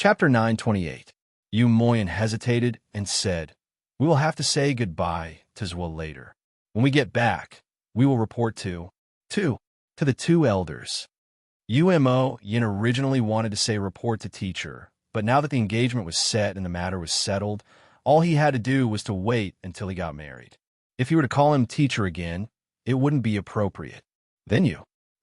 Chapter 928. Yu Moyan hesitated and said, "We will have to say goodbye to Zhuo later. When we get back, we will report to the two elders." Yu Yin originally wanted to say report to teacher, but now that the engagement was set and the matter was settled, all he had to do was to wait until he got married. If he were to call him teacher again, it wouldn't be appropriate. Then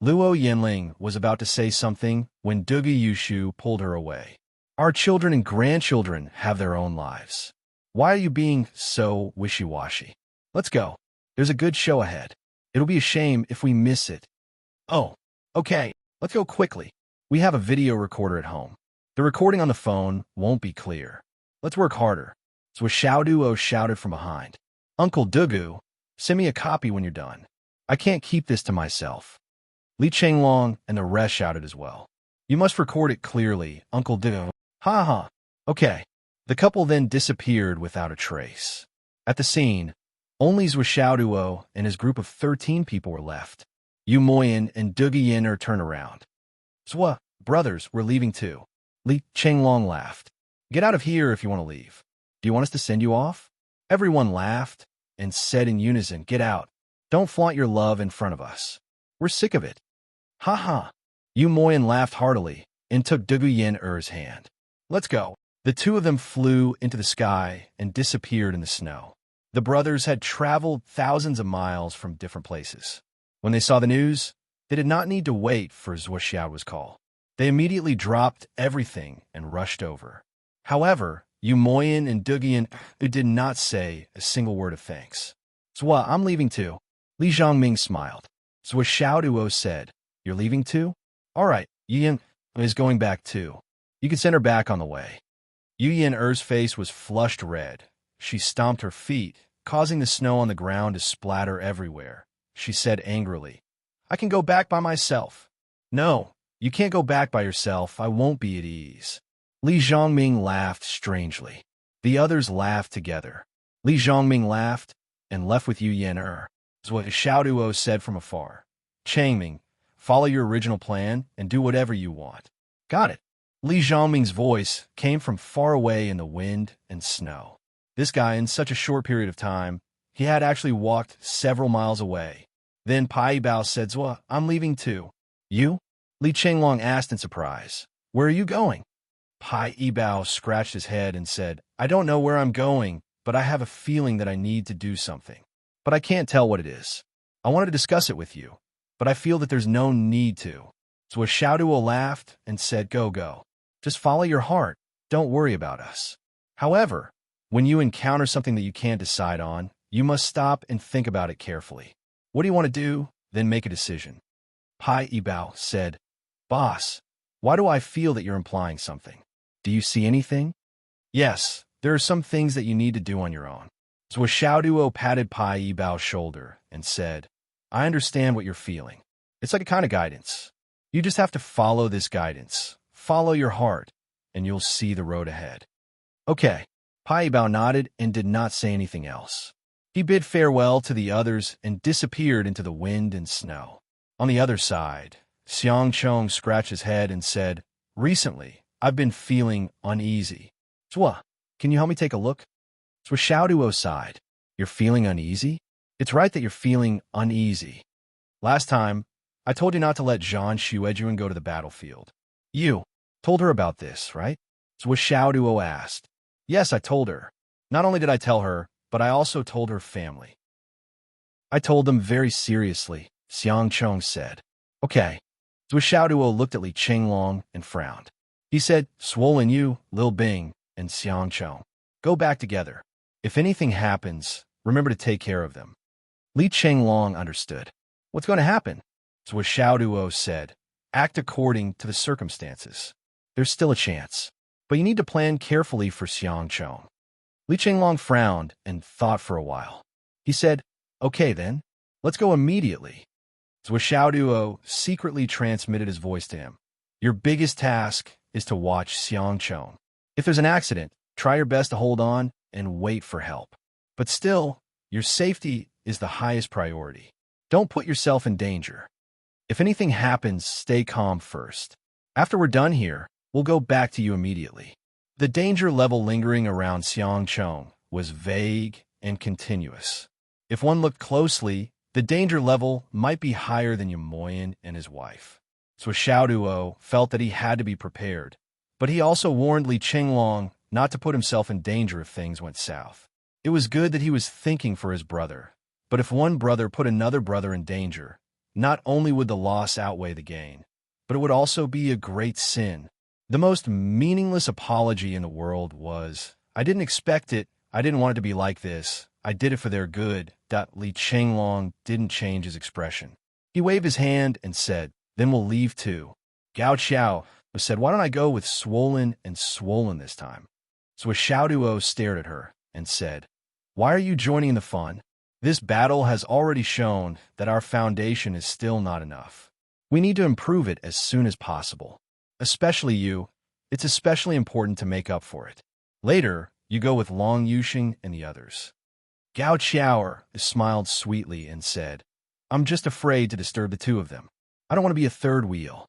Luo Yinling was about to say something when Dugu Yushu pulled her away. "Our children and grandchildren have their own lives. Why are you being so wishy-washy? Let's go. There's a good show ahead. It'll be a shame if we miss it." "Oh, okay, let's go quickly. We have a video recorder at home. The recording on the phone won't be clear. Let's work harder." So Xiaoduo shouted from behind. "Uncle Dugu, send me a copy when you're done. I can't keep this to myself." Li Chenglong and the rest shouted as well. "You must record it clearly, Uncle Dugu." "Ha ha. Okay." The couple then disappeared without a trace. At the scene, only Zhuo Xiaoduo and his group of 13 people were left. Yu Moyan and Dugu Yin turned around. "Zhuo, brothers, we're leaving too." Li Chenglong laughed. "Get out of here if you want to leave. Do you want us to send you off?" Everyone laughed and said in unison, "Get out. Don't flaunt your love in front of us. We're sick of it." "Ha ha." Yu Moyan laughed heartily and took Dugu Yin-er's hand. "Let's go." The two of them flew into the sky and disappeared in the snow. The brothers had traveled thousands of miles from different places. When they saw the news, they did not need to wait for Zhuo Xiaoduo's call. They immediately dropped everything and rushed over. However, Yu Moyan and Dugu Yin did not say a single word of thanks. "Zhuo, I'm leaving too." Li Zhongming smiled. Zhuo Xiaoduo said, "You're leaving too? All right, Yu Yin is going back too. You can send her back on the way." Yu Yin-er's face was flushed red. She stomped her feet, causing the snow on the ground to splatter everywhere. She said angrily, "I can go back by myself." "No, you can't go back by yourself. I won't be at ease." Li Zhongming laughed strangely. The others laughed together. Li Zhongming laughed and left with Yu Yin-er. Zhuo Xiaoduo said from afar, "Changming, follow your original plan and do whatever you want." "Got it." Li Zhongming's voice came from far away in the wind and snow. This guy, in such a short period of time, he had actually walked several miles away. Then Pai Bao said, "Zhuo, I'm leaving too." "You?" Li Chenglong asked in surprise. "Where are you going?" Pai Bao scratched his head and said, "I don't know where I'm going, but I have a feeling that I need to do something. But I can't tell what it is. I wanted to discuss it with you, but I feel that there's no need to." So Xiaoduo laughed and said, Go. Just follow your heart. Don't worry about us. However, when you encounter something that you can't decide on, you must stop and think about it carefully. What do you want to do? Then make a decision." Pai Bao said, "Boss, why do I feel that you're implying something? Do you see anything?" "Yes, there are some things that you need to do on your own." So Xiaoduo patted Pai Bao's shoulder and said, "I understand what you're feeling. It's like a kind of guidance. You just have to follow this guidance. Follow your heart, and you'll see the road ahead." "Okay." Pai Bao nodded and did not say anything else. He bid farewell to the others and disappeared into the wind and snow. On the other side, Xiang Chong scratched his head and said, "Recently, I've been feeling uneasy." "Zhuo, can you help me take a look?" So Xiaoduo sighed. "You're feeling uneasy? It's right that you're feeling uneasy. Last time, I told you not to let Zhang Xuejuan go to the battlefield. You told her about this, right?" So Xiaoduo asked. "Yes, I told her. Not only did I tell her, but I also told her family." "I told them very seriously," Xiang Chong said. "Okay." So Xiaoduo looked at Li Chenglong and frowned. He said, "Swollen you, Lil Bing, and Xiang Chong. Go back together. If anything happens, remember to take care of them." Li Chenglong understood. "What's going to happen?" So Xiaoduo said, "Act according to the circumstances. There's still a chance, but you need to plan carefully for Xiang Chong." Li Chenglong frowned and thought for a while. He said, "Okay then, let's go immediately." So Xiaoduo secretly transmitted his voice to him. "Your biggest task is to watch Xiang Chong. If there's an accident, try your best to hold on and wait for help. But still, your safety is the highest priority. Don't put yourself in danger. If anything happens, stay calm first. After we're done here, We'll go back to you immediately. The danger level lingering around Xiangcheng was vague and continuous. If one looked closely, the danger level might be higher than Yamoyan and his wife. So Xiaoduo felt that he had to be prepared, but he also warned Li Qinglong not to put himself in danger if things went south. It was good that he was thinking for his brother, but if one brother put another brother in danger, not only would the loss outweigh the gain, but it would also be a great sin. The most meaningless apology in the world was, "I didn't expect it. I didn't want it to be like this. I did it for their good." Li Qinglong didn't change his expression. He waved his hand and said, "Then we'll leave too." Gao Xiao said, "Why don't I go with swollen and swollen this time?" So Xiaoduo stared at her and said, "Why are you joining in the fun? This battle has already shown that our foundation is still not enough. We need to improve it as soon as possible. Especially you. It's especially important to make up for it. Later, you go with Long Yuxing and the others." Gao Qiao smiled sweetly and said, "I'm just afraid to disturb the two of them. I don't want to be a third wheel."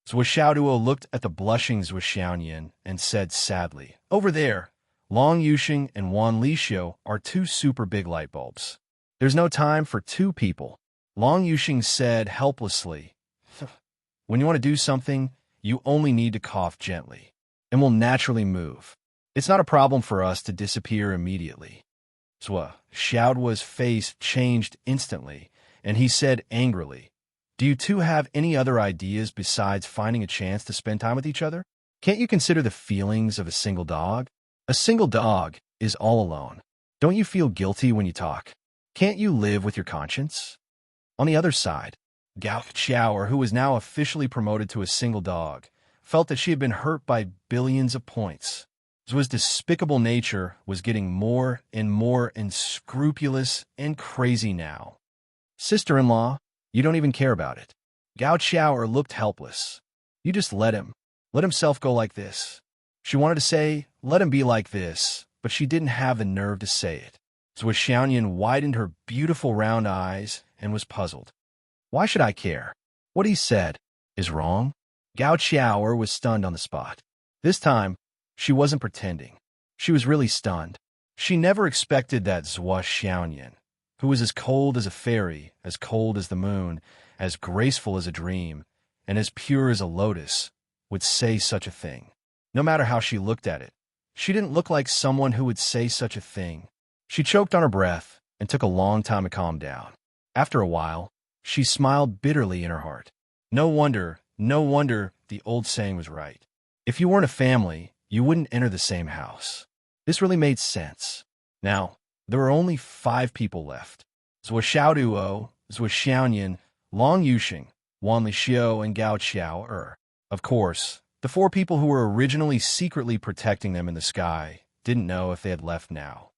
Zhou Xiaoduo looked at the blushing Zhou Xiaoyan and said sadly, "Over there, Long Yuxing and Wan Lixiu are two super big light bulbs. There's no time for two people." Long Yuxing said helplessly, "When you want to do something, you only need to cough gently, and will naturally move. It's not a problem for us to disappear immediately." Zhou Xiaoduo's face changed instantly, and he said angrily, "Do you two have any other ideas besides finding a chance to spend time with each other? Can't you consider the feelings of a single dog? A single dog is all alone. Don't you feel guilty when you talk? Can't you live with your conscience?" On the other side, Gao Qiao, who was now officially promoted to a single dog, felt that she had been hurt by billions of points. Zhu's despicable nature was getting more and more unscrupulous and crazy now. "Sister-in-law, you don't even care about it." Gao Qiao looked helpless. "You just let himself go like this." She wanted to say, "Let him be like this," but she didn't have the nerve to say it. Zhou Xiaoyan widened her beautiful round eyes and was puzzled. "Why should I care? What he said is wrong?" Gao Qiao was stunned on the spot. This time, she wasn't pretending. She was really stunned. She never expected that Zhou Xiaoyan, who was as cold as a fairy, as cold as the moon, as graceful as a dream, and as pure as a lotus, would say such a thing. No matter how she looked at it, she didn't look like someone who would say such a thing. She choked on her breath and took a long time to calm down. After a while, she smiled bitterly in her heart. No wonder the old saying was right. If you weren't a family, you wouldn't enter the same house. This really made sense. Now, there were only 5 people left. Zhou Xiaoduo, Zhou Xiaoyan, Long Yuxing, Wan Lixiu, and Gao Qiao. Of course, the 4 people who were originally secretly protecting them in the sky didn't know if they had left now.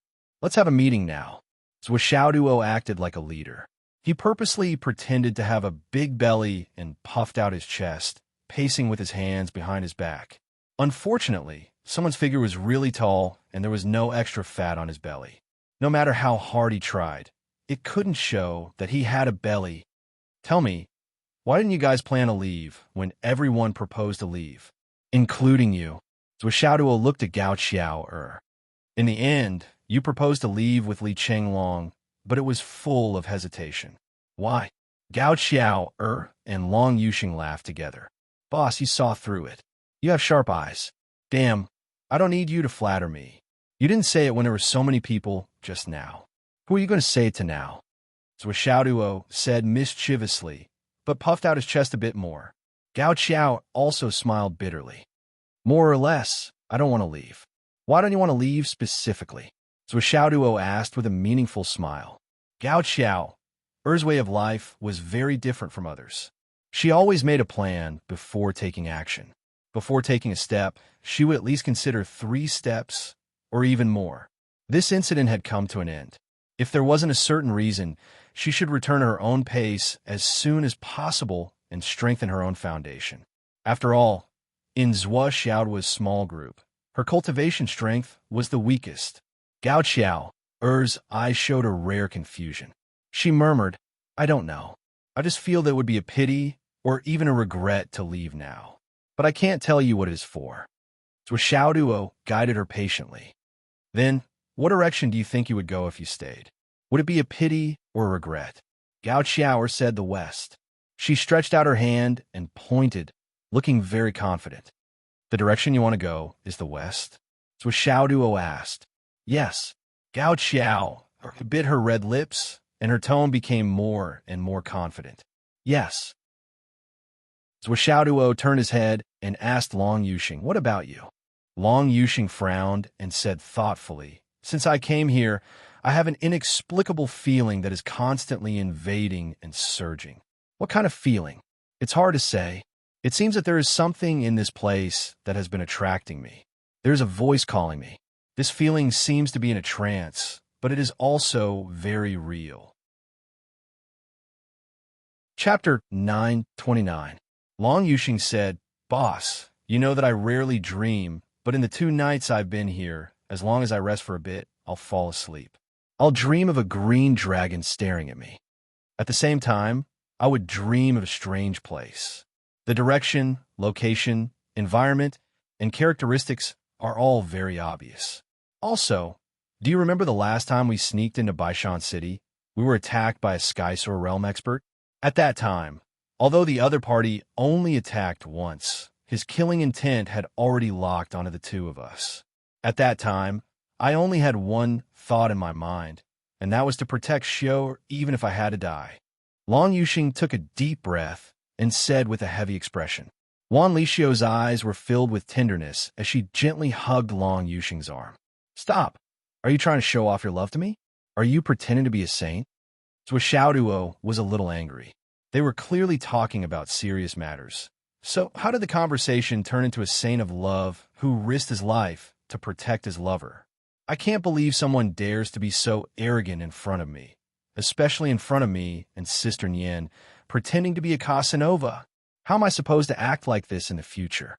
"Let's have a meeting now." Zhou Xiaoduo acted like a leader. He purposely pretended to have a big belly and puffed out his chest, pacing with his hands behind his back. Unfortunately, someone's figure was really tall and there was no extra fat on his belly. No matter how hard he tried, it couldn't show that he had a belly. "Tell me, why didn't you guys plan to leave when everyone proposed to leave, including you?" Zhou Xiaoduo looked at Gao Qiao. "In the end, you proposed to leave with Li Qinglong, but it was full of hesitation." "Why?" Gao Qiao and Long Yuxing laughed together. "Boss, you saw through it. You have sharp eyes. Damn, I don't need you to flatter me. You didn't say it when there were so many people just now. Who are you going to say it to now?" Zhou Xiaoduo said mischievously, but puffed out his chest a bit more. Gao Qiao also smiled bitterly. "More or less, I don't want to leave." "Why don't you want to leave specifically?" Zhou Xiaoduo asked with a meaningful smile. Gao Qiao's way of life was very different from others. She always made a plan before taking action. Before taking a step, she would at least consider 3 steps or even more. This incident had come to an end. If there wasn't a certain reason, she should return at her own pace as soon as possible and strengthen her own foundation. After all, in Zhou Xiaoduo's small group, her cultivation strength was the weakest. Gao Qiao's eyes showed a rare confusion. She murmured, "I don't know. I just feel that it would be a pity or even a regret to leave now. but I can't tell you what it is for. So Xiao Duo guided her patiently. Then, what direction do you think you would go if you stayed? Would it be a pity or a regret? Gao Xiao said the west. She stretched out her hand and pointed, looking very confident. The direction you want to go is the west? So Xiao Duo asked. Yes. Gao Xiao bit her red lips, and her tone became more and more confident. Yes. So Xiao Duo turned his head and asked Long Yuxing, what about you? Long Yuxing frowned and said thoughtfully, since I came here, I have an inexplicable feeling that is constantly invading and surging. What kind of feeling? It's hard to say. It seems that there is something in this place that has been attracting me. There's a voice calling me. This feeling seems to be in a trance, but it is also very real. Chapter 929. Long Yuxing said, Boss, you know that I rarely dream, but in the 2 nights I've been here, as long as I rest for a bit, I'll fall asleep. I'll dream of a green dragon staring at me. At the same time, I would dream of a strange place. The direction, location, environment, and characteristics are all very obvious. Also, do you remember the last time we sneaked into Baishan City? We were attacked by a Skysoar realm expert. At that time, although the other party only attacked once, his killing intent had already locked onto the 2 of us. At that time, I only had one thought in my mind, and that was to protect Xiao even if I had to die. Long Yuxing took a deep breath and said with a heavy expression. Wan Lixiu's eyes were filled with tenderness as she gently hugged Long Yuxing's arm. Stop! Are you trying to show off your love to me? Are you pretending to be a saint? So Xiao Duo was a little angry. They were clearly talking about serious matters. So how did the conversation turn into a saint of love who risked his life to protect his lover? I can't believe someone dares to be so arrogant in front of me, especially in front of me and Sister Nian, pretending to be a Casanova. How am I supposed to act like this in the future?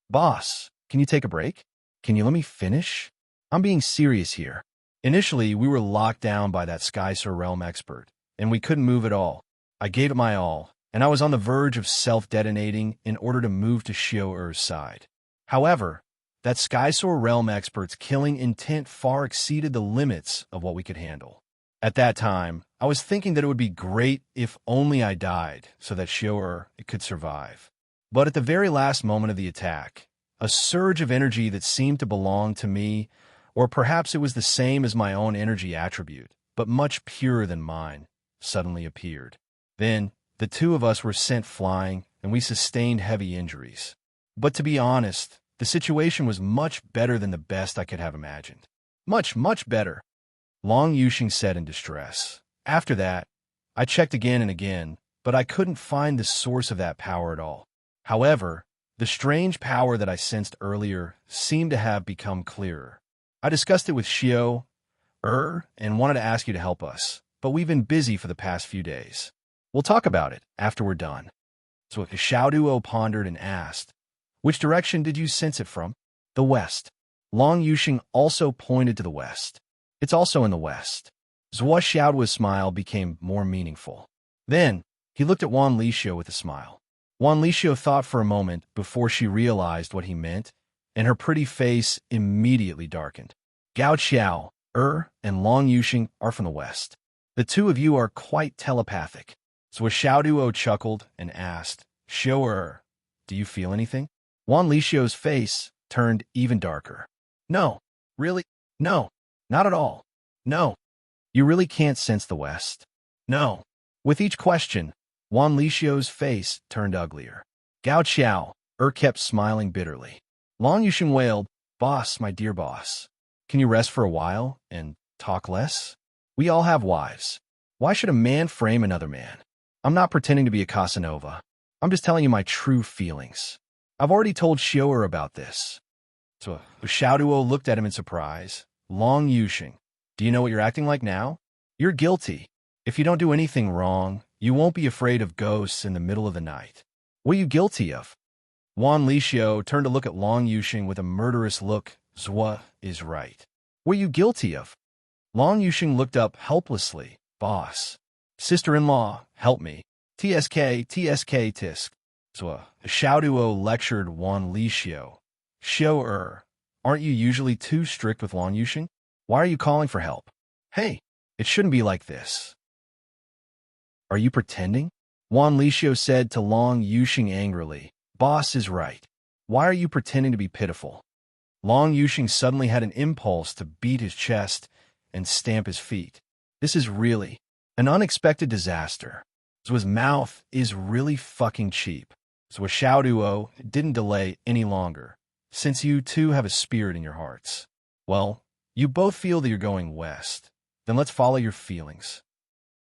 Boss, can you take a break? Can you let me finish? I'm being serious here. Initially, we were locked down by that Skysoar realm expert, and we couldn't move at all. I gave it my all, and I was on the verge of self-detonating in order to move to Xiao-Er's side. However, that Skysoar realm expert's killing intent far exceeded the limits of what we could handle. At that time, I was thinking that it would be great if only I died so that Xiao-Er could survive. But at the very last moment of the attack, a surge of energy that seemed to belong to me, or perhaps it was the same as my own energy attribute, but much purer than mine, suddenly appeared. Then, the 2 of us were sent flying, and we sustained heavy injuries. But to be honest, the situation was much better than the best I could have imagined. Much, much better. Long Yuxing said in distress. After that, I checked again and again, but I couldn't find the source of that power at all. However, the strange power that I sensed earlier seemed to have become clearer. I discussed it with Xiao-Er and wanted to ask you to help us, but we've been busy for the past few days. We'll talk about it after we're done. So Xiao Duo pondered and asked, which direction did you sense it from? The west. Long Yuxing also pointed to the west. It's also in the west. Zhua Xiaoduo's smile became more meaningful. Then, he looked at Wan Lixiu with a smile. Wan Lixiu thought for a moment before she realized what he meant, and her pretty face immediately darkened. Gao Xiao-Er and Long Yuxing are from the west. The 2 of you are quite telepathic. So Xiao Duo chuckled and asked, Xiao-Er, do you feel anything? Wan Lixiu's face turned even darker. No, really? No, not at all. No. You really can't sense the west? No. With each question, Wan Lixiu's face turned uglier. Gao Xiao-Er kept smiling bitterly. Long Yuxing wailed, Boss, my dear boss, can you rest for a while and talk less? We all have wives. Why should a man frame another man? I'm not pretending to be a Casanova. I'm just telling you my true feelings. I've already told Xiao-Er about this. So Xiao Duo looked at him in surprise. Long Yuxing, do you know what you're acting like now? You're guilty. If you don't do anything wrong, you won't be afraid of ghosts in the middle of the night. What are you guilty of? Wan Lixiu turned to look at Long Yuxing with a murderous look. Zhua is right. What are you guilty of? Long Yuxing looked up helplessly. Boss. Sister-in-law, help me. TSK, TSK, tisk. Xiaoduo lectured Wan Lixio. Xiao aren't you usually too strict with Long Yuxing? Why are you calling for help? Hey, it shouldn't be like this. Are you pretending? Wan Lixio said to Long Yuxing angrily. Boss is right. Why are you pretending to be pitiful? Long Yuxing suddenly had an impulse to beat his chest and stamp his feet. This is really an unexpected disaster. His mouth is really fucking cheap. Xiaoduo didn't delay any longer, since you two have a spirit in your hearts. Well, you both feel that you're going west. Then let's follow your feelings.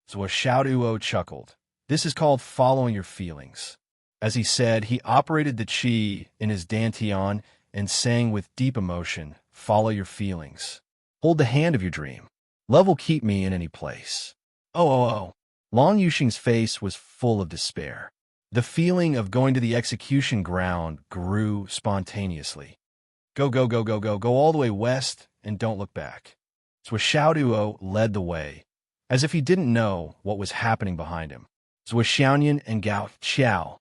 Xiaoduo chuckled. This is called following your feelings. As he said, he operated the qi in his dantian and sang with deep emotion, follow your feelings. Hold the hand of your dream. Love will keep me in any place. Oh. Long Yuxing's face was full of despair. The feeling of going to the execution ground grew spontaneously. Go all the way west and don't look back. Xiaoduo led the way, as if he didn't know what was happening behind him. Xiaonian and Gao Xiao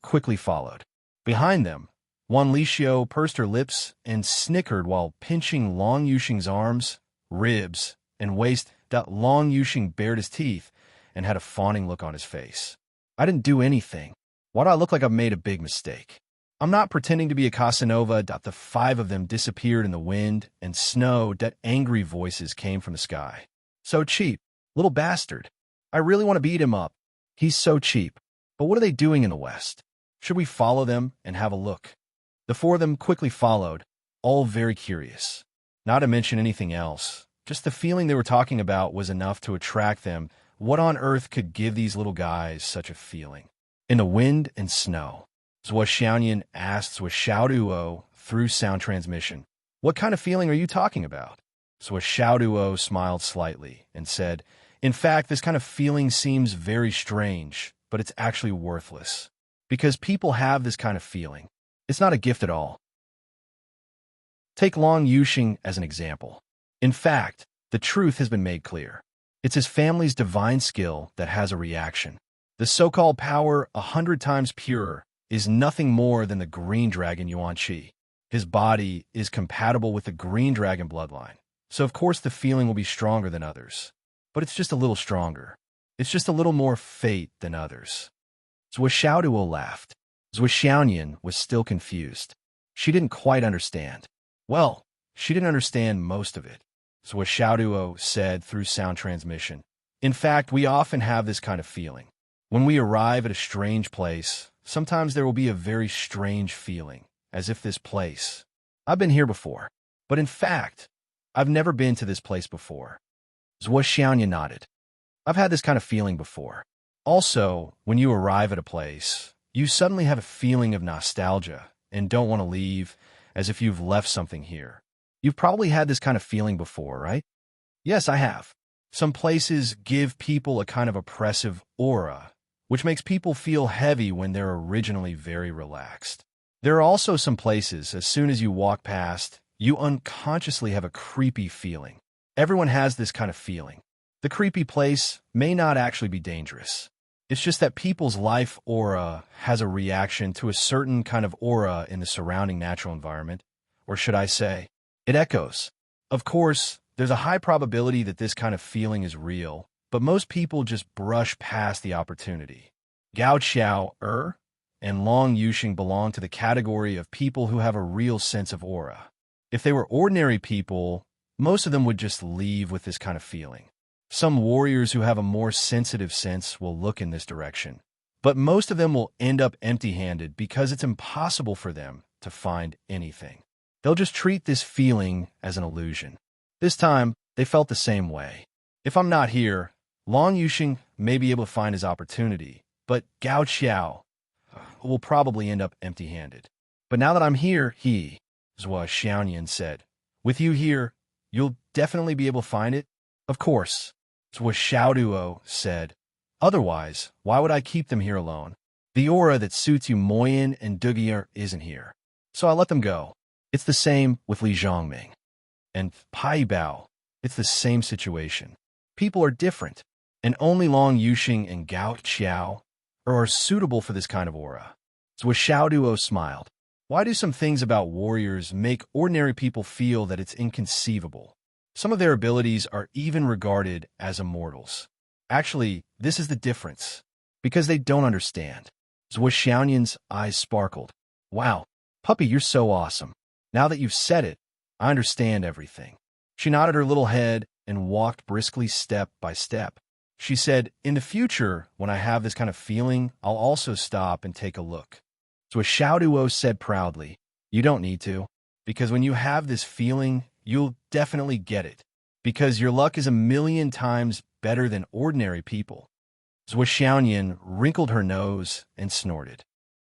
quickly followed. Behind them, Wan Lixio pursed her lips and snickered while pinching Long Yuxing's arms, ribs, and waist. Long Yuxing bared his teeth and had a fawning look on his face. I didn't do anything. Why do I look like I've made a big mistake? I'm not pretending to be a Casanova. The five of them disappeared in the wind and snow. Angry voices came from the sky. So cheap. Little bastard. I really want to beat him up. He's so cheap. But what are they doing in the west? Should we follow them and have a look? The four of them quickly followed, all very curious. Not to mention anything else. Just the feeling they were talking about was enough to attract them. What on earth could give these little guys such a feeling? In the wind and snow. Xiaonian asked Xiaoduo through sound transmission. What kind of feeling are you talking about? Xiaoduo smiled slightly and said, in fact, this kind of feeling seems very strange, but it's actually worthless. Because people have this kind of feeling. It's not a gift at all. Take Long Yuxing as an example. In fact, the truth has been made clear. It's his family's divine skill that has a reaction. The so-called power 100 times purer is nothing more than the green dragon Yuan Qi. His body is compatible with the green dragon bloodline, so of course the feeling will be stronger than others. But it's just a little stronger. It's just a little more fate than others. Xiaoduo laughed. Xiaonian was still confused. She didn't quite understand. Well, she didn't understand most of it. Xiaoduo said through sound transmission. In fact, we often have this kind of feeling. When we arrive at a strange place, sometimes there will be a very strange feeling, as if this place. I've been here before, but in fact, I've never been to this place before. Xiaonian nodded. I've had this kind of feeling before. Also, when you arrive at a place, you suddenly have a feeling of nostalgia and don't want to leave, as if you've left something here. You've probably had this kind of feeling before, right? Yes, I have. Some places give people a kind of oppressive aura, which makes people feel heavy when they're originally very relaxed. There are also some places, as soon as you walk past, you unconsciously have a creepy feeling. Everyone has this kind of feeling. The creepy place may not actually be dangerous. It's just that people's life aura has a reaction to a certain kind of aura in the surrounding natural environment, or should I say, it echoes. Of course, there's a high probability that this kind of feeling is real, but most people just brush past the opportunity. Gao Xiao and Long Yuxing belong to the category of people who have a real sense of aura. If they were ordinary people, most of them would just leave with this kind of feeling. Some warriors who have a more sensitive sense will look in this direction, but most of them will end up empty-handed because it's impossible for them to find anything. They'll just treat this feeling as an illusion. This time, they felt the same way. If I'm not here, Long Yuxing may be able to find his opportunity, but Gao Xiao will probably end up empty-handed. But now that I'm here, Xiaonian said, with you here, you'll definitely be able to find it? Of course. Xiaoduo said. Otherwise, why would I keep them here alone? The aura that suits you Moyin and Dugier isn't here. So I let them go. It's the same with Li Zhongming. And Pai Bao, it's the same situation. People are different, and only Long Yuxing and Gao Xiao are suitable for this kind of aura. Duo smiled. Why do some things about warriors make ordinary people feel that it's inconceivable? Some of their abilities are even regarded as immortals. Actually, this is the difference. Because they don't understand. Xiaoyan's eyes sparkled. Wow, puppy, you're so awesome. Now that you've said it, I understand everything. She nodded her little head and walked briskly step by step. She said, in the future, when I have this kind of feeling, I'll also stop and take a look. Duo said proudly, you don't need to, because when you have this feeling, you'll definitely get it, because your luck is 1,000,000 times better than ordinary people. Xiaoyan wrinkled her nose and snorted.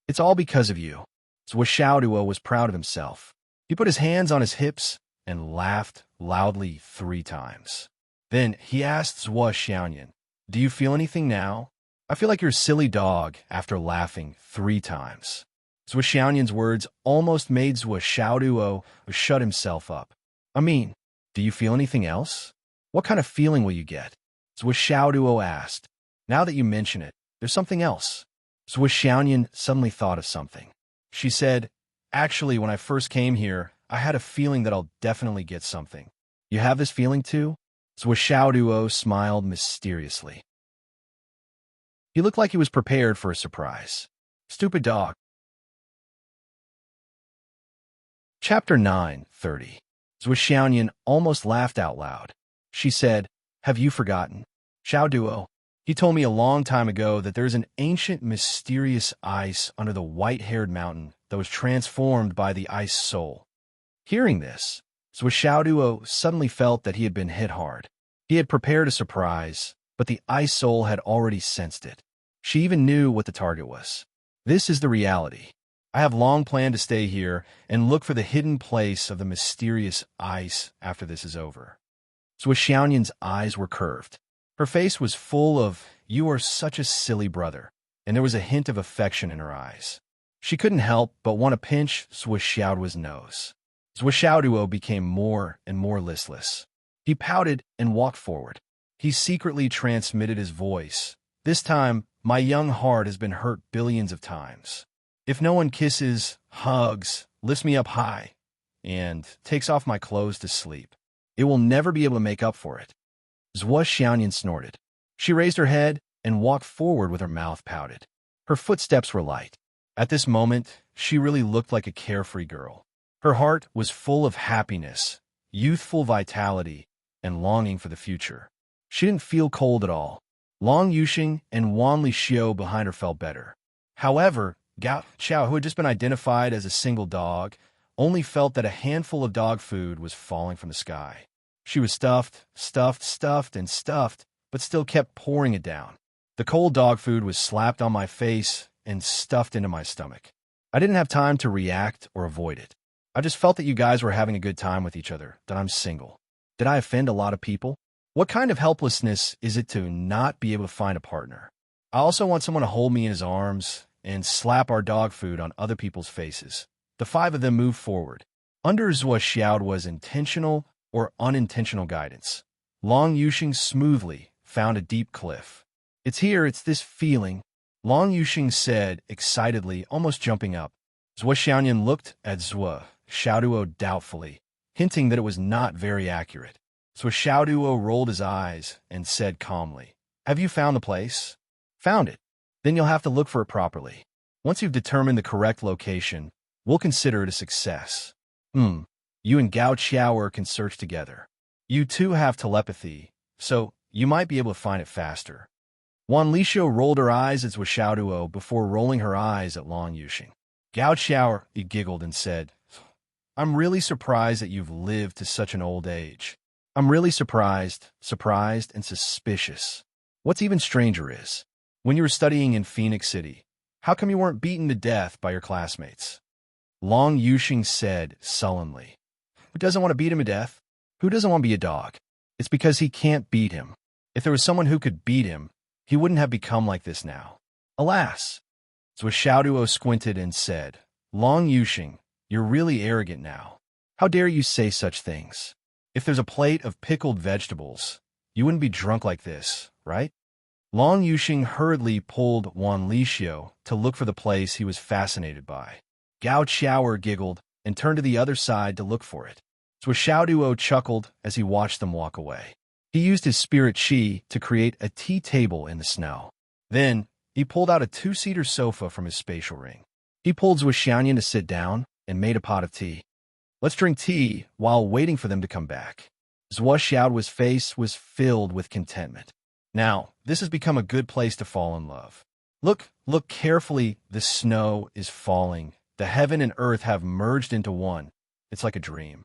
It's all because of you. Duo was proud of himself. He put his hands on his hips and laughed loudly 3 times. Then he asked Xiaoyan, do you feel anything now? I feel like you're a silly dog after laughing 3 times. Xiaoyan's words almost made Duo shut himself up. I mean, do you feel anything else? What kind of feeling will you get? Duo asked. Now that you mention it, there's something else. Xiaoyan suddenly thought of something. She said, actually, when I first came here, I had a feeling that I'll definitely get something. You have this feeling too? Duo smiled mysteriously. He looked like he was prepared for a surprise. Stupid dog. Chapter 9:30. Xiaoyan almost laughed out loud. She said, have you forgotten? Duo. He told me a long time ago that there's an ancient, mysterious ice under the white-haired mountain that was transformed by the ice soul. Hearing this, Duo suddenly felt that he had been hit hard. He had prepared a surprise, but the ice soul had already sensed it. She even knew what the target was. This is the reality. I have long planned to stay here and look for the hidden place of the mysterious ice after this is over. Xiaoyan's eyes were curved. Her face was full of, you are such a silly brother, and there was a hint of affection in her eyes. She couldn't help but want to pinch Duo's nose. Duo became more and more listless. He pouted and walked forward. He secretly transmitted his voice. This time, my young heart has been hurt billions of times. If no one kisses, hugs, lifts me up high, and takes off my clothes to sleep, it will never be able to make up for it. Xiaoyan snorted. She raised her head and walked forward with her mouth pouted. Her footsteps were light. At this moment, she really looked like a carefree girl. Her heart was full of happiness, youthful vitality, and longing for the future. She didn't feel cold at all. Long Yuxing and Wan Lixiu behind her felt better. However, Gao Qiao, who had just been identified as a single dog, only felt that a handful of dog food was falling from the sky. She was stuffed, but still kept pouring it down. The cold dog food was slapped on my face and stuffed into my stomach. I didn't have time to react or avoid it. I just felt that you guys were having a good time with each other, that I'm single. Did I offend a lot of people? What kind of helplessness is it to not be able to find a partner? I also want someone to hold me in his arms and slap our dog food on other people's faces. The 5 of them moved forward. Under Xiao's intentional or unintentional guidance, Long Yuxing smoothly found a deep cliff. It's here, it's this feeling, Long Yuxing said excitedly, almost jumping up. Xiaoyan looked at Duo doubtfully, hinting that it was not very accurate. Duo rolled his eyes and said calmly, have you found the place? Found it. Then you'll have to look for it properly. Once you've determined the correct location, we'll consider it a success. You and Gao Qiao can search together. You two have telepathy, so you might be able to find it faster. Wan Lixiu rolled her eyes at Duo before rolling her eyes at Long Yuxing. Gao Qiao giggled and said, I'm really surprised that you've lived to such an old age. I'm really surprised, and suspicious. What's even stranger is, when you were studying in Phoenix City, how come you weren't beaten to death by your classmates? Long Yuxing said sullenly. Who doesn't want to beat him to death? Who doesn't want to be a dog? It's because he can't beat him. If there was someone who could beat him, he wouldn't have become like this now. Alas. Duo squinted and said, Long Yuxing, you're really arrogant now. How dare you say such things? If there's a plate of pickled vegetables, you wouldn't be drunk like this, right? Long Yuxing hurriedly pulled Wan Lixio to look for the place he was fascinated by. Gao Qiao giggled and turned to the other side to look for it. Zhuo Xiaoduo chuckled as he watched them walk away. He used his spirit qi to create a tea table in the snow. Then, he pulled out a two-seater sofa from his spatial ring. He pulled Zhuo Xiaoyan to sit down and made a pot of tea. Let's drink tea while waiting for them to come back. Zhuo Xiaoduo's face was filled with contentment. Now, this has become a good place to fall in love. Look carefully. The snow is falling. The heaven and earth have merged into one. It's like a dream.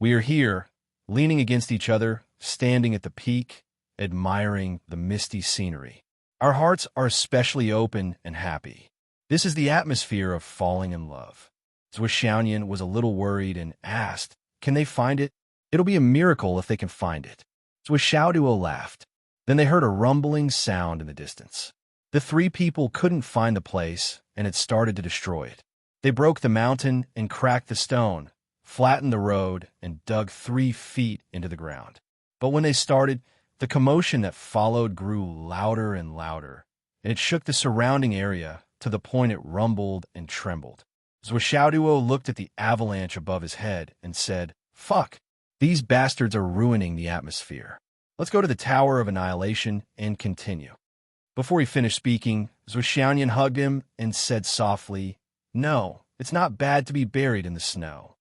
We are here, leaning against each other, standing at the peak, admiring the misty scenery. Our hearts are especially open and happy. This is the atmosphere of falling in love. Zhuo Xiaoyan was a little worried and asked, "Can they find it? It'll be a miracle if they can find it." Zhuo Xiaoduo laughed. Then they heard a rumbling sound in the distance. The three people couldn't find the place and had started to destroy it. They broke the mountain and cracked the stone, flattened the road, and dug 3 feet into the ground. But when they started, the commotion that followed grew louder and louder, and it shook the surrounding area to the point it rumbled and trembled. Zhuo Xiaoduo looked at the avalanche above his head and said, "Fuck, these bastards are ruining the atmosphere. Let's go to the Tower of Annihilation and continue." Before he finished speaking, Zhuo Xiaoyan hugged him and said softly, "No, it's not bad to be buried in the snow."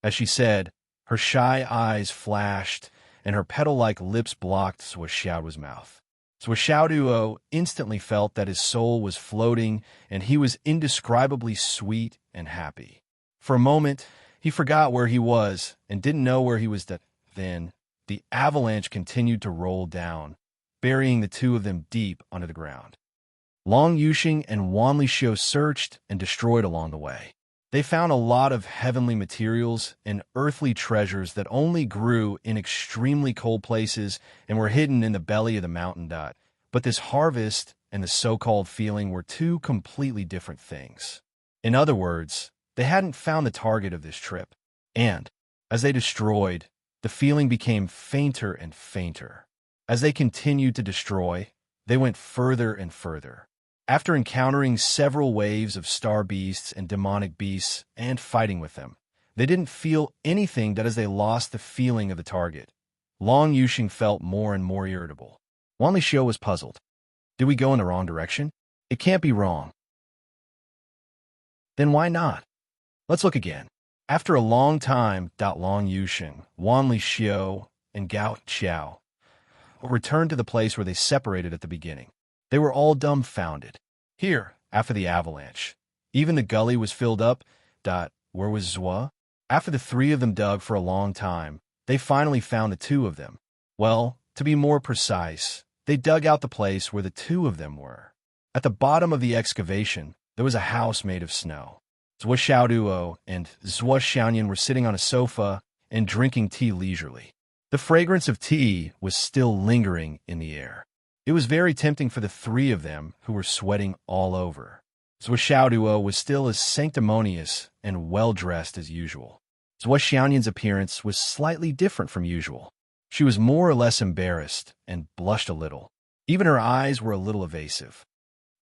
As she said, her shy eyes flashed and her petal-like lips blocked Zhuo Xiaoduo's mouth. Zhuo Xiaoduo instantly felt that his soul was floating and he was indescribably sweet and happy. For a moment, he forgot where he was and didn't know where he was. Then, the avalanche continued to roll down, burying the two of them deep under the ground. Long Yuxing and Wan Lixio searched and destroyed along the way. They found a lot of heavenly materials and earthly treasures that only grew in extremely cold places and were hidden in the belly of the mountain. But this harvest and the so-called feeling were two completely different things. In other words, they hadn't found the target of this trip. And, as they destroyed, the feeling became fainter and fainter. As they continued to destroy, they went further and further. After encountering several waves of star beasts and demonic beasts and fighting with them, they didn't feel anything that as they lost the feeling of the target. Long Yuxing felt more and more irritable. Wan Lixio was puzzled. Did we go in the wrong direction? It can't be wrong. Then why not? Let's look again. After a long time, Long Yuxing, Wan Lixio, and Gao Qiao returned to the place where they separated at the beginning. They were all dumbfounded. Here, after the avalanche, even the gully was filled up. Where was Zhuo? After the three of them dug for a long time, they finally found the two of them. Well, to be more precise, they dug out the place where the two of them were. At the bottom of the excavation, there was a house made of snow. Zhuo Xiaoduo and Zhuo Xiaoyan were sitting on a sofa and drinking tea leisurely. The fragrance of tea was still lingering in the air. It was very tempting for the three of them, who were sweating all over. Zhuo Xiaoduo was still as sanctimonious and well-dressed as usual. Zhuo Xiaoyan's appearance was slightly different from usual. She was more or less embarrassed and blushed a little. Even her eyes were a little evasive.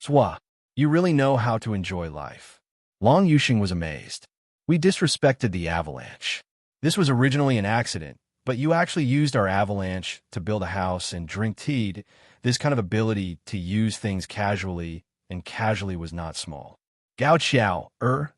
"Zhuo, you really know how to enjoy life." Long Yuxing was amazed. "We disrespected the avalanche. This was originally an accident, but you actually used our avalanche to build a house and drink tea." This kind of ability to use things casually and casually was not small. Gao Qiao,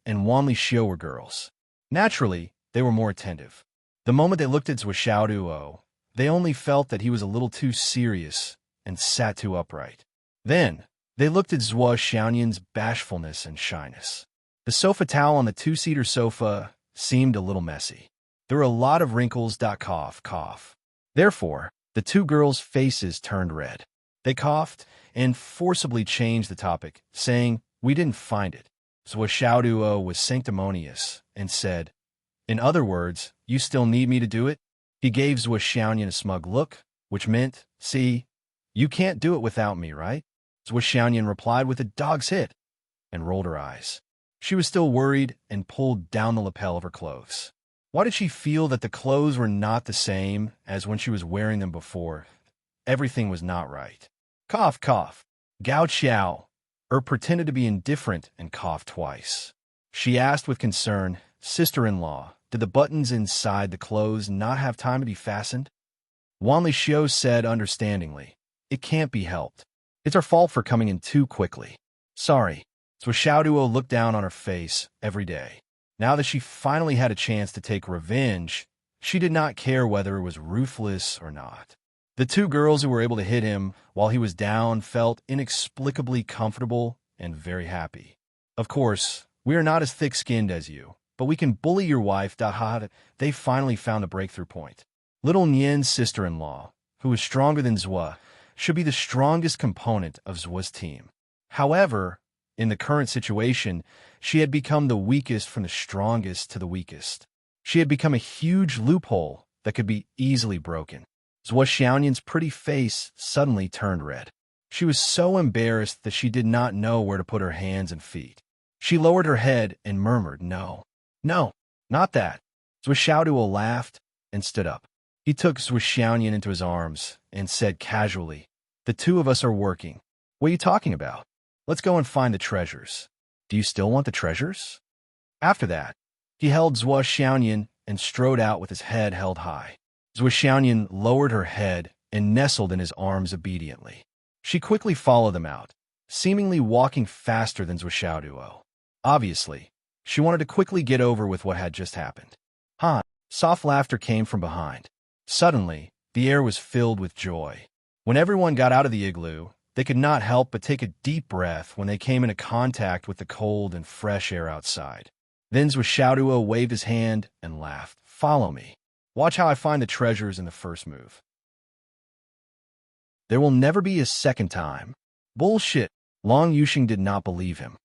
and Wan Lixio were girls. Naturally, they were more attentive. The moment they looked at Zhuo Xiaoduo, they only felt that he was a little too serious and sat too upright. Then, they looked at Zhuo Xiaoyan's bashfulness and shyness. The sofa towel on the two-seater sofa seemed a little messy. There were a lot of wrinkles. Cough. Therefore, the two girls' faces turned red. They coughed and forcibly changed the topic, saying, "We didn't find it." Zhuo Xiaoduo was sanctimonious and said, "In other words, you still need me to do it?" He gave Zhuo Xiaoyan a smug look, which meant, "See, you can't do it without me, right?" Zhuo Xiaoyan replied with a dog's hit and rolled her eyes. She was still worried and pulled down the lapel of her clothes. Why did she feel that the clothes were not the same as when she was wearing them before? everything was not right. Cough, cough. Gao Qiao pretended to be indifferent and coughed twice. She asked with concern, "Sister-in-law, did the buttons inside the clothes not have time to be fastened?" Wan Lixiu said understandingly, "It can't be helped. It's our fault for coming in too quickly. Sorry." So Xiaoduo looked down on her face every day. Now that she finally had a chance to take revenge, she did not care whether it was ruthless or not. The two girls who were able to hit him while he was down felt inexplicably comfortable and very happy. "Of course, we are not as thick-skinned as you, but we can bully your wife." They finally found a breakthrough point. Little Nian's sister-in-law, who was stronger than Zhua, should be the strongest component of Zhua's team. However, in the current situation, she had become the weakest from the strongest to the weakest. She had become a huge loophole that could be easily broken. Zhua Xiaoyan's pretty face suddenly turned red. She was so embarrassed that she did not know where to put her hands and feet. She lowered her head and murmured, "No, no, not that." Zhua Xiaoduo laughed and stood up. He took Zhua Xiaoyan into his arms and said casually, "The two of us are working. What are you talking about? Let's go and find the treasures. Do you still want the treasures?" After that, he held Zhua Xiaoyan and strode out with his head held high. Zhua Xiaoyan lowered her head and nestled in his arms obediently. She quickly followed them out, seemingly walking faster than Zhua Xiaoduo. Obviously, she wanted to quickly get over with what had just happened. "Huh!" Soft laughter came from behind. Suddenly, the air was filled with joy. When everyone got out of the igloo, they could not help but take a deep breath when they came into contact with the cold and fresh air outside. Then Zhua Xiaoduo waved his hand and laughed. "Follow me. Watch how I find the treasures in the first move. There will never be a second time." "Bullshit." Long Yuxing did not believe him.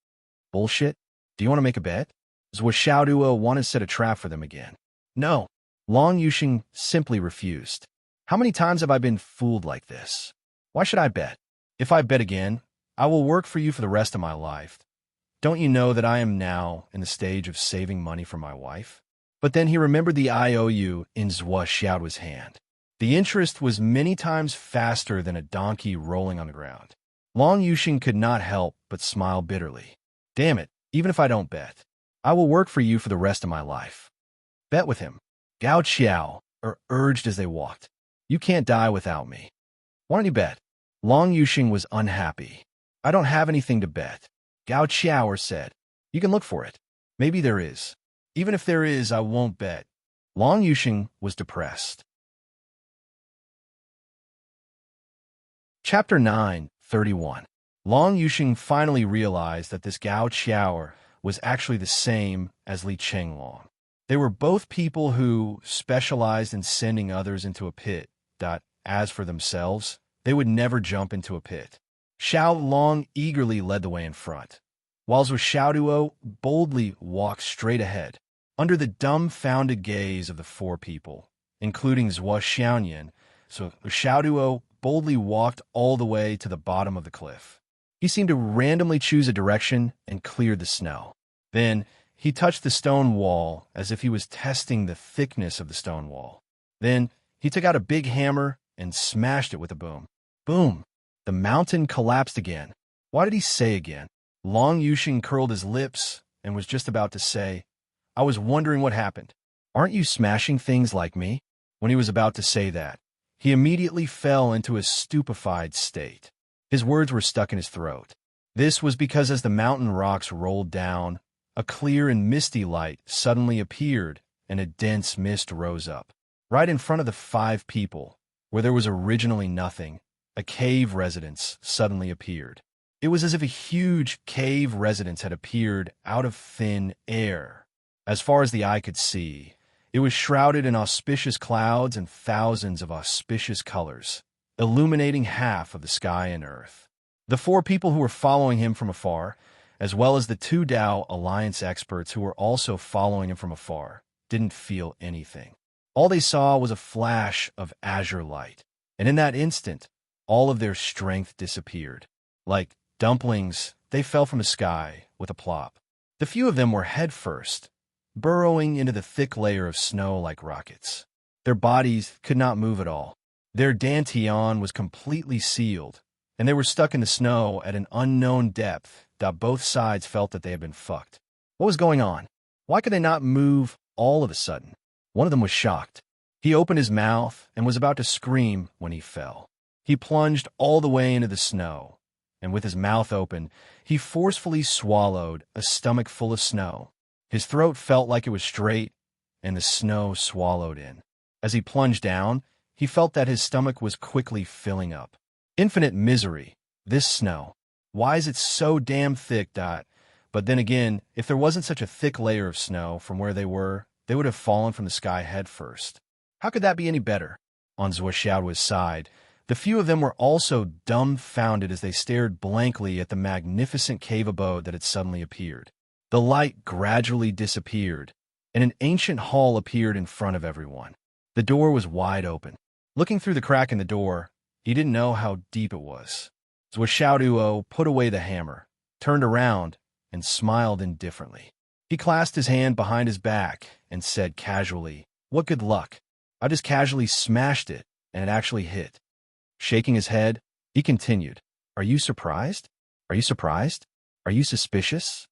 "Bullshit? Do you want to make a bet?" Zhua Xiaoduo wanted to set a trap for them again. "No." Long Yuxing simply refused. "How many times have I been fooled like this? Why should I bet? If I bet again, I will work for you for the rest of my life. Don't you know that I am now in the stage of saving money for my wife?" But then he remembered the IOU in Zhua Xiaoduo's hand. The interest was many times faster than a donkey rolling on the ground. Long Yuxing could not help but smile bitterly. "Damn it, even if I don't bet, I will work for you for the rest of my life. Bet with him." Gao Qiao urged as they walked. "You can't die without me. Why don't you bet?" Long Yuxing was unhappy. "I don't have anything to bet." Gao Qiao said, "You can look for it. Maybe there is. Even if there is, I won't bet." Long Yuxing was depressed. Chapter 9:31. Long Yuxing finally realized that this Gao Qiao was actually the same as Li Chenglong. They were both people who specialized in sending others into a pit. As for themselves, they would never jump into a pit. Xiao Long eagerly led the way in front, while Zhou Xiaoduo boldly walked straight ahead, under the dumbfounded gaze of the four people, including Zhua Xiaoyan. So Xiaoduo boldly walked all the way to the bottom of the cliff. He seemed to randomly choose a direction and cleared the snow. Then he touched the stone wall as if he was testing the thickness of the stone wall. Then he took out a big hammer and smashed it with a boom. Boom! The mountain collapsed again. Why did he say again? Long Yuxing curled his lips and was just about to say, "I was wondering what happened. Aren't you smashing things like me?" When he was about to say that, he immediately fell into a stupefied state. His words were stuck in his throat. This was because as the mountain rocks rolled down, a clear and misty light suddenly appeared and a dense mist rose up. Right in front of the five people, where there was originally nothing, a cave residence suddenly appeared. It was as if a huge cave residence had appeared out of thin air. As far as the eye could see, it was shrouded in auspicious clouds and thousands of auspicious colors, illuminating half of the sky and earth. The four people who were following him from afar, as well as the two Dao Alliance experts who were also following him from afar, didn't feel anything. All they saw was a flash of azure light, and in that instant, all of their strength disappeared. Like dumplings, they fell from the sky with a plop. The few of them were head first, burrowing into the thick layer of snow like rockets. Their bodies could not move at all. Their dantian was completely sealed, and they were stuck in the snow at an unknown depth that both sides felt that they had been fucked. What was going on? Why could they not move all of a sudden? One of them was shocked. He opened his mouth and was about to scream when he fell. He plunged all the way into the snow, and with his mouth open, he forcefully swallowed a stomach full of snow. His throat felt like it was straight, and the snow swallowed in. As he plunged down, he felt that his stomach was quickly filling up. Infinite misery. This snow. Why is it so damn thick that... But then again, if there wasn't such a thick layer of snow from where they would have fallen from the sky head first. How could that be any better? On Zhuoxiao's side, the few of them were also dumbfounded as they stared blankly at the magnificent cave abode that had suddenly appeared. The light gradually disappeared, and an ancient hall appeared in front of everyone. The door was wide open. Looking through the crack in the door, he didn't know how deep it was. Zhuoxiao put away the hammer, turned around, and smiled indifferently. He clasped his hand behind his back and said casually, "What good luck. I just casually smashed it, and it actually hit." Shaking his head, he continued, "Are you surprised? Are you surprised? Are you suspicious?"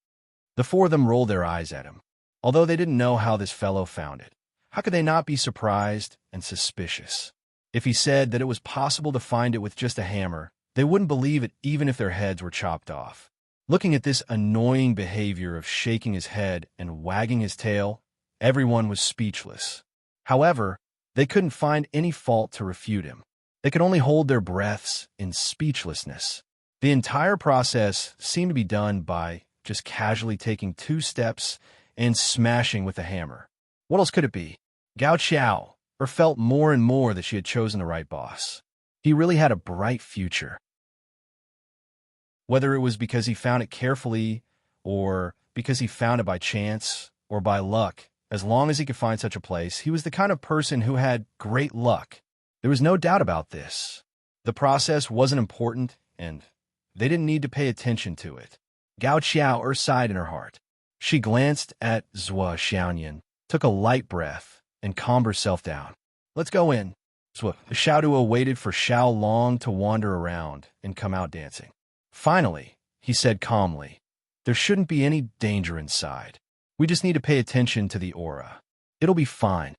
The four of them rolled their eyes at him. Although they didn't know how this fellow found it, how could they not be surprised and suspicious? If he said that it was possible to find it with just a hammer, they wouldn't believe it even if their heads were chopped off. Looking at this annoying behavior of shaking his head and wagging his tail, everyone was speechless. However, they couldn't find any fault to refute him. They could only hold their breaths in speechlessness. The entire process seemed to be done by just casually taking 2 steps and smashing with a hammer. What else could it be? Gao Qiao felt more and more that she had chosen the right boss. He really had a bright future. Whether it was because he found it carefully, or because he found it by chance, or by luck, as long as he could find such a place, he was the kind of person who had great luck. There was no doubt about this. The process wasn't important, and they didn't need to pay attention to it. Gao Qiao sighed in her heart. She glanced at Zhuoxiaoyan, took a light breath, and calmed herself down. "Let's go in." Xiaoduo waited for Xiao Long to wander around and come out dancing. Finally, he said calmly, "There shouldn't be any danger inside. We just need to pay attention to the aura. It'll be fine."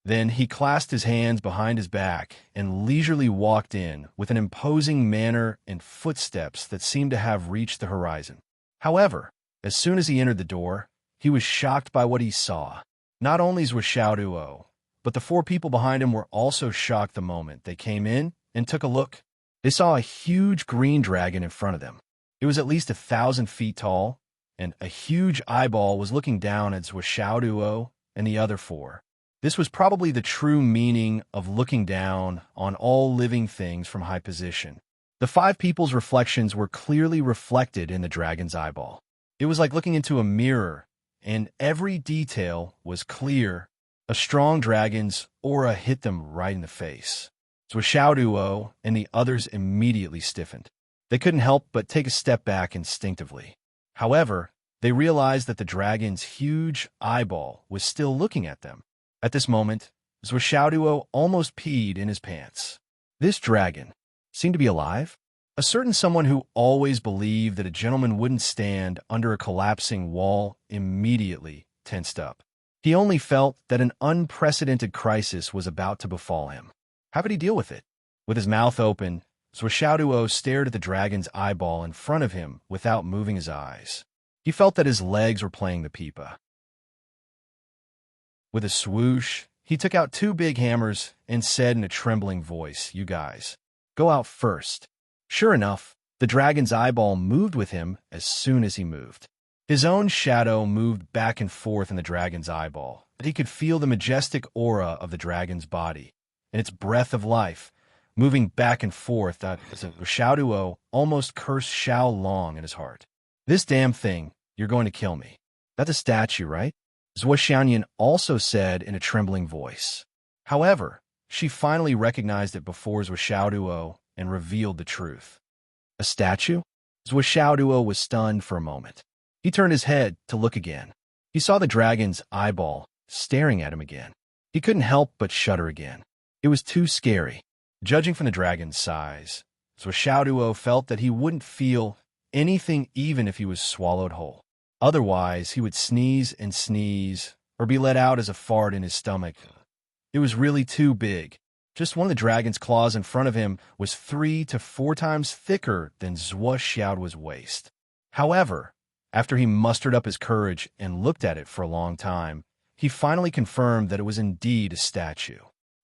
Then he clasped his hands behind his back and leisurely walked in with an imposing manner and footsteps that seemed to have reached the horizon. However, as soon as he entered the door, he was shocked by what he saw. Not only was Xiaoduo, but the 4 people behind him were also shocked the moment they came in and took a look. They saw a huge green dragon in front of them. It was at least 1,000 feet tall, and a huge eyeball was looking down at Xiaoduo and the other 4. This was probably the true meaning of looking down on all living things from high position. The 5 people's reflections were clearly reflected in the dragon's eyeball. It was like looking into a mirror, and every detail was clear. A strong dragon's aura hit them right in the face. Xiaoduo and the others immediately stiffened. They couldn't help but take a step back instinctively. However, they realized that the dragon's huge eyeball was still looking at them. At this moment, Xiaoduo almost peed in his pants. This dragon seemed to be alive. A certain someone who always believed that a gentleman wouldn't stand under a collapsing wall immediately tensed up. He only felt that an unprecedented crisis was about to befall him. How could he deal with it? With his mouth open, Xiaoduo stared at the dragon's eyeball in front of him without moving his eyes. He felt that his legs were playing the pipa. With a swoosh, he took out 2 big hammers and said in a trembling voice, "You guys, go out first." Sure enough, the dragon's eyeball moved with him as soon as he moved. His own shadow moved back and forth in the dragon's eyeball, but he could feel the majestic aura of the dragon's body and its breath of life moving back and forth that Xiaoduo almost cursed Xiao Long in his heart. "This damn thing, you're going to kill me. That's a statue, right?" Zhuoxiaoyan also said in a trembling voice. However, she finally recognized it before Xiaoduo and revealed the truth. A statue? Xiaoduo was stunned for a moment. He turned his head to look again. He saw the dragon's eyeball staring at him again. He couldn't help but shudder again. It was too scary. Judging from the dragon's size, Xiaoduo felt that he wouldn't feel anything even if he was swallowed whole. Otherwise, he would sneeze and sneeze, or be let out as a fart in his stomach. It was really too big. Just one of the dragon's claws in front of him was 3 to 4 times thicker than Zhuo Xiaoduo's waist. However, after he mustered up his courage and looked at it for a long time, he finally confirmed that it was indeed a statue.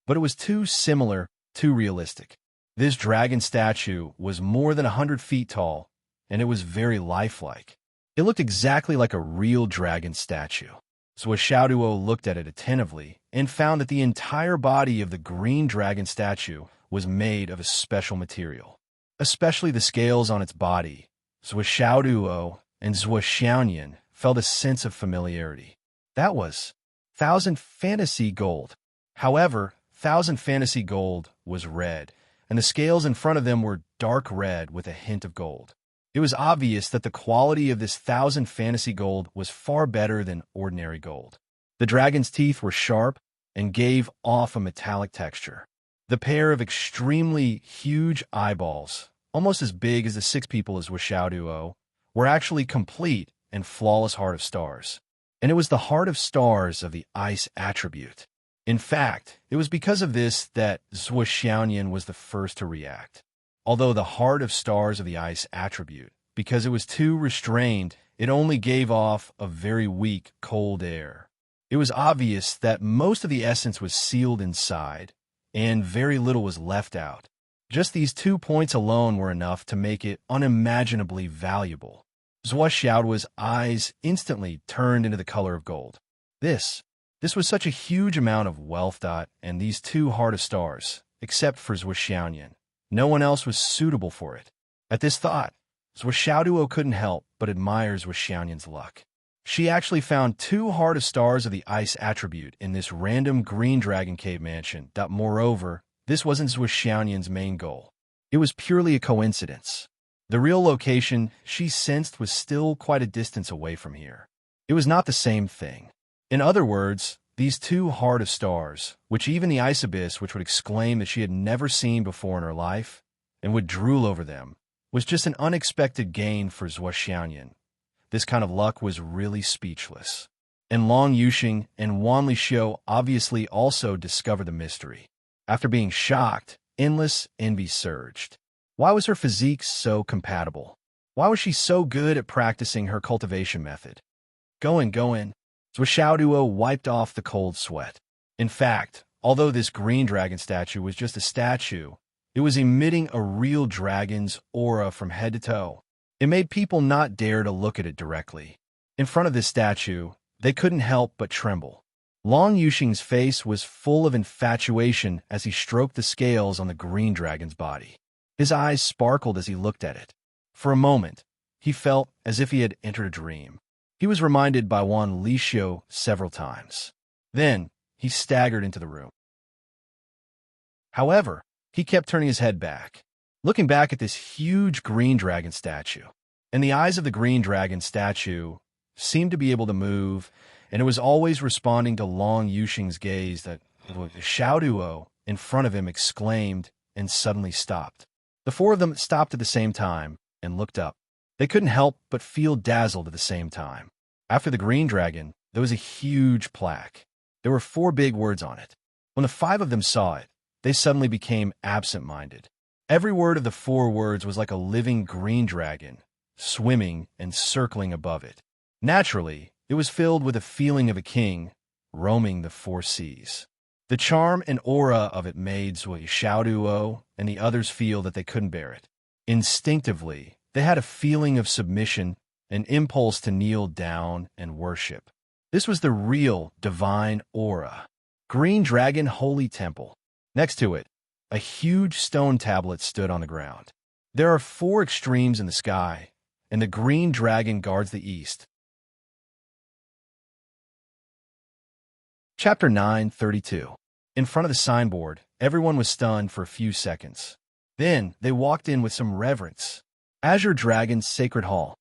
But it was too similar, too realistic. This dragon statue was more than 100 feet tall, and it was very lifelike. It looked exactly like a real dragon statue. So Xiaoduo looked at it attentively and found that the entire body of the green dragon statue was made of a special material, especially the scales on its body. So Xiaoduo and Zhuo Xiaoyan felt a sense of familiarity. That was 1,000 fantasy gold. However, 1,000 fantasy gold was red, and the scales in front of them were dark red with a hint of gold. It was obvious that the quality of this 1,000 fantasy gold was far better than ordinary gold. The dragon's teeth were sharp and gave off a metallic texture. The pair of extremely huge eyeballs, almost as big as the 6 people as Xiaoduo, were actually complete and flawless heart of stars. And it was the heart of stars of the ice attribute. In fact, it was because of this that Zhuo Xiaoyan was the first to react. Although the heart of stars of the ice attribute, because it was too restrained, it only gave off a very weak, cold air. It was obvious that most of the essence was sealed inside, and very little was left out. Just these 2 points alone were enough to make it unimaginably valuable. Zhuo Xiaoduo's eyes instantly turned into the color of gold. This was such a huge amount of wealth, and these 2 heart of stars, except for Zhuo Xiaoyan. No one else was suitable for it. At this thought, Zhuo Xiaoduo couldn't help but admire Zhuo Xiaoyan's luck. She actually found 2 heart of stars of the ice attribute in this random green dragon cave mansion. Moreover, this wasn't Zhuo Xiaoyan's main goal. It was purely a coincidence. The real location, she sensed, was still quite a distance away from here. It was not the same thing. In other words, these 2 heart of stars, which even the ice abyss, which would exclaim that she had never seen before in her life, and would drool over them, was just an unexpected gain for Zhuo Xiaoyan. This kind of luck was really speechless. And Long Yuxing and Wan Lixio obviously also discovered the mystery. After being shocked, endless envy surged. Why was her physique so compatible? Why was she so good at practicing her cultivation method? Go in. Zhuo Xiaoduo wiped off the cold sweat. In fact, although this green dragon statue was just a statue, it was emitting a real dragon's aura from head to toe. It made people not dare to look at it directly. In front of this statue, they couldn't help but tremble. Long Yuxing's face was full of infatuation as he stroked the scales on the green dragon's body. His eyes sparkled as he looked at it. For a moment, he felt as if he had entered a dream. He was reminded by Wan Lixio several times. Then, he staggered into the room. However, he kept turning his head back, looking back at this huge green dragon statue. And the eyes of the green dragon statue seemed to be able to move, and it was always responding to Long Yuxing's gaze that Xiaoduo in front of him exclaimed and suddenly stopped. The 4 of them stopped at the same time and looked up. They couldn't help but feel dazzled at the same time. After the green dragon, there was a huge plaque. There were 4 big words on it. When the 5 of them saw it, they suddenly became absent-minded. Every word of the 4 words was like a living green dragon, swimming and circling above it. Naturally, it was filled with a feeling of a king roaming the 4 seas. The charm and aura of it made Zhuo Xiaoduo and the others feel that they couldn't bear it. Instinctively, they had a feeling of submission, an impulse to kneel down and worship. This was the real divine aura. Green Dragon Holy Temple. Next to it, a huge stone tablet stood on the ground. There are 4 extremes in the sky, and the green dragon guards the east. Chapter 9:32. In front of the signboard, everyone was stunned for a few seconds. Then they walked in with some reverence. Azure Dragon's Sacred Hall.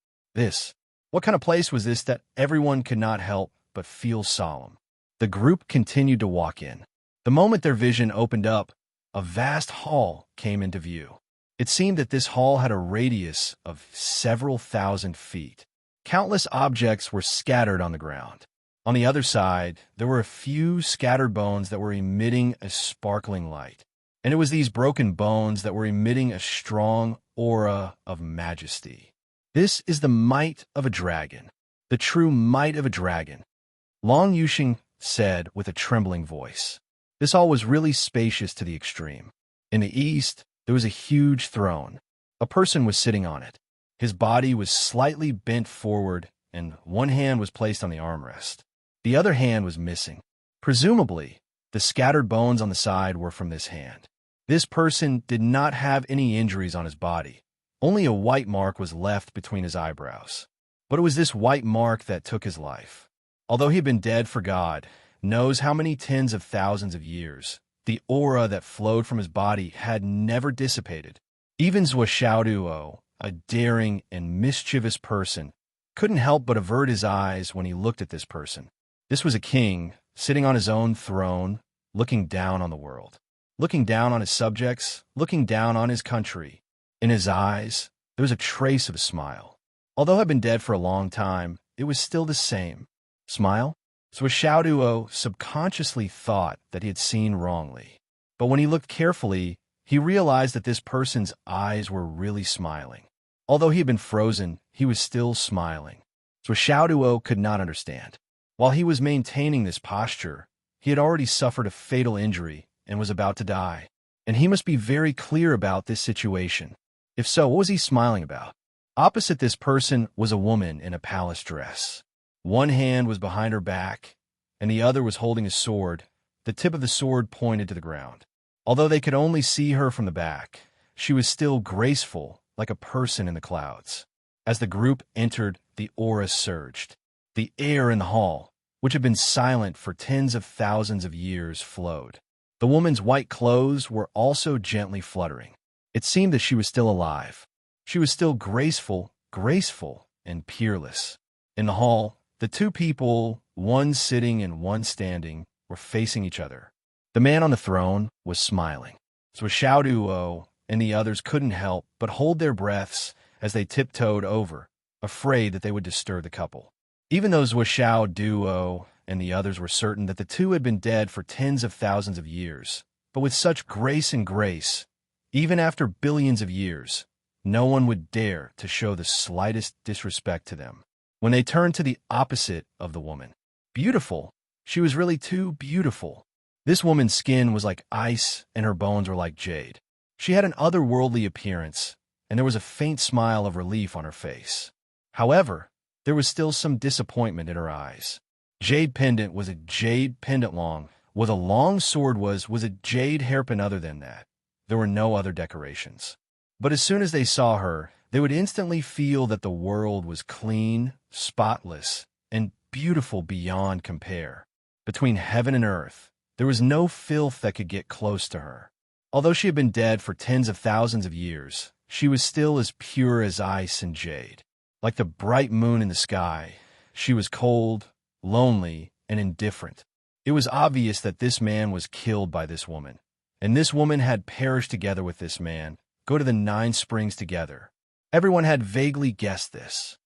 What kind of place was this that everyone could not help but feel solemn? The group continued to walk in. The moment their vision opened up, a vast hall came into view. It seemed that this hall had a radius of several thousand feet. Countless objects were scattered on the ground. On the other side, there were a few scattered bones that were emitting a sparkling light. And it was these broken bones that were emitting a strong aura of majesty. This is the might of a dragon, the true might of a dragon, Long Yuxing said with a trembling voice. This hall was really spacious to the extreme. In the east, there was a huge throne. A person was sitting on it. His body was slightly bent forward, and one hand was placed on the armrest. The other hand was missing. Presumably, the scattered bones on the side were from this hand. This person did not have any injuries on his body. Only a white mark was left between his eyebrows. But it was this white mark that took his life. Although he had been dead for God knows how many tens of thousands of years, the aura that flowed from his body had never dissipated. Even Zhuo Xiaoduo, a daring and mischievous person, couldn't help but avert his eyes when he looked at this person. This was a king, sitting on his own throne, looking down on the world, looking down on his subjects, looking down on his country. In his eyes, there was a trace of a smile. Although I'd been dead for a long time, it was still the same. Smile? So Xiaoduo subconsciously thought that he had seen wrongly. But when he looked carefully, he realized that this person's eyes were really smiling. Although he had been frozen, he was still smiling. So Xiaoduo could not understand. While he was maintaining this posture, he had already suffered a fatal injury and was about to die. And he must be very clear about this situation. If so, what was he smiling about? Opposite this person was a woman in a palace dress. One hand was behind her back, and the other was holding a sword. The tip of the sword pointed to the ground. Although they could only see her from the back, she was still graceful, like a person in the clouds. As the group entered, the aura surged. The air in the hall, which had been silent for tens of thousands of years, flowed. The woman's white clothes were also gently fluttering. It seemed that she was still alive. She was still graceful, and peerless. In the hall, the two people, one sitting and one standing, were facing each other. The man on the throne was smiling. So Xiaoduo and the others couldn't help but hold their breaths as they tiptoed over, afraid that they would disturb the couple. Even though Xiaoduo and the others were certain that the two had been dead for tens of thousands of years, but with such grace, even after billions of years, no one would dare to show the slightest disrespect to them. When they turned to the opposite of the woman, beautiful, she was really too beautiful. This woman's skin was like ice and her bones were like jade. She had an otherworldly appearance, and there was a faint smile of relief on her face. However, there was still some disappointment in her eyes. Jade pendant was a jade pendant long, with a long sword was a jade hairpin. Other than that, there were no other decorations. But as soon as they saw her, they would instantly feel that the world was clean, spotless, and beautiful beyond compare. Between heaven and earth, there was no filth that could get close to her. Although she had been dead for tens of thousands of years, she was still as pure as ice and jade. Like the bright moon in the sky, she was cold, lonely, and indifferent. It was obvious that this man was killed by this woman, and this woman had perished together with this man, go to the 9 springs together. Everyone had vaguely guessed this.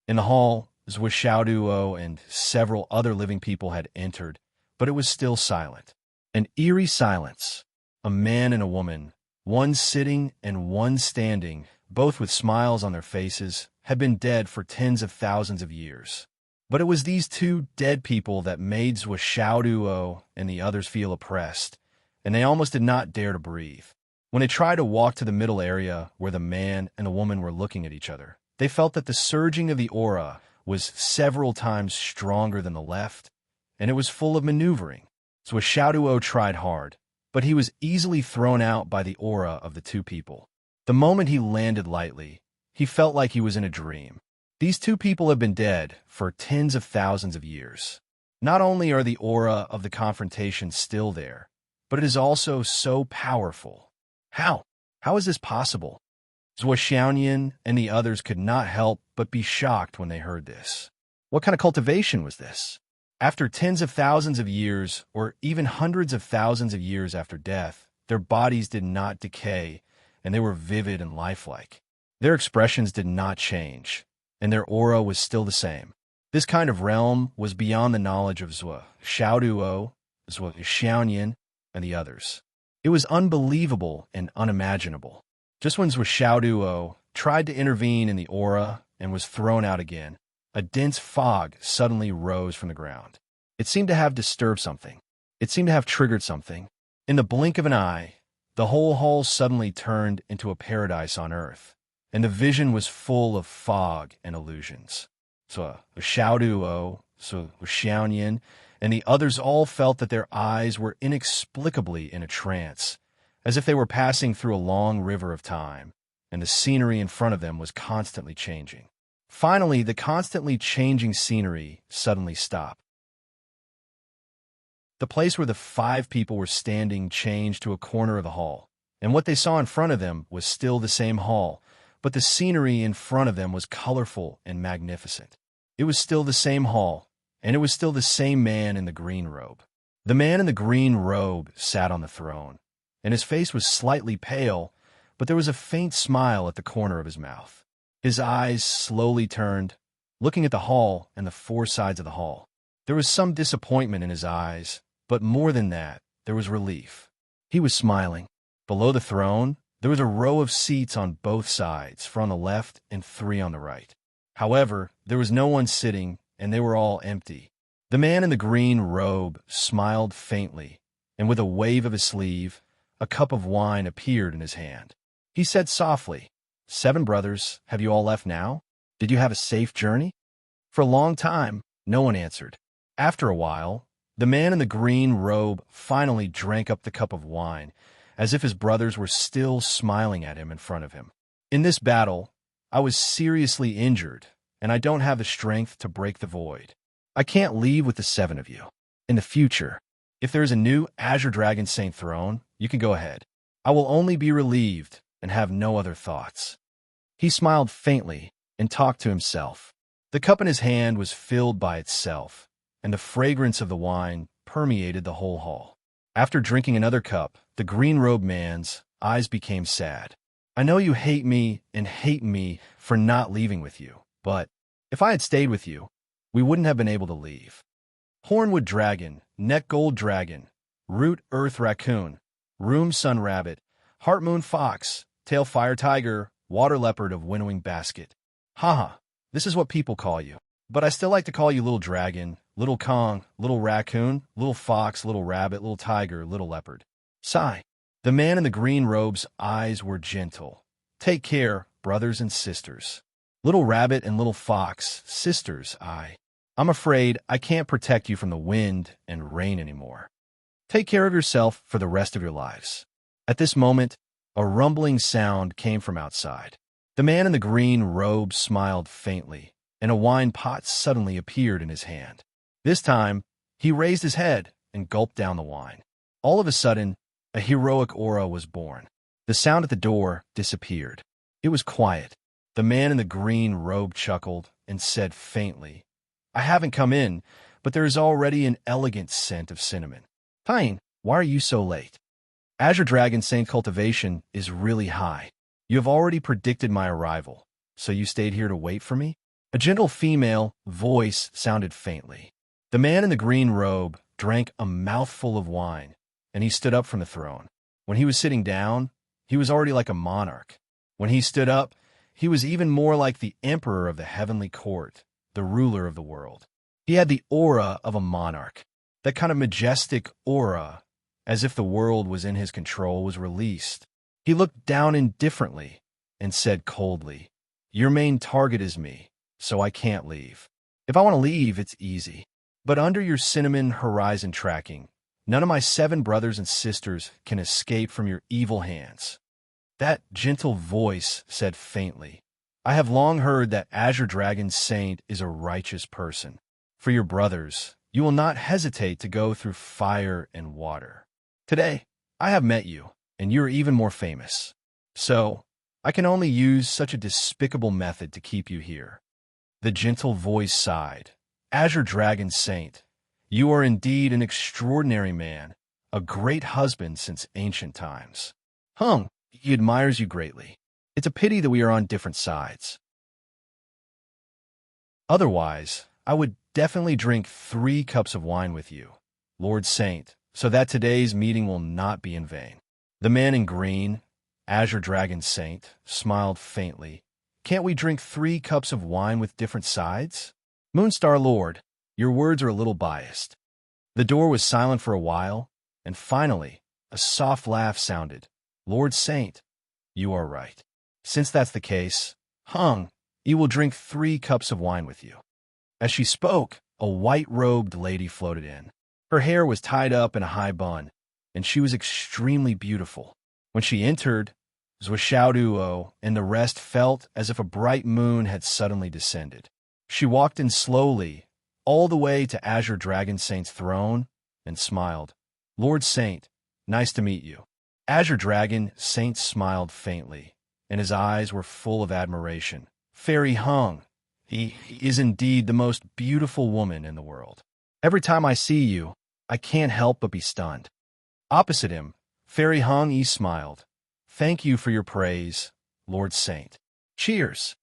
In the hall, Zhuo Xiaoduo and several other living people had entered, but it was still silent. An eerie silence. A man and a woman, one sitting and one standing, both with smiles on their faces, had been dead for tens of thousands of years. But it was these two dead people that made Zhuo Xiaoduo and the others feel oppressed, and they almost did not dare to breathe. When they tried to walk to the middle area where the man and the woman were looking at each other, they felt that the surging of the aura was several times stronger than the left, and it was full of maneuvering. So Xiaoduo tried hard, but he was easily thrown out by the aura of the two people. The moment he landed lightly, he felt like he was in a dream. These two people have been dead for tens of thousands of years. Not only are the aura of the confrontation still there, but it is also so powerful. How? How is this possible? Zhuo Xiaoyan and the others could not help but be shocked when they heard this. What kind of cultivation was this? After tens of thousands of years, or even hundreds of thousands of years after death, their bodies did not decay, and they were vivid and lifelike. Their expressions did not change, and their aura was still the same. This kind of realm was beyond the knowledge of Zhuo, Xiaoduo, Zhuo Xiaoyan, and the others. It was unbelievable and unimaginable. Just when Zhuo Xiaoduo tried to intervene in the aura and was thrown out again, a dense fog suddenly rose from the ground. It seemed to have disturbed something. It seemed to have triggered something. In the blink of an eye, the whole hall suddenly turned into a paradise on earth, and the vision was full of fog and illusions. So Xiaoduo, so Xiaoyan, and the others all felt that their eyes were inexplicably in a trance, as if they were passing through a long river of time, and the scenery in front of them was constantly changing. Finally, the constantly changing scenery suddenly stopped. The place where the 5 people were standing changed to a corner of the hall, and what they saw in front of them was still the same hall, but the scenery in front of them was colorful and magnificent. It was still the same hall, and it was still the same man in the green robe. The man in the green robe sat on the throne, and his face was slightly pale, but there was a faint smile at the corner of his mouth. His eyes slowly turned, looking at the hall and the 4 sides of the hall. There was some disappointment in his eyes, but more than that, there was relief. He was smiling. Below the throne, there was a row of seats on both sides, 4 on the left and 3 on the right. However, there was no one sitting, and they were all empty. The man in the green robe smiled faintly, and with a wave of his sleeve, a cup of wine appeared in his hand. He said softly, "7 brothers, have you all left now? Did you have a safe journey?" For a long time, no one answered. After a while, the man in the green robe finally drank up the cup of wine, as if his brothers were still smiling at him in front of him. "In this battle, I was seriously injured, and I don't have the strength to break the void. I can't leave with the 7 of you. In the future, if there is a new Azure Dragon Saint throne, you can go ahead. I will only be relieved and have no other thoughts." He smiled faintly and talked to himself. The cup in his hand was filled by itself, and the fragrance of the wine permeated the whole hall. After drinking another cup, the green-robed man's eyes became sad. "I know you hate me and hate me for not leaving with you, but if I had stayed with you, we wouldn't have been able to leave. Hornwood dragon, neck gold dragon, root earth raccoon, room sun rabbit, heart moon fox, tail fire tiger, water leopard of winnowing basket. Haha, this is what people call you. But I still like to call you little dragon, little Kong, little raccoon, little fox, little rabbit, little tiger, little leopard." Sigh. The man in the green robe's eyes were gentle. "Take care, brothers and sisters. Little rabbit and little fox, sisters, I'm afraid I can't protect you from the wind and rain anymore. Take care of yourself for the rest of your lives." At this moment, a rumbling sound came from outside. The man in the green robe smiled faintly, and a wine pot suddenly appeared in his hand. This time, he raised his head and gulped down the wine. All of a sudden, a heroic aura was born. The sound at the door disappeared. It was quiet. The man in the green robe chuckled and said faintly, "I haven't come in, but there is already an elegant scent of cinnamon. Hein, why are you so late? Azure Dragon Saint cultivation is really high. You have already predicted my arrival, so you stayed here to wait for me?" A gentle female voice sounded faintly. The man in the green robe drank a mouthful of wine, and he stood up from the throne. When he was sitting down, he was already like a monarch. When he stood up, he was even more like the emperor of the heavenly court, the ruler of the world. He had the aura of a monarch. That kind of majestic aura, as if the world was in his control, was released. He looked down indifferently and said coldly, "Your main target is me, so I can't leave. If I want to leave, it's easy. But under your cinnamon horizon tracking, none of my 7 brothers and sisters can escape from your evil hands." That gentle voice said faintly, "I have long heard that Azure Dragon Saint is a righteous person. For your brothers, you will not hesitate to go through fire and water. Today, I have met you, and you are even more famous. So, I can only use such a despicable method to keep you here." The gentle voice sighed. "Azure Dragon Saint, You are indeed an extraordinary man, a great husband since ancient times. Hung, he admires you greatly. It's a pity that we are on different sides. Otherwise, I would definitely drink 3 cups of wine with you, Lord Saint, so that today's meeting will not be in vain. The man in green, Azure Dragon Saint, smiled faintly. Can't we drink 3 cups of wine with different sides? Moonstar Lord, your words are a little biased. The door was silent for a while, and finally, a soft laugh sounded. Lord Saint, you are right. Since that's the case, Hung, you will drink 3 cups of wine with you. As she spoke, a white-robed lady floated in. Her hair was tied up in a high bun, and she was extremely beautiful. When she entered, Zwishaoduo and the rest felt as if a bright moon had suddenly descended. She walked in slowly, all the way to Azure Dragon Saint's throne, and smiled. Lord Saint, nice to meet you. Azure Dragon Saint smiled faintly, and his eyes were full of admiration. Fairy Hung, he is indeed the most beautiful woman in the world. Every time I see you, I can't help but be stunned. Opposite him, Fairy Hung Yi smiled. Thank you for your praise, Lord Saint. Cheers!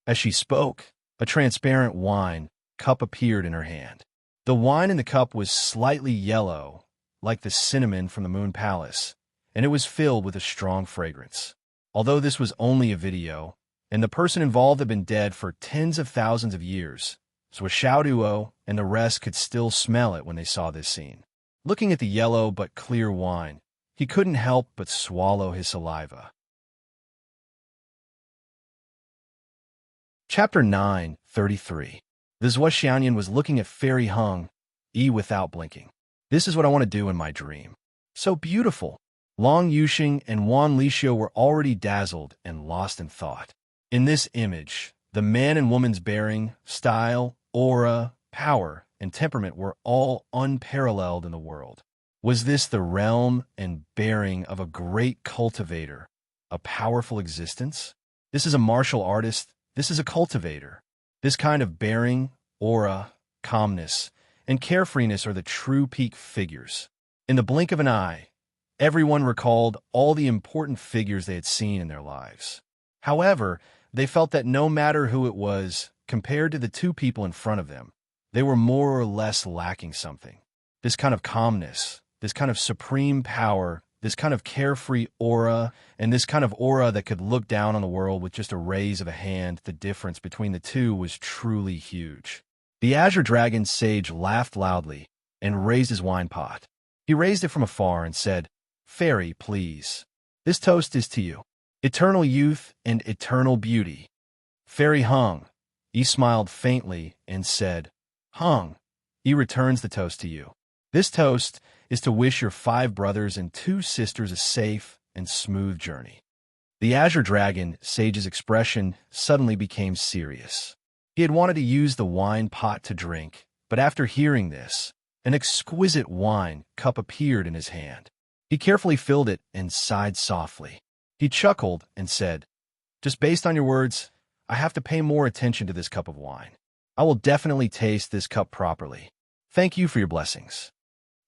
As she spoke, a transparent wine cup appeared in her hand. The wine in the cup was slightly yellow, like the cinnamon from the Moon Palace, and it was filled with a strong fragrance. Although this was only a video, and the person involved had been dead for tens of thousands of years, Zwishaoduo and the rest could still smell it when they saw this scene. Looking at the yellow but clear wine, he couldn't help but swallow his saliva. Chapter 9:33. The Zhuoxianyan was looking at Fairy Hung Yi without blinking. This is what I want to do in my dream. So beautiful. Long Yuxing and Wan Lixio were already dazzled and lost in thought. In this image, the man and woman's bearing, style, aura, power, and temperament were all unparalleled in the world. Was this the realm and bearing of a great cultivator, a powerful existence? This is a martial artist, this is a cultivator. This kind of bearing, aura, calmness, and carefreeness are the true peak figures. In the blink of an eye, everyone recalled all the important figures they had seen in their lives. However, they felt that no matter who it was, compared to the 2 people in front of them, they were more or less lacking something. This kind of calmness, this kind of supreme power, this kind of carefree aura, and this kind of aura that could look down on the world with just a raise of a hand, the difference between the 2 was truly huge. The Azure Dragon Sage laughed loudly and raised his wine pot. He raised it from afar and said, Fairy, please. This toast is to you. Eternal youth and eternal beauty. Fairy Hung, he smiled faintly and said, Hung, he returns the toast to you. This toast is to wish your 5 brothers and 2 sisters a safe and smooth journey. The Azure Dragon Sage's expression suddenly became serious. He had wanted to use the wine pot to drink, but after hearing this, an exquisite wine cup appeared in his hand. He carefully filled it and sighed softly. He chuckled and said, Just based on your words, I have to pay more attention to this cup of wine. I will definitely taste this cup properly. Thank you for your blessings.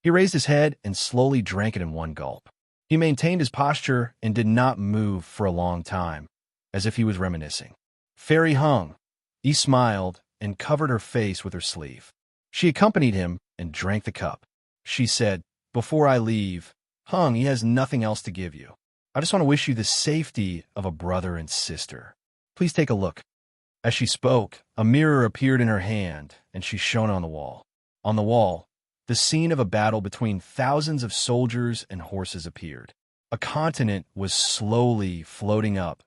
He raised his head and slowly drank it in one gulp. He maintained his posture and did not move for a long time, as if he was reminiscing. Fairy Hung, he smiled and covered her face with her sleeve. She accompanied him and drank the cup. She said, Before I leave, Hung, he has nothing else to give you. I just want to wish you the safety of a brother and sister. Please take a look. As she spoke, a mirror appeared in her hand, and she shone on the wall. On the wall, the scene of a battle between thousands of soldiers and horses appeared. A continent was slowly floating up,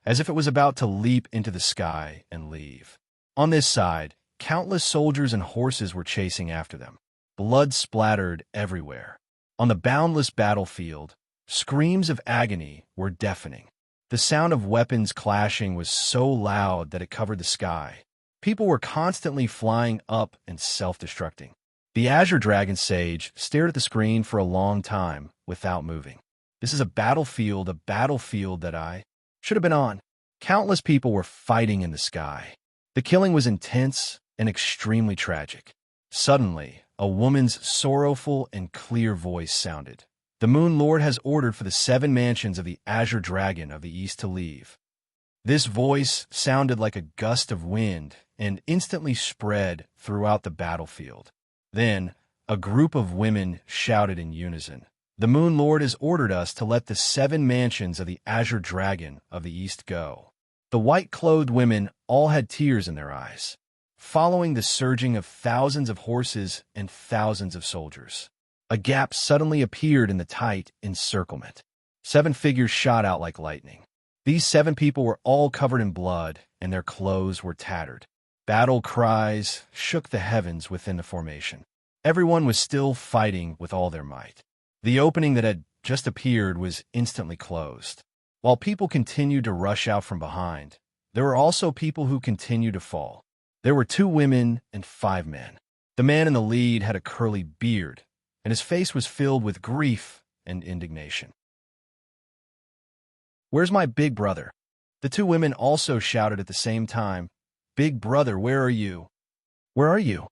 as if it was about to leap into the sky and leave. On this side, countless soldiers and horses were chasing after them. Blood splattered everywhere. On the boundless battlefield, screams of agony were deafening. The sound of weapons clashing was so loud that it covered the sky. People were constantly flying up and self-destructing. The Azure Dragon Sage stared at the screen for a long time without moving. This is a battlefield that I should have been on. Countless people were fighting in the sky. The killing was intense and extremely tragic. Suddenly, a woman's sorrowful and clear voice sounded. The Moon Lord has ordered for the 7 mansions of the Azure Dragon of the East to leave. This voice sounded like a gust of wind and instantly spread throughout the battlefield. Then, a group of women shouted in unison. The Moon Lord has ordered us to let the 7 mansions of the Azure Dragon of the East go. The white-clothed women all had tears in their eyes, following the surging of thousands of horses and thousands of soldiers. A gap suddenly appeared in the tight encirclement. 7 figures shot out like lightning. These 7 people were all covered in blood, and their clothes were tattered. Battle cries shook the heavens within the formation. Everyone was still fighting with all their might. The opening that had just appeared was instantly closed. While people continued to rush out from behind, there were also people who continued to fall. There were 2 women and 5 men. The man in the lead had a curly beard, and his face was filled with grief and indignation. "Where's my big brother?" The 2 women also shouted at the same time. "Big brother, where are you? Where are you?"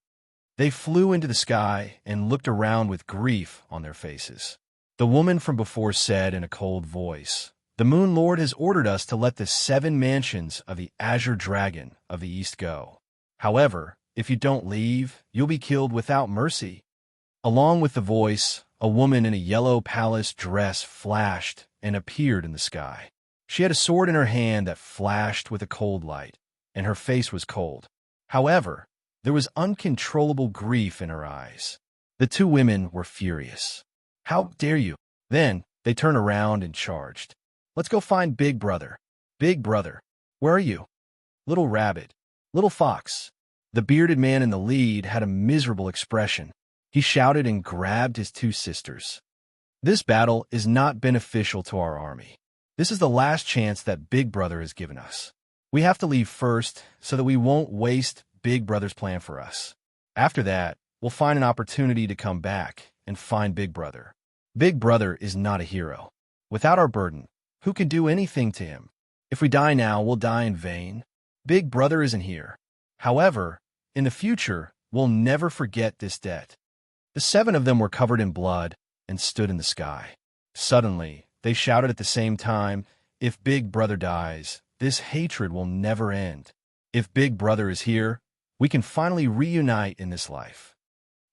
They flew into the sky and looked around with grief on their faces. The woman from before said in a cold voice, "The Moon Lord has ordered us to let the 7 mansions of the Azure Dragon of the East go. However, if you don't leave, you'll be killed without mercy." Along with the voice, a woman in a yellow palace dress flashed and appeared in the sky. She had a sword in her hand that flashed with a cold light, and her face was cold. However, there was uncontrollable grief in her eyes. The 2 women were furious. "How dare you?" Then they turned around and charged. "Let's go find Big Brother. Big Brother, where are you? Little Rabbit, Little Fox." The bearded man in the lead had a miserable expression. He shouted and grabbed his 2 sisters. "This battle is not beneficial to our army. This is the last chance that Big Brother has given us. We have to leave first so that we won't waste Big Brother's plan for us. After that, we'll find an opportunity to come back and find Big Brother. Big Brother is not a hero. Without our burden, who can do anything to him? If we die now, we'll die in vain. Big Brother isn't here. However, in the future, we'll never forget this debt." The 7 of them were covered in blood and stood in the sky. Suddenly, they shouted at the same time, "If Big Brother dies, this hatred will never end. If Big Brother is here, we can finally reunite in this life."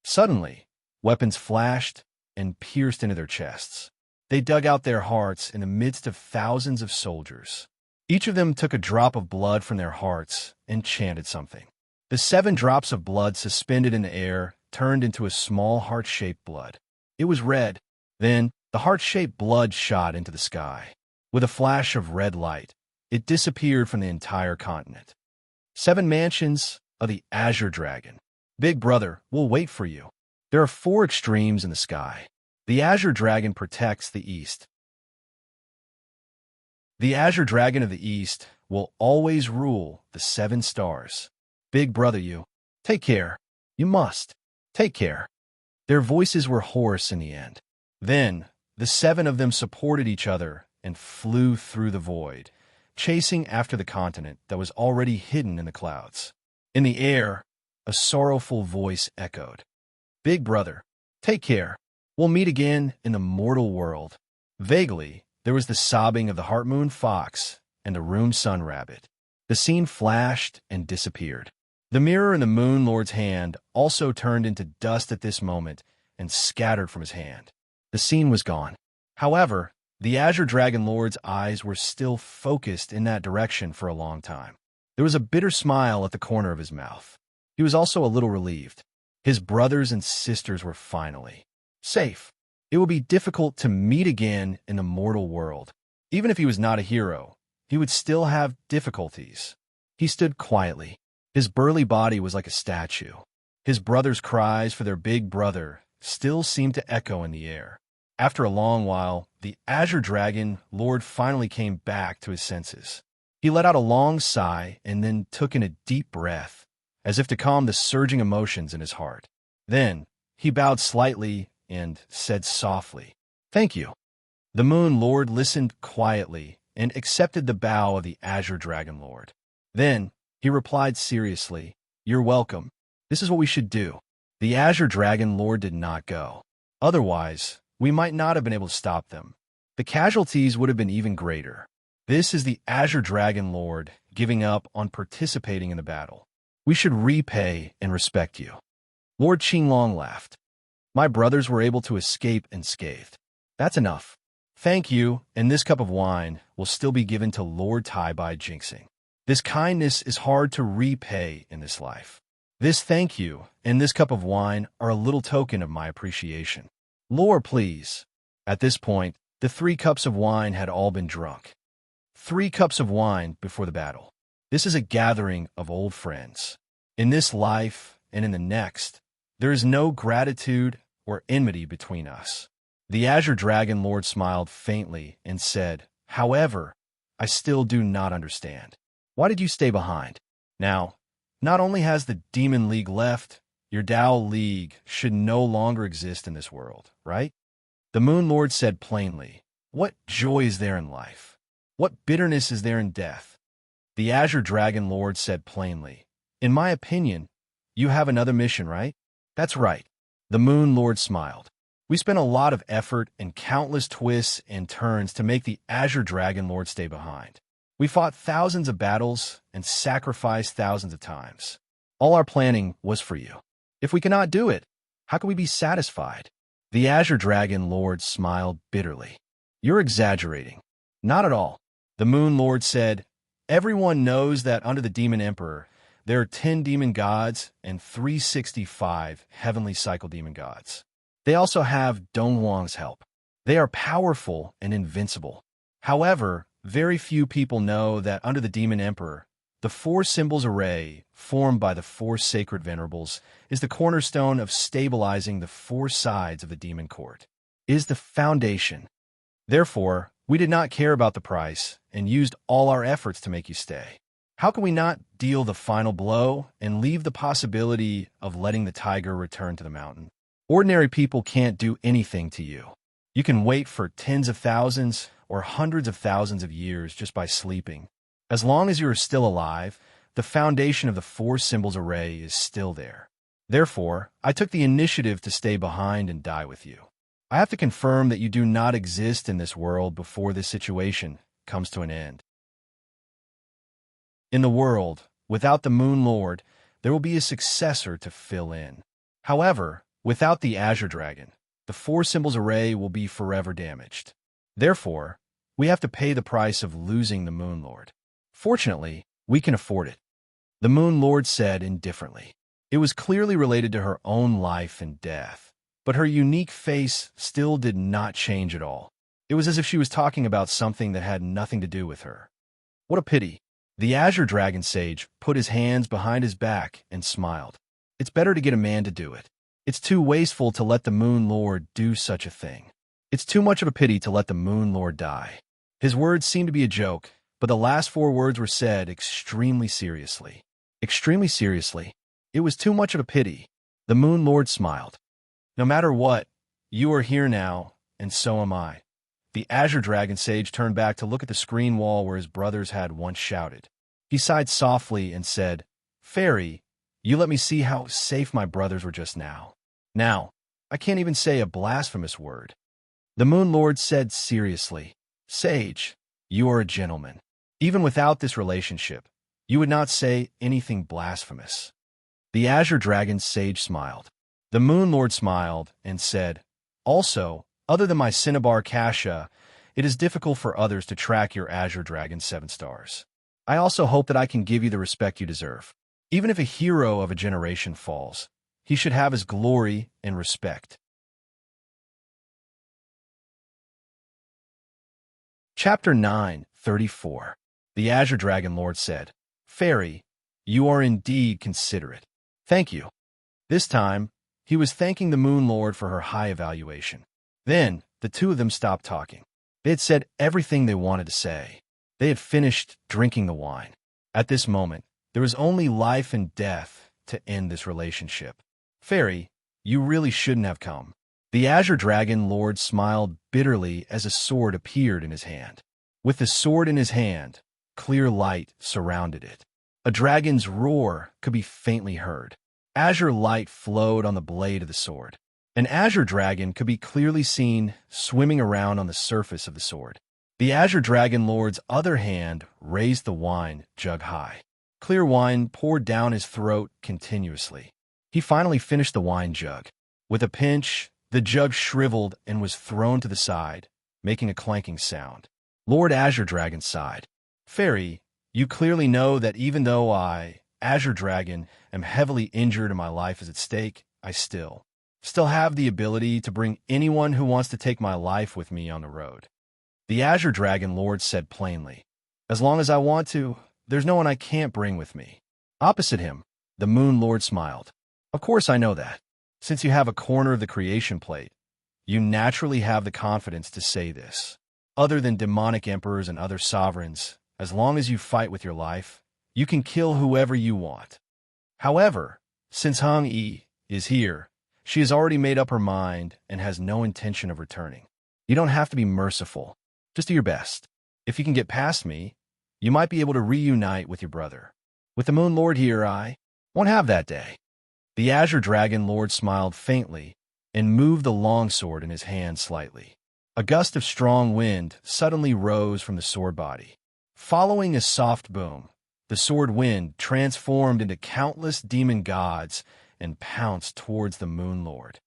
Suddenly, weapons flashed and pierced into their chests. They dug out their hearts in the midst of thousands of soldiers. Each of them took a drop of blood from their hearts and chanted something. The 7 drops of blood suspended in the air turned into a small heart-shaped blood. It was red. Then, the heart-shaped blood shot into the sky. With a flash of red light, it disappeared from the entire continent. 7 mansions of the Azure Dragon. Big Brother will wait for you. There are 4 extremes in the sky. The Azure Dragon protects the East. The Azure Dragon of the East will always rule the 7 stars. Big Brother, you. Take care. You must. Take care. Their voices were hoarse in the end. Then, the 7 of them supported each other and flew through the void, chasing after the continent that was already hidden in the clouds. In the air, a sorrowful voice echoed. Big Brother, take care. We'll meet again in the mortal world. Vaguely, there was the sobbing of the Heart Moon Fox and the Room Sun Rabbit. The scene flashed and disappeared. The mirror in the Moon Lord's hand also turned into dust at this moment and scattered from his hand. The scene was gone. However, the Azure Dragon Lord's eyes were still focused in that direction for a long time. There was a bitter smile at the corner of his mouth. He was also a little relieved. His brothers and sisters were finally safe. It would be difficult to meet again in the mortal world. Even if he was not a hero, he would still have difficulties. He stood quietly. His burly body was like a statue. His brothers' cries for their big brother still seemed to echo in the air. After a long while, the Azure Dragon Lord finally came back to his senses. He let out a long sigh and then took in a deep breath, as if to calm the surging emotions in his heart. Then, he bowed slightly and said softly, "Thank you." The Moon Lord listened quietly and accepted the bow of the Azure Dragon Lord. Then, he replied seriously, "You're welcome. This is what we should do. The Azure Dragon Lord did not go. Otherwise, we might not have been able to stop them. The casualties would have been even greater. This is the Azure Dragon Lord giving up on participating in the battle. We should repay and respect you. Lord Qinglong laughed. My brothers were able to escape unscathed. That's enough. Thank you, and this cup of wine will still be given to Lord Tai by Jinxing. This kindness is hard to repay in this life. This thank you and this cup of wine are a little token of my appreciation. Lord, please. At this point, the 3 cups of wine had all been drunk. 3 cups of wine before the battle. This is a gathering of old friends. In this life and in the next, there is no gratitude or enmity between us. The Azure Dragon Lord smiled faintly and said, however, I still do not understand. Why did you stay behind? Now, not only has the Demon League left, your Dao League should no longer exist in this world, right? The Moon Lord said plainly, what joy is there in life? What bitterness is there in death? The Azure Dragon Lord said plainly, in my opinion, you have another mission, right? That's right. The Moon Lord smiled. We spent a lot of effort and countless twists and turns to make the Azure Dragon Lord stay behind. We fought thousands of battles and sacrificed thousands of times. All our planning was for you. If we cannot do it, how can we be satisfied? The Azure Dragon Lord smiled bitterly. You're exaggerating. Not at all. The Moon Lord said, everyone knows that under the Demon Emperor, there are 10 demon gods and 365 heavenly cycle demon gods. They also have Donghuang's help. They are powerful and invincible. However, very few people know that under the Demon Emperor, the 4 symbols array, formed by the 4 sacred venerables, is the cornerstone of stabilizing the 4 sides of the demon court. It is the foundation. Therefore, we did not care about the price and used all our efforts to make you stay. How can we not deal the final blow and leave the possibility of letting the tiger return to the mountain? Ordinary people can't do anything to you. You can wait for tens of thousands or hundreds of thousands of years just by sleeping. As long as you are still alive, the foundation of the 4 symbols array is still there. Therefore, I took the initiative to stay behind and die with you. I have to confirm that you do not exist in this world before this situation comes to an end. In the world, without the Moon Lord, there will be a successor to fill in. However, without the Azure Dragon, the 4 symbols array will be forever damaged. Therefore, we have to pay the price of losing the Moon Lord. Fortunately, we can afford it. The Moon Lord said indifferently. It was clearly related to her own life and death, but her unique face still did not change at all. It was as if she was talking about something that had nothing to do with her. What a pity. The Azure Dragon Sage put his hands behind his back and smiled. It's better to get a man to do it. It's too wasteful to let the Moon Lord do such a thing. It's too much of a pity to let the Moon Lord die. His words seemed to be a joke, but the last 4 words were said extremely seriously. Extremely seriously. It was too much of a pity. The Moon Lord smiled. No matter what, you are here now, and so am I. The Azure Dragon Sage turned back to look at the screen wall where his brothers had once shouted. He sighed softly and said, Fairy, you let me see how safe my brothers were just now. Now, I can't even say a blasphemous word. The Moon Lord said seriously, Sage, you are a gentleman. Even without this relationship, you would not say anything blasphemous. The Azure Dragon Sage smiled. The Moon Lord smiled and said, Also, other than my Cinnabar Kasha, it is difficult for others to track your Azure Dragon 7 stars. I also hope that I can give you the respect you deserve. Even if a hero of a generation falls, he should have his glory and respect. Chapter 9:34. The Azure Dragon Lord said, Fairy, you are indeed considerate. Thank you. This time, he was thanking the Moon Lord for her high evaluation. Then, the 2 of them stopped talking. They had said everything they wanted to say. They had finished drinking the wine. At this moment, there was only life and death to end this relationship. Fairy, you really shouldn't have come. The Azure Dragon Lord smiled bitterly as a sword appeared in his hand. With the sword in his hand, clear light surrounded it. A dragon's roar could be faintly heard. Azure light flowed on the blade of the sword. An azure dragon could be clearly seen swimming around on the surface of the sword. The azure dragon lord's other hand raised the wine jug high. Clear wine poured down his throat continuously. He finally finished the wine jug. With a pinch, the jug shriveled and was thrown to the side, making a clanking sound. Lord Azure Dragon sighed. Fairy, you clearly know that even though I, Azure Dragon, am heavily injured and my life is at stake, I still have the ability to bring anyone who wants to take my life with me on the road. The Azure Dragon Lord said plainly, as long as I want to, there's no one I can't bring with me. Opposite him, the Moon Lord smiled. Of course I know that. Since you have a corner of the creation plate, you naturally have the confidence to say this. Other than demonic emperors and other sovereigns, as long as you fight with your life, you can kill whoever you want. However, since Hang Yi is here, she has already made up her mind and has no intention of returning. You don't have to be merciful. Just do your best. If you can get past me, you might be able to reunite with your brother. With the Moon Lord here, I won't have that day. The Azure Dragon Lord smiled faintly and moved the longsword in his hand slightly. A gust of strong wind suddenly rose from the sword body. Following a soft boom, the sword wind transformed into countless demon gods and pounced towards the Moon Lord.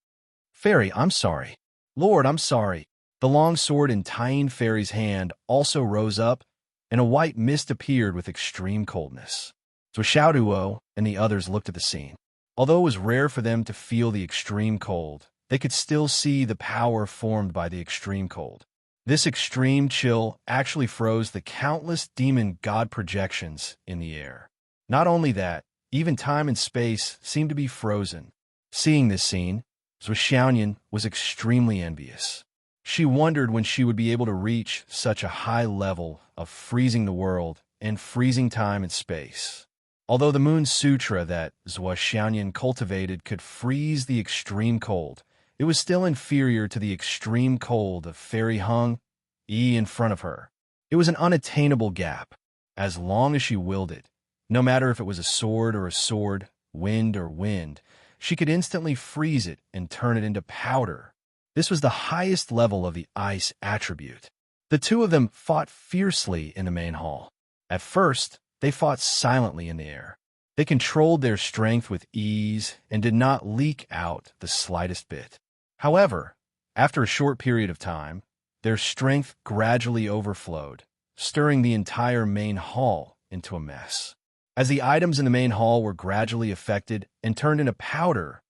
Fairy, I'm sorry. Lord, I'm sorry. The long sword in Tyene Fairy's hand also rose up, and a white mist appeared with extreme coldness. Zhuo and the others looked at the scene. Although it was rare for them to feel the extreme cold, they could still see the power formed by the extreme cold. This extreme chill actually froze the countless demon god projections in the air. Not only that, even time and space seemed to be frozen. Seeing this scene, Zhuo was extremely envious. She wondered when she would be able to reach such a high level of freezing the world and freezing time and space. Although the Moon Sutra that Zhuo cultivated could freeze the extreme cold, it was still inferior to the extreme cold of Fairy Hang Yi in front of her. It was an unattainable gap. As long as she willed it, no matter if it was a sword or a sword, wind or wind, she could instantly freeze it and turn it into powder. This was the highest level of the ice attribute. The two of them fought fiercely in the main hall. At first, they fought silently in the air. They controlled their strength with ease and did not leak out the slightest bit. However, after a short period of time, their strength gradually overflowed, stirring the entire main hall into a mess. As the items in the main hall were gradually affected and turned into powder,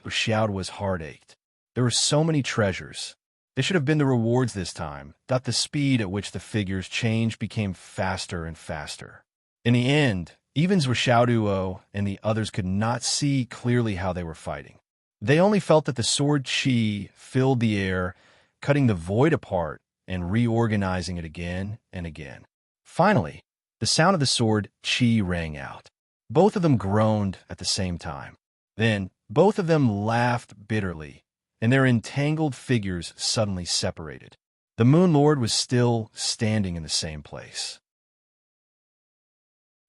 Xiao was heart-ached. There were so many treasures. They should have been the rewards this time, that the speed at which the figures changed became faster and faster. In the end, even Zhuo and the others could not see clearly how they were fighting. They only felt that the sword qi filled the air, cutting the void apart and reorganizing it again and again. Finally, the sound of the sword qi rang out. Both of them groaned at the same time. Then, both of them laughed bitterly, and their entangled figures suddenly separated. The Moon Lord was still standing in the same place.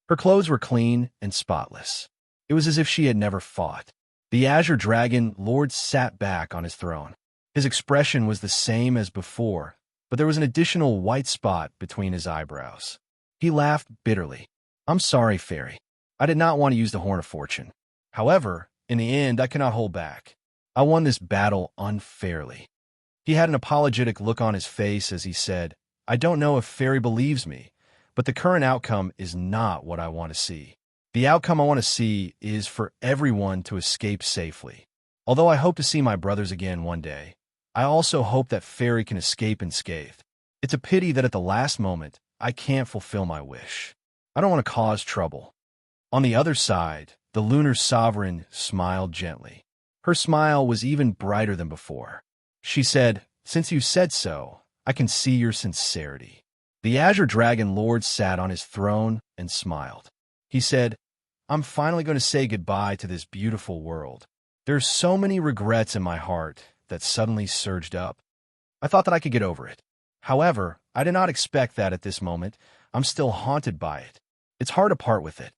Her clothes were clean and spotless. It was as if she had never fought. The Azure Dragon Lord sat back on his throne. His expression was the same as before, but there was an additional white spot between his eyebrows. He laughed bitterly. I'm sorry, Fairy. I did not want to use the Horn of Fortune. However, in the end, I cannot hold back. I won this battle unfairly. He had an apologetic look on his face as he said, I don't know if Fairy believes me, but the current outcome is not what I want to see. The outcome I want to see is for everyone to escape safely. Although I hope to see my brothers again one day, I also hope that Fairy can escape unscathed. It's a pity that at the last moment, I can't fulfill my wish. I don't want to cause trouble. On the other side, the Lunar Sovereign smiled gently. Her smile was even brighter than before. She said, Since you said so, I can see your sincerity. The Azure Dragon Lord sat on his throne and smiled. He said, I'm finally going to say goodbye to this beautiful world. There's so many regrets in my heart that suddenly surged up. I thought that I could get over it. However, I did not expect that at this moment. I'm still haunted by it. It's hard to part with it.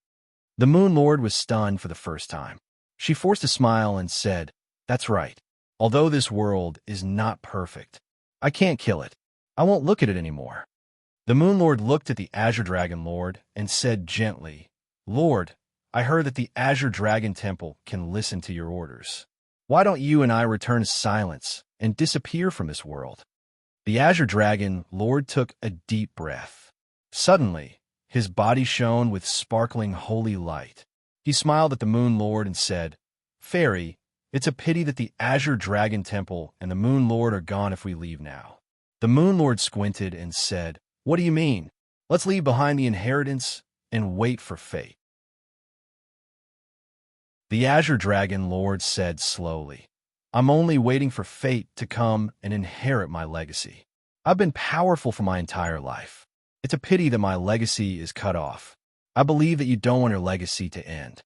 The Moon Lord was stunned for the first time. She forced a smile and said, "That's right. Although this world is not perfect, I can't kill it. I won't look at it anymore." The Moon Lord looked at the Azure Dragon Lord and said gently, "Lord, I heard that the Azure Dragon Temple can listen to your orders. Why don't you and I return to silence and disappear from this world?" The Azure Dragon Lord took a deep breath. Suddenly, his body shone with sparkling holy light. He smiled at the Moon Lord and said, "Fairy, it's a pity that the Azure Dragon Temple and the Moon Lord are gone if we leave now." The Moon Lord squinted and said, "What do you mean? Let's leave behind the inheritance and wait for fate." The Azure Dragon Lord said slowly, "I'm only waiting for fate to come and inherit my legacy. I've been powerful for my entire life. It's a pity that my legacy is cut off. I believe that you don't want your legacy to end."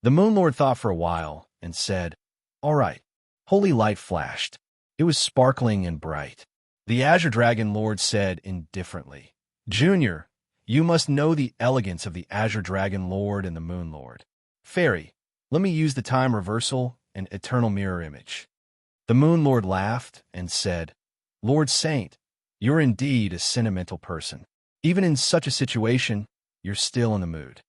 The Moon Lord thought for a while and said, "All right." Holy light flashed. It was sparkling and bright. The Azure Dragon Lord said indifferently, "Junior, you must know the elegance of the Azure Dragon Lord and the Moon Lord. Fairy, let me use the time reversal and eternal mirror image." The Moon Lord laughed and said, "Lord Saint, you're indeed a sentimental person. Even in such a situation, you're still in the mood."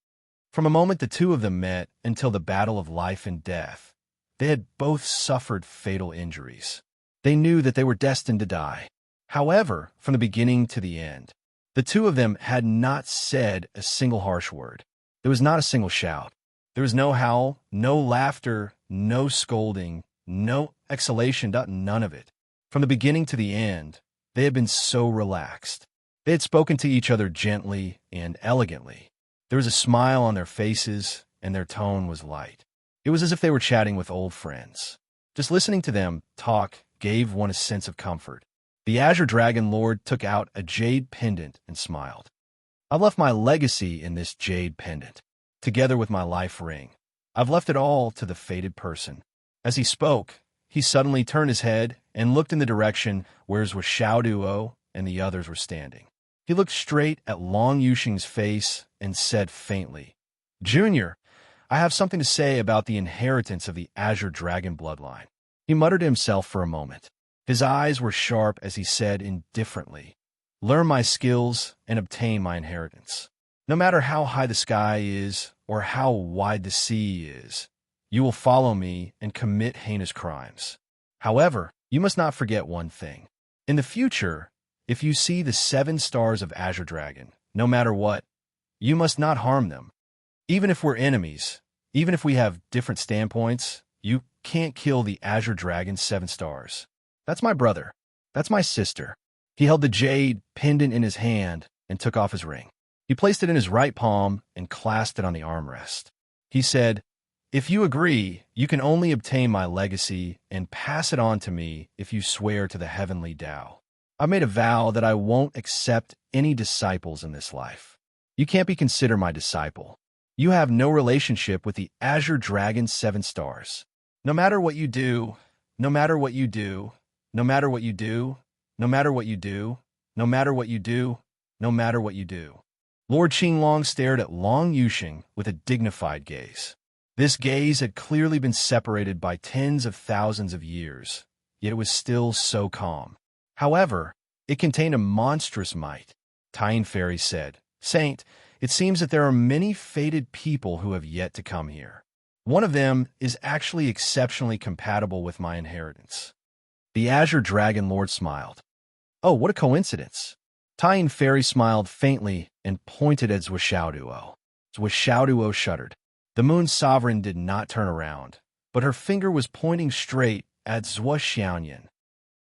From a moment the two of them met until the battle of life and death, they had both suffered fatal injuries. They knew that they were destined to die. However, from the beginning to the end, the two of them had not said a single harsh word. There was not a single shout. There was no howl, no laughter, no scolding, no exhalation, none of it. From the beginning to the end, they had been so relaxed. They had spoken to each other gently and elegantly. There was a smile on their faces, and their tone was light. It was as if they were chatting with old friends. Just listening to them talk gave one a sense of comfort. The Azure Dragon Lord took out a jade pendant and smiled. "I've left my legacy in this jade pendant, together with my life ring. I've left it all to the fated person." As he spoke, he suddenly turned his head and looked in the direction where Xiao Duo and the others were standing. He looked straight at Long Yuxing's face and said faintly, "Junior, I have something to say about the inheritance of the Azure Dragon bloodline." He muttered to himself for a moment. His eyes were sharp as he said indifferently, "Learn my skills and obtain my inheritance. No matter how high the sky is or how wide the sea is, you will follow me and commit heinous crimes. However, you must not forget one thing. In the future, if you see the 7 stars of Azure Dragon, no matter what, you must not harm them. Even if we're enemies, even if we have different standpoints, you can't kill the Azure Dragon's 7 stars. That's my brother. That's my sister." He held the jade pendant in his hand and took off his ring. He placed it in his right palm and clasped it on the armrest. He said, "If you agree, you can only obtain my legacy and pass it on to me if you swear to the heavenly Tao. I made a vow that I won't accept any disciples in this life. You can't be considered my disciple. You have no relationship with the Azure Dragon's 7 stars. No matter what you do, no matter what you do, no matter what you do, no matter what you do, no matter what you do, no matter what you do." Lord Qinglong stared at Long Yuxing with a dignified gaze. This gaze had clearly been separated by tens of thousands of years, yet it was still so calm. However, it contained a monstrous might. Tyne Fairy said, "Saint, it seems that there are many fated people who have yet to come here. One of them is actually exceptionally compatible with my inheritance." The Azure Dragon Lord smiled. "Oh, what a coincidence." Tyne Fairy smiled faintly and pointed at Xiao Duo. Xiao Duo shuddered. The Moon Sovereign did not turn around, but her finger was pointing straight at Xiaoyan.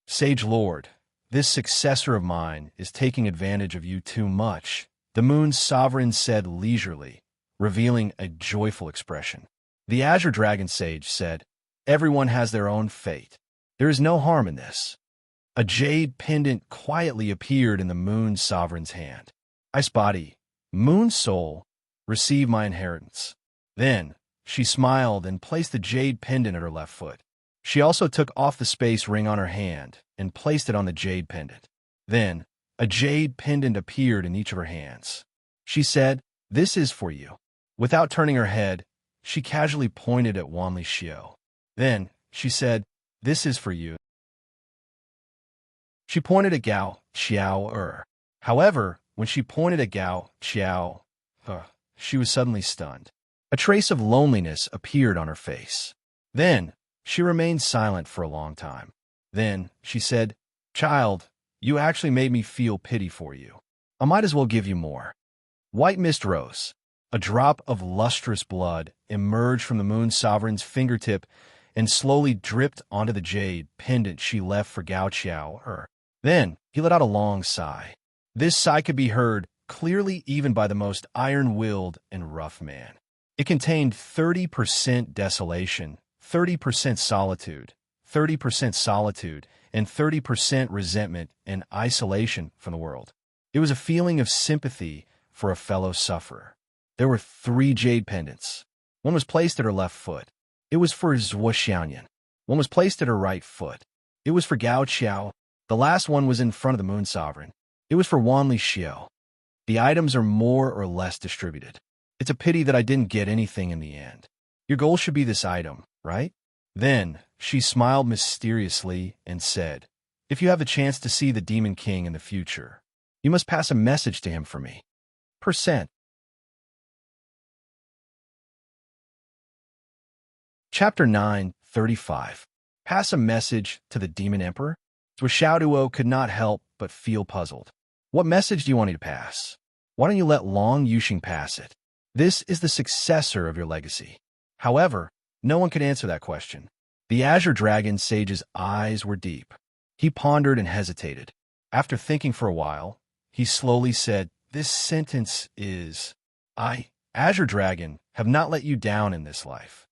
"Sage Lord, this successor of mine is taking advantage of you too much," the Moon Sovereign said leisurely, revealing a joyful expression. The Azure Dragon Sage said, "Everyone has their own fate. There is no harm in this." A jade pendant quietly appeared in the Moon Sovereign's hand. "Ice Body, Moon Soul, receive my inheritance." Then, she smiled and placed the jade pendant at her left foot. She also took off the space ring on her hand and placed it on the jade pendant. Then, a jade pendant appeared in each of her hands. She said, "This is for you." Without turning her head, she casually pointed at Wan Lixio. Then, she said, "This is for you." She pointed at Gao Xiao. However, when she pointed at Gao Xiao, she was suddenly stunned. A trace of loneliness appeared on her face. Then, she remained silent for a long time. Then, she said, "Child, you actually made me feel pity for you. I might as well give you more." White mist rose. A drop of lustrous blood emerged from the Moon Sovereign's fingertip and slowly dripped onto the jade pendant she left for Gao Xiao. Then, he let out a long sigh. This sigh could be heard clearly even by the most iron-willed and rough man. It contained 30% desolation, 30% solitude, 30% solitude, and 30% resentment and isolation from the world. It was a feeling of sympathy for a fellow sufferer. There were 3 jade pendants. One was placed at her left foot. It was for Zhuo Xiaoyan. One was placed at her right foot. It was for Gao Qiao. The last one was in front of the Moon Sovereign. It was for Wan Lixio. The items are more or less distributed. It's a pity that I didn't get anything in the end. Your goal should be this item, right? Then, she smiled mysteriously and said, "If you have the chance to see the Demon King in the future, you must pass a message to him for me. %." Chapter 9:35. Pass a message to the Demon Emperor? Xiaoduo could not help but feel puzzled. What message do you want me to pass? Why don't you let Long Yuxing pass it? This is the successor of your legacy. However, no one could answer that question. The Azure Dragon Sage's eyes were deep. He pondered and hesitated. After thinking for a while, he slowly said, "This sentence is, I, Azure Dragon, have not let you down in this life."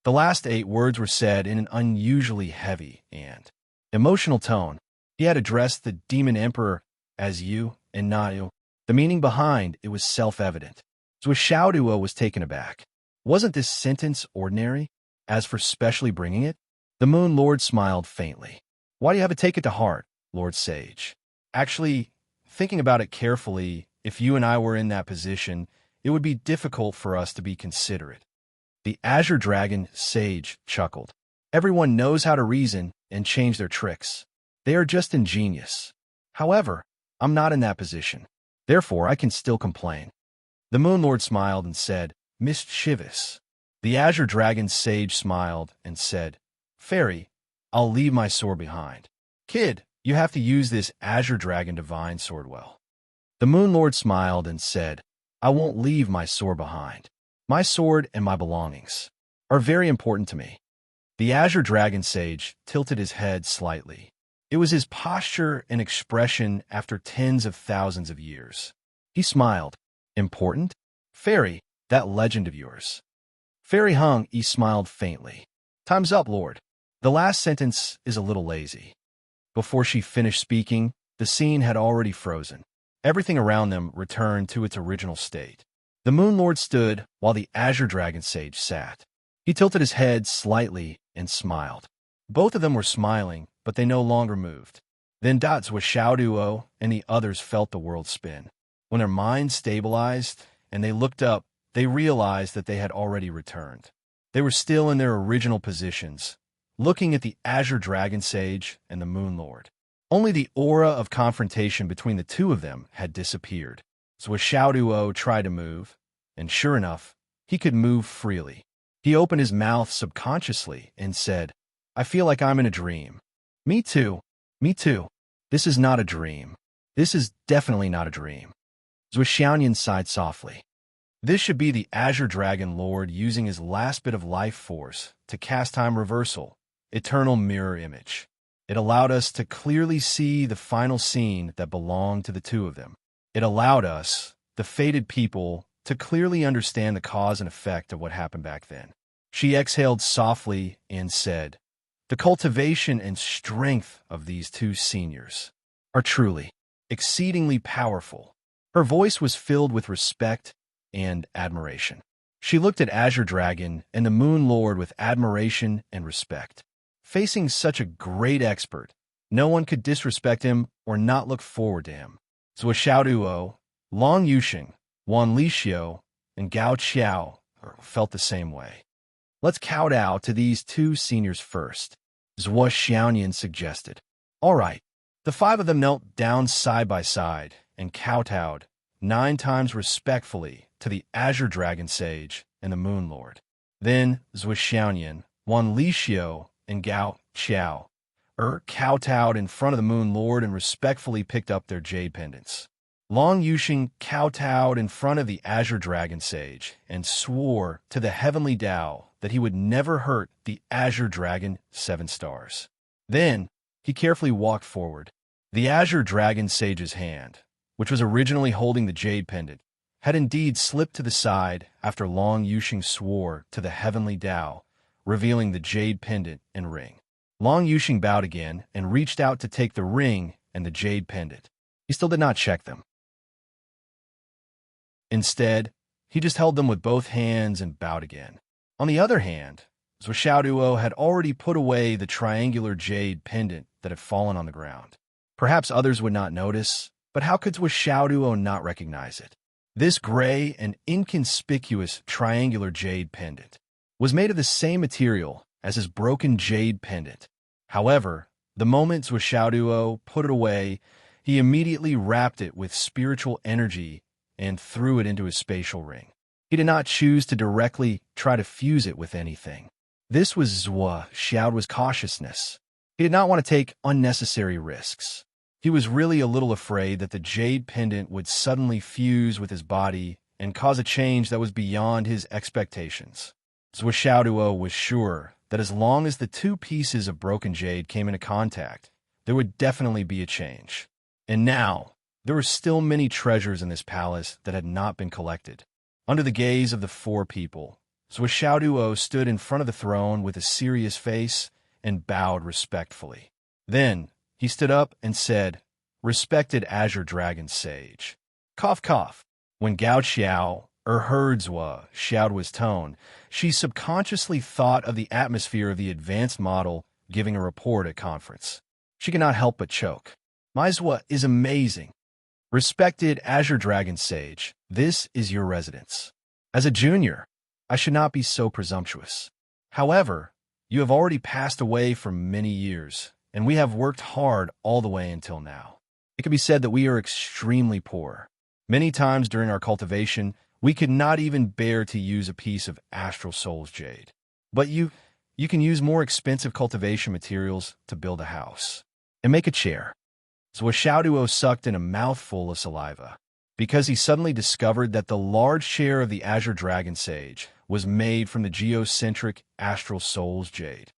The last 8 words were said in an unusually heavy and emotional tone. He had addressed the Demon Emperor as you and not you. The meaning behind it was self-evident. Xiaoduo was taken aback. Wasn't this sentence ordinary? As for specially bringing it? The Moon Lord smiled faintly. "Why do you have to take it to heart, Lord Sage? Actually, thinking about it carefully, if you and I were in that position, it would be difficult for us to be considerate." The Azure Dragon Sage chuckled. "Everyone knows how to reason and change their tricks. They are just ingenious. However, I'm not in that position. Therefore, I can still complain." The Moon Lord smiled and said, "Mischievous." The Azure Dragon Sage smiled and said, "Fairy, I'll leave my sword behind. Kid, you have to use this Azure Dragon Divine Sword well." The Moon Lord smiled and said, "I won't leave my sword behind. My sword and my belongings are very important to me." The Azure Dragon Sage tilted his head slightly. It was his posture and expression after tens of thousands of years. He smiled. "Important? Fairy, that legend of yours." Fairy Hung Yi smiled faintly. "Time's up, Lord. The last sentence is a little lazy." Before she finished speaking, the scene had already frozen. Everything around them returned to its original state. The Moon Lord stood while the Azure Dragon Sage sat. He tilted his head slightly and smiled. Both of them were smiling, but they no longer moved. Then Xiaoduo and the others felt the world spin. When their minds stabilized and they looked up, they realized that they had already returned. They were still in their original positions, looking at the Azure Dragon Sage and the Moon Lord. Only the aura of confrontation between the two of them had disappeared. So Xiaoduo tried to move, and sure enough, he could move freely. He opened his mouth subconsciously and said, "I feel like I'm in a dream." Me too. Me too. This is not a dream. This is definitely not a dream." Zhuo sighed softly. This should be the Azure Dragon Lord using his last bit of life force to cast time reversal, eternal mirror image. It allowed us to clearly see the final scene that belonged to the two of them. It allowed us, the fated people, to clearly understand the cause and effect of what happened back then. She exhaled softly and said, "The cultivation and strength of these two seniors are truly, exceedingly powerful." Her voice was filled with respect and admiration. She looked at Azure Dragon and the Moon Lord with admiration and respect. Facing such a great expert, no one could disrespect him or not look forward to him. Zhuo Xiaoduo, Long Yuxing, Wan Lixio, and Gao Qiao felt the same way. Let's kowtow to these two seniors first, Zhuo Xiaonian suggested. All right. The five of them knelt down side by side and kowtowed 9 times respectfully to the Azure Dragon Sage and the Moon Lord. Then Zhuo Xiaonian, Wan Lixiu, and Gao Qiao kowtowed in front of the Moon Lord and respectfully picked up their jade pendants. Long Yuxing kowtowed in front of the Azure Dragon Sage and swore to the Heavenly Tao that he would never hurt the Azure Dragon 7 stars. Then he carefully walked forward. The Azure Dragon Sage's hand, which was originally holding the jade pendant, had indeed slipped to the side after Long Yuxing swore to the Heavenly Tao, revealing the jade pendant and ring. Long Yuxing bowed again and reached out to take the ring and the jade pendant. He still did not check them. Instead, he just held them with both hands and bowed again. On the other hand, Zhuo Xiaoduo had already put away the triangular jade pendant that had fallen on the ground. Perhaps others would not notice, but how could Zhuo Xiaoduo not recognize it? This gray and inconspicuous triangular jade pendant was made of the same material as his broken jade pendant. However, the moment Zhuo Xiaoduo put it away, he immediately wrapped it with spiritual energy and threw it into his spatial ring. He did not choose to directly try to fuse it with anything. This was Zhuo Xiaoduo's cautiousness. He did not want to take unnecessary risks. He was really a little afraid that the jade pendant would suddenly fuse with his body and cause a change that was beyond his expectations. Zhuo Xiaoduo was sure that as long as the 2 pieces of broken jade came into contact, there would definitely be a change. And now, there were still many treasures in this palace that had not been collected. Under the gaze of the 4 people, Zhuo Xiaoduo stood in front of the throne with a serious face and bowed respectfully. Then, he stood up and said, "Respected Azure Dragon Sage." Cough, cough. When Gao Qiao heard Zhuo Xiaoduo's tone, she subconsciously thought of the atmosphere of the advanced model giving a report at conference. She could not help but choke. My Zhuo is amazing. Respected Azure Dragon Sage, this is your residence. As a junior, I should not be so presumptuous. However, you have already passed away for many years, and we have worked hard all the way until now. It can be said that we are extremely poor. Many times during our cultivation, we could not even bear to use a piece of Astral Soul's jade. But you can use more expensive cultivation materials to build a house. And make a chair. Zhuo Xiaoduo sucked in a mouthful of saliva, because he suddenly discovered that the large chair of the Azure Dragon Sage was made from the geocentric Astral Soul's jade.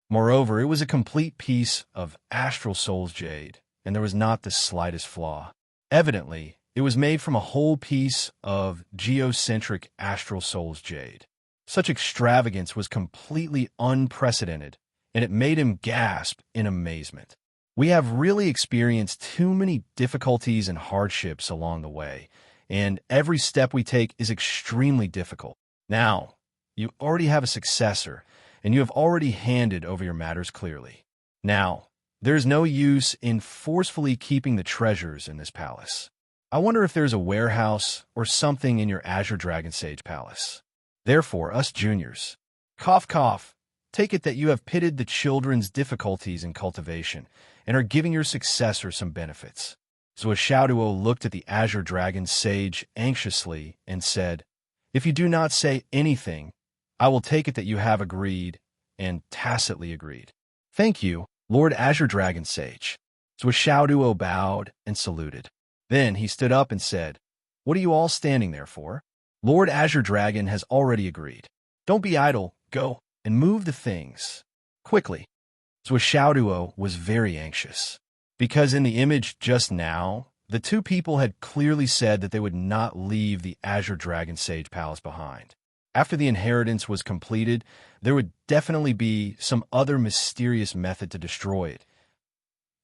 Moreover, it was a complete piece of Astral Soul's jade, and there was not the slightest flaw. Evidently, it was made from a whole piece of geocentric Astral Soul's jade. Such extravagance was completely unprecedented, and it made him gasp in amazement. We have really experienced too many difficulties and hardships along the way, and every step we take is extremely difficult. Now, you already have a successor, and you have already handed over your matters clearly. Now, there is no use in forcefully keeping the treasures in this palace. I wonder if there's a warehouse or something in your Azure Dragon Sage palace. Therefore, us juniors, cough cough, take it that you have pitted the children's difficulties in cultivation and are giving your successor some benefits. Zhuo Xiaoduo looked at the Azure Dragon Sage anxiously and said, "If you do not say anything, I will take it that you have agreed, and tacitly agreed." "Thank you, Lord Azure Dragon Sage." Zhuo Xiaoduo bowed and saluted. Then he stood up and said, "What are you all standing there for? Lord Azure Dragon has already agreed. Don't be idle, go and move the things quickly." Zhuo Xiaoduo was very anxious, because in the image just now, the 2 people had clearly said that they would not leave the Azure Dragon Sage Palace behind. After the inheritance was completed, there would definitely be some other mysterious method to destroy it.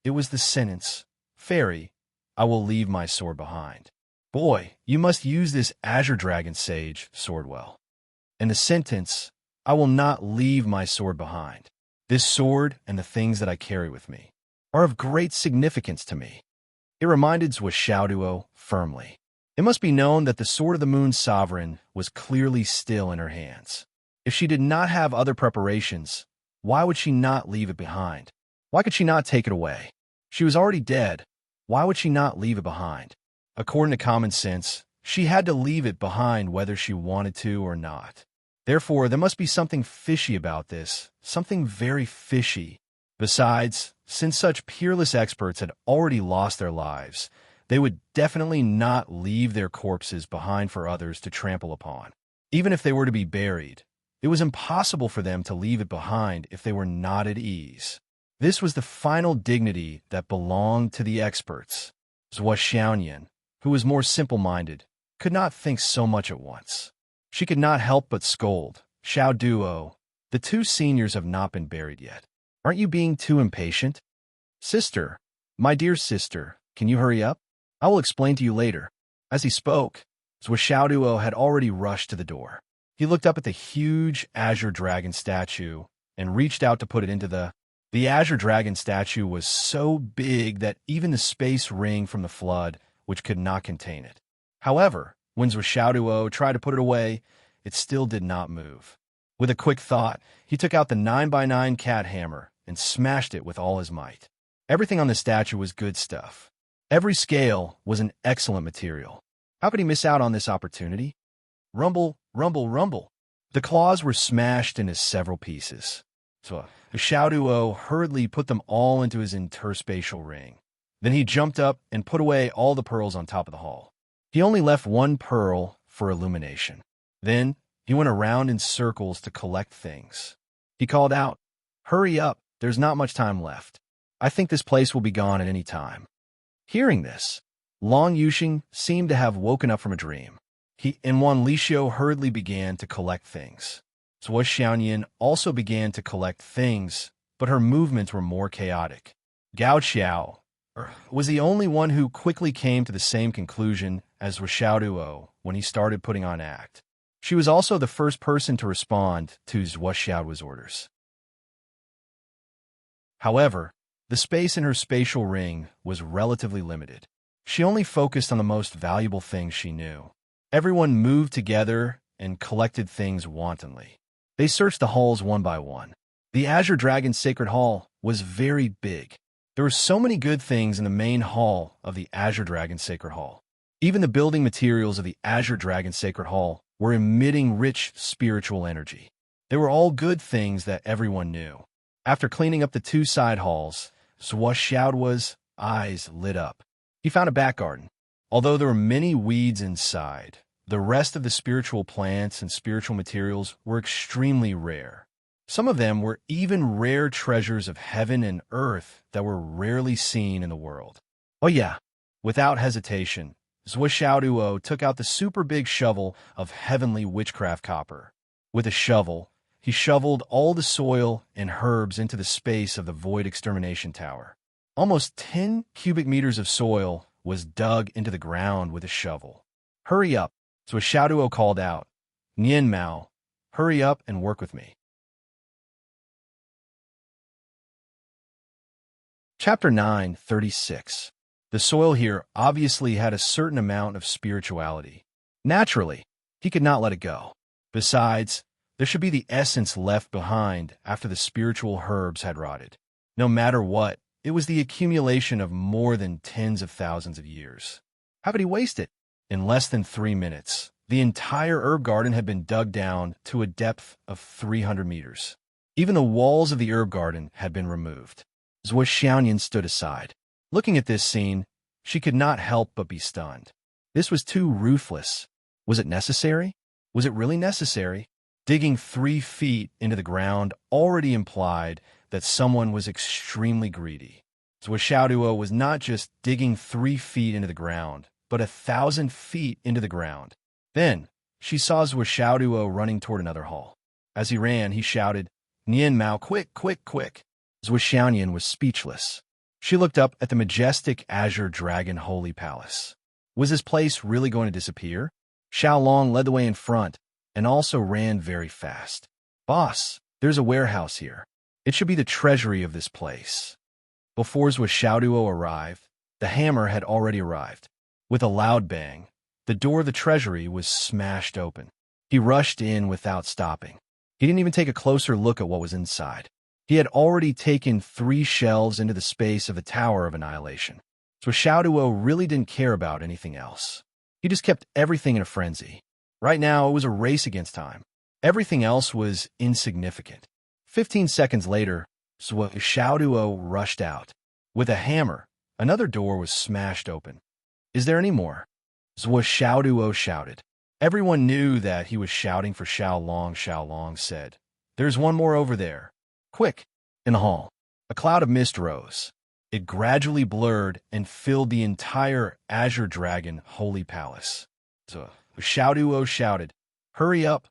It was the sentence, "Fairy, I will leave my sword behind." Boy, you must use this Azure Dragon Sage sword well. And the sentence, "I will not leave my sword behind." This sword and the things that I carry with me are of great significance to me. It reminded Zhuo Xiaoduo firmly. It must be known that the Sword of the Moon's sovereign was clearly still in her hands. If she did not have other preparations, why would she not leave it behind? Why could she not take it away? She was already dead. Why would she not leave it behind? According to common sense, she had to leave it behind whether she wanted to or not. Therefore, there must be something fishy about this, something very fishy. Besides, since such peerless experts had already lost their lives, they would definitely not leave their corpses behind for others to trample upon. Even if they were to be buried, it was impossible for them to leave it behind if they were not at ease. This was the final dignity that belonged to the experts. Zhuo Xiaoyan, who was more simple-minded, could not think so much at once. She could not help but scold. Xiao Duo, the two seniors have not been buried yet. Aren't you being too impatient? Sister, my dear sister, can you hurry up? I will explain to you later. As he spoke, Zhuo Xiaoduo had already rushed to the door. He looked up at the huge azure dragon statue and reached out to put it into The azure dragon statue was so big that even the space ring from the flood, which could not contain it. However, when Zhuo Xiaoduo tried to put it away, it still did not move. With a quick thought, he took out the 9x9 cat hammer and smashed it with all his might. Everything on the statue was good stuff. Every scale was an excellent material. How could he miss out on this opportunity? Rumble, rumble, rumble. The claws were smashed into several pieces. So Xiaoduo hurriedly put them all into his interspatial ring. Then he jumped up and put away all the pearls on top of the hall. He only left one pearl for illumination. Then he went around in circles to collect things. He called out, "Hurry up, there's not much time left. I think this place will be gone at any time." Hearing this, Long Yuxing seemed to have woken up from a dream. He and Wan Lixio hurriedly began to collect things. Zhuo Xiaoyan also began to collect things, but her movements were more chaotic. Gao Xiao was the only one who quickly came to the same conclusion as Zhuo Xiaoduo when he started putting on act. She was also the first person to respond to Zhuo Xiaoduo's orders. However, the space in her spatial ring was relatively limited. She only focused on the most valuable things she knew. Everyone moved together and collected things wantonly. They searched the halls one by one. The Azure Dragon's Sacred Hall was very big. There were so many good things in the main hall of the Azure Dragon's Sacred Hall. Even the building materials of the Azure Dragon's Sacred Hall were emitting rich spiritual energy. They were all good things that everyone knew. After cleaning up the two side halls, Zhuo Xiaoduo's eyes lit up. He found a back garden. Although there were many weeds inside, the rest of the spiritual plants and spiritual materials were extremely rare. Some of them were even rare treasures of heaven and earth that were rarely seen in the world. Oh yeah, without hesitation, Zhuo Xiaoduo took out the super big shovel of heavenly witchcraft copper. With a shovel, he shoveled all the soil and herbs into the space of the void extermination tower. Almost 10 cubic meters of soil was dug into the ground with a shovel. Hurry up, Zhuo Xiaoduo called out. Nian Mao, hurry up and work with me. Chapter 9:36. The soil here obviously had a certain amount of spirituality. Naturally, he could not let it go. Besides, there should be the essence left behind after the spiritual herbs had rotted. No matter what, it was the accumulation of more than tens of thousands of years. How could he waste it? In less than 3 minutes, the entire herb garden had been dug down to a depth of 300 meters. Even the walls of the herb garden had been removed. Zhuo Xiaoyan stood aside. Looking at this scene, she could not help but be stunned. This was too ruthless. Was it necessary? Was it really necessary? Digging 3 feet into the ground already implied that someone was extremely greedy. Zhuo Xiaoduo was not just digging 3 feet into the ground, but 1,000 feet into the ground. Then, she saw Zhuo Xiaoduo running toward another hall. As he ran, he shouted, "Nian Mao, quick, quick, quick!" Zhuo Xiaoyan was speechless. She looked up at the majestic Azure Dragon Holy Palace. Was this place really going to disappear? Xiao Long led the way in front and also ran very fast. "Boss, there's a warehouse here. It should be the treasury of this place." Before Zhuo Xiaoduo arrived, the hammer had already arrived. With a loud bang, The door of the treasury was smashed open. He rushed in without stopping. He didn't even take a closer look at what was inside. He had already taken 3 shelves into the space of a tower of annihilation. So Xiaoduo really didn't care about anything else. He just kept everything in a frenzy. Right now, it was a race against time. Everything else was insignificant. 15 seconds later, Xiaoduo rushed out. With a hammer, another door was smashed open. "Is there any more?" Xiaoduo shouted. Everyone knew that he was shouting for Xiaolong. Xiaolong said, "There's one more over there. Quick!" In the hall, a cloud of mist rose. It gradually blurred and filled the entire Azure Dragon Holy Palace. So Xiaoduo shouted, hurry up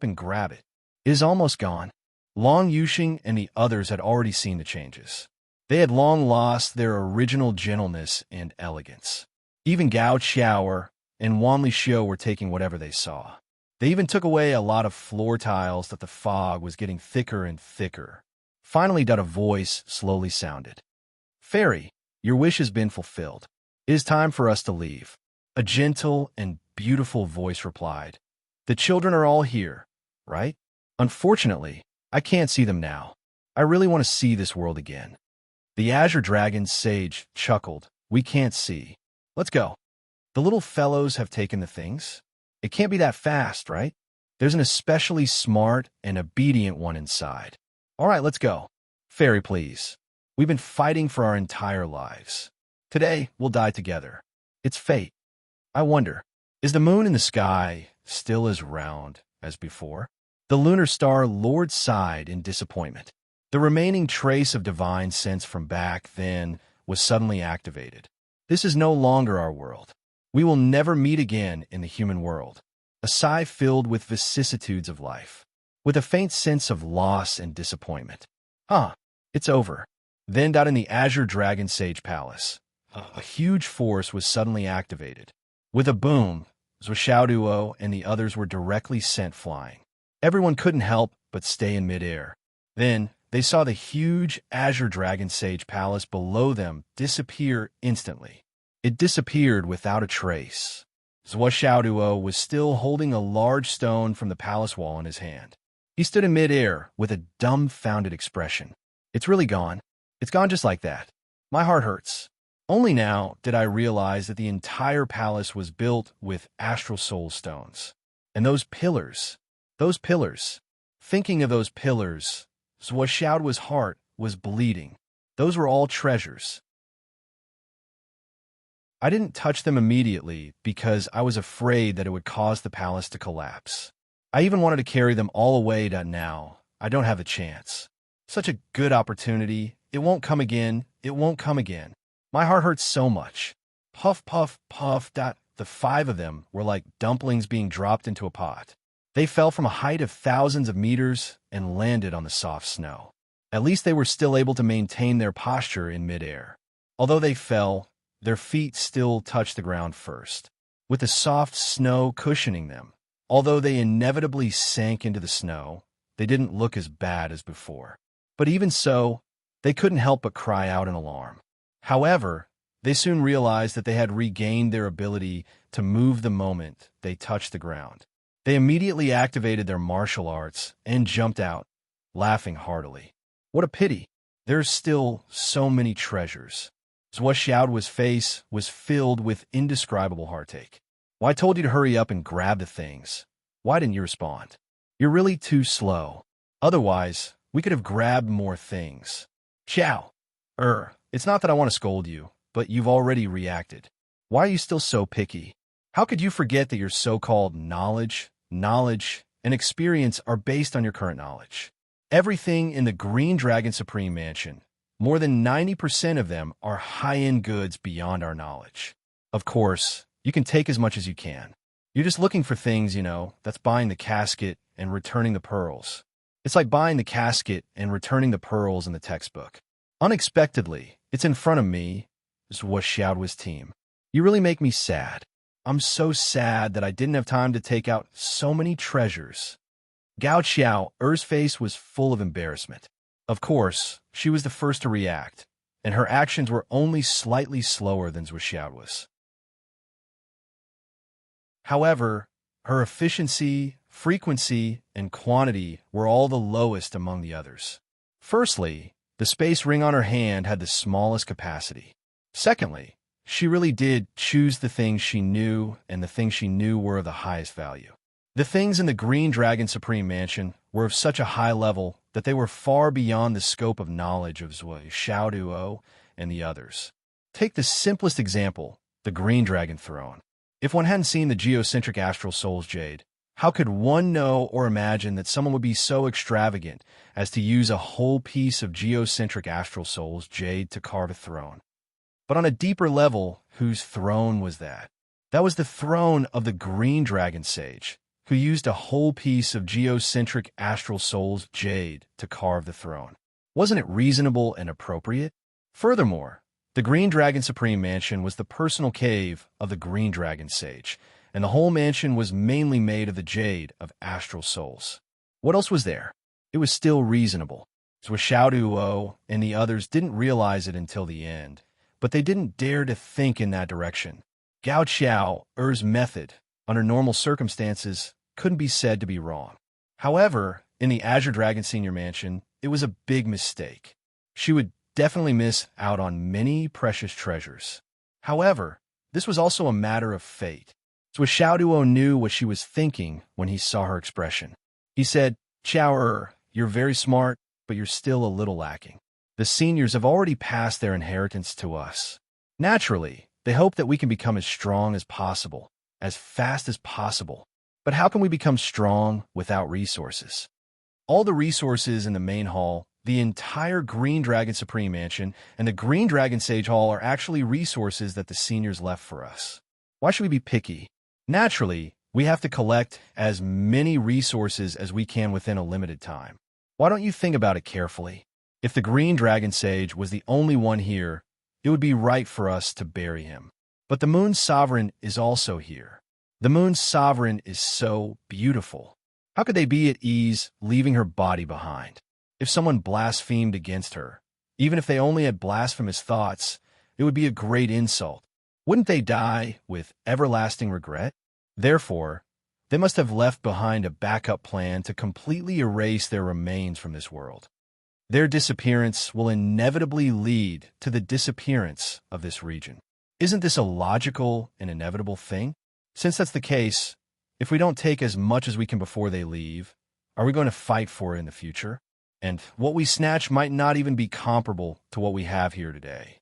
and grab it. It is almost gone." Long Yuxing and the others had already seen the changes. They had long lost their original gentleness and elegance. Even Gao Qiao and Wan Lixio were taking whatever they saw. They even took away a lot of floor tiles that the fog was getting thicker and thicker. Finally, a voice slowly sounded. "Fairy, your wish has been fulfilled. It is time for us to leave." A gentle and beautiful voice replied. "The children are all here, right? Unfortunately, I can't see them now. I really want to see this world again." The Azure Dragon sage chuckled. "We can't see. Let's go. The little fellows have taken the things. It can't be that fast, right? There's an especially smart and obedient one inside. All right, let's go. Fairy, please. We've been fighting for our entire lives. Today, we'll die together. It's fate. I wonder, is the moon in the sky still as round as before?" The lunar star lord sighed in disappointment. The remaining trace of divine sense from back then was suddenly activated. This is no longer our world. We will never meet again in the human world. A sigh filled with vicissitudes of life, with a faint sense of loss and disappointment. It's over. Then in the Azure Dragon Sage Palace, a huge force was suddenly activated. With a boom, Xiaoduo and the others were directly sent flying. Everyone couldn't help but stay in midair. Then they saw the huge Azure Dragon Sage Palace below them disappear instantly. It disappeared without a trace. Xiaoduo was still holding a large stone from the palace wall in his hand. He stood in midair with a dumbfounded expression. "It's really gone. It's gone just like that. My heart hurts." Only now did I realize that the entire palace was built with astral soul stones. And those pillars. Thinking of those pillars, Xiaoduo's heart was bleeding. Those were all treasures. I didn't touch them immediately because I was afraid that it would cause the palace to collapse. I even wanted to carry them all away, but now I don't have the chance. Such a good opportunity. It won't come again. It won't come again. My heart hurts so much. Puff, puff, puff. The 5 of them were like dumplings being dropped into a pot. They fell from a height of thousands of meters and landed on the soft snow. At least they were still able to maintain their posture in midair. Although they fell, their feet still touched the ground first, with the soft snow cushioning them. Although they inevitably sank into the snow, they didn't look as bad as before. But even so, they couldn't help but cry out in alarm. However, they soon realized that they had regained their ability to move the moment they touched the ground. They immediately activated their martial arts and jumped out, laughing heartily. What a pity. There's still so many treasures. Xiaoduo's face was filled with indescribable heartache. "Well, I told you to hurry up and grab the things. Why didn't you respond? You're really too slow. Otherwise, we could have grabbed more things." "Xiao. It's not that I want to scold you, but you've already reacted. Why are you still so picky? How could you forget that your so-called knowledge, and experience are based on your current knowledge? Everything in the Green Dragon Supreme Mansion, more than 90% of them are high-end goods beyond our knowledge. Of course, you can take as much as you can. You're just looking for things, that's buying the casket and returning the pearls. It's like buying the casket and returning the pearls in the textbook. Unexpectedly, it's in front of me," was Xiaoduo's team. "You really make me sad. I'm so sad that I didn't have time to take out so many treasures." Gao Qiao's face was full of embarrassment. Of course, she was the first to react, and her actions were only slightly slower than Xiaoduo's. However, her efficiency, frequency, and quantity were all the lowest among the others. Firstly, the space ring on her hand had the smallest capacity. Secondly, she really did choose the things she knew, and the things she knew were of the highest value. The things in the Green Dragon Supreme Mansion were of such a high level that they were far beyond the scope of knowledge of Zhui, Xiaoduo, and the others. Take the simplest example, the Green Dragon Throne. If one hadn't seen the geocentric astral soul's jade, how could one know or imagine that someone would be so extravagant as to use a whole piece of geocentric astral soul's jade to carve a throne? But on a deeper level, whose throne was that? That was the throne of the Green Dragon Sage, who used a whole piece of geocentric astral soul's jade to carve the throne. Wasn't it reasonable and appropriate? Furthermore, the Green Dragon Supreme Mansion was the personal cave of the Green Dragon Sage, and the whole mansion was mainly made of the jade of astral souls. What else was there? It was still reasonable. So Xiaoduo and the others didn't realize it until the end, but they didn't dare to think in that direction. Gao Qiao's method, under normal circumstances, couldn't be said to be wrong. However, in the Azure Dragon Senior Mansion, it was a big mistake. She would definitely miss out on many precious treasures. However, this was also a matter of fate. So Xiaoduo knew what she was thinking when he saw her expression. He said, "Qiao, you're very smart, but you're still a little lacking. The seniors have already passed their inheritance to us. Naturally, they hope that we can become as strong as possible, as fast as possible. But how can we become strong without resources? All the resources in the main hall, the entire Green Dragon Supreme Mansion, and the Green Dragon Sage Hall are actually resources that the seniors left for us. Why should we be picky? Naturally, we have to collect as many resources as we can within a limited time. Why don't you think about it carefully? If the Green Dragon Sage was the only one here, it would be right for us to bury him. But the Moon Sovereign is also here. The Moon Sovereign is so beautiful. How could they be at ease leaving her body behind? If someone blasphemed against her, even if they only had blasphemous thoughts, it would be a great insult. Wouldn't they die with everlasting regret? Therefore, they must have left behind a backup plan to completely erase their remains from this world. Their disappearance will inevitably lead to the disappearance of this region. Isn't this a logical and inevitable thing? Since that's the case, if we don't take as much as we can before they leave, are we going to fight for it in the future? And what we snatch might not even be comparable to what we have here today.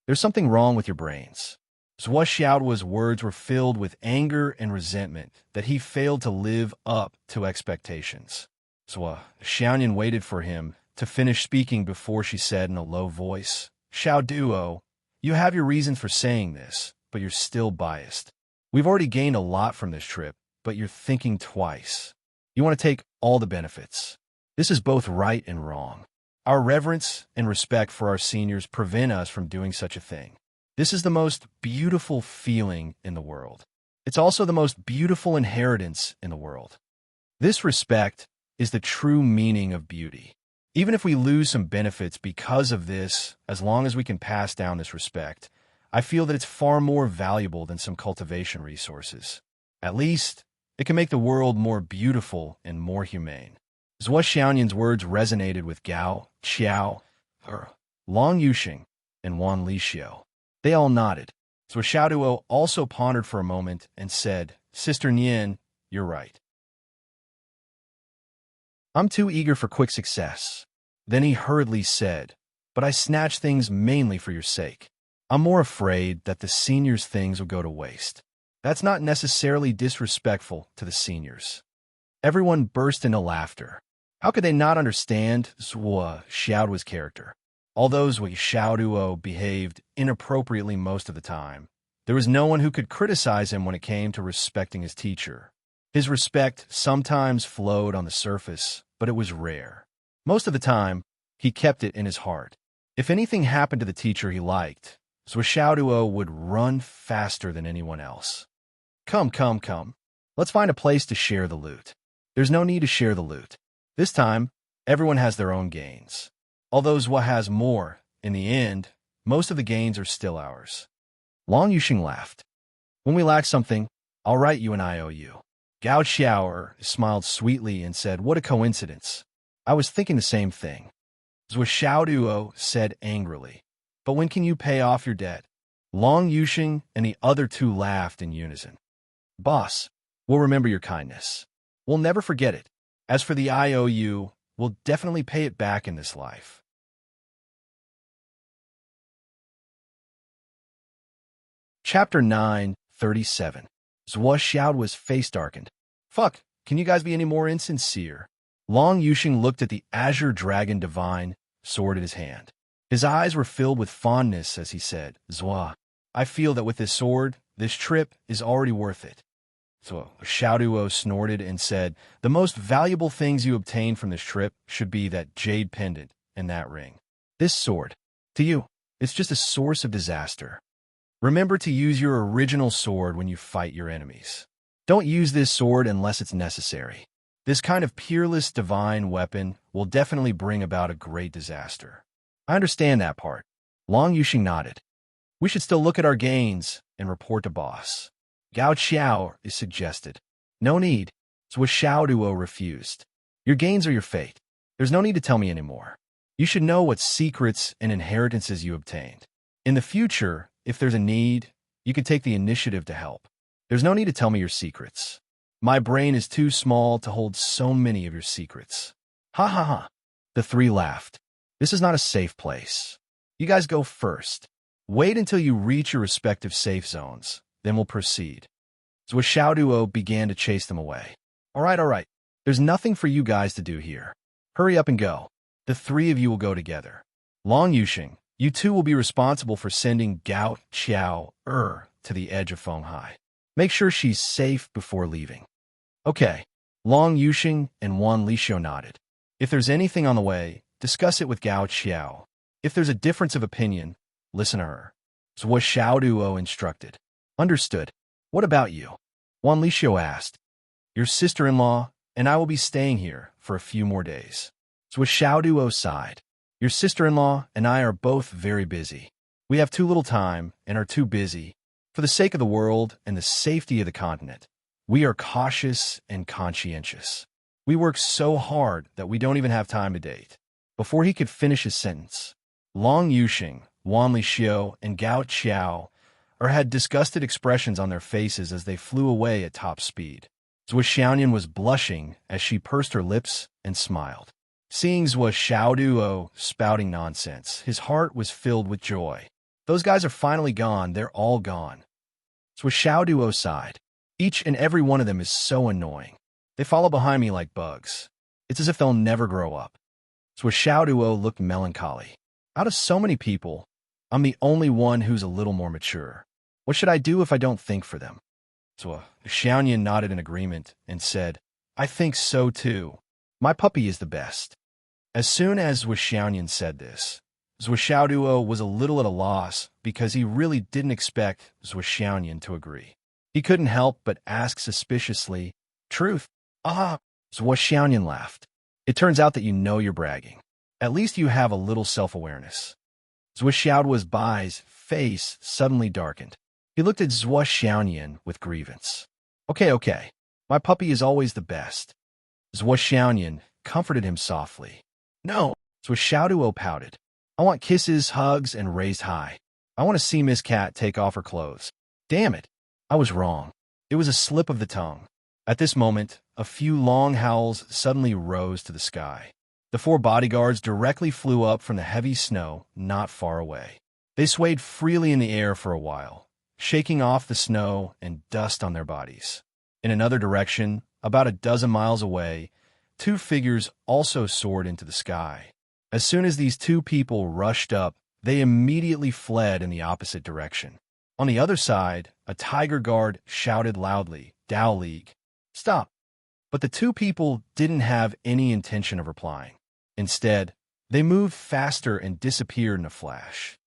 There's something wrong with your brains. Zhuo Xiaoduo's words were filled with anger and resentment that he failed to live up to expectations. Zhuo Xiaoyan waited for him to finish speaking before she said in a low voice, "Xiaoduo, you have your reasons for saying this, but you're still biased. We've already gained a lot from this trip, but you're thinking twice. You want to take all the benefits. This is both right and wrong. Our reverence and respect for our seniors prevent us from doing such a thing. This is the most beautiful feeling in the world. It's also the most beautiful inheritance in the world. This respect is the true meaning of beauty. Even if we lose some benefits because of this, as long as we can pass down this respect, I feel that it's far more valuable than some cultivation resources. At least, it can make the world more beautiful and more humane." Zhuo Xiaoyan's words resonated with Gao, Qiao, Long Yuxing, and Wan Lixiu. They all nodded. Zhuo Xiaoduo also pondered for a moment and said, "Sister Nian, you're right. I'm too eager for quick success." Then he hurriedly said, "But I snatch things mainly for your sake. I'm more afraid that the seniors' things will go to waste. That's not necessarily disrespectful to the seniors." Everyone burst into laughter. How could they not understand Zhuo Xiaoduo's character? Although Zhuo Xiaoduo behaved inappropriately most of the time, there was no one who could criticize him when it came to respecting his teacher. His respect sometimes flowed on the surface, but it was rare. Most of the time, he kept it in his heart. If anything happened to the teacher he liked, Zhuo Xiaoduo would run faster than anyone else. Come. Let's find a place to share the loot." There's no need to share the loot. This time, everyone has their own gains. Although Zhuo has more, in the end, most of the gains are still ours. Long Yuxing laughed. "When we lack something, I'll write you an IOU. Gao Xiao smiled sweetly and said, what a coincidence. I was thinking the same thing. Zhou Xiaoduo said angrily. But when can you pay off your debt? Long Yuxing and the other two laughed in unison. Boss, we'll remember your kindness. We'll never forget it. As for the IOU, we'll definitely pay it back in this life. Chapter 9:37. Zhou Xiaoduo's face darkened. Fuck, can you guys be any more insincere? Long Yuxing looked at the azure dragon divine sword in his hand. His eyes were filled with fondness as he said, Zhou, I feel that with this sword, this trip is already worth it. So Xiaoduo snorted and said, the most valuable things you obtain from this trip should be that jade pendant and that ring. This sword, to you, it's just a source of disaster. Remember to use your original sword when you fight your enemies. Don't use this sword unless it's necessary. This kind of peerless divine weapon will definitely bring about a great disaster. I understand that part. Long Yuxing nodded. We should still look at our gains and report to boss. Gao Xiao is suggested. No need. Zhou Xiaoduo refused. Your gains are your fate. There's no need to tell me anymore. You should know what secrets and inheritances you obtained. In the future, if there's a need, you can take the initiative to help. There's no need to tell me your secrets. My brain is too small to hold so many of your secrets. Ha ha ha. The three laughed. This is not a safe place. You guys go first. Wait until you reach your respective safe zones. Then we'll proceed. Zhou Xiaoduo began to chase them away. All right. There's nothing for you guys to do here. Hurry up and go. The three of you will go together. Long Yuxing, you two will be responsible for sending Gao Xiao to the edge of Fenghai. Make sure she's safe before leaving. Okay. Long Yuxing and Wan Lixio nodded. If there's anything on the way, discuss it with Gao Xiao. If there's a difference of opinion, listen to her. Zhou Xiaoduo instructed. Understood. What about you? Wan Lixio asked. Your sister-in-law and I will be staying here for a few more days. Zhou Xiaoduo sighed. Your sister-in-law and I are both very busy. We have too little time and are too busy. For the sake of the world and the safety of the continent, we are cautious and conscientious. We work so hard that we don't even have time to date. Before he could finish his sentence, Long Yuxing, Wan Lixio, and Gao Xiao had disgusted expressions on their faces as they flew away at top speed. Zhou Xiaoyan was blushing as she pursed her lips and smiled. Seeing Zhou Xiaoduo spouting nonsense, his heart was filled with joy. Those guys are finally gone, they're all gone. Zhou Xiaoduo sighed. Each and every one of them is so annoying. They follow behind me like bugs. It's as if they'll never grow up. Zhou Xiaoduo looked melancholy. Out of so many people, I'm the only one who's a little more mature. What should I do if I don't think for them? Zhou Xiaoyan nodded in agreement and said, I think so too. My puppy is the best. As soon as Zhou Xiaoyan said this, Zhou Xiaoduo was a little at a loss because he really didn't expect Zhou Xiaoyan to agree. He couldn't help but ask suspiciously, Truth? Ah, Zhou Xiaoyan laughed. It turns out that you know you're bragging. At least you have a little self-awareness. Zhou Xiaoduo's face suddenly darkened. He looked at Zhou Xiaoyan with grievance. Okay. My puppy is always the best. Zhou Xiaoyan comforted him softly. No, Zhou Xiaoduo pouted. I want kisses, hugs, and raised high. I want to see Miss Cat take off her clothes. Damn it. I was wrong. It was a slip of the tongue. At this moment, a few long howls suddenly rose to the sky. The four bodyguards directly flew up from the heavy snow not far away. They swayed freely in the air for a while, shaking off the snow and dust on their bodies. In another direction, about a dozen miles away, two figures also soared into the sky. As soon as these two people rushed up, they immediately fled in the opposite direction. On the other side, a tiger guard shouted loudly, Dao League, stop! But the two people didn't have any intention of replying. Instead, they moved faster and disappeared in a flash.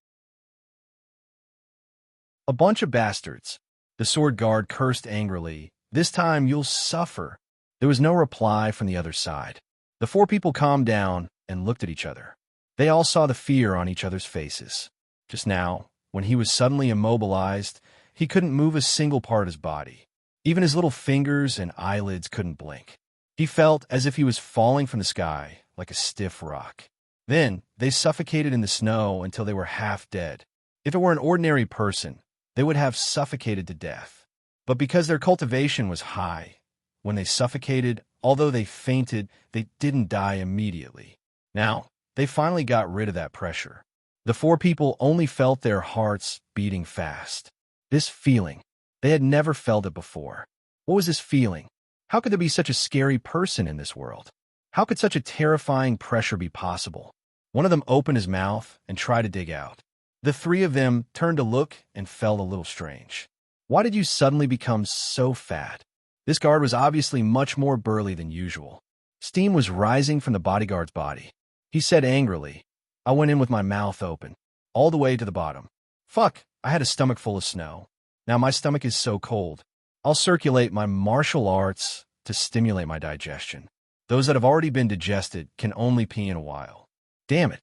A bunch of bastards. The sword guard cursed angrily. This time you'll suffer. There was no reply from the other side. The four people calmed down and looked at each other. They all saw the fear on each other's faces. Just now, when he was suddenly immobilized, he couldn't move a single part of his body. Even his little fingers and eyelids couldn't blink. He felt as if he was falling from the sky, like a stiff rock. Then, they suffocated in the snow until they were half dead. If it were an ordinary person, they would have suffocated to death. But because their cultivation was high, when they suffocated, although they fainted, they didn't die immediately. Now, they finally got rid of that pressure. The four people only felt their hearts beating fast. This feeling, they had never felt it before. What was this feeling? How could there be such a scary person in this world? How could such a terrifying pressure be possible? One of them opened his mouth and tried to dig out. The three of them turned to look and felt a little strange. Why did you suddenly become so fat? This guard was obviously much more burly than usual. Steam was rising from the bodyguard's body. He said angrily, I went in with my mouth open, all the way to the bottom. Fuck, I had a stomach full of snow. Now my stomach is so cold. I'll circulate my martial arts to stimulate my digestion. Those that have already been digested can only pee in a while. Damn it.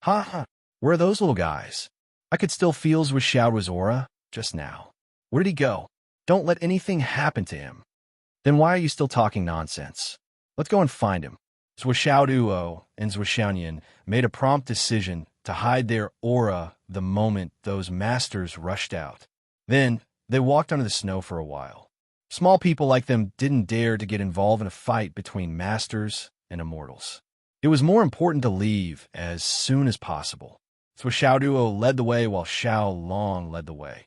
Ha ha. Where are those little guys? I could still feel Zhuo's aura just now. Where did he go? Don't let anything happen to him. Then why are you still talking nonsense? Let's go and find him. Zhuo and Zhuoxianyan made a prompt decision to hide their aura the moment those masters rushed out. Then, they walked under the snow for a while. Small people like them didn't dare to get involved in a fight between masters and immortals. It was more important to leave as soon as possible. Zhuo led the way while Xiao Long led the way.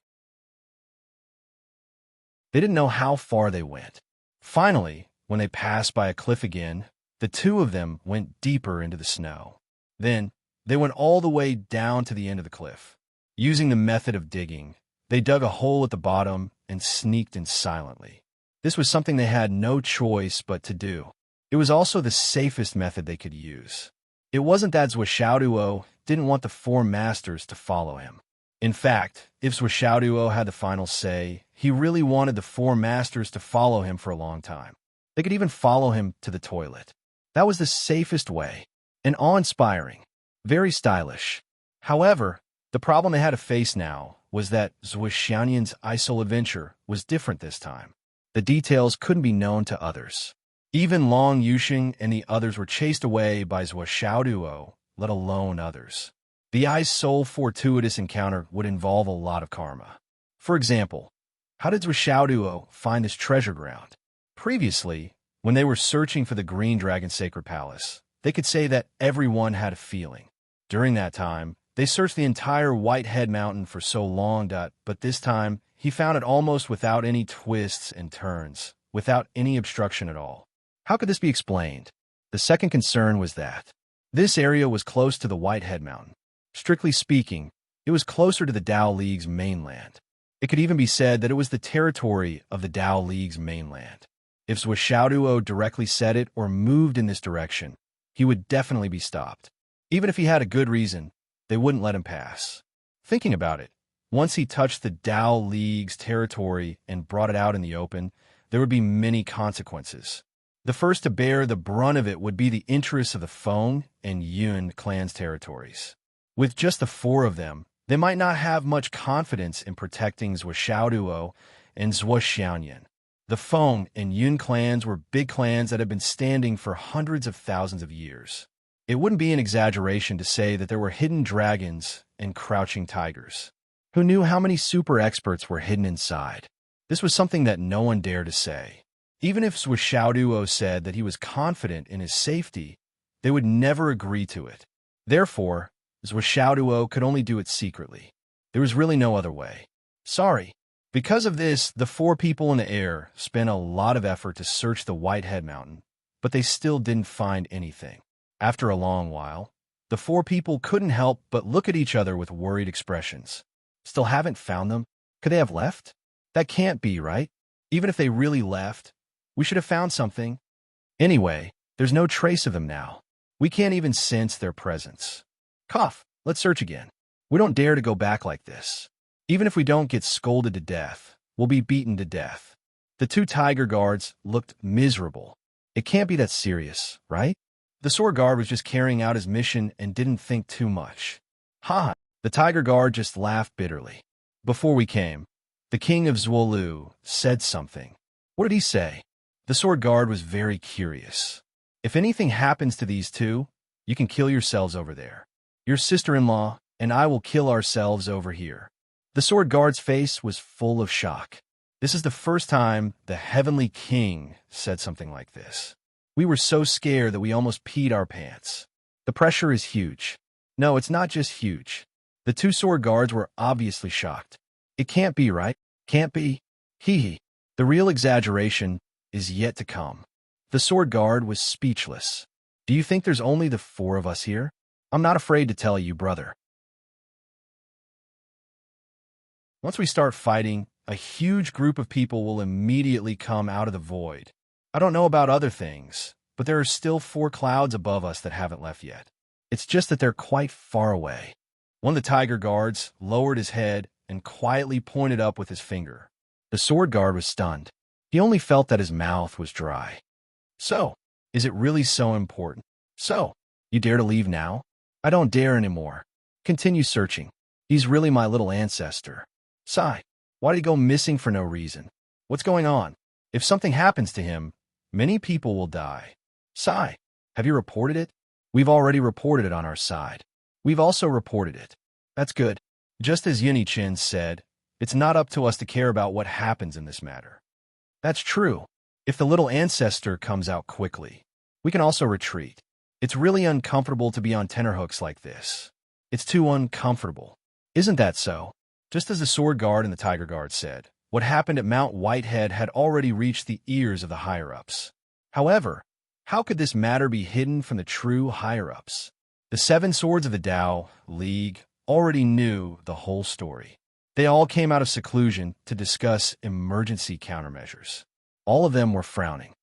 They didn't know how far they went. Finally, when they passed by a cliff again, the two of them went deeper into the snow. Then, they went all the way down to the end of the cliff. Using the method of digging, they dug a hole at the bottom and sneaked in silently. This was something they had no choice but to do. It was also the safest method they could use. It wasn't that Zhuo didn't want the four masters to follow him. In fact, if Zhuo had the final say, he really wanted the four masters to follow him for a long time. They could even follow him to the toilet. That was the safest way, and awe-inspiring, very stylish. However, the problem they had to face now was that Zhuoxianyan's isol adventure was different this time. The details couldn't be known to others. Even Long Yuxing and the others were chased away by Zhuo, let alone others. The Eye's sole fortuitous encounter would involve a lot of karma. For example, how did Zhuo find this treasure ground? Previously, when they were searching for the Green Dragon Sacred Palace, they could say that everyone had a feeling. During that time, they searched the entire Whitehead Mountain for so long, but this time, he found it almost without any twists and turns, without any obstruction at all. How could this be explained? The second concern was that this area was close to the Whitehead Mountain. Strictly speaking, it was closer to the Dao League's mainland. It could even be said that it was the territory of the Dao League's mainland. If Zhuo directly said it or moved in this direction, he would definitely be stopped. Even if he had a good reason, they wouldn't let him pass. Thinking about it, once he touched the Dao League's territory and brought it out in the open, there would be many consequences. The first to bear the brunt of it would be the interests of the Feng and Yun clans' territories. With just the four of them, they might not have much confidence in protecting Zhuo and Zhuoxianyan. The Feng and Yun clans were big clans that had been standing for hundreds of thousands of years. It wouldn't be an exaggeration to say that there were hidden dragons and crouching tigers. Who knew how many super experts were hidden inside? This was something that no one dared to say. Even if Zhuo said that he was confident in his safety, they would never agree to it. Therefore, Zhuo could only do it secretly. There was really no other way. Sorry. Because of this, the four people in the air spent a lot of effort to search the Whitehead Mountain, but they still didn't find anything. After a long while, the four people couldn't help but look at each other with worried expressions. Still haven't found them? Could they have left? That can't be, right? Even if they really left, we should have found something. Anyway, there's no trace of them now. We can't even sense their presence. Cough, let's search again. We don't dare to go back like this. Even if we don't get scolded to death, we'll be beaten to death. The two tiger guards looked miserable. It can't be that serious, right? The sword guard was just carrying out his mission and didn't think too much. Ha! The tiger guard just laughed bitterly. Before we came, the king of Zhuolu said something. What did he say? The sword guard was very curious. If anything happens to these two, you can kill yourselves over there. Your sister-in-law and I will kill ourselves over here. The sword guard's face was full of shock. This is the first time the Heavenly King said something like this. We were so scared that we almost peed our pants. The pressure is huge. No, it's not just huge. The two sword guards were obviously shocked. It can't be, right? Can't be. Hee hee. The real exaggeration is yet to come. The sword guard was speechless. Do you think there's only the four of us here? I'm not afraid to tell you, brother. Once we start fighting, a huge group of people will immediately come out of the void. I don't know about other things, but there are still 4 clouds above us that haven't left yet. It's just that they're quite far away. One of the tiger guards lowered his head and quietly pointed up with his finger. The sword guard was stunned. He only felt that his mouth was dry. So, is it really so important? So, you dare to leave now? I don't dare anymore. Continue searching. He's really my little ancestor. Sigh. Why did he go missing for no reason? What's going on? If something happens to him, many people will die. Sigh. Have you reported it? We've already reported it on our side. We've also reported it. That's good. Just as Yunichin said, it's not up to us to care about what happens in this matter. That's true. If the little ancestor comes out quickly, we can also retreat. It's really uncomfortable to be on tenterhooks like this. It's too uncomfortable. Isn't that so? Just as the sword guard and the tiger guard said, what happened at Mount Whitehead had already reached the ears of the higher-ups. However, how could this matter be hidden from the true higher-ups? The 7 swords of the Tao League already knew the whole story. They all came out of seclusion to discuss emergency countermeasures. All of them were frowning.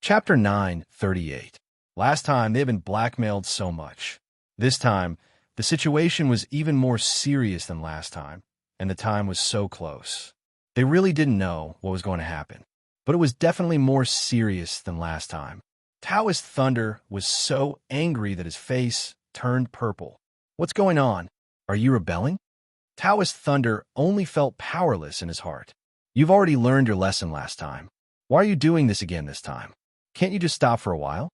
Chapter 9:38. Last time, they had been blackmailed so much. This time, the situation was even more serious than last time, and the time was so close. They really didn't know what was going to happen, but it was definitely more serious than last time. Taoist Thunder was so angry that his face turned purple. What's going on? Are you rebelling? Taoist Thunder only felt powerless in his heart. You've already learned your lesson last time. Why are you doing this again this time? Can't you just stop for a while?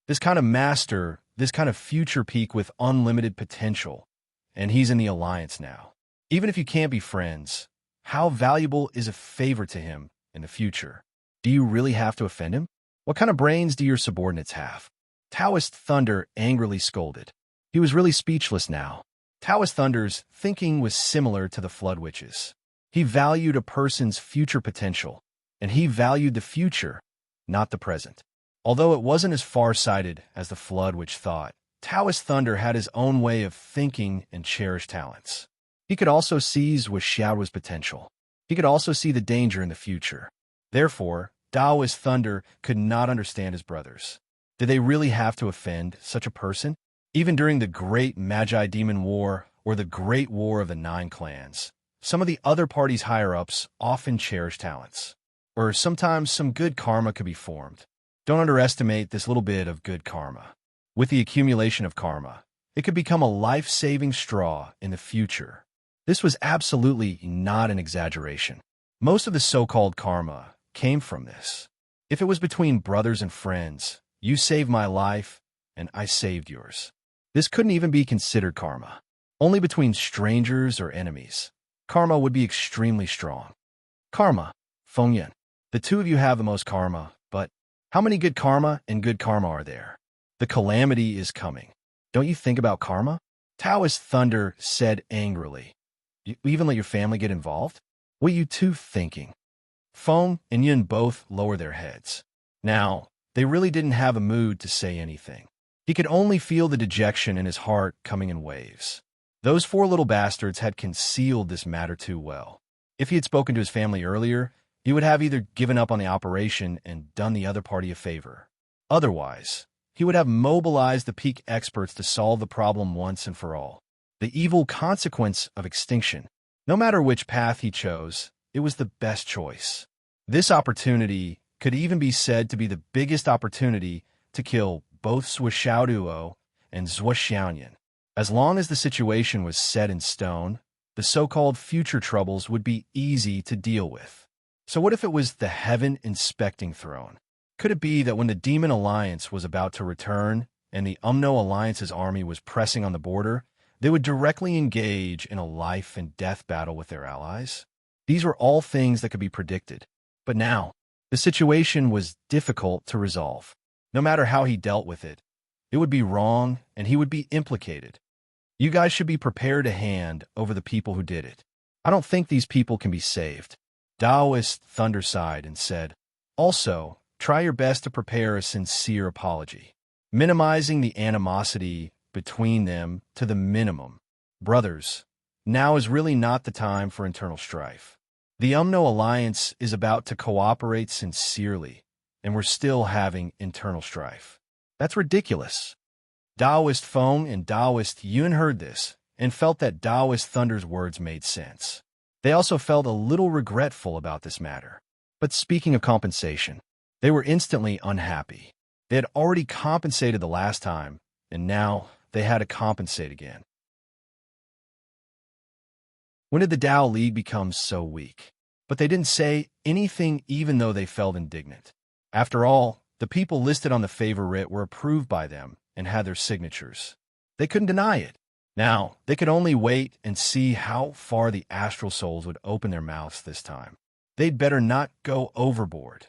This kind of master, this kind of future peak with unlimited potential, and he's in the alliance now. Even if you can't be friends, how valuable is a favor to him in the future? Do you really have to offend him? What kind of brains do your subordinates have? Taoist Thunder angrily scolded. He was really speechless now. Taoist Thunder's thinking was similar to the Flood Witches. He valued a person's future potential, and he valued the future, not the present. Although it wasn't as far-sighted as the Flood Witch thought, Taoist Thunder had his own way of thinking and cherished talents. He could also seize Xiao's potential. He could also see the danger in the future. Therefore, Taoist Thunder could not understand his brothers. Did they really have to offend such a person? Even during the Great Magi Demon War or the Great War of the 9 Clans, some of the other party's higher-ups often cherished talents. Or sometimes some good karma could be formed. Don't underestimate this little bit of good karma. With the accumulation of karma, it could become a life-saving straw in the future. This was absolutely not an exaggeration. Most of the so-called karma came from this. If it was between brothers and friends, you saved my life, and I saved yours. This couldn't even be considered karma. Only between strangers or enemies, karma would be extremely strong. Karma, Fengyan. The two of you have the most karma, but how many good karma and good karma are there? The calamity is coming. Don't you think about karma? Taoist Thunder said angrily. You even let your family get involved? What are you two thinking? Feng and Yun both lowered their heads. Now, they really didn't have a mood to say anything. He could only feel the dejection in his heart coming in waves. Those 4 little bastards had concealed this matter too well. If he had spoken to his family earlier, he would have either given up on the operation and done the other party a favor. Otherwise, he would have mobilized the peak experts to solve the problem once and for all. The evil consequence of extinction. No matter which path he chose, it was the best choice. This opportunity could even be said to be the biggest opportunity to kill both Zhuo Xiaoduo and Zhuo Xiaoyan. As long as the situation was set in stone, the so-called future troubles would be easy to deal with. So what if it was the heaven inspecting throne? Could it be that when the Demon Alliance was about to return and the Umno Alliance's army was pressing on the border, they would directly engage in a life and death battle with their allies? These were all things that could be predicted. But now, the situation was difficult to resolve. No matter how he dealt with it, it would be wrong and he would be implicated. You guys should be prepared to hand over the people who did it. I don't think these people can be saved. Taoist Thunder sighed and said, also, try your best to prepare a sincere apology, minimizing the animosity between them to the minimum. Brothers, now is really not the time for internal strife. The Umno Alliance is about to cooperate sincerely, and we're still having internal strife. That's ridiculous. Taoist Foam and Taoist Yun heard this and felt that Taoist Thunder's words made sense. They also felt a little regretful about this matter. But speaking of compensation, they were instantly unhappy. They had already compensated the last time, and now they had to compensate again. When did the Tao League become so weak? But they didn't say anything even though they felt indignant. After all, the people listed on the favor writ were approved by them and had their signatures. They couldn't deny it. Now, they could only wait and see how far the astral souls would open their mouths this time. They'd better not go overboard.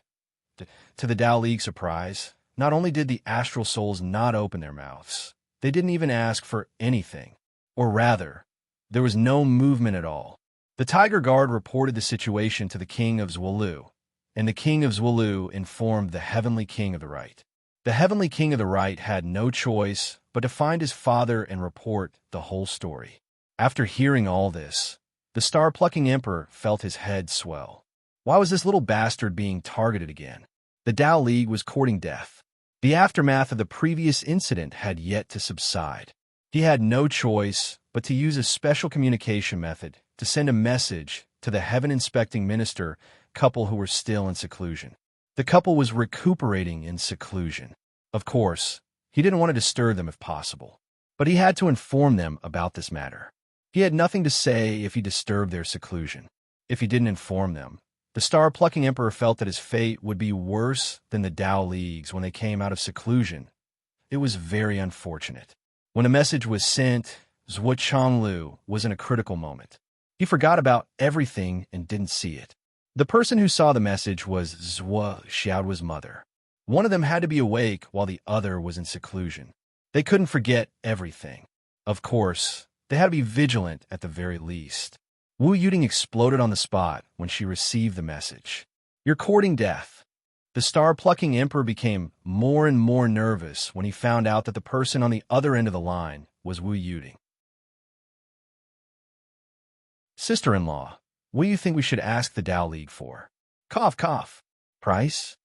To the Tao League's surprise, not only did the astral souls not open their mouths, they didn't even ask for anything. Or rather, there was no movement at all. The Tiger Guard reported the situation to the King of Zwalu, and the King of Zwalu informed the Heavenly King of the Right. The Heavenly King of the Right had no choice but to find his father and report the whole story. After hearing all this, the star-plucking emperor felt his head swell. Why was this little bastard being targeted again? The Tao League was courting death. The aftermath of the previous incident had yet to subside. He had no choice but to use a special communication method to send a message to the heaven-inspecting minister couple who were still in seclusion. The couple was recuperating in seclusion. Of course, he didn't want to disturb them if possible, but he had to inform them about this matter. He had nothing to say if he disturbed their seclusion. If he didn't inform them, the star-plucking emperor felt that his fate would be worse than the Tao League's when they came out of seclusion. It was very unfortunate. When a message was sent, Zhua Chonglu was in a critical moment. He forgot about everything and didn't see it. The person who saw the message was Zhua Xiaodua's mother. One of them had to be awake while the other was in seclusion. They couldn't forget everything. Of course, they had to be vigilant at the very least. Wu Yuding exploded on the spot when she received the message. You're courting death. The star-plucking emperor became more and more nervous when he found out that the person on the other end of the line was Wu Yuding. Sister-in-law, what do you think we should ask the Tao League for? Cough, cough. Price?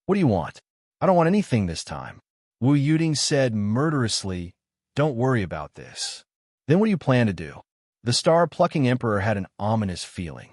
What do you want? I don't want anything this time. Wu Yuding said murderously, don't worry about this. Then what do you plan to do? The star-plucking emperor had an ominous feeling.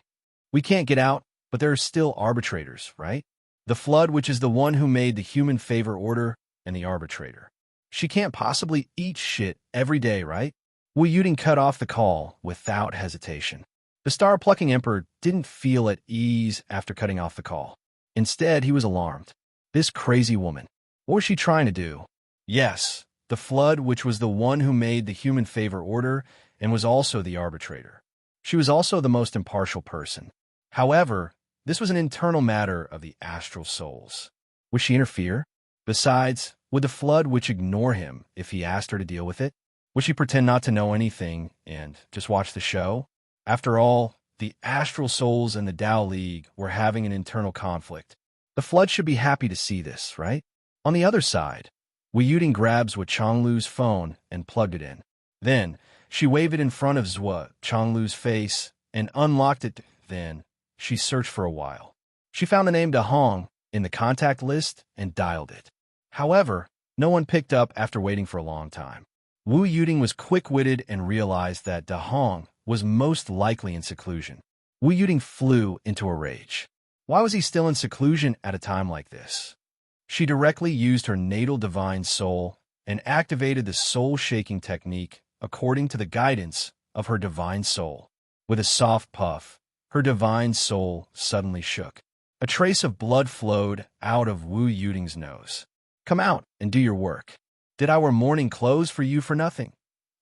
We can't get out, but there are still arbitrators, right? The Flood, which is the one who made the human favor order, and the arbitrator. She can't possibly eat shit every day, right? Wu Yuding cut off the call without hesitation. The star-plucking emperor didn't feel at ease after cutting off the call. Instead, he was alarmed. This crazy woman. What was she trying to do? Yes, the Flood, which was the one who made the human favor order and was also the arbitrator. She was also the most impartial person. However, this was an internal matter of the astral souls. Would she interfere? Besides, would the Flood witch ignore him if he asked her to deal with it? Would she pretend not to know anything and just watch the show? After all, the astral souls and the Tao League were having an internal conflict. The Flood should be happy to see this, right? On the other side, Wu Yuding grabs Zhua Chonglu's phone and plugged it in. Then, she waved it in front of Zhua Chonglu's face and unlocked it. Then, she searched for a while. She found the name Da Hong in the contact list and dialed it. However, no one picked up after waiting for a long time. Wu Yuding was quick-witted and realized that Da Hong was most likely in seclusion. Wu Yuding flew into a rage. Why was he still in seclusion at a time like this? She directly used her natal divine soul and activated the soul-shaking technique according to the guidance of her divine soul. With a soft puff, her divine soul suddenly shook. A trace of blood flowed out of Wu Yuding's nose. "Come out and do your work. Did our mourning clothes for you for nothing?"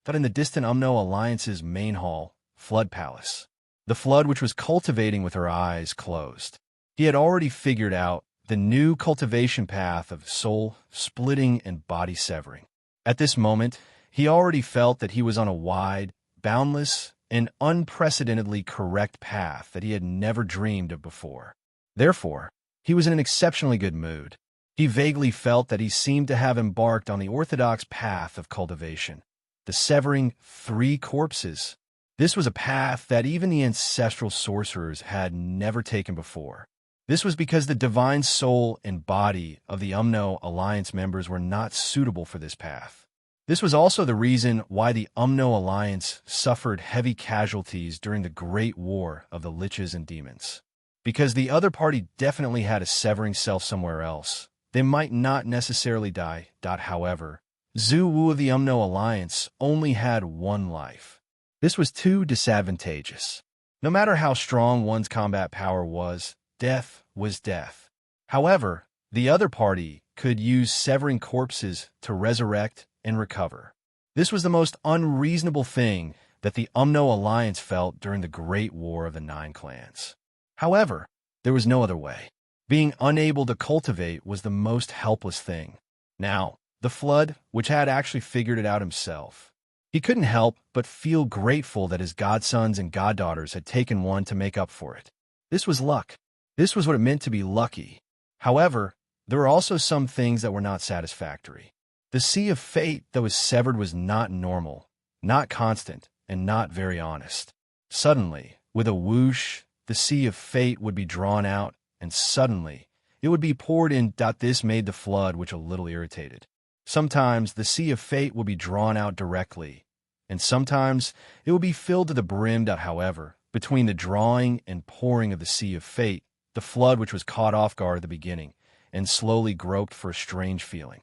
Thought in the distant Umno Alliance's main hall, Flood Palace. The Flood, which was cultivating with her eyes closed. He had already figured out the new cultivation path of soul splitting and body severing. At this moment, he already felt that he was on a wide, boundless, and unprecedentedly correct path that he had never dreamed of before. Therefore, he was in an exceptionally good mood. He vaguely felt that he seemed to have embarked on the orthodox path of cultivation, the severing 3 corpses. This was a path that even the ancestral sorcerers had never taken before. This was because the divine soul and body of the Umno Alliance members were not suitable for this path. This was also the reason why the Umno Alliance suffered heavy casualties during the Great War of the Liches and Demons. Because the other party definitely had a severing self somewhere else, they might not necessarily die. However, Zhu Wu of the Umno Alliance only had 1 life. This was too disadvantageous. No matter how strong one's combat power was, death was death. However, the other party could use severing corpses to resurrect and recover. This was the most unreasonable thing that the Umno Alliance felt during the Great War of the 9 Clans. However, there was no other way. Being unable to cultivate was the most helpless thing. Now, the Flood, which had actually figured it out himself. He couldn't help but feel grateful that his godsons and goddaughters had taken one to make up for it. This was luck. This was what it meant to be lucky. However, there were also some things that were not satisfactory. The Sea of Fate that was severed was not normal, not constant, and not very honest. Suddenly, with a whoosh, the Sea of Fate would be drawn out, and suddenly, it would be poured in. This made the Flood, which a little irritated. Sometimes the Sea of Fate would be drawn out directly, and sometimes it would be filled to the brim. However, between the drawing and pouring of the Sea of Fate, the Flood, which was caught off guard at the beginning, and slowly groped for a strange feeling.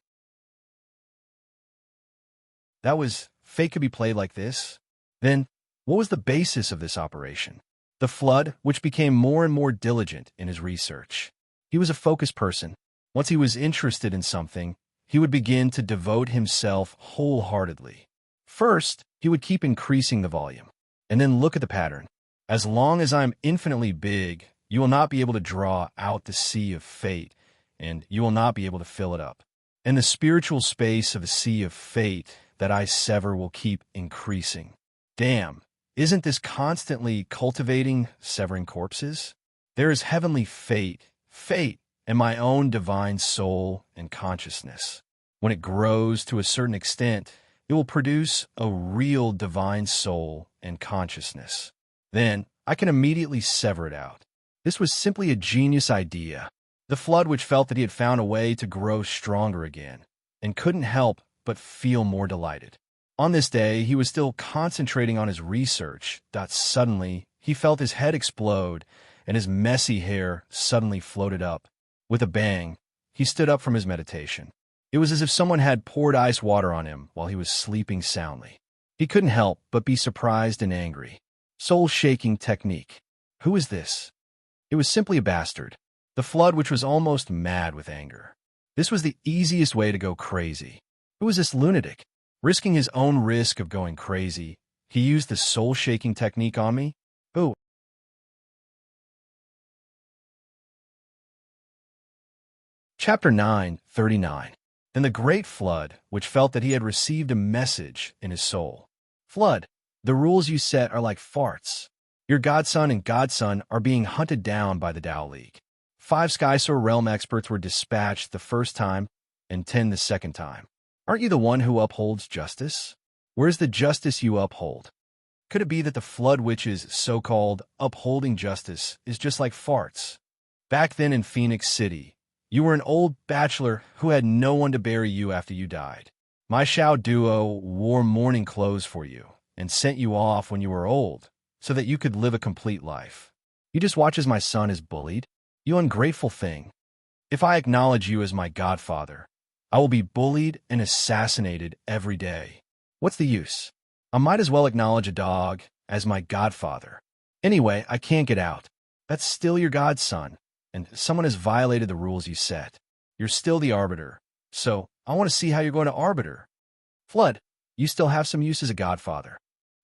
That was, fate could be played like this? Then, what was the basis of this operation? The Flood, which became more and more diligent in his research. He was a focused person. Once he was interested in something, he would begin to devote himself wholeheartedly. First, he would keep increasing the volume, and then look at the pattern. As long as I'm infinitely big, you will not be able to draw out the Sea of Fate, and you will not be able to fill it up. And the spiritual space of the Sea of Fate that I sever will keep increasing. Damn, isn't this constantly cultivating, severing corpses? There is heavenly fate, and my own divine soul and consciousness. When it grows to a certain extent, it will produce a real divine soul and consciousness. Then I can immediately sever it out. This was simply a genius idea. The Flood, which felt that he had found a way to grow stronger again, and couldn't help but feel more delighted. On this day, he was still concentrating on his research. Suddenly, he felt his head explode, and his messy hair suddenly floated up. With a bang, he stood up from his meditation. It was as if someone had poured ice water on him while he was sleeping soundly. He couldn't help but be surprised and angry. Soul-shaking technique. Who is this? It was simply a bastard. The Flood, which was almost mad with anger. This was the easiest way to go crazy. Who was this lunatic? Risking his own risk of going crazy, he used the soul-shaking technique on me? Who? Chapter 9:39. Then the great Flood, which felt that he had received a message in his soul. Flood, the rules you set are like farts. Your godson and godson are being hunted down by the Tao League. 5 Skysoar Realm experts were dispatched the first time, and 10 the second time. Aren't you the one who upholds justice? Where's the justice you uphold? Could it be that the Flood Witch's so-called upholding justice is just like farts? Back then in Phoenix City, you were an old bachelor who had no one to bury you after you died. My Shao duo wore mourning clothes for you and sent you off when you were old so that you could live a complete life. You just watch as my son is bullied? You ungrateful thing. If I acknowledge you as my godfather, I will be bullied and assassinated every day. What's the use? I might as well acknowledge a dog as my godfather. Anyway, I can't get out. That's still your godson, and someone has violated the rules you set. You're still the arbiter, so I want to see how you're going to arbiter. Flood, you still have some use as a godfather.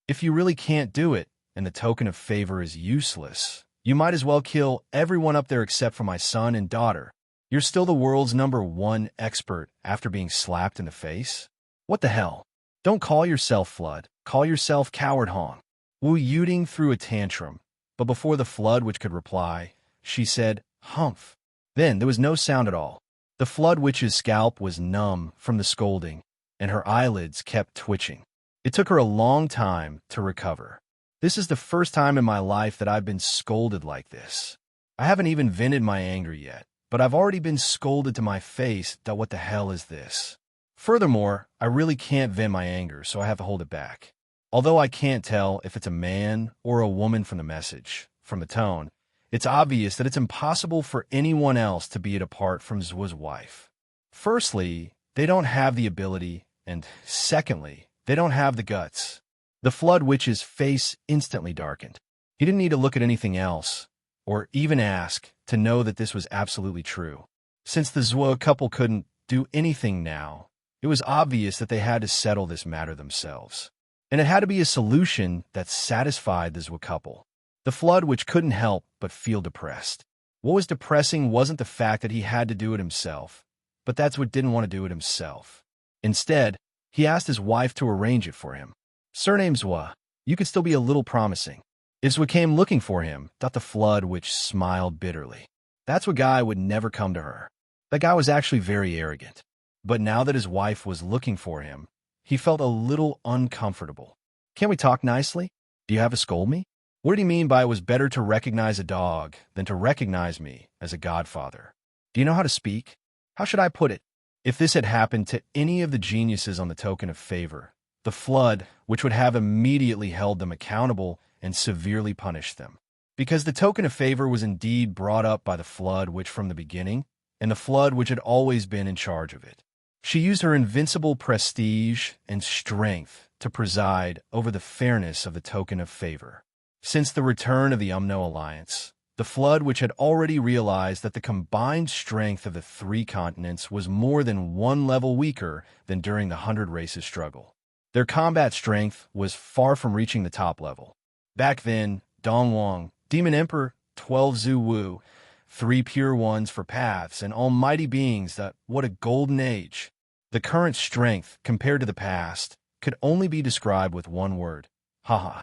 If you really can't do it, and the token of favor is useless, you might as well kill everyone up there except for my son and daughter. You're still the world's #1 expert after being slapped in the face? What the hell? Don't call yourself Flood. Call yourself Coward Hong. Wu Yuding threw a tantrum, but before the Flood which could reply, she said, "Humph." Then there was no sound at all. The Flood witch's scalp was numb from the scolding, and her eyelids kept twitching. It took her a long time to recover. This is the first time in my life that I've been scolded like this. I haven't even vented my anger yet, but I've already been scolded to my face that what the hell is this? Furthermore, I really can't vent my anger, so I have to hold it back. Although I can't tell if it's a man or a woman from the message, from the tone, it's obvious that it's impossible for anyone else to be it apart from Zhu's wife. Firstly, they don't have the ability, and secondly, they don't have the guts. The Flood witch's face instantly darkened. He didn't need to look at anything else, or even ask, to know that this was absolutely true. Since the Zhou couple couldn't do anything now, it was obvious that they had to settle this matter themselves. And it had to be a solution that satisfied the Zhou couple. The Flood witch couldn't help but feel depressed. What was depressing wasn't the fact that he had to do it himself, but that's what didn't want to do it himself. Instead, he asked his wife to arrange it for him. Surname Zhou, you could still be a little promising. If Zhou came looking for him, thought the Flood witch smiled bitterly. That's what guy would never come to her. That guy was actually very arrogant. But now that his wife was looking for him, he felt a little uncomfortable. Can't we talk nicely? Do you have to scold me? What did he mean by it was better to recognize a dog than to recognize me as a godfather? Do you know how to speak? How should I put it? If this had happened to any of the geniuses on the token of favor, the Flood, which would have immediately held them accountable and severely punished them. Because the token of favor was indeed brought up by the Flood which from the beginning, and the Flood which had always been in charge of it. She used her invincible prestige and strength to preside over the fairness of the token of favor. Since the return of the Umno Alliance, the Flood which had already realized that the combined strength of the 3 continents was more than 1 level weaker than during the 100 Races struggle. Their combat strength was far from reaching the top level. Back then, Dong Wang, Demon Emperor, 12 Zhu Wu, 3 Pure Ones for paths, and almighty beings that, what a golden age. The current strength, compared to the past, could only be described with one word. Haha.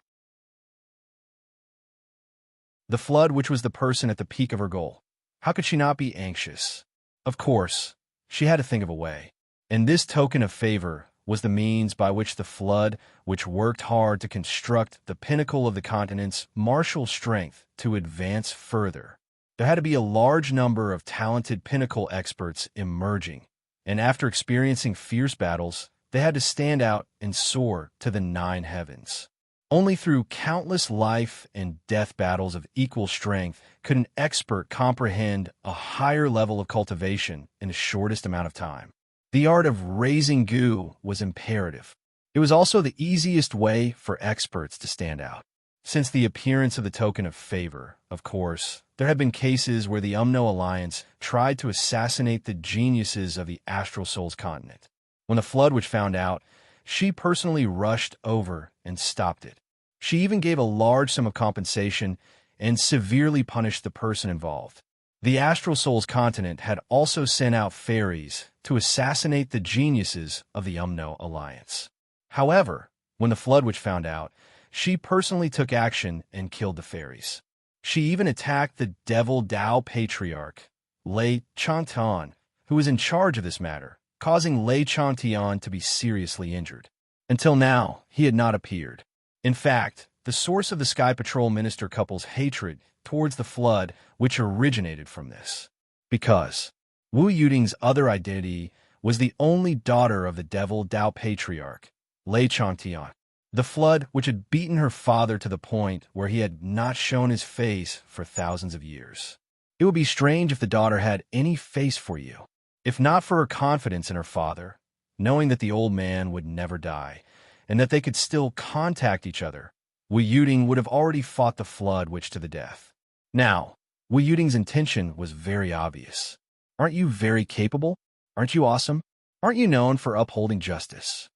The Flood, which was the person at the peak of her goal. How could she not be anxious? Of course, she had to think of a way. And this token of favor was the means by which the Flood, which worked hard to construct the pinnacle of the continent's martial strength to advance further. There had to be a large number of talented pinnacle experts emerging, and after experiencing fierce battles, they had to stand out and soar to the 9 heavens. Only through countless life and death battles of equal strength could an expert comprehend a higher level of cultivation in the shortest amount of time. The art of raising goo was imperative. It was also the easiest way for experts to stand out. Since the appearance of the token of favor, of course, there have been cases where the Umno Alliance tried to assassinate the geniuses of the Astral Souls continent. When the Flood Witch found out, she personally rushed over and stopped it. She even gave a large sum of compensation and severely punished the person involved. The Astral Souls continent had also sent out fairies to assassinate the geniuses of the Umno Alliance. However, when the Flood Witch found out, she personally took action and killed the fairies. She even attacked the Devil Dao Patriarch, Lei Chantian, who was in charge of this matter, causing Lei Chantian to be seriously injured. Until now, he had not appeared. In fact, the source of the Sky Patrol Minister couple's hatred towards the Flood, which originated from this. Because Wu Yuding's other identity was the only daughter of the Devil Dao Patriarch, Lei Chantian. The Flood, which had beaten her father to the point where he had not shown his face for thousands of years. It would be strange if the daughter had any face for you, if not for her confidence in her father, knowing that the old man would never die, and that they could still contact each other. Wu Yuding would have already fought the Flood Witch to the death. Now, Wu Yuding's intention was very obvious. Aren't you very capable? Aren't you awesome? Aren't you known for upholding justice?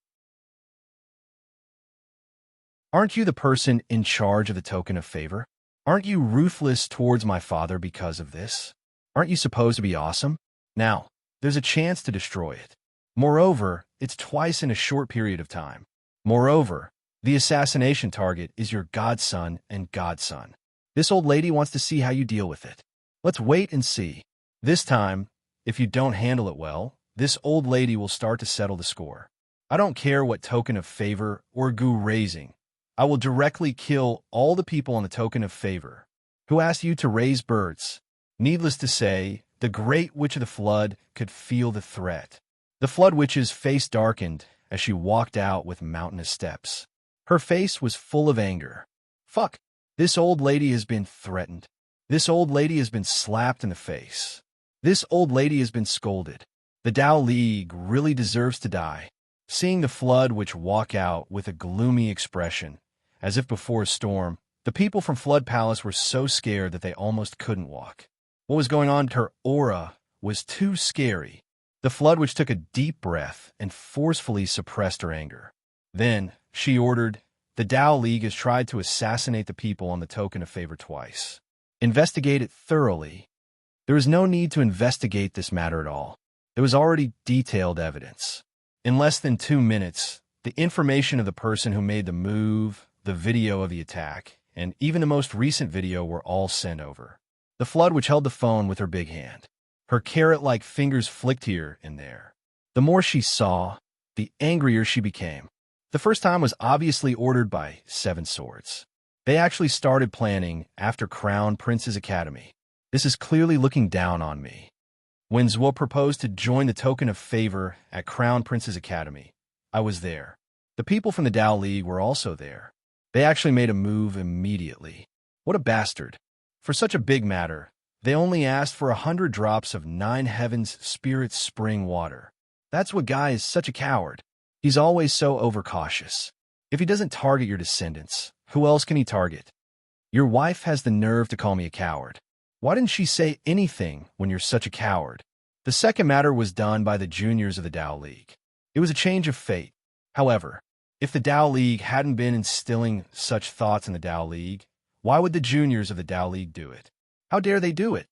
Aren't you the person in charge of the token of favor? Aren't you ruthless towards my father because of this? Aren't you supposed to be awesome? Now, there's a chance to destroy it. Moreover, it's twice in a short period of time. Moreover, the assassination target is your godson and godson. This old lady wants to see how you deal with it. Let's wait and see. This time, if you don't handle it well, this old lady will start to settle the score. I don't care what token of favor or gu raising. I will directly kill all the people on the token of favor. Who asked you to raise birds? Needless to say, the great witch of the flood could feel the threat. The flood witch's face darkened as she walked out with mountainous steps. Her face was full of anger. Fuck! This old lady has been threatened. This old lady has been slapped in the face. This old lady has been scolded. The Tao League really deserves to die. Seeing the flood witch walk out with a gloomy expression, as if before a storm, the people from Flood Palace were so scared that they almost couldn't walk. What was going on? Her aura was too scary. The flood witch took a deep breath and forcefully suppressed her anger. Then, she ordered, the Tao League has tried to assassinate the people on the token of favor twice. Investigate it thoroughly. There is no need to investigate this matter at all. There was already detailed evidence. In less than 2 minutes, the information of the person who made the move, the video of the attack, and even the most recent video were all sent over. The flood witch held the phone with her big hand. Her carrot-like fingers flicked here and there. The more she saw, the angrier she became. The first time was obviously ordered by Seven Swords. They actually started planning after Crown Prince's Academy. This is clearly looking down on me. When Zhuo proposed to join the token of favor at Crown Prince's Academy, I was there. The people from the Tao League were also there. They actually made a move immediately. What a bastard. For such a big matter, they only asked for 100 drops of 9 Heavens Spirit spring water. That's what Guy is such a coward. He's always so overcautious. If he doesn't target your descendants, who else can he target? Your wife has the nerve to call me a coward. Why didn't she say anything when you're such a coward? The second matter was done by the juniors of the Tao League. It was a change of fate. However, if the Tao League hadn't been instilling such thoughts in the Tao League, why would the juniors of the Tao League do it? How dare they do it?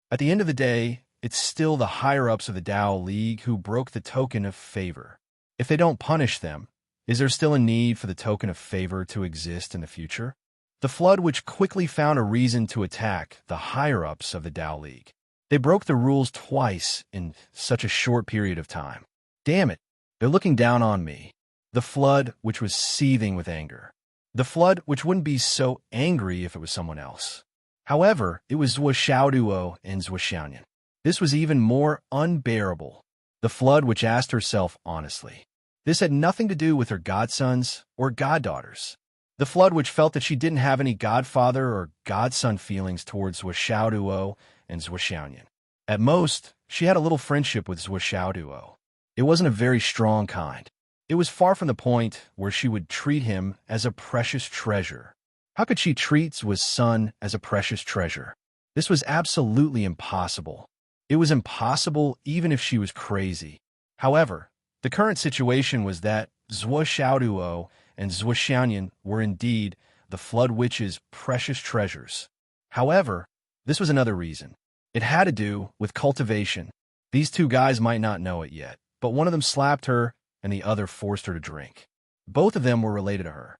At the end of the day, it's still the higher-ups of the Tao League who broke the token of favor. If they don't punish them, is there still a need for the token of favor to exist in the future? The flood witch quickly found a reason to attack the higher-ups of the Tao League. They broke the rules twice in such a short period of time. Damn it, they're looking down on me. The flood witch was seething with anger. The flood witch wouldn't be so angry if it was someone else. However, it was Zhuo Xiaoduo and Zhuo Xiaoyan. This was even more unbearable. The flood witch asked herself honestly. This had nothing to do with her godsons or goddaughters. The flood witch felt that she didn't have any godfather or godson feelings towards Zhuo Xiaoduo and Zhuo Xiaoyan. At most, she had a little friendship with Zhuo Xiaoduo. It wasn't a very strong kind. It was far from the point where she would treat him as a precious treasure. How could she treat Zhuo's son as a precious treasure? This was absolutely impossible. It was impossible even if she was crazy. However, the current situation was that Zhuo Xiaoduo and Zhuo Xiaoyan were indeed the flood witch's precious treasures. However, this was another reason. It had to do with cultivation. These two guys might not know it yet, but one of them slapped her and the other forced her to drink. Both of them were related to her.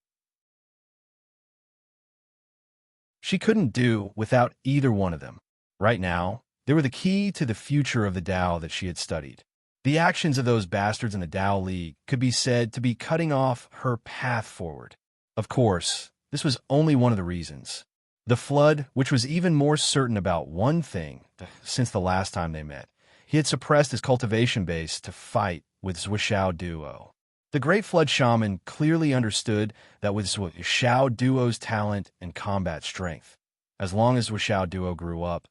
She couldn't do without either one of them. Right now, they were the key to the future of the Tao that she had studied. The actions of those bastards in the Tao League could be said to be cutting off her path forward. Of course, this was only one of the reasons. The flood, which was even more certain about one thing since the last time they met, he had suppressed his cultivation base to fight with Zhuo Xiaoduo. The Great Flood Shaman clearly understood that with Zhuo Xiaoduo's talent and combat strength, as long as Zhuo Xiaoduo grew up,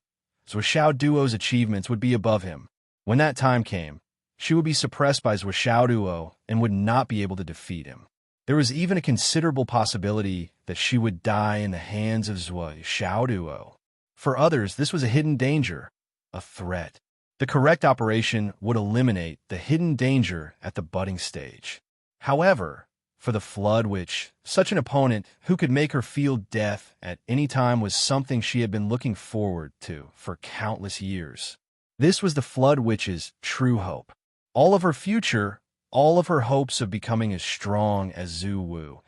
Zhuo Xiaoduo's achievements would be above him. When that time came, she would be suppressed by Zhuo Xiaoduo and would not be able to defeat him. There was even a considerable possibility that she would die in the hands of Zhuo Xiaoduo. For others, this was a hidden danger, a threat. The correct operation would eliminate the hidden danger at the budding stage. However, for the Flood Witch, such an opponent who could make her feel death at any time was something she had been looking forward to for countless years. This was the Flood Witch's true hope. All of her future, all of her hopes of becoming as strong as Zhu Wu,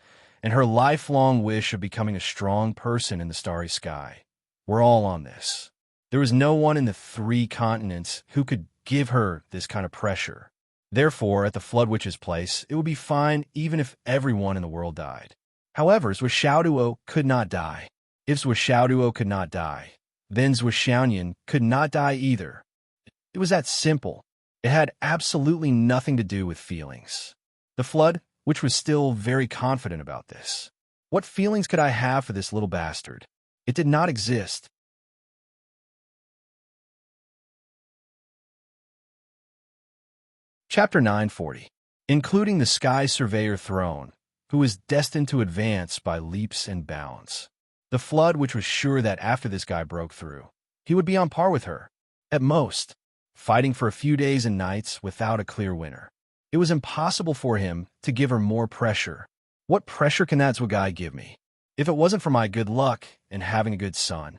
and her lifelong wish of becoming a strong person in the starry sky were all on this. There was no one in the 3 continents who could give her this kind of pressure. Therefore, at the Flood Witch's place, it would be fine even if everyone in the world died. However, Zhuo Xiaoduo could not die. If Zhuo Xiaoduo could not die, then Zhuo Xiaoyan could not die either. It was that simple. It had absolutely nothing to do with feelings. The Flood Witch was still very confident about this. What feelings could I have for this little bastard? It did not exist. Chapter 940, including the Sky Surveyor throne, who was destined to advance by leaps and bounds. The Flood Witch was sure that after this guy broke through, he would be on par with her. At most, fighting for a few days and nights without a clear winner. It was impossible for him to give her more pressure. What pressure can that guy give me? If it wasn't for my good luck and having a good son,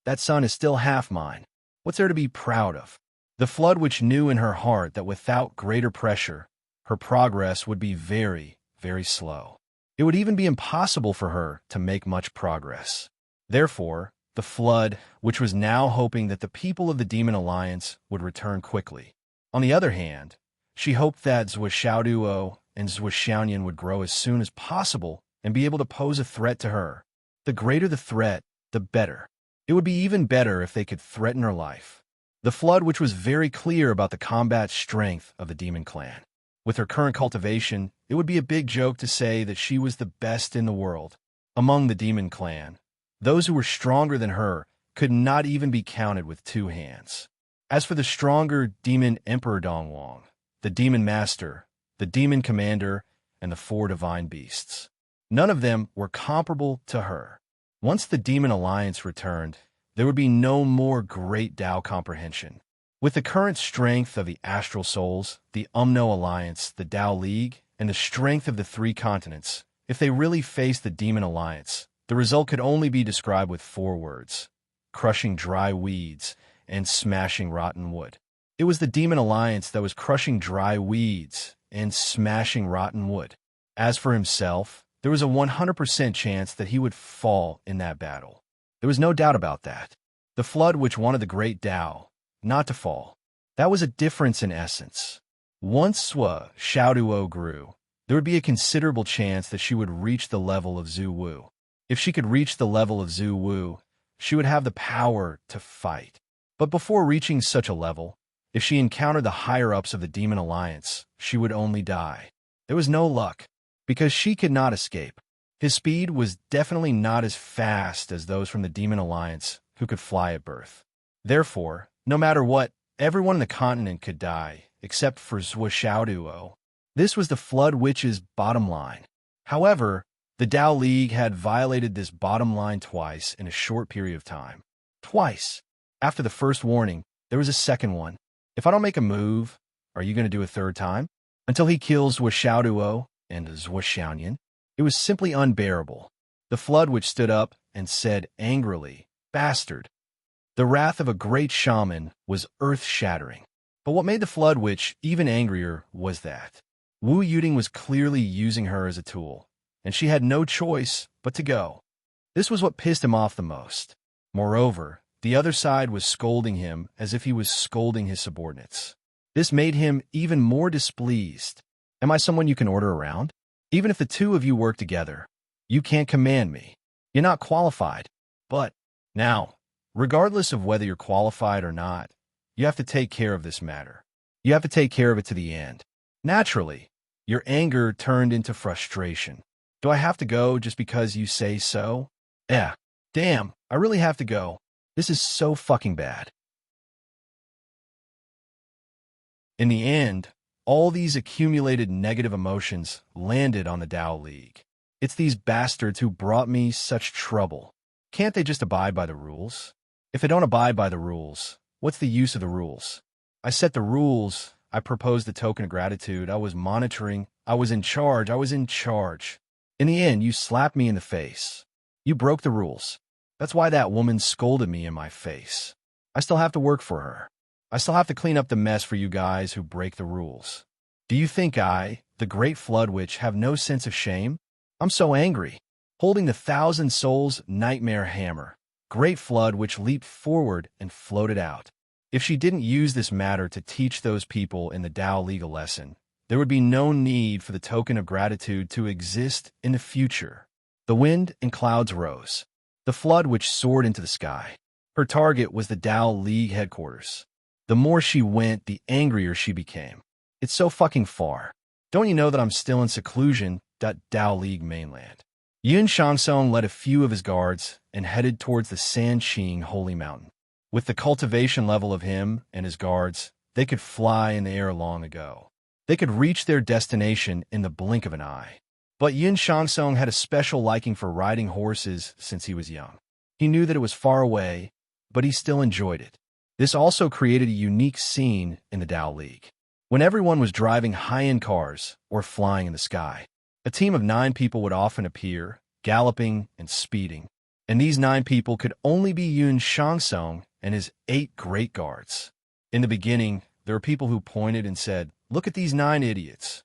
that son is still half mine. What's there to be proud of? The Flood Witch knew in her heart that without greater pressure, her progress would be very, very slow. It would even be impossible for her to make much progress. Therefore, the Flood Witch was now hoping that the people of the Demon Alliance would return quickly. On the other hand, she hoped that Zhuo Xiaoduo and Zhuo Xiaoyan would grow as soon as possible and be able to pose a threat to her. The greater the threat, the better. It would be even better if they could threaten her life. The Flood Witch was very clear about the combat strength of the Demon Clan. With her current cultivation, it would be a big joke to say that she was the best in the world. Among the Demon Clan, those who were stronger than her could not even be counted with 2 hands. As for the stronger Demon Emperor Dongwang, the Demon Master, the Demon Commander, and the 4 Divine Beasts, none of them were comparable to her. Once the Demon Alliance returned, there would be no more great Tao comprehension. With the current strength of the Astral Souls, the Umno Alliance, the Tao League, and the strength of the 3 continents, if they really faced the Demon Alliance, the result could only be described with 4 words: crushing dry weeds and smashing rotten wood. It was the Demon Alliance that was crushing dry weeds and smashing rotten wood. As for himself, there was a 100% chance that he would fall in that battle. There was no doubt about that. The Flood Witch wanted the great Tao not to fall. That was a difference in essence. Once Zhuo Xiaoduo grew, there would be a considerable chance that she would reach the level of Zhu Wu. If she could reach the level of Zhu Wu, she would have the power to fight. But before reaching such a level, if she encountered the higher-ups of the Demon Alliance, she would only die. There was no luck, because she could not escape. His speed was definitely not as fast as those from the Demon Alliance who could fly at birth. Therefore, no matter what, everyone in the continent could die, except for Zhuo Xiaoduo. This was the Flood Witch's bottom line. However, the Tao League had violated this bottom line twice in a short period of time. Twice. After the first warning, there was a second one. If I don't make a move, are you going to do a third time? Until he kills Zhuo Xiaoduo and Zhuo Xiaoyan. It was simply unbearable. The Flood Witch stood up and said angrily, "Bastard." The wrath of a great shaman was earth-shattering. But what made the Flood Witch even angrier was that Wu Yuding was clearly using her as a tool, and she had no choice but to go. This was what pissed him off the most. Moreover, the other side was scolding him as if he was scolding his subordinates. This made him even more displeased. Am I someone you can order around? Even if the 2 of you work together, you can't command me. You're not qualified. But now, regardless of whether you're qualified or not, you have to take care of this matter. You have to take care of it to the end. Naturally, your anger turned into frustration. Do I have to go just because you say so? Damn, I really have to go. This is so fucking bad. In the end, all these accumulated negative emotions landed on the Tao League. It's these bastards who brought me such trouble. Can't they just abide by the rules? If they don't abide by the rules, what's the use of the rules? I set the rules. I proposed the token of gratitude. I was monitoring. I was in charge. I was in charge. In the end, you slapped me in the face. You broke the rules. That's why that woman scolded me in my face. I still have to work for her. I still have to clean up the mess for you guys who break the rules. Do you think I, the great flood witch, have no sense of shame? I'm so angry. Holding the 1,000 souls nightmare hammer, great flood witch leaped forward and floated out. If she didn't use this matter to teach those people in the Tao League a lesson, there would be no need for the token of gratitude to exist in the future. The wind and clouds rose. The flood witch soared into the sky. Her target was the Tao League headquarters. The more she went, the angrier she became. It's so fucking far. Don't you know that I'm still in seclusion? Tao League mainland. Yun Shangsong led a few of his guards and headed towards the Sanqing Holy Mountain. With the cultivation level of him and his guards, they could fly in the air long ago. They could reach their destination in the blink of an eye. But Yun Shangsong had a special liking for riding horses since he was young. He knew that it was far away, but he still enjoyed it. This also created a unique scene in the Tao League. When everyone was driving high-end cars or flying in the sky, a team of 9 people would often appear, galloping and speeding. And these 9 people could only be Yun Shangsong and his 8 great guards. In the beginning, there were people who pointed and said, "Look at these 9 idiots."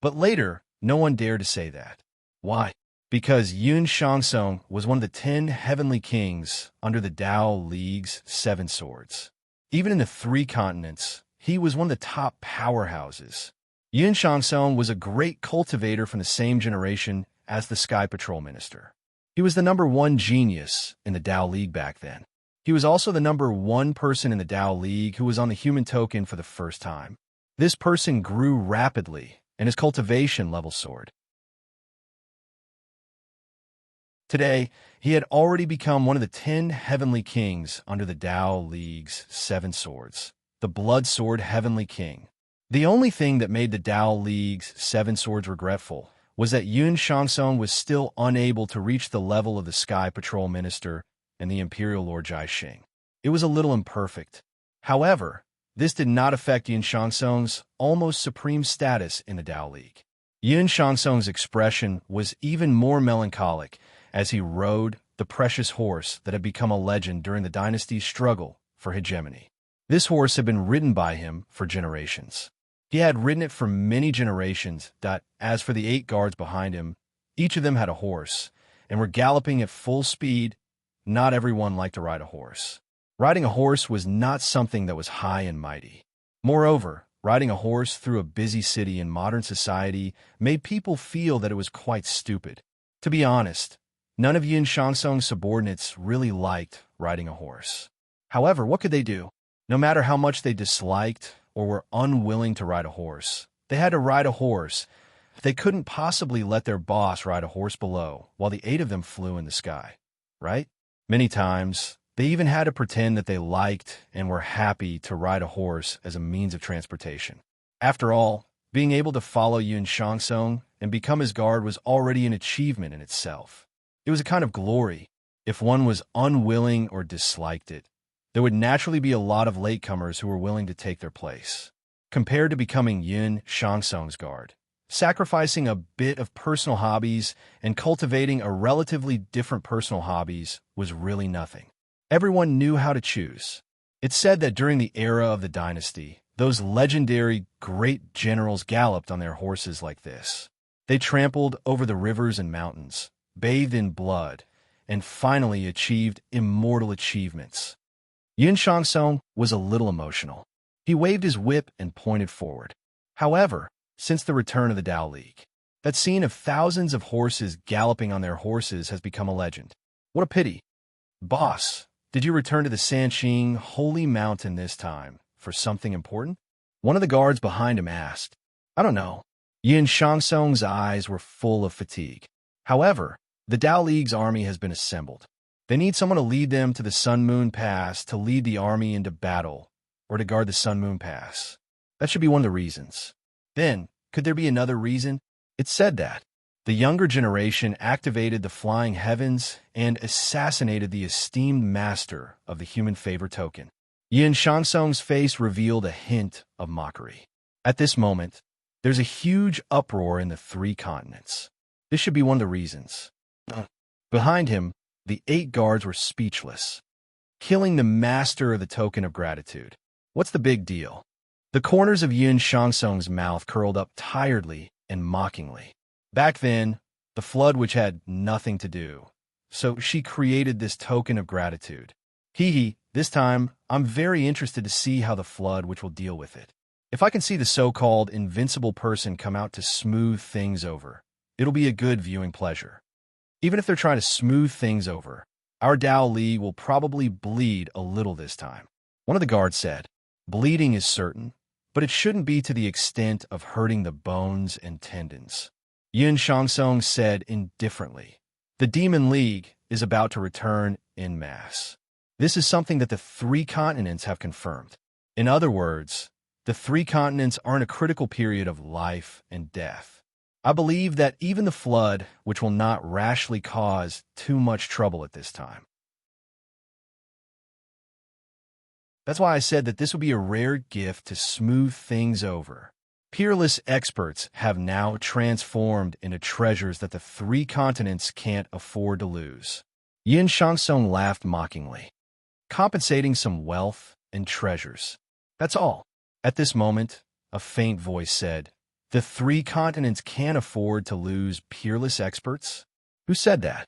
But later, no one dared to say that. Why? Because Yun Shangsong was one of the 10 heavenly kings under the Tao League's 7 swords. Even in the 3 continents, he was one of the top powerhouses. Yun Shangsong was a great cultivator from the same generation as the Sky Patrol Minister. He was the #1 genius in the Tao League back then. He was also the #1 person in the Tao League who was on the human token for the first time. This person grew rapidly, and his cultivation level soared. Today, he had already become one of the 10 heavenly kings under the Tao League's 7 swords, the Blood Sword Heavenly King. The only thing that made the Tao League's 7 swords regretful was that Yun Shangsong was still unable to reach the level of the Sky Patrol Minister and the Imperial Lord Jai Xing. It was a little imperfect. However, this did not affect Yun Shangsong's almost supreme status in the Tao League. Yun Shangsong's expression was even more melancholic as he rode the precious horse that had become a legend during the dynasty's struggle for hegemony. This horse had been ridden by him for generations. He had ridden it for many generations. As for the 8 guards behind him, each of them had a horse and were galloping at full speed. Not everyone liked to ride a horse. Riding a horse was not something that was high and mighty. Moreover, riding a horse through a busy city in modern society made people feel that it was quite stupid. To be honest, none of Yun Shangsong's subordinates really liked riding a horse. However, what could they do? No matter how much they disliked or were unwilling to ride a horse, they had to ride a horse. They couldn't possibly let their boss ride a horse below while the 8 of them flew in the sky, right? Many times, they even had to pretend that they liked and were happy to ride a horse as a means of transportation. After all, being able to follow Yun Shangsong and become his guard was already an achievement in itself. It was a kind of glory. If one was unwilling or disliked it, there would naturally be a lot of latecomers who were willing to take their place. Compared to becoming Yun Shangsong's guard, sacrificing a bit of personal hobbies and cultivating a relatively different personal hobbies was really nothing. Everyone knew how to choose. It's said that during the era of the dynasty, those legendary great generals galloped on their horses like this. They trampled over the rivers and mountains, bathed in blood, and finally achieved immortal achievements. Yun Shangsong was a little emotional. He waved his whip and pointed forward. However, since the return of the Tao League, that scene of thousands of horses galloping on their horses has become a legend. What a pity. Boss, did you return to the Sanqing Holy Mountain this time for something important? One of the guards behind him asked. I don't know. Yun Shangsong's eyes were full of fatigue. However, the Tao League's army has been assembled. They need someone to lead them to the Sun Moon Pass to lead the army into battle or to guard the Sun Moon Pass. That should be one of the reasons. Then, could there be another reason? It said that the younger generation activated the flying heavens and assassinated the esteemed master of the human favor token. Yin Shangsong's face revealed a hint of mockery. At this moment, there's a huge uproar in the three continents. This should be one of the reasons. Behind him, the 8 guards were speechless. Killing the master of the token of gratitude. What's the big deal? The corners of Yin Shangsong's mouth curled up tiredly and mockingly. Back then, the flood which had nothing to do. So she created this token of gratitude. Hee, this time, I'm very interested to see how the flood which will deal with it. If I can see the so-called invincible person come out to smooth things over, it'll be a good viewing pleasure. Even if they're trying to smooth things over, our Dao Li will probably bleed a little this time. One of the guards said, bleeding is certain, but it shouldn't be to the extent of hurting the bones and tendons. Yin Shangsong said indifferently, the Demon League is about to return en masse. This is something that the 3 continents have confirmed. In other words, the 3 continents are in a critical period of life and death. I believe that even the flood, which will not rashly cause too much trouble at this time. That's why I said that this would be a rare gift to smooth things over. Peerless experts have now transformed into treasures that the 3 continents can't afford to lose. Yin Shangsong laughed mockingly. Compensating some wealth and treasures. That's all. At this moment, a faint voice said, the 3 continents can't afford to lose peerless experts? Who said that?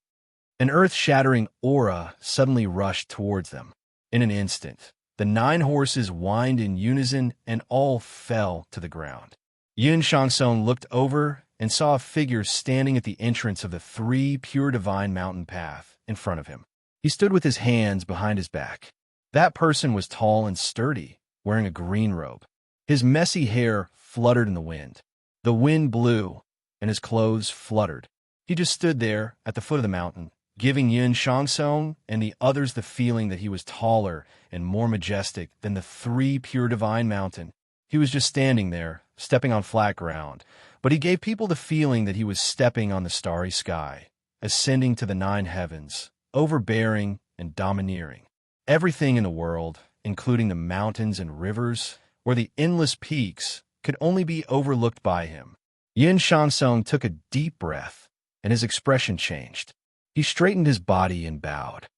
An earth-shattering aura suddenly rushed towards them. In an instant, the 9 horses whined in unison and all fell to the ground. Yin Shangsong looked over and saw a figure standing at the entrance of the 3 pure divine mountain path in front of him. He stood with his hands behind his back. That person was tall and sturdy, wearing a green robe. His messy hair fluttered in the wind. The wind blew, and his clothes fluttered. He just stood there at the foot of the mountain, giving Yin Shangsong and the others the feeling that he was taller and more majestic than the 3 pure divine mountain. He was just standing there, stepping on flat ground, but he gave people the feeling that he was stepping on the starry sky, ascending to the 9 heavens, overbearing and domineering. Everything in the world, including the mountains and rivers, or the endless peaks, could only be overlooked by him. Yin Shangsong took a deep breath, and his expression changed. He straightened his body and bowed.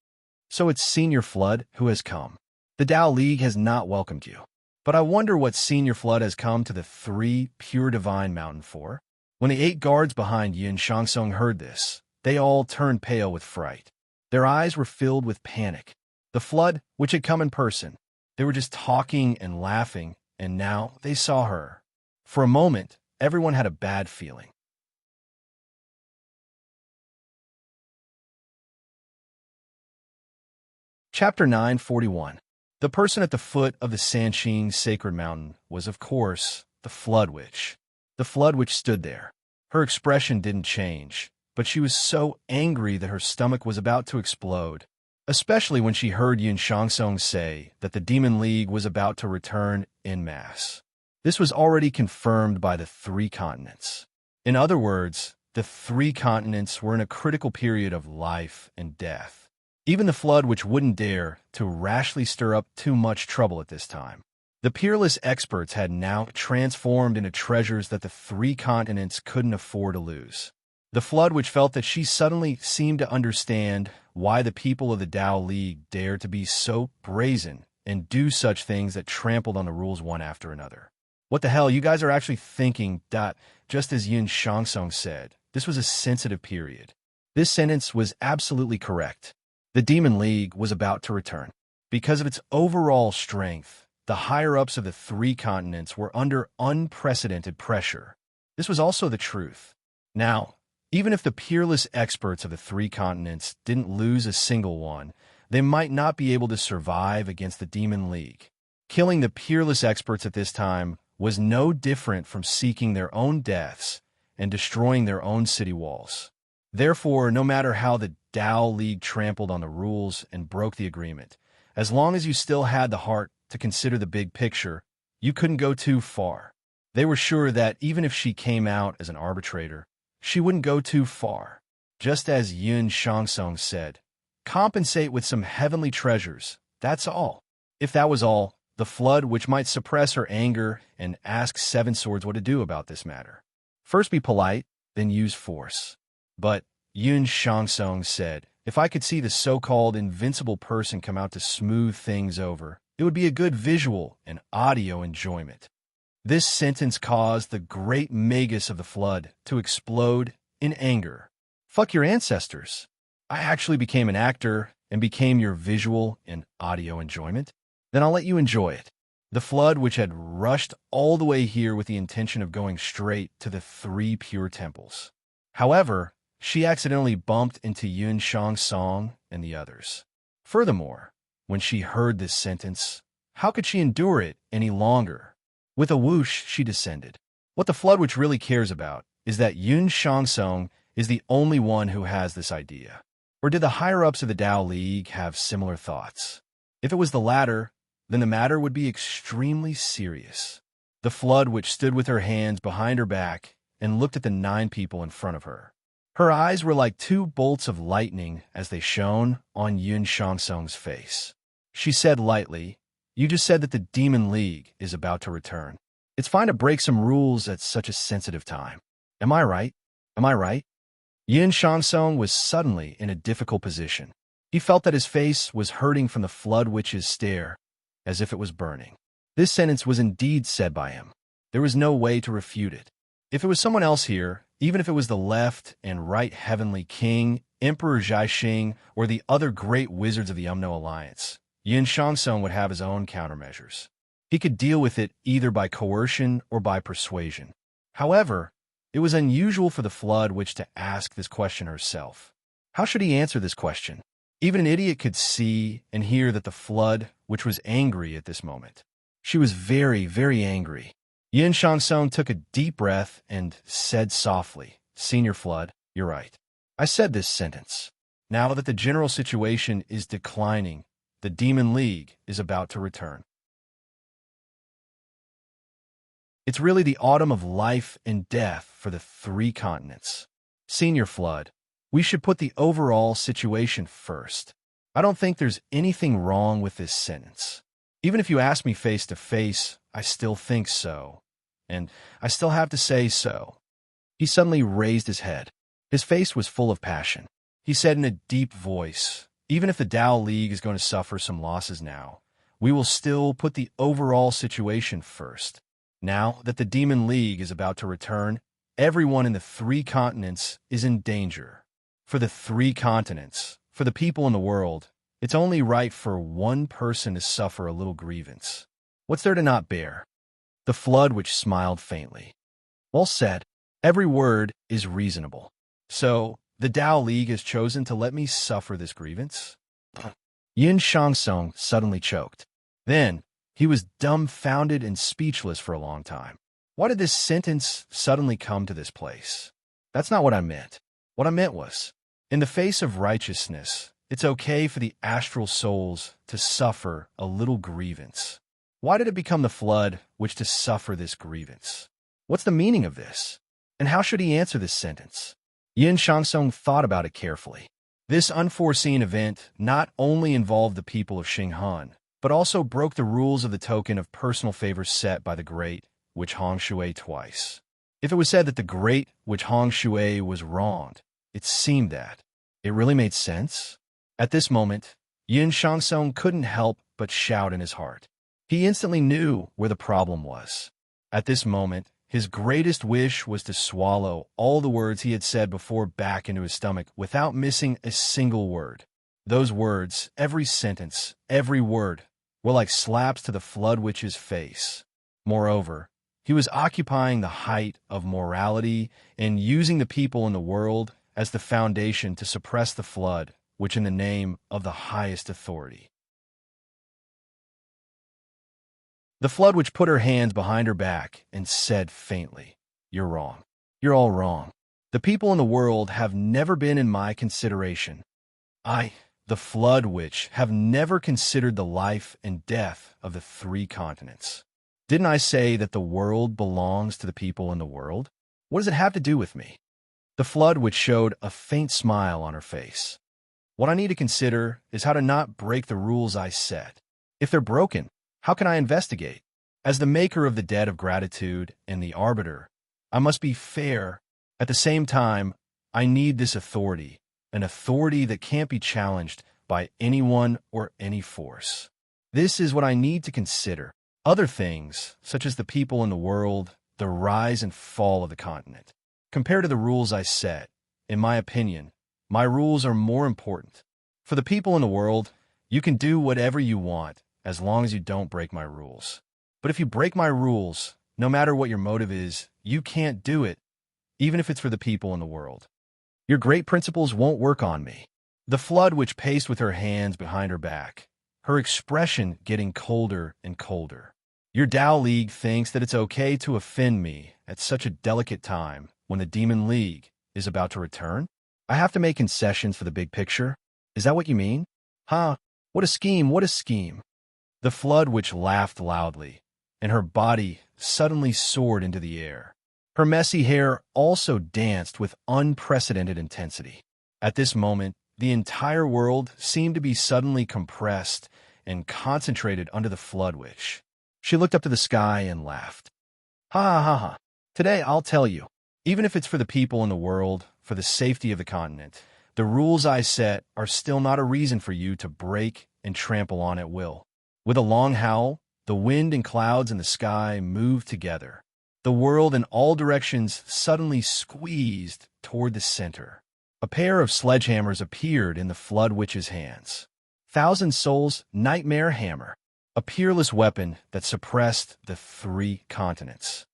So it's Senior Flood who has come. The Dao League has not welcomed you. But I wonder what Senior Flood has come to the 3 pure divine mountain for? When the 8 guards behind Yin Shangsong heard this, they all turned pale with fright. Their eyes were filled with panic. The flood, which had come in person, they were just talking and laughing, and now they saw her. For a moment, everyone had a bad feeling. Chapter 941. The person at the foot of the Sanqing sacred mountain was, of course, the Flood Witch. The Flood Witch stood there. Her expression didn't change, but she was so angry that her stomach was about to explode, especially when she heard Yin Shangsong say that the Demon League was about to return en masse. This was already confirmed by the 3 continents. In other words, the 3 continents were in a critical period of life and death. Even the flood which wouldn't dare to rashly stir up too much trouble at this time. The peerless experts had now transformed into treasures that the 3 continents couldn't afford to lose. The flood which felt that she suddenly seemed to understand why the people of the Dao League dared to be so brazen and do such things that trampled on the rules one after another. What the hell, you guys are actually thinking that, just as Yin Shangsong said, this was a sensitive period. This sentence was absolutely correct. The Demon League was about to return. Because of its overall strength, the higher-ups of the 3 continents were under unprecedented pressure. This was also the truth. Now, even if the peerless experts of the 3 continents didn't lose a single one, they might not be able to survive against the Demon League. Killing the peerless experts at this time was no different from seeking their own deaths and destroying their own city walls. Therefore, no matter how the Dao League trampled on the rules and broke the agreement, as long as you still had the heart to consider the big picture, you couldn't go too far. They were sure that even if she came out as an arbitrator, she wouldn't go too far. Just as Yun Shangsong said, compensate with some heavenly treasures, that's all. If that was all, the flood which might suppress her anger and ask Seven Swords what to do about this matter. First be polite, then use force. But, Yun Shangsong said, if I could see the so-called invincible person come out to smooth things over, it would be a good visual and audio enjoyment. This sentence caused the great magus of the flood to explode in anger. Fuck your ancestors. I actually became an actor and became your visual and audio enjoyment. Then I'll let you enjoy it. The flood, which had rushed all the way here with the intention of going straight to the 3 pure temples. However, she accidentally bumped into Yun Shangsong and the others. Furthermore, when she heard this sentence, how could she endure it any longer? With a whoosh, she descended. What the flood which really cares about is that Yun Shangsong is the only one who has this idea. Or did the higher-ups of the Dao League have similar thoughts? If it was the latter, then the matter would be extremely serious. The flood which stood with her hands behind her back and looked at the 9 people in front of her. Her eyes were like 2 bolts of lightning as they shone on Yun Shangsong's face. She said lightly, you just said that the Demon League is about to return. It's fine to break some rules at such a sensitive time. Am I right? Am I right? Yun Shangsong was suddenly in a difficult position. He felt that his face was hurting from the flood witch's stare, as if it was burning. This sentence was indeed said by him. There was no way to refute it. If it was someone else here, even if it was the left and right heavenly king, Emperor Zhaixing, or the other great wizards of the Umno Alliance, Yun Shangsong would have his own countermeasures. He could deal with it either by coercion or by persuasion. However, it was unusual for the flood witch to ask this question herself. How should he answer this question? Even an idiot could see and hear that the flood witch was angry at this moment. She was very, very angry. Yun Shangsong took a deep breath and said softly, Senior Flood, you're right. I said this sentence. Now that the general situation is declining, the Demon League is about to return. It's really the autumn of life and death for the 3 continents. Senior Flood, we should put the overall situation first. I don't think there's anything wrong with this sentence. Even if you ask me face to face, I still think so. And I still have to say so. He suddenly raised his head. His face was full of passion. He said in a deep voice, even if the Dao League is going to suffer some losses now, we will still put the overall situation first. Now that the Demon League is about to return, everyone in the 3 continents is in danger. For the 3 continents, for the people in the world, it's only right for one person to suffer a little grievance. What's there to not bear? The flood witch smiled faintly. Well said. Every word is reasonable. So, the Dao League has chosen to let me suffer this grievance? Yun Shangsong suddenly choked. Then, he was dumbfounded and speechless for a long time. Why did this sentence suddenly come to this place? That's not what I meant. What I meant was, in the face of righteousness, it's okay for the astral souls to suffer a little grievance. Why did it become the flood which to suffer this grievance? What's the meaning of this? And how should he answer this sentence? Yun Shangsong thought about it carefully. This unforeseen event not only involved the people of Xinghan, but also broke the rules of the token of personal favors set by the great witch Hong Shui twice. If it was said that the great witch Hong Shui was wronged, it seemed that it really made sense. At this moment, Yun Shangsong couldn't help but shout in his heart. He instantly knew where the problem was. At this moment, his greatest wish was to swallow all the words he had said before back into his stomach without missing a single word. Those words, every sentence, every word, were like slaps to the flood witch's face. Moreover, he was occupying the height of morality and using the people in the world as the foundation to suppress the flood, which in the name of the highest authority. The flood witch put her hands behind her back and said faintly, You're wrong. You're all wrong. The people in the world have never been in my consideration. I, the flood witch, have never considered the life and death of the 3 continents. Didn't I say that the world belongs to the people in the world? What does it have to do with me? The flood which showed a faint smile on her face. What I need to consider is how to not break the rules I set. If they're broken, how can I investigate? As the maker of the debt of gratitude and the arbiter, I must be fair. At the same time, I need this authority, an authority that can't be challenged by anyone or any force. This is what I need to consider. Other things, such as the people in the world, the rise and fall of the continent. Compared to the rules I set, in my opinion, my rules are more important. For the people in the world, you can do whatever you want as long as you don't break my rules. But if you break my rules, no matter what your motive is, you can't do it, even if it's for the people in the world. Your great principles won't work on me. The flood which paced with her hands behind her back, her expression getting colder and colder. Your Tao League thinks that it's okay to offend me at such a delicate time when the Demon League is about to return? I have to make concessions for the big picture? Is that what you mean? Huh? What a scheme, what a scheme. The flood which laughed loudly, and her body suddenly soared into the air. Her messy hair also danced with unprecedented intensity. At this moment, the entire world seemed to be suddenly compressed and concentrated under the flood witch. She looked up to the sky and laughed. Ha ha ha ha. Today I'll tell you, even if it's for the people in the world, for the safety of the continent, the rules I set are still not a reason for you to break and trample on at will. With a long howl, the wind and clouds in the sky moved together. The world in all directions suddenly squeezed toward the center. A pair of sledgehammers appeared in the flood witch's hands. Thousand Souls' nightmare hammer, a peerless weapon that suppressed the 3 continents.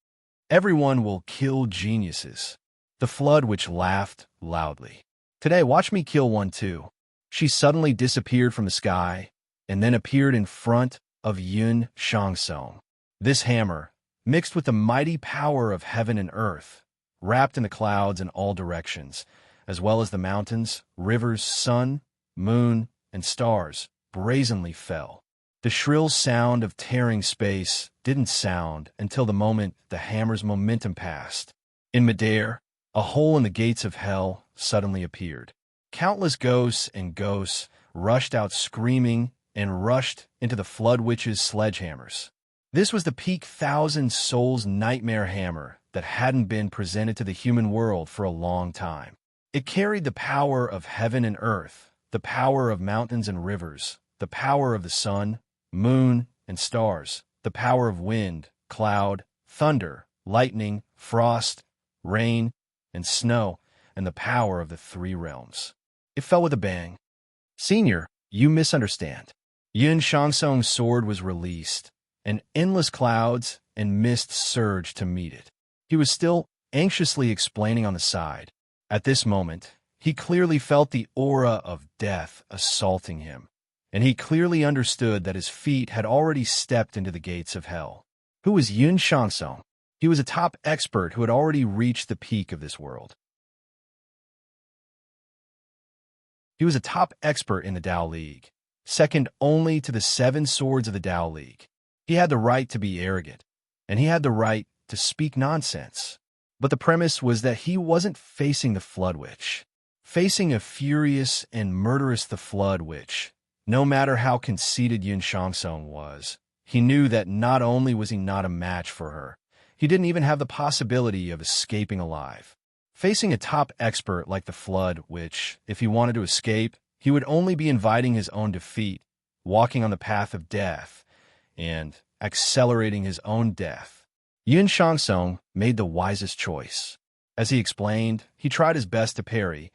Everyone will kill geniuses. The flood witch laughed loudly. Today, watch me kill one too. She suddenly disappeared from the sky and then appeared in front of Yun Shangsong. This hammer, mixed with the mighty power of heaven and earth, wrapped in the clouds in all directions, as well as the mountains, rivers, sun, moon, and stars, brazenly fell. The shrill sound of tearing space didn't sound until the moment the hammer's momentum passed. In midair, a hole in the gates of hell suddenly appeared. Countless ghosts and ghosts rushed out screaming and rushed into the flood witch's sledgehammers. This was the peak Thousand Souls nightmare hammer that hadn't been presented to the human world for a long time. It carried the power of heaven and earth, the power of mountains and rivers, the power of the sun, moon, and stars, the power of wind, cloud, thunder, lightning, frost, rain, and snow, and the power of the 3 realms. It fell with a bang. Senior, you misunderstand. Yun Shangsong's sword was released, and endless clouds and mist surged to meet it. He was still anxiously explaining on the side. At this moment, he clearly felt the aura of death assaulting him, and he clearly understood that his feet had already stepped into the gates of hell. Who was Yun Shangsong? He was a top expert who had already reached the peak of this world. He was a top expert in the Tao League, second only to the 7 swords of the Tao League. He had the right to be arrogant, and he had the right to speak nonsense. But the premise was that he wasn't facing the Flood Witch. Facing a furious and murderous the Flood Witch, no matter how conceited Yun Shangsong was, he knew that not only was he not a match for her, he didn't even have the possibility of escaping alive. Facing a top expert like the Flood Witch, if he wanted to escape, he would only be inviting his own defeat, walking on the path of death, and accelerating his own death. Yun Shangsong made the wisest choice. As he explained, he tried his best to parry,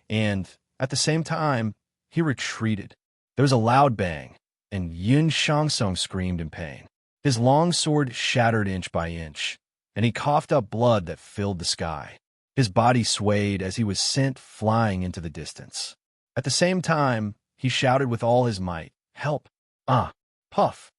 and, at the same time, he retreated. There was a loud bang, and Yun Shangsong screamed in pain. His long sword shattered inch by inch, and he coughed up blood that filled the sky. His body swayed as he was sent flying into the distance. At the same time, he shouted with all his might, "Help! Ah! Puff!"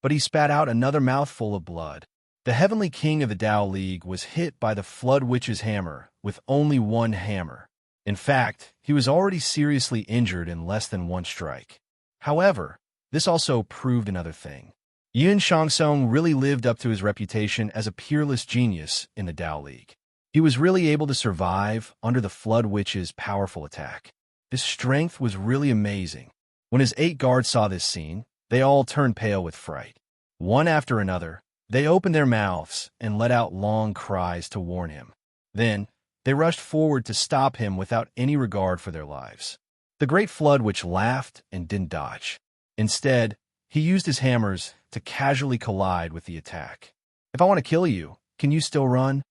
But he spat out another mouthful of blood. The Heavenly King of the Tao League was hit by the Flood Witch's hammer with only 1 hammer. In fact, he was already seriously injured in less than 1 strike. However, this also proved another thing. Yun Shangsong really lived up to his reputation as a peerless genius in the Tao League. He was really able to survive under the Flood Witch's powerful attack. His strength was really amazing. When his 8 guards saw this scene, they all turned pale with fright. One after another, they opened their mouths and let out long cries to warn him. Then, they rushed forward to stop him without any regard for their lives. The Great Flood Witch laughed and didn't dodge. Instead, he used his hammers to casually collide with the attack. If I want to kill you, can you still run?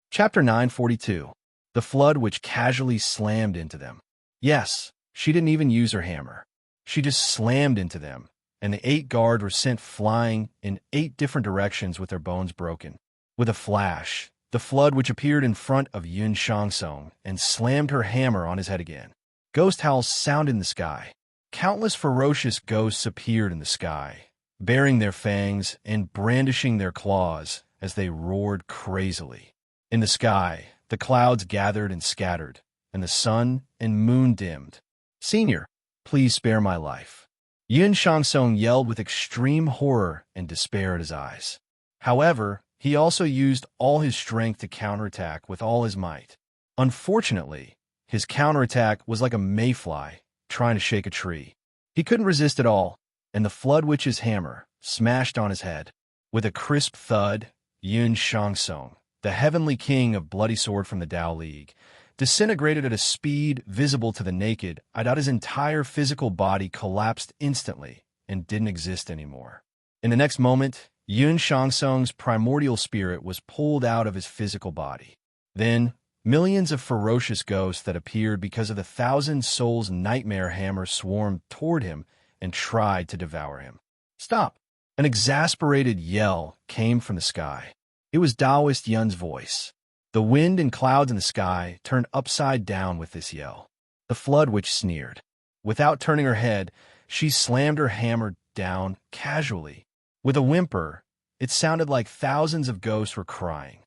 Chapter 942. The Flood Witch casually slammed into them. Yes, she didn't even use her hammer. She just slammed into them, and the 8 guards were sent flying in 8 different directions with their bones broken. With a flash, the Flood Witch appeared in front of Yun Shangsong and slammed her hammer on his head again. Ghost howls sounded in the sky. Countless ferocious ghosts appeared in the sky, baring their fangs and brandishing their claws as they roared crazily. In the sky, the clouds gathered and scattered, and the sun and moon dimmed. "Senior, please spare my life." Yun Shangsong yelled with extreme horror and despair at his eyes. However, he also used all his strength to counterattack with all his might. Unfortunately, his counterattack was like a mayfly trying to shake a tree. He couldn't resist at all, and the Flood Witch's hammer smashed on his head. With a crisp thud, Yun Shangsong, the heavenly king of Bloody Sword from the Tao League, disintegrated at a speed visible to the naked. I thought his entire physical body collapsed instantly and didn't exist anymore. In the next moment, Yun Shangsong's primordial spirit was pulled out of his physical body. Then, millions of ferocious ghosts that appeared because of the Thousand Souls nightmare hammer swarmed toward him and tried to devour him. "Stop!" An exasperated yell came from the sky. It was Taoist Yun's voice. The wind and clouds in the sky turned upside down with this yell. The Flood Witch sneered. Without turning her head, she slammed her hammer down casually. With a whimper, it sounded like thousands of ghosts were crying.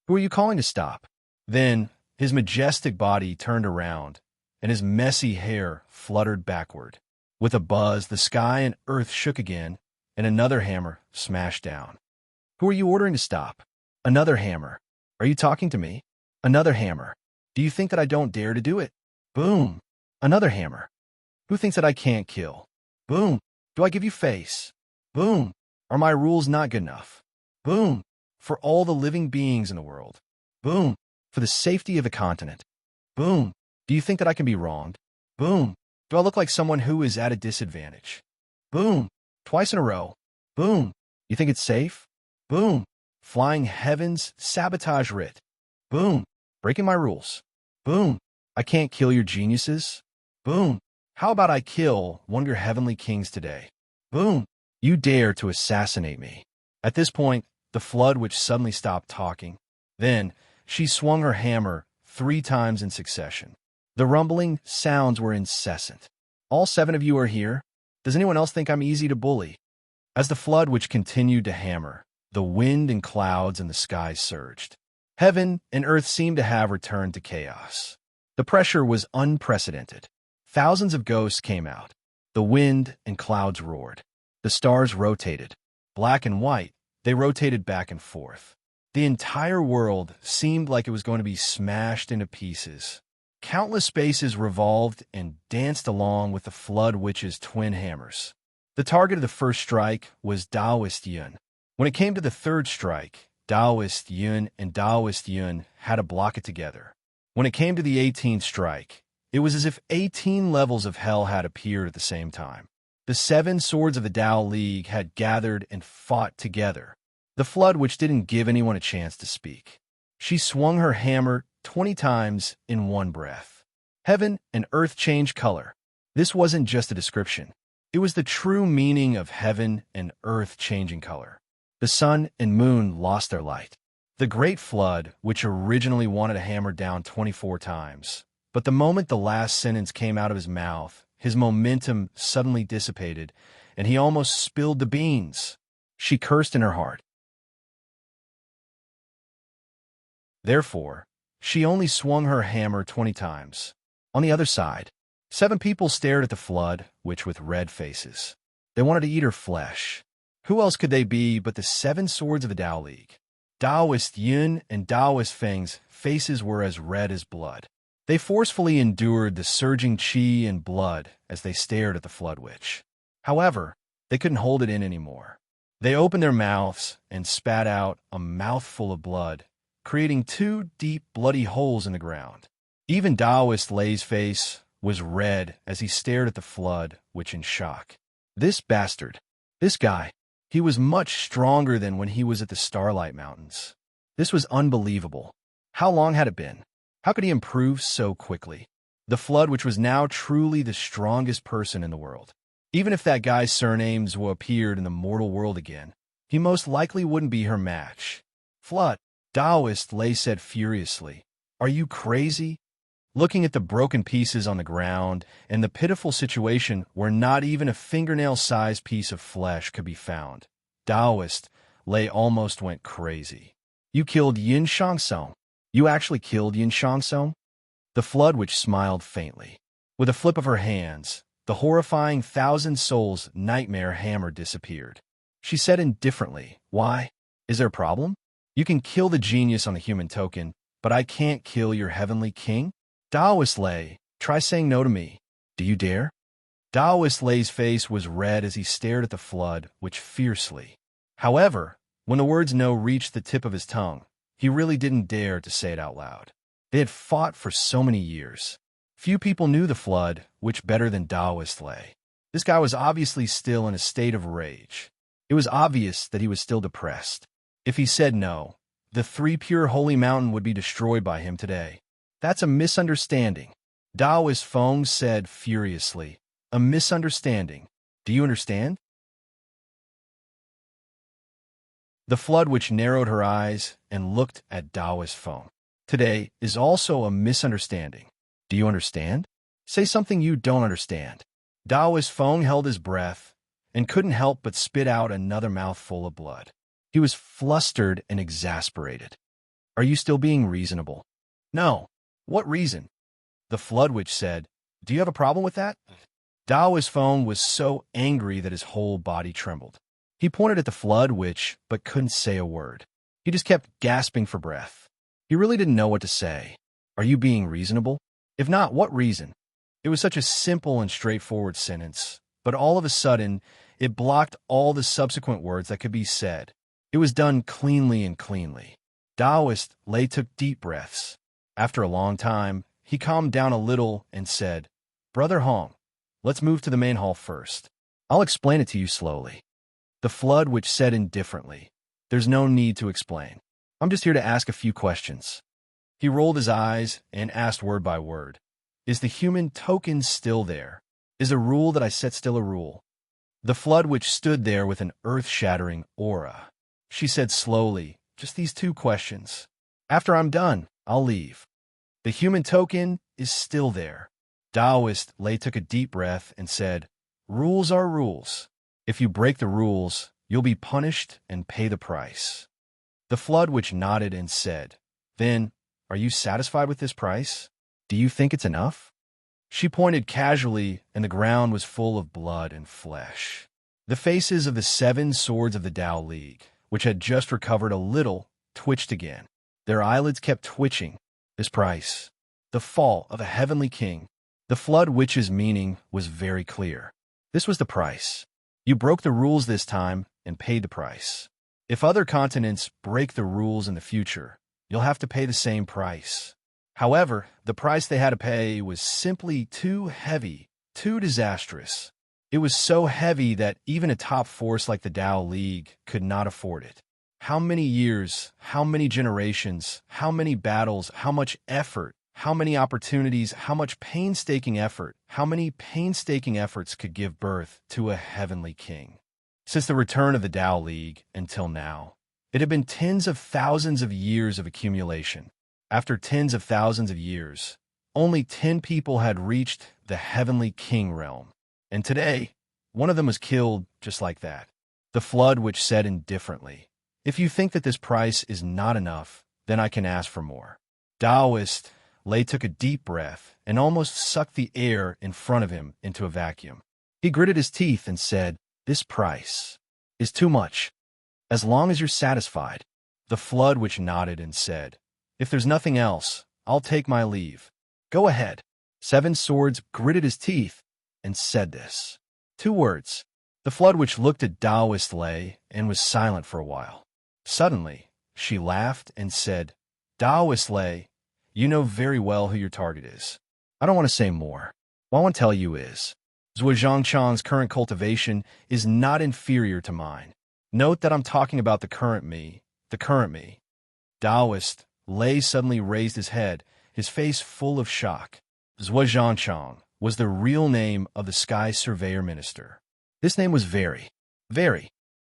"Who are you calling to stop?" Then, his majestic body turned around, and his messy hair fluttered backward. With a buzz, the sky and earth shook again, and another hammer smashed down. "Who are you ordering to stop?" Another hammer. "Are you talking to me?" Another hammer. "Do you think that I don't dare to do it?" Boom. Another hammer. "Who thinks that I can't kill?" Boom. "Do I give you face?" Boom. "Are my rules not good enough?" Boom. "For all the living beings in the world." Boom. "For the safety of the continent." Boom. "Do you think that I can be wronged?" Boom. "Do I look like someone who is at a disadvantage?" Boom. Twice in a row. Boom. "You think it's safe?" Boom. "Flying heavens, sabotage writ." Boom. "Breaking my rules." Boom. "I can't kill your geniuses." Boom. "How about I kill one of your heavenly kings today?" Boom. "You dare to assassinate me." At this point, the Flood Witch suddenly stopped talking. Then, she swung her hammer 3 times in succession. The rumbling sounds were incessant. "All 7 of you are here? Does anyone else think I'm easy to bully?" As the Flood Witch continued to hammer, the wind and clouds in the sky surged. Heaven and earth seemed to have returned to chaos. The pressure was unprecedented. Thousands of ghosts came out. The wind and clouds roared. The stars rotated. Black and white, they rotated back and forth. The entire world seemed like it was going to be smashed into pieces. Countless spaces revolved and danced along with the Flood Witch's twin hammers. The target of the first strike was Taoist Yun. When it came to the third strike, Taoist Yun and Taoist Yun had to block it together. When it came to the 18th strike, it was as if 18 levels of hell had appeared at the same time. The 7 swords of the Tao League had gathered and fought together. The Flood Witch didn't give anyone a chance to speak. She swung her hammer 20 times in one breath. Heaven and earth changed color. This wasn't just a description. It was the true meaning of heaven and earth changing color. The sun and moon lost their light. The Great Flood, which originally wanted to hammer down 24 times, but the moment the last sentence came out of his mouth, his momentum suddenly dissipated, and he almost spilled the beans. She cursed in her heart. Therefore, she only swung her hammer 20 times. On the other side, 7 people stared at the flood witch with red faces. They wanted to eat her flesh. Who else could they be but the 7 swords of the Tao League? Taoist Yun and Taoist Feng's faces were as red as blood. They forcefully endured the surging qi and blood as they stared at the flood witch. However, they couldn't hold it in anymore. They opened their mouths and spat out a mouthful of blood, creating 2 deep, bloody holes in the ground. Even Taoist Lei's face was red as he stared at the flood witch in shock. This bastard, this guy, he was much stronger than when he was at the Starlight Mountains. This was unbelievable. How long had it been? How could he improve so quickly? The flood witch was now truly the strongest person in the world. Even if that guy's surnames appeared in the mortal world again, he most likely wouldn't be her match. Flood, Taoist Lei said furiously. Are you crazy? Looking at the broken pieces on the ground and the pitiful situation where not even a fingernail-sized piece of flesh could be found, Taoist Lei almost went crazy. You killed Yin Shangsong. You actually killed Yin Shangsong? The flood witch smiled faintly. With a flip of her hands, the horrifying 1,000 souls nightmare hammer disappeared. She said indifferently, Why? Is there a problem? You can kill the genius on the human token, but I can't kill your heavenly king? Taoist Lei, try saying no to me. Do you dare? Taoist Lei's face was red as he stared at the flood witch fiercely. However, when the words no reached the tip of his tongue, he really didn't dare to say it out loud. They had fought for so many years. Few people knew the flood witch better than Taoist Lei. This guy was obviously still in a state of rage. It was obvious that he was still depressed. If he said no, the 3 pure holy mountain would be destroyed by him today. That's a misunderstanding. Taoist Feng said furiously. A misunderstanding. Do you understand? The flood witch narrowed her eyes and looked at Taoist Feng. Today is also a misunderstanding. Do you understand? Say something you don't understand. Taoist Feng held his breath and couldn't help but spit out another mouthful of blood. He was flustered and exasperated. Are you still being reasonable? No. What reason? The flood witch said. Do you have a problem with that? Taoist Feng was so angry that his whole body trembled. He pointed at the flood witch but couldn't say a word. He just kept gasping for breath. He really didn't know what to say. Are you being reasonable? If not, what reason? It was such a simple and straightforward sentence, but all of a sudden, it blocked all the subsequent words that could be said. It was done cleanly and cleanly. Taoist Lei took deep breaths. After a long time, he calmed down a little and said, Brother Hong, let's move to the main hall first. I'll explain it to you slowly. The flood witch said indifferently, There's no need to explain. I'm just here to ask a few questions. He rolled his eyes and asked word by word, Is the human token still there? Is a rule that I set still a rule? The flood witch stood there with an earth-shattering aura. She said slowly, Just these 2 questions. After I'm done, I'll leave. The human token is still there. Taoist Lei took a deep breath and said, Rules are rules. If you break the rules, you'll be punished and pay the price. The flood witch nodded and said, Then, are you satisfied with this price? Do you think it's enough? She pointed casually, and the ground was full of blood and flesh. The faces of the 7 swords of the Tao League, which had just recovered a little, twitched again. Their eyelids kept twitching. This price, the fall of a heavenly king. The flood witch's meaning was very clear. This was the price. You broke the rules this time and paid the price. If other continents break the rules in the future, you'll have to pay the same price. However, the price they had to pay was simply too heavy, too disastrous. It was so heavy that even a top force like the Tao League could not afford it. How many years, how many generations, how many battles, how much effort, how many opportunities, how much painstaking effort, how many painstaking efforts could give birth to a heavenly king? Since the return of the Tao League until now, it had been tens of thousands of years of accumulation. After tens of thousands of years, only 10 people had reached the heavenly king realm. And today, one of them was killed just like that. The flood witch said indifferently, If you think that this price is not enough, then I can ask for more. Taoist Lei took a deep breath and almost sucked the air in front of him into a vacuum. He gritted his teeth and said, "This price is too much. As long as you're satisfied." The Flood Witch nodded and said, "If there's nothing else, I'll take my leave." "Go ahead." Seven Swords gritted his teeth and said this. 2 words. The Flood Witch looked at Taoist Lei and was silent for a while. Suddenly, she laughed and said, "Taoist Lei, you know very well who your target is. I don't want to say more. What I want to tell you is, Zhuo Zhangchang's current cultivation is not inferior to mine. Note that I'm talking about the current me. The current me." Taoist Lei suddenly raised his head, his face full of shock. Zhuo Zhangchang was the real name of the Sky Surveyor Minister. This name was very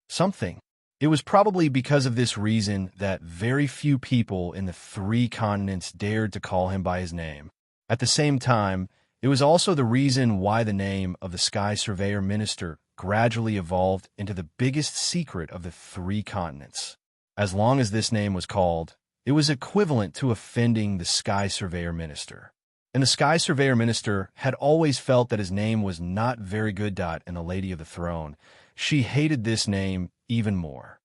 something. It was probably because of this reason that very few people in the 3 continents dared to call him by his name. At the same time, it was also the reason why the name of the Sky Surveyor Minister gradually evolved into the biggest secret of the 3 continents. As long as this name was called, it was equivalent to offending the Sky Surveyor Minister. And the Sky Surveyor Minister had always felt that his name was not very good. And the Lady of the Throne, she hated this name even more.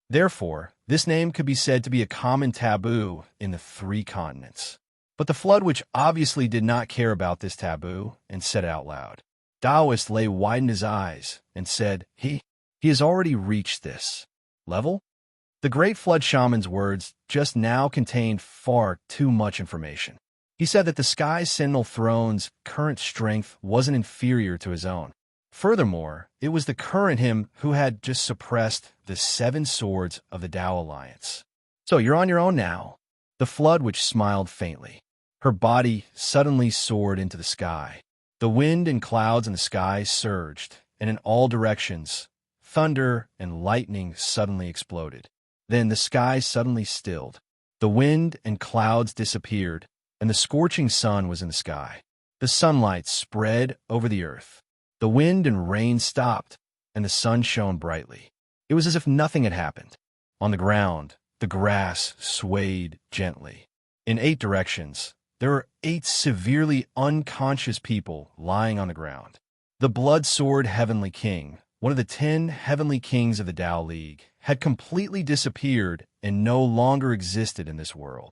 Therefore, this name could be said to be a common taboo in the 3 continents. But the Flood Witch obviously did not care about this taboo and said it out loud. Taoist Lei widened his eyes and said, He has already reached this level? The Great Flood Shaman's words just now contained far too much information. He said that the Sky Sentinel Throne's current strength wasn't inferior to his own. Furthermore, it was the current him who had just suppressed the 7 swords of the Tao Alliance. "So you're on your own now." The Flood Witch smiled faintly. Her body suddenly soared into the sky. The wind and clouds in the sky surged, and in all directions, thunder and lightning suddenly exploded. Then the sky suddenly stilled. The wind and clouds disappeared, and the scorching sun was in the sky. The sunlight spread over the earth. The wind and rain stopped, and the sun shone brightly. It was as if nothing had happened. On the ground, the grass swayed gently. In 8 directions, there were 8 severely unconscious people lying on the ground. The blood-sword Heavenly King, one of the 10 Heavenly Kings of the Tao League, had completely disappeared and no longer existed in this world.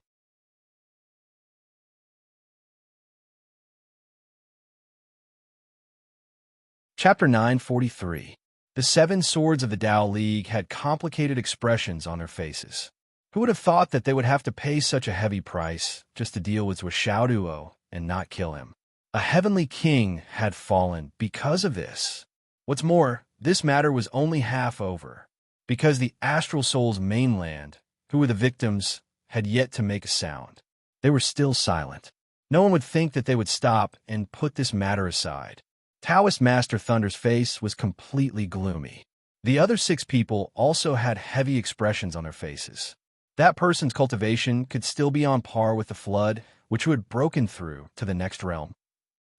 Chapter 943. The 7 swords of the Tao League had complicated expressions on their faces. Who would have thought that they would have to pay such a heavy price just to deal with Xiaoduo and not kill him? A heavenly king had fallen because of this. What's more, this matter was only half over, because the Astral Soul's mainland, who were the victims, had yet to make a sound. They were still silent. No one would think that they would stop and put this matter aside. Taoist Master Thunder's face was completely gloomy. The other 6 people also had heavy expressions on their faces. That person's cultivation could still be on par with the flood, which had broken through to the next realm.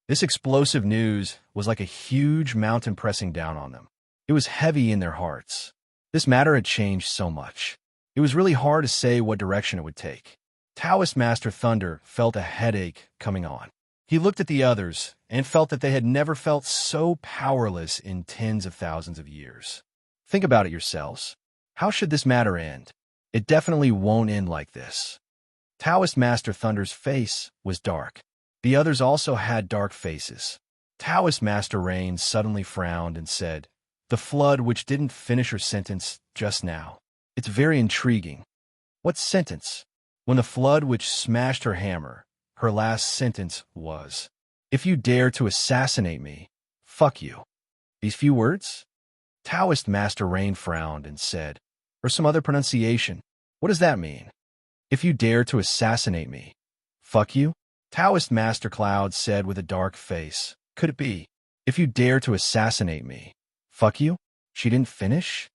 This explosive news was like a huge mountain pressing down on them. It was heavy in their hearts. This matter had changed so much. It was really hard to say what direction it would take. Taoist Master Thunder felt a headache coming on. He looked at the others and felt that they had never felt so powerless in tens of thousands of years. Think about it yourselves. How should this matter end? It definitely won't end like this. Taoist Master Thunder's face was dark. The others also had dark faces. Taoist Master Rain suddenly frowned and said, "The flood which didn't finish her sentence just now. It's very intriguing." "What sentence?" When the flood which smashed her hammer, her last sentence was, "If you dare to assassinate me, fuck you." These few words? Taoist Master Rain frowned and said, or some other pronunciation. What does that mean? "If you dare to assassinate me, fuck you?" Taoist Master Cloud said with a dark face. Could it be? "If you dare to assassinate me, fuck you?" She didn't finish?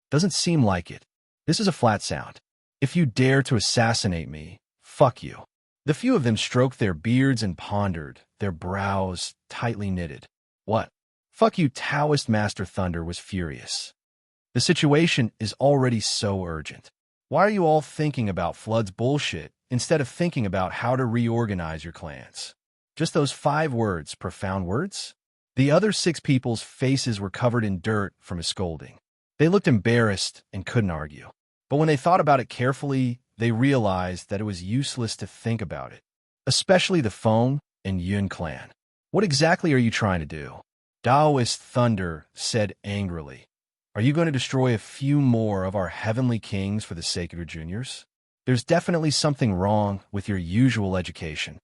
Doesn't seem like it. This is a flat sound. "If you dare to assassinate me, fuck you." The few of them stroked their beards and pondered, their brows tightly knitted. What? Fuck you, Taoist Master Thunder was furious. The situation is already so urgent. Why are you all thinking about Flood's bullshit instead of thinking about how to reorganize your clans? Just those 5 words, profound words? The other 6 people's faces were covered in dirt from his scolding. They looked embarrassed and couldn't argue. But when they thought about it carefully, they realized that it was useless to think about it. Especially the Feng and Yun clan. What exactly are you trying to do? Taoist Thunder said angrily. Are you going to destroy a few more of our heavenly kings for the sake of your juniors? There's definitely something wrong with your usual education.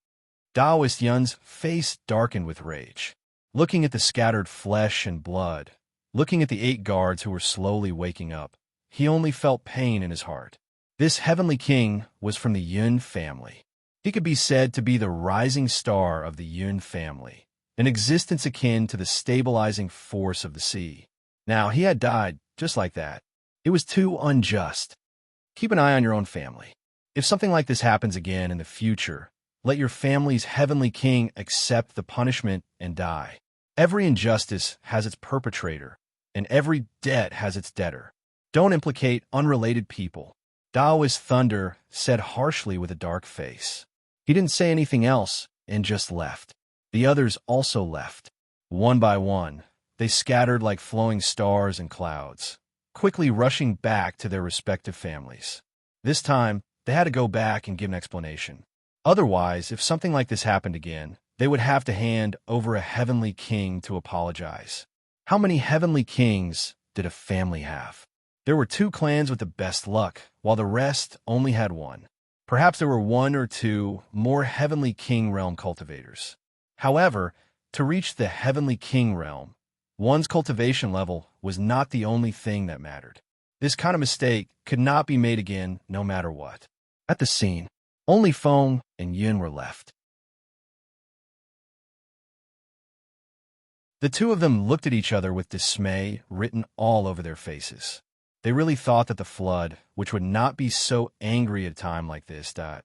Taoist Yun's face darkened with rage. Looking at the scattered flesh and blood, looking at the 8 guards who were slowly waking up, he only felt pain in his heart. This heavenly king was from the Yun family. He could be said to be the rising star of the Yun family, an existence akin to the stabilizing force of the sea. Now, he had died just like that. It was too unjust. Keep an eye on your own family. If something like this happens again in the future, let your family's heavenly king accept the punishment and die. Every injustice has its perpetrator, and every debt has its debtor. Don't implicate unrelated people. Taoist Thunder said harshly with a dark face. He didn't say anything else and just left. The others also left. One by one, they scattered like flowing stars and clouds, quickly rushing back to their respective families. This time, they had to go back and give an explanation. Otherwise, if something like this happened again, they would have to hand over a heavenly king to apologize. How many heavenly kings did a family have? There were 2 clans with the best luck, while the rest only had 1. Perhaps there were 1 or 2 more heavenly king realm cultivators. However, to reach the heavenly king realm, one's cultivation level was not the only thing that mattered. This kind of mistake could not be made again no matter what. At the scene, only Feng and Yun were left. The 2 of them looked at each other with dismay written all over their faces. They really thought that the flood, which would not be so angry at a time like this, but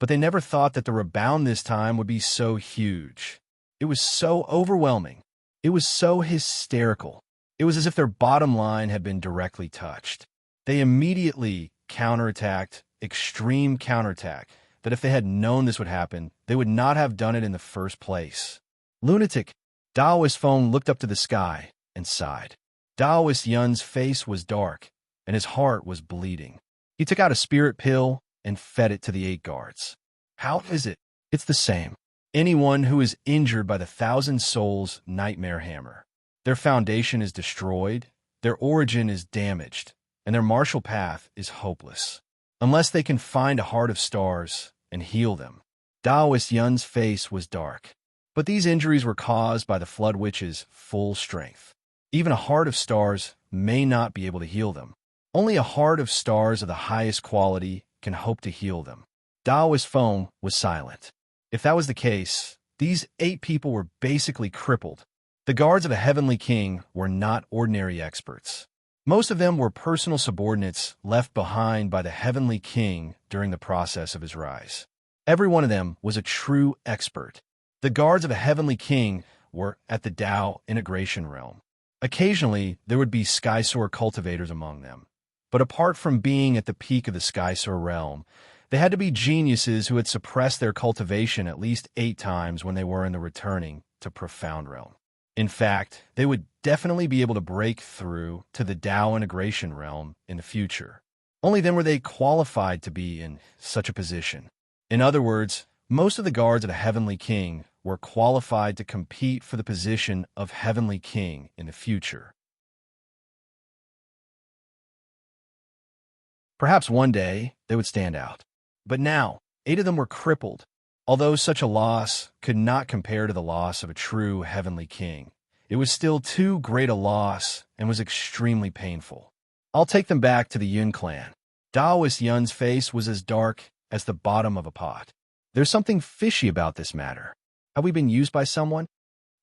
they never thought that the rebound this time would be so huge. It was so overwhelming. It was so hysterical. It was as if their bottom line had been directly touched. They immediately counterattacked, extreme counterattack, that if they had known this would happen, they would not have done it in the first place. Lunatic. Taoist Feng looked up to the sky and sighed. Taoist Yun's face was dark, and his heart was bleeding. He took out a spirit pill and fed it to the 8 guards. How is it? It's the same. Anyone who is injured by the 1,000 Souls Nightmare Hammer. Their foundation is destroyed, their origin is damaged, and their martial path is hopeless. Unless they can find a heart of stars and heal them. Taoist Yun's face was dark. But these injuries were caused by the Flood Witch's full strength. Even a heart of stars may not be able to heal them. Only a heart of stars of the highest quality can hope to heal them. Taoist Feng was silent. If that was the case, these 8 people were basically crippled. The guards of a heavenly king were not ordinary experts. Most of them were personal subordinates left behind by the heavenly king during the process of his rise. Every one of them was a true expert. The guards of a heavenly king were at the Tao integration realm. Occasionally, there would be Skysoar cultivators among them. But apart from being at the peak of the Skysoar realm, they had to be geniuses who had suppressed their cultivation at least 8 times when they were in the returning to Profound Realm. In fact, they would definitely be able to break through to the Tao integration realm in the future. Only then were they qualified to be in such a position. In other words, most of the guards of the Heavenly King were qualified to compete for the position of Heavenly King in the future. Perhaps one day they would stand out. But now, 8 of them were crippled. Although such a loss could not compare to the loss of a true Heavenly King, it was still too great a loss and was extremely painful. I'll take them back to the Yun clan. Taoist Yun's face was as dark as the bottom of a pot. There's something fishy about this matter. Have we been used by someone?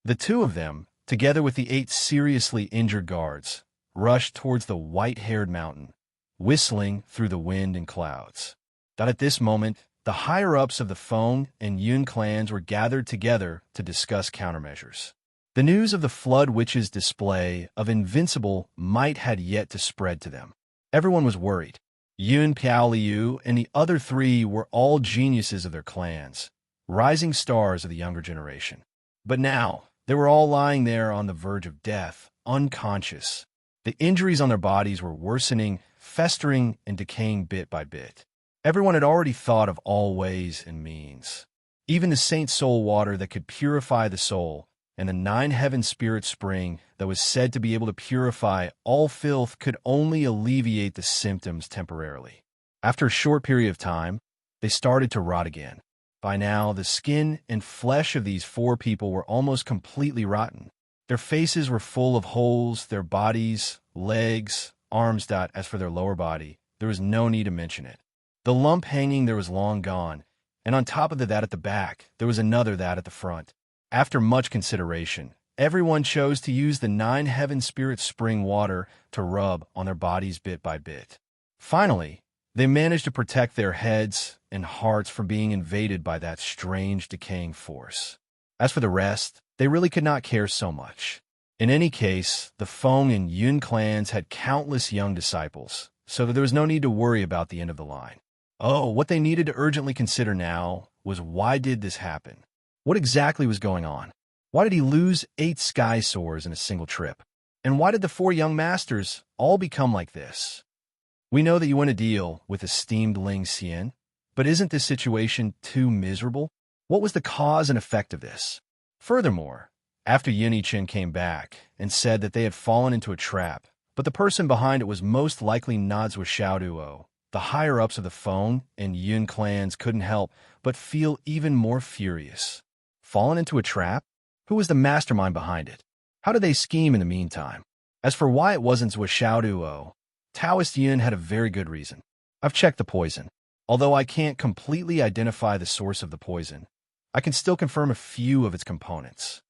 The 2 of them, together with the 8 seriously injured guards, rushed towards the white-haired mountain, whistling through the wind and clouds. At this moment, the higher-ups of the Feng and Yun clans were gathered together to discuss countermeasures. The news of the Flood Witch's display of invincible might had yet to spread to them. Everyone was worried. Yun, Piao and the other three were all geniuses of their clans, rising stars of the younger generation. But now, they were all lying there on the verge of death, unconscious. The injuries on their bodies were worsening, festering, and decaying bit by bit. Everyone had already thought of all ways and means. Even the Saint Soul water that could purify the soul, and the 9 heaven spirit spring that was said to be able to purify all filth could only alleviate the symptoms temporarily. After a short period of time, they started to rot again. By now, the skin and flesh of these 4 people were almost completely rotten. Their faces were full of holes, their bodies, legs, arms. As for their lower body, there was no need to mention it. The lump hanging there was long gone, and on top of that at the back, there was another that at the front. After much consideration, everyone chose to use the 9 heaven spirit spring water to rub on their bodies bit by bit. Finally, they managed to protect their heads and hearts from being invaded by that strange decaying force. As for the rest, they really could not care so much. In any case, the Feng and Yun clans had countless young disciples, so that there was no need to worry about the end of the line. Oh, what they needed to urgently consider now was, why did this happen? What exactly was going on? Why did he lose 8 sky swords in a single trip? And why did the 4 young masters all become like this? We know that you want to deal with esteemed Ling Xian, but isn't this situation too miserable? What was the cause and effect of this? Furthermore, after Yin Yichen came back and said that they had fallen into a trap, but the person behind it was most likely not Zhou Xiaoduo, the higher-ups of the Feng and Yun clans couldn't help but feel even more furious. Fallen into a trap? Who was the mastermind behind it? How did they scheme in the meantime? As for why it wasn't Zhou Xiaoduo, Taoist Yin had a very good reason. I've checked the poison. Although I can't completely identify the source of the poison, I can still confirm a few of its components.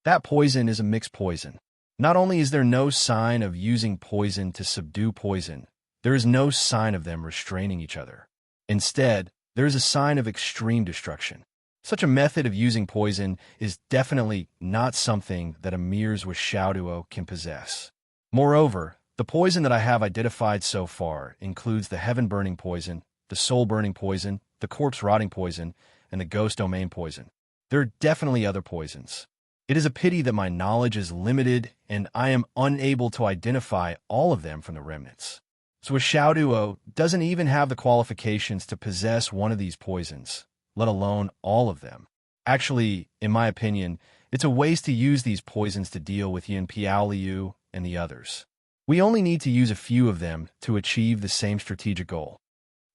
That poison is a mixed poison. Not only is there no sign of using poison to subdue poison, there is no sign of them restraining each other. Instead, there is a sign of extreme destruction. Such a method of using poison is definitely not something that a mere Zhou Xiaoduo can possess. Moreover, the poison that I have identified so far includes the heaven-burning poison, the soul-burning poison, the corpse-rotting poison, and the ghost domain poison. There are definitely other poisons. It is a pity that my knowledge is limited and I am unable to identify all of them from the remnants. Zhou Xiaoduo doesn't even have the qualifications to possess one of these poisons, let alone all of them. Actually, in my opinion, it's a waste to use these poisons to deal with Yin Piao and the others. We only need to use a few of them to achieve the same strategic goal.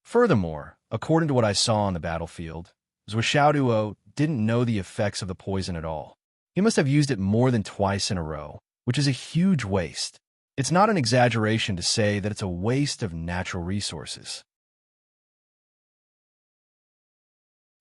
Furthermore, according to what I saw on the battlefield, Zhou Xiaoduo didn't know the effects of the poison at all. He must have used it more than twice in a row, which is a huge waste. It's not an exaggeration to say that it's a waste of natural resources.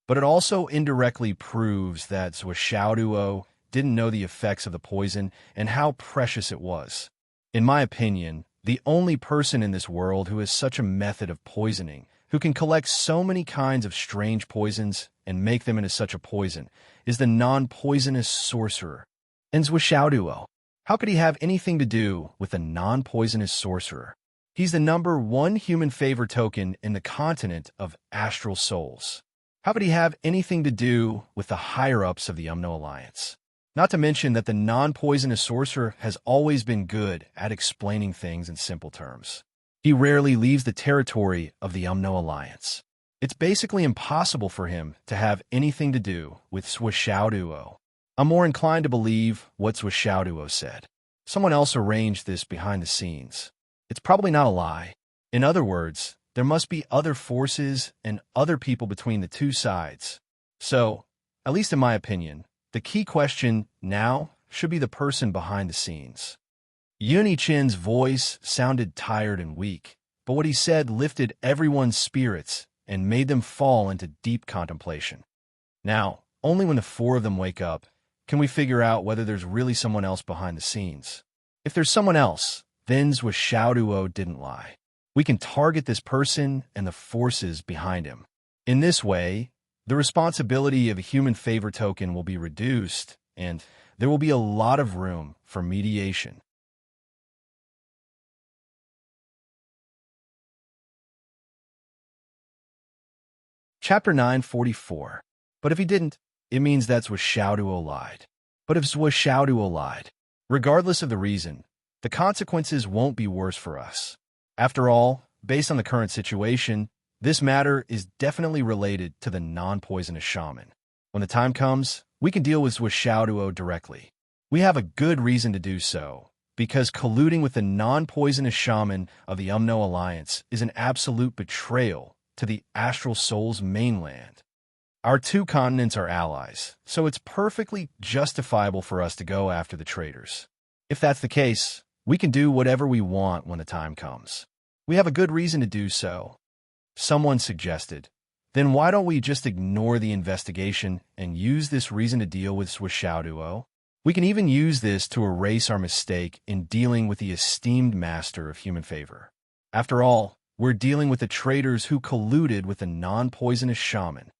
But it also indirectly proves that Zhou Xiaoduo didn't know the effects of the poison and how precious it was. In my opinion, the only person in this world who has such a method of poisoning, who can collect so many kinds of strange poisons and make them into such a poison, is the non-poisonous sorcerer. And Zhou Xiaoduo, how could he have anything to do with a non-poisonous sorcerer? He's the #1 human favor token in the continent of astral souls. How could he have anything to do with the higher-ups of the Umno Alliance? Not to mention that the non-poisonous sorcerer has always been good at explaining things in simple terms. He rarely leaves the territory of the Umno Alliance. It's basically impossible for him to have anything to do with Zhou Xiaoduo. I'm more inclined to believe what Zhou Xiaoduo said. Someone else arranged this behind the scenes. It's probably not a lie. In other words, there must be other forces and other people between the two sides. So, at least in my opinion, the key question now should be the person behind the scenes. Yun Yichen's voice sounded tired and weak, but what he said lifted everyone's spirits and made them fall into deep contemplation. Now, only when the 4 of them wake up can we figure out whether there's really someone else behind the scenes. If there's someone else, then Zhou Xiaoduo didn't lie. We can target this person and the forces behind him. In this way, the responsibility of a human favor token will be reduced, and there will be a lot of room for mediation. Chapter 944. But if he didn't, it means that's what Xiaoduo lied. But if Xiaoduo lied, regardless of the reason, the consequences won't be worse for us. After all, based on the current situation, this matter is definitely related to the non-poisonous shaman. When the time comes, we can deal with Xiaoduo directly. We have a good reason to do so, because colluding with the non-poisonous shaman of the Umno Alliance is an absolute betrayal to the Astral Soul's mainland. Our two continents are allies, so it's perfectly justifiable for us to go after the traitors. If that's the case, we can do whatever we want when the time comes. We have a good reason to do so. Someone suggested, then why don't we just ignore the investigation and use this reason to deal with Xiaoduo? We can even use this to erase our mistake in dealing with the esteemed master of human favor. After all, we're dealing with the traitors who colluded with the non-poisonous shaman.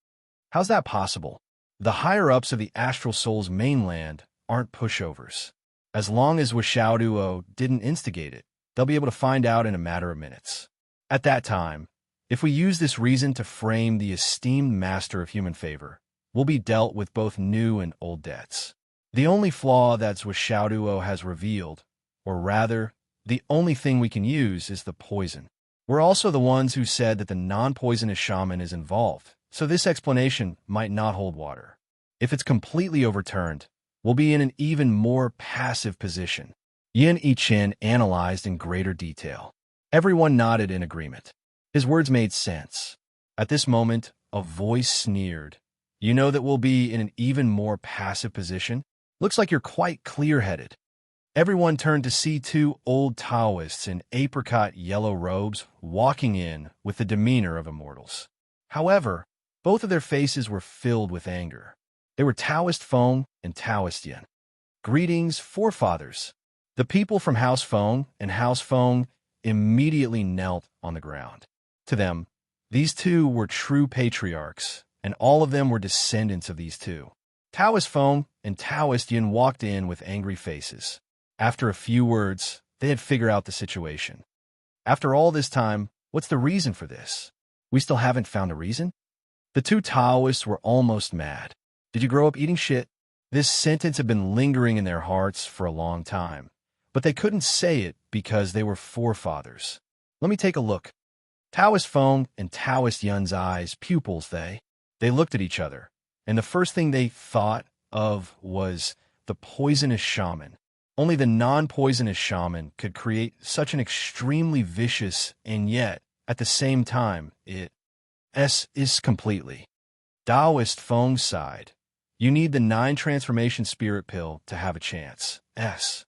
How's that possible? The higher-ups of the Astral Soul's mainland aren't pushovers. As long as Xiaoduo didn't instigate it, they'll be able to find out in a matter of minutes. At that time, if we use this reason to frame the esteemed master of human favor, we'll be dealt with both new and old debts. The only flaw that Xiaoduo has revealed, or rather, the only thing we can use is the poison. We're also the ones who said that the non-poisonous shaman is involved, so this explanation might not hold water. If it's completely overturned, we'll be in an even more passive position. Yin Yichen analyzed in greater detail. Everyone nodded in agreement. His words made sense. At this moment, a voice sneered. You know that we'll be in an even more passive position? Looks like you're quite clear-headed. Everyone turned to see two old Taoists in apricot yellow robes walking in with the demeanor of immortals. However, both of their faces were filled with anger. They were Taoist Feng and Taoist Yin. Greetings, forefathers. The people from House Feng and House Feng immediately knelt on the ground. To them, these two were true patriarchs, and all of them were descendants of these two. Taoist Feng and Taoist Yin walked in with angry faces. After a few words, they had figured out the situation. After all this time, what's the reason for this? We still haven't found a reason? The two Taoists were almost mad. Did you grow up eating shit? This sentence had been lingering in their hearts for a long time, but they couldn't say it because they were forefathers. Let me take a look. Taoist Feng and Taoist Yun's eyes, pupils, they looked at each other, and the first thing they thought of was the poisonous shaman. Only the non-poisonous shaman could create such an extremely vicious and yet, at the same time, it is completely. Taoist Feng sighed. You need the 9 transformation spirit pill to have a chance. S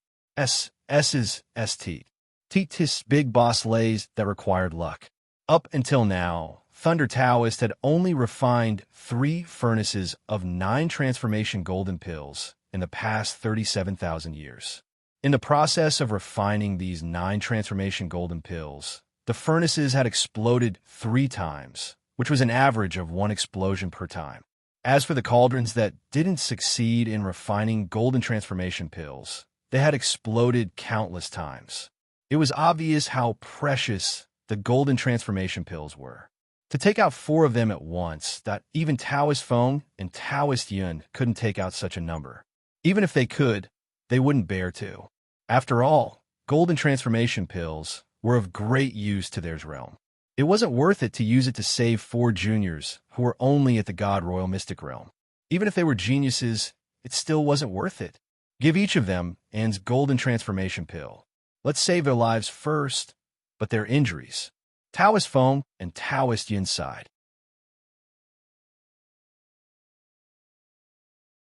is ST. Tis big boss lays that required luck. Up until now, Thunder Taoist had only refined 3 furnaces of 9 transformation golden pills in the past 37,000 years. In the process of refining these 9 transformation golden pills, the furnaces had exploded 3 times, which was an average of 1 explosion per time. As for the cauldrons that didn't succeed in refining golden transformation pills, they had exploded countless times. It was obvious how precious the golden transformation pills were. To take out 4 of them at once, that even Taoist Feng and Taoist Yun couldn't take out such a number. Even if they could, they wouldn't bear to. After all, golden transformation pills were of great use to their realm. It wasn't worth it to use it to save 4 juniors who were only at the God Royal Mystic realm. Even if they were geniuses, it still wasn't worth it. Give each of them Anne's golden transformation pill. Let's save their lives first, but their injuries. Taoist Feng and Taoist Yin sighed.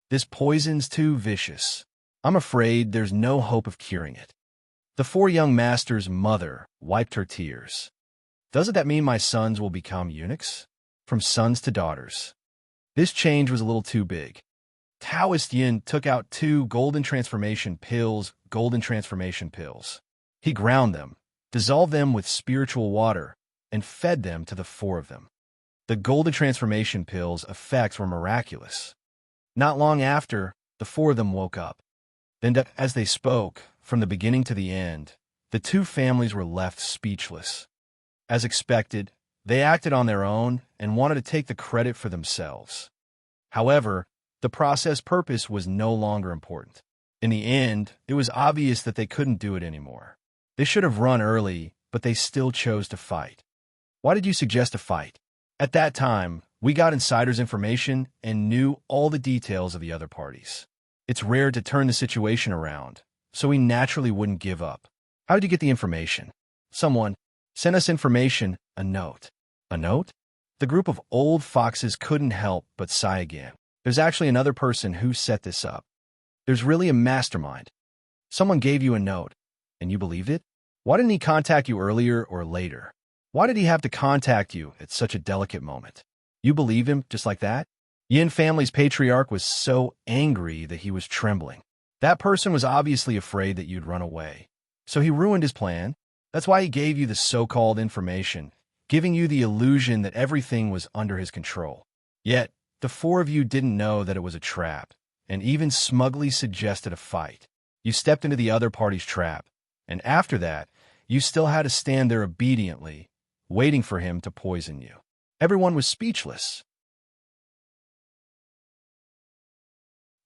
This poison's too vicious. I'm afraid there's no hope of curing it. The 4 young masters' mother wiped her tears. Doesn't that mean my sons will become eunuchs? From sons to daughters. This change was a little too big. Taoist Yin took out 2 golden transformation pills. He ground them, dissolved them with spiritual water, and fed them to the 4 of them. The golden transformation pills' effects were miraculous. Not long after, the 4 of them woke up. Then, as they spoke, from the beginning to the end, the 2 families were left speechless. As expected, They acted on their own and wanted to take the credit for themselves. However, the process purpose was no longer important. In the end, it was obvious that they couldn't do it anymore. They should have run early, but they still chose to fight. Why did you suggest a fight? At that time, we got insiders' information and knew all the details of the other parties. It's rare to turn the situation around, so we naturally wouldn't give up. How did you get the information? Someone sent us information, a note. A note? The group of old foxes couldn't help but sigh again. There's actually another person who set this up. There's really a mastermind. Someone gave you a note, and you believed it? Why didn't he contact you earlier or later? Why did he have to contact you at such a delicate moment? You believe him just like that? Yin family's patriarch was so angry that he was trembling. That person was obviously afraid that you'd run away. So he ruined his plan. That's why he gave you the so-called information, giving you the illusion that everything was under his control. Yet, the four of you didn't know that it was a trap, and even smugly suggested a fight. You stepped into the other party's trap, and after that, you still had to stand there obediently, waiting for him to poison you. Everyone was speechless.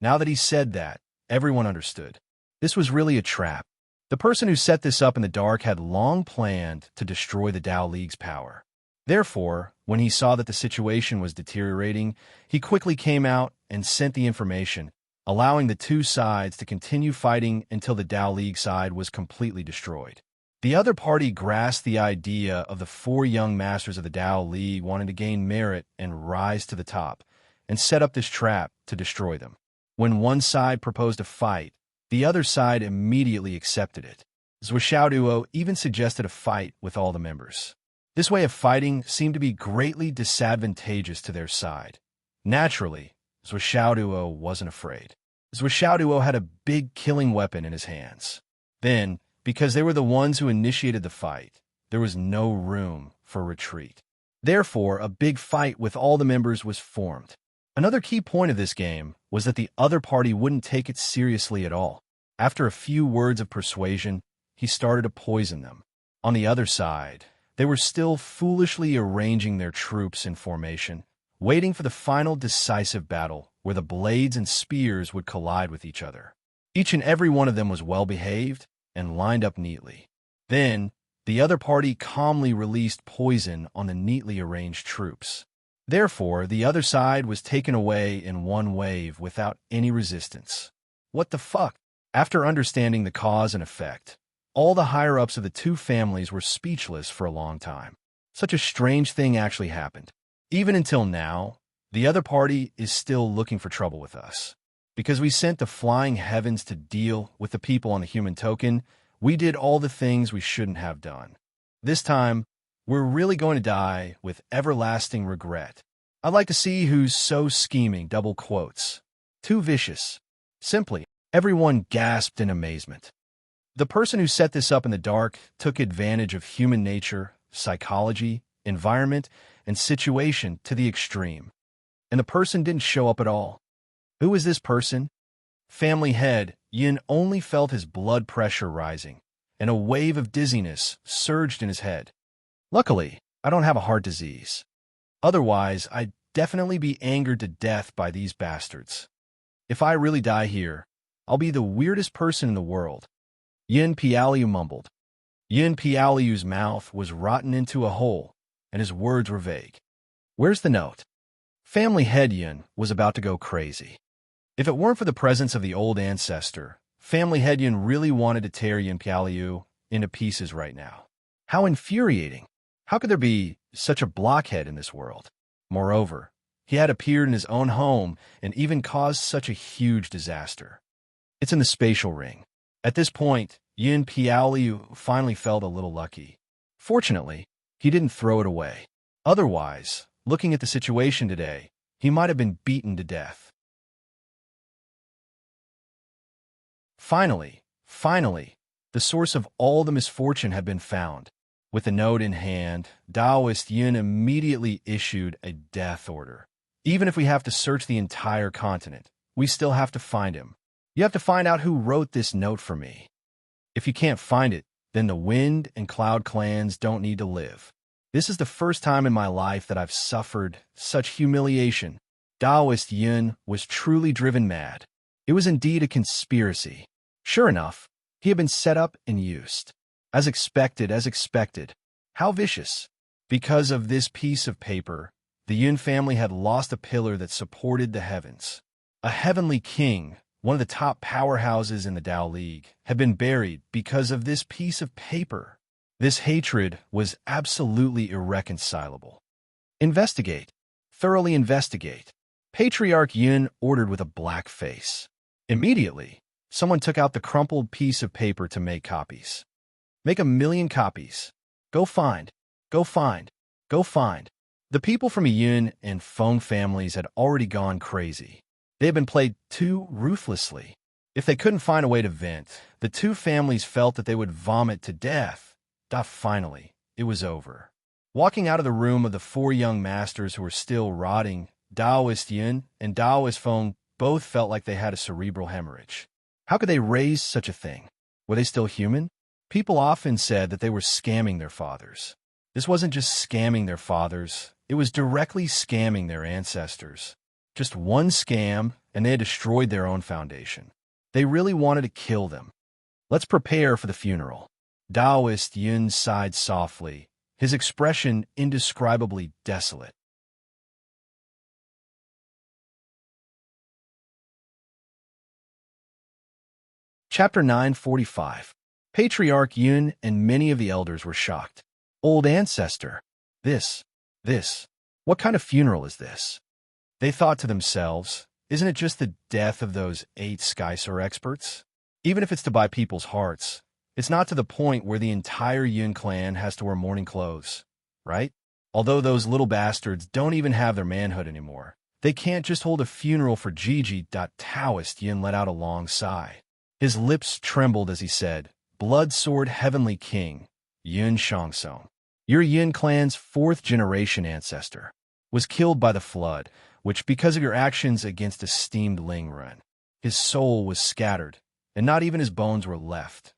Now that he said that, everyone understood. This was really a trap. The person who set this up in the dark had long planned to destroy the Tao League's power. Therefore, when he saw that the situation was deteriorating, he quickly came out and sent the information, allowing the two sides to continue fighting until the Tao League side was completely destroyed. The other party grasped the idea of the four young masters of the Tao League wanting to gain merit and rise to the top, and set up this trap to destroy them. When one side proposed a fight, the other side immediately accepted it. Zhuo even suggested a fight with all the members. This way of fighting seemed to be greatly disadvantageous to their side. Naturally, Zhuo wasn't afraid. Zhuo had a big killing weapon in his hands. Then, because they were the ones who initiated the fight, there was no room for retreat. Therefore, a big fight with all the members was formed. Another key point of this game was that the other party wouldn't take it seriously at all. After a few words of persuasion, he started to poison them. On the other side, they were still foolishly arranging their troops in formation, waiting for the final decisive battle where the blades and spears would collide with each other. Each and every one of them was well-behaved and lined up neatly. Then, the other party calmly released poison on the neatly arranged troops. Therefore, the other side was taken away in one wave without any resistance. What the fuck? After understanding the cause and effect, all the higher-ups of the two families were speechless for a long time. Such a strange thing actually happened. Even until now, the other party is still looking for trouble with us. Because we sent the flying heavens to deal with the people on the human token, we did all the things we shouldn't have done. This time, we're really going to die with everlasting regret. I'd like to see who's so scheming, double quotes. Too vicious. Simply, everyone gasped in amazement. The person who set this up in the dark took advantage of human nature, psychology, environment, and situation to the extreme. And the person didn't show up at all. Who is this person? Family head Yin only felt his blood pressure rising, and a wave of dizziness surged in his head. Luckily, I don't have a heart disease. Otherwise, I'd definitely be angered to death by these bastards. If I really die here, I'll be the weirdest person in the world. Yin Pialiu mumbled. Yin Pialiu's mouth was rotten into a hole, and his words were vague. Where's the note? Family head Yin was about to go crazy. If it weren't for the presence of the old ancestor, Family head Yin really wanted to tear Yin Pialiu into pieces right now. How infuriating! How could there be such a blockhead in this world? Moreover, he had appeared in his own home and even caused such a huge disaster. It's in the spatial ring. At this point, Yin Pialiu finally felt a little lucky. Fortunately, he didn't throw it away. Otherwise, looking at the situation today, he might have been beaten to death. Finally, the source of all the misfortune had been found. With the note in hand, Taoist Yin immediately issued a death order. Even if we have to search the entire continent, we still have to find him. You have to find out who wrote this note for me. If you can't find it, then the Wind and Cloud clans don't need to live. This is the first time in my life that I've suffered such humiliation. Taoist Yun was truly driven mad. It was indeed a conspiracy. Sure enough, he had been set up and used. As expected, as expected. How vicious. Because of this piece of paper, the Yun family had lost a pillar that supported the heavens. A heavenly king, one of the top powerhouses in the Tao League, had been buried because of this piece of paper. This hatred was absolutely irreconcilable. Investigate. Thoroughly investigate. Patriarch Yun ordered with a black face. Immediately, someone took out the crumpled piece of paper to make copies. Make 1,000,000 copies. Go find. Go find. Go find. The people from Yun and Feng families had already gone crazy. They had been played too ruthlessly. If they couldn't find a way to vent, the two families felt that they would vomit to death. Finally, it was over. Walking out of the room of the 4 young masters who were still rotting, Taoist Yun and Taoist Feng both felt like they had a cerebral hemorrhage. How could they raise such a thing? Were they still human? People often said that they were scamming their fathers. This wasn't just scamming their fathers, it was directly scamming their ancestors. Just one scam, and they had destroyed their own foundation. They really wanted to kill them. Let's prepare for the funeral. Taoist Yun sighed softly, his expression indescribably desolate. Chapter 945. Patriarch Yun and many of the elders were shocked. Old ancestor, this, what kind of funeral is this? They thought to themselves, isn't it just the death of those 8 Skysor experts? Even if it's to buy people's hearts, it's not to the point where the entire Yun clan has to wear mourning clothes, right? Although those little bastards don't even have their manhood anymore, they can't just hold a funeral for Gigi. Taoist Yun let out a long sigh. His lips trembled as he said, Blood Sword Heavenly King, Yun Shangsong. Your Yun clan's 4th-generation ancestor was killed by the flood, which because of your actions against esteemed Ling Ren, his soul was scattered, and not even his bones were left.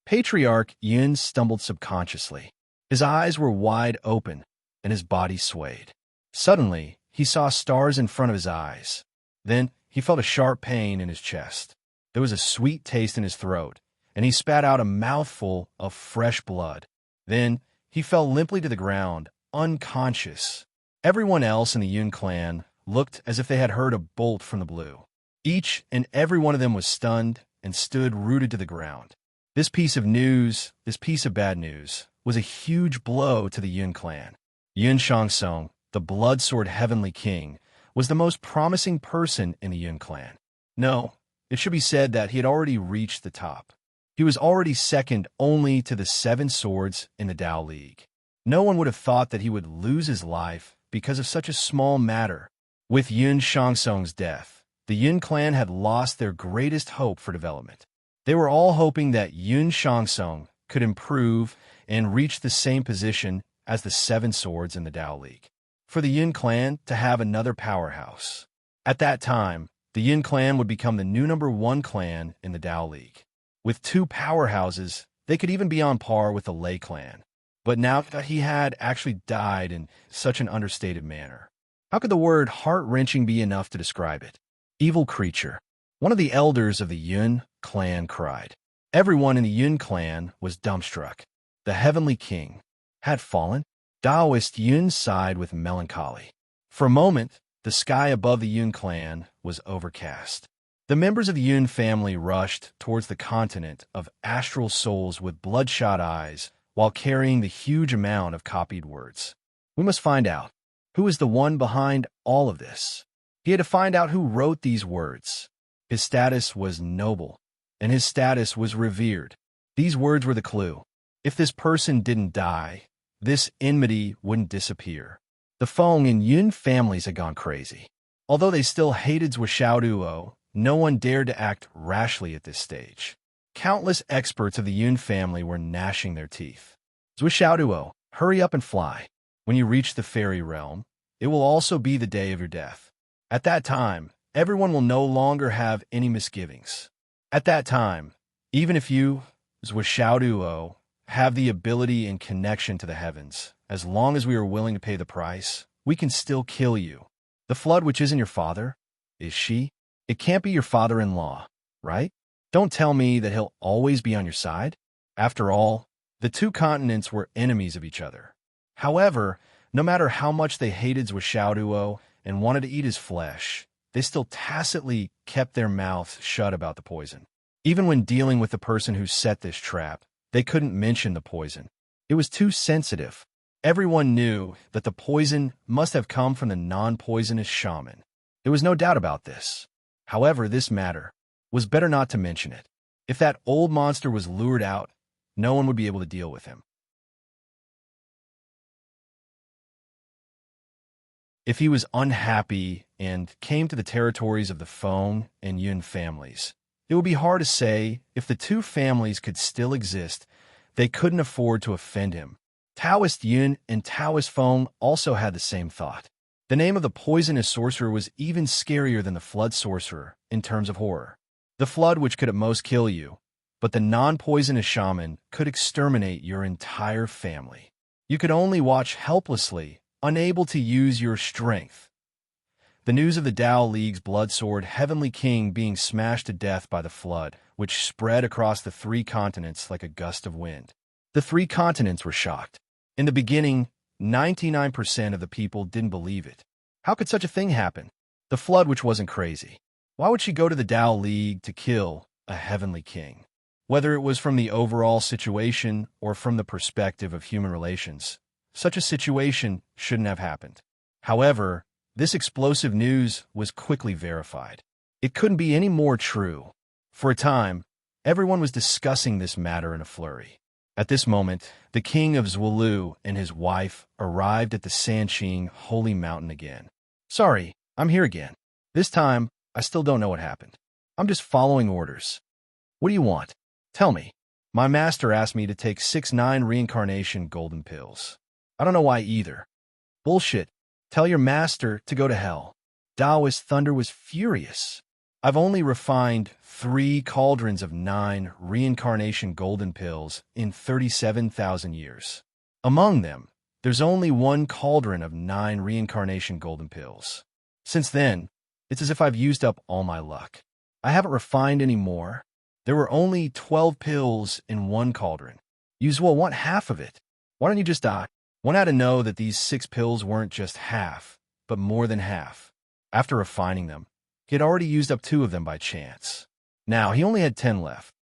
Patriarch Yun stumbled subconsciously. His eyes were wide open, and his body swayed. Suddenly, he saw stars in front of his eyes. Then, he felt a sharp pain in his chest. There was a sweet taste in his throat, and he spat out a mouthful of fresh blood. Then, he fell limply to the ground, unconscious. Everyone else in the Yun clan looked as if they had heard a bolt from the blue. Each and every one of them was stunned and stood rooted to the ground. This piece of news, this piece of bad news, was a huge blow to the Yun clan. Yun Shangsong, the Blood Sword Heavenly King, was the most promising person in the Yun clan. No, it should be said that he had already reached the top. He was already second only to the 7 swords in the Tao League. No one would have thought that he would lose his life because of such a small matter. With Yun Shangsong's death, the Yun clan had lost their greatest hope for development. They were all hoping that Yun Shangsong could improve and reach the same position as the 7 swords in the Tao League. For the Yun clan to have another powerhouse. At that time, the Yun clan would become the new #1 clan in the Tao League. With 2 powerhouses, they could even be on par with the Lei clan. But now that he had actually died in such an understated manner, how could the word heart-wrenching be enough to describe it? Evil creature. One of the elders of the Yun clan cried. Everyone in the Yun clan was dumbstruck. The Heavenly King had fallen. Taoist Yun sighed with melancholy. For a moment, the sky above the Yun clan was overcast. The members of the Yun family rushed towards the continent of astral souls with bloodshot eyes while carrying the huge amount of copied words. We must find out who is the one behind all of this. He had to find out who wrote these words. His status was noble, and his status was revered. These words were the clue. If this person didn't die, this enmity wouldn't disappear. The Feng and Yun families had gone crazy. Although they still hated Zhuo, no one dared to act rashly at this stage. Countless experts of the Yun family were gnashing their teeth. Zhuo, hurry up and fly. When you reach the fairy realm, it will also be the day of your death. At that time, everyone will no longer have any misgivings. At that time, even if you, Zhuo, have the ability and connection to the heavens. As long as we are willing to pay the price, we can still kill you. The flood which isn't your father, is she? It can't be your father-in-law, right? Don't tell me that he'll always be on your side. After all, the two continents were enemies of each other. However, no matter how much they hated Zwishaoduo and wanted to eat his flesh, they still tacitly kept their mouths shut about the poison. Even when dealing with the person who set this trap, they couldn't mention the poison. It was too sensitive. Everyone knew that the poison must have come from the non-poisonous shaman. There was no doubt about this. However, this matter was better not to mention it. If that old monster was lured out, no one would be able to deal with him. If he was unhappy and came to the territories of the Feng and Yun families, it would be hard to say if the two families could still exist. They couldn't afford to offend him. Taoist Yun and Taoist Feng also had the same thought. The name of the poisonous sorcerer was even scarier than the flood sorcerer in terms of horror. The flood which could at most kill you, but the non-poisonous shaman could exterminate your entire family. You could only watch helplessly, unable to use your strength. The news of the Tao League's blood sword Heavenly King being smashed to death by the flood, which spread across the three continents like a gust of wind. The three continents were shocked. In the beginning, 99% of the people didn't believe it. How could such a thing happen? The flood which wasn't crazy. Why would she go to the Tao League to kill a Heavenly King? Whether it was from the overall situation or from the perspective of human relations, such a situation shouldn't have happened. However, this explosive news was quickly verified. It couldn't be any more true. For a time, everyone was discussing this matter in a flurry. At this moment, the king of Zwilu and his wife arrived at the Sanqing Holy Mountain again. Sorry, I'm here again. This time, I still don't know what happened. I'm just following orders. What do you want? Tell me. My master asked me to take 6-9 reincarnation golden pills. I don't know why either. Bullshit. Tell your master to go to hell. Taoist Thunder was furious. I've only refined 3 cauldrons of 9 reincarnation golden pills in 37,000 years. Among them, there's only 1 cauldron of 9 reincarnation golden pills. Since then, it's as if I've used up all my luck. I haven't refined any more. There were only 12 pills in 1 cauldron. You will want half of it. Why don't you just die? One had to know that these 6 pills weren't just half, but more than half. After refining them, he had already used up 2 of them by chance. Now, he only had 10 left.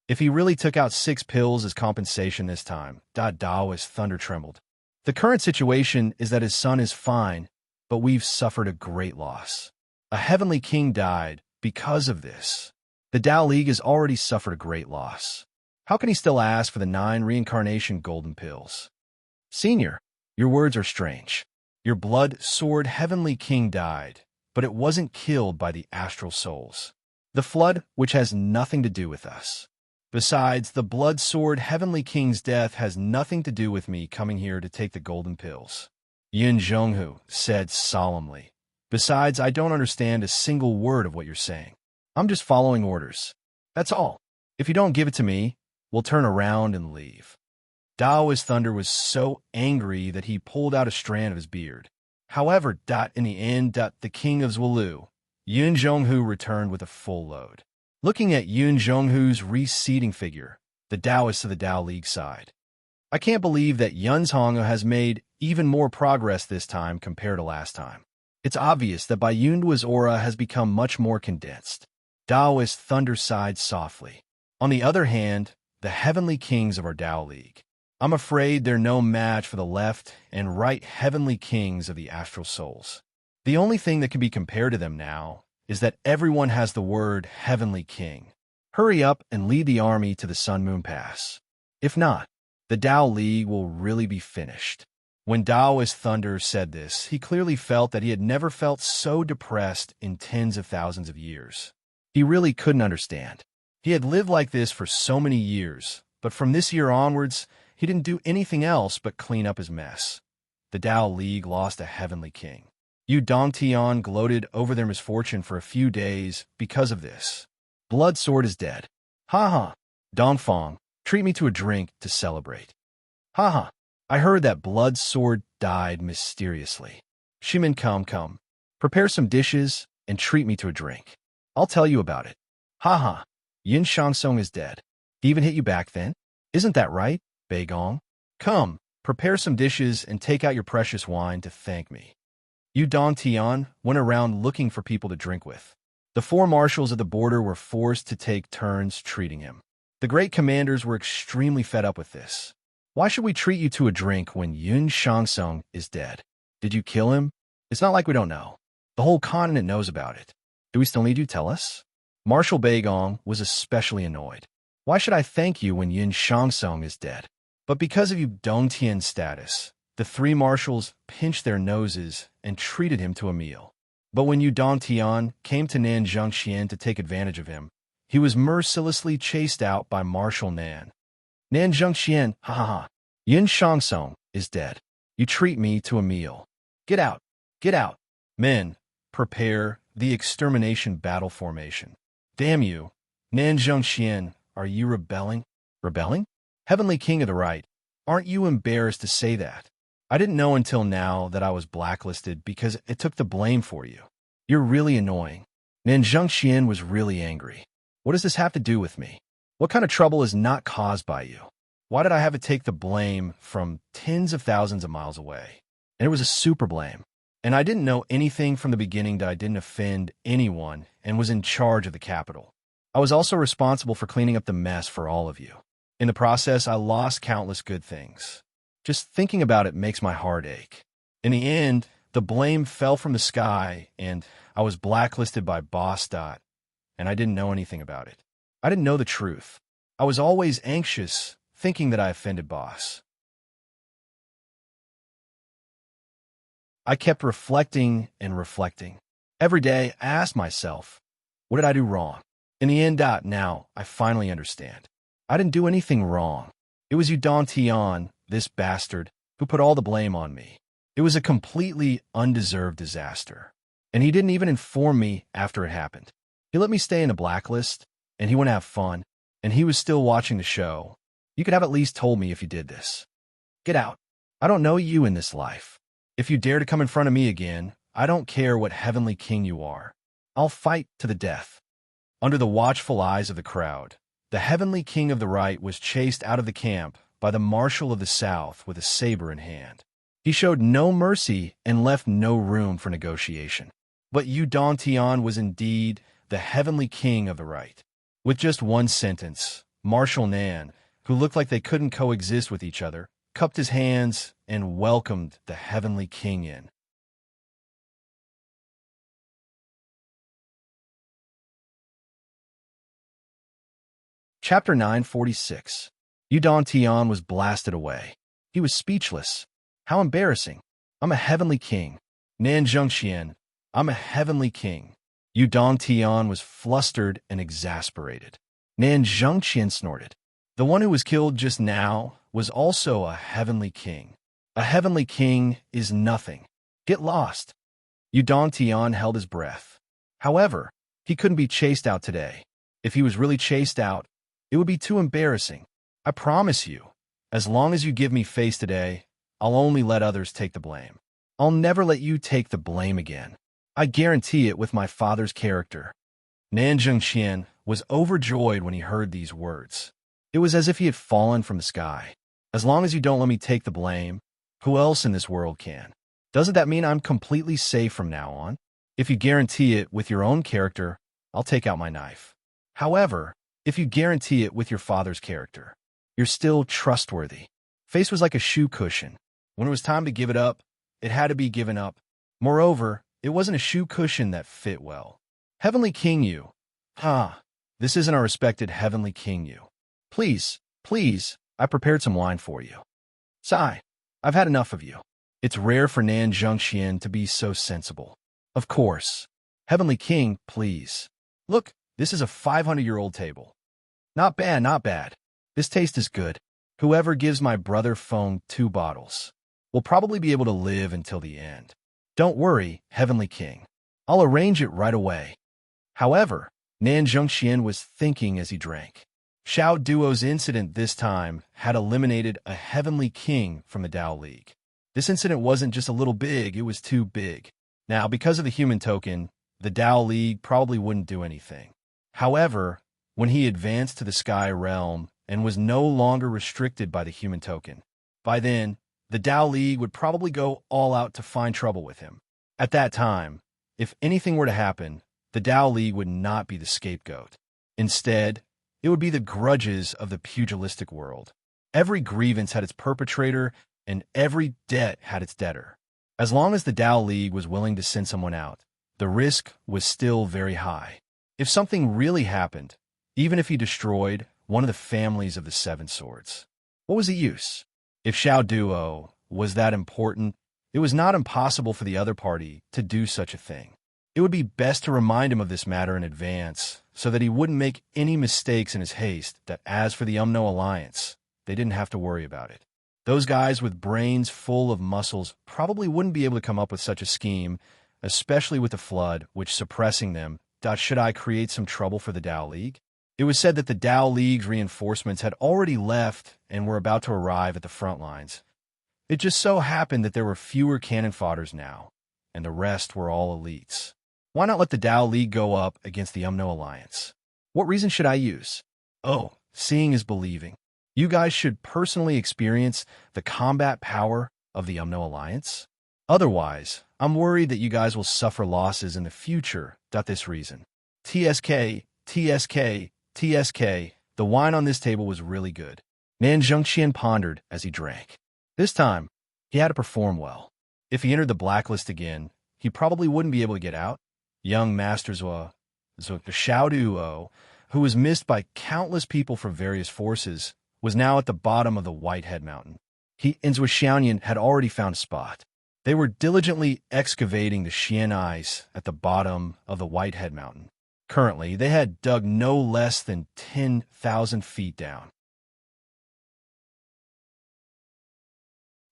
If he really took out 6 pills as compensation this time, Taoist Thunder trembled. The current situation is that his son is fine, but we've suffered a great loss. A Heavenly King died because of this. The Tao League has already suffered a great loss. How can he still ask for the 9 reincarnation golden pills? Senior, your words are strange. Your blood sword Heavenly King died, but it wasn't killed by the astral souls. The flood, which has nothing to do with us. Besides, the blood sword Heavenly King's death has nothing to do with me coming here to take the golden pills. Yin Zhonghu said solemnly. Besides, I don't understand a single word of what you're saying. I'm just following orders. That's all. If you don't give it to me, we'll turn around and leave. Taoist Thunder was so angry that he pulled out a strand of his beard. However, in the end, the king of Zwilu, Yun Zhonghu returned with a full load. Looking at Yun Zhonghu's receding figure, the Taoists of the Tao League sighed. I can't believe that Yun Zhonghu has made even more progress this time compared to last time. It's obvious that Bai Yundua's aura has become much more condensed. Taoist Thunder sighed softly. On the other hand, the Heavenly Kings of our Tao League. I'm afraid they're no match for the left and right Heavenly Kings of the Astral Souls. The only thing that can be compared to them now is that everyone has the word Heavenly King. Hurry up and lead the army to the Sun Moon Pass. If not, the Tao League will really be finished. When Taoist Thunder said this, he clearly felt that he had never felt so depressed in tens of thousands of years. He really couldn't understand. He had lived like this for so many years, but from this year onwards, he didn't do anything else but clean up his mess. The Tao League lost a Heavenly King. Yu Dongtian gloated over their misfortune for a few days because of this. Blood sword is dead. Ha ha. Dongfang, treat me to a drink to celebrate. Ha ha. I heard that blood sword died mysteriously. Shimin, come. Prepare some dishes and treat me to a drink. I'll tell you about it. Ha ha. Yin Shangsong is dead. He even hit you back then? Isn't that right, Beigong? Come, prepare some dishes and take out your precious wine to thank me. Yu Dongtian went around looking for people to drink with. The four marshals of the border were forced to take turns treating him. The great commanders were extremely fed up with this. Why should we treat you to a drink when Yun Shangsung is dead? Did you kill him? It's not like we don't know. The whole continent knows about it. Do we still need you to tell us? Marshal Beigong was especially annoyed. Why should I thank you when Yin Shangsung is dead? But because of Yu Dongtian's status, the three marshals pinched their noses and treated him to a meal. But when Yu Dongtian came to Nan Zhengxian to take advantage of him, he was mercilessly chased out by Marshal Nan. Nan Zhengxian, ha ha ha. Yin Shangsung is dead. You treat me to a meal. Get out. Get out. Men, prepare the extermination battle formation. Damn you. Nan Zhengxian, are you rebelling? Rebelling? Heavenly King of the Right, aren't you embarrassed to say that? I didn't know until now that I was blacklisted because it took the blame for you. You're really annoying. Nan Zhengxian was really angry. What does this have to do with me? What kind of trouble is not caused by you? Why did I have to take the blame from tens of thousands of miles away? And it was a super blame. And I didn't know anything from the beginning that I didn't offend anyone and was in charge of the capital. I was also responsible for cleaning up the mess for all of you. In the process, I lost countless good things. Just thinking about it makes my heart ache. In the end, the blame fell from the sky, and I was blacklisted by Boss Dot, and I didn't know anything about it. I didn't know the truth. I was always anxious, thinking that I offended Boss. I kept reflecting and reflecting. Every day, I asked myself, what did I do wrong? In the end, now, I finally understand. I didn't do anything wrong. It was Yu Dongtian, this bastard, who put all the blame on me. It was a completely undeserved disaster. And he didn't even inform me after it happened. He let me stay in a blacklist, and he went to have fun, and he was still watching the show. You could have at least told me if you did this. Get out. I don't know you in this life. If you dare to come in front of me again, I don't care what heavenly king you are. I'll fight to the death. Under the watchful eyes of the crowd, the heavenly king of the right was chased out of the camp by the marshal of the south with a saber in hand. He showed no mercy and left no room for negotiation. But Yu Dongtian was indeed the heavenly king of the right. With just one sentence, Marshal Nan, who looked like they couldn't coexist with each other, cupped his hands and welcomed the heavenly king in. Chapter 946. Yu Dongtian was blasted away. He was speechless. How embarrassing. I'm a heavenly king. Nan Zhengxian, I'm a heavenly king. Yu Dongtian was flustered and exasperated. Nan Zhengxian snorted. The one who was killed just now was also a heavenly king. A heavenly king is nothing. Get lost. Yu Dongtian held his breath. However, he couldn't be chased out today. If he was really chased out, it would be too embarrassing. I promise you, as long as you give me face today, I'll only let others take the blame. I'll never let you take the blame again. I guarantee it with my father's character. Nan Zhengxian was overjoyed when he heard these words. It was as if he had fallen from the sky. As long as you don't let me take the blame, who else in this world can? Doesn't that mean I'm completely safe from now on? If you guarantee it with your own character, I'll take out my knife. However, if you guarantee it with your father's character, you're still trustworthy. Face was like a shoe cushion. When it was time to give it up, it had to be given up. Moreover, it wasn't a shoe cushion that fit well. Heavenly King Yu. This isn't our respected Heavenly King Yu. Please, I prepared some wine for you. Sigh, I've had enough of you. It's rare for Nan Zhengxian to be so sensible. Of course. Heavenly King, please. Look, this is a 500-year-old table. Not bad, not bad. This taste is good. Whoever gives my brother Feng 2 bottles will probably be able to live until the end. Don't worry, Heavenly King. I'll arrange it right away. However, Nan Zhongxian was thinking as he drank. Xiao Duo's incident this time had eliminated a heavenly king from the Tao League. This incident wasn't just a little big, it was too big. Now, because of the human token, the Tao League probably wouldn't do anything. However, when he advanced to the Sky Realm and was no longer restricted by the human token, by then, the Tao League would probably go all out to find trouble with him. At that time, if anything were to happen, the Tao League would not be the scapegoat. Instead, it would be the grudges of the pugilistic world. Every grievance had its perpetrator, and every debt had its debtor. As long as the Tao League was willing to send someone out, the risk was still very high. If something really happened, even if he destroyed one of the families of the Seven Swords, what was the use? If Xiao Duo was that important, it was not impossible for the other party to do such a thing. It would be best to remind him of this matter in advance, so that he wouldn't make any mistakes in his haste, that as for the Umno Alliance, they didn't have to worry about it. Those guys with brains full of muscles probably wouldn't be able to come up with such a scheme, especially with the flood, which suppressing them. Should I create some trouble for the Tao League? It was said that the Tao League's reinforcements had already left and were about to arrive at the front lines. It just so happened that there were fewer cannon fodders now, and the rest were all elites. Why not let the Tao League go up against the Umno Alliance? What reason should I use? Oh, seeing is believing. You guys should personally experience the combat power of the Umno Alliance. Otherwise, I'm worried that you guys will suffer losses in the future. This reason. TSK, TSK, TSK. The wine on this table was really good. Nan Zhongxian pondered as he drank. This time, he had to perform well. If he entered the blacklist again, he probably wouldn't be able to get out. Young Master Xiao Duo, who was missed by countless people from various forces, was now at the bottom of the Whitehead Mountain. He and Zhou Xiaoyan had already found a spot. They were diligently excavating the Xian ice at the bottom of the Whitehead Mountain. Currently, they had dug no less than 10,000 feet down.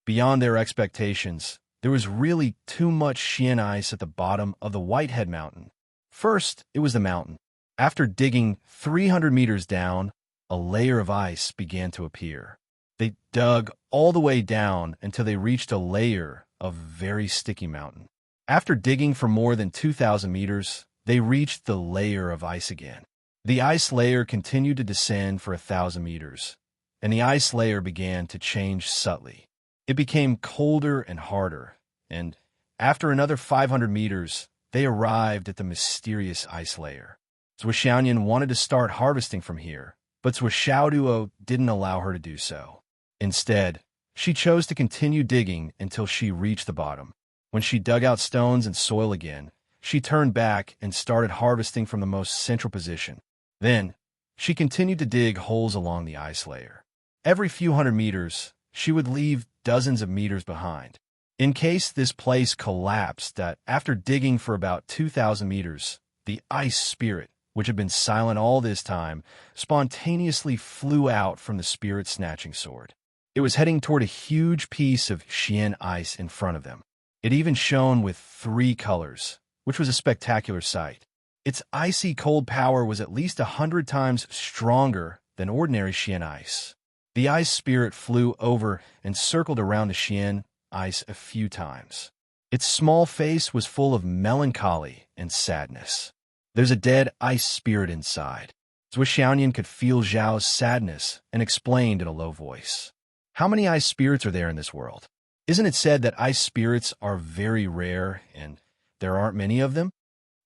Beyond their expectations, there was really too much Xian ice at the bottom of the Whitehead Mountain. First, it was the mountain. After digging 300 meters down, a layer of ice began to appear. They dug all the way down until they reached a layer of very sticky mountain. After digging for more than 2,000 meters, they reached the layer of ice again. The ice layer continued to descend for 1,000 meters, and the ice layer began to change subtly. It became colder and harder, and after another 500 meters, they arrived at the mysterious ice layer. Zhou Xiaoyan wanted to start harvesting from here, but Xiao Duo didn't allow her to do so. Instead, she chose to continue digging until she reached the bottom. When she dug out stones and soil again, she turned back and started harvesting from the most central position. Then, she continued to dig holes along the ice layer. Every few hundred meters, she would leave dozens of meters behind. In case this place collapsed, that after digging for about 2,000 meters, the ice spirit, which had been silent all this time, spontaneously flew out from the spirit-snatching sword. It was heading toward a huge piece of Xian ice in front of them. It even shone with 3 colors, which was a spectacular sight. Its icy cold power was at least 100 times stronger than ordinary Xian ice. The ice spirit flew over and circled around the Xian ice a few times. Its small face was full of melancholy and sadness. There's a dead ice spirit inside. Zhou Xiaoyan could feel Zhao's sadness and explained in a low voice. How many ice spirits are there in this world? Isn't it said that ice spirits are very rare and there aren't many of them?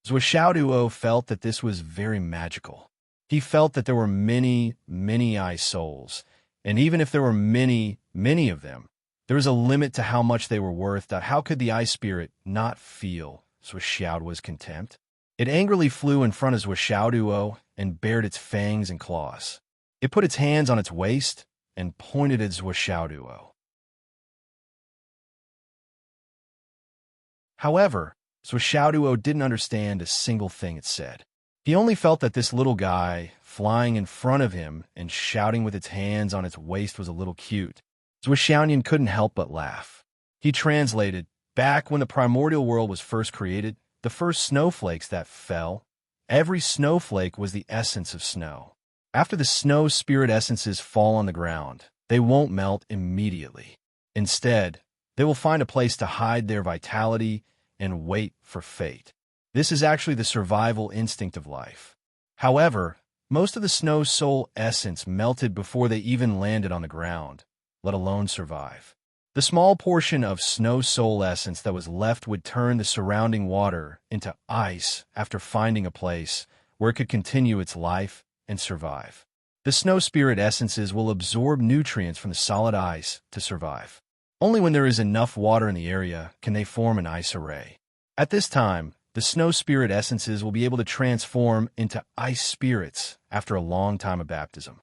Xiao Duo felt that this was very magical. He felt that there were many, many ice souls, and even if there were many, many of them, there was a limit to how much they were worth. How could the ice spirit not feel Xiao Duo's contempt? It angrily flew in front of Xiao Duo and bared its fangs and claws. It put its hands on its waist and pointed at Xiao Duo. However, Xiao Duo didn't understand a single thing it said. He only felt that this little guy flying in front of him and shouting with its hands on its waist was a little cute. Zhou Xiaoyan couldn't help but laugh. He translated, back when the primordial world was first created, the first snowflakes that fell, Every snowflake was the essence of snow. After the snow spirit essences fall on the ground, they won't melt immediately. Instead, they will find a place to hide their vitality and wait for fate. This is actually the survival instinct of life. However, most of the snow soul essence melted before they even landed on the ground, let alone survive. The small portion of snow soul essence that was left would turn the surrounding water into ice after finding a place where it could continue its life and survive. The snow spirit essences will absorb nutrients from the solid ice to survive. Only when there is enough water in the area can they form an ice array. At this time, the snow spirit essences will be able to transform into ice spirits after a long time of baptism.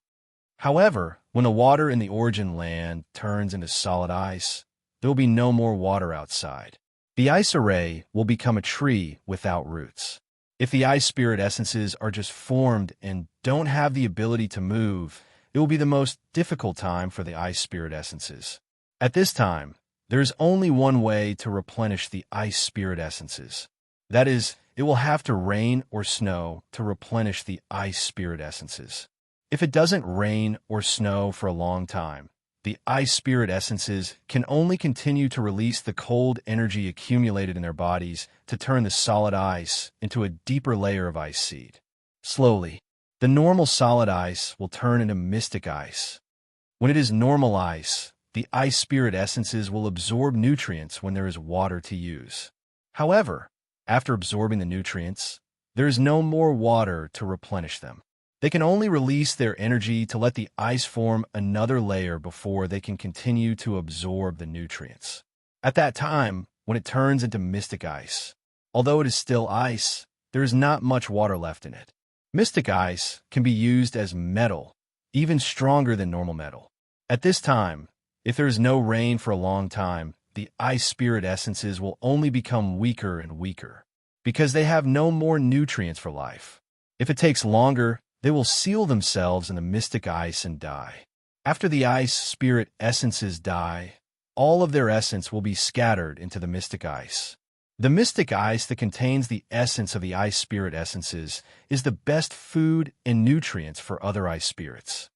However, when the water in the origin land turns into solid ice, there will be no more water outside. The ice array will become a tree without roots. If the ice spirit essences are just formed and don't have the ability to move, it will be the most difficult time for the ice spirit essences. At this time, there is only one way to replenish the ice spirit essences. That is, it will have to rain or snow to replenish the ice spirit essences. If it doesn't rain or snow for a long time, the ice spirit essences can only continue to release the cold energy accumulated in their bodies to turn the solid ice into a deeper layer of ice seed. Slowly, the normal solid ice will turn into mystic ice. When it is normal ice, the ice spirit essences will absorb nutrients when there is water to use. However, after absorbing the nutrients, there is no more water to replenish them. They can only release their energy to let the ice form another layer before they can continue to absorb the nutrients. At that time, when it turns into mystic ice, although it is still ice, there is not much water left in it. Mystic ice can be used as metal, even stronger than normal metal. At this time, if there is no rain for a long time, the ice spirit essences will only become weaker and weaker, because they have no more nutrients for life. If it takes longer, they will seal themselves in the mystic ice and die. After the ice spirit essences die, all of their essence will be scattered into the mystic ice. The mystic ice that contains the essence of the ice spirit essences is the best food and nutrients for other ice spirits.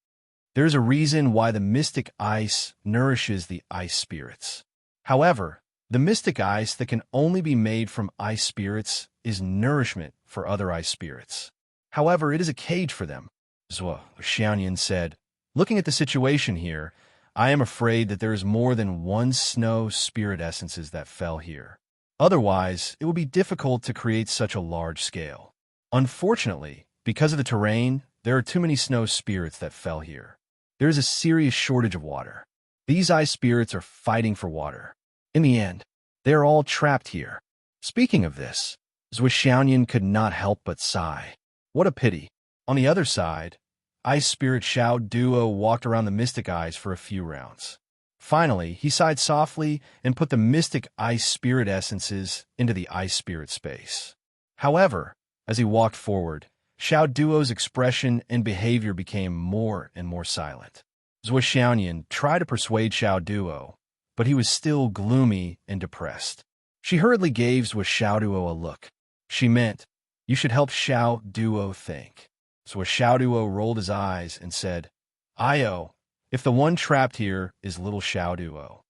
There is a reason why the mystic ice nourishes the ice spirits. However, the mystic ice that can only be made from ice spirits is nourishment for other ice spirits. However, it is a cage for them. Zhuo Xiaoyan said, "Looking at the situation here, I am afraid that there is more than one snow spirit essences that fell here. Otherwise, it would be difficult to create such a large scale. Unfortunately, because of the terrain, there are too many snow spirits that fell here. There is a serious shortage of water. These ice spirits are fighting for water. In the end, they are all trapped here." Speaking of this, Zhuo Xiaoyan could not help but sigh. What a pity. On the other side, Ice Spirit Xiao Duo walked around the Mystic Eyes for a few rounds. Finally, he sighed softly and put the Mystic Ice Spirit essences into the Ice Spirit space. However, as he walked forward, Xiao Duo's expression and behavior became more and more silent. Zhuo Xiaoyan tried to persuade Xiao Duo, but he was still gloomy and depressed. She hurriedly gave Zhuo Xiaoduo a look. She meant, "You should help Xiao Duo think." So Xiao Duo rolled his eyes and said, "Io, if the one trapped here is little Xiao Duo,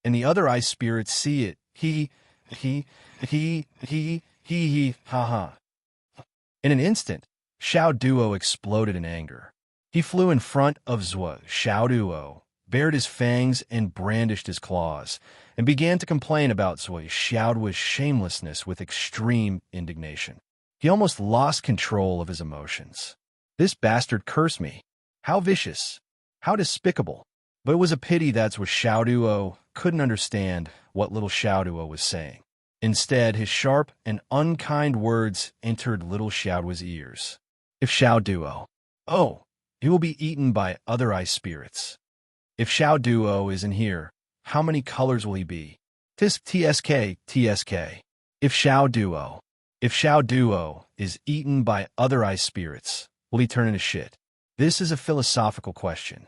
and the other ice spirits see it, he, ha ha." In an instant, Xiao Duo exploded in anger. He flew in front of Zhuo Xiaoduo, bared his fangs and brandished his claws, and began to complain about Zhuo Xiaoduo's shamelessness with extreme indignation. He almost lost control of his emotions. This bastard cursed me. How vicious. How despicable. But it was a pity that Zhuo Xiaoduo couldn't understand what little Xiaoduo was saying. Instead, his sharp and unkind words entered little Xiaoduo's ears. If Xiaoduo, oh, he will be eaten by other ice spirits. If Xiao Duo is in here, how many colors will he be? TSK. If Xiao Duo is eaten by other ice spirits, will he turn into shit? This is a philosophical question.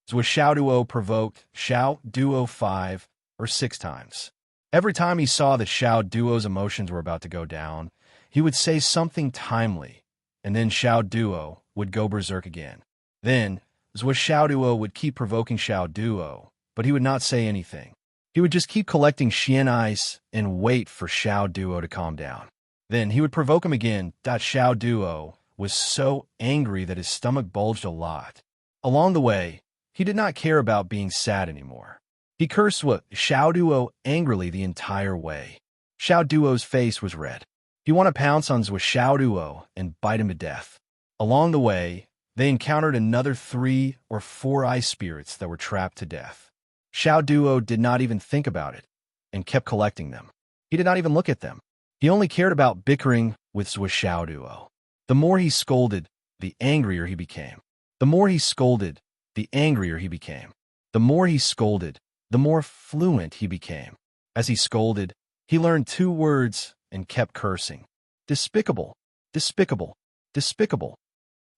Zhuo Xiaoduo provoked Xiao Duo 5 or 6 times. Every time he saw that Xiao Duo's emotions were about to go down, he would say something timely, and then Xiao Duo would go berserk again. Then, Xiao Duo would keep provoking Xiao Duo, but he would not say anything. He would just keep collecting Xian ice and wait for Xiao Duo to calm down. Then he would provoke him again. Xiao Duo was so angry that his stomach bulged a lot. Along the way, he did not care about being sad anymore. He cursed Xiao Duo angrily the entire way. Xiao Duo's face was red. He wanted to pounce on Xiao Duo and bite him to death. Along the way, they encountered another 3 or 4 ice spirits that were trapped to death. Xiao Duo did not even think about it and kept collecting them. He did not even look at them. He only cared about bickering with Xiao Duo. The more he scolded, the angrier he became. The more he scolded, the angrier he became. The more he scolded, the more fluent he became. As he scolded, he learned 2 words and kept cursing. Despicable, despicable, despicable.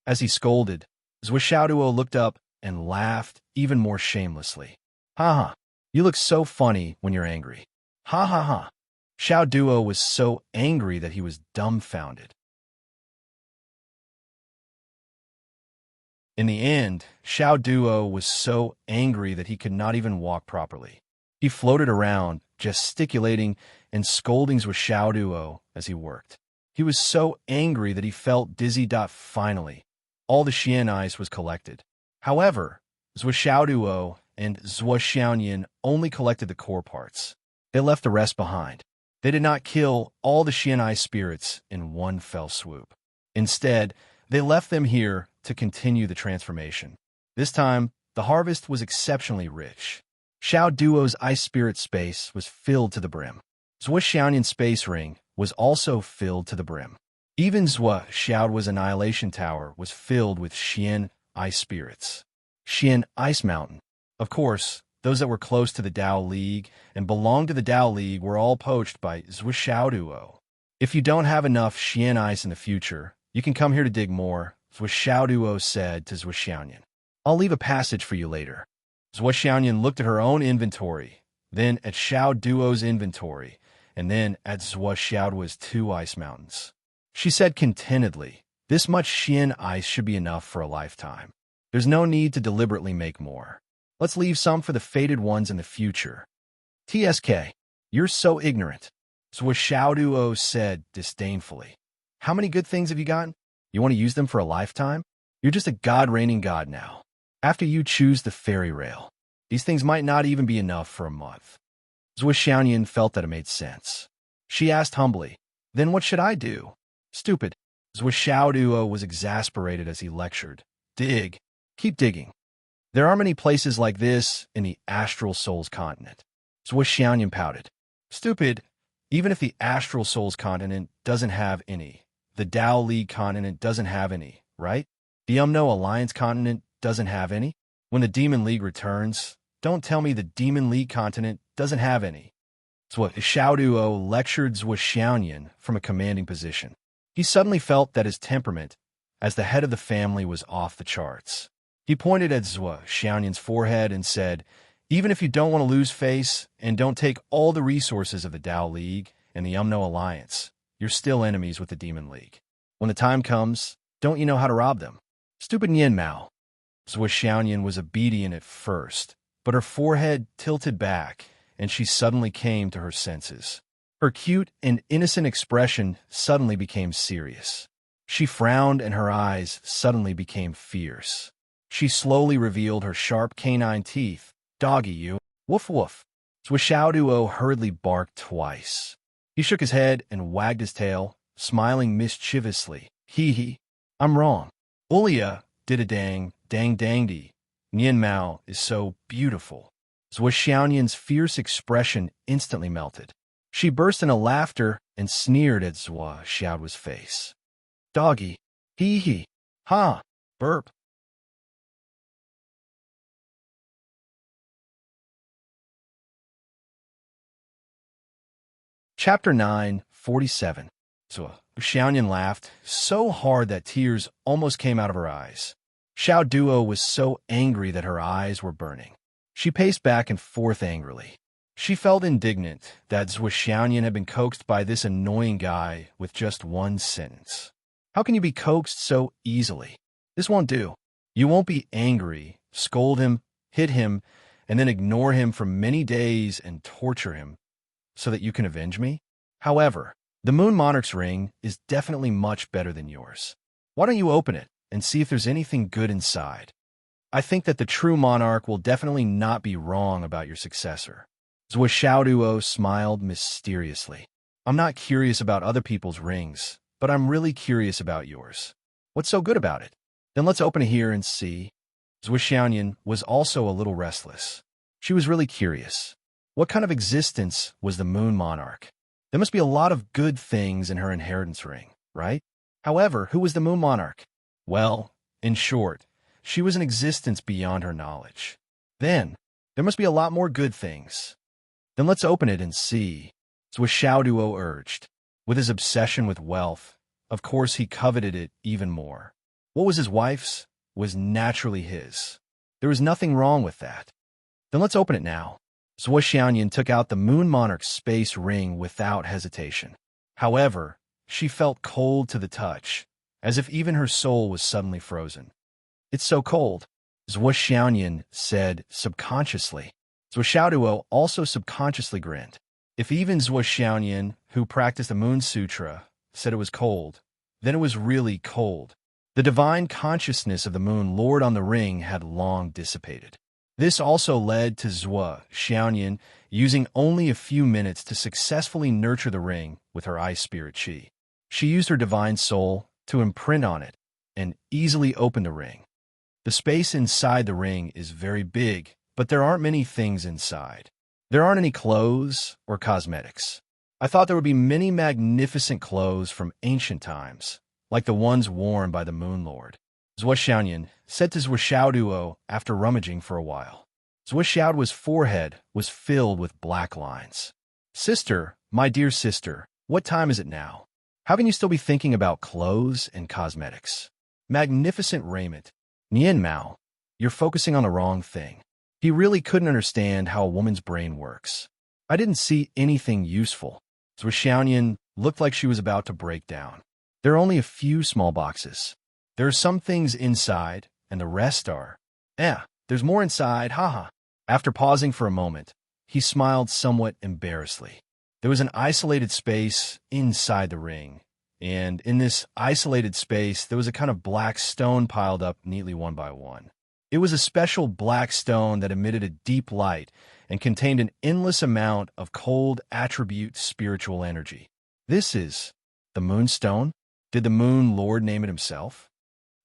As he scolded, Xiao Duo looked up and laughed even more shamelessly. Ha ha, you look so funny when you're angry. Ha ha ha. Xiao Duo was so angry that he was dumbfounded. In the end, Xiao Duo was so angry that he could not even walk properly. He floated around, gesticulating and scolding Xiao Duo as he worked. He was so angry that he felt dizzy. Finally, all the Xian ice was collected. However, Xiao Duo and Xiaoyan only collected the core parts. They left the rest behind. They did not kill all the Xian ice spirits in one fell swoop. Instead, they left them here to continue the transformation. This time, the harvest was exceptionally rich. Xiao Duo's ice spirit space was filled to the brim. Xiaoyan's space ring was also filled to the brim. Even Xiao's annihilation tower was filled with Xian ice spirits. Xian Ice Mountain. Of course, those that were close to the Dao League and belonged to the Dao League were all poached by Xiao Duo. If you don't have enough Xian ice in the future, you can come here to dig more, Xiao Duo said to Xiaoyan. I'll leave a passage for you later. Xiaoyan looked at her own inventory, then at Xiao Duo's inventory, and then at Xiao Duo's 2 ice mountains. She said contentedly, this much Xian ice should be enough for a lifetime. There's no need to deliberately make more. Let's leave some for the fated ones in the future. TSK, you're so ignorant, Xiao Duo said disdainfully. How many good things have you gotten? You want to use them for a lifetime? You're just a god-reigning god now. After you choose the fairy rail, these things might not even be enough for a month. Xiaoyan felt that it made sense. She asked humbly, then what should I do? Stupid. Xiao Duo was exasperated as he lectured. Dig. Keep digging. There are many places like this in the Astral Souls continent. Xiaoyan pouted. Stupid. Even if the Astral Souls continent doesn't have any, the Dao League continent doesn't have any, right? The Umno Alliance continent doesn't have any? When the Demon League returns, don't tell me the Demon League continent doesn't have any. Xiao Duo lectured Xiaoyan from a commanding position. He suddenly felt that his temperament, as the head of the family, was off the charts. He pointed at Xiaoyan's forehead and said, even if you don't want to lose face and don't take all the resources of the Dao League and the Umno Alliance, you're still enemies with the Demon League. When the time comes, don't you know how to rob them? Stupid Yin Mao. Xiaoyan was obedient at first, but her forehead tilted back, and she suddenly came to her senses. Her cute and innocent expression suddenly became serious. She frowned, and her eyes suddenly became fierce. She slowly revealed her sharp canine teeth. Doggy, you. Woof woof. Xiao Duo hurriedly barked twice. He shook his head and wagged his tail, smiling mischievously. Hee hee. I'm wrong. Ulia did a dang dangdy. Nian Mao is so beautiful. Xiaoyan's fierce expression instantly melted. She burst into laughter and sneered at Xiao's face. Doggy. Hee hee. Ha. Burp. Chapter 9, 47. Xiaoyan laughed so hard that tears almost came out of her eyes. Xiao Duo was so angry that her eyes were burning. She paced back and forth angrily. She felt indignant that Zwishanyan had been coaxed by this annoying guy with just one sentence. How can you be coaxed so easily? This won't do. You won't be angry, scold him, hit him, and then ignore him for many days and torture him so that you can avenge me? However, the Moon Monarch's ring is definitely much better than yours. Why don't you open it and see if there's anything good inside? I think that the true monarch will definitely not be wrong about your successor. Zwishanduo smiled mysteriously. I'm not curious about other people's rings, but I'm really curious about yours. What's so good about it? Then let's open it here and see. Zwishanyan was also a little restless. She was really curious. What kind of existence was the Moon Monarch? There must be a lot of good things in her inheritance ring, right? However, who was the Moon Monarch? Well, in short, she was an existence beyond her knowledge. Then, there must be a lot more good things. Then let's open it and see, Zwishanduo urged. With his obsession with wealth, of course he coveted it even more. What was his wife's was naturally his. There was nothing wrong with that. Then let's open it now. Zwishanyan took out the Moon Monarch's space ring without hesitation. However, she felt cold to the touch, as if even her soul was suddenly frozen. It's so cold, Zwishanyan said subconsciously. Zwishanduo also subconsciously grinned. If even Zwishanyan, who practiced the Moon Sutra, said it was cold, then it was really cold. The divine consciousness of the Moon Lord on the ring had long dissipated. This also led to Zwishanyan using only a few minutes to successfully nurture the ring with her ice spirit chi. She used her divine soul to imprint on it and easily opened the ring. The space inside the ring is very big, but there aren't many things inside. There aren't any clothes or cosmetics. I thought there would be many magnificent clothes from ancient times, like the ones worn by the Moon Lord. Zwishanyan said to Zwishanduo after rummaging for a while. Zwishanduo's forehead was filled with black lines. Sister, my dear sister, what time is it now? How can you still be thinking about clothes and cosmetics? Magnificent raiment. Nian Mao, you're focusing on the wrong thing. He really couldn't understand how a woman's brain works. I didn't see anything useful. Zwishanyan looked like she was about to break down. There are only a few small boxes. There are some things inside, and the rest are, there's more inside, haha. After pausing for a moment, he smiled somewhat embarrassedly. There was an isolated space inside the ring, and in this isolated space, there was a kind of black stone piled up neatly one by one. It was a special black stone that emitted a deep light and contained an endless amount of cold attribute spiritual energy. This is the Moonstone? Did the Moon Lord name it himself?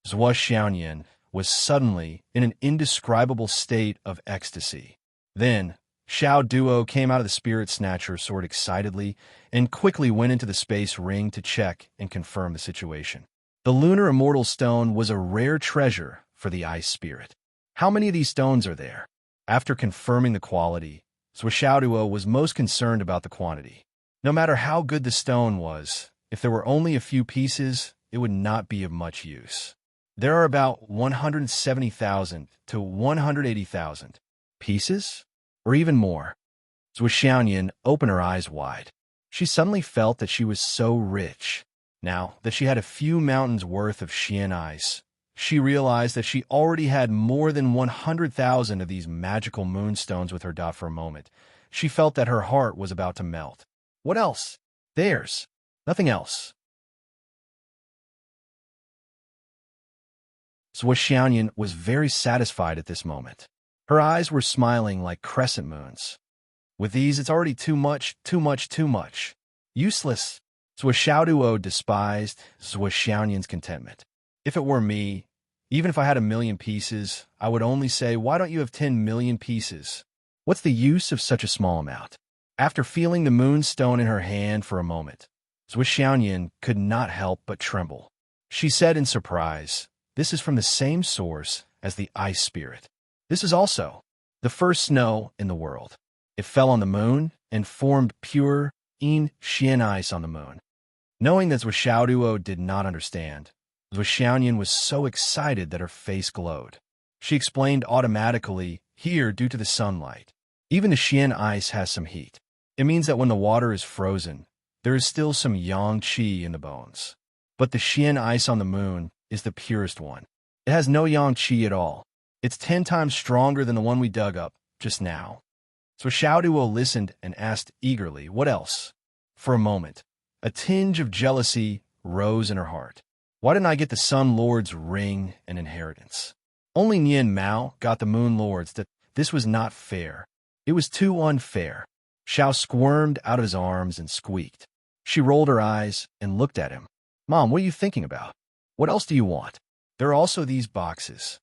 Zwishanyan was suddenly in an indescribable state of ecstasy. Then, Xiao Duo came out of the Spirit Snatcher sword excitedly and quickly went into the space ring to check and confirm the situation. The Lunar Immortal Stone was a rare treasure for the Ice Spirit. How many of these stones are there? After confirming the quality, Zwishanduo was most concerned about the quantity. No matter how good the stone was, if there were only a few pieces, it would not be of much use. There are about 170,000 to 180,000 pieces, or even more. Zwishanyan opened her eyes wide. She suddenly felt that she was so rich. Now that she had a few mountains worth of Xian ice, she realized that she already had more than 100,000 of these magical moonstones with her dot for a moment. She felt that her heart was about to melt. What else? Theirs. Nothing else. Zwishanyan was very satisfied at this moment. Her eyes were smiling like crescent moons. With these, it's already too much, too much, too much. Useless. Zwishanduo despised Zwishanyan's contentment. If it were me, even if I had 1,000,000 pieces, I would only say, why don't you have 10 million pieces? What's the use of such a small amount? After feeling the moonstone in her hand for a moment, Zwishanyan could not help but tremble. She said in surprise, this is from the same source as the ice spirit. This is also the first snow in the world. It fell on the moon and formed pure Xian ice on the moon. Knowing that Zwishanduo did not understand, Zwishanyan was so excited that her face glowed. She explained automatically, here due to the sunlight. Even the Xian ice has some heat. It means that when the water is frozen, there is still some yang qi in the bones. But the Xian ice on the moon is the purest one. It has no yang qi at all. It's 10 times stronger than the one we dug up just now. So Xiaoduo listened and asked eagerly, what else? For a moment, a tinge of jealousy rose in her heart. Why didn't I get the Sun Lord's ring and inheritance? Only Nian Mao got the Moon Lord's. That this was not fair. It was too unfair. Xiao squirmed out of his arms and squeaked. She rolled her eyes and looked at him. Mom, what are you thinking about? What else do you want? There are also these boxes.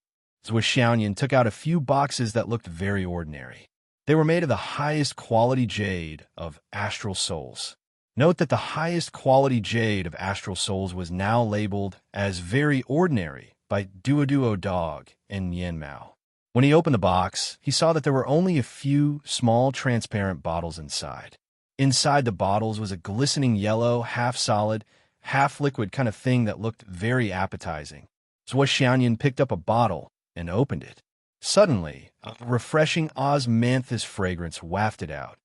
Zhuo Xiaoyan took out a few boxes that looked very ordinary. They were made of the highest quality jade of astral souls. Note that the highest quality jade of astral souls was now labeled as very ordinary by Duoduo Dog and Nian Mao. When he opened the box, he saw that there were only a few small transparent bottles inside. Inside the bottles was a glistening yellow, half-solid, half-liquid kind of thing that looked very appetizing. Zhuo Xiaoyan picked up a bottle and opened it. Suddenly, a refreshing osmanthus fragrance wafted out.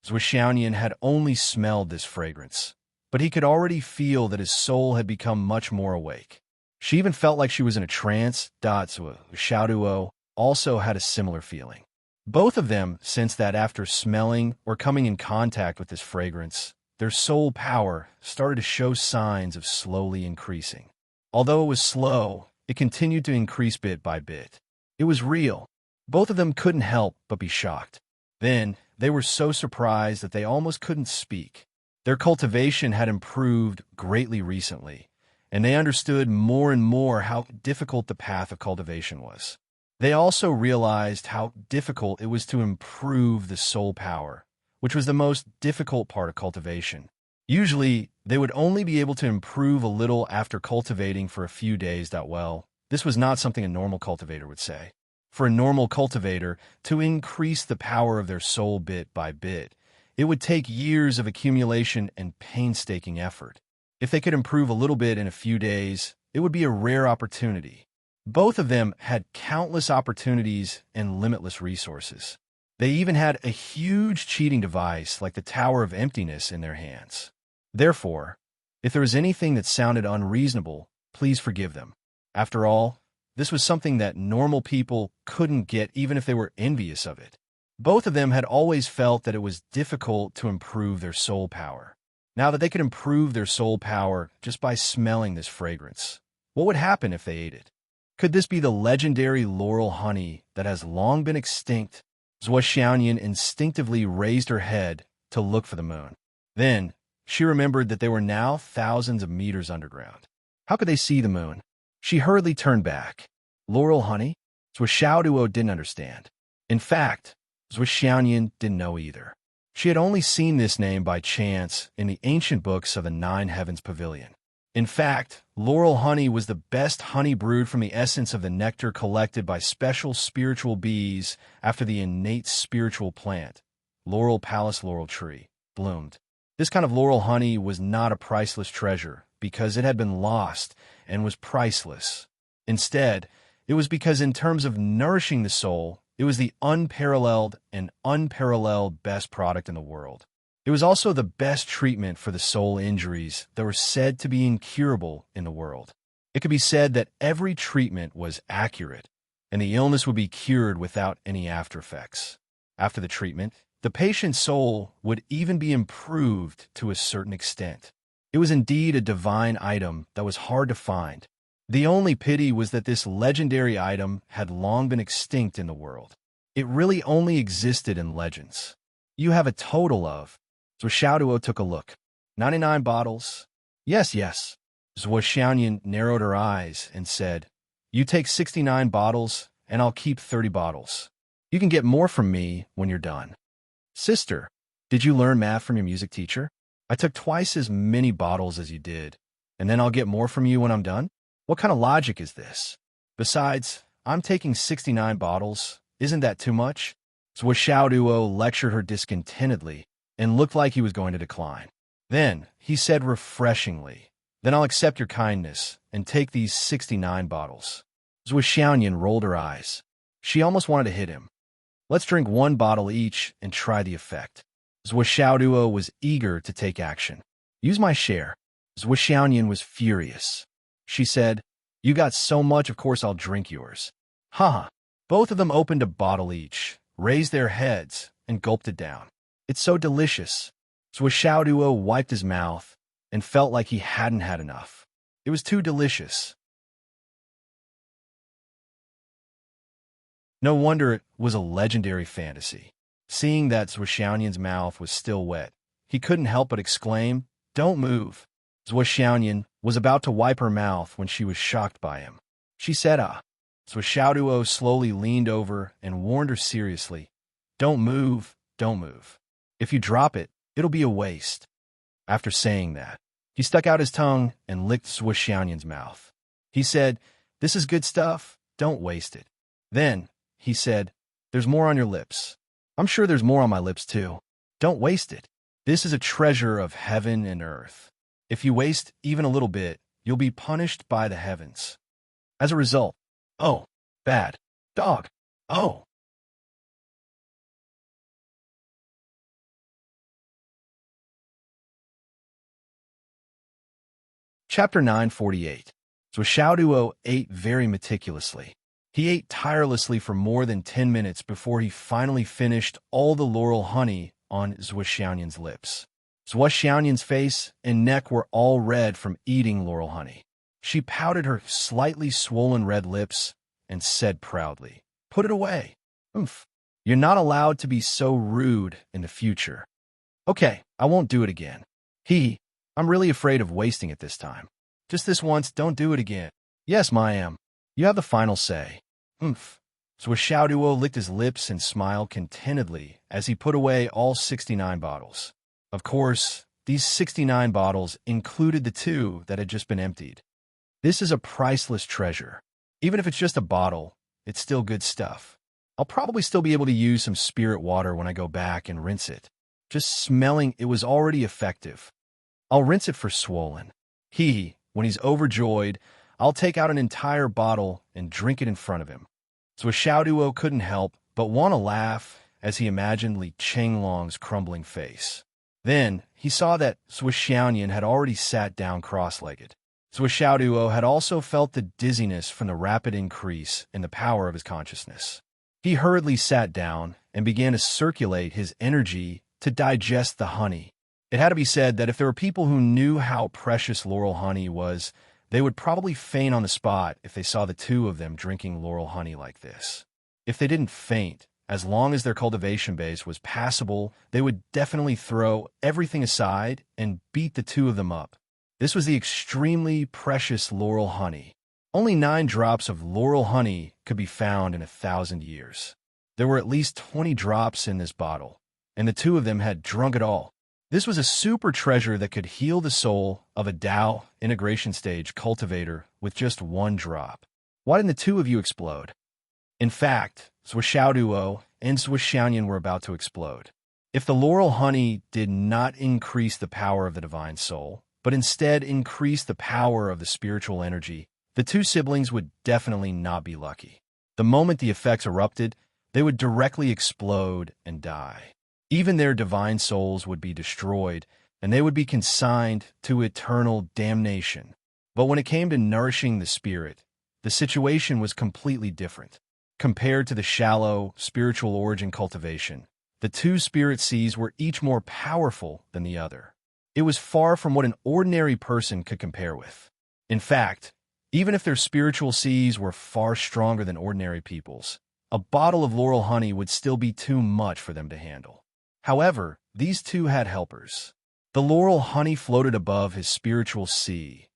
Zhuo Xiaoyan had only smelled this fragrance, but he could already feel that his soul had become much more awake. She even felt like she was in a trance. Zhuo Xiaoduo also had a similar feeling. Both of them sensed that after smelling or coming in contact with this fragrance, their soul power started to show signs of slowly increasing. Although it was slow, it continued to increase bit by bit. It was real. Both of them couldn't help but be shocked. Then, they were so surprised that they almost couldn't speak. Their cultivation had improved greatly recently, and they understood more and more how difficult the path of cultivation was. They also realized how difficult it was to improve the soul power, which was the most difficult part of cultivation. Usually, they would only be able to improve a little after cultivating for a few days. Well, this was not something a normal cultivator would say. For a normal cultivator, to increase the power of their soul bit by bit, it would take years of accumulation and painstaking effort. If they could improve a little bit in a few days, it would be a rare opportunity. Both of them had countless opportunities and limitless resources. They even had a huge cheating device like the Tower of Emptiness in their hands. Therefore, if there was anything that sounded unreasonable, please forgive them. After all, this was something that normal people couldn't get even if they were envious of it. Both of them had always felt that it was difficult to improve their soul power. Now that they could improve their soul power just by smelling this fragrance, what would happen if they ate it? Could this be the legendary laurel honey that has long been extinct? Zhuo Xiaoyan instinctively raised her head to look for the moon. Then, she remembered that they were now thousands of meters underground. How could they see the moon? She hurriedly turned back. Laurel honey? Zhuo Xiaoduo didn't understand. In fact, Zhuo Xiaoyan didn't know either. She had only seen this name by chance in the ancient books of the Nine Heavens Pavilion. In fact, laurel honey was the best honey brewed from the essence of the nectar collected by special spiritual bees after the innate spiritual plant, laurel palace laurel tree, bloomed. This kind of laurel honey was not a priceless treasure because it had been lost and was priceless. Instead, it was because in terms of nourishing the soul, it was the unparalleled best product in the world. It was also the best treatment for the soul injuries that were said to be incurable in the world. It could be said that every treatment was accurate, and the illness would be cured without any after effects. After the treatment, the patient's soul would even be improved to a certain extent. It was indeed a divine item that was hard to find. The only pity was that this legendary item had long been extinct in the world. It really only existed in legends. You have a total of... Zhuo Xiaoduo took a look. 99 bottles? Yes. Zhuo Xiaoyan narrowed her eyes and said, You take 69 bottles, and I'll keep 30 bottles. You can get more from me when you're done. Sister, did you learn math from your music teacher? I took twice as many bottles as you did, and then I'll get more from you when I'm done? What kind of logic is this? Besides, I'm taking 69 bottles. Isn't that too much? Zhuo Xiaoduo lectured her discontentedly and looked like he was going to decline. Then he said refreshingly, Then I'll accept your kindness and take these 69 bottles. Zhou Xiaoyan rolled her eyes. She almost wanted to hit him. Let's drink one bottle each and try the effect. Zhou Xiaoduo was eager to take action. Use my share. Zhou Xiaoyan was furious. She said, you got so much, of course I'll drink yours. Haha. Both of them opened a bottle each, raised their heads, and gulped it down. It's so delicious. Zhou Xiaoduo wiped his mouth and felt like he hadn't had enough. It was too delicious. No wonder it was a legendary fantasy. Seeing that Zhou Xiaoyan's mouth was still wet, he couldn't help but exclaim, don't move. Zhou Xiaoyan was about to wipe her mouth when she was shocked by him. She said, Zhou Xiaoduo slowly leaned over and warned her seriously, don't move, don't move. If you drop it, it'll be a waste. After saying that, he stuck out his tongue and licked Zhou Xiaoyan's mouth. He said, this is good stuff, don't waste it. Then, he said, there's more on your lips. I'm sure there's more on my lips too. Don't waste it. This is a treasure of heaven and earth. If you waste even a little bit, you'll be punished by the heavens. As a result, oh, bad dog, oh. Chapter 948. Zhou Xiaoduo ate very meticulously. He ate tirelessly for more than 10 minutes before he finally finished all the laurel honey on Zhou Xiaoyan's lips. Zhou Xiaoyan's face and neck were all red from eating laurel honey. She pouted her slightly swollen red lips and said proudly, put it away. Oomph. You're not allowed to be so rude in the future. Okay, I won't do it again. I'm really afraid of wasting it this time. Just this once, don't do it again. Yes, Mayam. You have the final say. Oomph. So Xiaoduo licked his lips and smiled contentedly as he put away all 69 bottles. Of course, these 69 bottles included the 2 that had just been emptied. This is a priceless treasure. Even if it's just a bottle, it's still good stuff. I'll probably still be able to use some spirit water when I go back and rinse it. Just smelling it was already effective. I'll rinse it for swollen. When he's overjoyed, I'll take out an entire bottle and drink it in front of him. So Xiaoduo couldn't help but want to laugh as he imagined Li Chenglong's crumbling face. Then he saw that Zhou Xiaoyan had already sat down cross-legged. Zhou Xiaoduo had also felt the dizziness from the rapid increase in the power of his consciousness. He hurriedly sat down and began to circulate his energy to digest the honey. It had to be said that if there were people who knew how precious laurel honey was, they would probably faint on the spot if they saw the 2 of them drinking laurel honey like this. If they didn't faint, as long as their cultivation base was passable, they would definitely throw everything aside and beat the 2 of them up. This was the extremely precious laurel honey. Only 9 drops of laurel honey could be found in 1,000 years. There were at least 20 drops in this bottle, and the 2 of them had drunk it all. This was a super treasure that could heal the soul of a Dao integration stage cultivator with just 1 drop. Why didn't the 2 of you explode? In fact, Zhou Xiaoduo and Zhou Xiaoyan were about to explode. If the laurel honey did not increase the power of the divine soul, but instead increase the power of the spiritual energy, the 2 siblings would definitely not be lucky. The moment the effects erupted, they would directly explode and die. Even their divine souls would be destroyed, and they would be consigned to eternal damnation. But when it came to nourishing the spirit, the situation was completely different. Compared to the shallow, spiritual origin cultivation, the 2 spirit seeds were each more powerful than the other. It was far from what an ordinary person could compare with. In fact, even if their spiritual seeds were far stronger than ordinary people's, a bottle of laurel honey would still be too much for them to handle. However, these 2 had helpers. The laurel honey floated above his spiritual sea,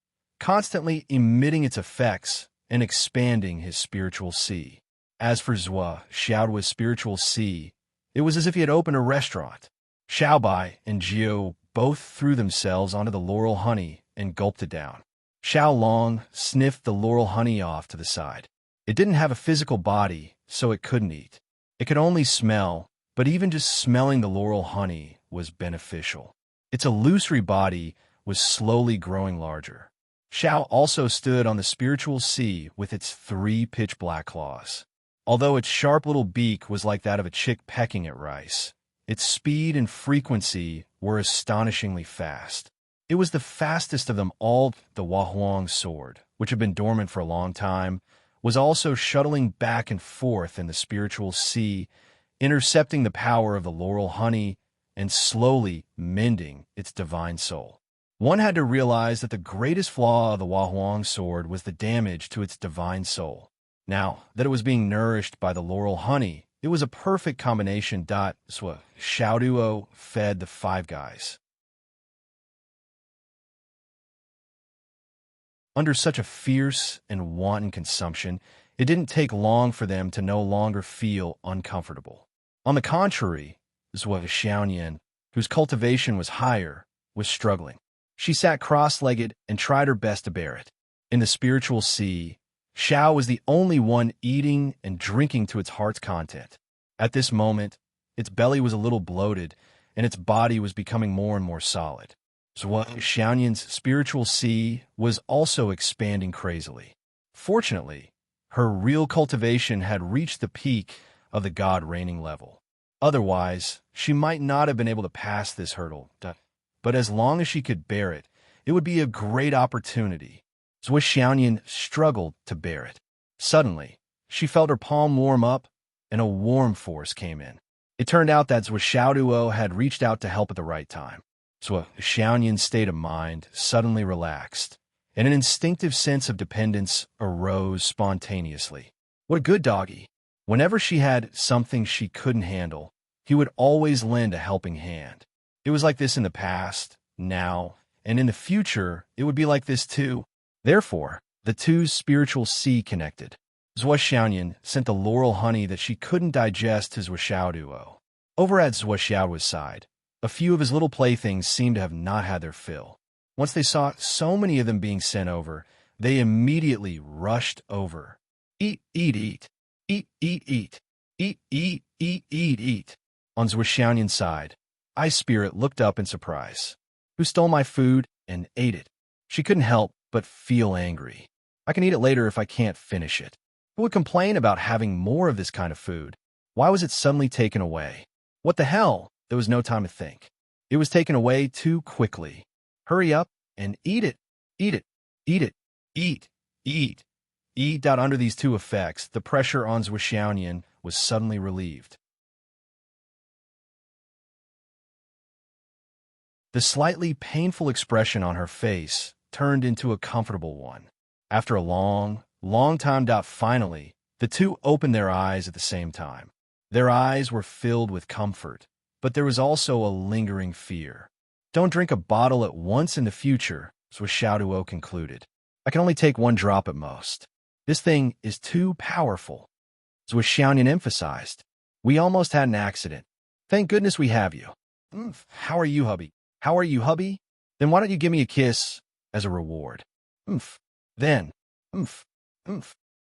constantly emitting its effects and expanding his spiritual sea. As for Zhou Xiaoduo's spiritual sea, it was as if he had opened a restaurant. Xiaobai and Jiu both threw themselves onto the laurel honey and gulped it down. Xiao Long sniffed the laurel honey off to the side. It didn't have a physical body, so it couldn't eat. It could only smell, but even just smelling the laurel honey was beneficial. Its illusory body was slowly growing larger. Xiao also stood on the spiritual sea with its 3 pitch-black claws. Although its sharp little beak was like that of a chick pecking at rice, its speed and frequency were astonishingly fast. It was the fastest of them all. The Huahuang sword, which had been dormant for a long time, was also shuttling back and forth in the spiritual sea, intercepting the power of the laurel honey and slowly mending its divine soul. One had to realize that the greatest flaw of the Huahuang sword was the damage to its divine soul. Now that it was being nourished by the laurel honey, it was a perfect combination. So Xiaoduo fed the 5 guys. Under such a fierce and wanton consumption, it didn't take long for them to no longer feel uncomfortable. On the contrary, Zhou Xiaoyan, whose cultivation was higher, was struggling. She sat cross-legged and tried her best to bear it. In the spiritual sea, Xiao was the only one eating and drinking to its heart's content. At this moment, its belly was a little bloated, and its body was becoming more and more solid. Zhou Xiaoyan's spiritual sea was also expanding crazily. Fortunately, her real cultivation had reached the peak of the god-reigning level. Otherwise, she might not have been able to pass this hurdle. But as long as she could bear it, it would be a great opportunity. Zhou Xiaoyan struggled to bear it. Suddenly, she felt her palm warm up, and a warm force came in. It turned out that Zhou Xiaoduo had reached out to help at the right time. Zhou Xiaoyan's state of mind suddenly relaxed, and an instinctive sense of dependence arose spontaneously. What a good doggy! Whenever she had something she couldn't handle, he would always lend a helping hand. It was like this in the past, now, and in the future, it would be like this too. Therefore, the two's spiritual sea connected. Zhou Xiaoyan sent the laurel honey that she couldn't digest to Zhou Xiaoduo. Over at Zhou Xiaoduo's side, a few of his little playthings seemed to have not had their fill. Once they saw so many of them being sent over, they immediately rushed over. Eat, eat, eat. Eat, eat, eat. Eat, eat, eat, eat, eat. On Zhou Xiaoyan's side, Ice Spirit looked up in surprise. Who stole my food and ate it? She couldn't help but feel angry. I can eat it later if I can't finish it. Who would complain about having more of this kind of food? Why was it suddenly taken away? What the hell? There was no time to think. It was taken away too quickly. Hurry up and eat it. Eat it. Eat it. Eat. Eat. Eat. Under these two effects, the pressure on Zhou Xiaoyan was suddenly relieved. The slightly painful expression on her face turned into a comfortable one. After a long time. Finally, the two opened their eyes at the same time. Their eyes were filled with comfort, but there was also a lingering fear. Don't drink a bottle at once in the future, Zhou Xiaoduo concluded. I can only take 1 drop at most. This thing is too powerful. Zhou Xiaoyan emphasized. We almost had an accident. Thank goodness we have you. How are you, hubby? How are you, hubby? Then why don't you give me a kiss as a reward? Then.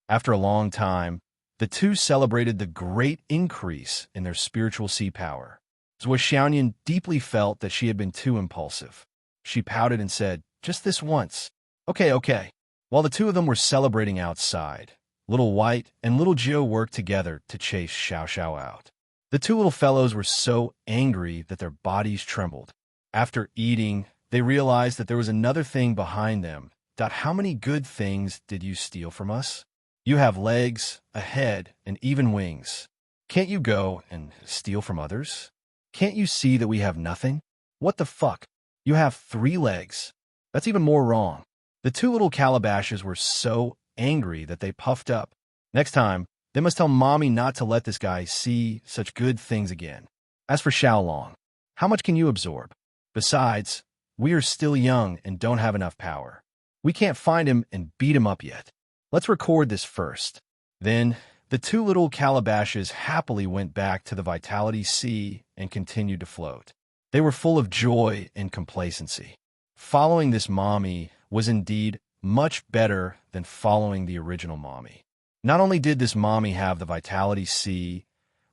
After a long time, the two celebrated the great increase in their spiritual sea power. Zhou Xiaoyan deeply felt that she had been too impulsive. She pouted and said, just this once. Okay. While the two of them were celebrating outside, Little White and Little Joe worked together to chase Xiao Xiao out. The two little fellows were so angry that their bodies trembled. After eating, they realized that there was another thing behind them. How many good things did you steal from us? You have legs, a head, and even wings. Can't you go and steal from others? Can't you see that we have nothing? What the fuck? You have 3 legs. That's even more wrong. The two little calabashes were so angry that they puffed up. Next time, they must tell Mommy not to let this guy see such good things again. As for Xiaolong, how much can you absorb? Besides, we are still young and don't have enough power. We can't find him and beat him up yet. Let's record this first. Then, the two little calabashes happily went back to the Vitality Sea and continued to float. They were full of joy and complacency. Following this mommy was indeed much better than following the original mommy. Not only did this mommy have the Vitality Sea,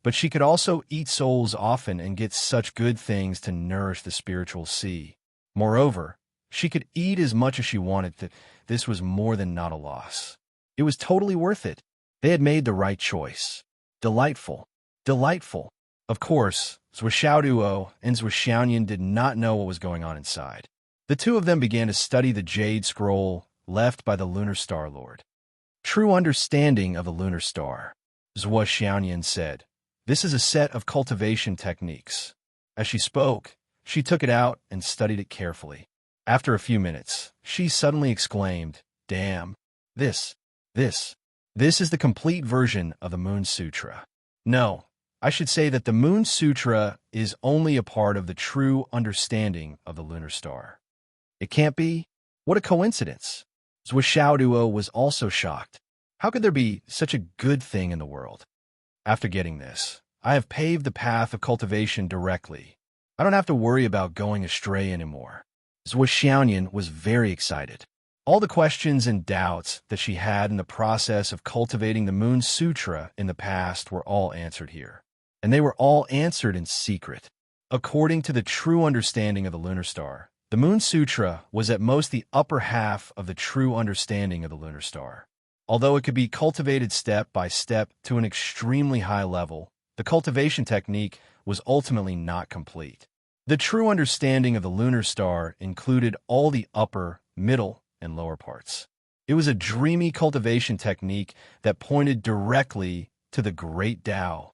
but she could also eat souls often and get such good things to nourish the spiritual sea. Moreover, She could eat as much as she wanted. This was more than not a loss. It was totally worth it. They had made the right choice. Delightful. Delightful. Of course, Zhuo and Zhuo Xiaoyan did not know what was going on inside. The two of them began to study the jade scroll left by the Lunar Star Lord. True understanding of the Lunar Star, Zhuo Xiaoyan said. This is a set of cultivation techniques. As she spoke, she took it out and studied it carefully. After a few minutes, she suddenly exclaimed, "Damn! This is the complete version of the Moon Sutra." No, I should say that the Moon Sutra is only a part of the true understanding of the lunar star. It can't be? What a coincidence! Zhuo Xiaoduo was also shocked. How could there be such a good thing in the world? After getting this, I have paved the path of cultivation directly. I don't have to worry about going astray anymore. Zhuo Xiaoyan was very excited. All the questions and doubts that she had in the process of cultivating the Moon Sutra in the past were all answered here. And they were all answered in secret. According to the true understanding of the lunar star, the Moon Sutra was at most the upper half of the true understanding of the lunar star. Although it could be cultivated step by step to an extremely high level, the cultivation technique was ultimately not complete. The true understanding of the lunar star included all the upper, middle, and lower parts. It was a dreamy cultivation technique that pointed directly to the great Tao.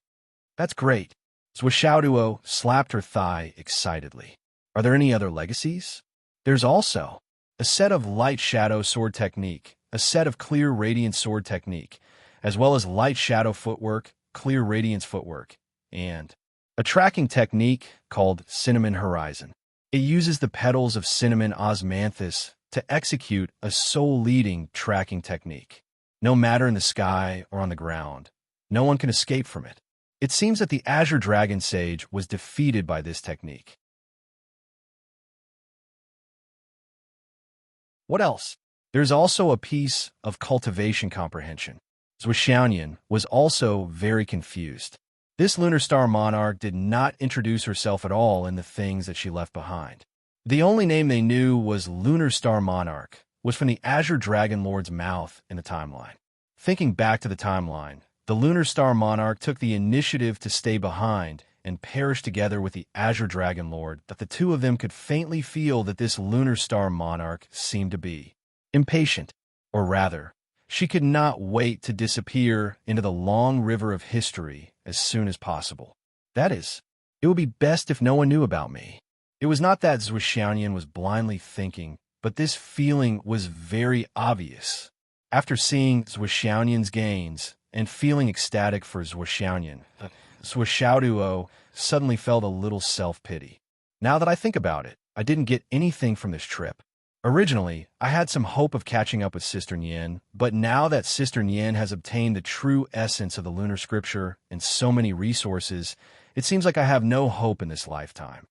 That's great. Zhuo Xiaoduo slapped her thigh excitedly. Are there any other legacies? There's also a set of light shadow sword technique, a set of clear radiance sword technique, as well as light shadow footwork, clear radiance footwork, and a tracking technique called Cinnamon Horizon. It uses the petals of cinnamon osmanthus to execute a soul-leading tracking technique. No matter in the sky or on the ground, no one can escape from it. It seems that the Azure Dragon Sage was defeated by this technique. What else? There's also a piece of cultivation comprehension. Zhuo Xiaoyan was also very confused. This lunar star monarch did not introduce herself at all in the things that she left behind. The only name they knew was Lunar Star Monarch, was from the Azure Dragon Lord's mouth in the timeline. Thinking back to the timeline, the Lunar Star Monarch took the initiative to stay behind and perish together with the Azure Dragon Lord, that the two of them could faintly feel that this Lunar Star Monarch seemed to be impatient, or rather, she could not wait to disappear into the long river of history as soon as possible. That is, it would be best if no one knew about me. It was not that Zhuo Xiaoyan was blindly thinking, but this feeling was very obvious. After seeing Zhuo Xiaoyan's gains and feeling ecstatic for Zhuo Xiaoyan, Zhuo Xiaoduo suddenly felt a little self-pity. Now that I think about it, I didn't get anything from this trip. Originally, I had some hope of catching up with Sister Nian, but now that Sister Nian has obtained the true essence of the lunar scripture and so many resources, it seems like I have no hope in this lifetime.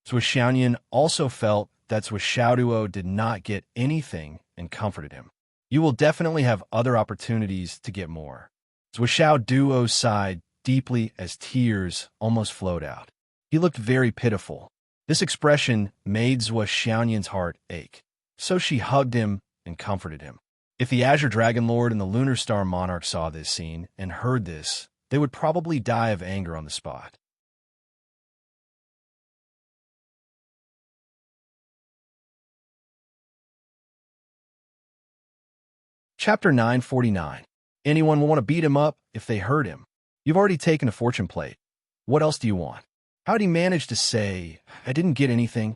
Zhuo Xiaoyan also felt that Zhuo Xiaoduo did not get anything and comforted him. You will definitely have other opportunities to get more. Zhuo Xiaoduo sighed deeply as tears almost flowed out. He looked very pitiful. This expression made Zhuo Xiaoyan's heart ache. So she hugged him and comforted him. If the Azure Dragon Lord and the Lunar Star Monarch saw this scene and heard this, they would probably die of anger on the spot. Chapter 949. Anyone will want to beat him up if they hurt him. You've already taken a fortune plate. What else do you want? How'd he manage to say, I didn't get anything?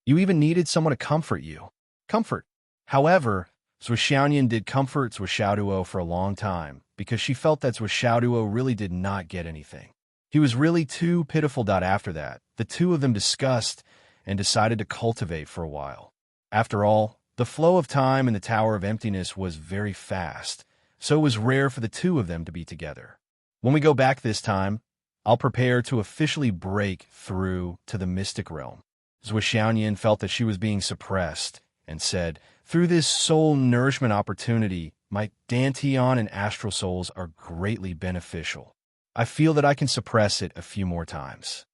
You even needed someone to comfort you. Comfort. However, Zhuo Xiaoyan did comfort Zhuo Xiaoduo for a long time because she felt that Zhuo Xiaoduo really did not get anything. He was really too pitiful. After that, the two of them discussed and decided to cultivate for a while. After all, the flow of time in the Tower of Emptiness was very fast, so it was rare for the two of them to be together. When we go back this time, I'll prepare to officially break through to the mystic realm. Zhuo Xiaoyan felt that she was being suppressed and said, through this soul nourishment opportunity, my Dantian and astral souls are greatly beneficial. I feel that I can suppress it a few more times.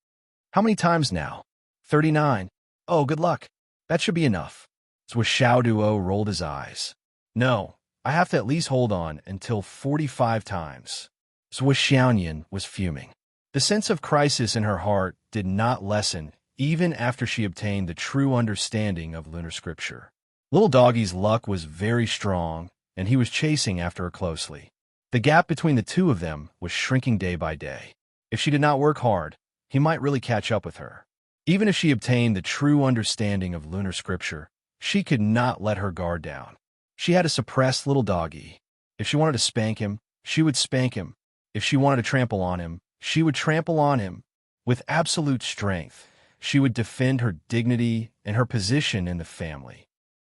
How many times now? 39. Oh, good luck. That should be enough. Duo rolled his eyes. No, I have to at least hold on until 45 times. Xiaoyan was fuming. The sense of crisis in her heart did not lessen even after she obtained the true understanding of lunar scripture. Little Doggy's luck was very strong, and he was chasing after her closely. The gap between the two of them was shrinking day by day. If she did not work hard, he might really catch up with her. Even if she obtained the true understanding of lunar scripture, she could not let her guard down. She had to suppress Little Doggy. If she wanted to spank him, she would spank him. If she wanted to trample on him, she would trample on him. With absolute strength, she would defend her dignity and her position in the family.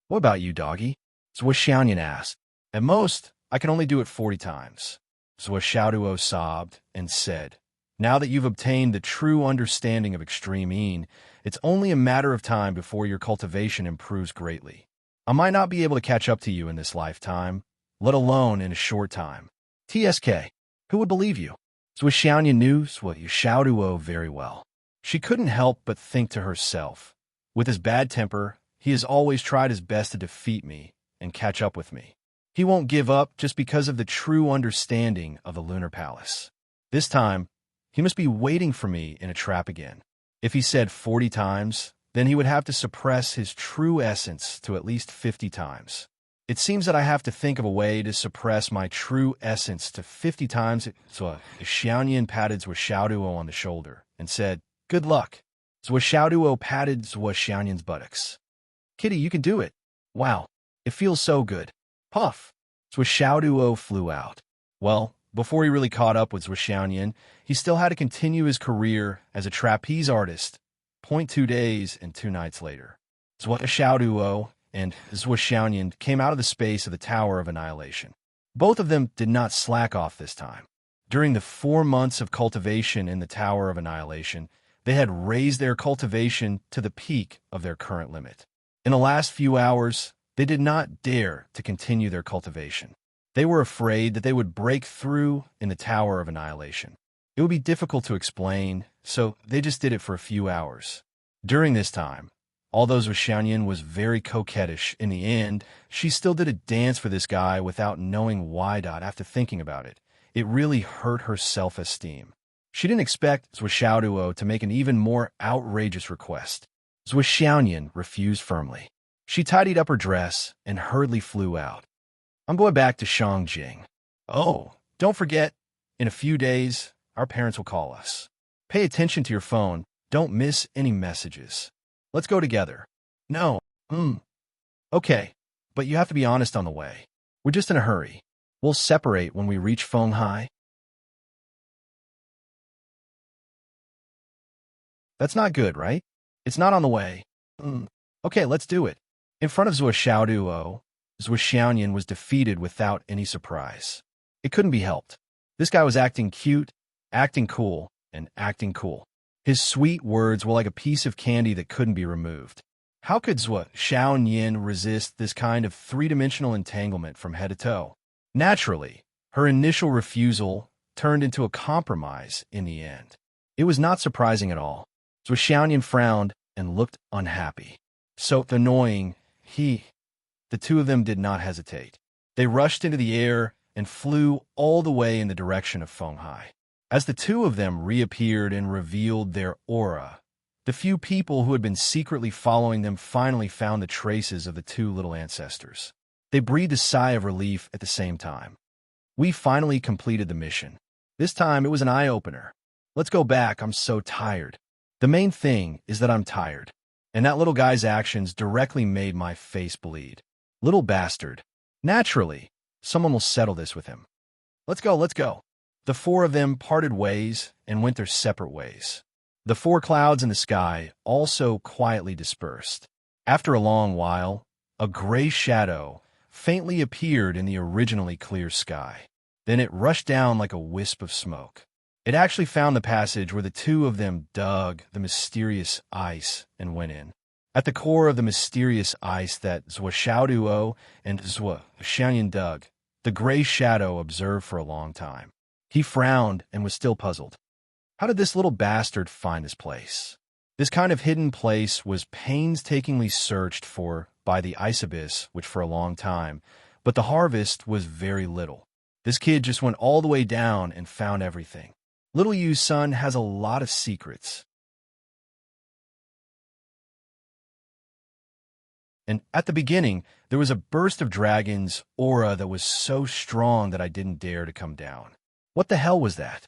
What about you, Doggy? Xiaoyan asked. At most, I can only do it 40 times. Duo sobbed and said, now that you've obtained the true understanding of extreme Yin, it's only a matter of time before your cultivation improves greatly. I might not be able to catch up to you in this lifetime, let alone in a short time. TSK, who would believe you? Xiaoyan knew Duo very well. She couldn't help but think to herself, with his bad temper, he has always tried his best to defeat me and catch up with me. He won't give up just because of the true understanding of the Lunar Palace. This time, he must be waiting for me in a trap again. If he said 40 times, then he would have to suppress his true essence to at least 50 times. It seems that I have to think of a way to suppress my true essence to 50 times. So Xiaoyan patted Duo on the shoulder and said, good luck. Duo patted Xiaoyan's buttocks. Kitty, you can do it. Wow, it feels so good. Puff. Duo flew out. Well, before he really caught up with Xiaoyan, he still had to continue his career as a trapeze artist. 2 days and 2 nights later, Duo and Xiaoyan came out of the space of the Tower of Annihilation. Both of them did not slack off this time. During the 4 months of cultivation in the Tower of Annihilation, they had raised their cultivation to the peak of their current limit. In the last few hours, they did not dare to continue their cultivation. They were afraid that they would break through in the Tower of Annihilation. It would be difficult to explain, so they just did it for a few hours. During this time, although Xiaoyan was very coquettish in the end, she still did a dance for this guy without knowing why. After thinking about it, it really hurt her self-esteem. She didn't expect Duo to make an even more outrageous request. Xiaoyan refused firmly. She tidied up her dress and hurriedly flew out. I'm going back to Shangjing. Oh, don't forget, in a few days, our parents will call us. Pay attention to your phone. Don't miss any messages. Let's go together. No. Okay, but you have to be honest on the way. We're just in a hurry. We'll separate when we reach Fenghai. That's not good, right? It's not on the way. Okay, let's do it. In front of Duo, Xiaoyan was defeated without any surprise. It couldn't be helped. This guy was acting cute, acting cool, and acting cool. His sweet words were like a piece of candy that couldn't be removed. How could Xiaoyan resist this kind of three-dimensional entanglement from head to toe? Naturally, her initial refusal turned into a compromise in the end. It was not surprising at all. Xiaoyan frowned and looked unhappy. So annoying, the two of them did not hesitate. They rushed into the air and flew all the way in the direction of Fenghai. As the two of them reappeared and revealed their aura, the few people who had been secretly following them finally found the traces of the two little ancestors. They breathed a sigh of relief at the same time. We finally completed the mission. This time it was an eye-opener. Let's go back, I'm so tired. The main thing is that I'm tired. And that little guy's actions directly made my face bleed. Little bastard. Naturally, someone will settle this with him. Let's go, let's go. The four of them parted ways and went their separate ways. The 4 clouds in the sky also quietly dispersed. After a long while, a gray shadow faintly appeared in the originally clear sky. Then it rushed down like a wisp of smoke. It actually found the passage where the two of them dug the mysterious ice and went in. At the core of the mysterious ice that Duo and Xiaoyan dug, the gray shadow observed for a long time. He frowned and was still puzzled. How did this little bastard find this place? This kind of hidden place was painstakingly searched for by the ice abyss, which for a long time, but the harvest was very little. This kid just went all the way down and found everything. Little Yu's son has a lot of secrets. And at the beginning, there was a burst of dragon's aura that was so strong that I didn't dare to come down. What the hell was that?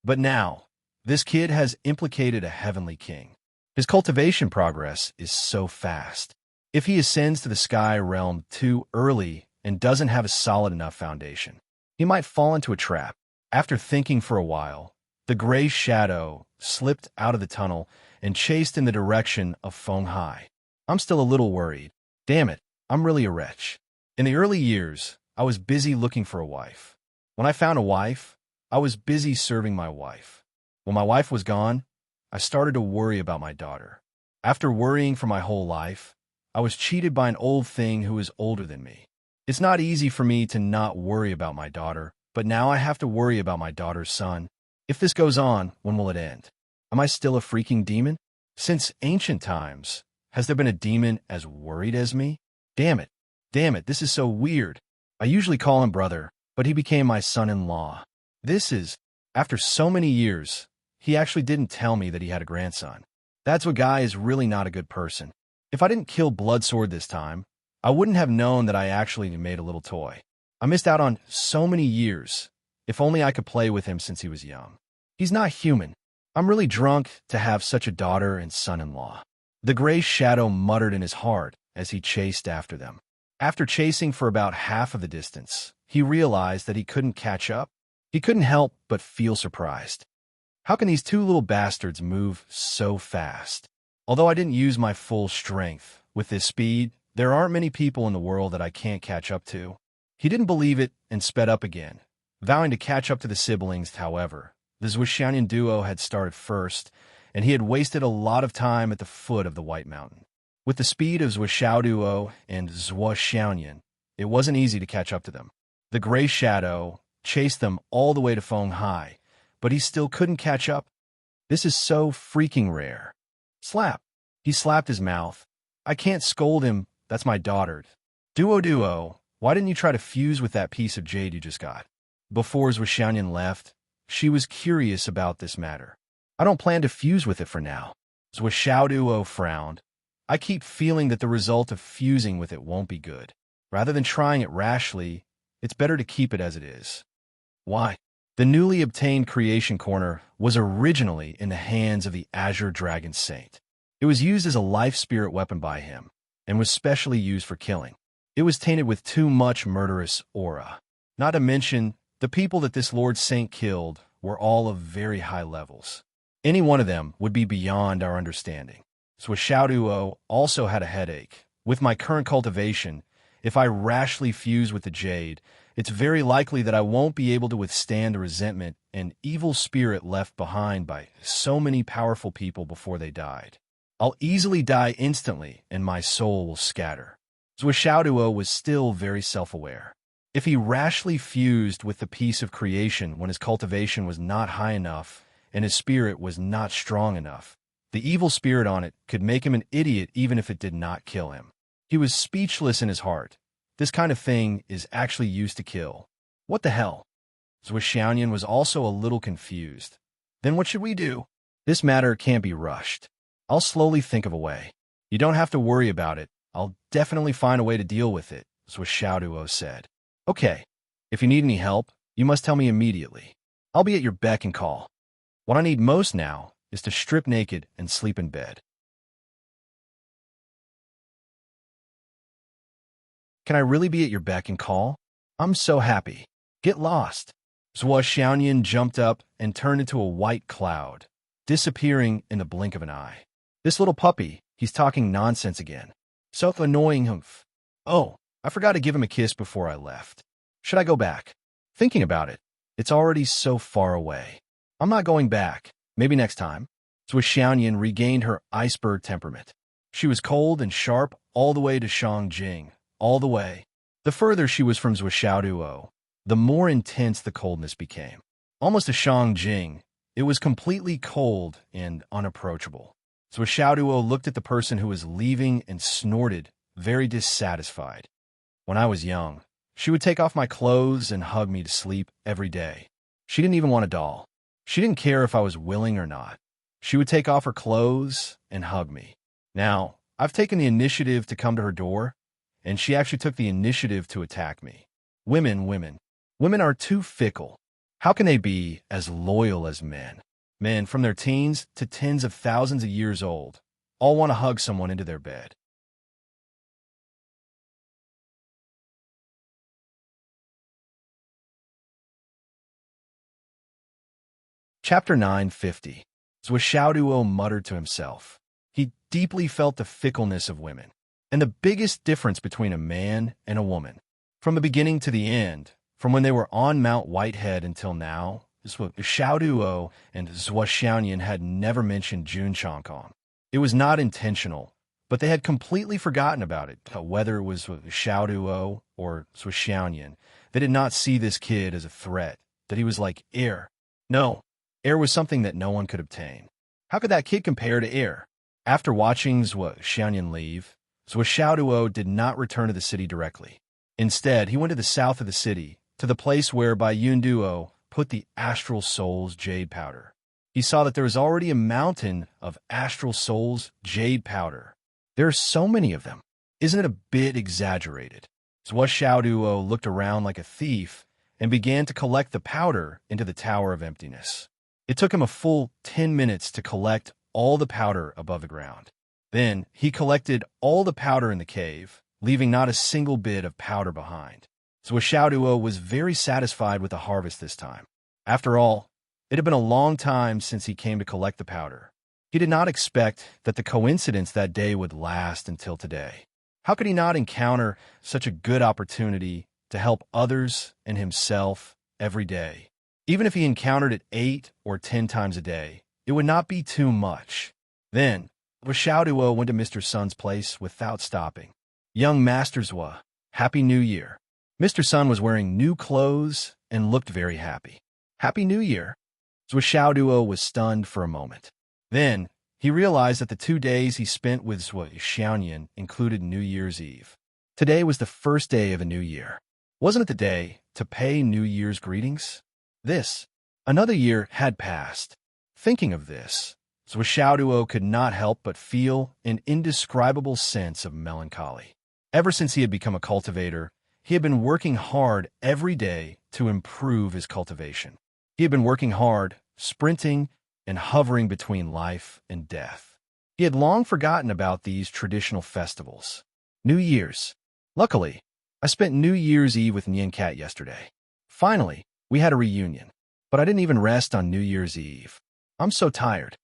But now, this kid has implicated a heavenly king. His cultivation progress is so fast. If he ascends to the sky realm too early and doesn't have a solid enough foundation, he might fall into a trap. After thinking for a while, the gray shadow slipped out of the tunnel and chased in the direction of Fenghai. I'm still a little worried. Damn it, I'm really a wretch. In the early years, I was busy looking for a wife. When I found a wife, I was busy serving my wife. When my wife was gone, I started to worry about my daughter. After worrying for my whole life, I was cheated by an old thing who is older than me. It's not easy for me to not worry about my daughter, but now I have to worry about my daughter's son. If this goes on, when will it end? Am I still a freaking demon? Since ancient times, has there been a demon as worried as me? Damn it, this is so weird. I usually call him brother, but he became my son-in-law. After so many years, he actually didn't tell me that he had a grandson. That's what guy is really not a good person. If I didn't kill Bloodsword this time, I wouldn't have known that I actually made a little toy. I missed out on so many years. If only I could play with him since he was young. He's not human. I'm really drunk to have such a daughter and son-in-law. The gray shadow muttered in his heart as he chased after them. After chasing for about half of the distance, he realized that he couldn't catch up. He couldn't help but feel surprised. How can these two little bastards move so fast? Although I didn't use my full strength, with this speed, there aren't many people in the world that I can't catch up to. He didn't believe it and sped up again, vowing to catch up to the siblings. However, the Zhuoxianyan duo had started first, and he had wasted a lot of time at the foot of the White Mountain. With the speed of Zhuoxiao duo and Zhuoxianyan, it wasn't easy to catch up to them. The gray shadow chased them all the way to Fenghai, but he still couldn't catch up. This is so freaking rare. Slap. He slapped his mouth. I can't scold him. That's my daughter. Duo, why didn't you try to fuse with that piece of jade you just got? Before Zhuoxianyan left, she was curious about this matter. I don't plan to fuse with it for now. Zhuoxiao duo frowned. I keep feeling that the result of fusing with it won't be good. Rather than trying it rashly, it's better to keep it as it is. Why? The newly obtained creation corner was originally in the hands of the Azure Dragon Saint. It was used as a life spirit weapon by him, and was specially used for killing. It was tainted with too much murderous aura. Not to mention, the people that this Lord Saint killed were all of very high levels. Any one of them would be beyond our understanding. Zhuoxiao duo also had a headache. With my current cultivation, if I rashly fuse with the jade, it's very likely that I won't be able to withstand the resentment and evil spirit left behind by so many powerful people before they died. I'll easily die instantly, and my soul will scatter. Zhuoxiao duo was still very self-aware. If he rashly fused with the piece of creation when his cultivation was not high enough and his spirit was not strong enough, the evil spirit on it could make him an idiot even if it did not kill him. He was speechless in his heart. This kind of thing is actually used to kill. What the hell? Zhuoxianyan was also a little confused. Then what should we do? This matter can't be rushed. I'll slowly think of a way. You don't have to worry about it. I'll definitely find a way to deal with it, Zhuoxiao duo said. Okay, if you need any help, you must tell me immediately. I'll be at your beck and call. What I need most now is to strip naked and sleep in bed. Can I really be at your beck and call? I'm so happy. Get lost. Zhuoxianyan jumped up and turned into a white cloud, disappearing in the blink of an eye. This little puppy, he's talking nonsense again. So annoying him. Oh, I forgot to give him a kiss before I left. Should I go back? Thinking about it, it's already so far away. I'm not going back. Maybe next time. Zhuoxianyan regained her iceberg temperament. She was cold and sharp all the way to Shangjing. All the way. The further she was from Zhuoxiao duo, the more intense the coldness became. Almost to Shangjing, it was completely cold and unapproachable. Zhuoxiao duo looked at the person who was leaving and snorted, very dissatisfied. When I was young, she would take off my clothes and hug me to sleep every day. She didn't even want a doll. She didn't care if I was willing or not. She would take off her clothes and hug me. Now, I've taken the initiative to come to her door, and she actually took the initiative to attack me. Women are too fickle. How can they be as loyal as men? Men, from their teens to tens of thousands of years old, all want to hug someone into their bed. Chapter 950. Zhuo muttered to himself. He deeply felt the fickleness of women, and the biggest difference between a man and a woman. From the beginning to the end, from when they were on Mount Whitehead until now, Xiaoduo and Zhuo Xiaoyan had never mentioned Jun Changkong. It was not intentional, but they had completely forgotten about it. Whether it was Xiaoduo or Zhuo Xiaoyan, they did not see this kid as a threat, that he was like air. No, air was something that no one could obtain. How could that kid compare to air? After watching Zhuo Xiaoyan leave, Zhuo Xiaoduo did not return to the city directly. Instead, he went to the south of the city, to the place where Bai Yunduo put the Astral Soul's jade powder. He saw that there was already a mountain of Astral Soul's jade powder. There are so many of them. Isn't it a bit exaggerated? Zhuo Xiaoduo looked around like a thief and began to collect the powder into the Tower of Emptiness. It took him a full 10 minutes to collect all the powder above the ground. Then he collected all the powder in the cave, leaving not a single bit of powder behind. Zhuo Xiaoduo was very satisfied with the harvest this time. After all, it had been a long time since he came to collect the powder. He did not expect that the coincidence that day would last until today. How could he not encounter such a good opportunity to help others and himself every day? Even if he encountered it 8 or 10 times a day, it would not be too much. Then, Xiaoduo went to Mr. Sun's place without stopping. Young Master Zhuo, Happy New Year. Mr. Sun was wearing new clothes and looked very happy. Happy New Year. Zhuo Xiaoduo was stunned for a moment. Then, he realized that the 2 days he spent with Zhuo Xiaoyan included New Year's Eve. Today was the first day of a new year. Wasn't it the day to pay New Year's greetings? Another year had passed. Thinking of this, Zhuo Xiaoduo could not help but feel an indescribable sense of melancholy. Ever since he had become a cultivator, he had been working hard every day to improve his cultivation. He had been working hard, sprinting, and hovering between life and death. He had long forgotten about these traditional festivals. New Year's. Luckily, I spent New Year's Eve with Nyan Cat yesterday. Finally, we had a reunion, but I didn't even rest on New Year's Eve. I'm so tired.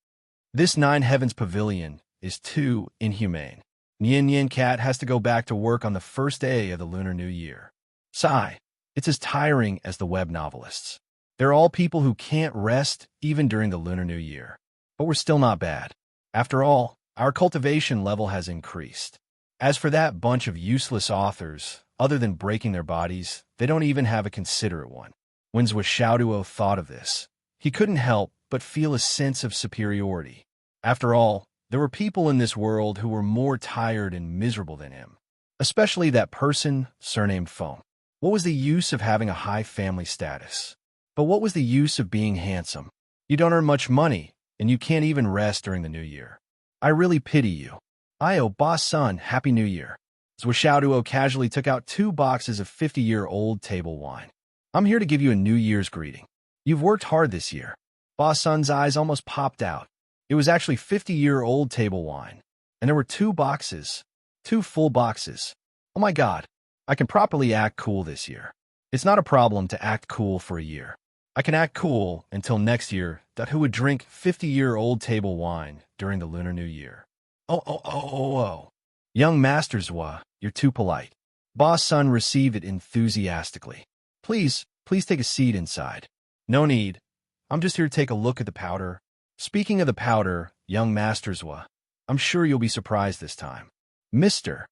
This Nine Heavens Pavilion is too inhumane. Nyan Cat has to go back to work on the first day of the Lunar New Year. Sigh. It's as tiring as the web novelists. They're all people who can't rest even during the Lunar New Year. But we're still not bad. After all, our cultivation level has increased. As for that bunch of useless authors, other than breaking their bodies, they don't even have a considerate one. When Zhuo Xiaoduo thought of this, he couldn't help but feel a sense of superiority. After all, there were people in this world who were more tired and miserable than him, especially that person surnamed Feng. What was the use of having a high family status? But what was the use of being handsome? You don't earn much money, and you can't even rest during the new year. I really pity you. I owe Boss Sun Happy New Year. Zhuo Xiaoduo casually took out 2 boxes of 50-year-old table wine. I'm here to give you a New Year's greeting. You've worked hard this year. Boss Sun's eyes almost popped out. It was actually 50-year-old table wine, and there were 2 boxes, 2 full boxes. Oh my God, I can properly act cool this year. It's not a problem to act cool for a year. I can act cool until next year that who would drink 50-year-old table wine during the Lunar New Year. Oh. Young Master Zhuo, you're too polite. Boss Sun received it enthusiastically. Please take a seat inside. No need. I'm just here to take a look at the powder. Speaking of the powder, young Master Zhuo, I'm sure you'll be surprised this time. Mr.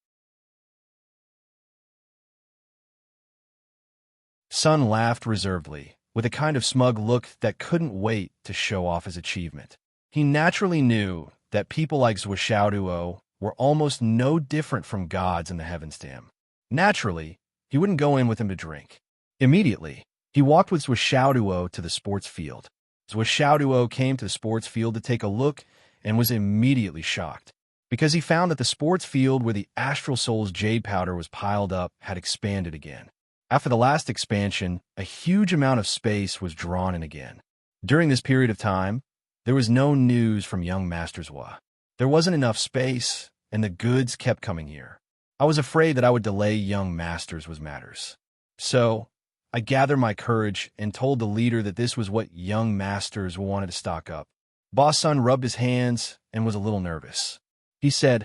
Sun laughed reservedly, with a kind of smug look that couldn't wait to show off his achievement. He naturally knew that people like Zhuo Xiaoduo were almost no different from gods in the heavens to him. Naturally, he wouldn't go in with him to drink. Immediately, he walked with Xiaoduo to the sports field. Xiaoduo came to the sports field to take a look and was immediately shocked, because he found that the sports field where the Astral Soul's jade powder was piled up had expanded again. After the last expansion, a huge amount of space was drawn in again. During this period of time, there was no news from young Master Zhua. There wasn't enough space, and the goods kept coming here. I was afraid that I would delay young Masters was matters. So, I gathered my courage and told the leader that this was what young Masters wanted to stock up. Boss Sun rubbed his hands and was a little nervous. He said,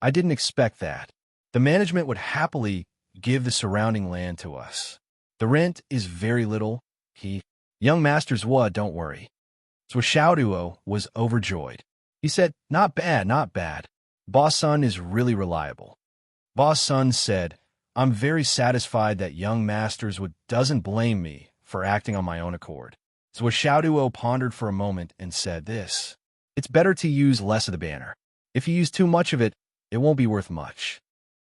"I didn't expect that. The management would happily give the surrounding land to us. The rent is very little." Young Masters Zhua, don't worry. So Xiaoduo was overjoyed. He said, "Not bad, not bad. Boss Sun is really reliable." Boss Sun said, "I'm very satisfied that young Masters doesn't blame me for acting on my own accord." So Xiaoduo pondered for a moment and said this, "It's better to use less of the banner. If you use too much of it, it won't be worth much."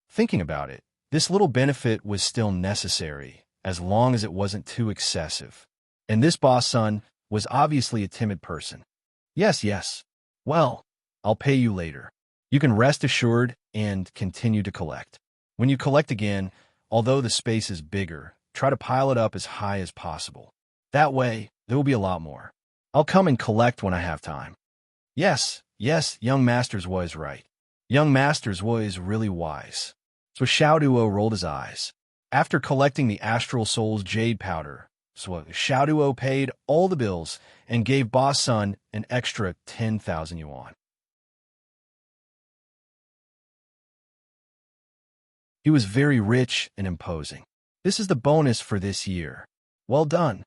Thinking about it, this little benefit was still necessary, as long as it wasn't too excessive. And this Boss Sun was obviously a timid person. Yes. Well, I'll pay you later. You can rest assured and continue to collect. When you collect again, although the space is bigger, try to pile it up as high as possible. That way, there will be a lot more. I'll come and collect when I have time. Yes, young Masters was right. Young Masters was really wise. So Xiaoduo rolled his eyes. After collecting the Astral Soul's jade powder, Xiaoduo paid all the bills and gave Boss Sun an extra 10,000 yuan. He was very rich and imposing. "This is the bonus for this year. Well done."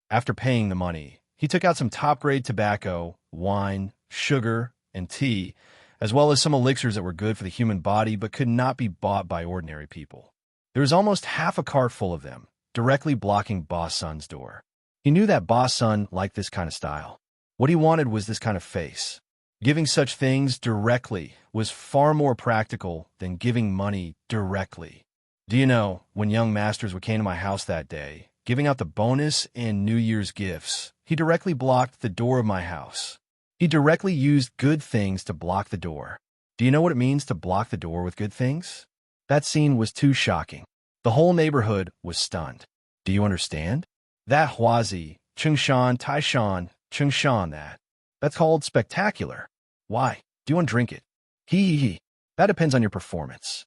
After paying the money, he took out some top-grade tobacco, wine, sugar, and tea, as well as some elixirs that were good for the human body but could not be bought by ordinary people. There was almost half a cart full of them, directly blocking Boss Sun's door. He knew that Boss Sun liked this kind of style. What he wanted was this kind of face. Giving such things directly was far more practical than giving money directly. Do you know, when young Masters came to my house that day, giving out the bonus and New Year's gifts, he directly blocked the door of my house. He directly used good things to block the door. Do you know what it means to block the door with good things? That scene was too shocking. The whole neighborhood was stunned. Do you understand? That Huazi, Chengshan, Taishan, Chengshan, that's called spectacular. Why? Do you want to drink it? That depends on your performance.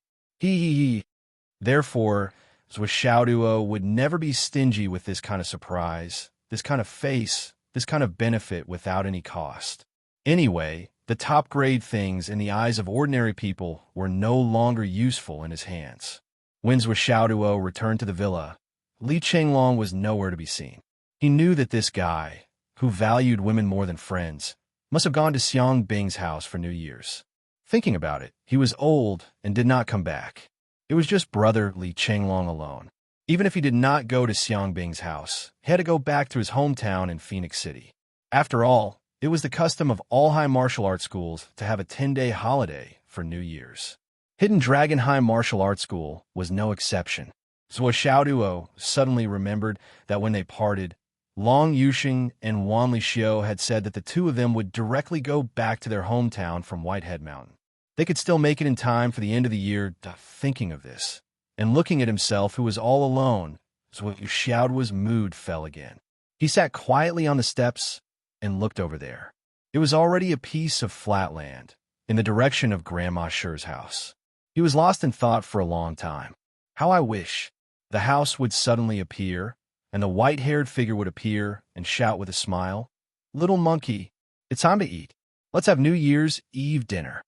Therefore, Xiaoduo would never be stingy with this kind of surprise, this kind of face, this kind of benefit without any cost. Anyway, the top-grade things in the eyes of ordinary people were no longer useful in his hands. When Xiaoduo returned to the villa, Li Chenglong was nowhere to be seen. He knew that this guy, who valued women more than friends, must have gone to Xiang Bing's house for New Year's. Thinking about it, he was old and did not come back. It was just brother Li Chenglong alone. Even if he did not go to Xiang Bing's house, he had to go back to his hometown in Phoenix City. After all, it was the custom of all high martial arts schools to have a 10-day holiday for New Year's. Hidden Dragon High Martial Arts School was no exception. So Xiaoduo suddenly remembered that when they parted, Long Yuxing and Wan Lixiu had said that the two of them would directly go back to their hometown from Whitehead Mountain. They could still make it in time for the end of the year. Thinking of this, and looking at himself who was all alone, so Xiaoduo's mood fell again. He sat quietly on the steps and looked over there. It was already a piece of flat land, in the direction of Grandma Sher's house. He was lost in thought for a long time. How I wish the house would suddenly appear, and the white-haired figure would appear and shout with a smile, "Little monkey, it's time to eat. Let's have New Year's Eve dinner."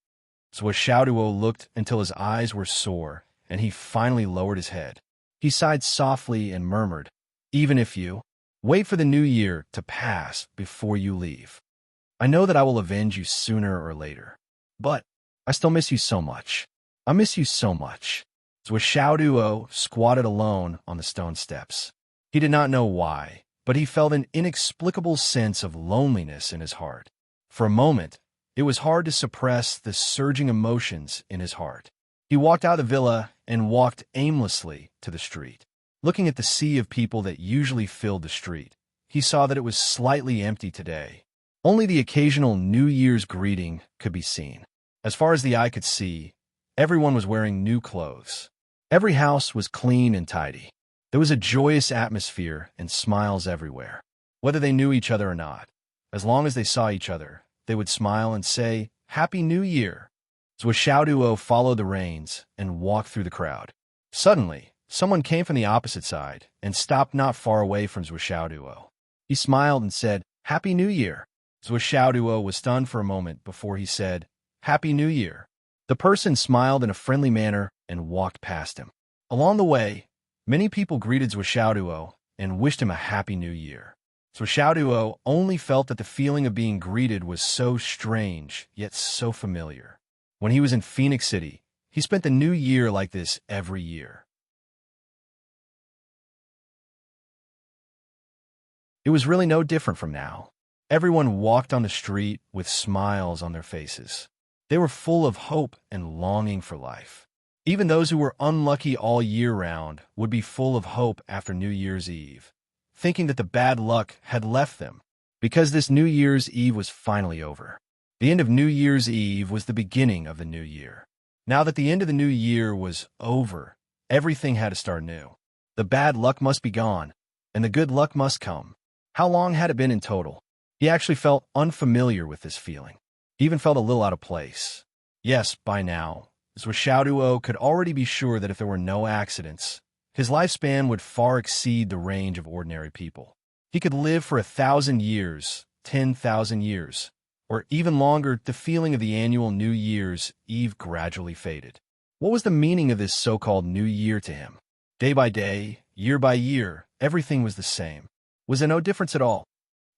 So Xiaoduo looked until his eyes were sore, and he finally lowered his head. He sighed softly and murmured, "Even if you wait for the new year to pass before you leave. I know that I will avenge you sooner or later. But I still miss you so much. I miss you so much." So Xiaoduo squatted alone on the stone steps. He did not know why, but he felt an inexplicable sense of loneliness in his heart. For a moment, It was hard to suppress the surging emotions in his heart. He walked out of the villa and walked aimlessly to the street. Looking at the sea of people that usually filled the street, he saw that it was slightly empty today. Only the occasional New Year's greeting could be seen. As far as the eye could see, everyone was wearing new clothes. Every house was clean and tidy. There was a joyous atmosphere and smiles everywhere. Whether they knew each other or not, as long as they saw each other, they would smile and say, "Happy New Year." Zhuo followed the reins and walked through the crowd. Suddenly, someone came from the opposite side and stopped not far away from Zhuo. He smiled and said, "Happy New Year." Zhuo was stunned for a moment before he said, "Happy New Year." The person smiled in a friendly manner and walked past him. Along the way, many people greeted Zhuo and wished him a Happy New Year. Zhuo only felt that the feeling of being greeted was so strange, yet so familiar. When he was in Phoenix City, he spent the new year like this every year. It was really no different from now. Everyone walked on the street with smiles on their faces. They were full of hope and longing for life. Even those who were unlucky all year round would be full of hope after New Year's Eve, thinking that the bad luck had left them, because this New Year's Eve was finally over. The end of New Year's Eve was the beginning of the new year. Now that the end of the new year was over, everything had to start new. The bad luck must be gone, and the good luck must come. How long had it been in total? He actually felt unfamiliar with this feeling. He even felt a little out of place. Yes, by now, Zhuo could already be sure that if there were no accidents, his lifespan would far exceed the range of ordinary people. He could live for 1,000 years, 10,000 years, or even longer. The feeling of the annual New Year's Eve gradually faded. What was the meaning of this so-called New Year to him? Day by day, year by year, everything was the same. Was there no difference at all?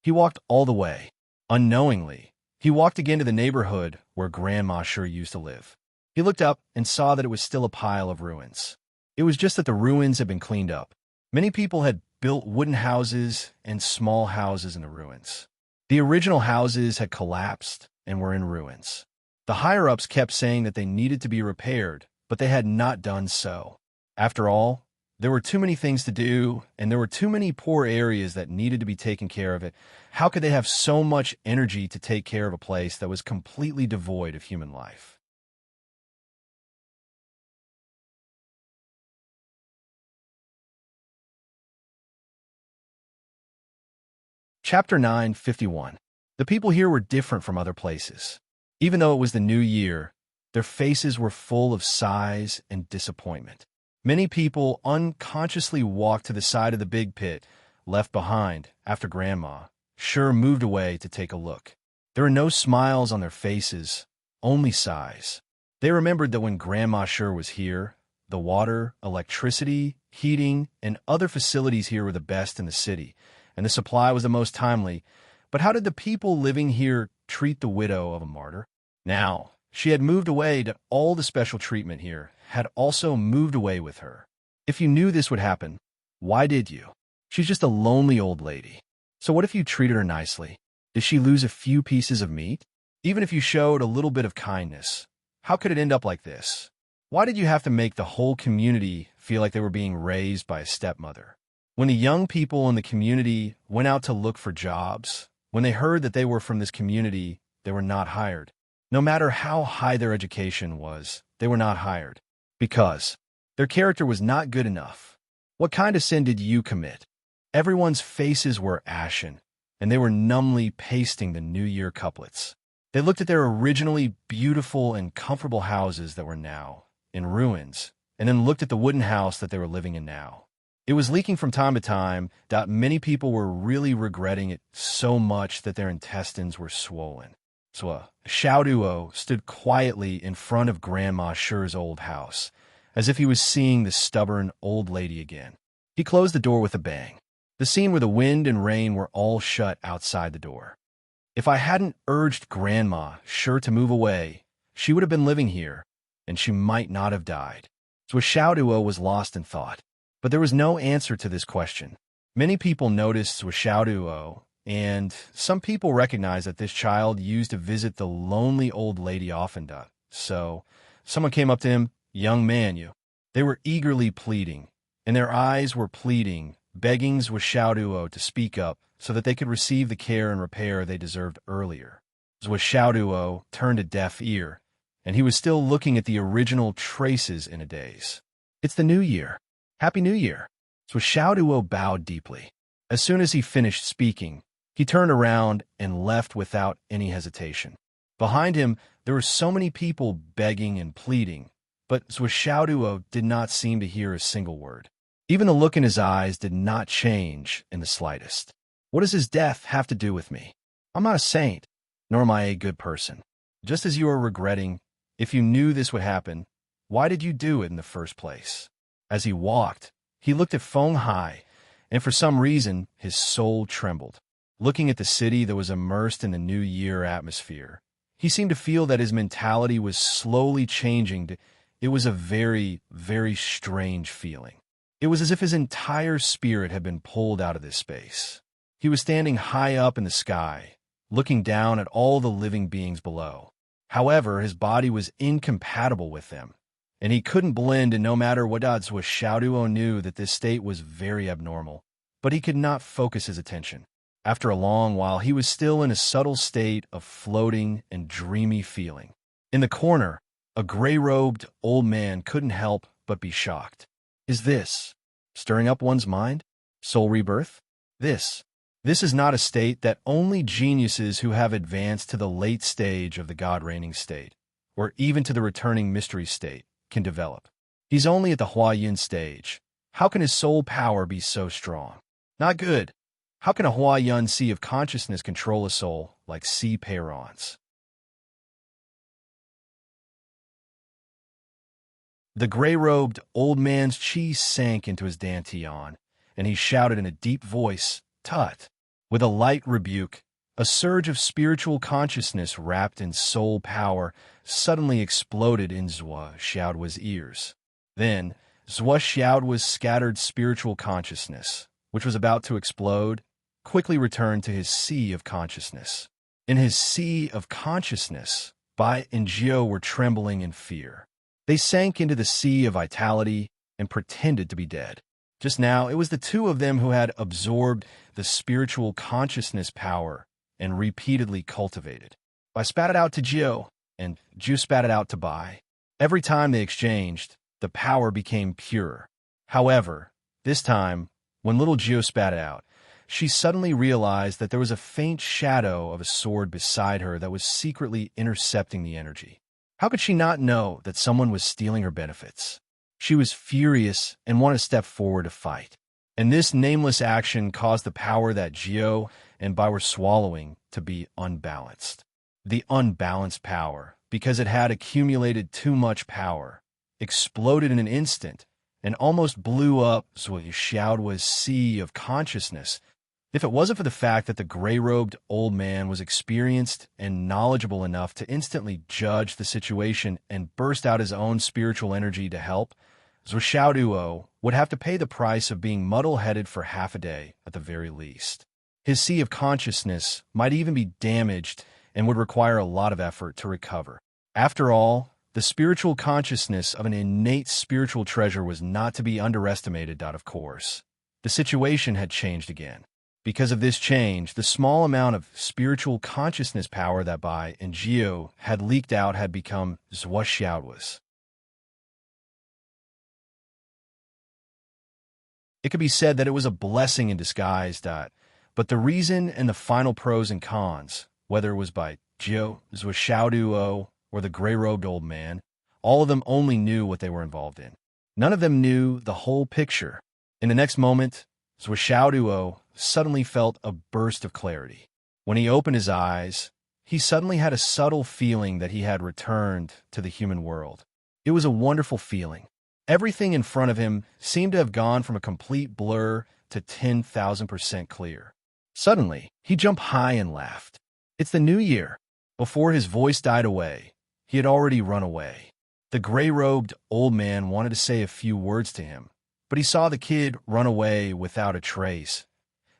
He walked all the way. Unknowingly, he walked again to the neighborhood where Grandma Sure used to live. He looked up and saw that it was still a pile of ruins. It was just that the ruins had been cleaned up. Many people had built wooden houses and small houses in the ruins. The original houses had collapsed and were in ruins. The higher-ups kept saying that they needed to be repaired, but they had not done so. After all, there were too many things to do, and there were too many poor areas that needed to be taken care of. It. How could they have so much energy to take care of a place that was completely devoid of human life? Chapter 9:51. The people here were different from other places. Even though it was the new year, their faces were full of sighs and disappointment. Many people unconsciously walked to the side of the big pit left behind after Grandma Sure moved away to take a look. There were no smiles on their faces, only sighs. They remembered that when Grandma Sure was here, the water, electricity, heating, and other facilities here were the best in the city, and the supply was the most timely. But how did the people living here treat the widow of a martyr? Now, she had moved away, that all the special treatment here had also moved away with her. If you knew this would happen, why did you? She's just a lonely old lady. So what if you treated her nicely? Did she lose a few pieces of meat? Even if you showed a little bit of kindness, how could it end up like this? Why did you have to make the whole community feel like they were being raised by a stepmother? When the young people in the community went out to look for jobs, when they heard that they were from this community, they were not hired. No matter how high their education was, they were not hired. Because their character was not good enough. What kind of sin did you commit? Everyone's faces were ashen, and they were numbly pasting the New Year couplets. They looked at their originally beautiful and comfortable houses that were now in ruins, and then looked at the wooden house that they were living in now. It was leaking from time to time. Many people were really regretting it so much that their intestines were swollen. Zhuo stood quietly in front of Grandma Sure's old house, as if he was seeing the stubborn old lady again. He closed the door with a bang. The scene where the wind and rain were all shut outside the door. If I hadn't urged Grandma Sure to move away, she would have been living here, and she might not have died. Zhuo was lost in thought. But there was no answer to this question. Many people noticed Zhuo and some people recognized that this child used to visit the lonely old lady often. So someone came up to him, "Young man, you." They were eagerly pleading, and their eyes were pleading, begging Zwishauduo to speak up so that they could receive the care and repair they deserved earlier. Zwishauduo turned a deaf ear, and he was still looking at the original traces in a daze. "It's the new year. Happy New Year." Zwishauduo bowed deeply. As soon as he finished speaking, he turned around and left without any hesitation. Behind him, there were so many people begging and pleading, but Zwishauduo did not seem to hear a single word. Even the look in his eyes did not change in the slightest. What does his death have to do with me? I'm not a saint, nor am I a good person. Just as you are regretting, if you knew this would happen, why did you do it in the first place? As he walked, he looked at Feng Hai, and for some reason, his soul trembled. Looking at the city that was immersed in the New Year atmosphere, he seemed to feel that his mentality was slowly changing. It was a very, very strange feeling. It was as if his entire spirit had been pulled out of this space. He was standing high up in the sky, looking down at all the living beings below. However, his body was incompatible with them, and he couldn't blend, and no matter what odds Zwishauduo knew that this state was very abnormal, but he could not focus his attention. After a long while, he was still in a subtle state of floating and dreamy feeling. In the corner, a gray-robed old man couldn't help but be shocked. Is this stirring up one's mind? Soul rebirth? This is not a state that only geniuses who have advanced to the late stage of the God-reigning state, or even to the returning mystery state, can develop. He's only at the Huayin stage. How can his soul power be so strong? Not good. How can a Huayan sea of consciousness control a soul like sea Perons? The gray-robed old man's chi sank into his dantian, and he shouted in a deep voice, "Tut!" With a light rebuke, a surge of spiritual consciousness wrapped in soul power suddenly exploded in Zwishauduo's ears. Then, Zwishauduo's scattered spiritual consciousness, which was about to explode, quickly returned to his sea of consciousness. In his sea of consciousness, Bai and Jiao were trembling in fear. They sank into the sea of vitality and pretended to be dead. Just now, it was the two of them who had absorbed the spiritual consciousness power and repeatedly cultivated. Bai spat it out to Jiao, and Jiao spat it out to Bai. Every time they exchanged, the power became pure. However, this time, when little Jiao spat it out, she suddenly realized that there was a faint shadow of a sword beside her that was secretly intercepting the energy. How could she not know that someone was stealing her benefits? She was furious and wanted to step forward to fight. And this nameless action caused the power that Jiao and Bai were swallowing to be unbalanced. The unbalanced power, because it had accumulated too much power, exploded in an instant and almost blew up Zwishauduo's sea of consciousness. If it wasn't for the fact that the gray-robed old man was experienced and knowledgeable enough to instantly judge the situation and burst out his own spiritual energy to help, Zwishauduo would have to pay the price of being muddle-headed for half a day at the very least. His sea of consciousness might even be damaged and would require a lot of effort to recover. After all, the spiritual consciousness of an innate spiritual treasure was not to be underestimated. Of course, the situation had changed again. Because of this change, the small amount of spiritual consciousness power that Bai and Jiao had leaked out had become Zwishauduo's. It could be said that it was a blessing in disguise, but the reason and the final pros and cons, whether it was by Jiao, Zwishauduo, or the gray-robed old man, all of them only knew what they were involved in. None of them knew the whole picture. In the next moment, Zwishauduo suddenly felt a burst of clarity. When he opened his eyes, he suddenly had a subtle feeling that he had returned to the human world. It was a wonderful feeling. Everything in front of him seemed to have gone from a complete blur to 10,000% clear. Suddenly, he jumped high and laughed. It's the new year. Before his voice died away, he had already run away. The gray-robed old man wanted to say a few words to him, but he saw the kid run away without a trace.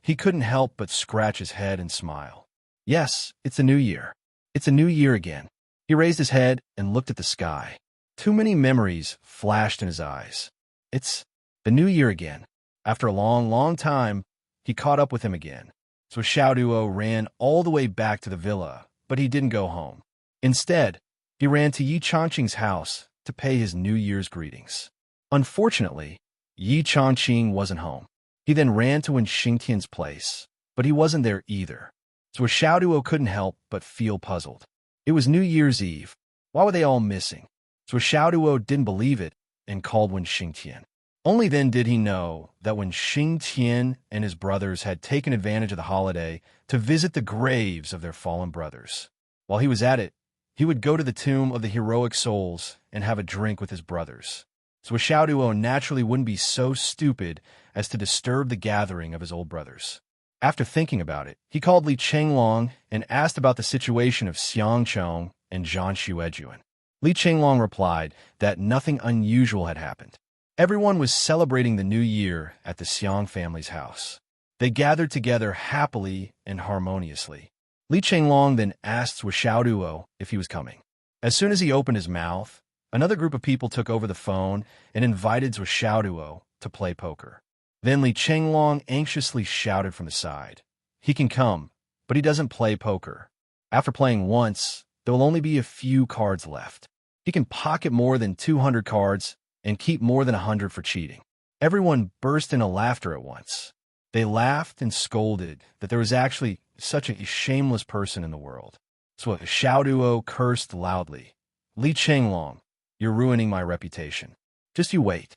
He couldn't help but scratch his head and smile. Yes, it's a new year. It's a new year again. He raised his head and looked at the sky. Too many memories flashed in his eyes. It's the new year again. After a long, long time, he caught up with him again. So Xiaoduo ran all the way back to the villa, but he didn't go home. Instead, he ran to Yi Changqing's house to pay his New Year's greetings. Unfortunately, Yi Changqing wasn't home. He then ran to Wen Xingtian's place, but he wasn't there either. So Xiaoduo couldn't help but feel puzzled. It was New Year's Eve. Why were they all missing? So Xiaoduo didn't believe it and called Wen Xingtian. Only then did he know that Wen Xingtian and his brothers had taken advantage of the holiday to visit the graves of their fallen brothers. While he was at it, he would go to the tomb of the heroic souls and have a drink with his brothers. So Xiaoduo naturally wouldn't be so stupid as to disturb the gathering of his old brothers. After thinking about it, he called Li Chenglong and asked about the situation of Xiang Chong and Zhan Xuejuan. Li Chenglong replied that nothing unusual had happened. Everyone was celebrating the new year at the Xiang family's house. They gathered together happily and harmoniously. Li Chenglong then asked Xiaoduo if he was coming. As soon as he opened his mouth, another group of people took over the phone and invited Xiaoduo to play poker. Then Li Chenglong anxiously shouted from the side, "He can come, but he doesn't play poker. After playing once, there will only be a few cards left. He can pocket more than 200 cards and keep more than 100 for cheating." Everyone burst into laughter at once. They laughed and scolded that there was actually such a shameless person in the world. So Xiaoduo cursed loudly. "Li Chenglong, you're ruining my reputation. Just you wait."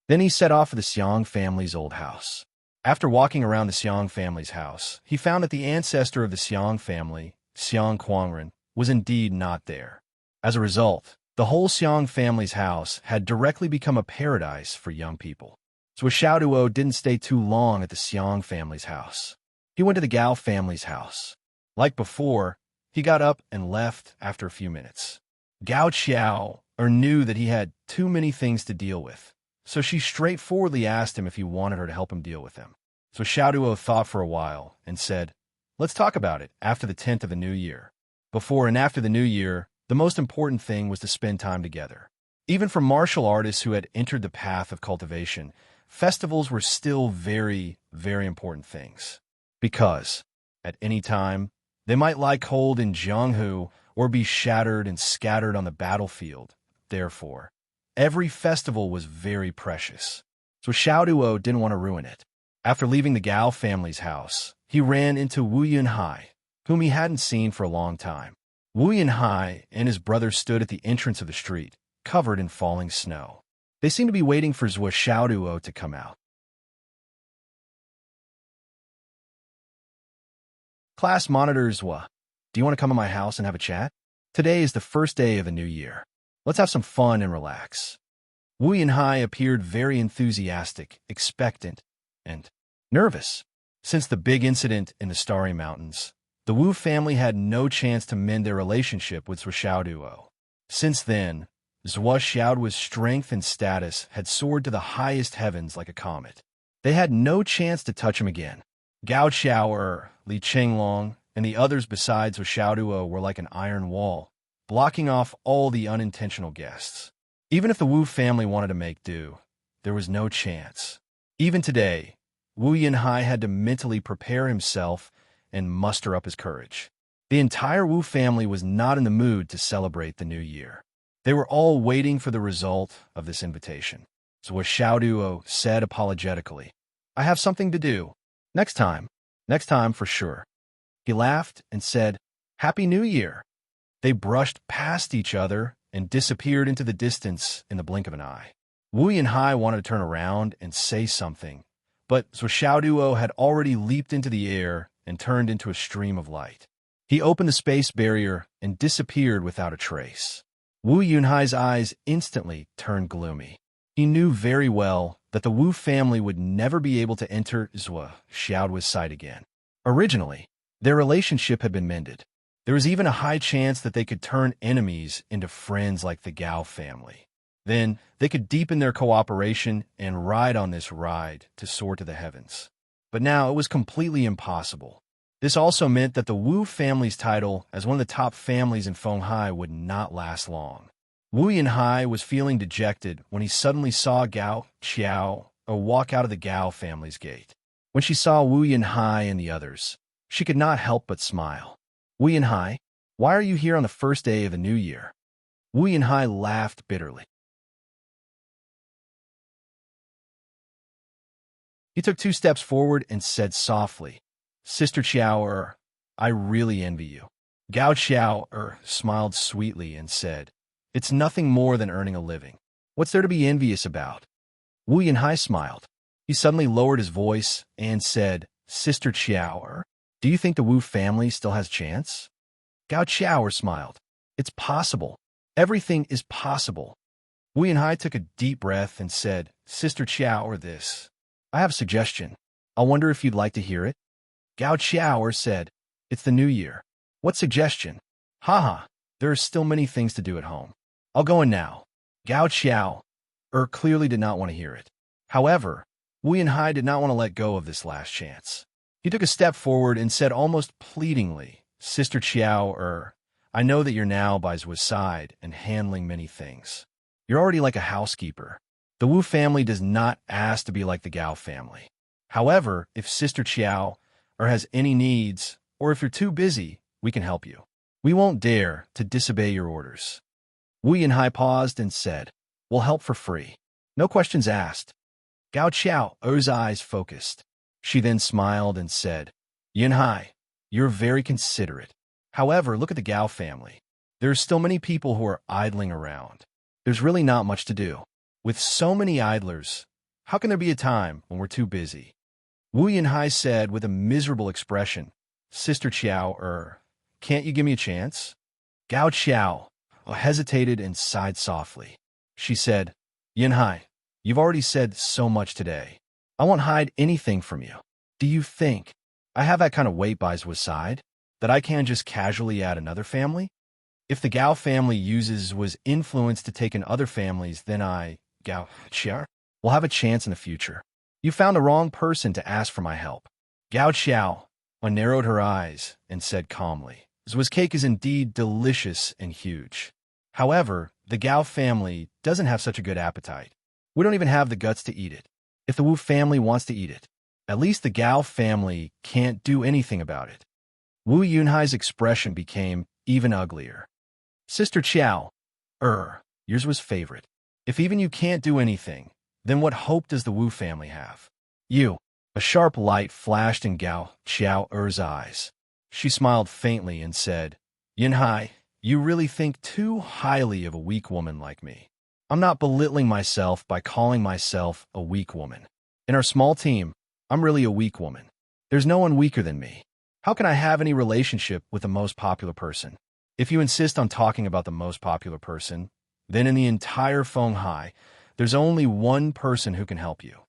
Then he set off for the Xiang family's old house. After walking around the Xiang family's house, he found that the ancestor of the Xiang family, Xiang Quangren, was indeed not there. As a result, the whole Xiang family's house had directly become a paradise for young people. So Xiaoduo didn't stay too long at the Xiang family's house. He went to the Gao family's house. Like before, he got up and left after a few minutes. Gao Qiao knew that he had too many things to deal with, so she straightforwardly asked him if he wanted her to help him deal with them. So Xiaoduo thought for a while and said, "Let's talk about it after the 10th of the new year." Before and after the new year, the most important thing was to spend time together. Even for martial artists who had entered the path of cultivation, festivals were still very, very important things. Because, at any time, they might lie cold in Jianghu or be shattered and scattered on the battlefield. Therefore, every festival was very precious. So Xiaoduo didn't want to ruin it. After leaving the Gao family's house, he ran into Wu Yunhai, whom he hadn't seen for a long time. Wu Yunhai and his brother stood at the entrance of the street, covered in falling snow. They seemed to be waiting for Xiaoduo to come out. "Class monitor Zhua, do you want to come to my house and have a chat? Today is the first day of the new year. Let's have some fun and relax." Wu Yunhai appeared very enthusiastic, expectant, and nervous. Since the big incident in the Starry Mountains, the Wu family had no chance to mend their relationship with Xiaoduo. Since then, Xiaoduo's strength and status had soared to the highest heavens like a comet. They had no chance to touch him again. Gao Qiao, Li Chenglong, and the others besides Xiaoduo were like an iron wall, blocking off all the unintentional guests. Even if the Wu family wanted to make do, there was no chance. Even today, Wu Yunhai had to mentally prepare himself and muster up his courage. The entire Wu family was not in the mood to celebrate the new year. They were all waiting for the result of this invitation. So Xiaoduo said apologetically, "I have something to do. Next time for sure." He laughed and said, "Happy New Year." They brushed past each other and disappeared into the distance in the blink of an eye. Wu Yunhai wanted to turn around and say something, but Xiaoduo had already leaped into the air and turned into a stream of light. He opened the space barrier and disappeared without a trace. Wu Yunhai's eyes instantly turned gloomy. He knew very well that the Wu family would never be able to enter Xiaoduo's sight again. Originally, their relationship had been mended. There was even a high chance that they could turn enemies into friends like the Gao family. Then, they could deepen their cooperation and ride on this ride to soar to the heavens. but now it was completely impossible. This also meant that the Wu family's title as one of the top families in Fenghai would not last long. Wu Yunhai was feeling dejected when he suddenly saw Gao Qiao walk out of the Gao family's gate. When she saw Wu Yunhai and the others, she could not help but smile. Wu Yunhai, why are you here on the first day of the new year? Wu Yunhai laughed bitterly. He took 2 steps forward and said softly, Sister Qiao, I really envy you. Gao Qiao smiled sweetly and said, It's nothing more than earning a living. What's there to be envious about? Wu Yunhai smiled. He suddenly lowered his voice and said, Sister Qiao, do you think the Wu family still has a chance? Gao Qiao smiled. It's possible. Everything is possible. Wu Yunhai took a deep breath and said, Sister Qiao, I have a suggestion. I wonder if you'd like to hear it? Gao Qiao said, It's the new year. What suggestion? Haha, there are still many things to do at home. I'll go in now. Gao Qiao clearly did not want to hear it. However, Wu Yunhai did not want to let go of this last chance. He took a step forward and said almost pleadingly, Sister Qiao, I know that you're now by Zhu's side and handling many things. You're already like a housekeeper. The Wu family does not ask to be like the Gao family. However, if Sister Qiao has any needs, or if you're too busy, we can help you. We won't dare to disobey your orders. Wu Yunhai paused and said, We'll help for free. No questions asked. Gao Qiao's eyes focused. She then smiled and said, Yunhai, you're very considerate. However, look at the Gao family. There are still many people who are idling around. There's really not much to do. With so many idlers, how can there be a time when we're too busy? Wu Yunhai said with a miserable expression, Sister Qiao, can't you give me a chance? Gao Qiao hesitated and sighed softly. She said, Yunhai, you've already said so much today. I won't hide anything from you. Do you think I have that kind of weight by Zhu's side, that I can just casually add another family? If the Gao family uses Zhu's influence to take in other families, then Gao Qiao, will have a chance in the future. You found the wrong person to ask for my help. Gao Qiao narrowed her eyes and said calmly, Zhu's cake is indeed delicious and huge. However, the Gao family doesn't have such a good appetite. We don't even have the guts to eat it. If the Wu family wants to eat it, at least the Gao family can't do anything about it. Wu Yunhai's expression became even uglier. Sister Qiao, yours was favorite. If even you can't do anything, then what hope does the Wu family have? You. A sharp light flashed in Gao Qiao's eyes. She smiled faintly and said, Yunhai, you really think too highly of a weak woman like me. I'm not belittling myself by calling myself a weak woman. In our small team, I'm really a weak woman. There's no one weaker than me. How can I have any relationship with the most popular person? If you insist on talking about the most popular person, then in the entire Fenghai, there's only one person who can help you.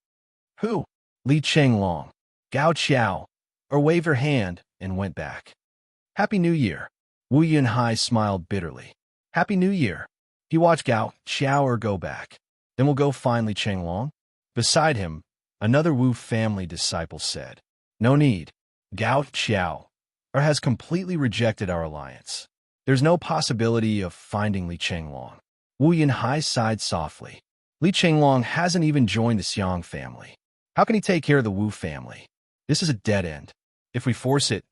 Who? Li Chenglong. Gao Qiao waved her hand and went back. Happy New Year. Wu Yunhai smiled bitterly. Happy New Year. He watched Gao Qiao go back. Then we'll go find Li Chenglong. Beside him, another Wu family disciple said, No need. Gao Qiao has completely rejected our alliance. There's no possibility of finding Li Chenglong. Wu Yunhai sighed softly. Li Chenglong hasn't even joined the Xiang family. How can he take care of the Wu family? This is a dead end. If we force it,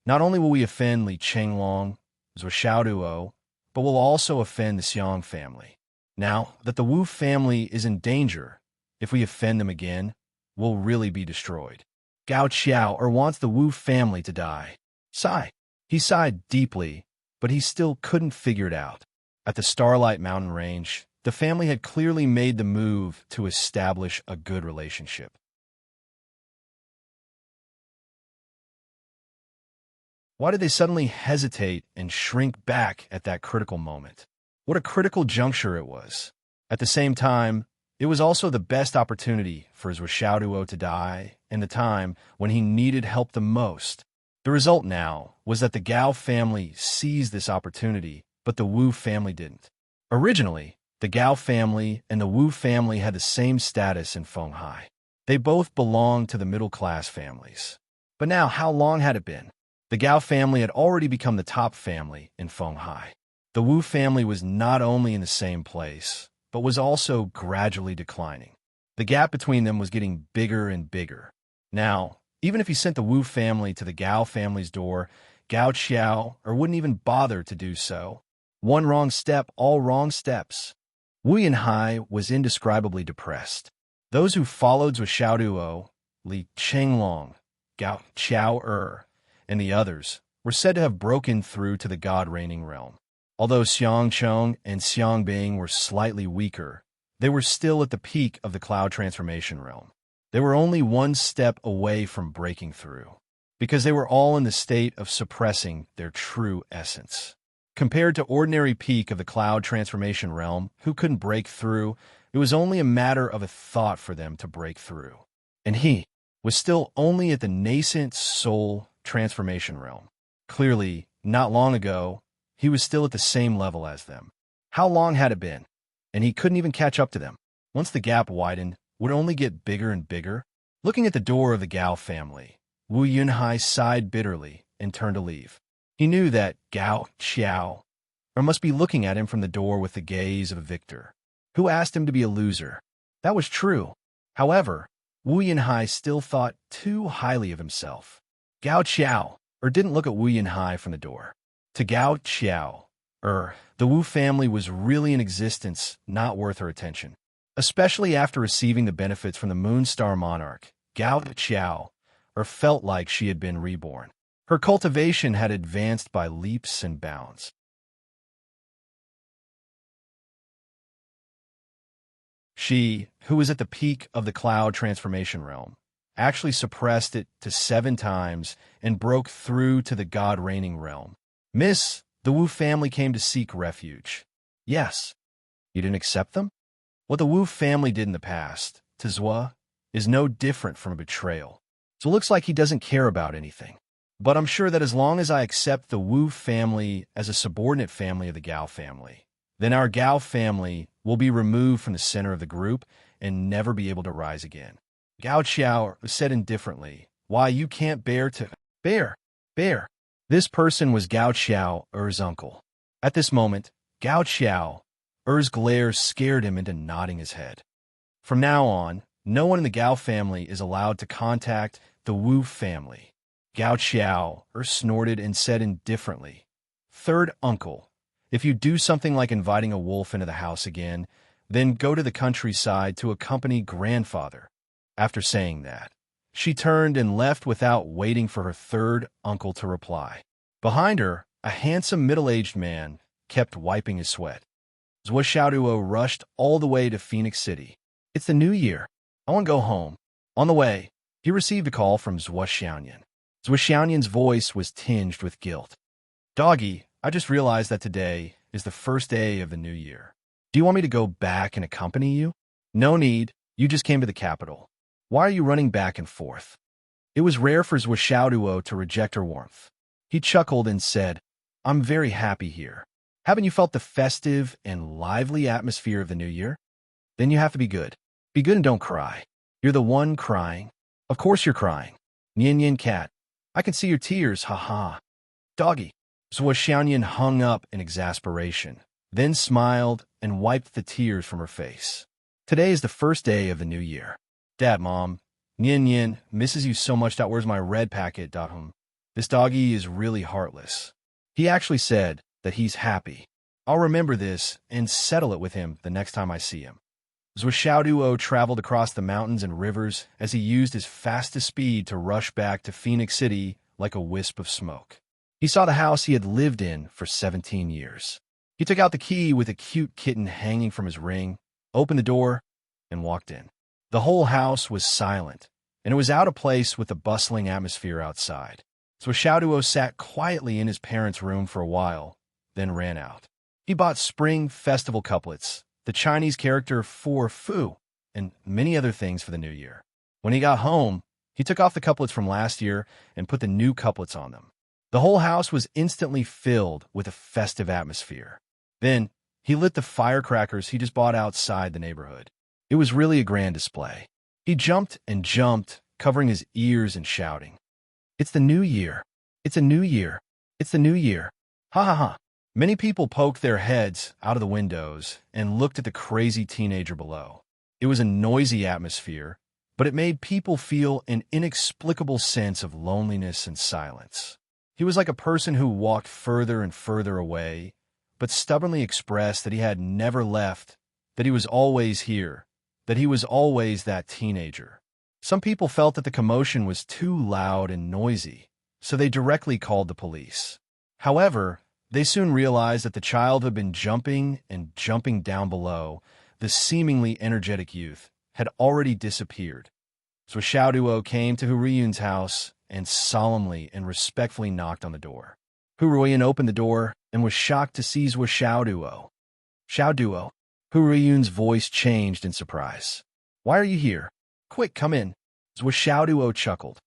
not only will we offend Li Chenglong, Zhuo, but we'll also offend the Xiang family. Now that the Wu family is in danger, if we offend them again, we'll really be destroyed. Gao Qiao wants the Wu family to die. Sigh. He sighed deeply, but he still couldn't figure it out. At the Starlight Mountain Range, the family had clearly made the move to establish a good relationship. Why did they suddenly hesitate and shrink back at that critical moment? What a critical juncture it was. At the same time, it was also the best opportunity for Zhuo to die and the time when he needed help the most. The result now was that the Gao family seized this opportunity, but the Wu family didn't. Originally, the Gao family and the Wu family had the same status in Fenghai. They both belonged to the middle-class families. But now, how long had it been? The Gao family had already become the top family in Fenghai. The Wu family was not only in the same place, but was also gradually declining. The gap between them was getting bigger and bigger. Now, even if he sent the Wu family to the Gao family's door, Gao Qiao wouldn't even bother to do so. One wrong step, all wrong steps. Wu Yinhai was indescribably depressed. Those who followed Zhuo Xiaoduo, Li Chenglong, Gao Qiao and the others were said to have broken through to the god-reigning realm. Although Xiang Cheng and Xiang Bing were slightly weaker, they were still at the peak of the cloud transformation realm. They were only one step away from breaking through, because they were all in the state of suppressing their true essence. Compared to ordinary peak of the cloud transformation realm, who couldn't break through, it was only a matter of a thought for them to break through. And he was still only at the nascent soul transformation realm. Clearly, not long ago, he was still at the same level as them. How long had it been? And he couldn't even catch up to them. Once the gap widened, would it only get bigger and bigger? Looking at the door of the Gao family, Wu Yunhai sighed bitterly and turned to leave. He knew that Gao Qiao must be looking at him from the door with the gaze of a victor. Who asked him to be a loser? That was true. However, Wu Yunhai still thought too highly of himself. Gao Qiao didn't look at Wu Yunhai from the door. To Gao Qiao, the Wu family was really in existence, not worth her attention. Especially after receiving the benefits from the Moonstar Monarch, Gao Qiao felt like she had been reborn. Her cultivation had advanced by leaps and bounds. She, who was at the peak of the cloud transformation realm, actually suppressed it to 7 times and broke through to the god-reigning realm. Miss, the Wu family came to seek refuge. Yes. You didn't accept them? What the Wu family did in the past, to Zhuo, is no different from a betrayal. So it looks like he doesn't care about anything. But I'm sure that as long as I accept the Wu family as a subordinate family of the Gao family, then our Gao family will be removed from the center of the group and never be able to rise again. Gao Qiao said indifferently, why, you can't bear to... Bear. This person was Gao Qiao's uncle. At this moment, Gao Qiao's glare scared him into nodding his head. From now on, no one in the Gao family is allowed to contact the Wu family. Gao Qiao snorted and said indifferently, Third uncle, if you do something like inviting a wolf into the house again, then go to the countryside to accompany grandfather. After saying that, she turned and left without waiting for her third uncle to reply. Behind her, a handsome middle-aged man kept wiping his sweat. Zhuo Xiaoduo rushed all the way to Phoenix City. It's the new year. I want to go home. On the way, he received a call from Zhuo Xiaoyan. Zhuo Xiaoyan's voice was tinged with guilt. Doggy, I just realized that today is the first day of the new year. Do you want me to go back and accompany you? No need. You just came to the capital. Why are you running back and forth? It was rare for Zhuo Xiaoduo to reject her warmth. He chuckled and said, I'm very happy here. Haven't you felt the festive and lively atmosphere of the new year? Then you have to be good. Be good and don't cry. You're the one crying. Of course you're crying. Yin cat. I can see your tears, ha. Doggy. Zhuo Xiaoyan hung up in exasperation, then smiled and wiped the tears from her face. Today is the first day of the new year. Dad, Mom, Yin misses you so much. Where's my red packet? This doggy is really heartless. He actually said that he's happy. I'll remember this and settle it with him the next time I see him. Zhuo Xiaoduo traveled across the mountains and rivers as he used his fastest speed to rush back to Phoenix City like a wisp of smoke. He saw the house he had lived in for 17 years. He took out the key with a cute kitten hanging from his ring, opened the door, and walked in. The whole house was silent, and it was out of place with the bustling atmosphere outside. So Xiaoduo sat quietly in his parents' room for a while, then ran out. He bought spring festival couplets, the Chinese character for Fu, and many other things for the new year. When he got home, he took off the couplets from last year and put the new couplets on them. The whole house was instantly filled with a festive atmosphere. Then, he lit the firecrackers he just bought outside the neighborhood. It was really a grand display. He jumped and jumped, covering his ears and shouting, "It's the new year! It's a new year! It's the new year! Ha ha ha!" Many people poked their heads out of the windows and looked at the crazy teenager below. It was a noisy atmosphere, but it made people feel an inexplicable sense of loneliness and silence. He was like a person who walked further and further away, but stubbornly expressed that he had never left, that he was always here, that he was always that teenager. Some people felt that the commotion was too loud and noisy, so they directly called the police. However, they soon realized that the child had been jumping and jumping down below. The seemingly energetic youth had already disappeared. So Xiaoduo came to Hu Ruiyun's house and solemnly and respectfully knocked on the door. Hu Ruiyun opened the door and was shocked to see Zhuo Xiaoduo. "Xiaoduo." Hu Ruiyun's voice changed in surprise. "Why are you here? Quick, come in." Zhuo Xiaoduo chuckled.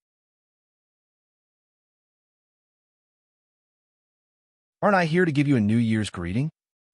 "Aren't I here to give you a New Year's greeting?"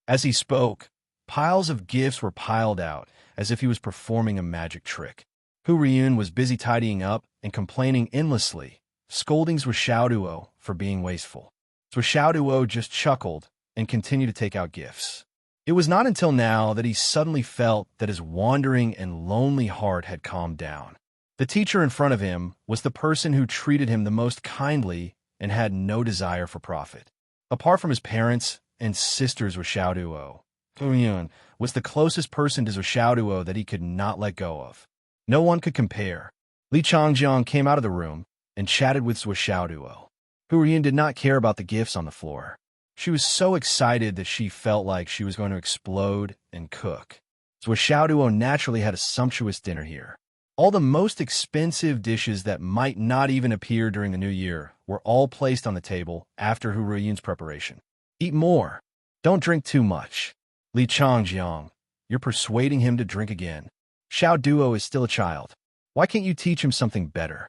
As he spoke, piles of gifts were piled out, as if he was performing a magic trick. Hu Ruiyun was busy tidying up and complaining endlessly, scolding Zhuo Xiaoduo for being wasteful. Zhuo Xiaoduo just chuckled and continued to take out gifts. It was not until now that he suddenly felt that his wandering and lonely heart had calmed down. The teacher in front of him was the person who treated him the most kindly and had no desire for profit. Apart from his parents and sisters Zhuo Xiaoduo, Hu Ruiyun was the closest person to Zhuo Xiaoduo that he could not let go of. No one could compare. Li Changjiang came out of the room and chatted with Zhuo Xiaoduo. Hu Ruiyun did not care about the gifts on the floor. She was so excited that she felt like she was going to explode and cook. Zhuo Xiaoduo naturally had a sumptuous dinner here. All the most expensive dishes that might not even appear during the new year were all placed on the table after Hu Ruiyun's preparation. "Eat more. Don't drink too much." "Li Changjiang, you're persuading him to drink again. Xiaoduo is still a child. Why can't you teach him something better?"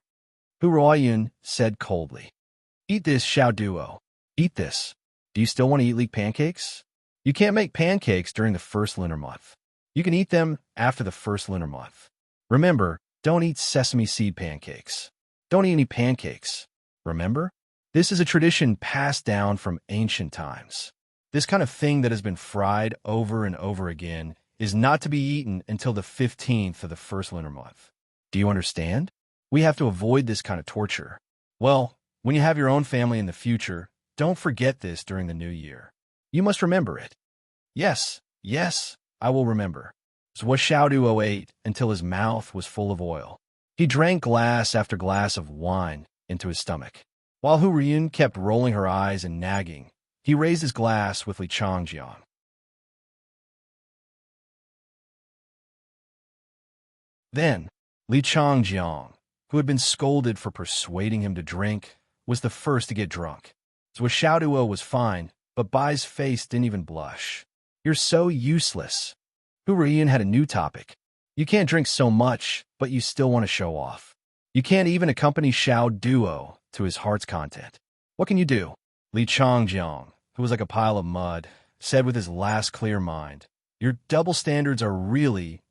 Hu Ruiyun said coldly. "Eat this, Xiaoduo. Eat this. Do you still want to eat leek pancakes? You can't make pancakes during the first lunar month. You can eat them after the first lunar month. Remember, don't eat sesame seed pancakes. Don't eat any pancakes. Remember? This is a tradition passed down from ancient times. This kind of thing that has been fried over and over again is not to be eaten until the 15th of the first lunar month. Do you understand? We have to avoid this kind of torture. Well, when you have your own family in the future, don't forget this during the new year. You must remember it." "Yes, yes, I will remember." Zhuo Xiaoduo ate until his mouth was full of oil. He drank glass after glass of wine into his stomach. While Hu Ruiyun kept rolling her eyes and nagging, he raised his glass with Li Changjiang. Then, Li Changjiang, who had been scolded for persuading him to drink, was the first to get drunk. Zhuo Xiaoduo was fine, but Bai's face didn't even blush. "You're so useless." Hu Ruiyun had a new topic. "You can't drink so much, but you still want to show off. You can't even accompany Xiaoduo to his heart's content. What can you do?" Li Changjiang, who was like a pile of mud, said with his last clear mind, "Your double standards are really."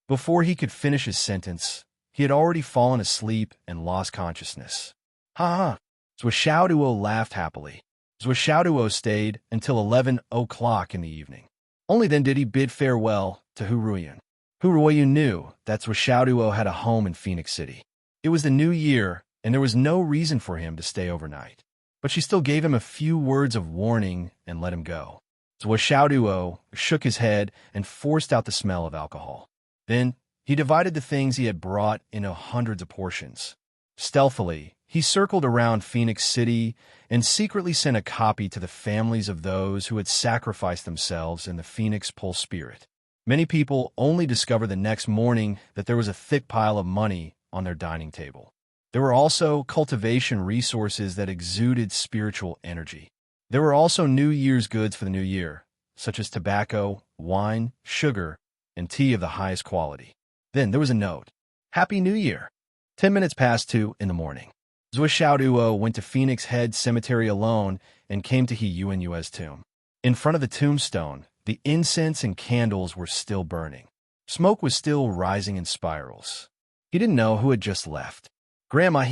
Before he could finish his sentence, he had already fallen asleep and lost consciousness. "Ha ha!" Zhuo Xiaoduo laughed happily. Zhuo Xiaoduo stayed until 11 o'clock in the evening. Only then did he bid farewell to Hu Ruiyun. Hu Ruiyun knew that Zhuo Xiaoduo had a home in Phoenix City. It was the new year, and there was no reason for him to stay overnight. But she still gave him a few words of warning and let him go. Zhuo Xiaoduo shook his head and forced out the smell of alcohol. Then he divided the things he had brought into hundreds of portions. Stealthily, he circled around Phoenix City and secretly sent a copy to the families of those who had sacrificed themselves in the Phoenix Pole spirit. Many people only discovered the next morning that there was a thick pile of money on their dining table. There were also cultivation resources that exuded spiritual energy. There were also New Year's goods for the new year, such as tobacco, wine, sugar, and tea of the highest quality. Then there was a note. "Happy New Year." 10 minutes past 2 in the morning. Zhuo Xiaoduo went to Phoenix Head Cemetery alone and came to He Yuanyue's tomb. In front of the tombstone, the incense and candles were still burning. Smoke was still rising in spirals. He didn't know who had just left. Grandma,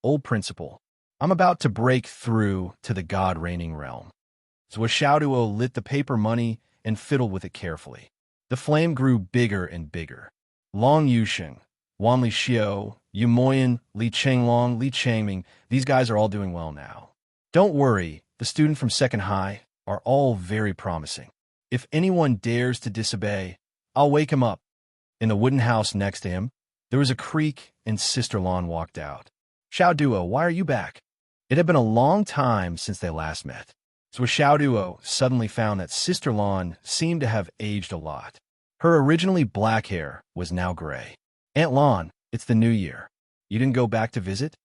old principal. I'm about to break through to the God-reigning realm. So Xiaoduo lit the paper money and fiddled with it carefully. The flame grew bigger and bigger. Long Yusheng, Wan Li Xiao, Yu Moyan, Li Chenglong, Li Changming, these guys are all doing well now. Don't worry, the student from second high are all very promising. If anyone dares to disobey, I'll wake him up. In the wooden house next to him, there was a creak and Sister Lan walked out. Xiaoduo, why are you back? It had been a long time since they last met. So Xiaoduo suddenly found that Sister Lan seemed to have aged a lot. Her originally black hair was now gray. Aunt Lan, it's the new year. You didn't go back to visit?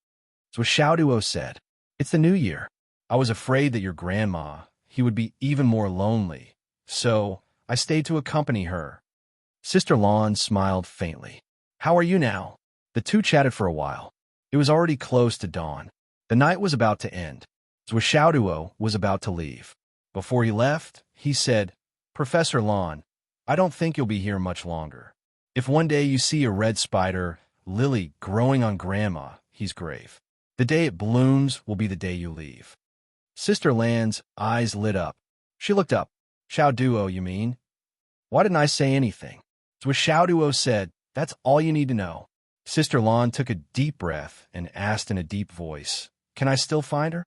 So Xiaoduo said, it's the new year. I was afraid that your grandma, he would be even more lonely. So I stayed to accompany her. Sister Lan smiled faintly. How are you now? The two chatted for a while. It was already close to dawn. The night was about to end. So Xiaoduo was about to leave. Before he left, he said, Professor Lan, I don't think you'll be here much longer. If one day you see a red spider, lily, growing on Grandma, he's grave. The day it blooms will be the day you leave. Sister Lan's eyes lit up. She looked up. Xiaoduo, you mean? Why didn't I say anything? So Xiaoduo said, that's all you need to know. Sister Lan took a deep breath and asked in a deep voice, can I still find her?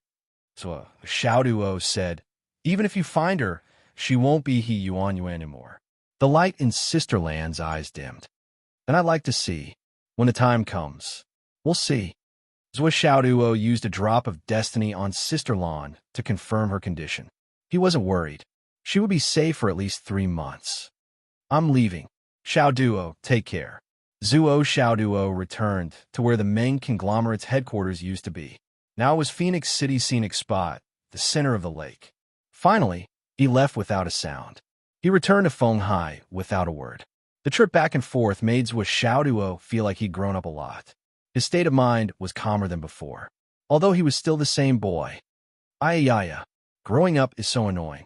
So Xiaoduo said, even if you find her, she won't be He Yuan Yuan anymore. The light in Sister Lan's eyes dimmed. Then I'd like to see. When the time comes, we'll see. Zhou Xiaoduo used a drop of destiny on Sister Lan to confirm her condition. He wasn't worried. She would be safe for at least 3 months. I'm leaving. Xiaoduo, take care. Zhuo Xiaoduo returned to where the Meng conglomerate's headquarters used to be. Now it was Phoenix City's scenic spot, the center of the lake. Finally, he left without a sound. He returned to Fenghai without a word. The trip back and forth made Zhuo Xiaoduo feel like he'd grown up a lot. His state of mind was calmer than before, although he was still the same boy. Ayaya, growing up is so annoying.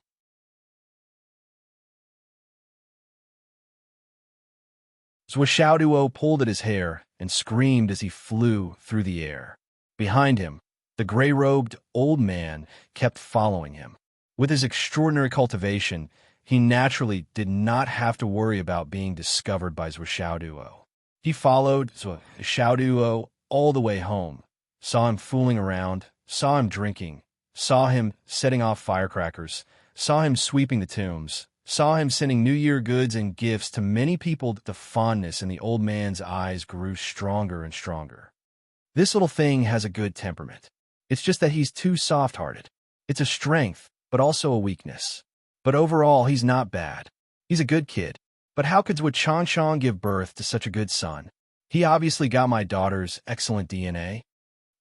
Zhuo Xiaoduo pulled at his hair and screamed as he flew through the air. Behind him, the gray-robed old man kept following him. With his extraordinary cultivation, he naturally did not have to worry about being discovered by Zhuo Xiaoduo. He followed Zhuo Xiaoduo all the way home, saw him fooling around, saw him drinking, saw him setting off firecrackers, saw him sweeping the tombs, saw him sending New Year goods and gifts to many people. The fondness in the old man's eyes grew stronger and stronger. This little thing has a good temperament. It's just that he's too soft-hearted. It's a strength, but also a weakness. But overall, he's not bad. He's a good kid. But how could Zhuo Changchang give birth to such a good son? He obviously got my daughter's excellent DNA.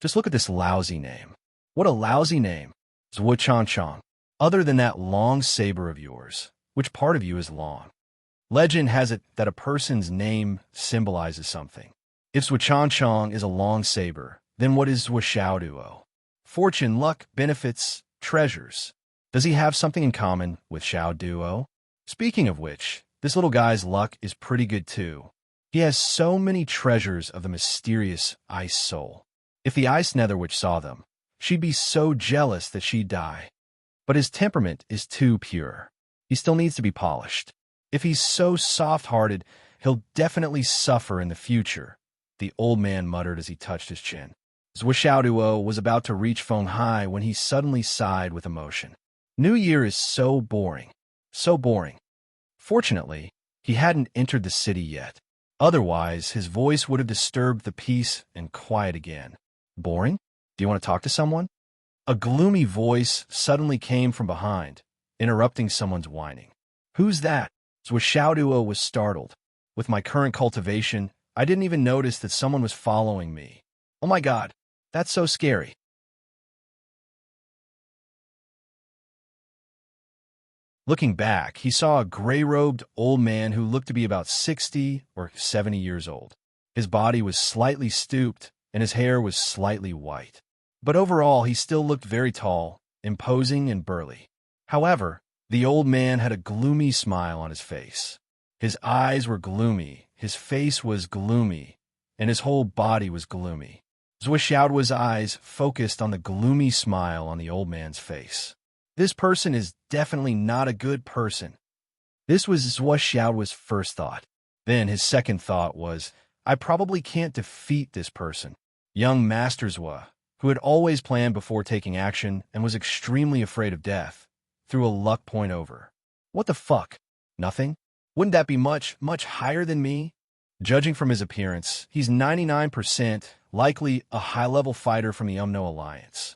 Just look at this lousy name. What a lousy name. Zhuo Changchang. Other than that long saber of yours, which part of you is long? Legend has it that a person's name symbolizes something. If Zhuo Changchang is a long saber, then what is Zhuo Xiaoduo? Fortune, luck, benefits, treasures. Does he have something in common with Xiaoduo? Speaking of which, this little guy's luck is pretty good too. He has so many treasures of the mysterious ice soul. If the ice netherwitch saw them, she'd be so jealous that she'd die. But his temperament is too pure. He still needs to be polished. If he's so soft-hearted, he'll definitely suffer in the future, the old man muttered as he touched his chin. Zhuo Xiaoduo was about to reach Fenghai when he suddenly sighed with emotion. New Year is so boring. So boring. Fortunately, he hadn't entered the city yet. Otherwise, his voice would have disturbed the peace and quiet again. Boring? Do you want to talk to someone? A gloomy voice suddenly came from behind, interrupting someone's whining. Who's that? Zhuo Xiaoduo was startled. With my current cultivation, I didn't even notice that someone was following me. Oh my God, that's so scary. Looking back, he saw a gray-robed old man who looked to be about 60 or 70 years old. His body was slightly stooped, and his hair was slightly white. But overall, he still looked very tall, imposing, and burly. However, the old man had a gloomy smile on his face. His eyes were gloomy, his face was gloomy, and his whole body was gloomy. Zwishaoduo's eyes focused on the gloomy smile on the old man's face. This person is definitely not a good person. This was Zwishaoduo's first thought. Then his second thought was, I probably can't defeat this person. Young Master Zwa, who had always planned before taking action and was extremely afraid of death, threw a luck point over. What the fuck? Nothing? Wouldn't that be much, much higher than me? Judging from his appearance, he's 99% likely a high-level fighter from the Umno Alliance.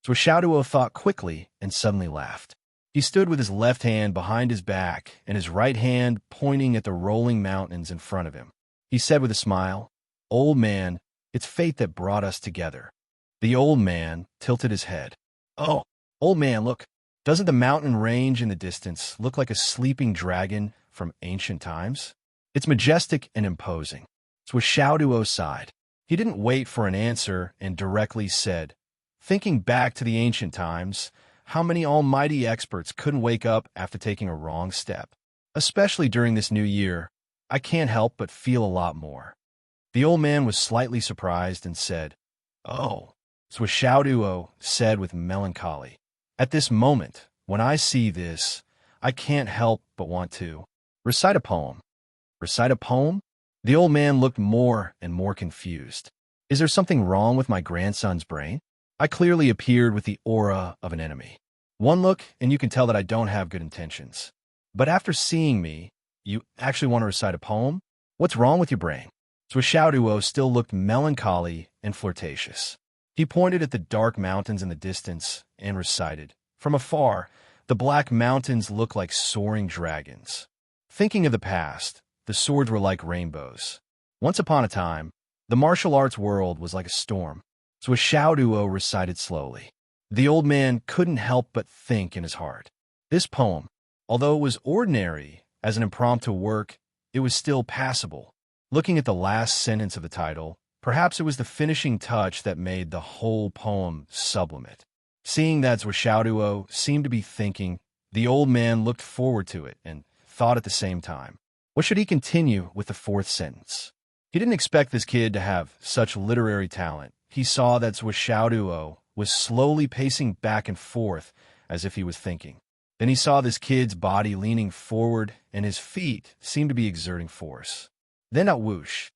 Zwishaoduo thought quickly and suddenly laughed. He stood with his left hand behind his back and his right hand pointing at the rolling mountains in front of him. He said with a smile, Old man, it's fate that brought us together. The old man tilted his head. Oh, old man, look. Doesn't the mountain range in the distance look like a sleeping dragon from ancient times? It's majestic and imposing. Zwishaoduo sighed. He didn't wait for an answer and directly said, Thinking back to the ancient times, how many almighty experts couldn't wake up after taking a wrong step? Especially during this new year, I can't help but feel a lot more. The old man was slightly surprised and said, Oh, Zwishaoduo said with melancholy. At this moment, when I see this, I can't help but want to recite a poem. Recite a poem? The old man looked more and more confused. Is there something wrong with my grandson's brain? I clearly appeared with the aura of an enemy. One look, and you can tell that I don't have good intentions. But after seeing me, you actually want to recite a poem? What's wrong with your brain? Zwishaoduo still looked melancholy and flirtatious. He pointed at the dark mountains in the distance and recited, From afar, the black mountains look like soaring dragons. Thinking of the past, the swords were like rainbows. Once upon a time, the martial arts world was like a storm. Zwishaoduo recited slowly. The old man couldn't help but think in his heart. This poem, although it was ordinary as an impromptu work, it was still passable. Looking at the last sentence of the title, perhaps it was the finishing touch that made the whole poem sublimate. Seeing that Zwishaoduo seemed to be thinking, the old man looked forward to it and thought at the same time. What should he continue with the fourth sentence? He didn't expect this kid to have such literary talent. He saw that Zwishaoduo was slowly pacing back and forth as if he was thinking. Then he saw this kid's body leaning forward and his feet seemed to be exerting force. Then a whoosh.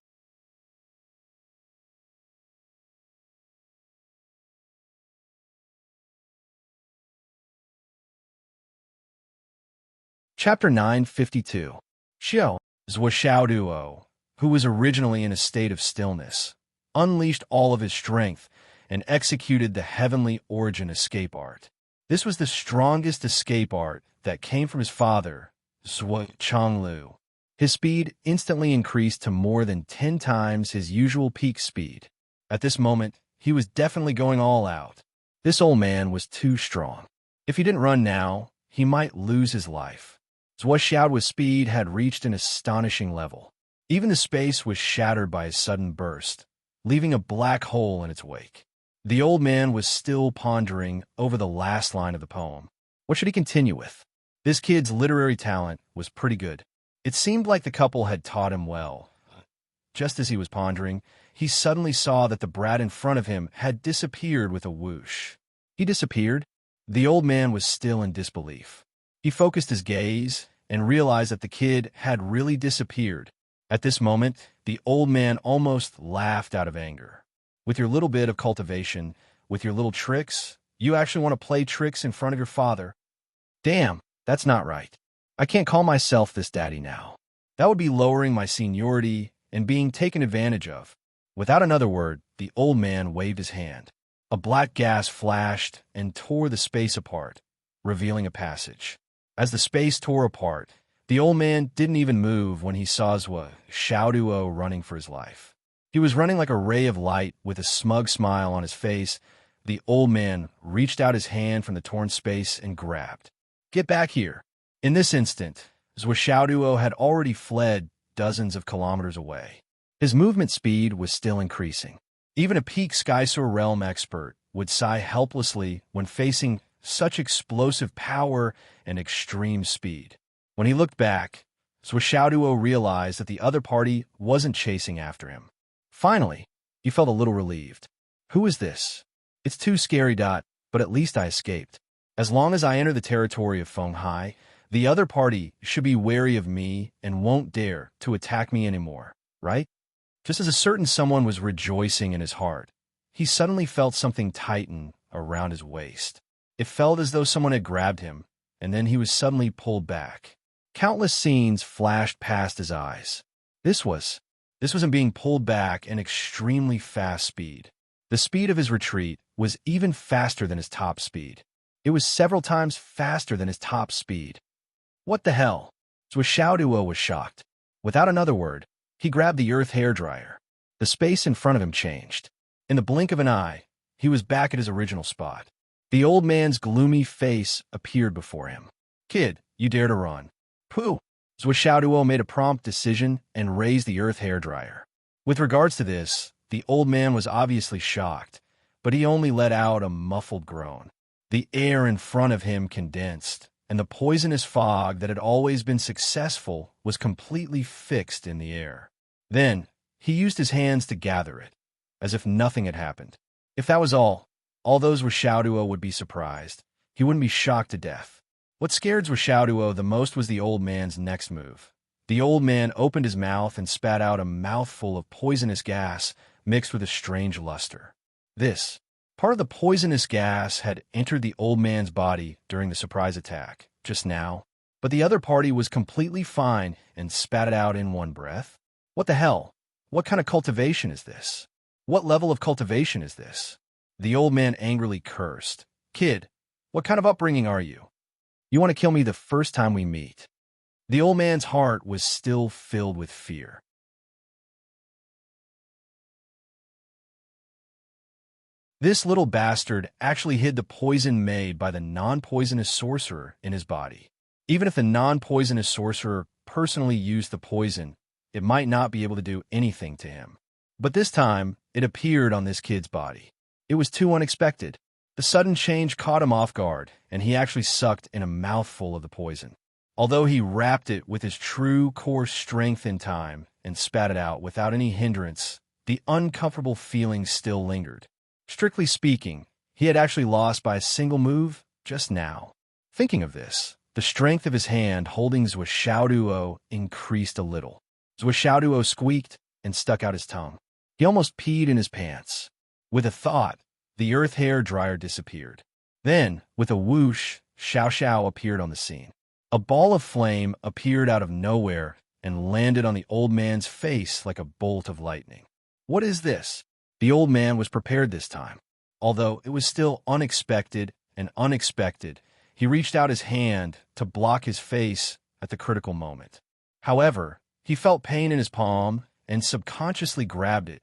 Chapter 952. Xiao, Zwishaoduo, who was originally in a state of stillness, unleashed all of his strength and executed the heavenly origin escape art. This was the strongest escape art that came from his father, Zhuo Changlu. His speed instantly increased to more than 10 times his usual peak speed. At this moment, he was definitely going all out. This old man was too strong. If he didn't run now, he might lose his life. Zwishaoduo's speed had reached an astonishing level. Even the space was shattered by his sudden burst, leaving a black hole in its wake. The old man was still pondering over the last line of the poem. What should he continue with? This kid's literary talent was pretty good. It seemed like the couple had taught him well. Just as he was pondering, he suddenly saw that the brat in front of him had disappeared with a whoosh. He disappeared? The old man was still in disbelief. He focused his gaze and realized that the kid had really disappeared. At this moment, the old man almost laughed out of anger. With your little bit of cultivation, with your little tricks, you actually want to play tricks in front of your father? Damn, that's not right. I can't call myself this daddy now. That would be lowering my seniority and being taken advantage of. Without another word, the old man waved his hand. A black gas flashed and tore the space apart, revealing a passage. As the space tore apart, the old man didn't even move when he saw Zwishaoduo running for his life. He was running like a ray of light with a smug smile on his face. The old man reached out his hand from the torn space and grabbed. Get back here. In this instant, Zwishaoduo had already fled dozens of kilometers away. His movement speed was still increasing. Even a peak Skysoar realm expert would sigh helplessly when facing such explosive power and extreme speed. When he looked back, Zwishaoduo realized that the other party wasn't chasing after him. Finally, he felt a little relieved. Who is this? It's too scary, but at least I escaped. As long as I enter the territory of Feng Hai, the other party should be wary of me and won't dare to attack me anymore, right? Just as a certain someone was rejoicing in his heart, he suddenly felt something tighten around his waist. It felt as though someone had grabbed him, and then he was suddenly pulled back. Countless scenes flashed past his eyes. This was him being pulled back in extremely fast speed. The speed of his retreat was even faster than his top speed. It was several times faster than his top speed. What the hell? Xiaoduo was shocked. Without another word, he grabbed the earth hairdryer. The space in front of him changed. In the blink of an eye, he was back at his original spot. The old man's gloomy face appeared before him. Kid, you dare to run. Pooh! Xiaoduo made a prompt decision and raised the earth hairdryer. With regards to this, the old man was obviously shocked, but he only let out a muffled groan. The air in front of him condensed, and the poisonous fog that had always been successful was completely fixed in the air. Then, he used his hands to gather it, as if nothing had happened. If that was all those Xiaoduo would be surprised. He wouldn't be shocked to death. What scared Xiaoduo the most was the old man's next move. The old man opened his mouth and spat out a mouthful of poisonous gas mixed with a strange luster. Part of the poisonous gas had entered the old man's body during the surprise attack, just now, but the other party was completely fine and spat it out in one breath. What the hell? What kind of cultivation is this? What level of cultivation is this? The old man angrily cursed. Kid, what kind of upbringing are you? You want to kill me the first time we meet? The old man's heart was still filled with fear. This little bastard actually hid the poison made by the non-poisonous sorcerer in his body. Even if the non-poisonous sorcerer personally used the poison, it might not be able to do anything to him. But this time, it appeared on this kid's body. It was too unexpected. The sudden change caught him off guard, and he actually sucked in a mouthful of the poison. Although he wrapped it with his true core strength in time and spat it out without any hindrance, the uncomfortable feeling still lingered. Strictly speaking, he had actually lost by a single move just now. Thinking of this, the strength of his hand holding Xiaoduo increased a little. Xiaoduo squeaked and stuck out his tongue. He almost peed in his pants. With a thought, the earth hair dryer disappeared. Then, with a whoosh, Xiao Xiao appeared on the scene. A ball of flame appeared out of nowhere and landed on the old man's face like a bolt of lightning. What is this? The old man was prepared this time. Although it was still unexpected, he reached out his hand to block his face at the critical moment. However, he felt pain in his palm and subconsciously grabbed it.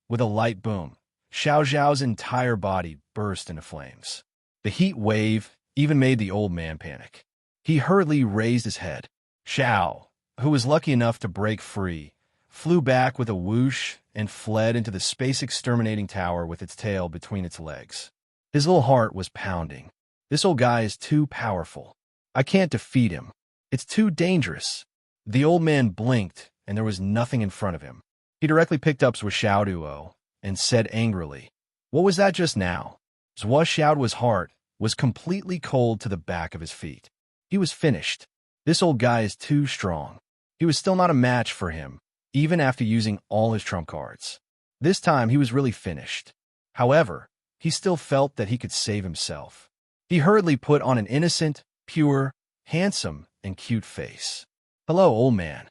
With a light boom, Xiao Xiao's entire body burst into flames. The heat wave even made the old man panic. He hurriedly raised his head. Xiao, who was lucky enough to break free, flew back with a whoosh and fled into the space-exterminating tower with its tail between its legs. His little heart was pounding. This old guy is too powerful. I can't defeat him. It's too dangerous. The old man blinked, and there was nothing in front of him. He directly picked up Xiaoduo and said angrily, "What was that just now?" Xiaoduo's heart was completely cold to the back of his feet. He was finished. This old guy is too strong. He was still not a match for him, even after using all his trump cards. This time he was really finished. However, he still felt that he could save himself. He hurriedly put on an innocent, pure, handsome, and cute face. "Hello, old man."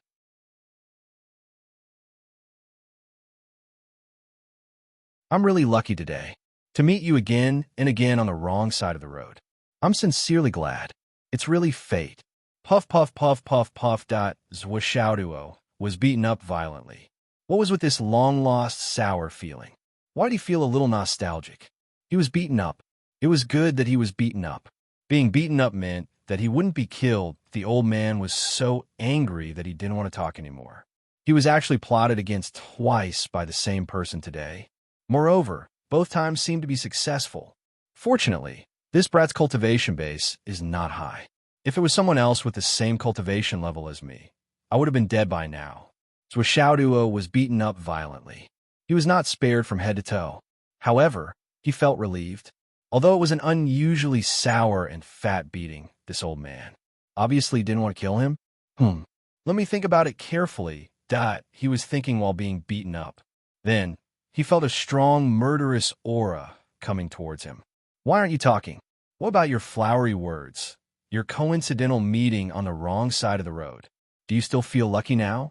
"I'm really lucky today to meet you again and again on the wrong side of the road. I'm sincerely glad. It's really fate." Puff, puff, puff, puff, puff. Xiaoduo was beaten up violently. What was with this long-lost, sour feeling? Why did he feel a little nostalgic? He was beaten up. It was good that he was beaten up. Being beaten up meant that he wouldn't be killed. The old man was so angry that he didn't want to talk anymore. He was actually plotted against twice by the same person today. Moreover, both times seemed to be successful. Fortunately, this brat's cultivation base is not high. If it was someone else with the same cultivation level as me, I would have been dead by now. So Xiaoduo was beaten up violently. He was not spared from head to toe. However, he felt relieved. Although it was an unusually sour and fat beating, this old man obviously didn't want to kill him. Let me think about it carefully. He was thinking while being beaten up. Then, he felt a strong, murderous aura coming towards him. Why aren't you talking? What about your flowery words? Your coincidental meeting on the wrong side of the road. Do you still feel lucky now?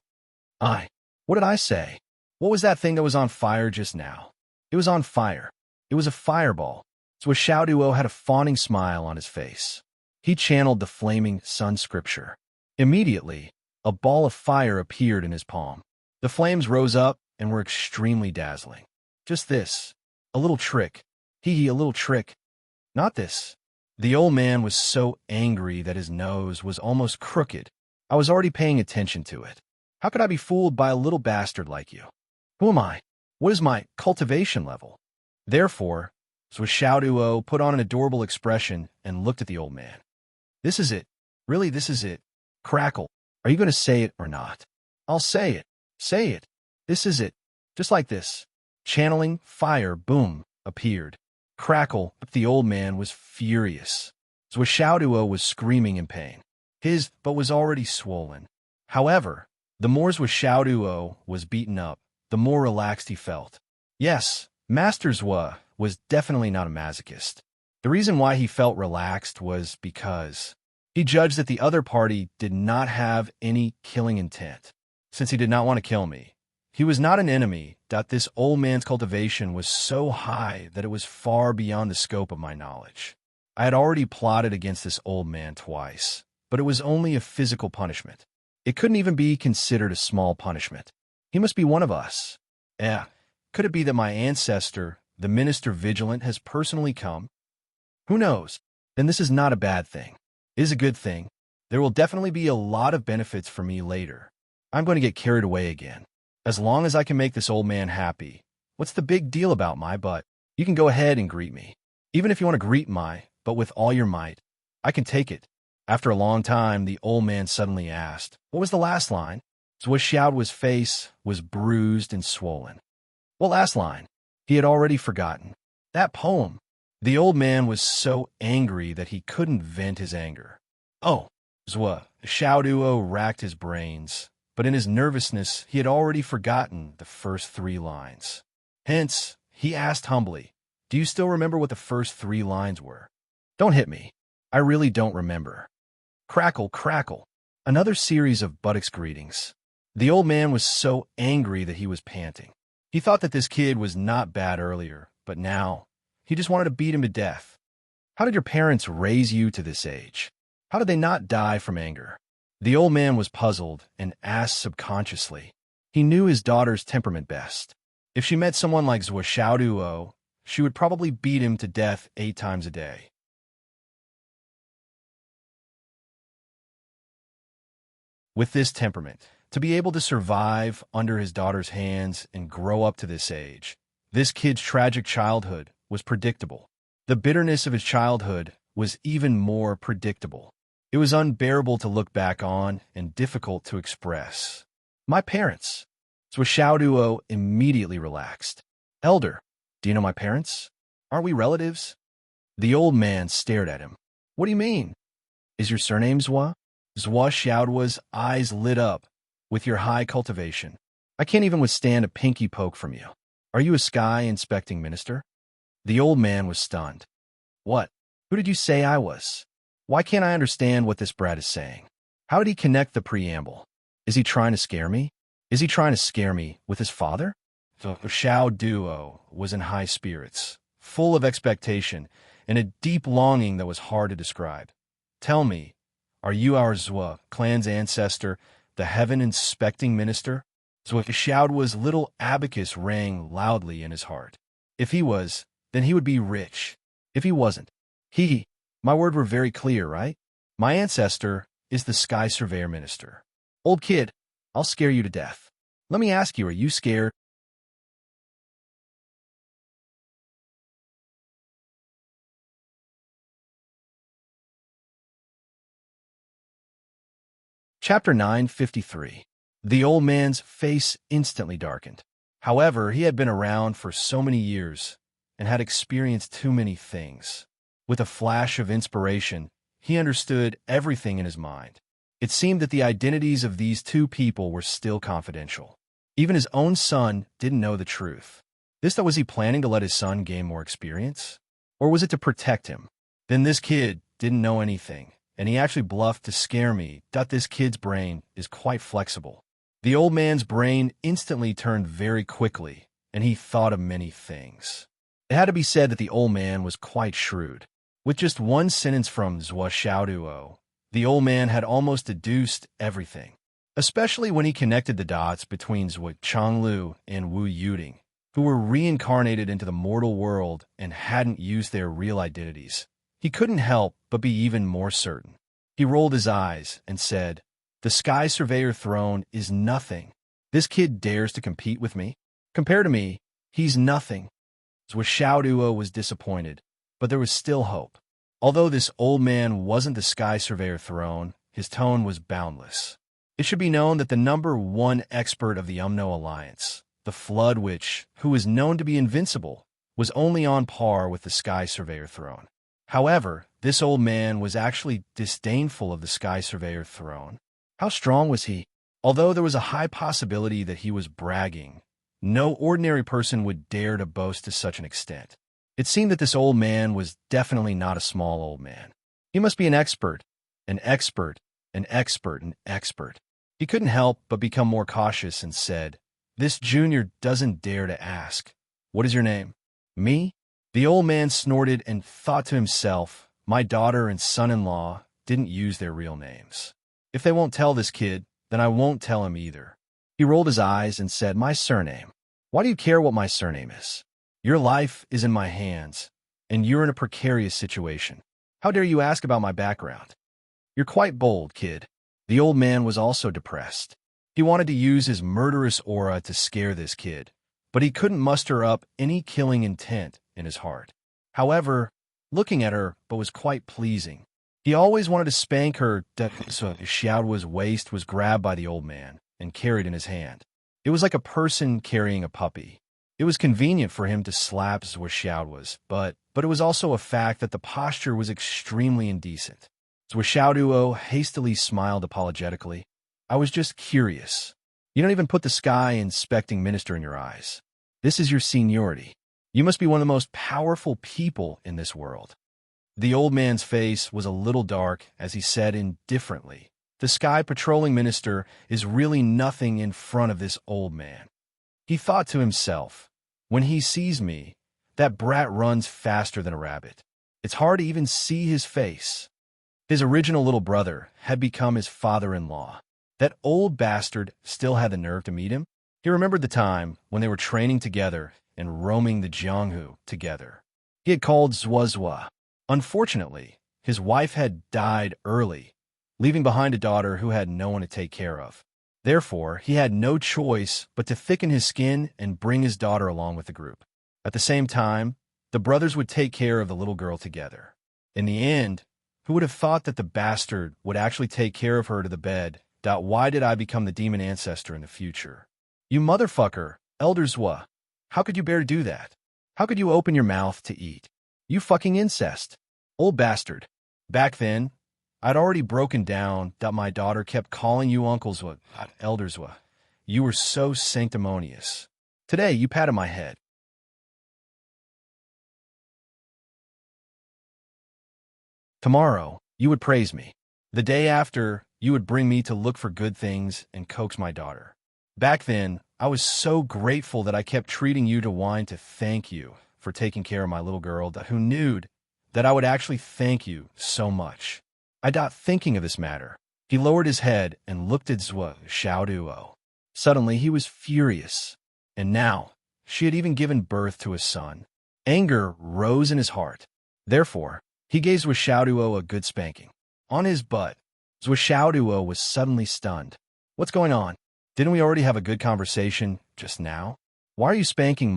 What did I say? What was that thing that was on fire just now? It was on fire. It was a fireball. So Xiao Duo had a fawning smile on his face. He channeled the flaming sun scripture. Immediately, a ball of fire appeared in his palm. The flames rose up and were extremely dazzling. Just this. A little trick. A little trick. Not this. The old man was so angry that his nose was almost crooked. I was already paying attention to it. How could I be fooled by a little bastard like you? Who am I? What is my cultivation level? Therefore, Xiao Duo put on an adorable expression and looked at the old man. This is it. Really, this is it. Crackle. Are you going to say it or not? I'll say it. Say it. This is it. Just like this. Channeling fire, boom, appeared. Crackle, but the old man was furious. Xiao Duo was screaming in pain. His butt was already swollen. However, the more Xiao Duo was beaten up, the more relaxed he felt. Yes, Master Zhua was definitely not a masochist. The reason why he felt relaxed was because he judged that the other party did not have any killing intent. Since he did not want to kill me, he was not an enemy. This old man's cultivation was so high that it was far beyond the scope of my knowledge. I had already plotted against this old man twice, but it was only a physical punishment. It couldn't even be considered a small punishment. He must be one of us. Could it be that my ancestor, the Minister Vigilant, has personally come? Who knows? Then this is not a bad thing. It is a good thing. There will definitely be a lot of benefits for me later. I'm going to get carried away again. As long as I can make this old man happy, what's the big deal about my butt? You can go ahead and greet me. Even if you want to greet my butt with all your might, I can take it. After a long time, the old man suddenly asked, what was the last line? Xiaoduo's face was bruised and swollen. What last line? He had already forgotten. That poem. The old man was so angry that he couldn't vent his anger. Oh, Xiaoduo racked his brains, but in his nervousness, he had already forgotten the first 3 lines. Hence, he asked humbly, do you still remember what the first 3 lines were? Don't hit me. I really don't remember. Crackle, crackle. Another series of buttocks greetings. The old man was so angry that he was panting. He thought that this kid was not bad earlier, but now, he just wanted to beat him to death. How did your parents raise you to this age? How did they not die from anger? The old man was puzzled and asked subconsciously. He knew his daughter's temperament best. If she met someone like Xiao Duo, she would probably beat him to death 8 times a day. With this temperament, to be able to survive under his daughter's hands and grow up to this age, this kid's tragic childhood was predictable. The bitterness of his childhood was even more predictable. It was unbearable to look back on and difficult to express. My parents. Xiao Duo immediately relaxed. Elder, do you know my parents? Aren't we relatives? The old man stared at him. What do you mean? Is your surname Zhua? Xiaoduo's eyes lit up. With your high cultivation, I can't even withstand a pinky poke from you. Are you a sky inspecting minister? The old man was stunned. What? Who did you say I was? Why can't I understand what this brat is saying? How did he connect the preamble? Is he trying to scare me? Is he trying to scare me with his father? Xiao Duo was in high spirits, full of expectation, and a deep longing that was hard to describe. Tell me, are you our Zhua clan's ancestor, the heaven-inspecting minister? Xiaoduo's little abacus rang loudly in his heart. If he was, then he would be rich. If he wasn't, my word were very clear, right? My ancestor is the Sky Surveyor Minister. Old kid, I'll scare you to death. Let me ask you, are you scared? Chapter 953. The old man's face instantly darkened. However, he had been around for so many years and had experienced too many things. With a flash of inspiration, he understood everything in his mind. It seemed that the identities of these two people were still confidential. Even his own son didn't know the truth. Was he planning to let his son gain more experience? Or was it to protect him? Then this kid didn't know anything, and he actually bluffed to scare me. This kid's brain is quite flexible. The old man's brain instantly turned very quickly, and he thought of many things. It had to be said that the old man was quite shrewd. With just one sentence from Zhuo Xiaoduo, the old man had almost deduced everything, especially when he connected the dots between Zhuo Changlu and Wu Yuding, who were reincarnated into the mortal world and hadn't used their real identities. He couldn't help but be even more certain. He rolled his eyes and said, "The Sky Surveyor throne is nothing. This kid dares to compete with me? Compared to me, he's nothing." Zhuo Xiaoduo was disappointed, but there was still hope. Although this old man wasn't the Sky Surveyor throne, his tone was boundless. It should be known that the #1 expert of the Umno Alliance, the Flood Witch, who was known to be invincible, was only on par with the Sky Surveyor throne. However, this old man was actually disdainful of the Sky Surveyor throne. How strong was he? Although there was a high possibility that he was bragging, no ordinary person would dare to boast to such an extent. It seemed that this old man was definitely not a small old man. He must be an expert, an expert, an expert, an expert. He couldn't help but become more cautious and said, "This junior doesn't dare to ask. What is your name?" "Me?" The old man snorted and thought to himself, "My daughter and son-in-law didn't use their real names. If they won't tell this kid, then I won't tell him either." He rolled his eyes and said, "My surname. Why do you care what my surname is? Your life is in my hands, and you're in a precarious situation. How dare you ask about my background? You're quite bold, kid." The old man was also depressed. He wanted to use his murderous aura to scare this kid, but he couldn't muster up any killing intent in his heart. However, looking at her was quite pleasing. He always wanted to spank her. So Xiaoduo's waist was grabbed by the old man and carried in his hand. It was like a person carrying a puppy. It was convenient for him to slap Xiaoduo's, but it was also a fact that the posture was extremely indecent. Xiaoduo hastily smiled apologetically. "I was just curious. You don't even put the sky inspecting minister in your eyes. This is your seniority. You must be one of the most powerful people in this world." The old man's face was a little dark as he said indifferently, "The sky patrolling minister is really nothing in front of this old man." He thought to himself, "When he sees me, that brat runs faster than a rabbit. It's hard to even see his face." His original little brother had become his father-in-law. That old bastard still had the nerve to meet him. He remembered the time when they were training together and roaming the Jianghu together. He had called Zhuozhua. Unfortunately, his wife had died early, leaving behind a daughter who had no one to take care of. Therefore, he had no choice but to thicken his skin and bring his daughter along with the group. At the same time, the brothers would take care of the little girl together. In the end, who would have thought that the bastard would actually take care of her to the bed? Why did I become the demon ancestor in the future? You motherfucker, Elder Zhua. How could you bear to do that? How could you open your mouth to eat? You fucking incest. Old bastard. Back then, I'd already broken down that my daughter kept calling you Uncle Zhua, Elder Zhua. You were so sanctimonious. Today, you patted my head. Tomorrow, you would praise me. The day after, you would bring me to look for good things and coax my daughter. Back then, I was so grateful that I kept treating you to wine to thank you for taking care of my little girl who knew that I would actually thank you so much. I got thinking of this matter. He lowered his head and looked at Zhuo Xiaoduo. Suddenly, he was furious. And now, she had even given birth to a son. Anger rose in his heart. Therefore, he gave Zhuo Xiaoduo a good spanking. On his butt, Zhuo Xiaoduo was suddenly stunned. What's going on? Didn't we already have a good conversation just now? Why are you spanking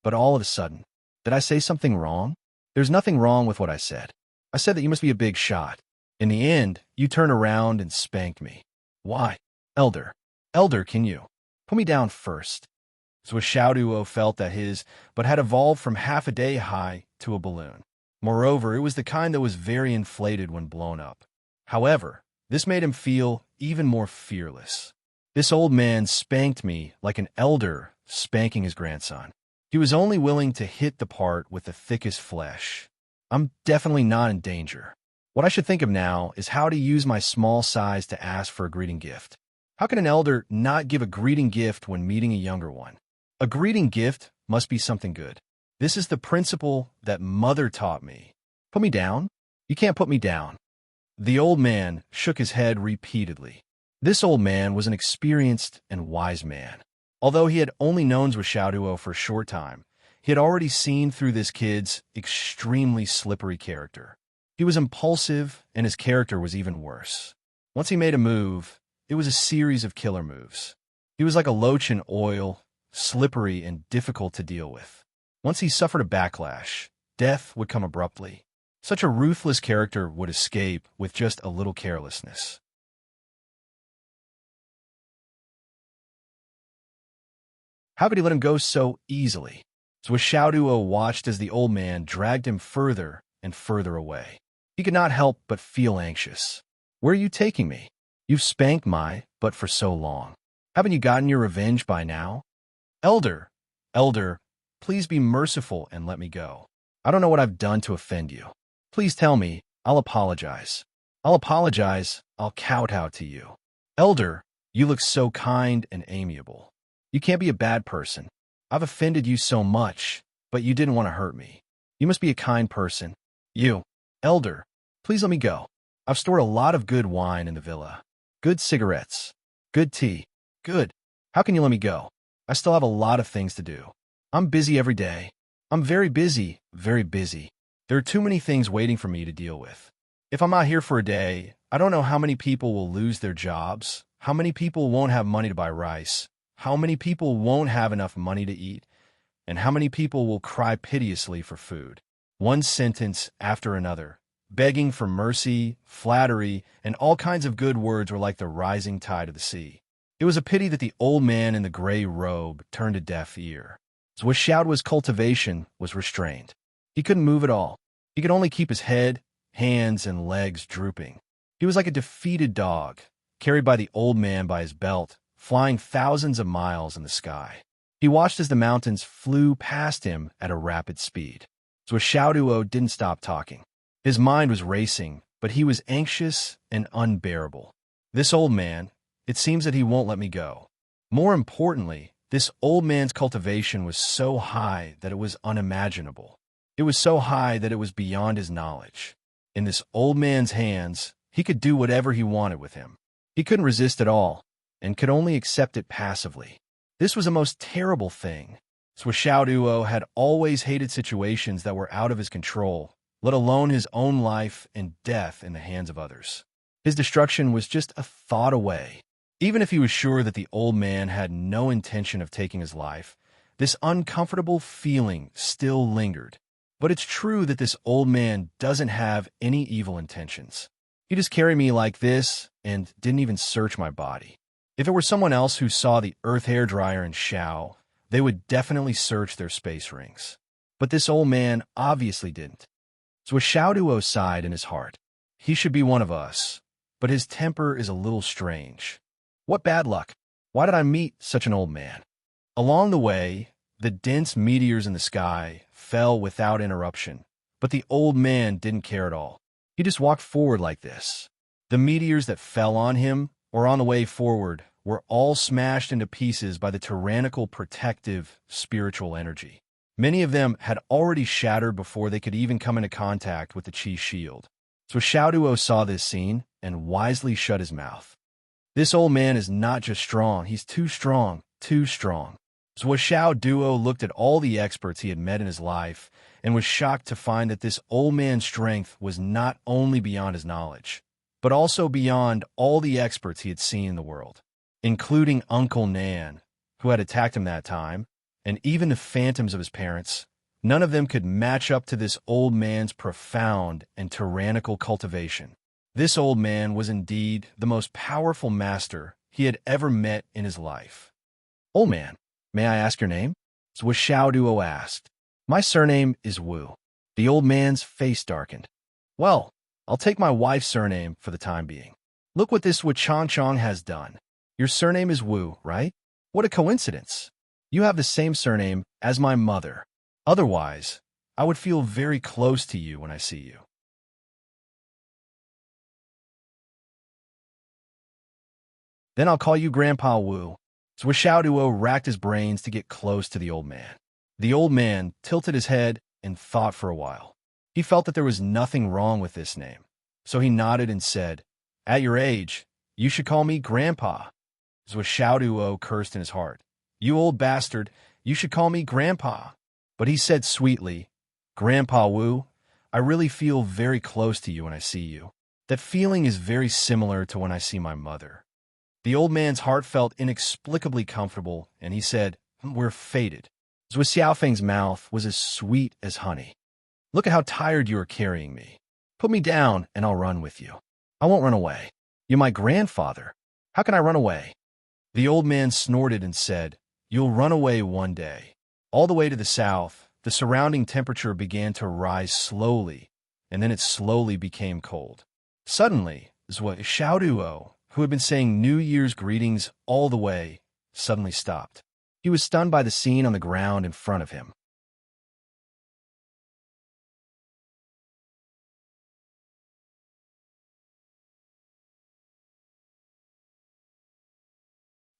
but all of a sudden? Did I say something wrong? There's nothing wrong with what I said. I said that you must be a big shot. In the end, you turned around and spanked me. Why? Elder, can you put me down first? Duo felt that his but had evolved from half a day high to a balloon. Moreover, it was the kind that was very inflated when blown up. However, this made him feel even more fearless. This old man spanked me like an elder spanking his grandson. He was only willing to hit the part with the thickest flesh. I'm definitely not in danger. What I should think of now is how to use my small size to ask for a greeting gift. How can an elder not give a greeting gift when meeting a younger one? A greeting gift must be something good. This is the principle that Mother taught me. Put me down? You can't put me down. The old man shook his head repeatedly. This old man was an experienced and wise man. Although he had only known Duo for a short time, he had already seen through this kid's extremely slippery character. He was impulsive, and his character was even worse. Once he made a move, it was a series of killer moves. He was like a loach in oil, slippery and difficult to deal with. Once he suffered a backlash, death would come abruptly. Such a ruthless character would escape with just a little carelessness. How could he let him go so easily? Duo watched as the old man dragged him further and further away. He could not help but feel anxious. Where are you taking me? You've spanked my butt for so long. Haven't you gotten your revenge by now? Elder, please be merciful and let me go. I don't know what I've done to offend you. Please tell me. I'll apologize. I'll kowtow to you. Elder, you look so kind and amiable. You can't be a bad person. I've offended you so much, but you didn't want to hurt me. You must be a kind person. You, Elder, please let me go. I've stored a lot of good wine in the villa. Good cigarettes. Good tea. Good. How can you let me go? I still have a lot of things to do. I'm busy every day. I'm very busy, very busy. There are too many things waiting for me to deal with. If I'm not here for a day, I don't know how many people will lose their jobs, how many people won't have money to buy rice, how many people won't have enough money to eat, and how many people will cry piteously for food. One sentence after another, begging for mercy, flattery, and all kinds of good words were like the rising tide of the sea. It was a pity that the old man in the gray robe turned a deaf ear. Duo's cultivation was restrained. He couldn't move at all. He could only keep his head, hands, and legs drooping. He was like a defeated dog, carried by the old man by his belt, flying thousands of miles in the sky. He watched as the mountains flew past him at a rapid speed. Duo didn't stop talking. His mind was racing, but he was anxious and unbearable. This old man, it seems that he won't let me go. More importantly, this old man's cultivation was so high that it was unimaginable. It was so high that it was beyond his knowledge. In this old man's hands, he could do whatever he wanted with him. He couldn't resist at all, and could only accept it passively. This was a most terrible thing. Duo had always hated situations that were out of his control, let alone his own life and death in the hands of others. His destruction was just a thought away. Even if he was sure that the old man had no intention of taking his life, this uncomfortable feeling still lingered. But it's true that this old man doesn't have any evil intentions. He just carried me like this and didn't even search my body. If it were someone else who saw the earth hairdryer in Shao, they would definitely search their space rings. But this old man obviously didn't. Duo sighed in his heart. He should be one of us, but his temper is a little strange. What bad luck! Why did I meet such an old man? Along the way, the dense meteors in the sky fell without interruption, but the old man didn't care at all. He just walked forward like this. The meteors that fell on him, or on the way forward, were all smashed into pieces by the tyrannical, protective, spiritual energy. Many of them had already shattered before they could even come into contact with the Chi shield. Duo saw this scene and wisely shut his mouth. This old man is not just strong, he's too strong, too strong. Duo looked at all the experts he had met in his life and was shocked to find that this old man's strength was not only beyond his knowledge, but also beyond all the experts he had seen in the world, including Uncle Nan, who had attacked him that time, and even the phantoms of his parents. None of them could match up to this old man's profound and tyrannical cultivation. This old man was indeed the most powerful master he had ever met in his life. Old man, May I ask your name? Zhuo asked. My surname is Wu. The old man's face darkened. Well, I'll take my wife's surname for the time being. Look what this Chong has done. Your surname is Wu, right? What a coincidence. You have the same surname as my mother. Otherwise, I would feel very close to you when I see you. Then I'll call you Grandpa Wu. Zhuo racked his brains to get close to the old man. The old man tilted his head and thought for a while. He felt that there was nothing wrong with this name, so he nodded and said, At your age, you should call me Grandpa. Zhuo cursed in his heart. You old bastard, you should call me Grandpa. But he said sweetly, Grandpa Wu, I really feel very close to you when I see you. That feeling is very similar to when I see my mother. The old man's heart felt inexplicably comfortable, and he said, We're fated. Zhuo Xiaofeng's mouth was as sweet as honey. Look at how tired you are carrying me. Put me down, and I'll run with you. I won't run away. You're my grandfather. How can I run away? The old man snorted and said, You'll run away one day. All the way to the south, the surrounding temperature began to rise slowly, and then it slowly became cold. Suddenly, Zhuo Xiaoduo, who had been saying New Year's greetings all the way, suddenly stopped. He was stunned by the scene on the ground in front of him.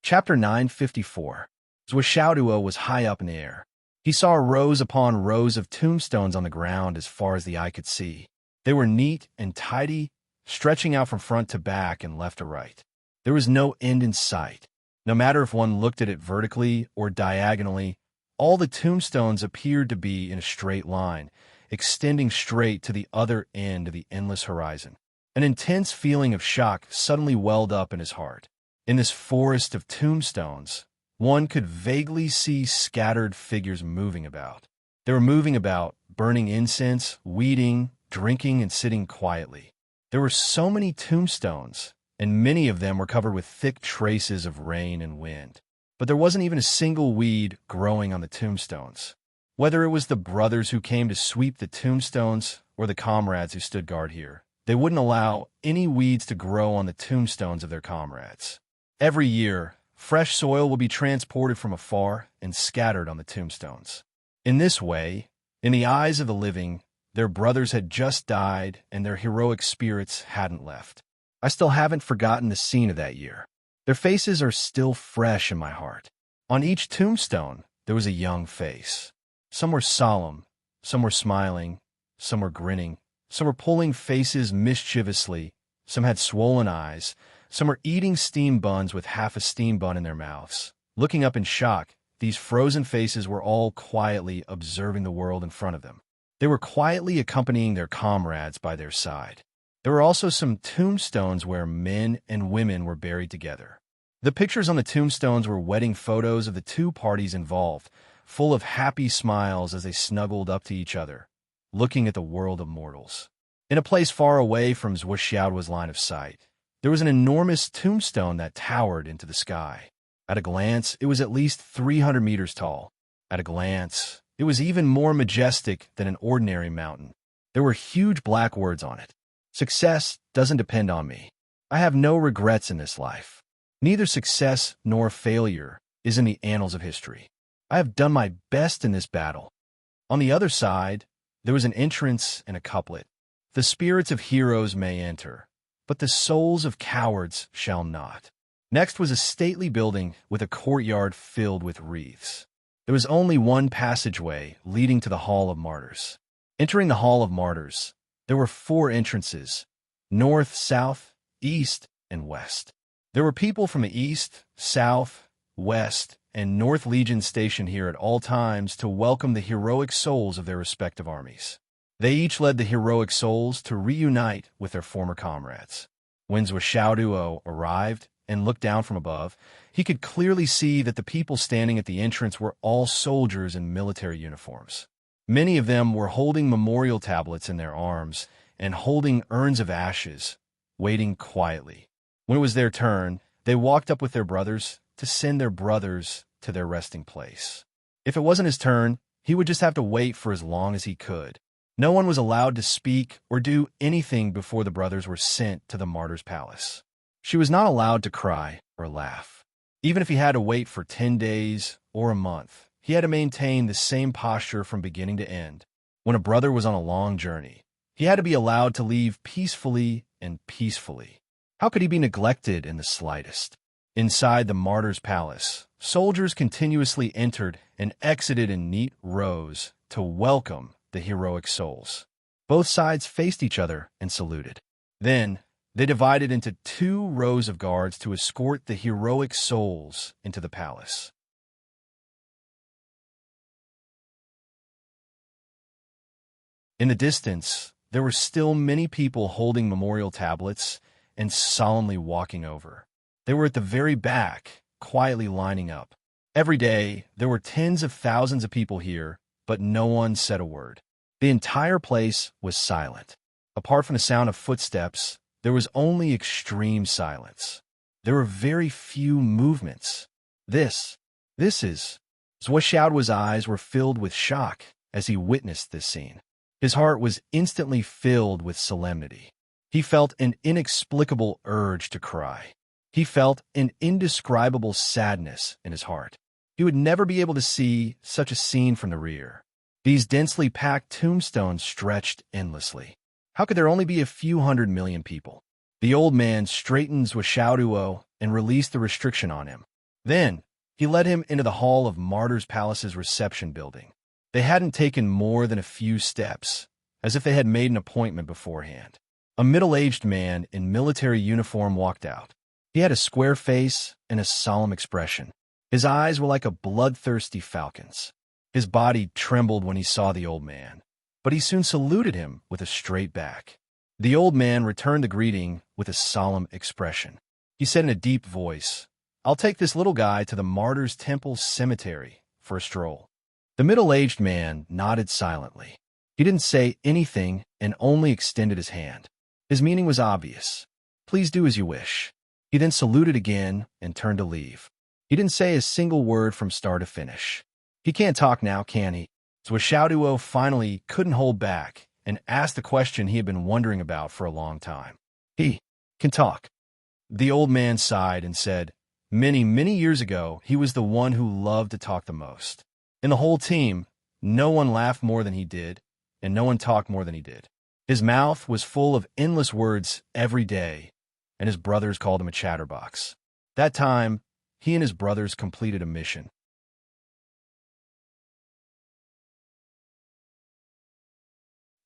Chapter 954. Zhuo Xiaoduo was high up in the air. He saw rows upon rows of tombstones on the ground as far as the eye could see. They were neat and tidy, stretching out from front to back and left to right. There was no end in sight. No matter if one looked at it vertically or diagonally, all the tombstones appeared to be in a straight line, extending straight to the other end of the endless horizon. An intense feeling of shock suddenly welled up in his heart. In this forest of tombstones, one could vaguely see scattered figures moving about. They were moving about, burning incense, weeding, drinking, and sitting quietly. There were so many tombstones, and many of them were covered with thick traces of rain and wind. But there wasn't even a single weed growing on the tombstones. Whether it was the brothers who came to sweep the tombstones or the comrades who stood guard here, they wouldn't allow any weeds to grow on the tombstones of their comrades. Every year, fresh soil will be transported from afar and scattered on the tombstones. In this way, in the eyes of the living, their brothers had just died and their heroic spirits hadn't left. I still haven't forgotten the scene of that year. Their faces are still fresh in my heart. On each tombstone, there was a young face. Some were solemn, some were smiling, some were grinning, some were pulling faces mischievously, some had swollen eyes, some were eating steam buns with half a steam bun in their mouths. Looking up in shock, these frozen faces were all quietly observing the world in front of them. They were quietly accompanying their comrades by their side. There were also some tombstones where men and women were buried together. The pictures on the tombstones were wedding photos of the two parties involved, full of happy smiles as they snuggled up to each other, looking at the world of mortals. In a place far away from Zhuo Xiaoduo's line of sight, there was an enormous tombstone that towered into the sky. At a glance, it was at least 300 meters tall. At a glance, it was even more majestic than an ordinary mountain. There were huge black words on it. Success doesn't depend on me. I have no regrets in this life. Neither success nor failure is in the annals of history. I have done my best in this battle. On the other side, there was an entrance and a couplet. The spirits of heroes may enter, but the souls of cowards shall not. Next was a stately building with a courtyard filled with wreaths. There was only one passageway leading to the Hall of Martyrs. Entering the Hall of Martyrs, there were 4 entrances: north, south, east, and west. There were people from the east, south, west, and north legions stationed here at all times to welcome the heroic souls of their respective armies. They each led the heroic souls to reunite with their former comrades. When Zhuo Xiaoduo arrived and looked down from above, he could clearly see that the people standing at the entrance were all soldiers in military uniforms. Many of them were holding memorial tablets in their arms and holding urns of ashes, waiting quietly. When it was their turn, they walked up with their brothers to send their brothers to their resting place. If it wasn't his turn, he would just have to wait for as long as he could. No one was allowed to speak or do anything before the brothers were sent to the martyr's palace. She was not allowed to cry or laugh. Even if he had to wait for 10 days or a month, he had to maintain the same posture from beginning to end. When a brother was on a long journey, he had to be allowed to leave peacefully and peacefully. How could he be neglected in the slightest? Inside the martyr's palace, soldiers continuously entered and exited in neat rows to welcome the heroic souls. Both sides faced each other and saluted. Then, they divided into 2 rows of guards to escort the heroic souls into the palace. In the distance, there were still many people holding memorial tablets and solemnly walking over. They were at the very back, quietly lining up. Every day, there were tens of thousands of people here, but no one said a word. The entire place was silent. Apart from the sound of footsteps, there was only extreme silence. There were very few movements. This is... Zhuoxiaoduo's eyes were filled with shock as he witnessed this scene. His heart was instantly filled with solemnity. He felt an inexplicable urge to cry. He felt an indescribable sadness in his heart. He would never be able to see such a scene from the rear. These densely packed tombstones stretched endlessly. How could there only be a few 100 million people? The old man straightened Zhuoxiaoduo and released the restriction on him. Then, he led him into the hall of Martyr's Palace's reception building. They hadn't taken more than a few steps, as if they had made an appointment beforehand. A middle-aged man in military uniform walked out. He had a square face and a solemn expression. His eyes were like a bloodthirsty falcon's. His body trembled when he saw the old man, but he soon saluted him with a straight back. The old man returned the greeting with a solemn expression. He said in a deep voice, "I'll take this little guy to the Martyrs' Temple Cemetery for a stroll." The middle-aged man nodded silently. He didn't say anything and only extended his hand. His meaning was obvious. "Please do as you wish." He then saluted again and turned to leave. He didn't say a single word from start to finish. He can't talk now, can he? Zhuoxiaoduo finally couldn't hold back and asked the question he had been wondering about for a long time. "He can talk." The old man sighed and said, "Many, many years ago, he was the one who loved to talk the most. In the whole team, no one laughed more than he did, and no one talked more than he did. His mouth was full of endless words every day, and his brothers called him a chatterbox. That time, he and his brothers completed a mission.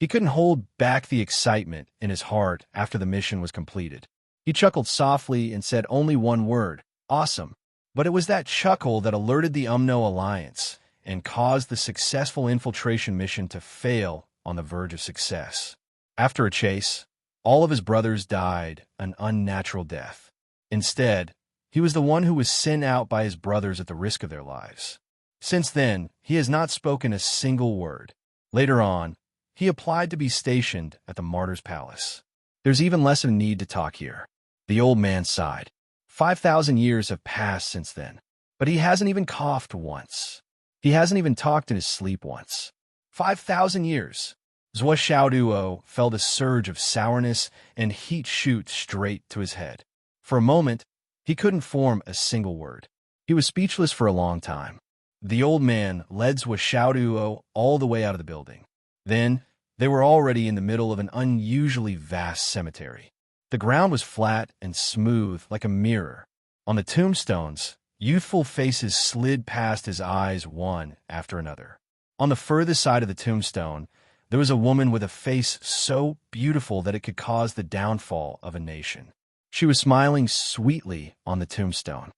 He couldn't hold back the excitement in his heart after the mission was completed. He chuckled softly and said only one word, "Awesome." But it was that chuckle that alerted the UMNO Alliance and caused the successful infiltration mission to fail on the verge of success. After a chase, all of his brothers died an unnatural death. Instead, he was the one who was sent out by his brothers at the risk of their lives. Since then, he has not spoken a single word. Later on, he applied to be stationed at the Martyr's Palace. There's even less of a need to talk here. The old man sighed. 5,000 years have passed since then, but he hasn't even coughed once. He hasn't even talked in his sleep once. 5,000 years. Zhuoxiaoduo felt a surge of sourness and heat shoot straight to his head. For a moment, he couldn't form a single word. He was speechless for a long time. The old man led Zhuoxiaoduo all the way out of the building. Then, they were already in the middle of an unusually vast cemetery. The ground was flat and smooth like a mirror. On the tombstones, youthful faces slid past his eyes one after another. On the furthest side of the tombstone, there was a woman with a face so beautiful that it could cause the downfall of a nation. She was smiling sweetly on the tombstone.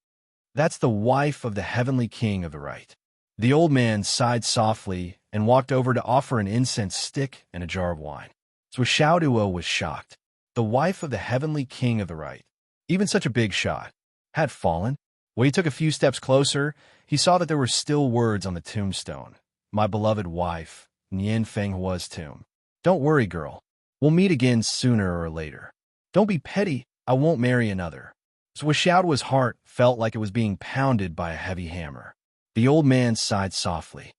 That's the wife of the heavenly king of the right. The old man sighed softly and walked over to offer an incense stick and a jar of wine. Zhuoxiaoduo was shocked. The wife of the heavenly king of the right, even such a big shot, had fallen. When he took a few steps closer, he saw that there were still words on the tombstone. "My beloved wife, Nian Fenghua's tomb. Don't worry, girl. We'll meet again sooner or later. Don't be petty. I won't marry another." Zhuoxiaoduo's heart felt like it was being pounded by a heavy hammer. The old man sighed softly.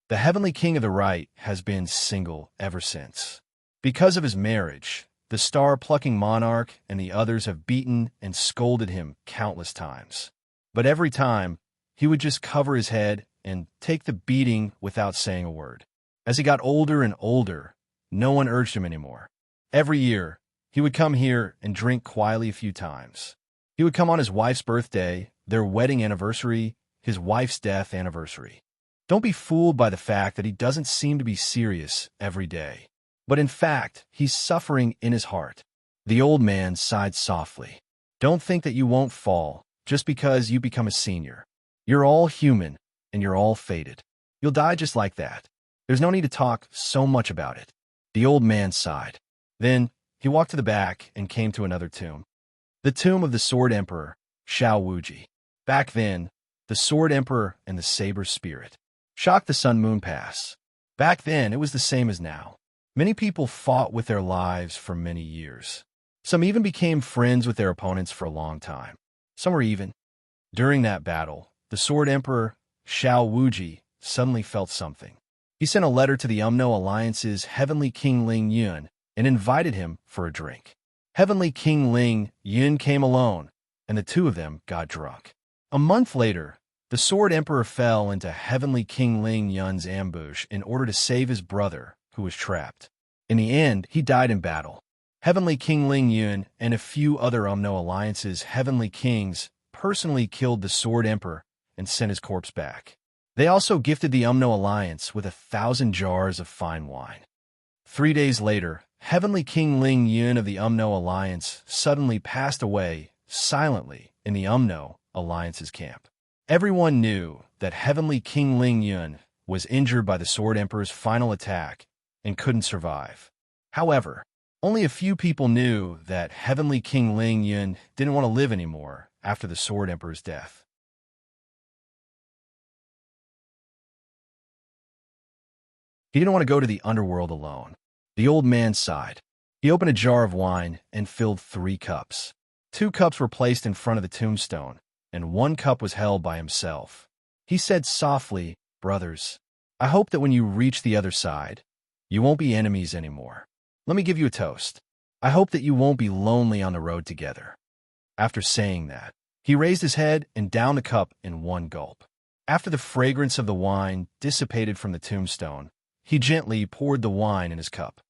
The heavenly king of the right has been single ever since. Because of his marriage, the star-plucking monarch and the others have beaten and scolded him countless times. But every time, he would just cover his head and take the beating without saying a word. As he got older and older, no one urged him anymore. Every year, he would come here and drink quietly a few times. He would come on his wife's birthday, their wedding anniversary, his wife's death anniversary. Don't be fooled by the fact that he doesn't seem to be serious every day. But in fact, he's suffering in his heart. The old man sighed softly. Don't think that you won't fall just because you become a senior. You're all human, and you're all fated. You'll die just like that. There's no need to talk so much about it. The old man sighed. Then he walked to the back and came to another tomb. The tomb of the Sword Emperor, Xiao Wuji. Back then, the Sword Emperor and the Saber Spirit shocked the Sun Moon Pass. Back then, it was the same as now. Many people fought with their lives for many years. Some even became friends with their opponents for a long time. Some were even. During that battle, the Sword Emperor, Xiao Wuji, suddenly felt something. He sent a letter to the Umno Alliance's Heavenly King Ling Yun and invited him for a drink. Heavenly King Ling Yun came alone, and the two of them got drunk. A month later, the Sword Emperor fell into Heavenly King Ling Yun's ambush in order to save his brother, who was trapped. In the end, he died in battle. Heavenly King Ling Yun and a few other Umno Alliance's Heavenly Kings personally killed the Sword Emperor and sent his corpse back. They also gifted the Umno Alliance with 1,000 jars of fine wine. 3 days later, Heavenly King Ling Yun of the Umno Alliance suddenly passed away silently in the Umno Alliance's camp. Everyone knew that Heavenly King Ling Yun was injured by the Sword Emperor's final attack and couldn't survive. However, only a few people knew that Heavenly King Ling Yun didn't want to live anymore after the Sword Emperor's death. He didn't want to go to the underworld alone. The old man sighed. He opened a jar of wine and filled 3 cups. 2 cups were placed in front of the tombstone, and 1 cup was held by himself. He said softly, "Brothers, I hope that when you reach the other side, you won't be enemies anymore. Let me give you a toast. I hope that you won't be lonely on the road together." After saying that, he raised his head and downed the cup in 1 gulp. After the fragrance of the wine dissipated from the tombstone, he gently poured the wine in his cup.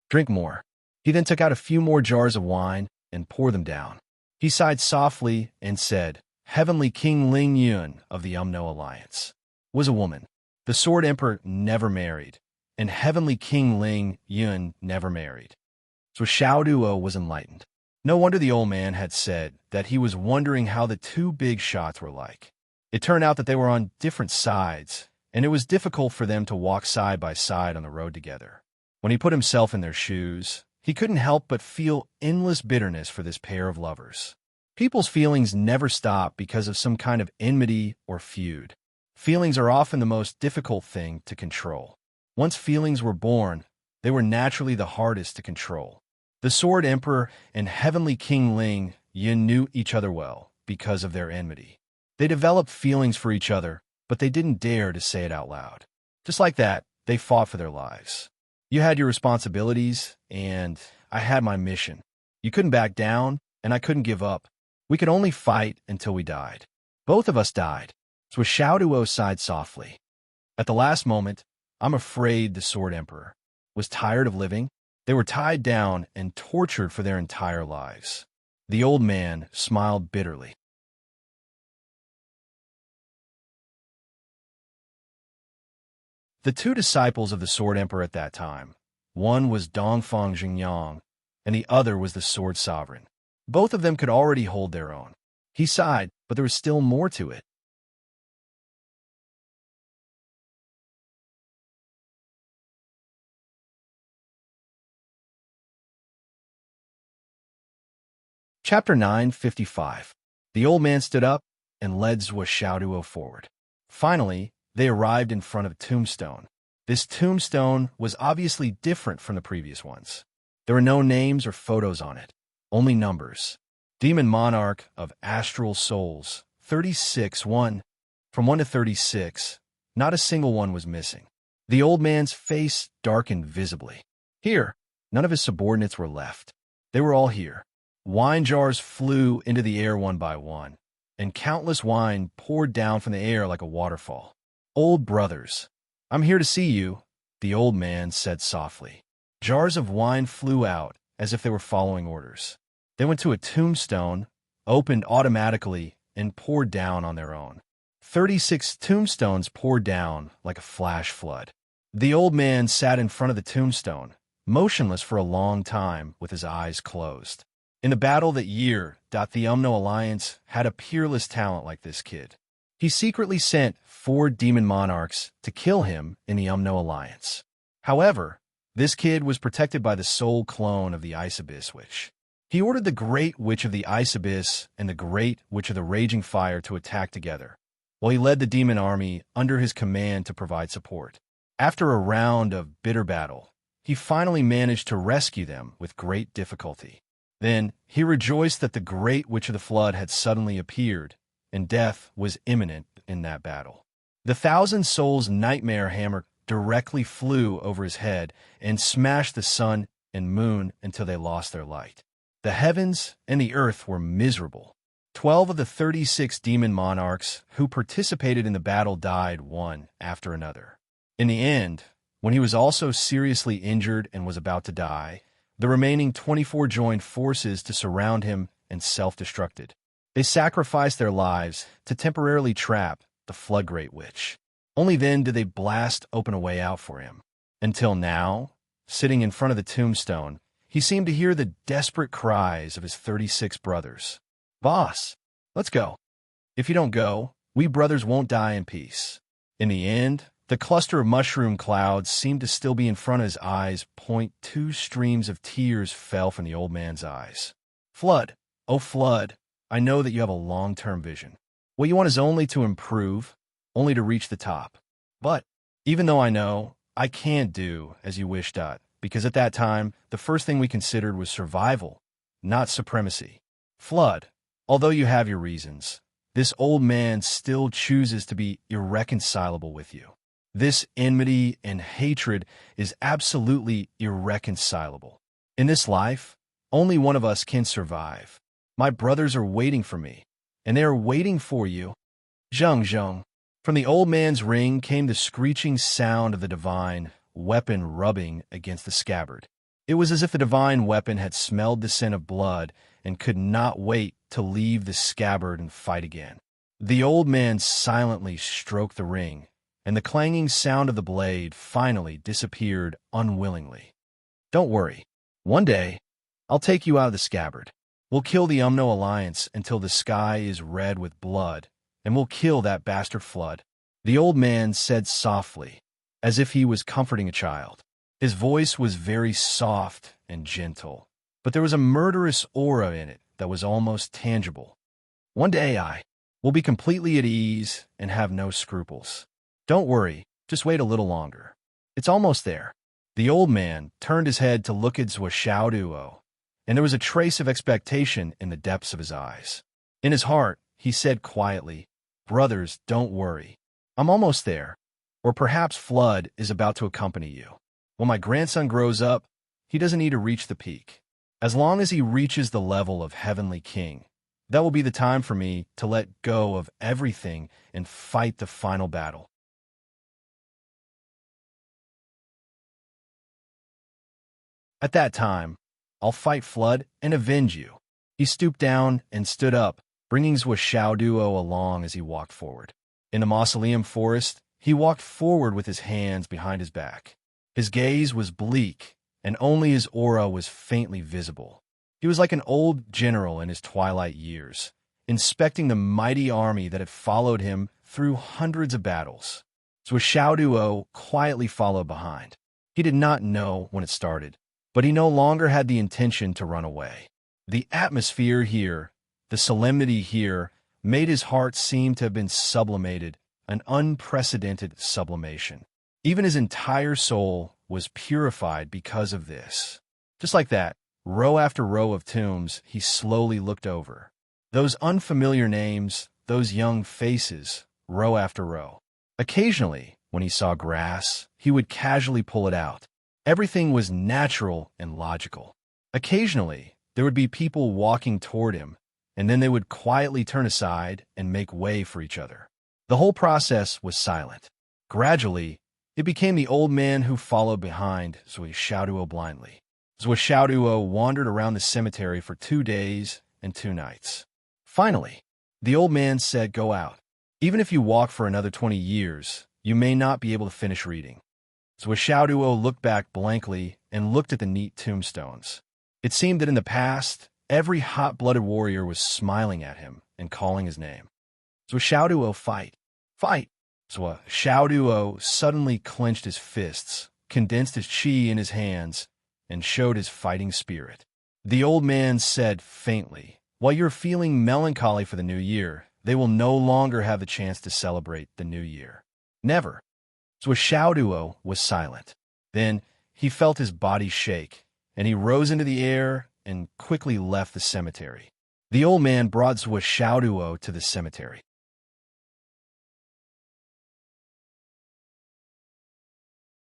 "Drink more." He then took out a few more jars of wine and poured them down. He sighed softly and said, Heavenly King Ling Yun of the Umno Alliance was a woman. The Sword Emperor never married, and Heavenly King Ling Yun never married. So Xiao Duo was enlightened. No wonder the old man had said that he was wondering how the 2 big shots were like. It turned out that they were on different sides, and it was difficult for them to walk side by side on the road together. When he put himself in their shoes, he couldn't help but feel endless bitterness for this pair of lovers. People's feelings never stop because of some kind of enmity or feud. Feelings are often the most difficult thing to control. Once feelings were born, they were naturally the hardest to control. The Sword Emperor and Heavenly King Ling Yun knew each other well because of their enmity. They developed feelings for each other, but they didn't dare to say it out loud. Just like that, they fought for their lives. You had your responsibilities, and I had my mission. You couldn't back down, and I couldn't give up. We could only fight until we died. Both of us died. So Xiao Duo sighed softly. At the last moment, I'm afraid the Sword Emperor was tired of living. They were tied down and tortured for their entire lives. The old man smiled bitterly. The 2 disciples of the Sword Emperor at that time, one was Dongfang Jingyang, and the other was the Sword Sovereign. Both of them could already hold their own. He sighed, but there was still more to it. Chapter 955. The old man stood up and led Zhou Xiaoduo forward. Finally, they arrived in front of a tombstone. This tombstone was obviously different from the previous ones. There were no names or photos on it, only numbers. Demon Monarch of Astral Souls, 36-1. From 1 to 36, not a single one was missing. The old man's face darkened visibly. Here, none of his subordinates were left. They were all here. Wine jars flew into the air one by one, and countless wine poured down from the air like a waterfall. "Old brothers, I'm here to see you," the old man said softly. Jars of wine flew out as if they were following orders. They went to a tombstone, opened automatically, and poured down on their own. 36 tombstones poured down like a flash flood. The old man sat in front of the tombstone, motionless for a long time with his eyes closed. In the battle that year, the Umno Alliance had a peerless talent like this kid. He secretly sent 4 demon monarchs to kill him in the Umno Alliance. However, this kid was protected by the soul clone of the Ice Abyss Witch. He ordered the Great Witch of the Ice Abyss and the Great Witch of the Raging Fire to attack together, while he led the demon army under his command to provide support. After a round of bitter battle, he finally managed to rescue them with great difficulty. Then he rejoiced that the Great Witch of the Flood had suddenly appeared, and death was imminent in that battle. The Thousand Souls Nightmare Hammer directly flew over his head and smashed the sun and moon until they lost their light. The heavens and the earth were miserable. 12 of the 36 demon monarchs who participated in the battle died one after another. In the end, when he was also seriously injured and was about to die, the remaining 24 joined forces to surround him and self-destructed. They sacrificed their lives to temporarily trap the Flood Great Witch. Only then did they blast open a way out for him. Until now, sitting in front of the tombstone, he seemed to hear the desperate cries of his 36 brothers. "Boss, let's go. If you don't go, we brothers won't die in peace." In the end, the cluster of mushroom clouds seemed to still be in front of his eyes. 2 streams of tears fell from the old man's eyes. "Flood, oh Flood, I know that you have a long-term vision. What you want is only to improve, only to reach the top. But even though I know, I can't do as you wish, because at that time, the first thing we considered was survival, not supremacy. Flood, although you have your reasons, this old man still chooses to be irreconcilable with you. This enmity and hatred is absolutely irreconcilable. In this life, only one of us can survive. My brothers are waiting for me, and they are waiting for you." Zheng zheng. From the old man's ring came the screeching sound of the divine weapon rubbing against the scabbard. It was as if the divine weapon had smelled the scent of blood and could not wait to leave the scabbard and fight again. The old man silently stroked the ring, and the clanging sound of the blade finally disappeared unwillingly. "Don't worry. One day, I'll take you out of the scabbard. We'll kill the Umno Alliance until the sky is red with blood, and we'll kill that bastard Flood," the old man said softly, as if he was comforting a child. His voice was very soft and gentle, but there was a murderous aura in it that was almost tangible. "One day I will be completely at ease and have no scruples. Don't worry, just wait a little longer. It's almost there." The old man turned his head to look at Zhuo, and there was a trace of expectation in the depths of his eyes. In his heart, he said quietly, "Brothers, don't worry. I'm almost there. Or perhaps Flood is about to accompany you. When my grandson grows up, he doesn't need to reach the peak. As long as he reaches the level of Heavenly King, that will be the time for me to let go of everything and fight the final battle." At that time, I'll fight Flood and avenge you." He stooped down and stood up, bringing Zhuo along as he walked forward. In the mausoleum forest, he walked forward with his hands behind his back. His gaze was bleak, and only his aura was faintly visible. He was like an old general in his twilight years, inspecting the mighty army that had followed him through hundreds of battles. Zhuo quietly followed behind. He did not know when it started, but he no longer had the intention to run away. The atmosphere here, the solemnity here, made his heart seem to have been sublimated, an unprecedented sublimation. Even his entire soul was purified because of this. Just like that, row after row of tombs, he slowly looked over. Those unfamiliar names, those young faces, row after row. Occasionally, when he saw grass, he would casually pull it out. Everything was natural and logical. Occasionally, there would be people walking toward him, and then they would quietly turn aside and make way for each other. The whole process was silent. Gradually, it became the old man who followed behind Xiaoduo blindly. Xiaoduo wandered around the cemetery for 2 days and 2 nights. Finally, the old man said, "Go out. Even if you walk for another 20 years, you may not be able to finish reading." Xiaoduo looked back blankly and looked at the neat tombstones. It seemed that in the past, every hot-blooded warrior was smiling at him and calling his name. Xiaoduo, fight! Fight! Xiaoduo suddenly clenched his fists, condensed his qi in his hands, and showed his fighting spirit. The old man said faintly, "While you're feeling melancholy for the new year, they will no longer have the chance to celebrate the new year. Never." Xiaoduo was silent. Then he felt his body shake, and he rose into the air and quickly left the cemetery. The old man brought Xiaoduo to the cemetery.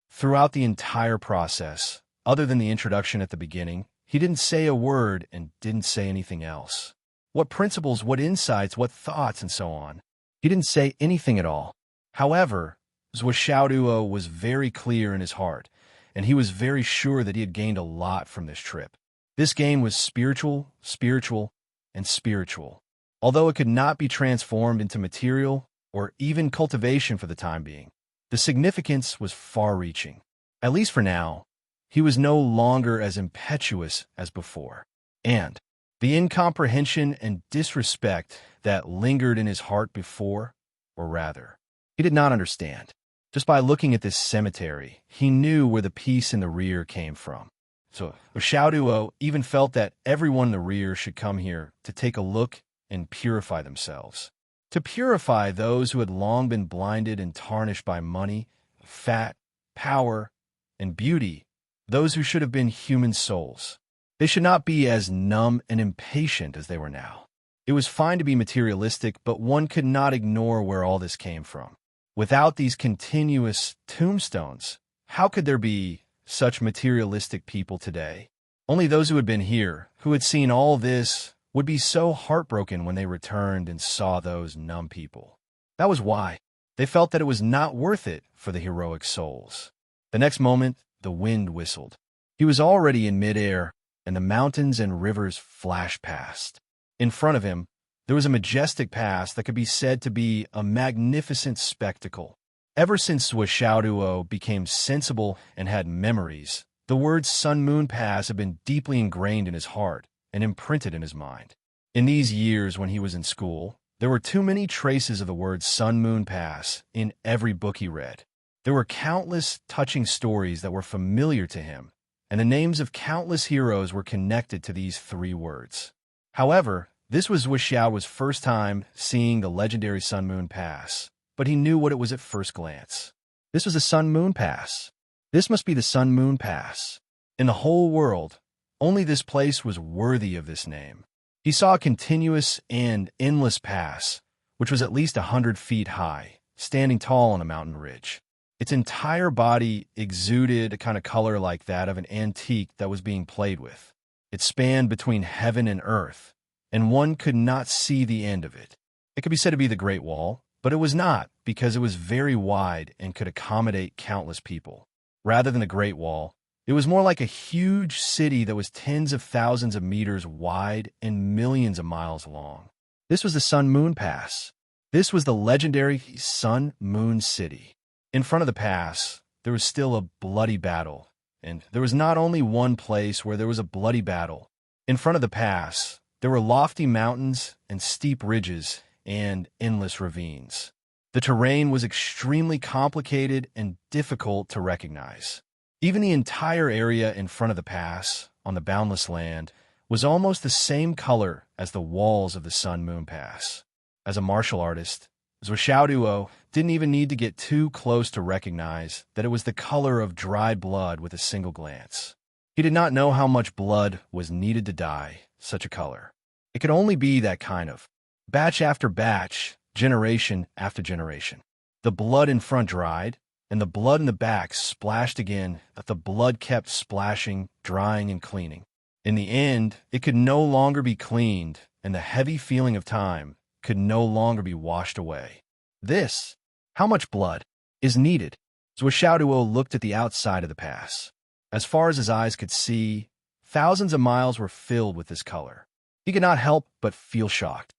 Throughout the entire process, other than the introduction at the beginning, he didn't say a word and didn't say anything else. What principles, what insights, what thoughts, and so on. He didn't say anything at all. However, Xiaoduo was very clear in his heart, and he was very sure that he had gained a lot from this trip. This game was spiritual, spiritual, and spiritual. Although it could not be transformed into material or even cultivation for the time being, the significance was far-reaching. At least for now, he was no longer as impetuous as before. And the incomprehension and disrespect that lingered in his heart before, or rather, he did not understand. Just by looking at this cemetery, he knew where the peace in the rear came from. So Xiaoduo even felt that everyone in the rear should come here to take a look and purify themselves. To purify those who had long been blinded and tarnished by money, fat, power, and beauty, those who should have been human souls. They should not be as numb and impatient as they were now. It was fine to be materialistic, but one could not ignore where all this came from. Without these continuous tombstones, how could there be such materialistic people today? Only those who had been here, who had seen all this, would be so heartbroken when they returned and saw those numb people. That was why. They felt that it was not worth it for the heroic souls. The next moment, the wind whistled. He was already in midair, and the mountains and rivers flashed past. In front of him, there was a majestic pass that could be said to be a magnificent spectacle. Ever since Xiaoduo became sensible and had memories, the words Sun Moon Pass had been deeply ingrained in his heart and imprinted in his mind. In these years when he was in school, there were too many traces of the word Sun Moon Pass in every book he read. There were countless touching stories that were familiar to him, and the names of countless heroes were connected to these 3 words. However, this was Xiaoduo's first time seeing the legendary Sun Moon Pass, but he knew what it was at first glance. This was a Sun Moon Pass. This must be the Sun Moon Pass. In the whole world, only this place was worthy of this name. He saw a continuous and endless pass, which was at least 100 feet high, standing tall on a mountain ridge. Its entire body exuded a kind of color like that of an antique that was being played with. It spanned between heaven and earth, and one could not see the end of it. It could be said to be the Great Wall, but it was not, because it was very wide and could accommodate countless people. Rather than a Great Wall, it was more like a huge city that was tens of thousands of meters wide and millions of miles long. This was the Sun Moon Pass. This was the legendary Sun Moon City. In front of the pass, there was still a bloody battle, and there was not only one place where there was a bloody battle. In front of the pass, there were lofty mountains and steep ridges and endless ravines. The terrain was extremely complicated and difficult to recognize. Even the entire area in front of the pass, on the boundless land, was almost the same color as the walls of the Sun Moon Pass. As a martial artist, Xiaoduo didn't even need to get too close to recognize that it was the color of dried blood with a single glance. He did not know how much blood was needed to dye such a color. It could only be that kind of. Batch after batch, generation after generation. The blood in front dried, and the blood in the back splashed again, that the blood kept splashing, drying, and cleaning. In the end, it could no longer be cleaned, and the heavy feeling of time could no longer be washed away. This, how much blood, is needed? Zhuo looked at the outside of the pass. As far as his eyes could see, thousands of miles were filled with this color. He could not help but feel shocked.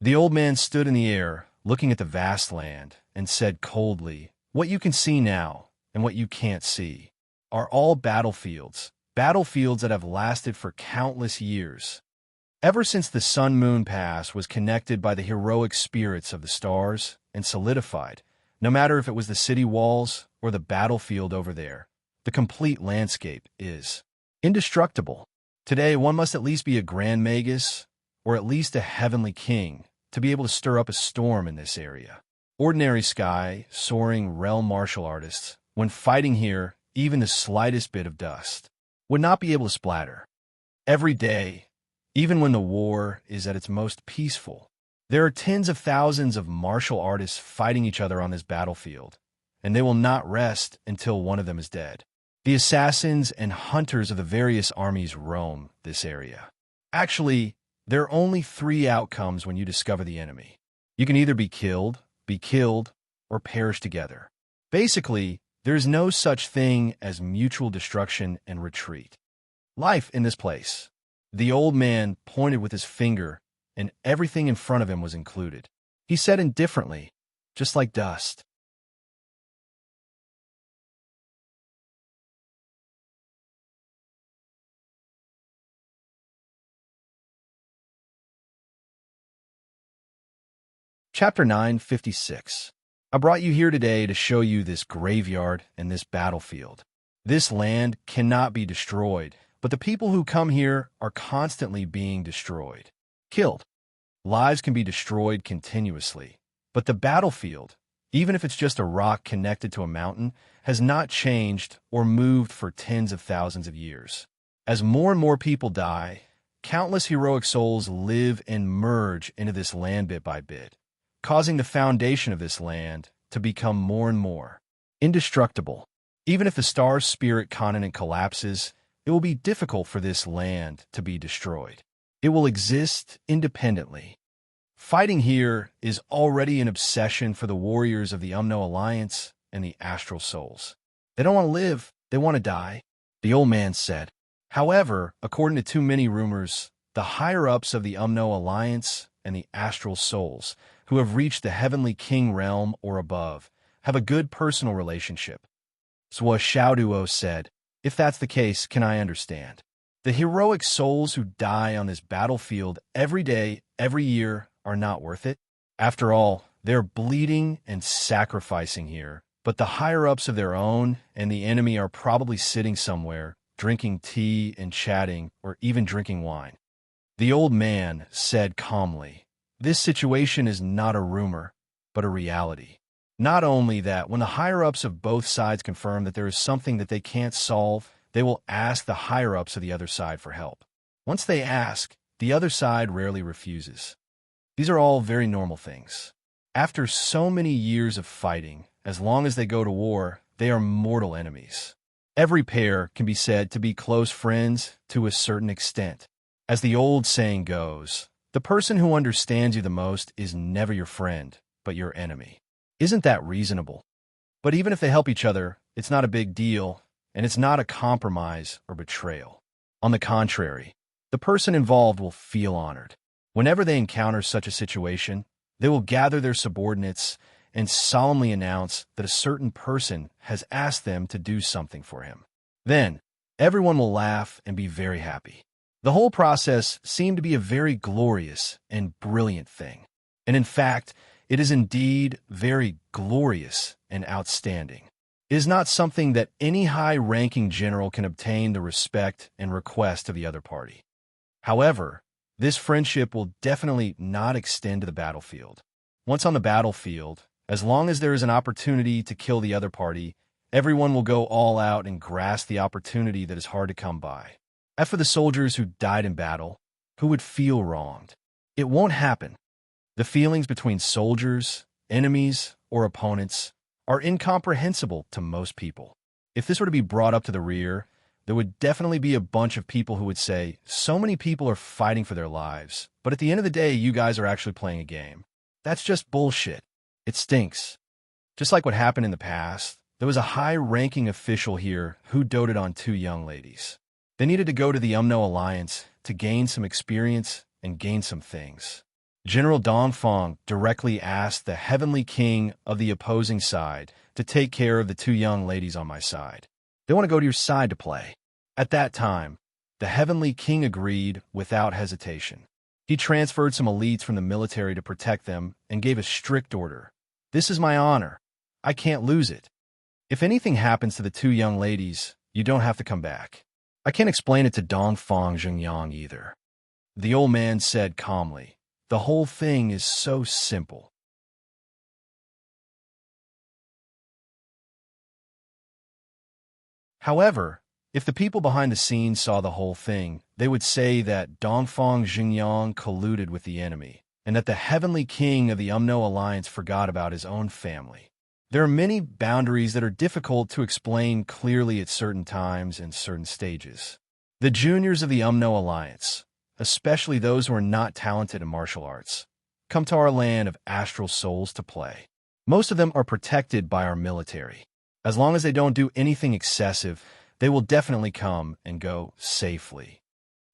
The old man stood in the air, looking at the vast land, and said coldly, "What you can see now, and what you can't see, are all battlefields that have lasted for countless years. Ever since the Sun-Moon Pass was connected by the heroic spirits of the stars and solidified, no matter if it was the city walls or the battlefield over there, the complete landscape is indestructible. Today, one must at least be a Grand Magus, or at least a heavenly king, to be able to stir up a storm in this area. Ordinary sky, soaring realm martial artists, when fighting here, even the slightest bit of dust would not be able to splatter. Every day, even when the war is at its most peaceful, there are tens of thousands of martial artists fighting each other on this battlefield, and they will not rest until one of them is dead. The assassins and hunters of the various armies roam this area. Actually, there are only 3 outcomes when you discover the enemy. You can either be killed, or perish together. Basically, there is no such thing as mutual destruction and retreat. Life in this place. The old man pointed with his finger, and everything in front of him was included. He said indifferently, just like dust. Chapter 956. I brought you here today to show you this graveyard and this battlefield. This land cannot be destroyed, but the people who come here are constantly being destroyed, killed. Lives can be destroyed continuously, but the battlefield, even if it's just a rock connected to a mountain, has not changed or moved for tens of thousands of years. As more and more people die, countless heroic souls live and merge into this land bit by bit, causing the foundation of this land to become more and more indestructible. Even if the star spirit continent collapses, it will be difficult for this land to be destroyed. It will exist independently. Fighting here is already an obsession for the warriors of the Umno Alliance and the Astral Souls. They don't want to live, they want to die, the old man said. However, according to too many rumors, the higher-ups of the Umno Alliance and the Astral Souls, who have reached the Heavenly King realm or above, have a good personal relationship. Zhuo said, "If that's the case, can I understand? The heroic souls who die on this battlefield every day, every year, are not worth it? After all, they're bleeding and sacrificing here, but the higher-ups of their own and the enemy are probably sitting somewhere, drinking tea and chatting, or even drinking wine." The old man said calmly, "This situation is not a rumor, but a reality. Not only that, when the higher-ups of both sides confirm that there is something that they can't solve, they will ask the higher-ups of the other side for help. Once they ask, the other side rarely refuses. These are all very normal things. After so many years of fighting, as long as they go to war, they are mortal enemies. Every pair can be said to be close friends to a certain extent. As the old saying goes, the person who understands you the most is never your friend, but your enemy. Isn't that reasonable? But even if they help each other, it's not a big deal, and it's not a compromise or betrayal. On the contrary, the person involved will feel honored. Whenever they encounter such a situation, they will gather their subordinates and solemnly announce that a certain person has asked them to do something for him. Then, everyone will laugh and be very happy. The whole process seemed to be a very glorious and brilliant thing. And in fact, it is indeed very glorious and outstanding. It is not something that any high-ranking general can obtain the respect and request of the other party. However, this friendship will definitely not extend to the battlefield. Once on the battlefield, as long as there is an opportunity to kill the other party, everyone will go all out and grasp the opportunity that is hard to come by. As for the soldiers who died in battle, who would feel wronged, it won't happen. The feelings between soldiers, enemies, or opponents are incomprehensible to most people. If this were to be brought up to the rear, there would definitely be a bunch of people who would say, so many people are fighting for their lives, but at the end of the day, you guys are actually playing a game. That's just bullshit. It stinks. Just like what happened in the past, there was a high-ranking official here who doted on two young ladies. They needed to go to the Umno Alliance to gain some experience and gain some things. General Dongfeng directly asked the Heavenly King of the opposing side to take care of the two young ladies on my side. They want to go to your side to play. At that time, the Heavenly King agreed without hesitation. He transferred some elites from the military to protect them and gave a strict order. This is my honor. I can't lose it. If anything happens to the two young ladies, you don't have to come back. I can't explain it to Dongfeng Zhengyang either. The old man said calmly, the whole thing is so simple. However, if the people behind the scenes saw the whole thing, they would say that Dongfeng Xingyang colluded with the enemy, and that the Heavenly King of the Umno Alliance forgot about his own family. There are many boundaries that are difficult to explain clearly at certain times and certain stages. The juniors of the Umno Alliance, especially those who are not talented in martial arts, come to our land of astral souls to play. Most of them are protected by our military. As long as they don't do anything excessive, they will definitely come and go safely.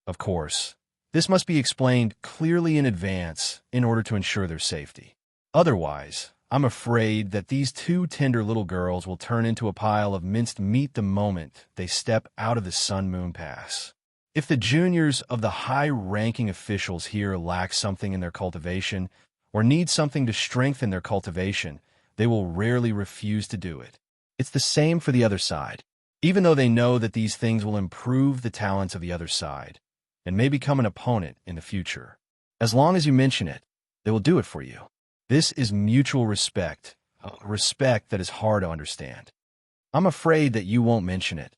Of course, this must be explained clearly in advance in order to ensure their safety. Otherwise, I'm afraid that these two tender little girls will turn into a pile of minced meat the moment they step out of the Sun-Moon Pass. If the juniors of the high-ranking officials here lack something in their cultivation or need something to strengthen their cultivation, they will rarely refuse to do it. It's the same for the other side. Even though they know that these things will improve the talents of the other side and may become an opponent in the future. As long as you mention it, they will do it for you. This is mutual respect, a respect that is hard to understand. I'm afraid that you won't mention it,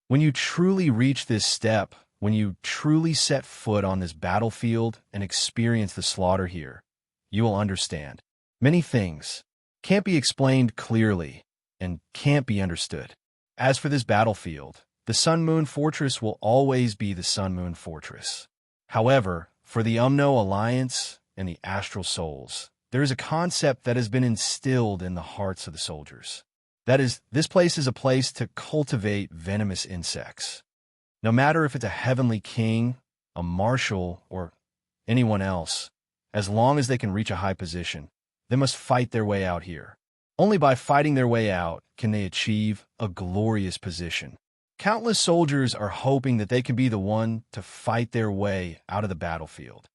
When you truly reach this step, when you truly set foot on this battlefield and experience the slaughter here, you will understand. Many things can't be explained clearly and can't be understood. As for this battlefield, the Sun-Moon Fortress will always be the Sun-Moon Fortress. However, for the Umno Alliance and the Astral Souls, there is a concept that has been instilled in the hearts of the soldiers. That is, this place is a place to cultivate venomous insects. No matter if it's a heavenly king, a marshal, or anyone else, as long as they can reach a high position, they must fight their way out here. Only by fighting their way out can they achieve a glorious position. Countless soldiers are hoping that they can be the one to fight their way out of the battlefield.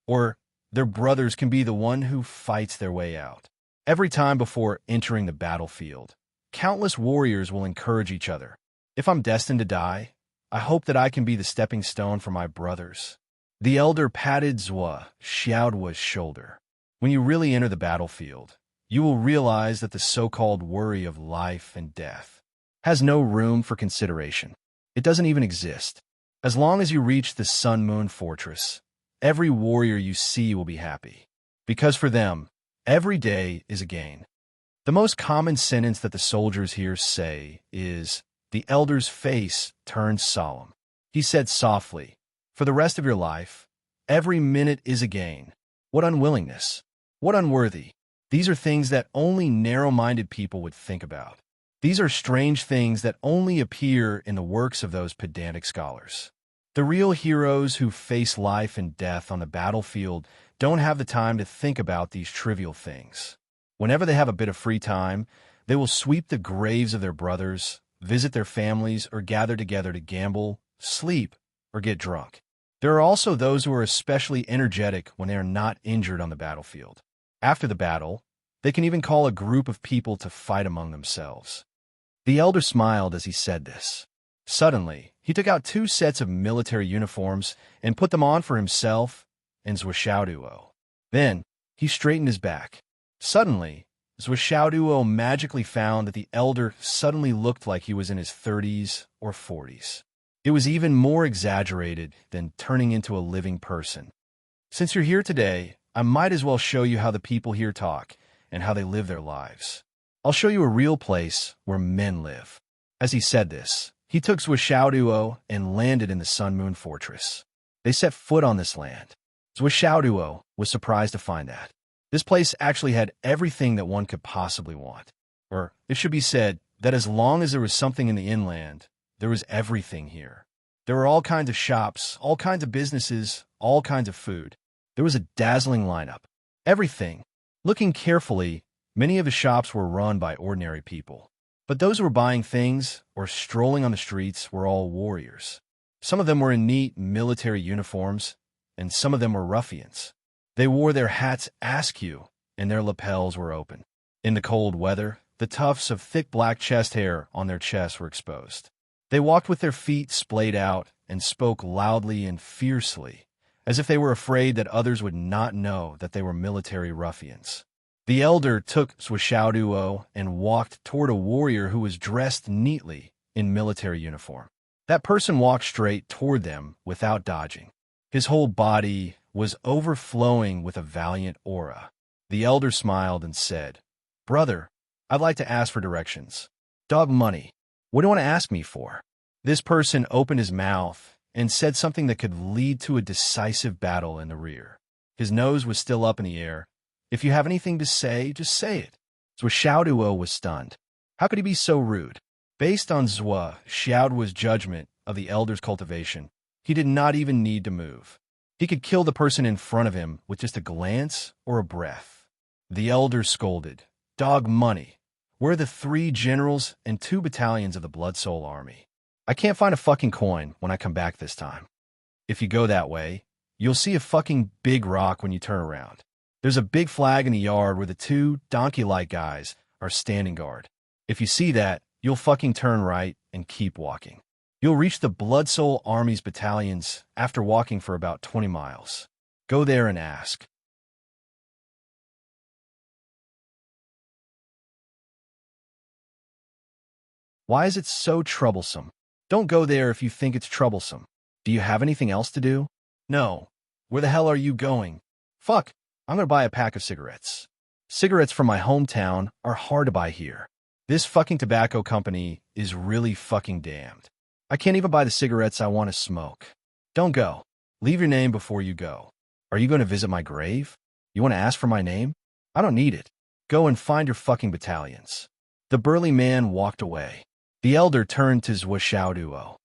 Or their brothers can be the one who fights their way out. Every time before entering the battlefield, countless warriors will encourage each other. If I'm destined to die, I hope that I can be the stepping stone for my brothers. The elder patted Zhua Xiaoduo's shoulder. When you really enter the battlefield, you will realize that the so-called worry of life and death has no room for consideration. It doesn't even exist. As long as you reach the Sun-Moon Fortress, every warrior you see will be happy. Because for them, every day is a gain. The most common sentence that the soldiers here say is, "The elder's face turned solemn." He said softly, "For the rest of your life, every minute is a gain." What unwillingness! What unworthy! These are things that only narrow-minded people would think about. These are strange things that only appear in the works of those pedantic scholars. The real heroes who face life and death on the battlefield don't have the time to think about these trivial things. Whenever they have a bit of free time, they will sweep the graves of their brothers, visit their families, or gather together to gamble, sleep, or get drunk. There are also those who are especially energetic when they are not injured on the battlefield. After the battle, they can even call a group of people to fight among themselves. The elder smiled as he said this. Suddenly, he took out 2 sets of military uniforms and put them on for himself and Zhuo Xiaoduo. Then, he straightened his back. Suddenly, Zhuo magically found that the elder suddenly looked like he was in his 30s or 40s. It was even more exaggerated than turning into a living person. Since you're here today, I might as well show you how the people here talk and how they live their lives. I'll show you a real place where men live. As he said this, he took Zhuo and landed in the Sun Moon Fortress. They set foot on this land. Zhuo was surprised to find that this place actually had everything that one could possibly want. Or, it should be said that as long as there was something in the inland, there was everything here. There were all kinds of shops, all kinds of businesses, all kinds of food. There was a dazzling lineup. Everything. Looking carefully, many of the shops were run by ordinary people. But those who were buying things or strolling on the streets were all warriors. Some of them were in neat military uniforms, and some of them were ruffians. They wore their hats askew, and their lapels were open. In the cold weather, the tufts of thick black chest hair on their chests were exposed. They walked with their feet splayed out and spoke loudly and fiercely, as if they were afraid that others would not know that they were military ruffians. The elder took Zhuo and walked toward a warrior who was dressed neatly in military uniform. That person walked straight toward them without dodging. His whole body was overflowing with a valiant aura. The elder smiled and said, "Brother, I'd like to ask for directions. Dog money. What do you want to ask me for?" This person opened his mouth and said something that could lead to a decisive battle in the rear. His nose was still up in the air. If you have anything to say, just say it. Zhuo was stunned. How could he be so rude? Based on Zhuo's judgment of the elder's cultivation, he did not even need to move. He could kill the person in front of him with just a glance or a breath. The elder scolded, "Dog money. Where are the 3 generals and 2 battalions of the Blood Soul Army? I can't find a fucking coin when I come back this time. If you go that way, you'll see a fucking big rock when you turn around. There's a big flag in the yard where the 2 donkey-like guys are standing guard. If you see that, you'll fucking turn right and keep walking. You'll reach the Blood Soul Army's battalions after walking for about 20 miles. Go there and ask." Why is it so troublesome? Don't go there if you think it's troublesome. Do you have anything else to do? No. Where the hell are you going? Fuck, I'm gonna buy a pack of cigarettes. Cigarettes from my hometown are hard to buy here. This fucking tobacco company is really fucking damned. I can't even buy the cigarettes I want to smoke. Don't go. Leave your name before you go. Are you going to visit my grave? You want to ask for my name? I don't need it. Go and find your fucking battalions." The burly man walked away. The elder turned to Zhuo.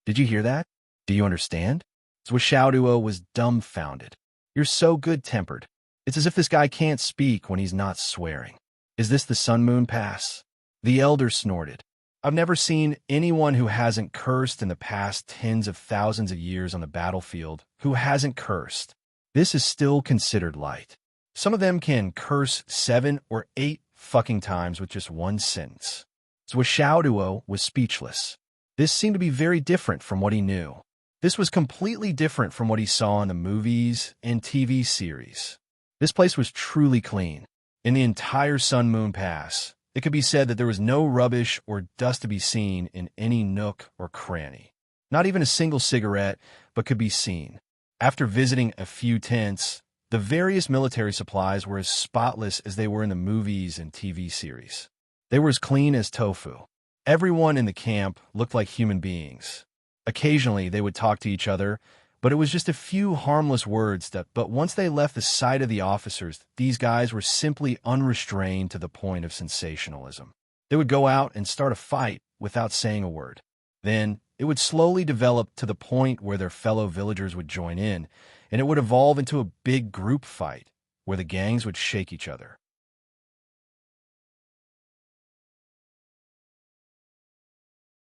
"Did you hear that? Do you understand?" Zhuo was dumbfounded. "You're so good-tempered. It's as if this guy can't speak when he's not swearing. Is this the Sun Moon Pass?" The elder snorted. "I've never seen anyone who hasn't cursed in the past tens of thousands of years on the battlefield who hasn't cursed. This is still considered light. Some of them can curse 7 or 8 fucking times with just one sentence." Zhuo was speechless. This seemed to be very different from what he knew. This was completely different from what he saw in the movies and TV series. This place was truly clean. In the entire Sun Moon Pass, it could be said that there was no rubbish or dust to be seen in any nook or cranny. Not even a single cigarette, but could be seen. After visiting a few tents, the various military supplies were as spotless as they were in the movies and TV series. They were as clean as tofu. Everyone in the camp looked like human beings. Occasionally, they would talk to each other, but it was just a few harmless words but once they left the sight of the officers, these guys were simply unrestrained to the point of sensationalism. They would go out and start a fight without saying a word. Then, it would slowly develop to the point where their fellow villagers would join in, and it would evolve into a big group fight, where the gangs would shake each other.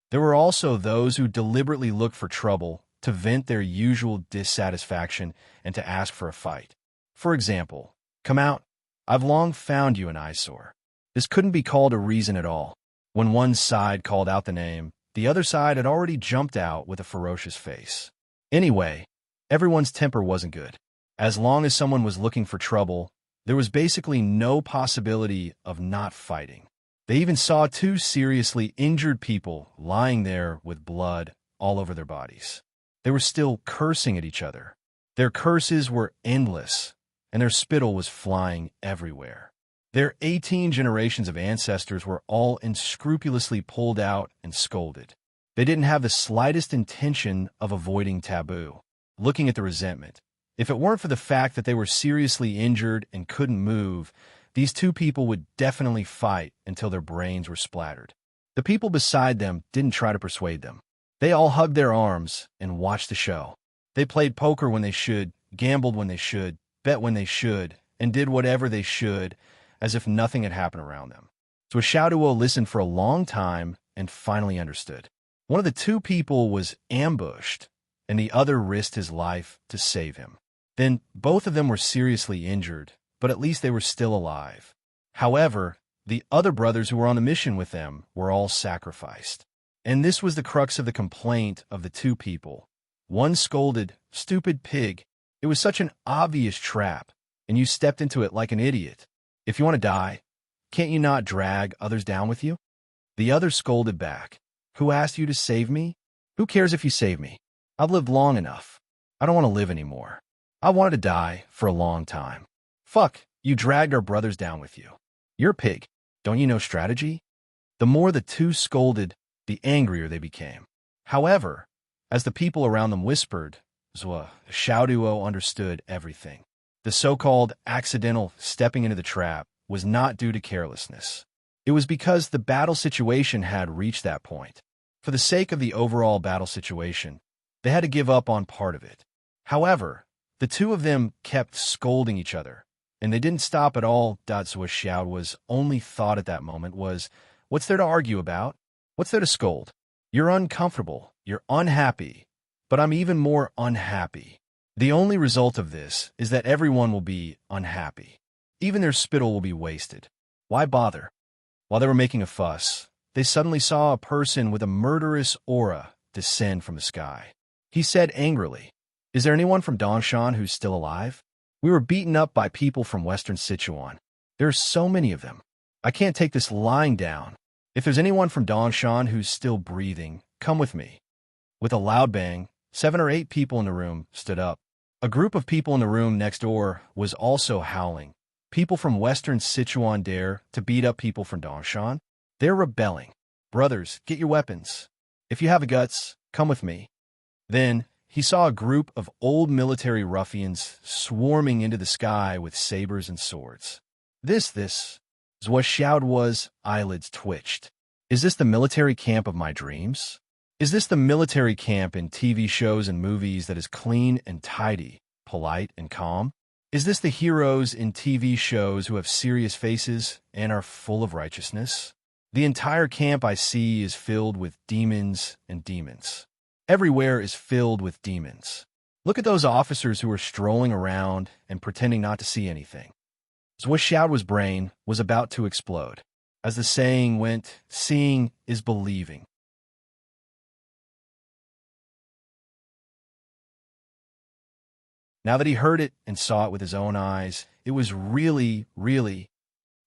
There were also those who deliberately looked for trouble to vent their usual dissatisfaction and to ask for a fight. For example, "Come out. I've long found you an eyesore." This couldn't be called a reason at all. When one side called out the name, the other side had already jumped out with a ferocious face. Anyway, everyone's temper wasn't good. As long as someone was looking for trouble, There was basically no possibility of not fighting. They even saw two seriously injured people lying there with blood all over their bodies. They were still cursing at each other. Their curses were endless, and their spittle was flying everywhere. Their 18 generations of ancestors were all unscrupulously pulled out and scolded. They didn't have the slightest intention of avoiding taboo. Looking at the resentment, if it weren't for the fact that they were seriously injured and couldn't move, these two people would definitely fight until their brains were splattered. The people beside them didn't try to persuade them. They all hugged their arms and watched the show. They played poker when they should, gambled when they should, bet when they should, and did whatever they should, as if nothing had happened around them. So Xiaoduo listened for a long time and finally understood. One of the two people was ambushed, and the other risked his life to save him. Then both of them were seriously injured, but at least they were still alive. However, the other brothers who were on the mission with them were all sacrificed. And this was the crux of the complaint of the two people. One scolded, "Stupid pig, it was such an obvious trap, and you stepped into it like an idiot. If you want to die, can't you not drag others down with you?" The other scolded back, "Who asked you to save me? Who cares if you save me? I've lived long enough. I don't want to live anymore. I wanted to die for a long time. Fuck, you dragged our brothers down with you. You're a pig. Don't you know strategy?" The more the two scolded, the angrier they became. However, as the people around them whispered, Xiaoduo understood everything. The so-called accidental stepping into the trap was not due to carelessness. It was because the battle situation had reached that point. For the sake of the overall battle situation, they had to give up on part of it. However, the two of them kept scolding each other, and they didn't stop at all. Xiaoduo's only thought at that moment was, what's there to argue about? What's there to scold? You're uncomfortable, you're unhappy, but I'm even more unhappy. The only result of this is that everyone will be unhappy. Even their spittle will be wasted. Why bother? While they were making a fuss, they suddenly saw a person with a murderous aura descend from the sky. He said angrily, "Is there anyone from Dongshan who's still alive? We were beaten up by people from Western Sichuan. There are so many of them. I can't take this lying down. If there's anyone from Dongshan who's still breathing, come with me." With a loud bang, 7 or 8 people in the room stood up. A group of people in the room next door was also howling. People from Western Sichuan dare to beat up people from Dongshan? They're rebelling. Brothers, get your weapons. If you have the guts, come with me. Then he saw a group of old military ruffians swarming into the sky with sabers and swords. This is what Xiaoduo's eyelids twitched. Is this the military camp of my dreams? Is this the military camp in TV shows and movies that is clean and tidy, polite and calm? Is this the heroes in TV shows who have serious faces and are full of righteousness? The entire camp I see is filled with demons and demons. Everywhere is filled with demons. Look at those officers who are strolling around and pretending not to see anything. Xiaoduo's brain was about to explode. As the saying went, seeing is believing. Now that he heard it and saw it with his own eyes, it was really,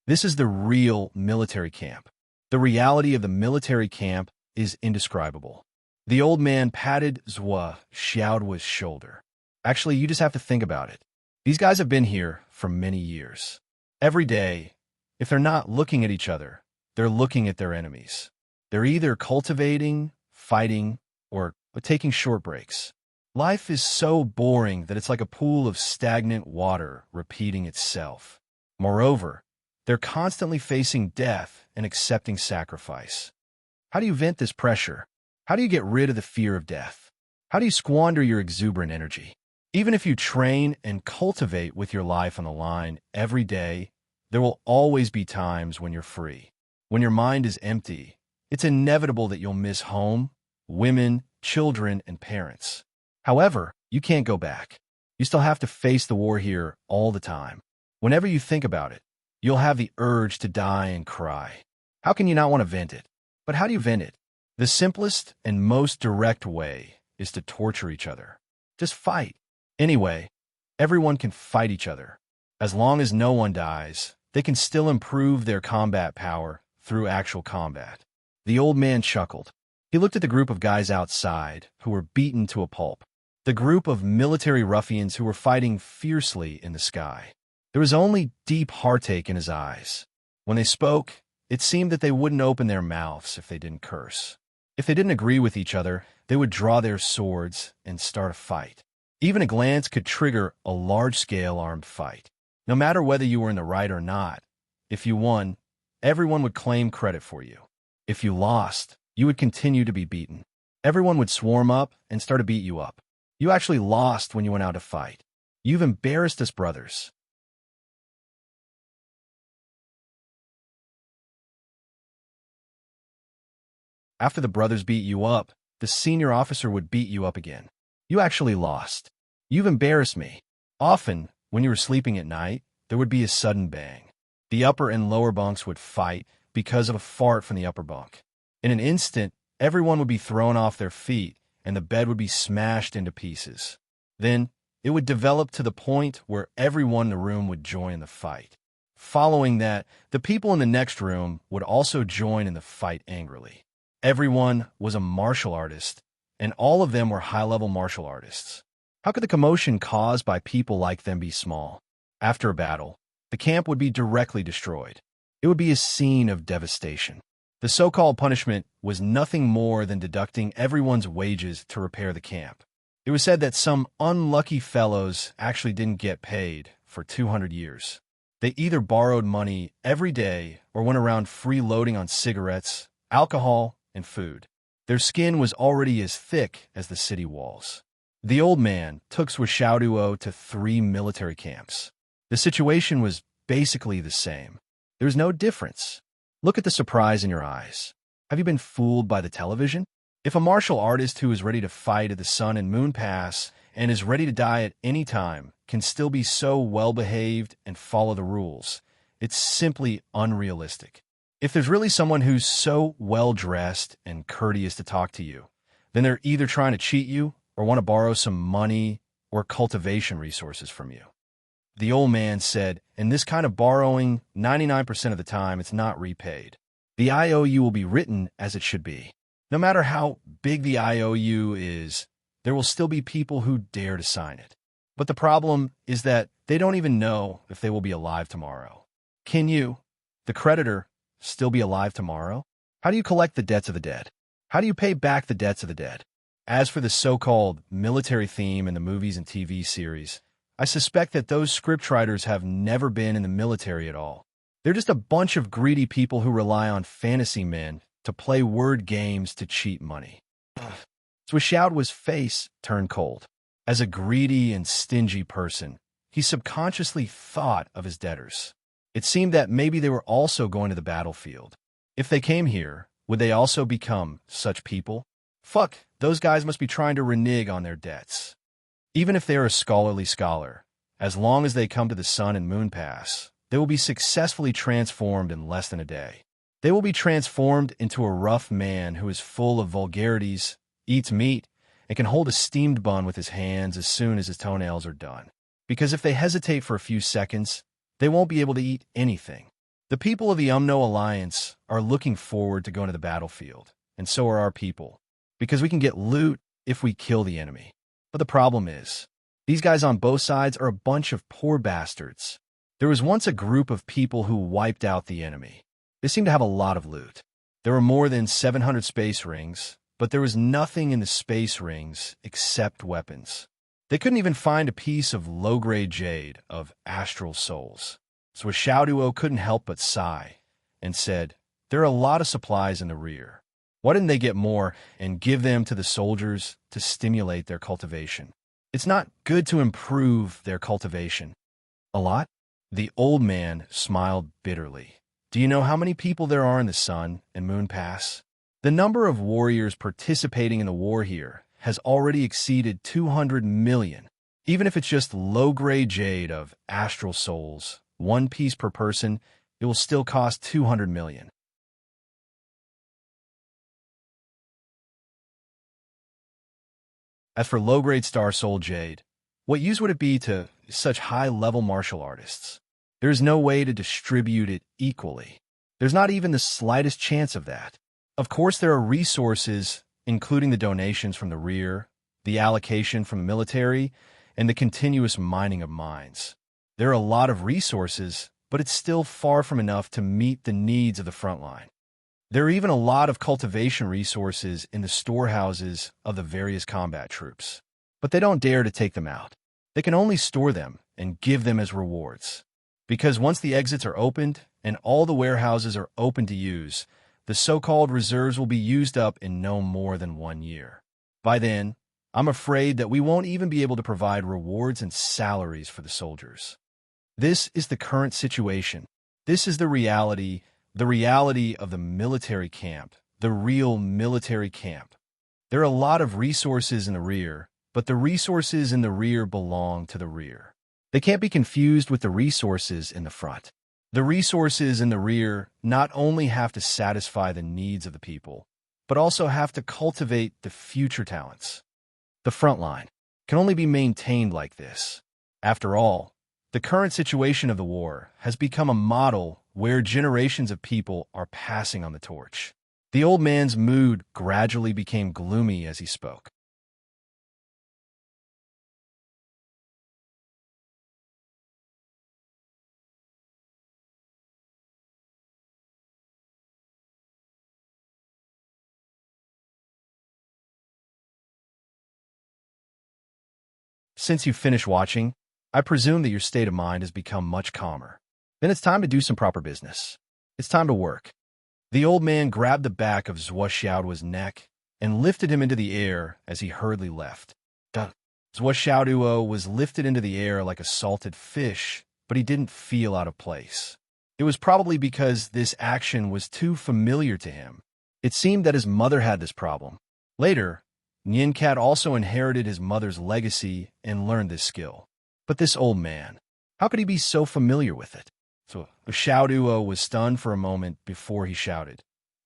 this is the real military camp. The reality of the military camp is indescribable. The old man patted Xiaoduo's shoulder. Actually, you just have to think about it. These guys have been here for many years. Every day, if they're not looking at each other, they're looking at their enemies. They're either cultivating, fighting, or taking short breaks. Life is so boring that it's like a pool of stagnant water repeating itself. Moreover, they're constantly facing death and accepting sacrifice. How do you vent this pressure? How do you get rid of the fear of death? How do you squander your exuberant energy? Even if you train and cultivate with your life on the line every day, there will always be times when you're free. When your mind is empty, it's inevitable that you'll miss home, women, children, and parents. However, you can't go back. You still have to face the war here all the time. Whenever you think about it, you'll have the urge to die and cry. How can you not want to vent it? But how do you vent it? The simplest and most direct way is to torture each other. Just fight. Anyway, everyone can fight each other. As long as no one dies, they can still improve their combat power through actual combat. The old man chuckled. He looked at the group of guys outside who were beaten to a pulp. The group of military ruffians who were fighting fiercely in the sky. There was only deep heartache in his eyes. When they spoke, it seemed that they wouldn't open their mouths if they didn't curse. If they didn't agree with each other, they would draw their swords and start a fight. Even a glance could trigger a large-scale armed fight. No matter whether you were in the right or not, if you won, everyone would claim credit for you. If you lost, you would continue to be beaten. Everyone would swarm up and start to beat you up. You actually lost when you went out to fight. You've embarrassed us, brothers. After the brothers beat you up, the senior officer would beat you up again. You actually lost. You've embarrassed me. Often, when you were sleeping at night, there would be a sudden bang. The upper and lower bunks would fight because of a fart from the upper bunk. In an instant, everyone would be thrown off their feet, and the bed would be smashed into pieces. Then, it would develop to the point where everyone in the room would join the fight. Following that, the people in the next room would also join in the fight angrily. Everyone was a martial artist, and all of them were high-level martial artists. How could the commotion caused by people like them be small? After a battle, the camp would be directly destroyed. It would be a scene of devastation. The so-called punishment was nothing more than deducting everyone's wages to repair the camp. It was said that some unlucky fellows actually didn't get paid for 200 years. They either borrowed money every day or went around freeloading on cigarettes, alcohol, and food. Their skin was already as thick as the city walls. The old man took Swishaduo to 3 military camps. The situation was basically the same. There was no difference. Look at the surprise in your eyes. Have you been fooled by the television? If a martial artist who is ready to fight at the Sun and Moon Pass and is ready to die at any time can still be so well-behaved and follow the rules, it's simply unrealistic. If there's really someone who's so well-dressed and courteous to talk to you, then they're either trying to cheat you or want to borrow some money or cultivation resources from you. The old man said, in this kind of borrowing, 99% of the time it's not repaid. The IOU will be written as it should be. No matter how big the IOU is, there will still be people who dare to sign it. But the problem is that they don't even know if they will be alive tomorrow. Can you, the creditor, still be alive tomorrow? How do you collect the debts of the dead? How do you pay back the debts of the dead? As for the so-called military theme in the movies and TV series, I suspect that those scriptwriters have never been in the military at all. They're just a bunch of greedy people who rely on fantasy men to play word games to cheat money. Swishao's face turned cold. As a greedy and stingy person, he subconsciously thought of his debtors. It seemed that maybe they were also going to the battlefield. If they came here, would they also become such people? Fuck, those guys must be trying to renege on their debts. Even if they're a scholarly scholar, as long as they come to the Sun and Moon Pass, they will be successfully transformed in less than a day. They will be transformed into a rough man who is full of vulgarities, eats meat, and can hold a steamed bun with his hands as soon as his toenails are done. Because if they hesitate for a few seconds, they won't be able to eat anything. The people of the UMNO Alliance are looking forward to going to the battlefield, and so are our people, because we can get loot if we kill the enemy. But the problem is, these guys on both sides are a bunch of poor bastards. There was once a group of people who wiped out the enemy. They seemed to have a lot of loot. There were more than 700 space rings, but there was nothing in the space rings except weapons. They couldn't even find a piece of low-grade jade of astral souls. So Swishaoduo couldn't help but sigh and said, there are a lot of supplies in the rear. Why didn't they get more and give them to the soldiers to stimulate their cultivation? It's not good to improve their cultivation. A lot? The old man smiled bitterly. Do you know how many people there are in the Sun and Moon Pass? The number of warriors participating in the war here has already exceeded 200 million. Even if it's just low-grade jade of astral souls, one piece per person, it will still cost 200 million. As for low-grade star soul jade, what use would it be to such high-level martial artists. There's no way to distribute it equally. There's not even the slightest chance of that. Of course, there are resources, including the donations from the rear, the allocation from the military, and the continuous mining of mines. There are a lot of resources, but it's still far from enough to meet the needs of the front line. There are even a lot of cultivation resources in the storehouses of the various combat troops, but they don't dare to take them out. They can only store them and give them as rewards. Because once the exits are opened and all the warehouses are open to use, the so-called reserves will be used up in no more than 1 year. By then, I'm afraid that we won't even be able to provide rewards and salaries for the soldiers. This is the current situation. This is the reality of the military camp, the real military camp. There are a lot of resources in the rear, but the resources in the rear belong to the rear. They can't be confused with the resources in the front. The resources in the rear not only have to satisfy the needs of the people, but also have to cultivate the future talents. The front line can only be maintained like this. After all, the current situation of the war has become a model where generations of people are passing on the torch. The old man's mood gradually became gloomy as he spoke. Since you've finished watching, I presume that your state of mind has become much calmer. Then it's time to do some proper business. It's time to work. The old man grabbed the back of Zhuo Xiaoduo's neck and lifted him into the air as he hurriedly left. Zhuo Xiaoduo was lifted into the air like a salted fish, but he didn't feel out of place. It was probably because this action was too familiar to him. It seemed that his mother had this problem. Later, Nian Cat also inherited his mother's legacy and learned this skill. But this old man, how could he be so familiar with it? So Xiaoduo was stunned for a moment before he shouted,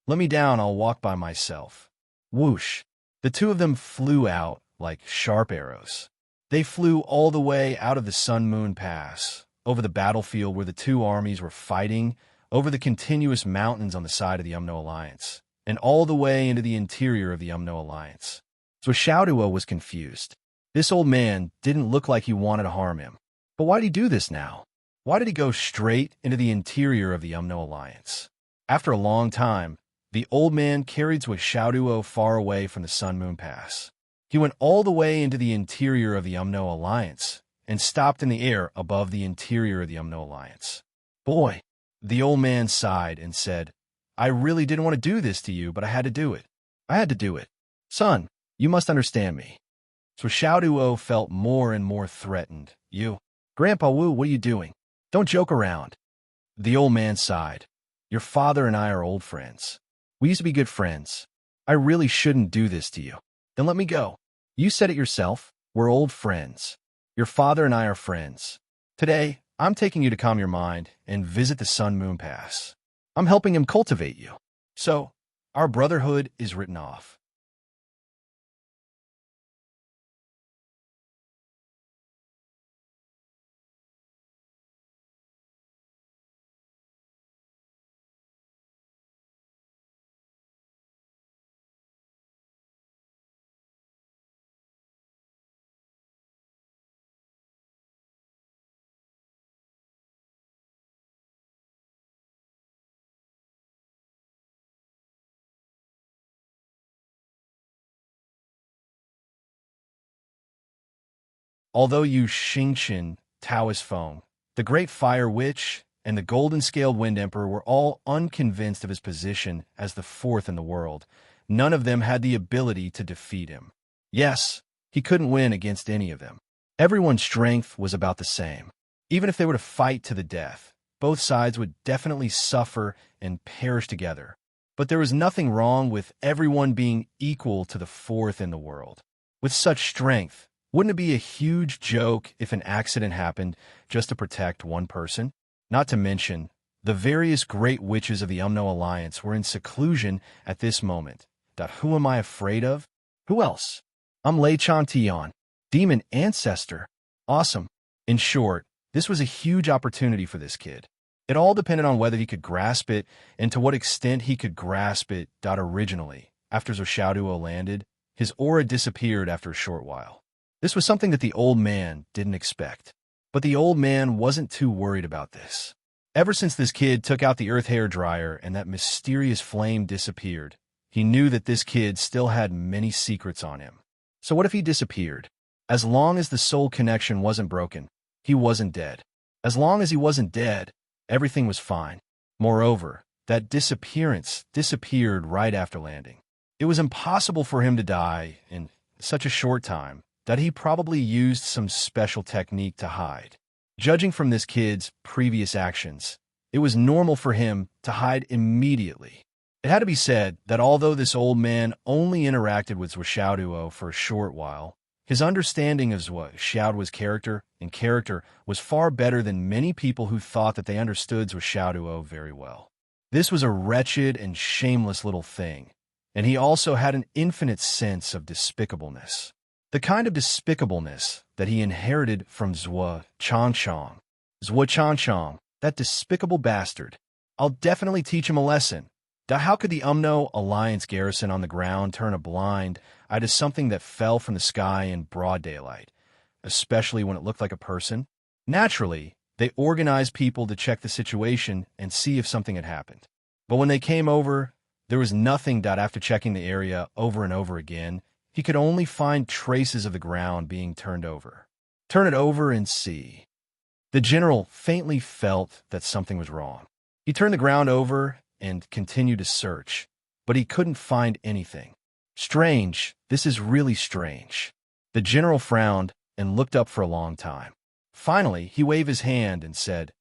"Let me down, I'll walk by myself." Whoosh! The two of them flew out like sharp arrows. They flew all the way out of the Sun-Moon Pass, over the battlefield where the two armies were fighting, over the continuous mountains on the side of the Umno Alliance, and all the way into the interior of the Umno Alliance. So Xiaoduo was confused. This old man didn't look like he wanted to harm him. But why did he do this now? Why did he go straight into the interior of the Umno Alliance? After a long time, the old man carried Zhuo Xiaoduo far away from the Sun-Moon Pass. He went all the way into the interior of the Umno Alliance and stopped in the air above the interior of the Umno Alliance. Boy, the old man sighed and said, "I really didn't want to do this to you, but I had to do it. I had to do it. Son, you must understand me." So Xiaoduo felt more and more threatened. Grandpa Wu, what are you doing? Don't joke around." The old man sighed. "Your father and I are old friends. We used to be good friends. I really shouldn't do this to you. Then let me go. You said it yourself. We're old friends. Your father and I are friends. Today, I'm taking you to calm your mind and visit the Sun-Moon Pass. I'm helping him cultivate you. So, our brotherhood is written off." Although Yu Xingqian, Taoist Feng, the Great Fire Witch, and the Golden-Scaled Wind Emperor were all unconvinced of his position as the fourth in the world, none of them had the ability to defeat him. Yes, he couldn't win against any of them. Everyone's strength was about the same. Even if they were to fight to the death, both sides would definitely suffer and perish together. But there was nothing wrong with everyone being equal to the fourth in the world. With such strength, wouldn't it be a huge joke if an accident happened just to protect one person? Not to mention, the various great witches of the Umno Alliance were in seclusion at this moment. Who am I afraid of? Who else? I'm Lei Chan Tian, demon ancestor. Awesome. In short, this was a huge opportunity for this kid. It all depended on whether he could grasp it and to what extent he could grasp it. Originally, after Xiaoduo landed, his aura disappeared after a short while. This was something that the old man didn't expect. But the old man wasn't too worried about this. Ever since this kid took out the earth hair dryer and that mysterious flame disappeared, he knew that this kid still had many secrets on him. So what if he disappeared? As long as the soul connection wasn't broken, he wasn't dead. As long as he wasn't dead, everything was fine. Moreover, that disappearance disappeared right after landing. It was impossible for him to die in such a short time that he probably used some special technique to hide. Judging from this kid's previous actions, it was normal for him to hide immediately. It had to be said that although this old man only interacted with Xiaoduo for a short while, his understanding of Xiaoduo's character was far better than many people who thought that they understood Xiaoduo very well. This was a wretched and shameless little thing, and he also had an infinite sense of despicableness. The kind of despicableness that he inherited from Zhuo Changchong. Zhuo Changchong, that despicable bastard. I'll definitely teach him a lesson. How could the Umno Alliance garrison on the ground turn a blind eye to something that fell from the sky in broad daylight, especially when it looked like a person? Naturally, they organized people to check the situation and see if something had happened. But when they came over, there was nothing. After checking the area over and over again, he could only find traces of the ground being turned over. Turn it over and see. The general faintly felt that something was wrong. He turned the ground over and continued to search, but he couldn't find anything. Strange, this is really strange. The general frowned and looked up for a long time. Finally, he waved his hand and said,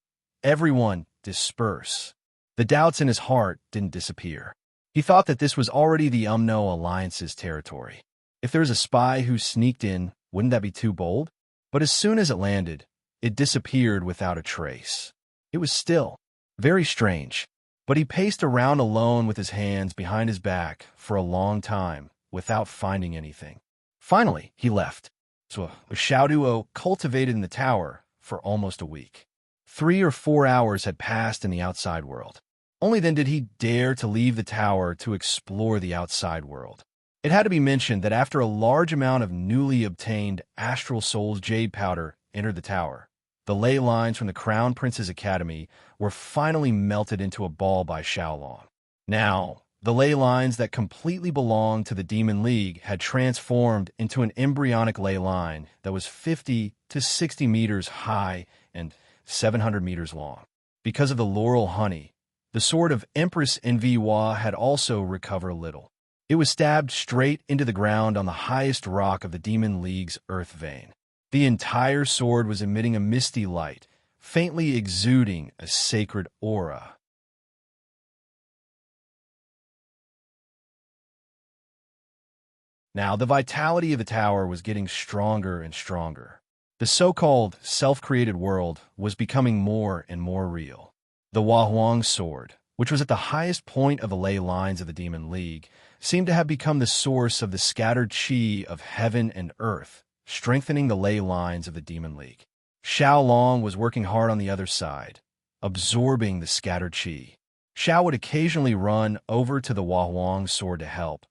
"Everyone, disperse." The doubts in his heart didn't disappear. He thought that this was already the Umno Alliance's territory. If there was a spy who sneaked in, wouldn't that be too bold? But as soon as it landed, it disappeared without a trace. It was still. Very strange. But he paced around alone with his hands behind his back for a long time without finding anything. Finally, he left. So Xiaoduo cultivated in the tower for almost a week. 3 or 4 hours had passed in the outside world. Only then did he dare to leave the tower to explore the outside world. It had to be mentioned that after a large amount of newly obtained Astral Soul's jade powder entered the tower, the ley lines from the Crown Prince's Academy were finally melted into a ball by Xiaolong. Now, the ley lines that completely belonged to the Demon League had transformed into an embryonic ley line that was 50 to 60 meters high and 700 meters long. Because of the laurel honey, the sword of Empress Envoi had also recovered a little. It was stabbed straight into the ground on the highest rock of the Demon League's earth vein. The entire sword was emitting a misty light, faintly exuding a sacred aura. Now, the vitality of the tower was getting stronger and stronger. The so-called self-created world was becoming more and more real. The Huahuang sword, which was at the highest point of the ley lines of the Demon League, seemed to have become the source of the scattered qi of heaven and earth, strengthening the ley lines of the Demon League. Xiao Long was working hard on the other side, absorbing the scattered qi. Xiao would occasionally run over to the Huahuang sword to help,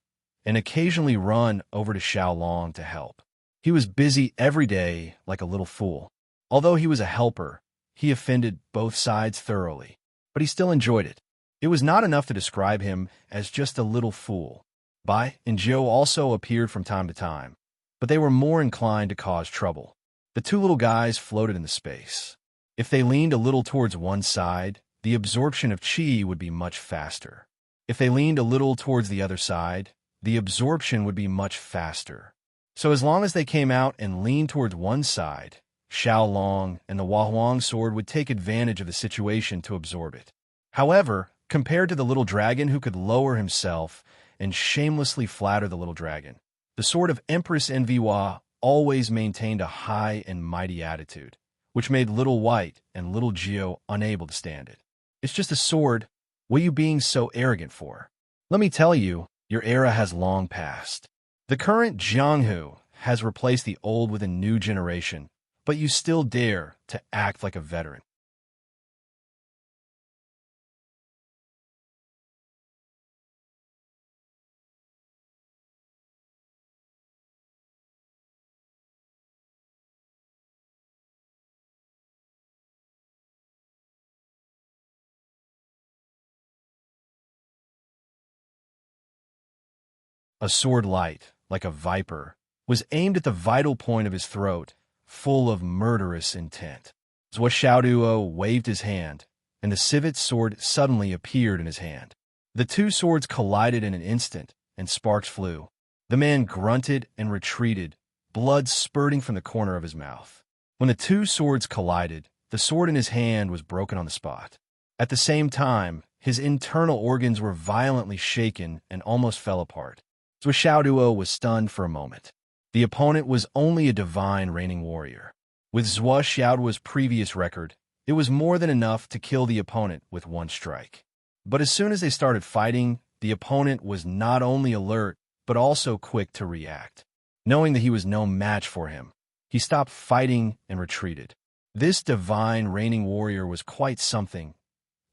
and occasionally run over to Xiao Long to help. He was busy every day like a little fool. Although he was a helper, he offended both sides thoroughly, but he still enjoyed it. It was not enough to describe him as just a little fool. Bai and Zhou also appeared from time to time, but they were more inclined to cause trouble. The two little guys floated in the space. If they leaned a little towards one side, the absorption of qi would be much faster. If they leaned a little towards the other side, the absorption would be much faster. So as long as they came out and leaned towards one side, Xiao Long and the Huahuang sword would take advantage of the situation to absorb it. However, compared to the little dragon who could lower himself and shamelessly flatter the little dragon, the sword of Empress Envoi always maintained a high and mighty attitude, which made Little White and Little Geo unable to stand it. It's just a sword. What are you being so arrogant for? Let me tell you, your era has long passed. The current Jianghu has replaced the old with a new generation, but you still dare to act like a veteran. A sword light, like a viper, was aimed at the vital point of his throat, full of murderous intent. Zhou Xiaoduo waved his hand, and the civet sword suddenly appeared in his hand. The two swords collided in an instant, and sparks flew. The man grunted and retreated, blood spurting from the corner of his mouth. When the two swords collided, the sword in his hand was broken on the spot. At the same time, his internal organs were violently shaken and almost fell apart. Zhou Xiaoduo was stunned for a moment. The opponent was only a divine reigning warrior. With Zhou Xiaoduo's previous record, it was more than enough to kill the opponent with one strike. But as soon as they started fighting, the opponent was not only alert, but also quick to react. Knowing that he was no match for him, he stopped fighting and retreated. This divine reigning warrior was quite something,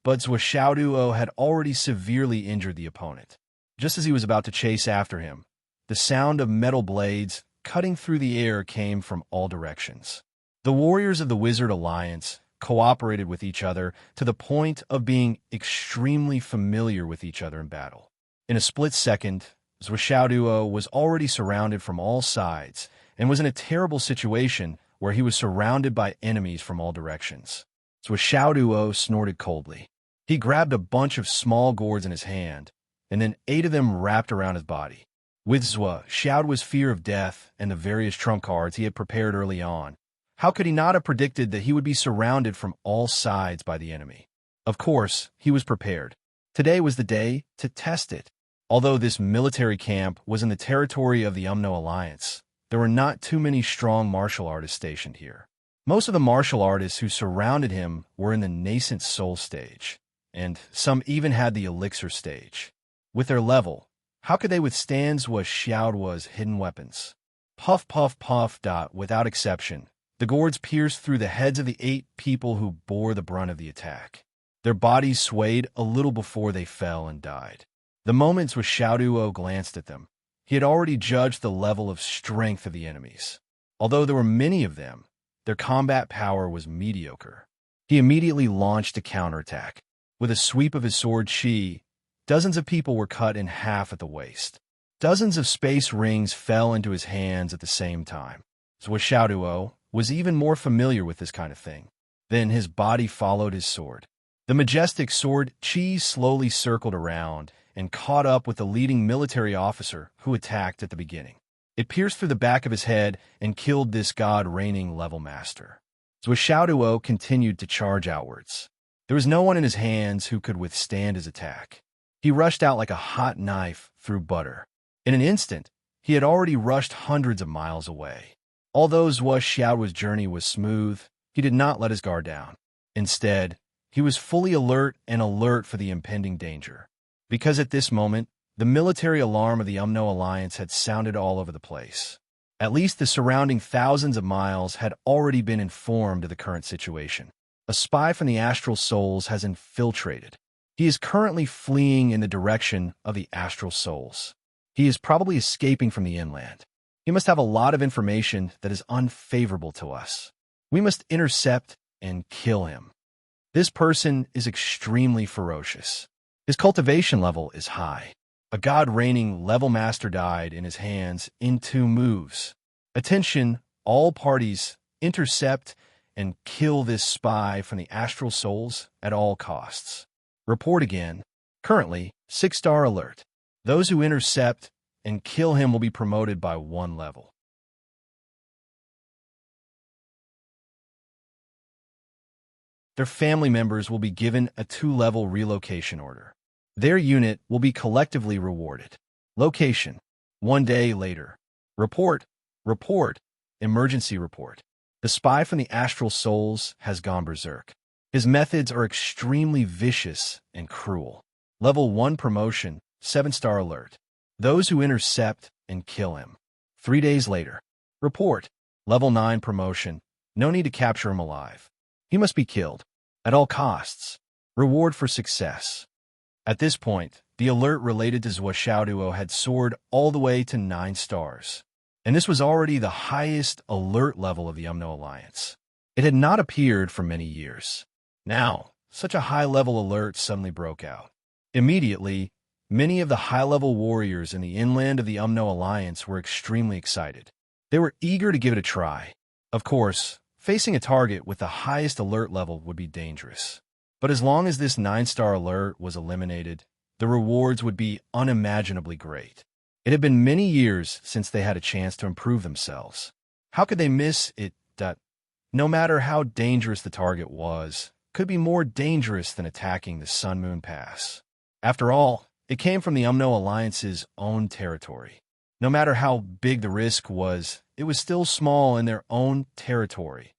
but Zhou Xiaoduo had already severely injured the opponent. Just as he was about to chase after him, the sound of metal blades cutting through the air came from all directions. The warriors of the Wizard Alliance cooperated with each other to the point of being extremely familiar with each other in battle. In a split second, Zhou Xiaoduo was already surrounded from all sides and was in a terrible situation where he was surrounded by enemies from all directions. Zhou Xiaoduo snorted coldly. He grabbed a bunch of small gourds in his hand, and then 8 of them wrapped around his body. With Zhou Xiaoduo's fear of death and the various trump cards he had prepared early on, how could he not have predicted that he would be surrounded from all sides by the enemy? Of course, he was prepared. Today was the day to test it. Although this military camp was in the territory of the Umno Alliance, there were not too many strong martial artists stationed here. Most of the martial artists who surrounded him were in the nascent soul stage, and some even had the elixir stage. With their level, how could they withstand Zhou Xiaoduo's hidden weapons? Puff, puff, puff. Without exception, the gourds pierced through the heads of the 8 people who bore the brunt of the attack. Their bodies swayed a little before they fell and died. The moment Zhou Xiaoduo glanced at them, he had already judged the level of strength of the enemies. Although there were many of them, their combat power was mediocre. He immediately launched a counterattack. With a sweep of his sword Qi, dozens of people were cut in half at the waist. Dozens of space rings fell into his hands at the same time. Zhou Xiaoduo was even more familiar with this kind of thing. Then his body followed his sword. The majestic sword Qi slowly circled around and caught up with the leading military officer who attacked at the beginning. It pierced through the back of his head and killed this god-reigning level master. Zhou Xiaoduo continued to charge outwards. There was no one in his hands who could withstand his attack. He rushed out like a hot knife through butter. In an instant, he had already rushed hundreds of miles away. Although Zhou Xiaoduo's journey was smooth, he did not let his guard down. Instead, he was fully alert for the impending danger. Because at this moment, the military alarm of the Umno Alliance had sounded all over the place. At least the surrounding thousands of miles had already been informed of the current situation. A spy from the Astral Souls has infiltrated. He is currently fleeing in the direction of the Astral Souls. He is probably escaping from the inland. He must have a lot of information that is unfavorable to us. We must intercept and kill him. This person is extremely ferocious. His cultivation level is high. A god-reigning level master died in his hands in 2 moves. Attention, all parties, intercept and kill this spy from the Astral Souls at all costs. Report again. Currently, 6-star alert. Those who intercept and kill him will be promoted by 1 level. Their family members will be given a 2-level relocation order. Their unit will be collectively rewarded. Location: 1 day later. Report. Emergency report. The spy from the Astral Souls has gone berserk. His methods are extremely vicious and cruel. Level 1 promotion, 7-star alert. Those who intercept and kill him. 3 days later. Report. Level 9 promotion, No need to capture him alive. He must be killed. At all costs. Reward for success. At this point, the alert related to Zhuo had soared all the way to 9 stars. And this was already the highest alert level of the Umno Alliance. It had not appeared for many years. Now, such a high-level alert suddenly broke out. Immediately, many of the high-level warriors in the inland of the Umno Alliance were extremely excited. They were eager to give it a try. Of course, facing a target with the highest alert level would be dangerous. But as long as this 9-star alert was eliminated, the rewards would be unimaginably great. It had been many years since they had a chance to improve themselves. How could they miss it? No matter how dangerous the target was, could be more dangerous than attacking the Sun Moon Pass. After all, it came from the Umno Alliance's own territory. No matter how big the risk was, it was still small in their own territory.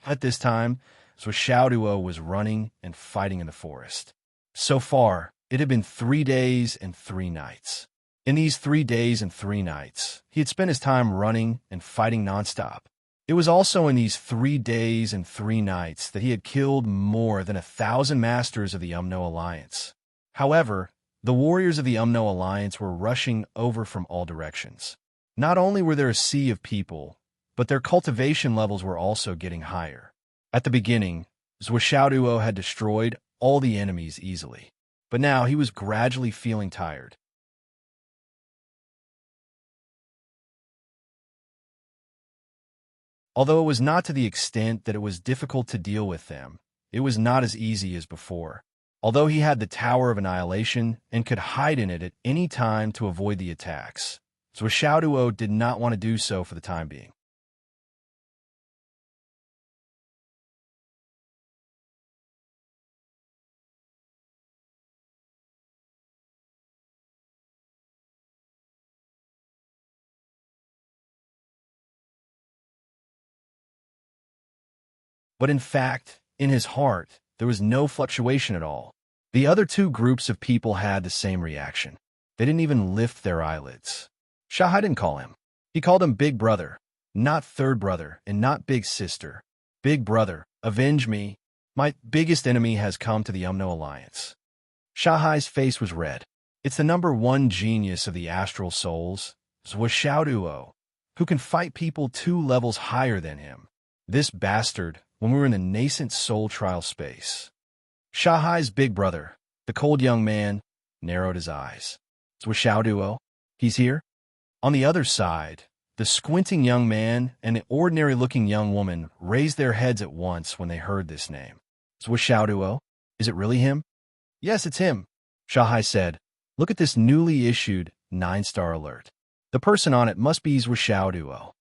At this time, Zhuo was running and fighting in the forest. So far, it had been 3 days and 3 nights. In these 3 days and 3 nights, he had spent his time running and fighting nonstop. It was also in these 3 days and 3 nights that he had killed more than 1,000 masters of the Umno Alliance. However, the warriors of the Umno Alliance were rushing over from all directions. Not only were there a sea of people, but their cultivation levels were also getting higher. At the beginning, Zhuo had destroyed all the enemies easily, but now he was gradually feeling tired. Although it was not to the extent that it was difficult to deal with them, it was not as easy as before. Although he had the Tower of Annihilation and could hide in it at any time to avoid the attacks, Zhuo did not want to do so for the time being. But in fact, in his heart, there was no fluctuation at all. The other 2 groups of people had the same reaction. They didn't even lift their eyelids. Shahai didn't call him. He called him Big Brother, not Third Brother, and not Big Sister. Big Brother, avenge me. My biggest enemy has come to the Umno Alliance. Shahai's face was red. It's the #1 genius of the astral souls, Zhuo, who can fight people 2 levels higher than him. This bastard, when we were in the nascent soul trial space. Shahai's big brother, the cold young man, narrowed his eyes. Zhuo, he's here? On the other side, the squinting young man and the ordinary-looking young woman raised their heads at once when they heard this name. Zhuo, is it really him? Yes, it's him, Shahai said. Look at this newly issued 9-star alert. The person on it must be Zhuo.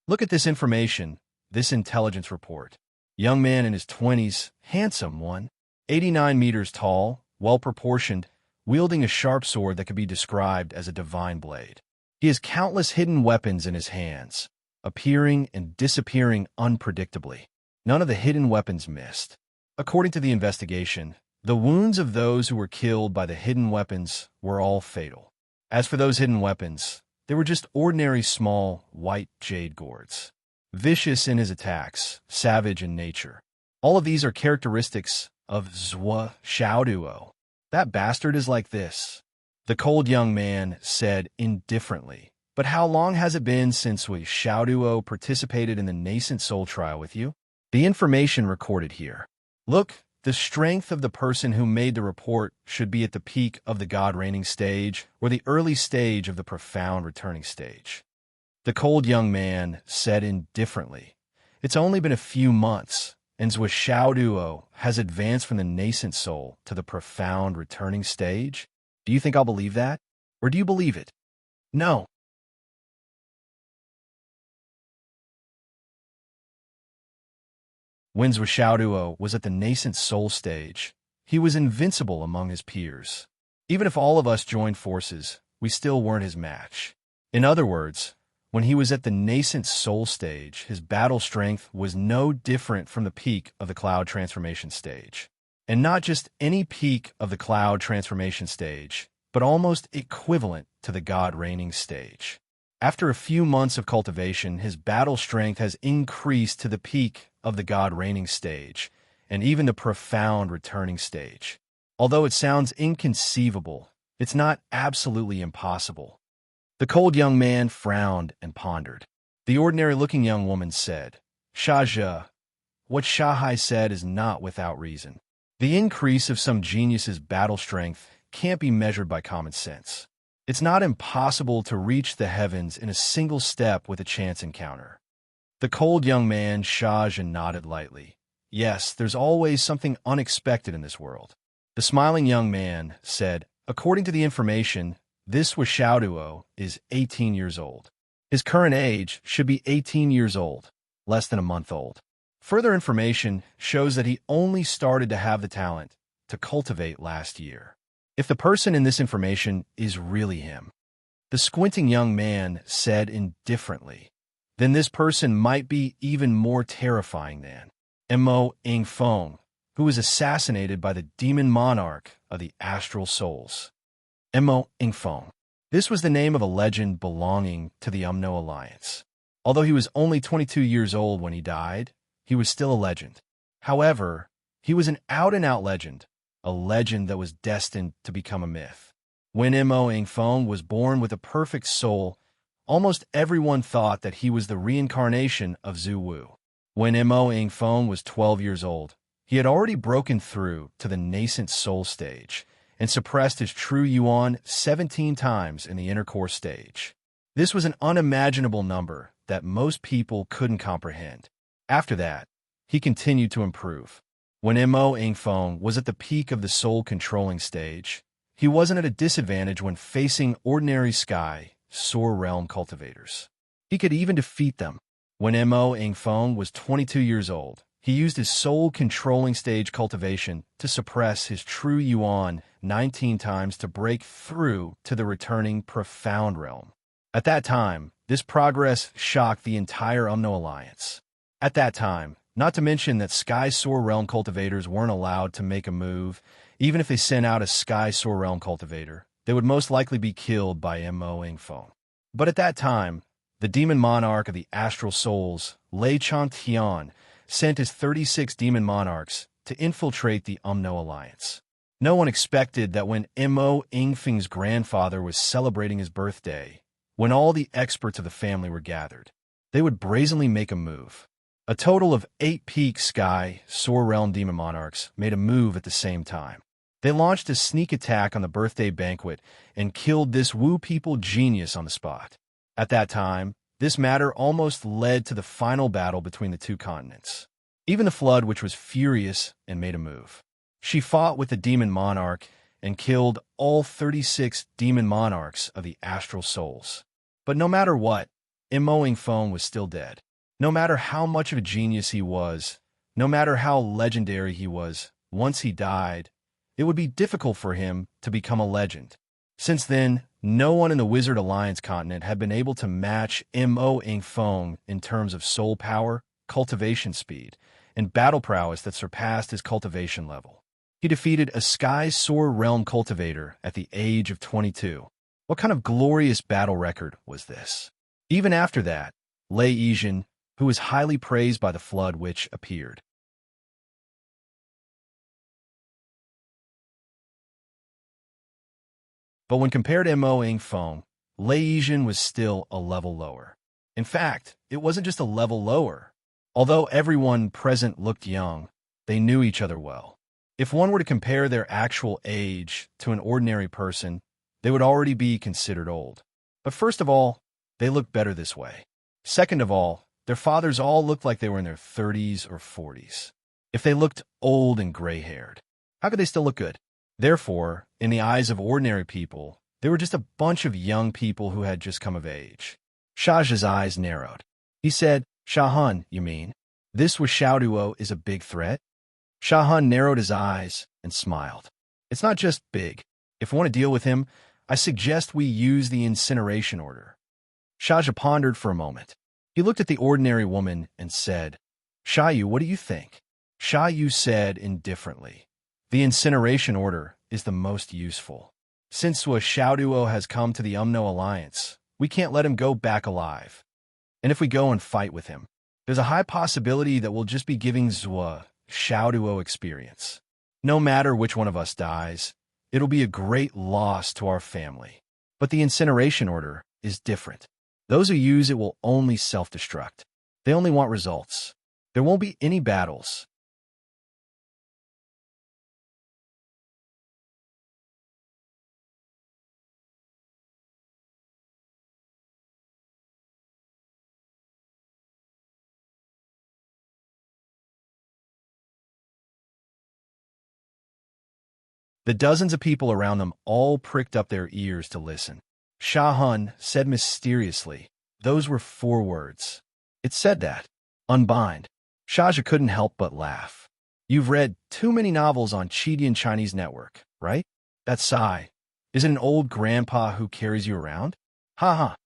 Look at this information, this intelligence report. Young man in his 20s, handsome one, 89 meters tall, well-proportioned, wielding a sharp sword that could be described as a divine blade. He has countless hidden weapons in his hands, appearing and disappearing unpredictably. None of the hidden weapons missed. According to the investigation, the wounds of those who were killed by the hidden weapons were all fatal. As for those hidden weapons, they were just ordinary small, white jade gourds. Vicious in his attacks, savage in nature. All of these are characteristics of Zhuo. That bastard is like this, the cold young man said indifferently. But how long has it been since Zhuo participated in the nascent soul trial with you? The information recorded here. Look, the strength of the person who made the report should be at the peak of the God reigning stage or the early stage of the profound returning stage. The cold young man said indifferently, it's only been a few months, and Zhuo has advanced from the nascent soul to the profound returning stage? Do you think I'll believe that? Or do you believe it? No. When Zhuo was at the nascent soul stage, he was invincible among his peers. Even if all of us joined forces, we still weren't his match. In other words, when he was at the nascent soul stage, his battle strength was no different from the peak of the cloud transformation stage. And not just any peak of the cloud transformation stage, but almost equivalent to the God reigning stage. After a few months of cultivation, his battle strength has increased to the peak of the God reigning stage, and even the profound returning stage. Although it sounds inconceivable, it's not absolutely impossible. The cold young man frowned and pondered. The ordinary-looking young woman said, Shaja, what Shahai said is not without reason. The increase of some genius's battle strength can't be measured by common sense. It's not impossible to reach the heavens in a single step with a chance encounter. The cold young man Shaja nodded lightly. Yes, there's always something unexpected in this world. The smiling young man said, according to the information, this Washauduo is 18 years old. His current age should be 18 years old, less than a month old. Further information shows that he only started to have the talent to cultivate last year. If the person in this information is really him, the squinting young man said indifferently, then this person might be even more terrifying than Mo Ingfeng, who was assassinated by the demon monarch of the astral souls. Mo Ingfeng. This was the name of a legend belonging to the Umno Alliance. Although he was only 22 years old when he died, he was still a legend. However, he was an out-and-out legend, a legend that was destined to become a myth. When Mo Ingfeng was born with a perfect soul, almost everyone thought that he was the reincarnation of Zhu Wu. When Mo Ingfeng was 12 years old, he had already broken through to the nascent soul stage and suppressed his true yuan 17 times in the inner core stage. This was an unimaginable number that most people couldn't comprehend. After that, he continued to improve. When Mo Ingfeng was at the peak of the soul-controlling stage, he wasn't at a disadvantage when facing ordinary sky, soar realm cultivators. He could even defeat them. When Mo Ingfeng was 22 years old, he used his soul-controlling stage cultivation to suppress his true yuan 19 times to break through to the returning profound realm. At that time, this progress shocked the entire Umno Alliance. At that time, not to mention that Sky Soar Realm cultivators weren't allowed to make a move. Even if they sent out a Sky Soar Realm cultivator, they would most likely be killed by Mo Ingfeng. But at that time, the demon monarch of the astral souls, Lei Chantian, sent his 36 demon monarchs to infiltrate the Umno Alliance. No one expected that when Mo Ingfeng's grandfather was celebrating his birthday, when all the experts of the family were gathered, they would brazenly make a move. A total of 8 peak sky, soar realm demon monarchs made a move at the same time. They launched a sneak attack on the birthday banquet and killed this Wu people genius on the spot. At that time, this matter almost led to the final battle between the two continents. Even the Flood, which was furious and made a move. She fought with the demon monarch and killed all 36 demon monarchs of the astral souls. But no matter what, Mo Ingfeng was still dead. No matter how much of a genius he was, no matter how legendary he was, once he died, it would be difficult for him to become a legend. Since then, no one in the Wizard Alliance continent had been able to match Mo Ingfeng in terms of soul power, cultivation speed, and battle prowess that surpassed his cultivation level. He defeated a Sky Soar Realm cultivator at the age of 22. What kind of glorious battle record was this? Even after that, Lei Yijin, who was highly praised by the Flood Witch, appeared. But when compared to Mo Ingfeng, Lei Yijin was still a level lower. In fact, it wasn't just a level lower. Although everyone present looked young, they knew each other well. If one were to compare their actual age to an ordinary person, they would already be considered old. But first of all, they looked better this way. Second of all, their fathers all looked like they were in their 30s or 40s. If they looked old and gray-haired, how could they still look good? Therefore, in the eyes of ordinary people, they were just a bunch of young people who had just come of age. Shaja's eyes narrowed. He said, Shahan, you mean? This Washauduo is a big threat? Shahan narrowed his eyes and smiled. It's not just big. If we want to deal with him, I suggest we use the incineration order. Shaja pondered for a moment. He looked at the ordinary woman and said, Shayu, what do you think? Shayu said indifferently, the incineration order is the most useful. Since Washauduo has come to the Umno Alliance, we can't let him go back alive. And if we go and fight with him, There's a high possibility that we'll just be giving Zwa Xiaoduo experience. No matter which one of us dies, it'll be a great loss to our family. But the incineration order is different. Those who use it will only self-destruct. They only want results. There won't be any battles. The dozens of people around them all pricked up their ears to listen. Sha Hun said mysteriously, "Those were 4 words. It said that. Unbind." Shaja couldn't help but laugh. "You've read too many novels on Chidian Chinese network, right? That sigh. Is it an old grandpa who carries you around?" Ha ha.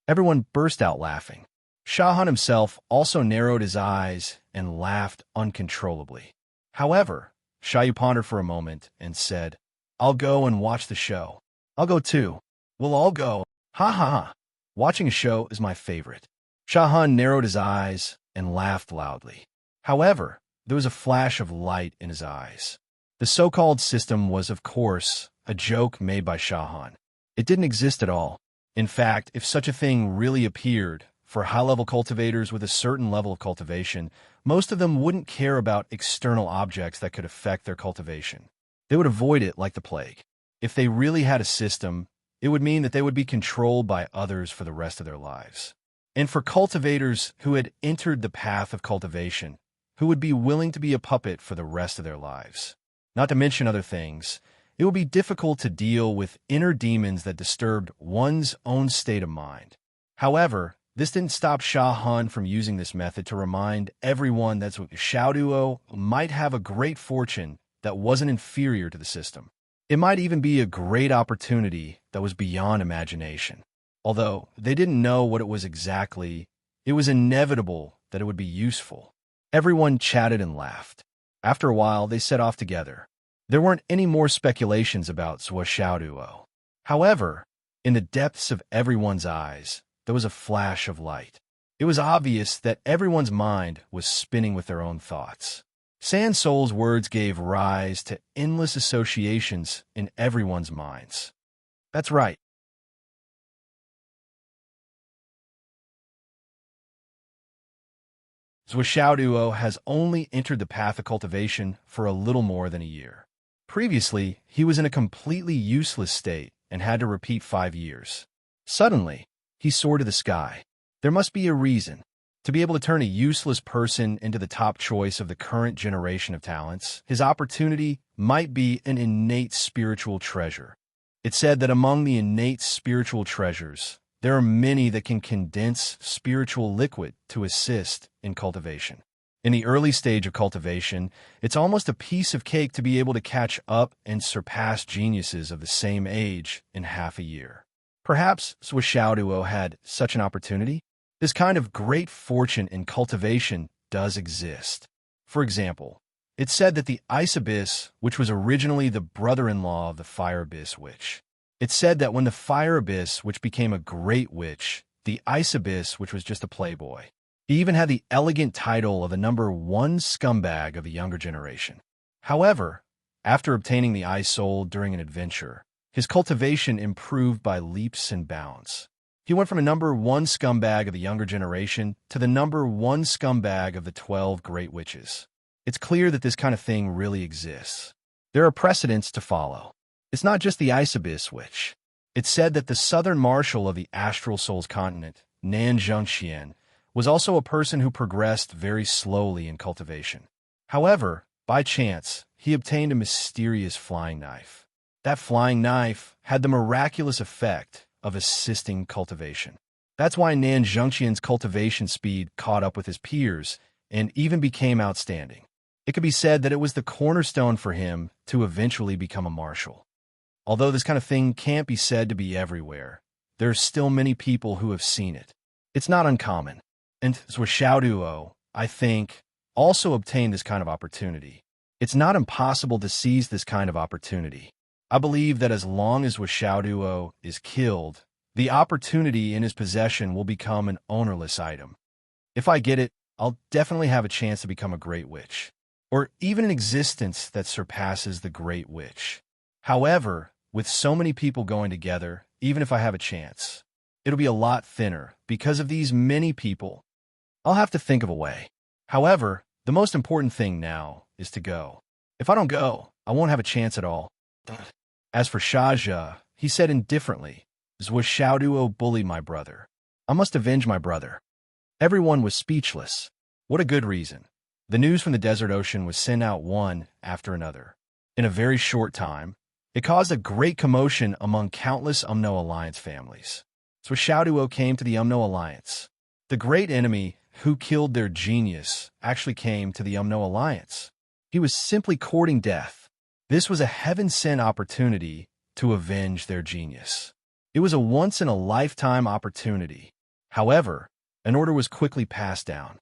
Everyone burst out laughing. Sha Hun himself also narrowed his eyes and laughed uncontrollably. However, Sha Yu pondered for a moment and said, "I'll go and watch the show." "I'll go too. We'll all go. Ha ha ha. Watching a show is my favorite." Sha Hun narrowed his eyes and laughed loudly. However, there was a flash of light in his eyes. The so-called system was, of course, a joke made by Sha Hun. It didn't exist at all. In fact, if such a thing really appeared, for high-level cultivators with a certain level of cultivation, most of them wouldn't care about external objects that could affect their cultivation. They would avoid it like the plague. If they really had a system, it would mean that they would be controlled by others for the rest of their lives. And for cultivators who had entered the path of cultivation, who would be willing to be a puppet for the rest of their lives. Not to mention other things, it would be difficult to deal with inner demons that disturbed one's own state of mind. However, this didn't stop Sha Hun from using this method to remind everyone that Xiaoduo might have a great fortune that wasn't inferior to the system. It might even be a great opportunity that was beyond imagination. Although they didn't know what it was exactly, it was inevitable that it would be useful. Everyone chatted and laughed. After a while, they set off together. There weren't any more speculations about Zwa Xiaoduo. However, in the depths of everyone's eyes, there was a flash of light. It was obvious that everyone's mind was spinning with their own thoughts. San Soul's words gave rise to endless associations in everyone's minds. That's right. Zwa Xiaoduo has only entered the path of cultivation for a little more than a year. Previously, he was in a completely useless state and had to repeat 5 years. Suddenly, he soared to the sky. There must be a reason. To be able to turn a useless person into the top choice of the current generation of talents, his opportunity might be an innate spiritual treasure. It's said that among the innate spiritual treasures, there are many that can condense spiritual liquid to assist in cultivation. In the early stage of cultivation, it's almost a piece of cake to be able to catch up and surpass geniuses of the same age in half a year. Perhaps Zwa Xiaoduo had such an opportunity. This kind of great fortune in cultivation does exist. For example, it's said that the Ice Abyss, which was originally the brother-in-law of the Fire Abyss witch, it's said that when the Fire Abyss, which became a great witch, the Ice Abyss, which was just a playboy, he even had the elegant title of the #1 scumbag of the younger generation. However, after obtaining the Ice Soul during an adventure, his cultivation improved by leaps and bounds. He went from a #1 scumbag of the younger generation to the #1 scumbag of the 12 Great Witches. It's clear that this kind of thing really exists. There are precedents to follow. It's not just the Ice Abyss Witch. It's said that the southern marshal of the Astral Souls continent, Nan Zhengxian, was also a person who progressed very slowly in cultivation. However, by chance, he obtained a mysterious flying knife. That flying knife had the miraculous effect of assisting cultivation. That's why Nan Zhengxian's cultivation speed caught up with his peers and even became outstanding. It could be said that it was the cornerstone for him to eventually become a marshal. Although this kind of thing can't be said to be everywhere, there are still many people who have seen it. It's not uncommon. And Zwa Xiaoduo, I think, also obtained this kind of opportunity. It's not impossible to seize this kind of opportunity. I believe that as long as Zwa Xiaoduo is killed, the opportunity in his possession will become an ownerless item. If I get it, I'll definitely have a chance to become a great witch, or even an existence that surpasses the great witch. However, with so many people going together, even if I have a chance, it'll be a lot thinner because of these many people. I'll have to think of a way. However, the most important thing now is to go. If I don't go, I won't have a chance at all. As for Shaja, he said indifferently, Zwashauduo bullied my brother. I must avenge my brother. Everyone was speechless. What a good reason. The news from the desert ocean was sent out one after another. In a very short time, it caused a great commotion among countless Umno Alliance families. Zwashauduo came to the Umno Alliance. The great enemy who killed their genius actually came to the Umno Alliance. He was simply courting death. This was a heaven-sent opportunity to avenge their genius. It was a once-in-a-lifetime opportunity. However, an order was quickly passed down.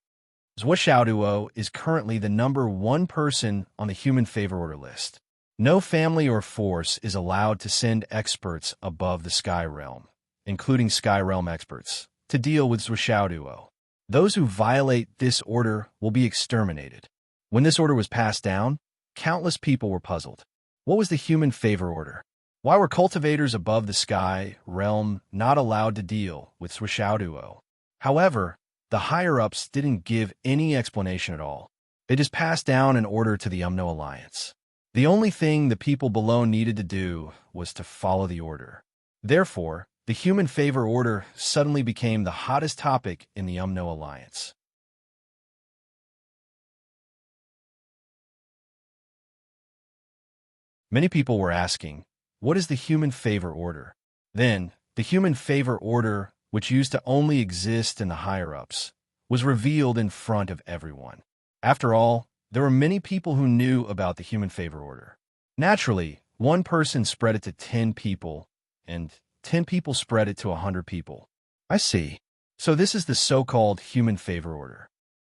Zwashauduo is currently the #1 person on the human favor order list. No family or force is allowed to send experts above the Sky Realm, including Sky Realm experts, to deal with Zwashauduo. Those who violate this order will be exterminated. When this order was passed down, countless people were puzzled. What was the human favor order? Why were cultivators above the Sky Realm not allowed to deal with Zwashauduo? However, the higher-ups didn't give any explanation at all. They just passed down an order to the Umno Alliance. The only thing the people below needed to do was to follow the order. Therefore, the human favor order suddenly became the hottest topic in the Umno Alliance. Many people were asking, what is the human favor order? Then, the human favor order, which used to only exist in the higher-ups, was revealed in front of everyone. After all, there were many people who knew about the human favor order. Naturally, one person spread it to 10 people, and 10 people spread it to 100 people. I see. So this is the so-called human favor order.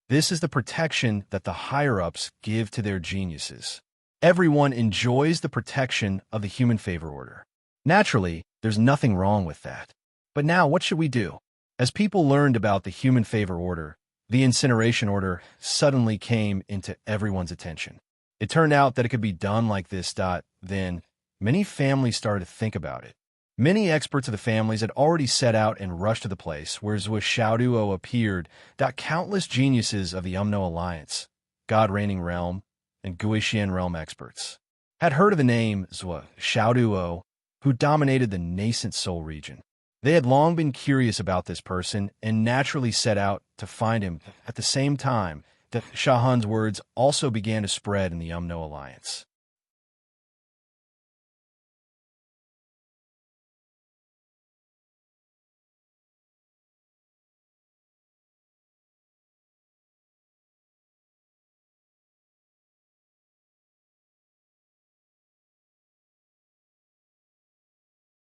This is the protection that the higher-ups give to their geniuses. Everyone enjoys the protection of the human favor order. Naturally, there's nothing wrong with that. But now, what should we do? As people learned about the human favor order, the incineration order suddenly came into everyone's attention. It turned out that it could be done like this. Then, many families started to think about it. Many experts of the families had already set out and rushed to the place where Zwashauduo appeared. Countless geniuses of the Umno Alliance, God Reigning Realm, and Guishian Realm experts had heard of the name Zwashauduo, who dominated the nascent Soul region. They had long been curious about this person and naturally set out to find him. At the same time, the Shahan's words also began to spread in the Umno Alliance.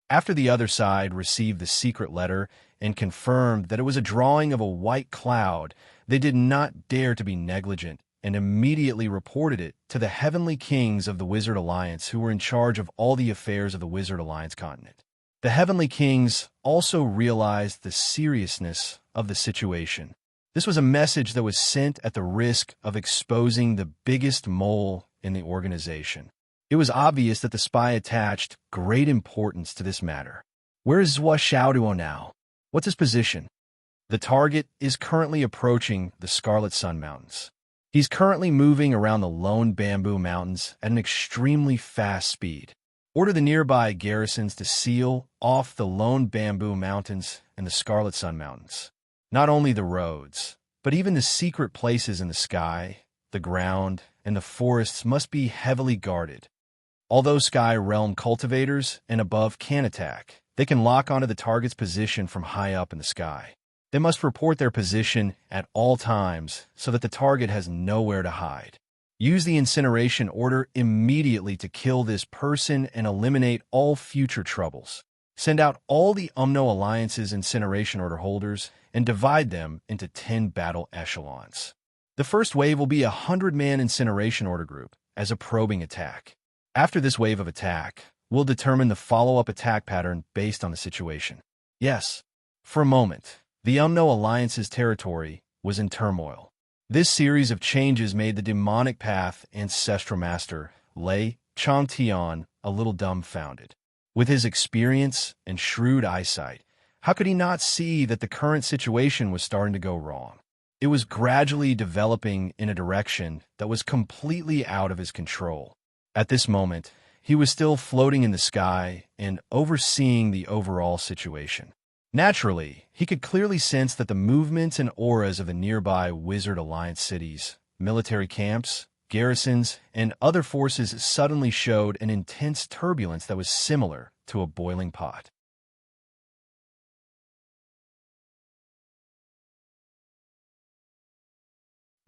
After the other side received the secret letter and confirmed that it was a drawing of a white cloud, they did not dare to be negligent and immediately reported it to the heavenly kings of the Wizard Alliance who were in charge of all the affairs of the Wizard Alliance continent. The heavenly kings also realized the seriousness of the situation. This was a message that was sent at the risk of exposing the biggest mole in the organization. It was obvious that the spy attached great importance to this matter. Where is Zwashauduo now? What's his position? The target is currently approaching the Scarlet Sun Mountains. He's currently moving around the Lone Bamboo Mountains at an extremely fast speed. Order the nearby garrisons to seal off the Lone Bamboo Mountains and the Scarlet Sun Mountains. Not only the roads, but even the secret places in the sky, the ground, and the forests must be heavily guarded. Although Sky Realm cultivators and above can attack, they can lock onto the target's position from high up in the sky. They must report their position at all times so that the target has nowhere to hide. Use the incineration order immediately to kill this person and eliminate all future troubles. Send out all the Umno Alliance's incineration order holders and divide them into 10 battle echelons. The first wave will be a 100-man incineration order group as a probing attack. After this wave of attack, we'll determine the follow-up attack pattern based on the situation. Yes, for a moment, the Umno Alliance's territory was in turmoil. This series of changes made the demonic path ancestral master, Lei Chantian, a little dumbfounded. With his experience and shrewd eyesight, how could he not see that the current situation was starting to go wrong? It was gradually developing in a direction that was completely out of his control. At this moment, he was still floating in the sky and overseeing the overall situation. Naturally, he could clearly sense that the movements and auras of the nearby Wizard Alliance cities, military camps, garrisons, and other forces suddenly showed an intense turbulence that was similar to a boiling pot.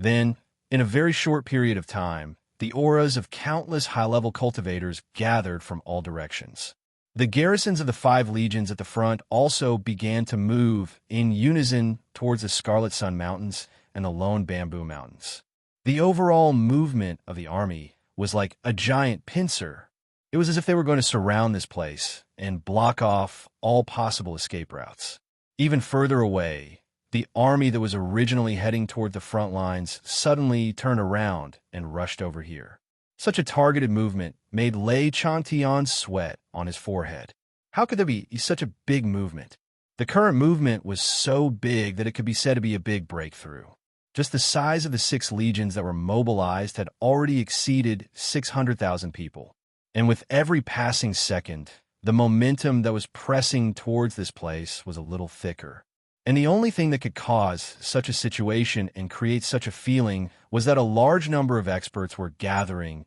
Then, in a very short period of time, the auras of countless high-level cultivators gathered from all directions. The garrisons of the 5 legions at the front also began to move in unison towards the Scarlet Sun Mountains and the Lone Bamboo Mountains. The overall movement of the army was like a giant pincer. It was as if they were going to surround this place and block off all possible escape routes. Even further away, the army that was originally heading toward the front lines suddenly turned around and rushed over here. Such a targeted movement made Lei Chantian sweat on his forehead. How could there be such a big movement? The current movement was so big that it could be said to be a big breakthrough. Just the size of the 6 legions that were mobilized had already exceeded 600,000 people. And with every passing second, the momentum that was pressing towards this place was a little thicker. And the only thing that could cause such a situation and create such a feeling was that a large number of experts were gathering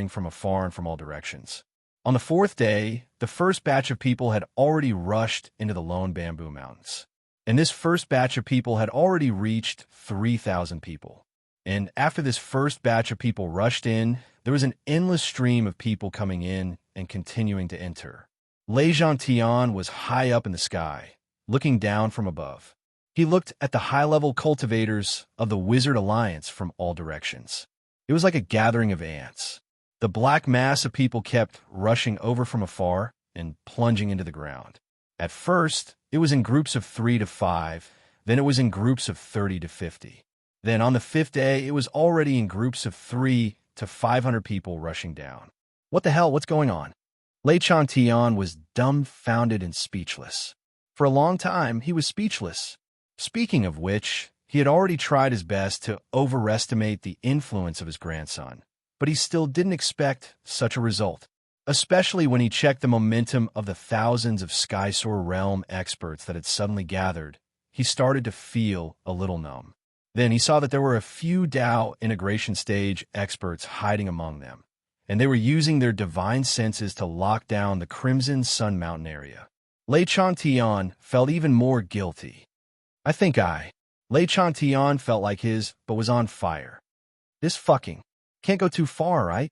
from afar and from all directions. On the 4th day, the first batch of people had already rushed into the Lone Bamboo Mountains. And this first batch of people had already reached 3,000 people. And after this first batch of people rushed in, there was an endless stream of people coming in and continuing to enter. Lei Zhantian was high up in the sky, looking down from above. He looked at the high-level cultivators of the Wizard Alliance from all directions. It was like a gathering of ants. The black mass of people kept rushing over from afar and plunging into the ground. At first, it was in groups of 3 to 5, then it was in groups of 30 to 50. Then on the 5th day, it was already in groups of 3 to 500 people rushing down. What the hell? What's going on? Lei Chantian was dumbfounded and speechless. For a long time, he was speechless. Speaking of which, he had already tried his best to overestimate the influence of his grandson, but he still didn't expect such a result, especially when he checked the momentum of the thousands of Skysoar Realm experts that had suddenly gathered. He started to feel a little numb. Then he saw that there were a few Dao integration stage experts hiding among them, and they were using their divine senses to lock down the Crimson Sun Mountain area. Lei Chantian felt even more guilty. Lei Chantian felt like but was on fire. This fucking can't go too far, right?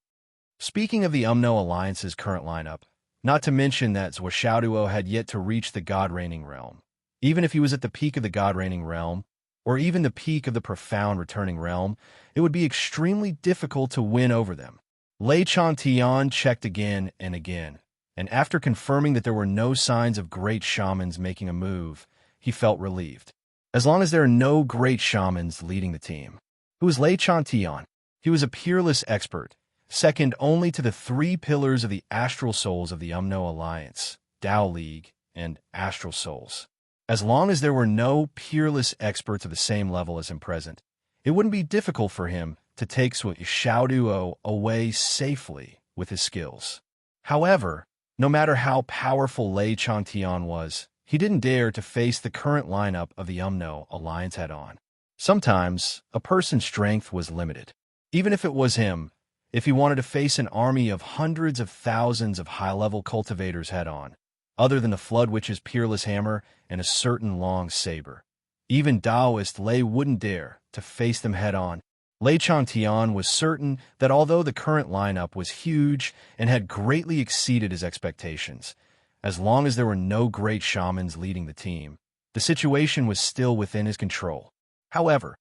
Speaking of the Alliance's current lineup, not to mention that Zhuoshaoduo had yet to reach the God-reigning realm. Even if he was at the peak of the God-reigning realm, or even the peak of the profound returning realm, it would be extremely difficult to win over them. Lei Chantian checked again and again, and after confirming that there were no signs of great shamans making a move, he felt relieved. As long as there are no great shamans leading the team. Who was Lei Chantian? He was a peerless expert, second only to the 3 pillars of the astral souls of the Alliance, Tao League, and Astral Souls. As long as there were no peerless experts of the same level as him present, it wouldn't be difficult for him to take Zhuoshaoduo away safely with his skills. However, no matter how powerful Lei Chantian was, he didn't dare to face the current lineup of the Alliance head-on. Sometimes, a person's strength was limited. Even if it was him, if he wanted to face an army of hundreds of thousands of high-level cultivators head-on, other than the Flood Witch's peerless hammer and a certain long saber. Even Taoist Lei wouldn't dare to face them head-on. Lei Chantian was certain that although the current lineup was huge and had greatly exceeded his expectations, as long as there were no great shamans leading the team, the situation was still within his control. However,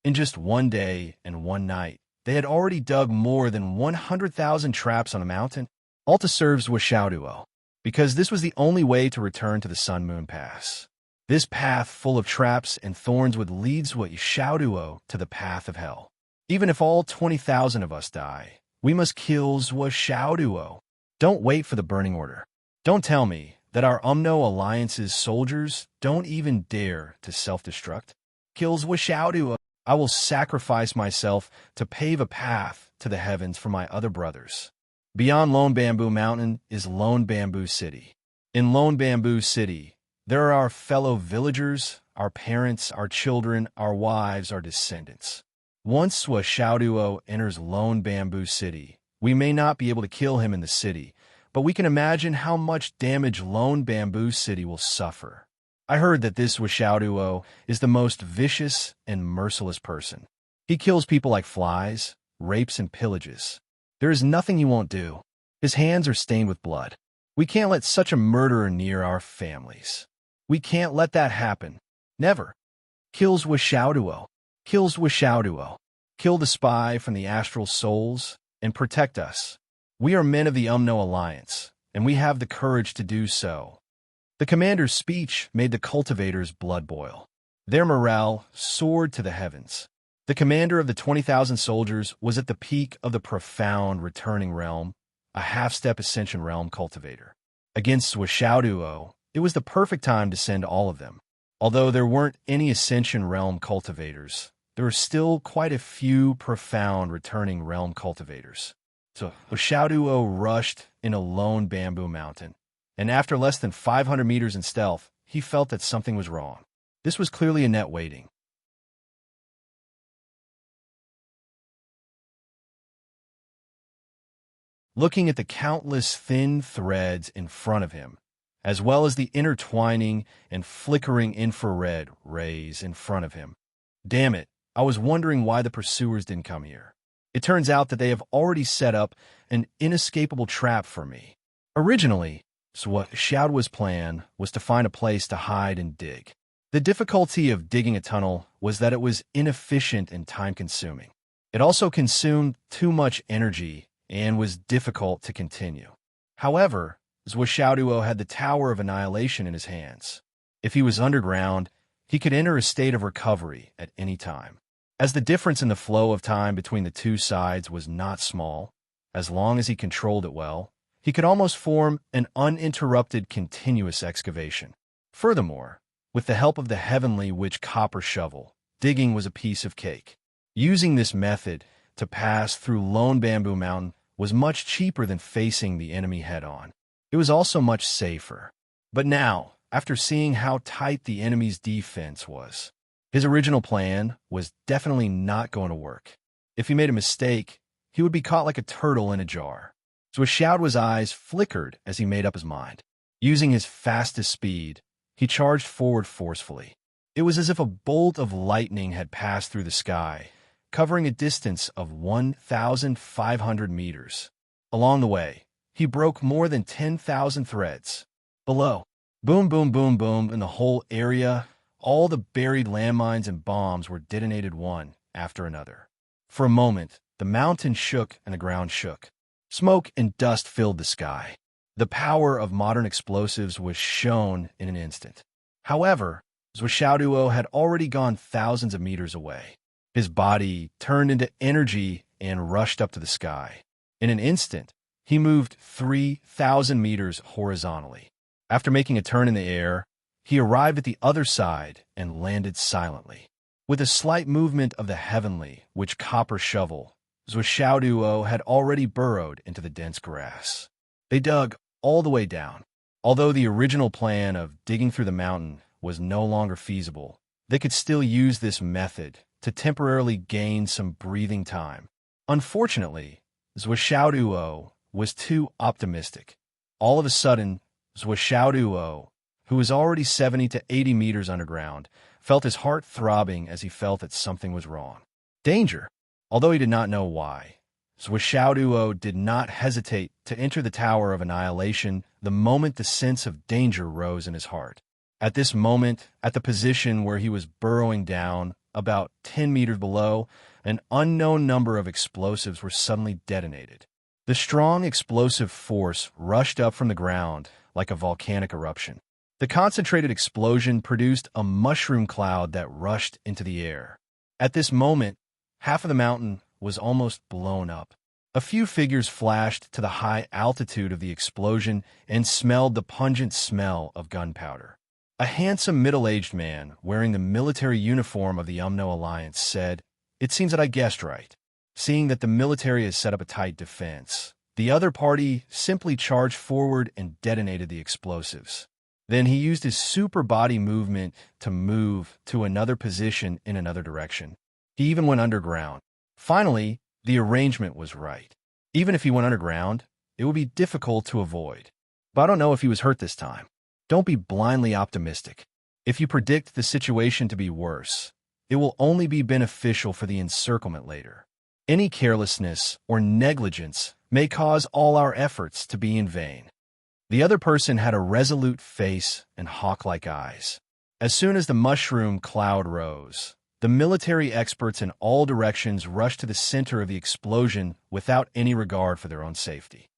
In just one day and one night, they had already dug more than 100,000 traps on the mountain, all to serve Zhuo, because this was the only way to return to the Sun Moon Pass. This path full of traps and thorns would lead Zhuo to the path of hell. Even if all 20,000 of us die, we must kill Zhuo. Don't wait for the burning order. Don't tell me that our Alliance's soldiers don't even dare to self-destruct. Kill Zhuo. I will sacrifice myself to pave a path to the heavens for my other brothers. Beyond Lone Bamboo Mountain is Lone Bamboo City. In Lone Bamboo City, there are our fellow villagers, our parents, our children, our wives, our descendants. Once Zhuo enters Lone Bamboo City, we may not be able to kill him in the city, but we can imagine how much damage Lone Bamboo City will suffer. I heard that this Zhuo is the most vicious and merciless person. He kills people like flies, rapes and pillages. There is nothing he won't do. His hands are stained with blood. We can't let such a murderer near our families. We can't let that happen. Never. Kill Zhuo. Kill Zhuo. Kill the spy from the astral souls and protect us. We are men of the Alliance, and we have the courage to do so. The commander's speech made the cultivators' blood boil. Their morale soared to the heavens. The commander of the 20,000 soldiers was at the peak of the profound returning realm, a half-step ascension realm cultivator. Against Zhuo, it was the perfect time to send all of them. Although there weren't any ascension realm cultivators, there were still quite a few profound returning realm cultivators. So Zhuo rushed in a Lone Bamboo Mountain, and after less than 500 meters in stealth, he felt that something was wrong. This was clearly a net waiting. Looking at the countless thin threads in front of him, as well as the intertwining and flickering infrared rays in front of him. Damn it, I was wondering why the pursuers didn't come here. It turns out that they have already set up an inescapable trap for me. Originally, Zhuo's plan was to find a place to hide and dig. The difficulty of digging a tunnel was that it was inefficient and time-consuming. It also consumed too much energy and was difficult to continue. However, Zhuo had the Tower of Annihilation in his hands. If he was underground, he could enter a state of recovery at any time. As the difference in the flow of time between the two sides was not small, as long as he controlled it well, he could almost form an uninterrupted continuous excavation. Furthermore, with the help of the heavenly witch copper shovel, digging was a piece of cake. Using this method to pass through Lone Bamboo Mountain was much cheaper than facing the enemy head-on. It was also much safer. But now, after seeing how tight the enemy's defense was, his original plan was definitely not going to work. If he made a mistake, he would be caught like a turtle in a jar. Zhuo's eyes flickered as he made up his mind. Using his fastest speed, he charged forward forcefully. It was as if a bolt of lightning had passed through the sky, covering a distance of 1,500 meters. Along the way, he broke more than 10,000 threads. Below, boom, boom, boom, boom, in the whole area, all the buried landmines and bombs were detonated one after another. For a moment, the mountain shook and the ground shook. Smoke and dust filled the sky. The power of modern explosives was shown in an instant. However, Zhuo had already gone thousands of meters away. His body turned into energy and rushed up to the sky. In an instant, he moved 3,000 meters horizontally. After making a turn in the air, he arrived at the other side and landed silently. With a slight movement of the heavenly, which copper shovel, Zhuo had already burrowed into the dense grass. They dug all the way down. Although the original plan of digging through the mountain was no longer feasible, they could still use this method to temporarily gain some breathing time. Unfortunately, Zhuo was too optimistic. All of a sudden, Zhuo, who was already 70 to 80 meters underground, felt his heart throbbing as he felt that something was wrong. Danger! Although he did not know why, Zhuo did not hesitate to enter the Tower of Annihilation the moment the sense of danger rose in his heart. At this moment, at the position where he was burrowing down, about 10 meters below, an unknown number of explosives were suddenly detonated. The strong explosive force rushed up from the ground like a volcanic eruption. The concentrated explosion produced a mushroom cloud that rushed into the air. At this moment, half of the mountain was almost blown up. A few figures flashed to the high altitude of the explosion and smelled the pungent smell of gunpowder. A handsome middle-aged man wearing the military uniform of the UMNO Alliance said, "It seems that I guessed right. Seeing that the military has set up a tight defense, the other party simply charged forward and detonated the explosives. Then he used his super body movement to move to another position in another direction. He even went underground. Finally, the arrangement was right. Even if he went underground, it would be difficult to avoid. But I don't know if he was hurt this time. Don't be blindly optimistic. If you predict the situation to be worse, it will only be beneficial for the encirclement later. Any carelessness or negligence may cause all our efforts to be in vain." The other person had a resolute face and hawk-like eyes. As soon as the mushroom cloud rose, the military experts in all directions rushed to the center of the explosion without any regard for their own safety.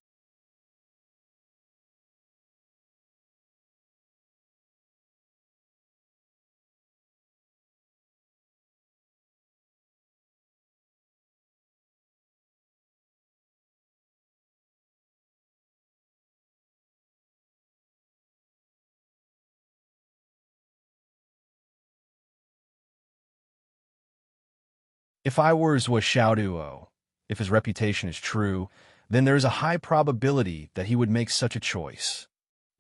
If I were Zhuo Xiaoduo, if his reputation is true, then there is a high probability that he would make such a choice.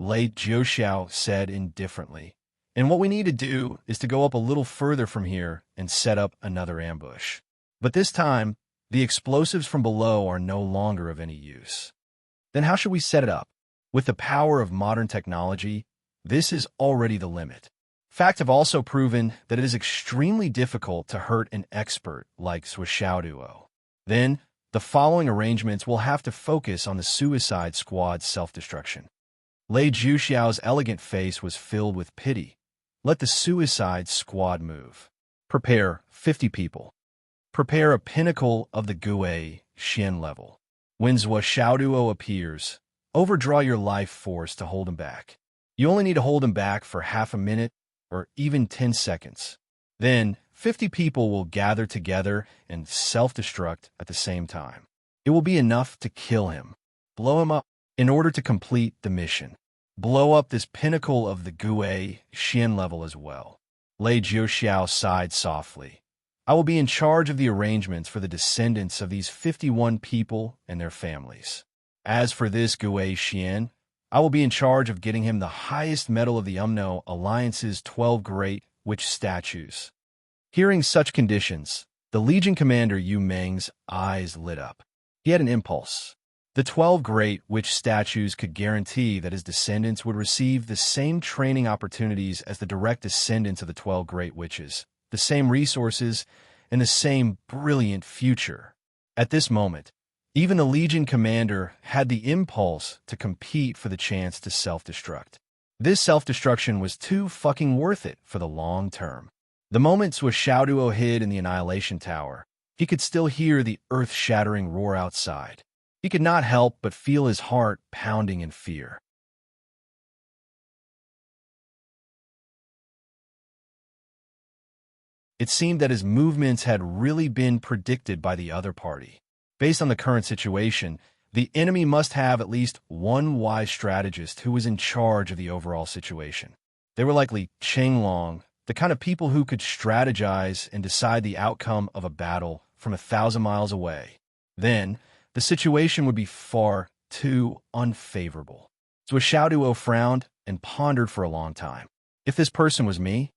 Lei Jiuxiao said indifferently. And what we need to do is to go up a little further from here and set up another ambush. But this time, the explosives from below are no longer of any use. Then how should we set it up? With the power of modern technology, this is already the limit. Facts have also proven that it is extremely difficult to hurt an expert like Zhuo Xiaoduo. Then, the following arrangements will have to focus on the Suicide Squad's self-destruction. Lei Jiuxiao's elegant face was filled with pity. Let the Suicide Squad move. Prepare 50 people. Prepare a pinnacle of the Gui Xian level. When Zhuo Xiaoduo appears, overdraw your life force to hold him back. You only need to hold him back for half a minute or even 10 seconds. Then, 50 people will gather together and self-destruct at the same time. It will be enough to kill him. Blow him up in order to complete the mission. Blow up this pinnacle of the Gui Xian level as well. Lei Jiuxiao sighed softly. I will be in charge of the arrangements for the descendants of these 51 people and their families. As for this Gui Xian, I will be in charge of getting him the highest medal of the UMNO Alliance's 12 great witch statues. Hearing such conditions, the Legion commander Yu Meng's eyes lit up. He had an impulse. The 12 great witch statues could guarantee that his descendants would receive the same training opportunities as the direct descendants of the 12 great witches, the same resources, and the same brilliant future. At this moment, even the Legion commander had the impulse to compete for the chance to self-destruct. This self-destruction was too fucking worth it for the long term. The moment Zhuo Xiaoduo hid in the Annihilation Tower, he could still hear the earth-shattering roar outside. He could not help but feel his heart pounding in fear. It seemed that his movements had really been predicted by the other party. Based on the current situation, the enemy must have at least one wise strategist who was in charge of the overall situation. They were likely Chenglong, the kind of people who could strategize and decide the outcome of a battle from 1,000 miles away. Then, the situation would be far too unfavorable. So Xiaoduo frowned and pondered for a long time. If this person was me,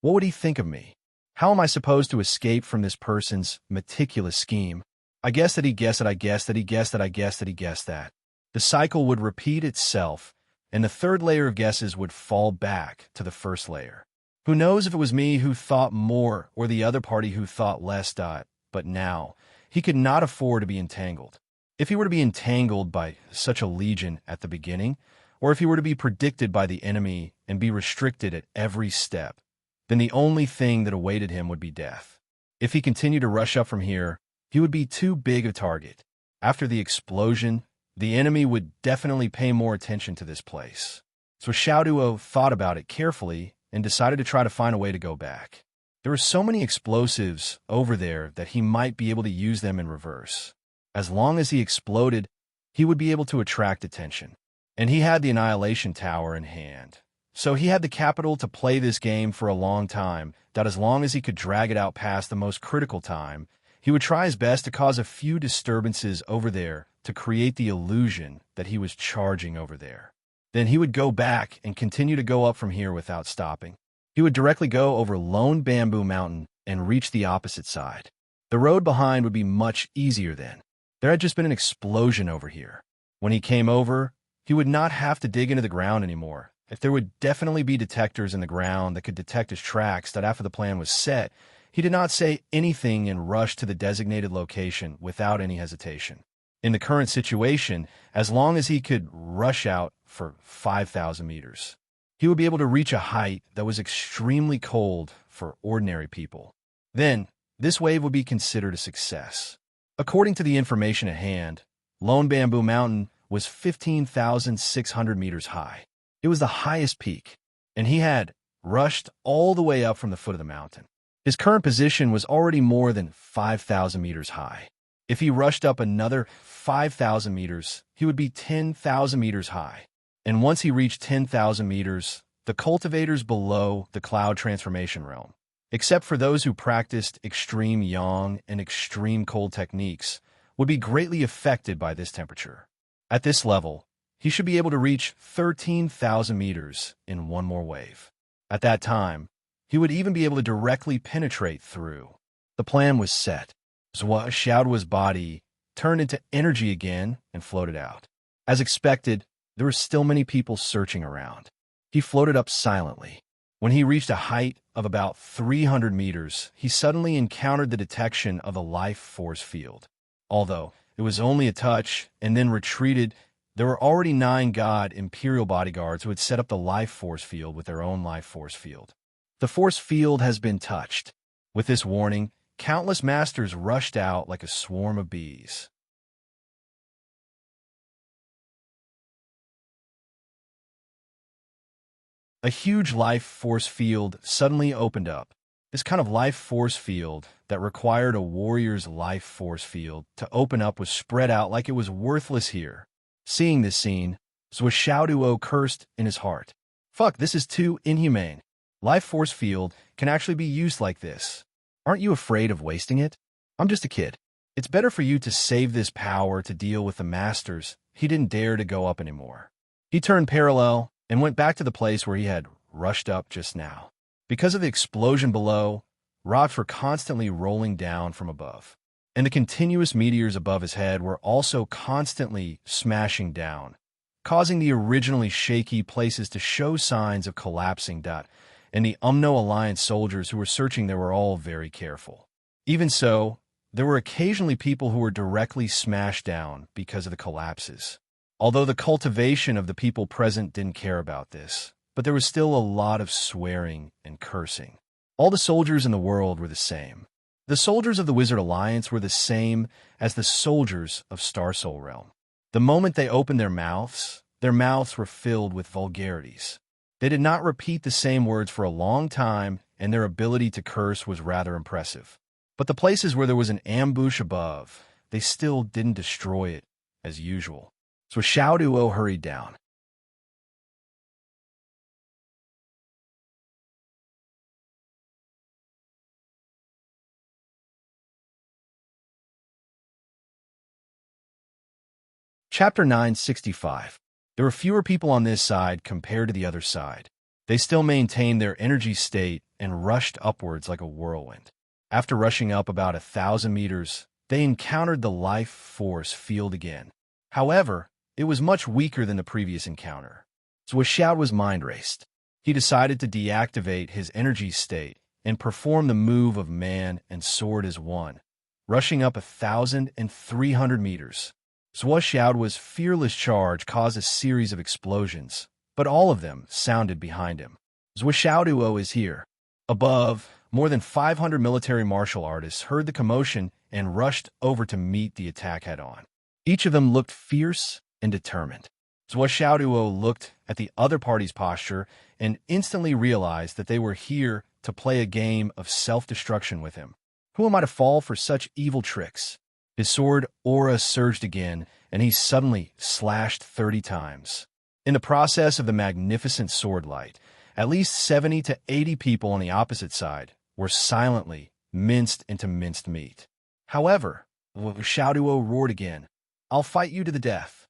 what would he think of me? How am I supposed to escape from this person's meticulous scheme? I guess that he guessed that I guessed that he guessed that I guessed that he guessed that. The cycle would repeat itself, and the third layer of guesses would fall back to the first layer. Who knows if it was me who thought more or the other party who thought less. But now, he could not afford to be entangled. If he were to be entangled by such a legion at the beginning, or if he were to be predicted by the enemy and be restricted at every step, then the only thing that awaited him would be death. If he continued to rush up from here, he would be too big a target. After the explosion, the enemy would definitely pay more attention to this place. So Xiaoduo thought about it carefully and decided to try to find a way to go back. There were so many explosives over there that he might be able to use them in reverse. As long as he exploded, he would be able to attract attention. And he had the Annihilation Tower in hand. So he had the capital to play this game for a long time, that as long as he could drag it out past the most critical time, he would try his best to cause a few disturbances over there to create the illusion that he was charging over there. Then he would go back and continue to go up from here without stopping. He would directly go over Lone Bamboo Mountain and reach the opposite side. The road behind would be much easier then. There had just been an explosion over here. When he came over, he would not have to dig into the ground anymore. If there would definitely be detectors in the ground that could detect his tracks, that after the plan was set, he did not say anything and rushed to the designated location without any hesitation. In the current situation, as long as he could rush out for 5,000 meters, he would be able to reach a height that was extremely cold for ordinary people. Then, this wave would be considered a success. According to the information at hand, Lone Bamboo Mountain was 15,600 meters high. It was the highest peak, and he had rushed all the way up from the foot of the mountain. His current position was already more than 5,000 meters high. If he rushed up another 5,000 meters, he would be 10,000 meters high. And once he reached 10,000 meters, the cultivators below the cloud transformation realm, except for those who practiced extreme yang and extreme cold techniques, would be greatly affected by this temperature. At this level, he should be able to reach 13,000 meters in one more wave. At that time, he would even be able to directly penetrate through. The plan was set. Xiaoduo's body turned into energy again and floated out. As expected, there were still many people searching around. He floated up silently. When he reached a height of about 300 meters, he suddenly encountered the detection of the life force field. Although it was only a touch and then retreated, there were already 9 God Imperial bodyguards who had set up the life force field with their own life force field. The force field has been touched. With this warning, countless masters rushed out like a swarm of bees. A huge life force field suddenly opened up. This kind of life force field that required a warrior's life force field to open up was spread out like it was worthless here. Seeing this scene, Xiaoduo cursed in his heart. Fuck, this is too inhumane. Life force field can actually be used like this. Aren't you afraid of wasting it? I'm just a kid. It's better for you to save this power to deal with the masters. He didn't dare to go up anymore. He turned parallel and went back to the place where he had rushed up just now. Because of the explosion below, rocks were constantly rolling down from above, and the continuous meteors above his head were also constantly smashing down, causing the originally shaky places to show signs of collapsing. And the Umno Alliance soldiers who were searching there were all very careful. Even so, there were occasionally people who were directly smashed down because of the collapses. Although the cultivation of the people present didn't care about this, but there was still a lot of swearing and cursing. All the soldiers in the world were the same. The soldiers of the Wizard Alliance were the same as the soldiers of Star Soul Realm. The moment they opened their mouths were filled with vulgarities. They did not repeat the same words for a long time, and their ability to curse was rather impressive. But the places where there was an ambush above, they still didn't destroy it as usual. So Xiaoduo hurried down. Chapter 965. There were fewer people on this side compared to the other side. They still maintained their energy state and rushed upwards like a whirlwind. After rushing up about 1,000 meters, they encountered the life force field again. However, it was much weaker than the previous encounter. So Xiaoduo's mind raced. He decided to deactivate his energy state and perform the move of man and sword as one, rushing up 1,300 meters. Zhuo Xiaoduo's fearless charge caused a series of explosions, but all of them sounded behind him. Zhuo Xiaoduo is here. Above, more than 500 military martial artists heard the commotion and rushed over to meet the attack head-on. Each of them looked fierce and determined. Zhuo Xiaoduo looked at the other party's posture and instantly realized that they were here to play a game of self-destruction with him. Who am I to fall for such evil tricks? His sword aura surged again, and he suddenly slashed 30 times. In the process of the magnificent sword light, at least 70 to 80 people on the opposite side were silently minced into minced meat. However, Xiaoduo roared again, "I'll fight you to the death."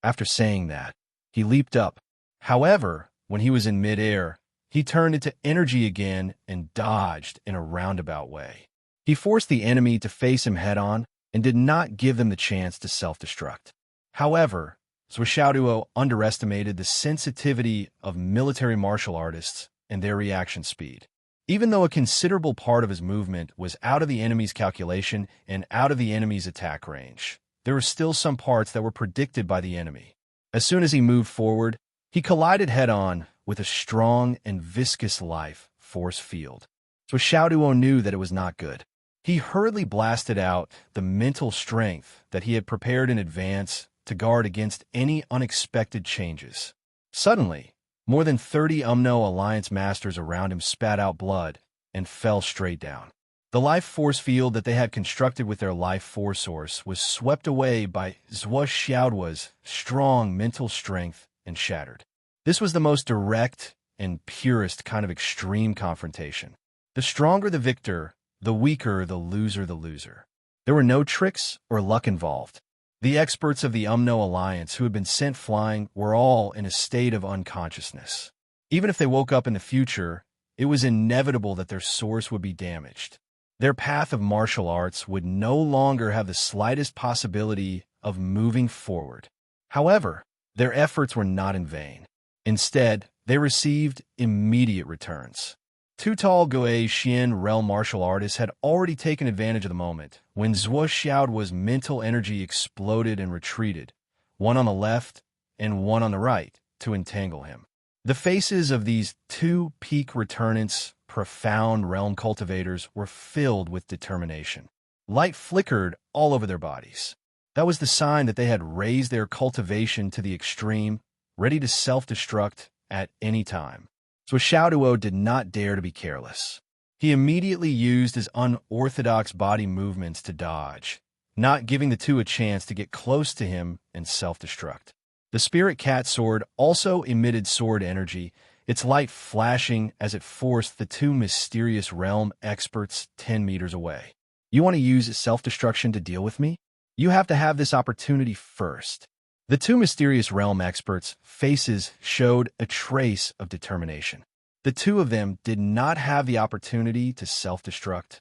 After saying that, he leaped up. However, when he was in midair, he turned into energy again and dodged in a roundabout way. He forced the enemy to face him head-on and did not give them the chance to self-destruct. However, Zhuo Xiaoduo underestimated the sensitivity of military martial artists and their reaction speed. Even though a considerable part of his movement was out of the enemy's calculation and out of the enemy's attack range, there were still some parts that were predicted by the enemy. As soon as he moved forward, he collided head-on with a strong and viscous life force field. So Xiaoduo knew that it was not good. He hurriedly blasted out the mental strength that he had prepared in advance to guard against any unexpected changes. Suddenly, more than 30 Umno Alliance masters around him spat out blood and fell straight down. The life force field that they had constructed with their life force source was swept away by Zhuo Xiaoduo's strong mental strength and shattered. This was the most direct and purest kind of extreme confrontation. The stronger the victor, the weaker the loser. There were no tricks or luck involved. The experts of the Umno Alliance who had been sent flying were all in a state of unconsciousness. Even if they woke up in the future, it was inevitable that their source would be damaged. Their path of martial arts would no longer have the slightest possibility of moving forward. However, their efforts were not in vain. Instead, they received immediate returns. Two tall Goei Xian realm martial artists had already taken advantage of the moment when Zhuo Xiaoduo's mental energy exploded and retreated, one on the left and one on the right, to entangle him. The faces of these two peak returnants, profound realm cultivators, were filled with determination. Light flickered all over their bodies. That was the sign that they had raised their cultivation to the extreme, ready to self-destruct at any time. So Xiaoduo did not dare to be careless. He immediately used his unorthodox body movements to dodge, not giving the two a chance to get close to him and self-destruct. The Spirit Cat sword also emitted sword energy, its light flashing as it forced the two mysterious realm experts 10 meters away. You want to use self-destruction to deal with me? You have to have this opportunity first. The two mysterious realm experts' faces showed a trace of determination. The two of them did not have the opportunity to self-destruct.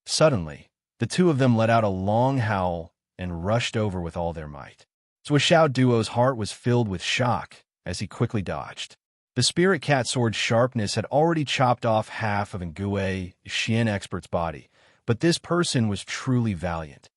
Suddenly, the two of them let out a long howl and rushed over with all their might. Zhuo Xiaoduo's heart was filled with shock as he quickly dodged. The Spirit Cat sword's sharpness had already chopped off half of Nguei Xian expert's body, but this person was truly valiant.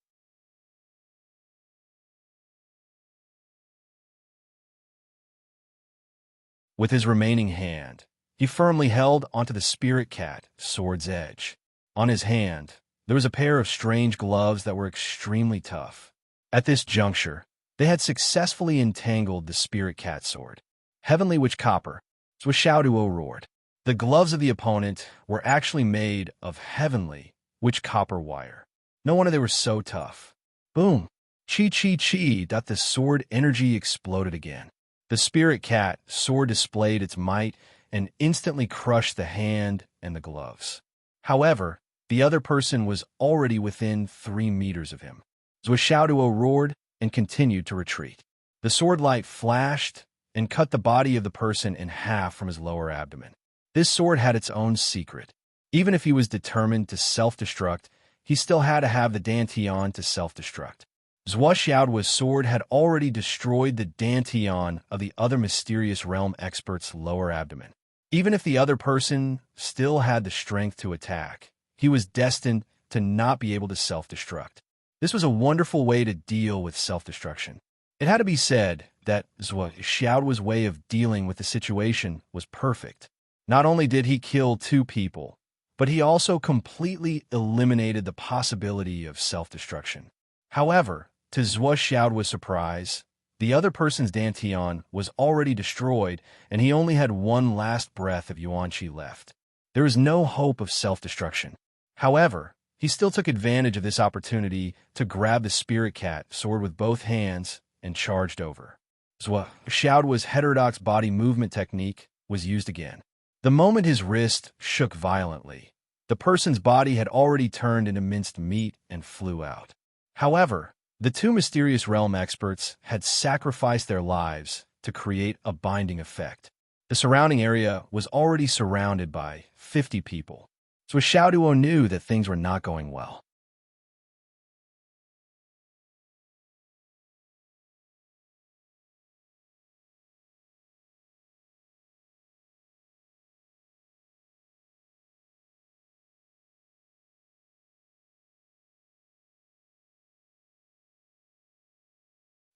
With his remaining hand, he firmly held onto the Spirit Cat sword's edge. On his hand, there was a pair of strange gloves that were extremely tough. At this juncture, they had successfully entangled the Spirit Cat sword. Heavenly Witch Copper, Zhuo Xiaoduo roared. The gloves of the opponent were actually made of heavenly Witch Copper wire. No wonder they were so tough. Boom! Chi. The sword energy exploded again. The Spirit Cat sword displayed its might and instantly crushed the hand and the gloves. However, the other person was already within 3 meters of him. Zhuo Xiaoduo roared and continued to retreat. The sword light flashed and cut the body of the person in half from his lower abdomen. This sword had its own secret. Even if he was determined to self-destruct, he still had to have the Dantian to self-destruct. Zhuo Xiaoduo's sword had already destroyed the Dantian of the other mysterious realm expert's lower abdomen. Even if the other person still had the strength to attack, he was destined to not be able to self-destruct. This was a wonderful way to deal with self-destruction. It had to be said that Zhuo Xiaoduo's way of dealing with the situation was perfect. Not only did he kill 2 people, but he also completely eliminated the possibility of self-destruction. However, to Zhuo Xiaoduo's surprise, the other person's dantian was already destroyed, and he only had one last breath of yuanqi left. There was no hope of self-destruction. However, he still took advantage of this opportunity to grab the spirit cat sword with both hands and charged over. Zhuo Xiaoduo's heterodox body movement technique was used again. The moment his wrist shook violently, the person's body had already turned into minced meat and flew out. However, the 2 mysterious realm experts had sacrificed their lives to create a binding effect. The surrounding area was already surrounded by 50 people, so Xiaoduo knew that things were not going well.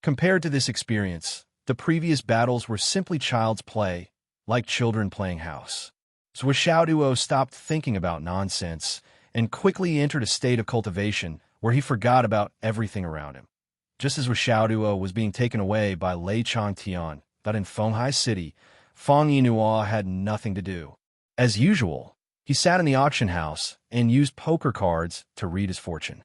Compared to this experience, the previous battles were simply child's play, like children playing house. So Xiaoduo stopped thinking about nonsense and quickly entered a state of cultivation where he forgot about everything around him. Just as Xiaoduo was being taken away by Lei Changtian, that in Fenghai City, Fang Yinhua had nothing to do. As usual, he sat in the auction house and used poker cards to read his fortune.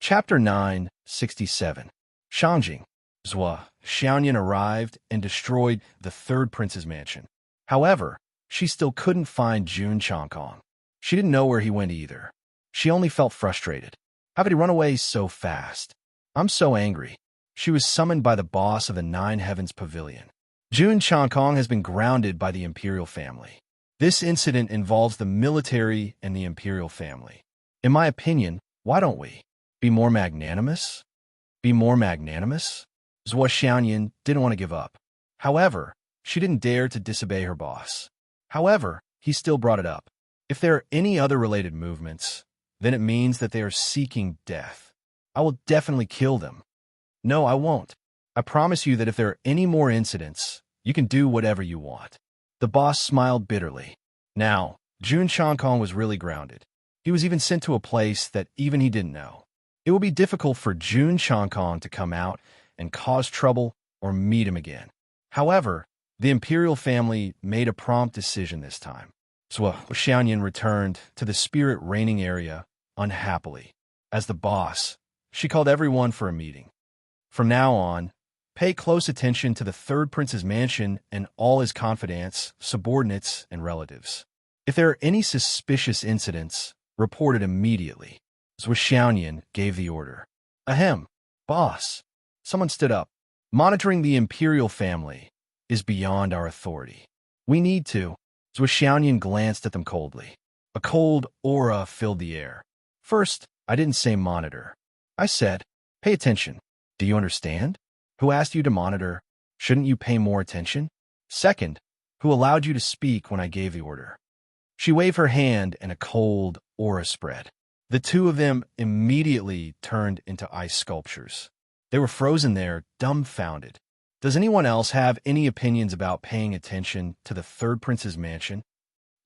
Chapter 967. Shangjing. Zhuo Xiaoyan arrived and destroyed the 3rd prince's mansion. However, she still couldn't find Jun Changkong. She didn't know where he went either. She only felt frustrated. How could he run away so fast? I'm so angry. She was summoned by the boss of the 9 Heavens Pavilion. Jun Changkong has been grounded by the imperial family. This incident involves the military and the imperial family. In my opinion, why don't we be more magnanimous? Be more magnanimous? Zhuo Xiaoyan didn't want to give up. However, she didn't dare to disobey her boss. However, he still brought it up. If there are any other related movements, then it means that they are seeking death. I will definitely kill them. No, I won't. I promise you that if there are any more incidents, you can do whatever you want. The boss smiled bitterly. Now, Jun Changkong was really grounded. He was even sent to a place that even he didn't know. It will be difficult for Jun Changkong to come out and cause trouble or meet him again. However, the imperial family made a prompt decision this time. So Xiaoyan returned to the spirit reigning area unhappily. As the boss, she called everyone for a meeting. From now on, pay close attention to the 3rd prince's mansion and all his confidants, subordinates, and relatives. If there are any suspicious incidents, report it immediately. Zhuo Xiaoyan gave the order. Ahem, boss. Someone stood up. Monitoring the imperial family is beyond our authority. We need to. Zhuo Xiaoyan glanced at them coldly. A cold aura filled the air. First, I didn't say monitor. I said, pay attention. Do you understand? Who asked you to monitor? Shouldn't you pay more attention? Second, who allowed you to speak when I gave the order? She waved her hand and a cold aura spread. The 2 of them immediately turned into ice sculptures. They were frozen there, dumbfounded. Does anyone else have any opinions about paying attention to the 3rd prince's mansion?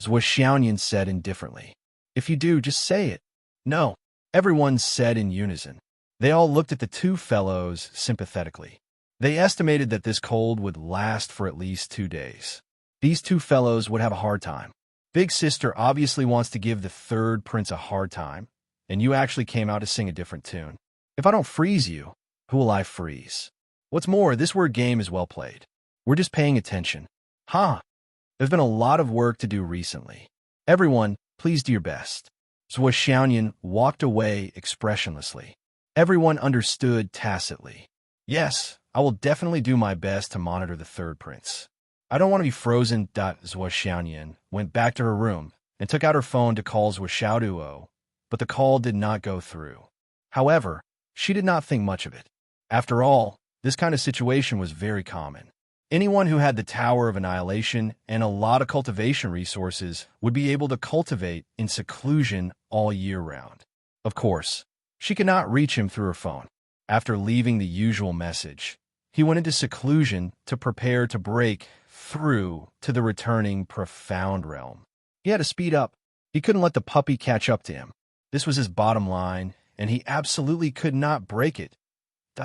Zhuo Xiaoyan said indifferently. If you do, just say it. No, everyone said in unison. They all looked at the 2 fellows sympathetically. They estimated that this cold would last for at least 2 days. These 2 fellows would have a hard time. Big sister obviously wants to give the 3rd prince a hard time, and you actually came out to sing a different tune. If I don't freeze you, who will I freeze? What's more, this word game is well played. We're just paying attention. Ha! There's been a lot of work to do recently. Everyone, please do your best. Zhuo Xiaoyan walked away expressionlessly. Everyone understood tacitly. Yes, I will definitely do my best to monitor the third prince. I don't want to be frozen. Zhuo Xiaoyan went back to her room and took out her phone to call Zhuo Xiaoduo, but the call did not go through. However, she did not think much of it. After all, this kind of situation was very common. Anyone who had the Tower of Annihilation and a lot of cultivation resources would be able to cultivate in seclusion all year round. Of course, she could not reach him through her phone. After leaving the usual message, he went into seclusion to prepare to break through to the returning profound realm. He had to speed up. He couldn't let the puppy catch up to him. This was his bottom line, and he absolutely could not break it.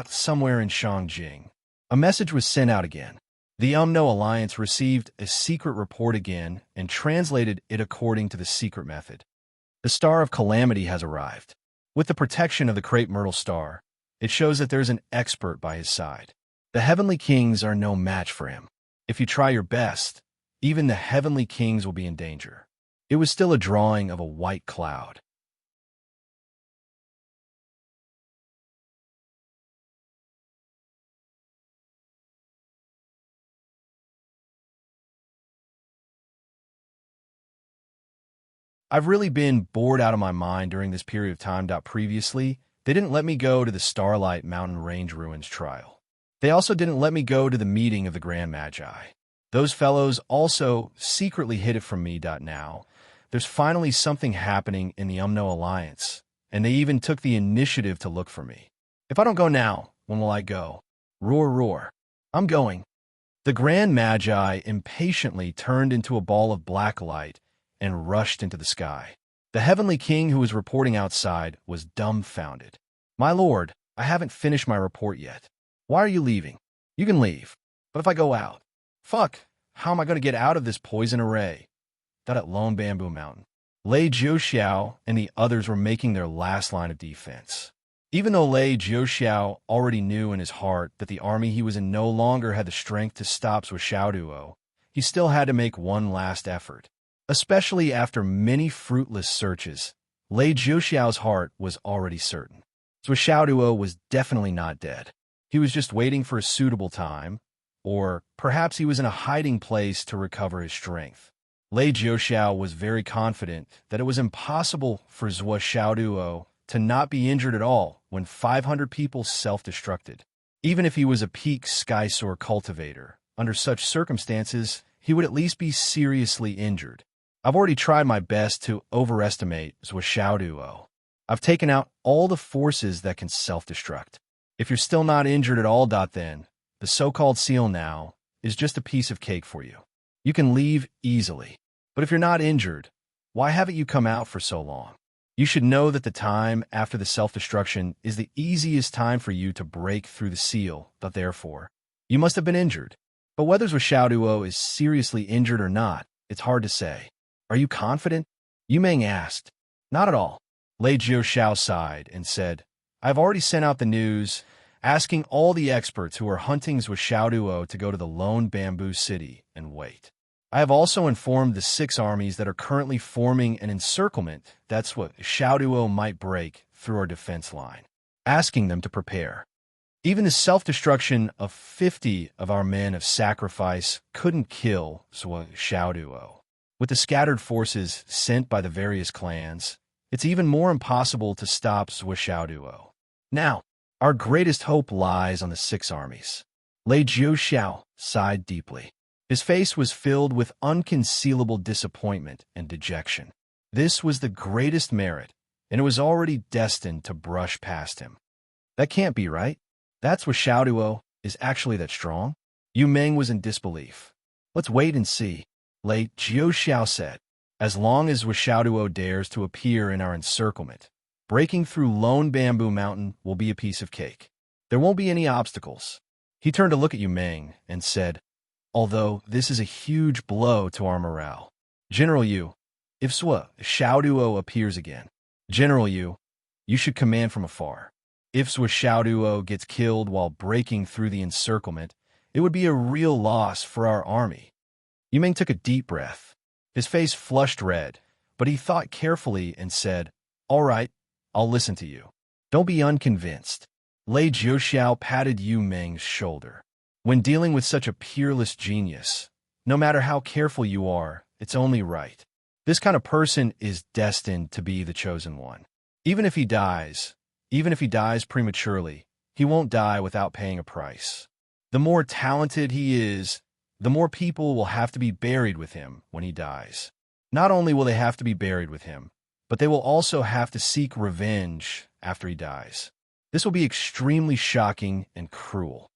Somewhere in Shangjing, a message was sent out again. The Alliance received a secret report again and translated it according to the secret method. The Star of Calamity has arrived. With the protection of the Crepe Myrtle Star, it shows that there's an expert by his side. The Heavenly Kings are no match for him. If you try your best, even the Heavenly Kings will be in danger. It was still a drawing of a white cloud. I've really been bored out of my mind during this period of time. Previously, they didn't let me go to the Starlight Mountain Range Ruins trial. They also didn't let me go to the meeting of the Grand Magi. Those fellows also secretly hid it from me. Now, there's finally something happening in the Alliance, and they even took the initiative to look for me. If I don't go now, when will I go? Roar, roar. I'm going. The Grand Magi impatiently turned into a ball of black light and rushed into the sky. The Heavenly King who was reporting outside was dumbfounded. My lord, I haven't finished my report yet. Why are you leaving? You can leave. But if I go out? Fuck, how am I going to get out of this poison array? That at Lone Bamboo Mountain. Lei Jiuxiao and the others were making their last line of defense. Even though Lei Jiuxiao already knew in his heart that the army he was in no longer had the strength to stop Zhuo Xiaoduo, he still had to make one last effort. Especially after many fruitless searches, Lei Jiuxiao's heart was already certain. Zhuo Xiaoduo was definitely not dead. He was just waiting for a suitable time, or perhaps he was in a hiding place to recover his strength. Lei Jiuxiao was very confident that it was impossible for Zhuo Xiaoduo to not be injured at all when 500 people self-destructed. Even if he was a peak Skysoar cultivator, under such circumstances, he would at least be seriously injured. I've already tried my best to overestimate Zhuo Xiaoduo. I've taken out all the forces that can self-destruct. If you're still not injured at all, then the so-called seal now is just a piece of cake for you. You can leave easily. But if you're not injured, why haven't you come out for so long? You should know that the time after the self-destruction is the easiest time for you to break through the seal, but therefore, you must have been injured. But whether Zhuo Xiaoduo is seriously injured or not, it's hard to say. Are you confident? Yu Meng asked. Not at all. Lei Jiuxiao sighed and said, I've already sent out the news, asking all the experts who are hunting Zhuo Xiaoduo to go to the Lone Bamboo City and wait. I have also informed the 6 armies that are currently forming an encirclement that's what Xiaoduo might break through our defense line, asking them to prepare. Even the self-destruction of 50 of our men of sacrifice couldn't kill Zhuo Xiaoduo. With the scattered forces sent by the various clans, it's even more impossible to stop Zhuo Xiaoduo. Now, our greatest hope lies on the 6 armies. Lei Jiuxiao sighed deeply. His face was filled with unconcealable disappointment and dejection. This was the greatest merit, and it was already destined to brush past him. That can't be right. That's Zhuo Xiaoduo is actually that strong? Yu Meng was in disbelief. Let's wait and see. Lei Jiuxiao said, as long as Zhuo Xiaoduo dares to appear in our encirclement, breaking through Lone Bamboo Mountain will be a piece of cake. There won't be any obstacles. He turned to look at Yu Meng and said, although this is a huge blow to our morale. General Yu, if Zhuo Xiaoduo appears again, General Yu, you should command from afar. If Zhuo Xiaoduo gets killed while breaking through the encirclement, it would be a real loss for our army. Yumeng took a deep breath. His face flushed red, but he thought carefully and said, "All right, I'll listen to you. Don't be unconvinced." Lei Jiuxiao patted Yu Meng's shoulder. When dealing with such a peerless genius, no matter how careful you are, it's only right. This kind of person is destined to be the chosen one. Even if he dies prematurely, he won't die without paying a price. The more talented he is, the more people will have to be buried with him when he dies. Not only will they have to be buried with him, but they will also have to seek revenge after he dies. This will be extremely shocking and cruel.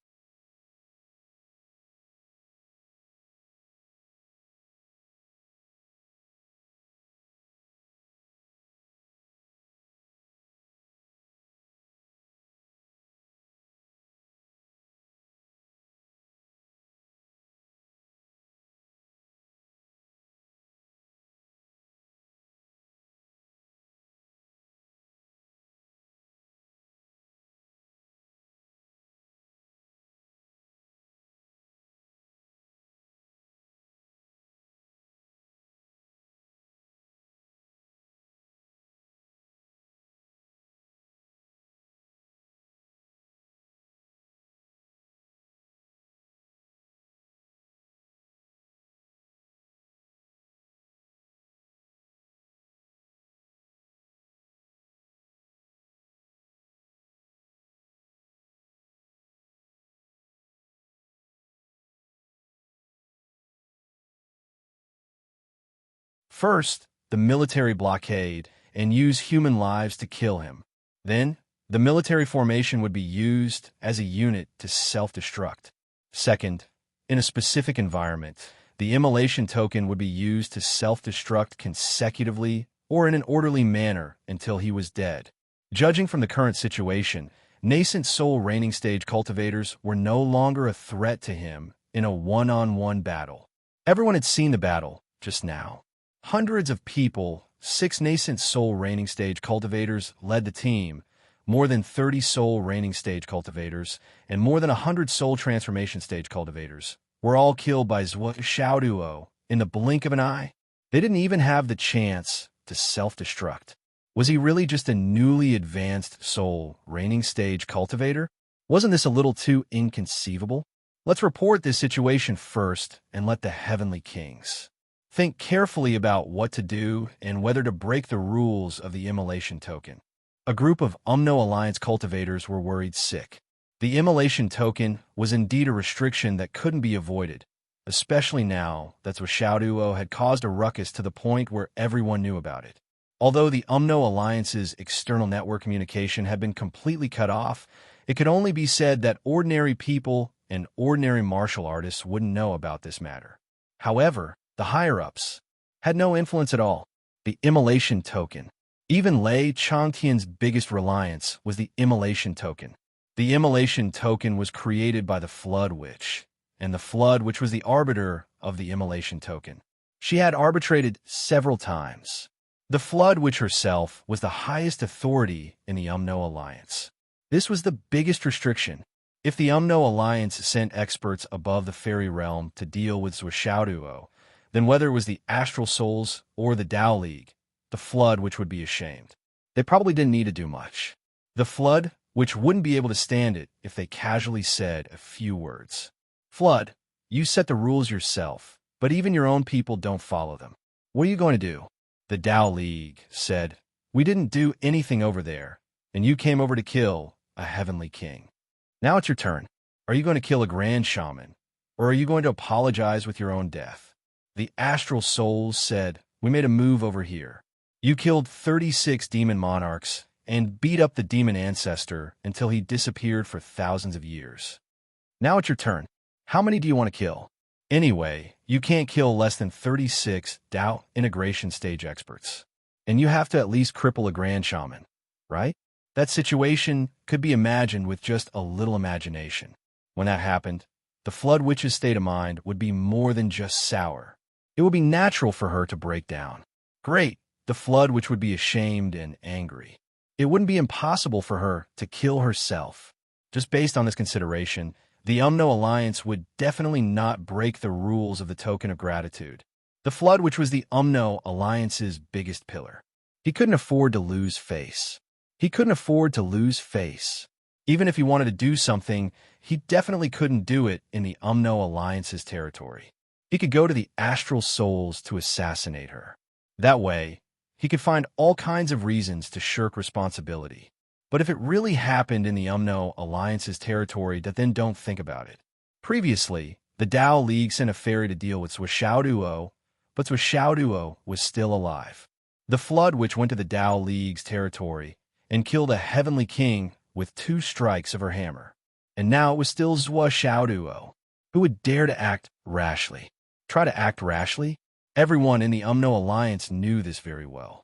First, the military blockade and use human lives to kill him. Then, the military formation would be used as a unit to self-destruct. Second, in a specific environment, the immolation token would be used to self-destruct consecutively or in an orderly manner until he was dead. Judging from the current situation, nascent soul reigning stage cultivators were no longer a threat to him in a one-on-one battle. Everyone had seen the battle just now. Hundreds of people, 6 nascent soul reigning stage cultivators led the team, more than 30 soul reigning stage cultivators, and more than 100 soul transformation stage cultivators were all killed by Zhuo Xiaoduo in the blink of an eye. They didn't even have the chance to self-destruct. Was he really just a newly advanced soul reigning stage cultivator? Wasn't this a little too inconceivable? Let's report this situation first and let the heavenly kings think carefully about what to do and whether to break the rules of the immolation token. A group of Umno Alliance cultivators were worried sick. The immolation token was indeed a restriction that couldn't be avoided, especially now that Xiaoduo had caused a ruckus to the point where everyone knew about it. Although the Umno Alliance's external network communication had been completely cut off, it could only be said that ordinary people and ordinary martial artists wouldn't know about this matter. However, the higher-ups had no influence at all. The immolation token. Even Lei Changtian's biggest reliance was the immolation token. The immolation token was created by the Flood Witch, and the Flood Witch was the arbiter of the immolation token. She had arbitrated several times. The Flood Witch herself was the highest authority in the Umno Alliance. This was the biggest restriction. If the Umno Alliance sent experts above the fairy realm to deal with Xiaoduo, then whether it was the Astral Souls or the Tao League, the Flood Witch would be ashamed. They probably didn't need to do much. The Flood Witch wouldn't be able to stand it if they casually said a few words. "Flood, you set the rules yourself, but even your own people don't follow them. What are you going to do?" The Tao League said, "We didn't do anything over there, and you came over to kill a heavenly king. Now it's your turn. Are you going to kill a grand shaman, or are you going to apologize with your own death?" The Astral Souls said, "We made a move over here. You killed 36 demon monarchs and beat up the demon ancestor until he disappeared for thousands of years. Now it's your turn. How many do you want to kill? Anyway, you can't kill less than 36 Tao integration stage experts. And you have to at least cripple a grand shaman, right?" That situation could be imagined with just a little imagination. When that happened, the Flood Witch's state of mind would be more than just sour. It would be natural for her to break down. Great, the Flood Witch would be ashamed and angry. It wouldn't be impossible for her to kill herself. Just based on this consideration, The Umno alliance would definitely not break the rules of the token of gratitude. The flood, which was the Umno alliance's biggest pillar. He couldn't afford to lose face. He couldn't afford to lose face. Even if he wanted to do something, he definitely couldn't do it in the Umno alliance's territory. He could go to the astral souls to assassinate her. That way, he could find all kinds of reasons to shirk responsibility. But if it really happened in the Umno alliance's territory, then don't think about it. Previously, the Dao League sent a fairy to deal with Zhuo, but Zhuo was still alive. The flood, which went to the Dao League's territory and killed a heavenly king with 2 strikes of her hammer. And now it was still Zhuo, who would dare to act rashly. Try to act rashly? Everyone in the Umno alliance knew this very well.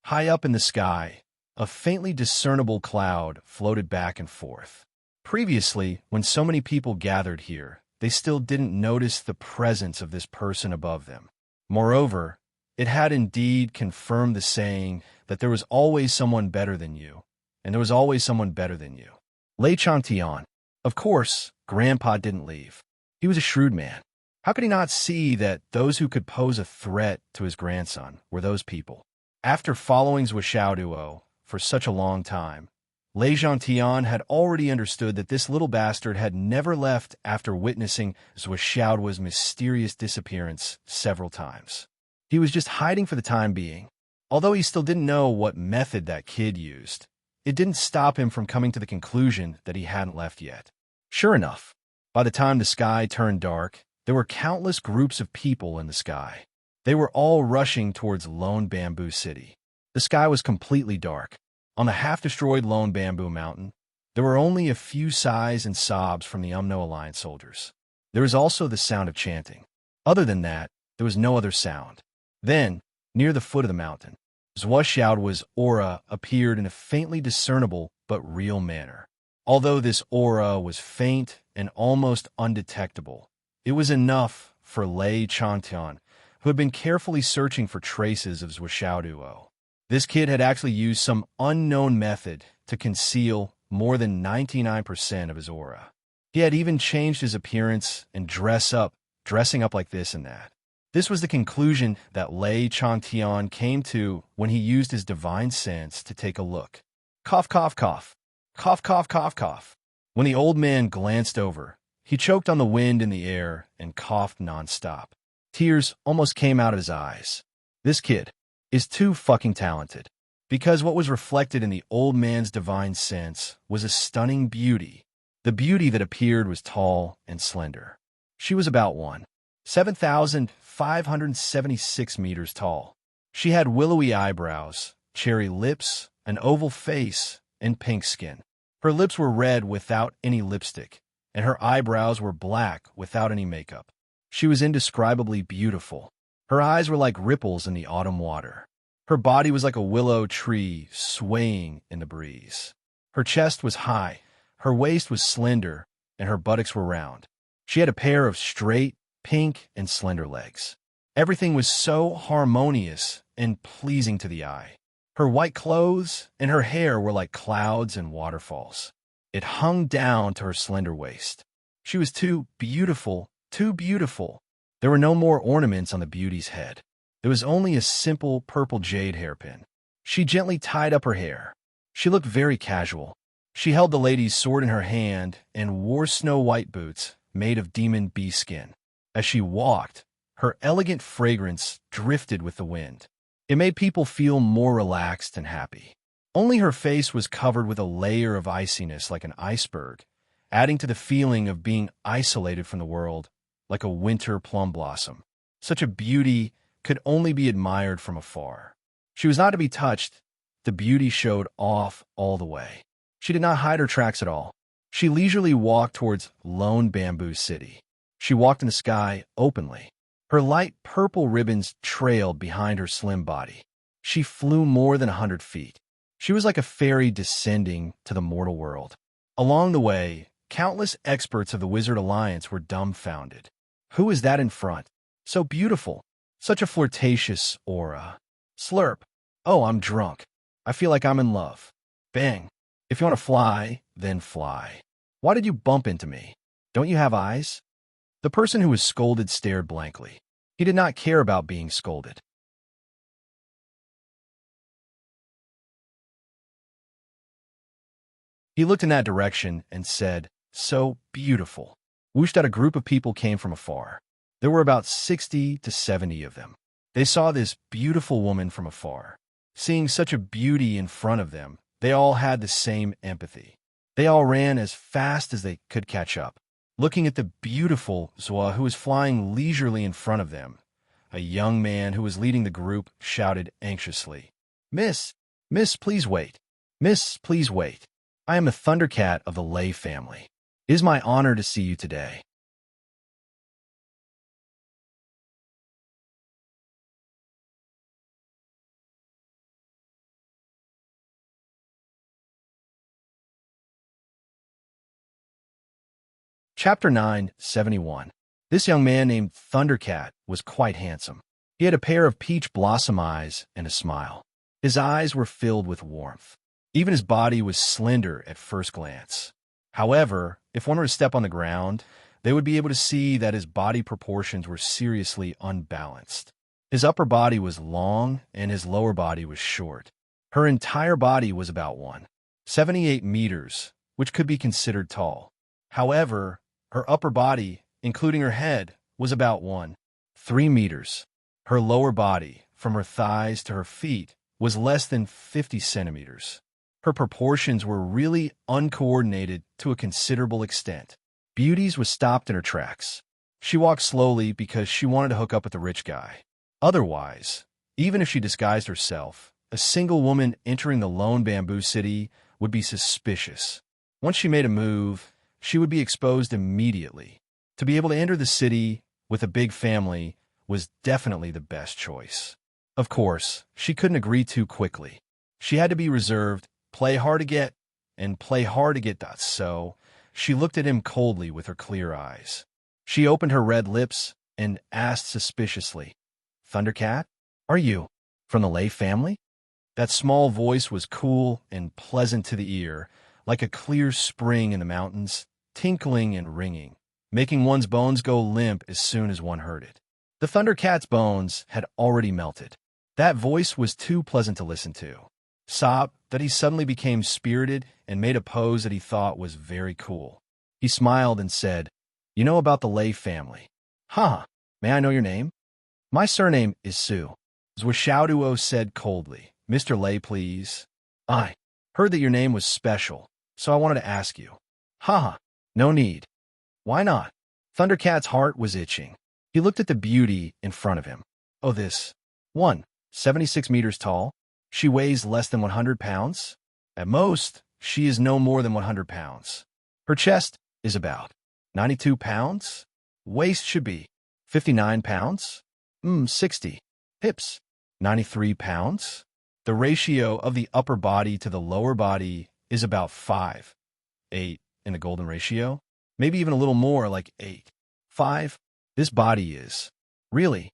High up in the sky, a faintly discernible cloud floated back and forth. Previously, when so many people gathered here, they still didn't notice the presence of this person above them. Moreover, it had indeed confirmed the saying that there was always someone better than you, and there was always someone better than you. Lei Chantian. Of course, Grandpa didn't leave. He was a shrewd man. How could he not see that those who could pose a threat to his grandson were those people? After following Zhuo for such a long time, Lei Zhantian had already understood that this little bastard had never left after witnessing Zhuo's mysterious disappearance several times. He was just hiding for the time being. Although he still didn't know what method that kid used, it didn't stop him from coming to the conclusion that he hadn't left yet. Sure enough, by the time the sky turned dark, there were countless groups of people in the sky. They were all rushing towards Lone Bamboo City. The sky was completely dark. On the half-destroyed Lone Bamboo Mountain, there were only a few sighs and sobs from the Umno Alliance soldiers. There was also the sound of chanting. Other than that, there was no other sound. Then, near the foot of the mountain, Zhuo's aura appeared in a faintly discernible but real manner. Although this aura was faint and almost undetectable, it was enough for Lei Chantian, who had been carefully searching for traces of Zhuo. This kid had actually used some unknown method to conceal more than 99% of his aura. He had even changed his appearance and dressing up like this and that. This was the conclusion that Lei Chantian came to when he used his divine sense to take a look. Cough, cough, cough. Cough, cough, cough, cough. When the old man glanced over, he choked on the wind in the air and coughed nonstop. Tears almost came out of his eyes. This kid is too fucking talented. Because what was reflected in the old man's divine sense was a stunning beauty. The beauty that appeared was tall and slender. She was about 7,576 meters tall. She had willowy eyebrows, cherry lips, an oval face, and pink skin. Her lips were red without any lipstick, and her eyebrows were black without any makeup. She was indescribably beautiful. Her eyes were like ripples in the autumn water. Her body was like a willow tree swaying in the breeze. Her chest was high, her waist was slender, and her buttocks were round. She had a pair of straight, pink, and slender legs. Everything was so harmonious and pleasing to the eye. Her white clothes and her hair were like clouds and waterfalls. It hung down to her slender waist. She was too beautiful. Too beautiful. There were no more ornaments on the beauty's head. There was only a simple purple jade hairpin. She gently tied up her hair. She looked very casual. She held the lady's sword in her hand and wore snow-white boots made of demon bee skin. As she walked, her elegant fragrance drifted with the wind. It made people feel more relaxed and happy. Only her face was covered with a layer of iciness like an iceberg, adding to the feeling of being isolated from the world, like a winter plum blossom. Such a beauty could only be admired from afar. She was not to be touched. The beauty showed off all the way. She did not hide her tracks at all. She leisurely walked towards Lone Bamboo City. She walked in the sky openly. Her light purple ribbons trailed behind her slim body. She flew more than 100 feet. She was like a fairy descending to the mortal world. Along the way, countless experts of the Wizard Alliance were dumbfounded. Who is that in front? So beautiful. Such a flirtatious aura. Slurp. Oh, I'm drunk. I feel like I'm in love. Bang. If you want to fly, then fly. Why did you bump into me? Don't you have eyes? The person who was scolded stared blankly. He did not care about being scolded. He looked in that direction and said, "So beautiful." Whoosh that a group of people came from afar. There were about 60 to 70 of them. They saw this beautiful woman from afar. Seeing such a beauty in front of them, they all had the same empathy. They all ran as fast as they could catch up. Looking at the beautiful Zwa who was flying leisurely in front of them, a young man who was leading the group shouted anxiously, Miss, please wait. Miss, please wait. I am a Thundercat of the Lay family. It is my honor to see you today." Chapter 971. This young man named Thundercat was quite handsome. He had a pair of peach blossom eyes and a smile. His eyes were filled with warmth. Even his body was slender at first glance. However, if one were to step on the ground, they would be able to see that his body proportions were seriously unbalanced. His upper body was long and his lower body was short. Her entire body was about 1.78 meters, which could be considered tall. However, her upper body, including her head, was about 1.3 meters. Her lower body, from her thighs to her feet, was less than 50 centimeters. Her proportions were really uncoordinated to a considerable extent. Beauties was stopped in her tracks. She walked slowly because she wanted to hook up with the rich guy. Otherwise, even if she disguised herself, a single woman entering the Lone Bamboo City would be suspicious. Once she made a move, she would be exposed immediately. To be able to enter the city with a big family was definitely the best choice. Of course, she couldn't agree too quickly. She had to be reserved, play hard to get, and play hard to get that, so she looked at him coldly with her clear eyes. She opened her red lips and asked suspiciously, "Thundercat, are you from the Lay family?" That small voice was cool and pleasant to the ear, like a clear spring in the mountains, tinkling and ringing, making one's bones go limp as soon as one heard it. The Thundercat's bones had already melted. That voice was too pleasant to listen to. Sob that he suddenly became spirited and made a pose that he thought was very cool. He smiled and said, "You know about the Lay family. Huh, may I know your name?" "My surname is Sue," Zwishauduo said coldly. "Mr. Lay, please." "I heard that your name was special, so I wanted to ask you." "Haha, no need." "Why not?" Thundercat's heart was itching. He looked at the beauty in front of him. "Oh, this 1.76 meters tall. She weighs less than 100 pounds. At most, she is no more than 100 pounds. Her chest is about 92 pounds. Waist should be 59 pounds. 60. Hips, 93 pounds. The ratio of the upper body to the lower body is about 5:8 in the golden ratio. Maybe even a little more, like 8:5. This body is really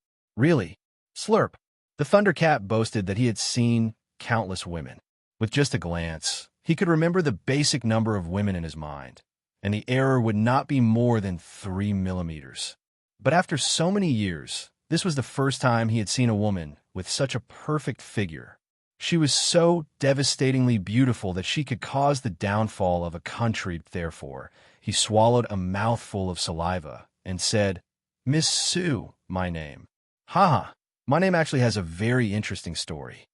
slurp." The Thundercat boasted that he had seen countless women. With just a glance, he could remember the basic number of women in his mind, and the error would not be more than 3 millimeters. But after so many years, this was the first time he had seen a woman with such a perfect figure. She was so devastatingly beautiful that she could cause the downfall of a country. Therefore, he swallowed a mouthful of saliva and said, "Miss Sue, my name." "Haha, my name actually has a very interesting story."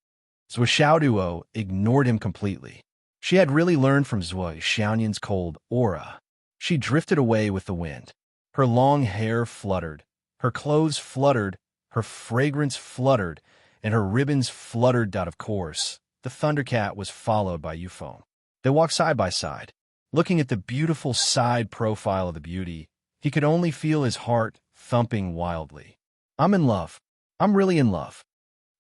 Zwishauduo ignored him completely. She had really learned from Zhui Xiaonin's cold aura. She drifted away with the wind. Her long hair fluttered, her clothes fluttered, her fragrance fluttered, and her ribbons fluttered. Of course, the Thundercat was followed by Yufeng. They walked side by side. Looking at the beautiful side profile of the beauty, he could only feel his heart thumping wildly. I'm in love. I'm really in love.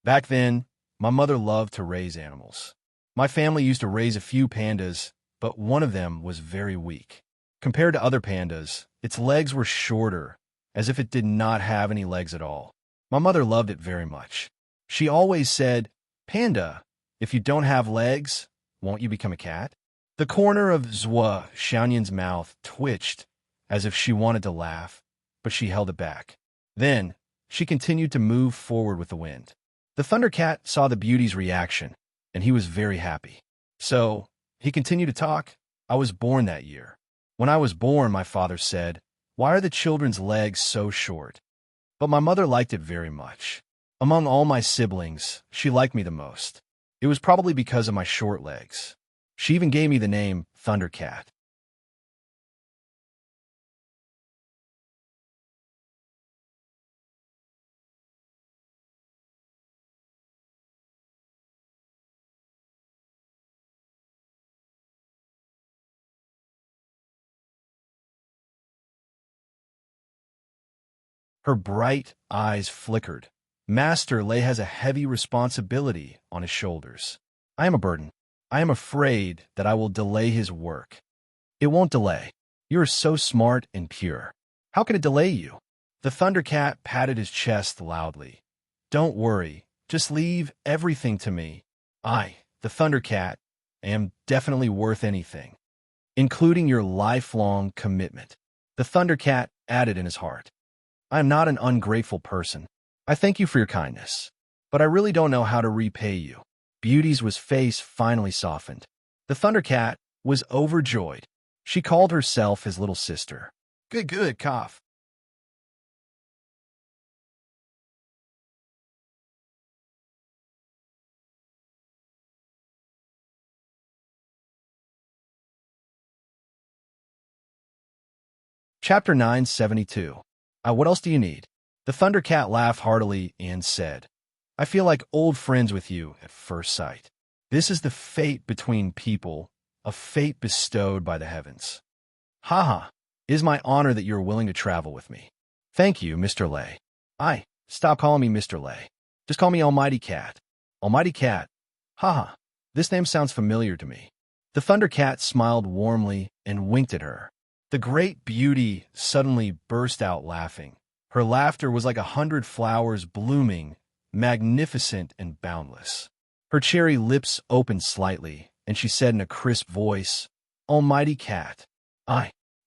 Back then, my mother loved to raise animals. My family used to raise a few pandas, but one of them was very weak. Compared to other pandas, its legs were shorter, as if it did not have any legs at all. My mother loved it very much. She always said, "Panda, if you don't have legs, won't you become a cat?" The corner of Zhua Xiaoyan's mouth twitched as if she wanted to laugh, but she held it back. Then, she continued to move forward with the wind. The Thundercat saw the beauty's reaction, and he was very happy. So, he continued to talk. I was born that year. When I was born, my father said, "Why are the children's legs so short?" But my mother liked it very much. Among all my siblings, she liked me the most. It was probably because of my short legs. She even gave me the name Thundercat. Her bright eyes flickered. Master Lei has a heavy responsibility on his shoulders. I am a burden. I am afraid that I will delay his work. It won't delay. You are so smart and pure. How can it delay you? The Thundercat patted his chest loudly. Don't worry. Just leave everything to me. I, the Thundercat, am definitely worth anything, including your lifelong commitment. The Thundercat added in his heart. I am not an ungrateful person. I thank you for your kindness, but I really don't know how to repay you. Beauty's face finally softened. The Thundercat was overjoyed. She called herself his little sister. Good, cough. Chapter 972. What else do you need? The Thundercat laughed heartily and said, I feel like old friends with you at first sight. This is the fate between people, a fate bestowed by the heavens. Haha, it is my honor that you are willing to travel with me. Thank you, Mr. Lei. Stop calling me Mr. Lei. Just call me Almighty Cat. Almighty Cat. Haha, this name sounds familiar to me. The Thundercat smiled warmly and winked at her. The great beauty suddenly burst out laughing. Her laughter was like 100 flowers blooming, magnificent and boundless. Her cherry lips opened slightly, and she said in a crisp voice, Almighty Cat.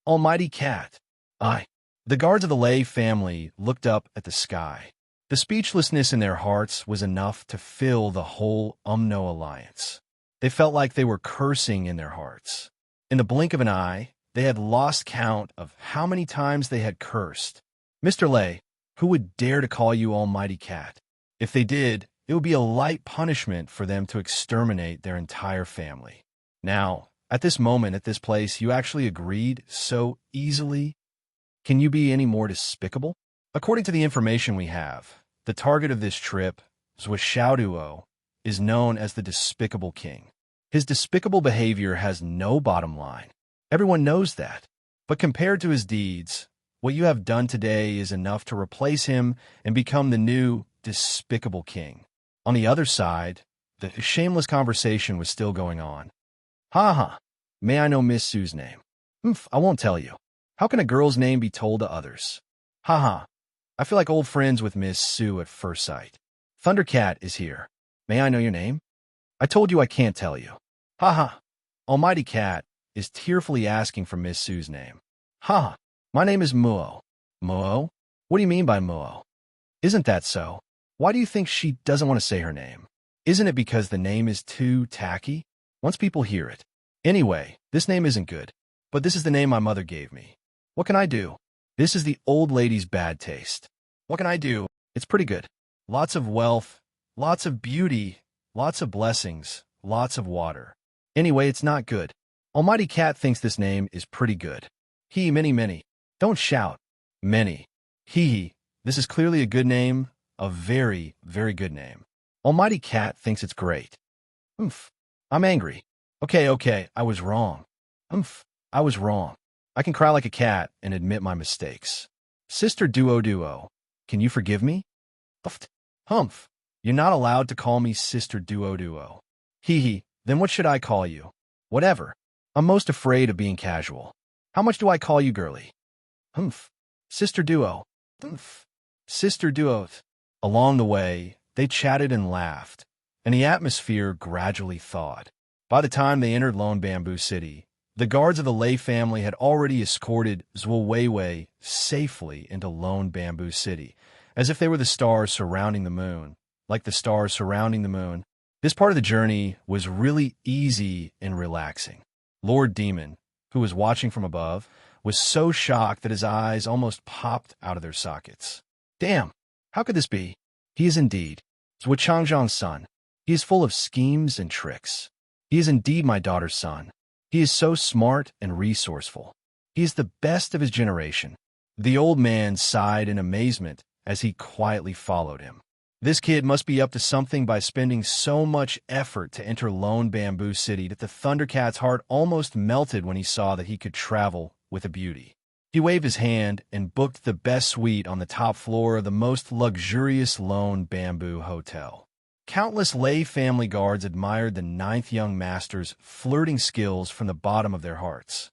Almighty Cat. The guards of the Lei family looked up at the sky. The speechlessness in their hearts was enough to fill the whole Umno alliance. They felt like they were cursing in their hearts. In the blink of an eye, they had lost count of how many times they had cursed. Mr. Lei, who would dare to call you Almighty Cat? If they did, it would be a light punishment for them to exterminate their entire family. Now, at this moment, at this place, you actually agreed so easily? Can you be any more despicable? According to the information we have, the target of this trip, Zhuo, is known as the Despicable King. His despicable behavior has no bottom line. Everyone knows that. But compared to his deeds, what you have done today is enough to replace him and become the new Despicable King. On the other side, the shameless conversation was still going on. May I know Miss Sue's name? I won't tell you. How can a girl's name be told to others? I feel like old friends with Miss Sue at first sight. Thundercat is here. May I know your name? I told you I can't tell you. Almighty Cat is tearfully asking for Miss Sue's name. My name is Muo. Muo? What do you mean by Muo? Isn't that so? Why do you think she doesn't want to say her name? Isn't it because the name is too tacky? Once people hear it. Anyway, this name isn't good, but this is the name my mother gave me. What can I do? This is the old lady's bad taste. What can I do? It's pretty good. Lots of wealth, lots of beauty, lots of blessings, lots of water. Anyway, it's not good. Almighty Cat thinks this name is pretty good. Many. Don't shout. Many. This is clearly a good name, a very, very good name. Almighty Cat thinks it's great. I'm angry. Okay, I was wrong. I was wrong. I can cry like a cat and admit my mistakes. Sister Duo, can you forgive me? Uft. Humph. You're not allowed to call me Sister Duo. Hee hee, then what should I call you? Whatever. I'm most afraid of being casual. How much do I call you, girlie? Humph. Sister Duo. Humph. Sister Duo. Along the way, they chatted and laughed, and the atmosphere gradually thawed. By the time they entered Lone Bamboo City, the guards of the Lei family had already escorted Zhuo safely into Lone Bamboo City, as if they were the stars surrounding the moon. Like the stars surrounding the moon, this part of the journey was really easy and relaxing. Lord Demon, who was watching from above, was so shocked that his eyes almost popped out of their sockets. Damn, how could this be? He is indeed Zhuo Changzhang's son. He is full of schemes and tricks. He is indeed my daughter's son. He is so smart and resourceful. He is the best of his generation. The old man sighed in amazement as he quietly followed him. This kid must be up to something by spending so much effort to enter Lone Bamboo City that the Thundercat's heart almost melted when he saw that he could travel with a beauty. He waved his hand and booked the best suite on the top floor of the most luxurious Lone Bamboo Hotel. Countless Lei family guards admired the ninth young master's flirting skills from the bottom of their hearts.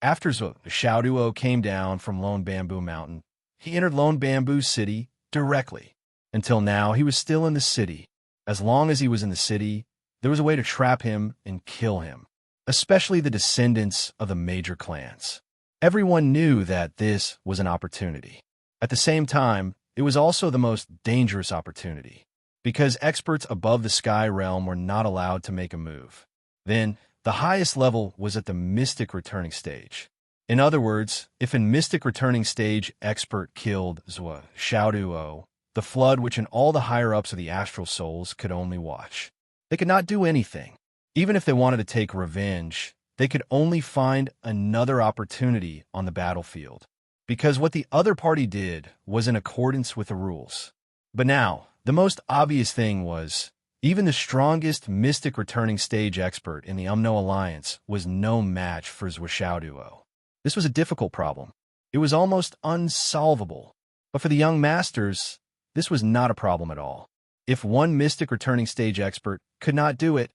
After Xiaoduo came down from Lone Bamboo Mountain, he entered Lone Bamboo City directly. Until now, he was still in the city. As long as he was in the city, there was a way to trap him and kill him, especially the descendants of the major clans. Everyone knew that this was an opportunity. At the same time, it was also the most dangerous opportunity, because experts above the Sky Realm were not allowed to make a move. Then, the highest level was at the Mystic Returning Stage. In other words, if in Mystic Returning Stage expert killed Zhuo Xiaoduo, the flood which in all the higher-ups of the Astral Souls could only watch. They could not do anything. Even if they wanted to take revenge, they could only find another opportunity on the battlefield, because what the other party did was in accordance with the rules. But now, the most obvious thing was, even the strongest Mystic Returning Stage expert in the Umno Alliance was no match for Zhuo Xiaoduo. This was a difficult problem. It was almost unsolvable. But for the young masters, this was not a problem at all. If one Mystic Returning Stage expert could not do it,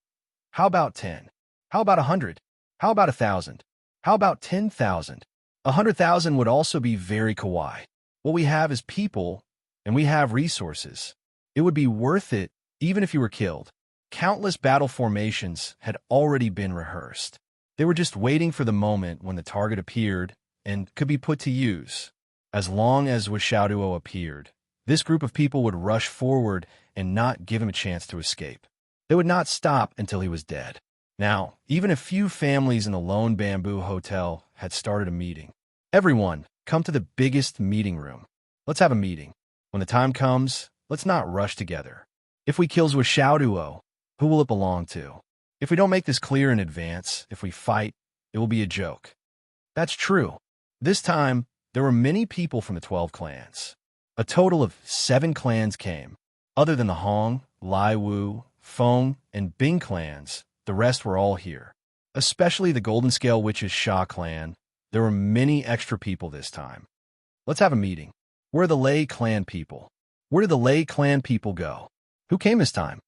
how about 10? How about 100? How about 1,000? How about 10,000? 100,000 would also be very kawaii. What we have is people, and we have resources. It would be worth it even if you were killed. Countless battle formations had already been rehearsed. They were just waiting for the moment when the target appeared and could be put to use. As long as Xiaoduo appeared, this group of people would rush forward and not give him a chance to escape. They would not stop until he was dead. Now, even a few families in the Lone Bamboo Hotel had started a meeting. Everyone, come to the biggest meeting room. Let's have a meeting. When the time comes, let's not rush together. If we kill Xiaoduo, who will it belong to? If we don't make this clear in advance, if we fight, it will be a joke. That's true. This time, there were many people from the 12 clans. A total of 7 clans came. Other than the Hong, Lai Wu, Feng, and Bing clans, the rest were all here. Especially the Golden Scale Witches Sha clan, there were many extra people this time. Let's have a meeting. Where are the Lei clan people? Where did the Lei clan people go? Who came this time?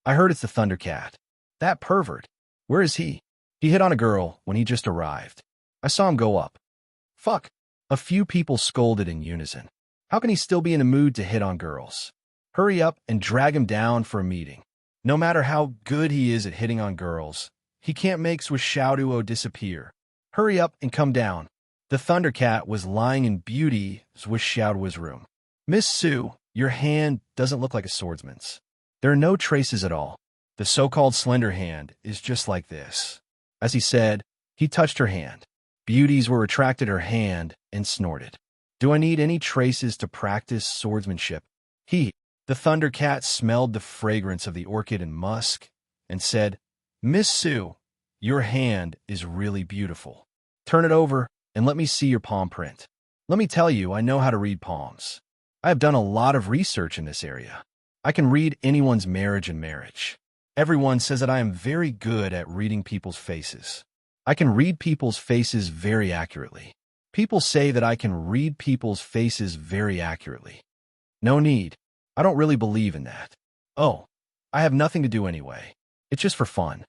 I heard it's the Thundercat. That pervert. Where is he? He hit on a girl when he just arrived. I saw him go up. Fuck. A few people scolded in unison. How can he still be in the mood to hit on girls? Hurry up and drag him down for a meeting. No matter how good he is at hitting on girls, he can't make Xiaoduo disappear. Hurry up and come down. The Thundercat was lying in beauty with Xiaoduo's room. Miss Sue, your hand doesn't look like a swordsman's. There are no traces at all. The so-called slender hand is just like this. As he said, he touched her hand. Beauties were attracted her hand and snorted. Do I need any traces to practice swordsmanship? The Thundercat smelled the fragrance of the orchid and musk and said, Miss Sue, your hand is really beautiful. Turn it over and let me see your palm print. Let me tell you, I know how to read palms. I have done a lot of research in this area. I can read anyone's marriage. Everyone says that I am very good at reading people's faces. I can read people's faces very accurately. People say that I can read people's faces very accurately. No need. I don't really believe in that. Oh, I have nothing to do anyway. It's just for fun.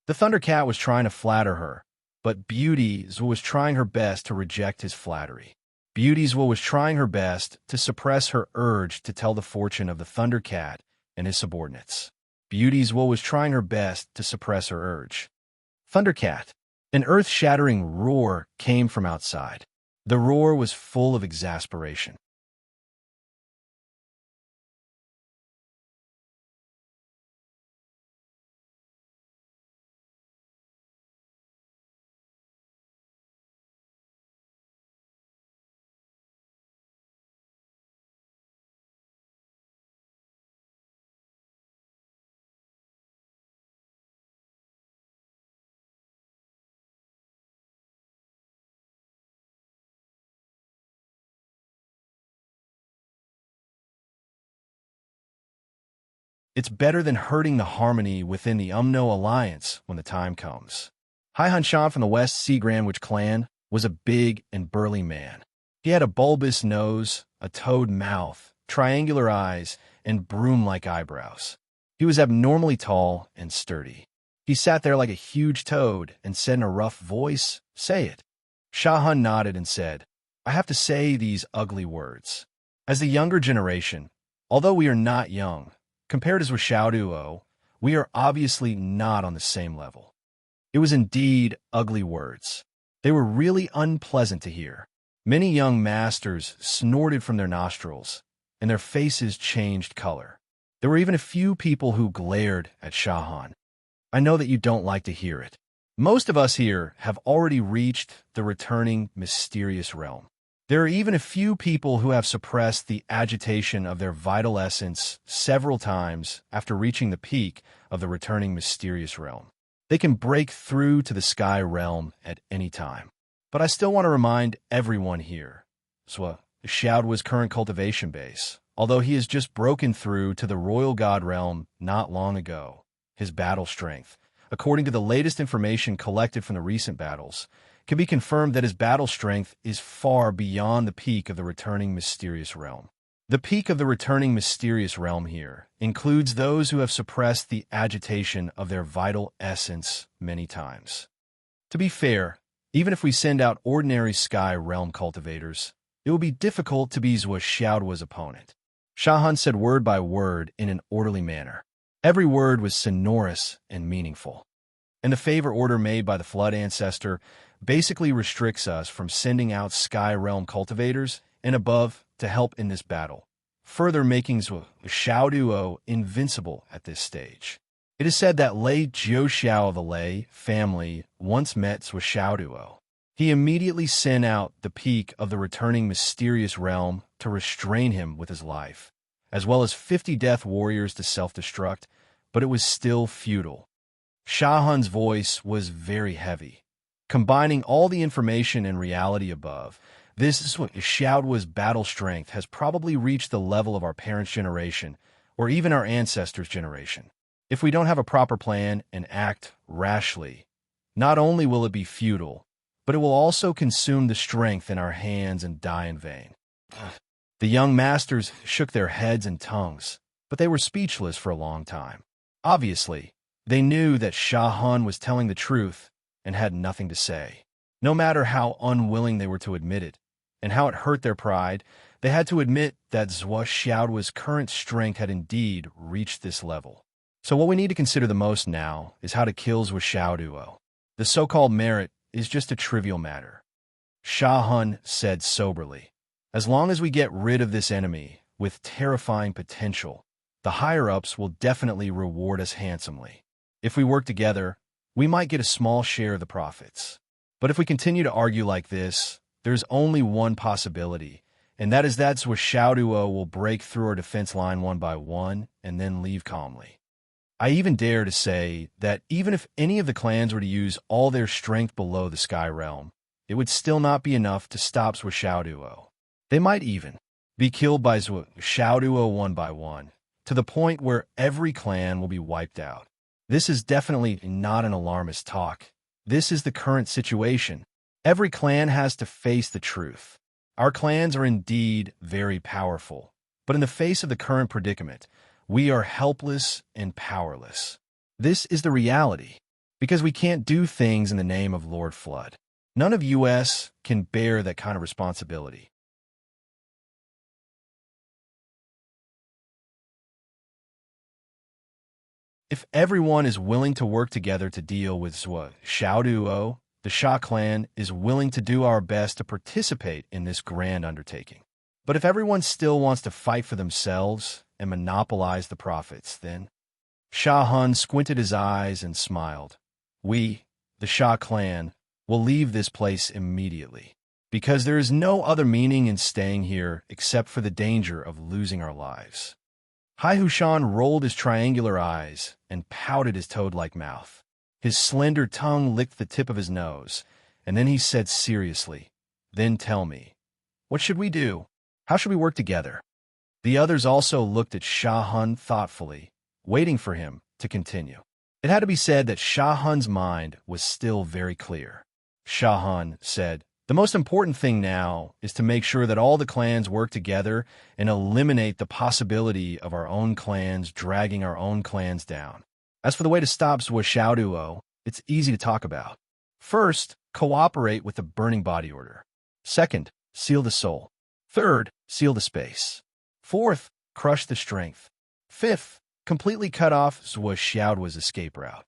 The Thundercat was trying to flatter her, but Beauty's was trying her best to reject his flattery. Beauty's was trying her best to suppress her urge to tell the fortune of the Thundercat and his subordinates. Beauty's was trying her best to suppress her urge. Thundercat. An earth-shattering roar came from outside. The roar was full of exasperation. It's better than hurting the harmony within the Umno alliance when the time comes. Hai Hanshan from the West Sea Grandwich clan was a big and burly man. He had a bulbous nose, a toad mouth, triangular eyes, and broom-like eyebrows. He was abnormally tall and sturdy. He sat there like a huge toad and said in a rough voice, "Say it." Shahan nodded and said, "I have to say these ugly words. As the younger generation, although we are not young, compared as with Xiaoduo, we are obviously not on the same level." It was indeed ugly words. They were really unpleasant to hear. Many young masters snorted from their nostrils, and their faces changed color. There were even a few people who glared at Shahan. I know that you don't like to hear it. Most of us here have already reached the returning mysterious realm. There are even a few people who have suppressed the agitation of their vital essence several times after reaching the peak of the returning mysterious realm. They can break through to the sky realm at any time. But I still want to remind everyone here, Xiaoduo's current cultivation base, although he has just broken through to the royal god realm not long ago, his battle strength, according to the latest information collected from the recent battles, can be confirmed that his battle strength is far beyond the peak of the returning mysterious realm. The peak of the returning mysterious realm here includes those who have suppressed the agitation of their vital essence many times. To be fair, even if we send out ordinary sky realm cultivators, it will be difficult to be Xiaoduo's opponent. Shahan said word by word in an orderly manner. Every word was sonorous and meaningful. And the favor order made by the Flood Ancestor basically restricts us from sending out Sky Realm cultivators and above to help in this battle, further making Xiaoduo invincible at this stage. It is said that Lei Jiuxiao of the Lei family once met with Xiaoduo. He immediately sent out the peak of the returning mysterious realm to restrain him with his life, as well as 50 death warriors to self-destruct, but it was still futile. Shahan's voice was very heavy. Combining all the information and reality above, this is what Xiaoduo's battle strength has probably reached the level of our parents' generation, or even our ancestors' generation. If we don't have a proper plan and act rashly, not only will it be futile, but it will also consume the strength in our hands and die in vain. The young masters shook their heads and tongues, but they were speechless for a long time. Obviously, they knew that Shahan was telling the truth and had nothing to say. No matter how unwilling they were to admit it, and how it hurt their pride, they had to admit that Xiaoduo's current strength had indeed reached this level. So what we need to consider the most now is how to kill Xiaoduo. The so-called merit is just a trivial matter. Shahan said soberly, as long as we get rid of this enemy with terrifying potential, the higher-ups will definitely reward us handsomely. If we work together, we might get a small share of the profits. But if we continue to argue like this, there's only one possibility, and that is where Xiaoduo will break through our defense line one by one and then leave calmly. I even dare to say that even if any of the clans were to use all their strength below the Sky Realm, it would still not be enough to stop Zhuo. They might even be killed by Zhuo one by one, to the point where every clan will be wiped out. This is definitely not an alarmist talk. This is the current situation. Every clan has to face the truth. Our clans are indeed very powerful, but in the face of the current predicament, we are helpless and powerless. This is the reality, because we can't do things in the name of Lord Flood. None of us can bear that kind of responsibility. If everyone is willing to work together to deal with Zhuo, the Sha clan is willing to do our best to participate in this grand undertaking. But if everyone still wants to fight for themselves and monopolize the profits, then Sha Hun squinted his eyes and smiled. We, the Sha clan, will leave this place immediately, because there is no other meaning in staying here except for the danger of losing our lives. Hai Hushan rolled his triangular eyes and pouted his toad-like mouth. His slender tongue licked the tip of his nose, and then he said seriously, "Then tell me, what should we do? How should we work together?" The others also looked at Sha Hun thoughtfully, waiting for him to continue. It had to be said that Sha Hun's mind was still very clear. Sha Hun said, "The most important thing now is to make sure that all the clans work together and eliminate the possibility of our own clans dragging our own clans down. As for the way to stop Zhuo, it's easy to talk about. First, cooperate with the burning body order. Second, seal the soul. Third, seal the space. Fourth, crush the strength. Fifth, completely cut off Zhuo's escape route."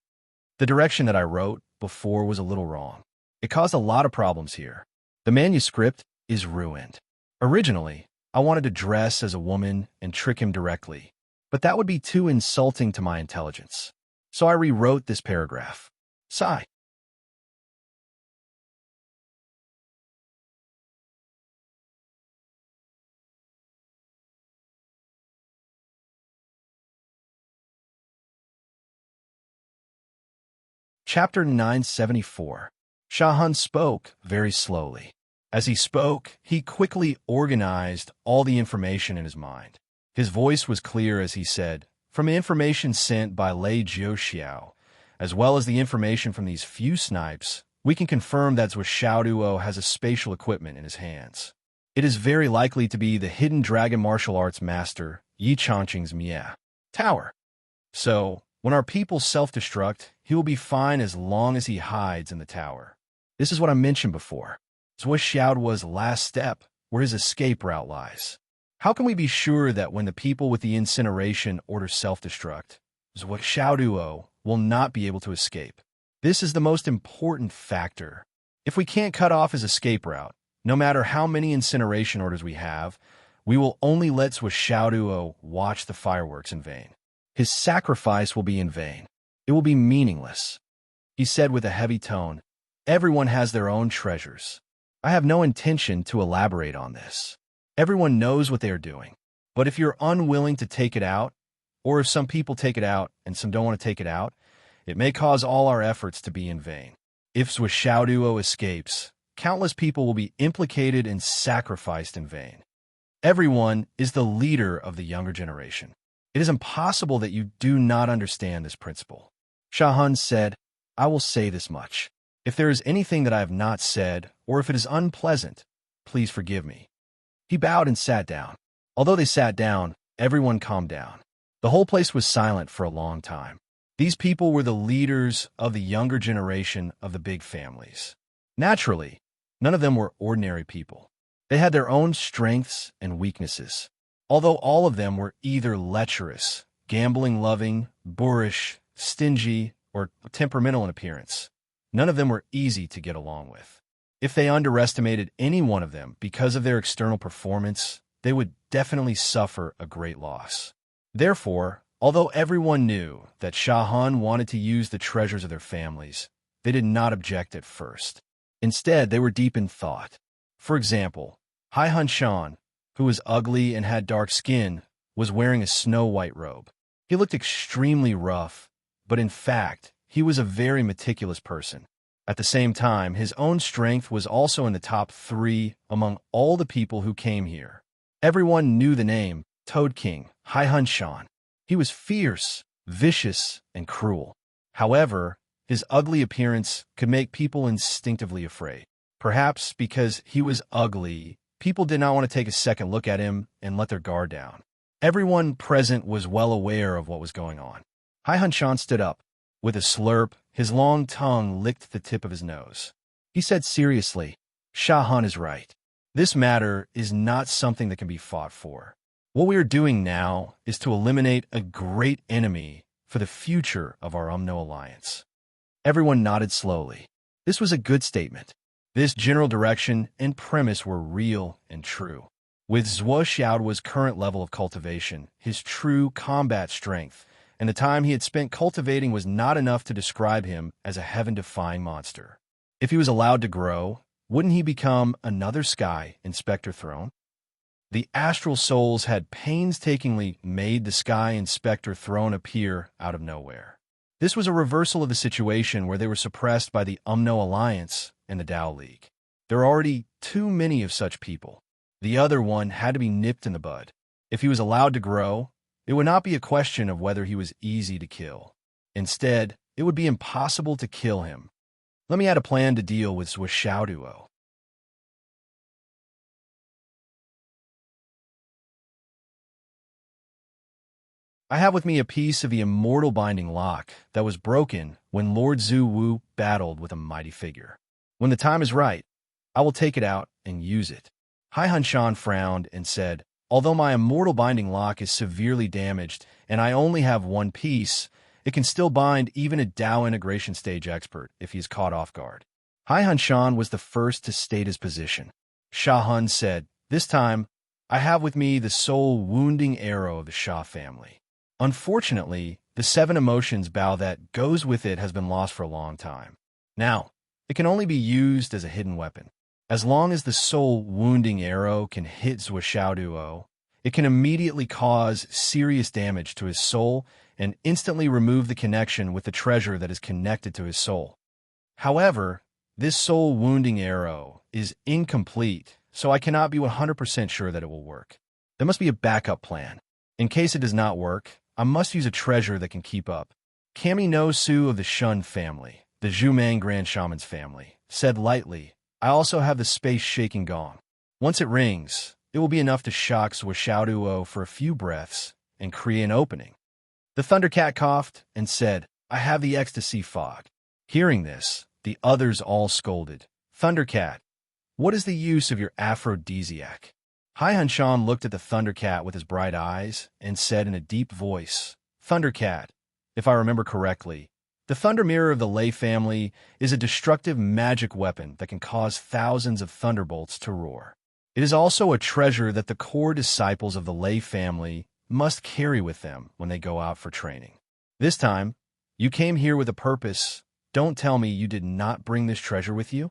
The direction that I wrote before was a little wrong. It caused a lot of problems here. The manuscript is ruined. Originally, I wanted to dress as a woman and trick him directly, but that would be too insulting to my intelligence. So I rewrote this paragraph. Sigh. Chapter 974. Sha Hun spoke very slowly. As he spoke, he quickly organized all the information in his mind. His voice was clear as he said, "From information sent by Lei Jiuxiao, as well as the information from these few snipes, we can confirm that Zhuo has a spatial equipment in his hands. It is very likely to be the hidden dragon martial arts master Yi Changqing's Mia Tower. So, when our people self-destruct, he will be fine as long as he hides in the tower. This is what I mentioned before. Zhuo's last step, where his escape route lies. How can we be sure that when the people with the incineration order self-destruct, Zhuo will not be able to escape? This is the most important factor. If we can't cut off his escape route, no matter how many incineration orders we have, we will only let Zhuo watch the fireworks in vain. His sacrifice will be in vain. It will be meaningless." He said with a heavy tone, "Everyone has their own treasures. I have no intention to elaborate on this. Everyone knows what they are doing. But if you're unwilling to take it out, or if some people take it out and some don't want to take it out, it may cause all our efforts to be in vain. If Zhuo escapes, countless people will be implicated and sacrificed in vain. Everyone is the leader of the younger generation. It is impossible that you do not understand this principle." Sha Hun said, "I will say this much. If there is anything that I have not said, or if it is unpleasant, please forgive me." He bowed and sat down. Although they sat down, everyone calmed down. The whole place was silent for a long time. These people were the leaders of the younger generation of the big families. Naturally, none of them were ordinary people. They had their own strengths and weaknesses. Although all of them were either lecherous, gambling-loving, boorish, stingy, or temperamental in appearance, none of them were easy to get along with. If they underestimated any one of them because of their external performance, they would definitely suffer a great loss. Therefore, although everyone knew that Sha Hun wanted to use the treasures of their families, they did not object at first. Instead, they were deep in thought. For example, Hai Hun Shan, who was ugly and had dark skin, was wearing a snow-white robe. He looked extremely rough, but in fact, he was a very meticulous person. At the same time, his own strength was also in the top 3 among all the people who came here. Everyone knew the name Toad King, Hai Shan. He was fierce, vicious, and cruel. However, his ugly appearance could make people instinctively afraid. Perhaps because he was ugly, people did not want to take a second look at him and let their guard down. Everyone present was well aware of what was going on. Hai Shan stood up. With a slurp, his long tongue licked the tip of his nose. He said seriously, "Sha Han is right. This matter is not something that can be fought for. What we are doing now is to eliminate a great enemy for the future of our Umno alliance." Everyone nodded slowly. This was a good statement. This general direction and premise were real and true. With Zhuo Xiaoduo's current level of cultivation, his true combat strength, and the time he had spent cultivating was not enough to describe him as a heaven-defying monster. If he was allowed to grow, wouldn't he become another Sky Inspector Throne? The astral souls had painstakingly made the Sky Inspector Throne appear out of nowhere. This was a reversal of the situation where they were suppressed by the Umno Alliance and the Tao League. There are already too many of such people. The other one had to be nipped in the bud. If he was allowed to grow, it would not be a question of whether he was easy to kill. Instead, it would be impossible to kill him. Let me add a plan to deal with Zhuo Xiaoduo. I have with me a piece of the immortal binding lock that was broken when Lord Zhu Wu battled with a mighty figure. When the time is right, I will take it out and use it. Hai Shan frowned and said, "Although my immortal binding lock is severely damaged and I only have one piece, it can still bind even a Dao integration stage expert if he is caught off guard." Hai Shan was the first to state his position. Sha Han said, "This time, I have with me the soul wounding arrow of the Sha family. Unfortunately, the 7 emotions bow that goes with it has been lost for a long time. Now, it can only be used as a hidden weapon. As long as the soul wounding arrow can hit Zhuo Xiaoduo, it can immediately cause serious damage to his soul and instantly remove the connection with the treasure that is connected to his soul. However, this soul wounding arrow is incomplete, so I cannot be 100% sure that it will work. There must be a backup plan. In case it does not work, I must use a treasure that can keep up." Kami no Su of the Shun family, the Zhumang Grand Shaman's family, said lightly, "I also have the space-shaking gong. Once it rings, it will be enough to shock Zhuo Xiaoduo for a few breaths and create an opening." The Thundercat coughed and said, "I have the ecstasy fog." Hearing this, the others all scolded. "Thundercat, what is the use of your aphrodisiac?" Hai Shan looked at the Thundercat with his bright eyes and said in a deep voice, "Thundercat, if I remember correctly, the Thunder Mirror of the Lei family is a destructive magic weapon that can cause thousands of thunderbolts to roar. It is also a treasure that the core disciples of the Lei family must carry with them when they go out for training. This time, you came here with a purpose. Don't tell me you did not bring this treasure with you?"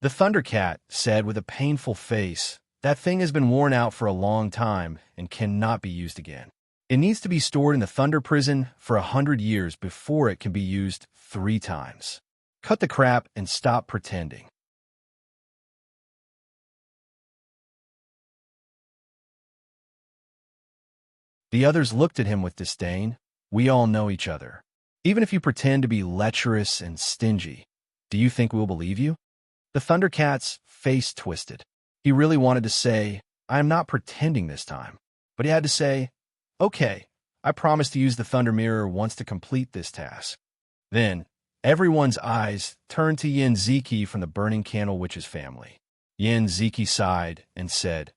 The Thundercat said with a painful face, "That thing has been worn out for a long time and cannot be used again. It needs to be stored in the Thunder Prison for 100 years before it can be used 3 times. Cut the crap and stop pretending." The others looked at him with disdain. "We all know each other. Even if you pretend to be lecherous and stingy, do you think we'll believe you?" The Thundercat's face twisted. He really wanted to say, "I am not pretending this time." But he had to say, "Okay, I promise to use the Thunder Mirror once to complete this task." Then, everyone's eyes turned to Yin Ziki from the Burning Candle Witch's family. Yin Ziki sighed and said,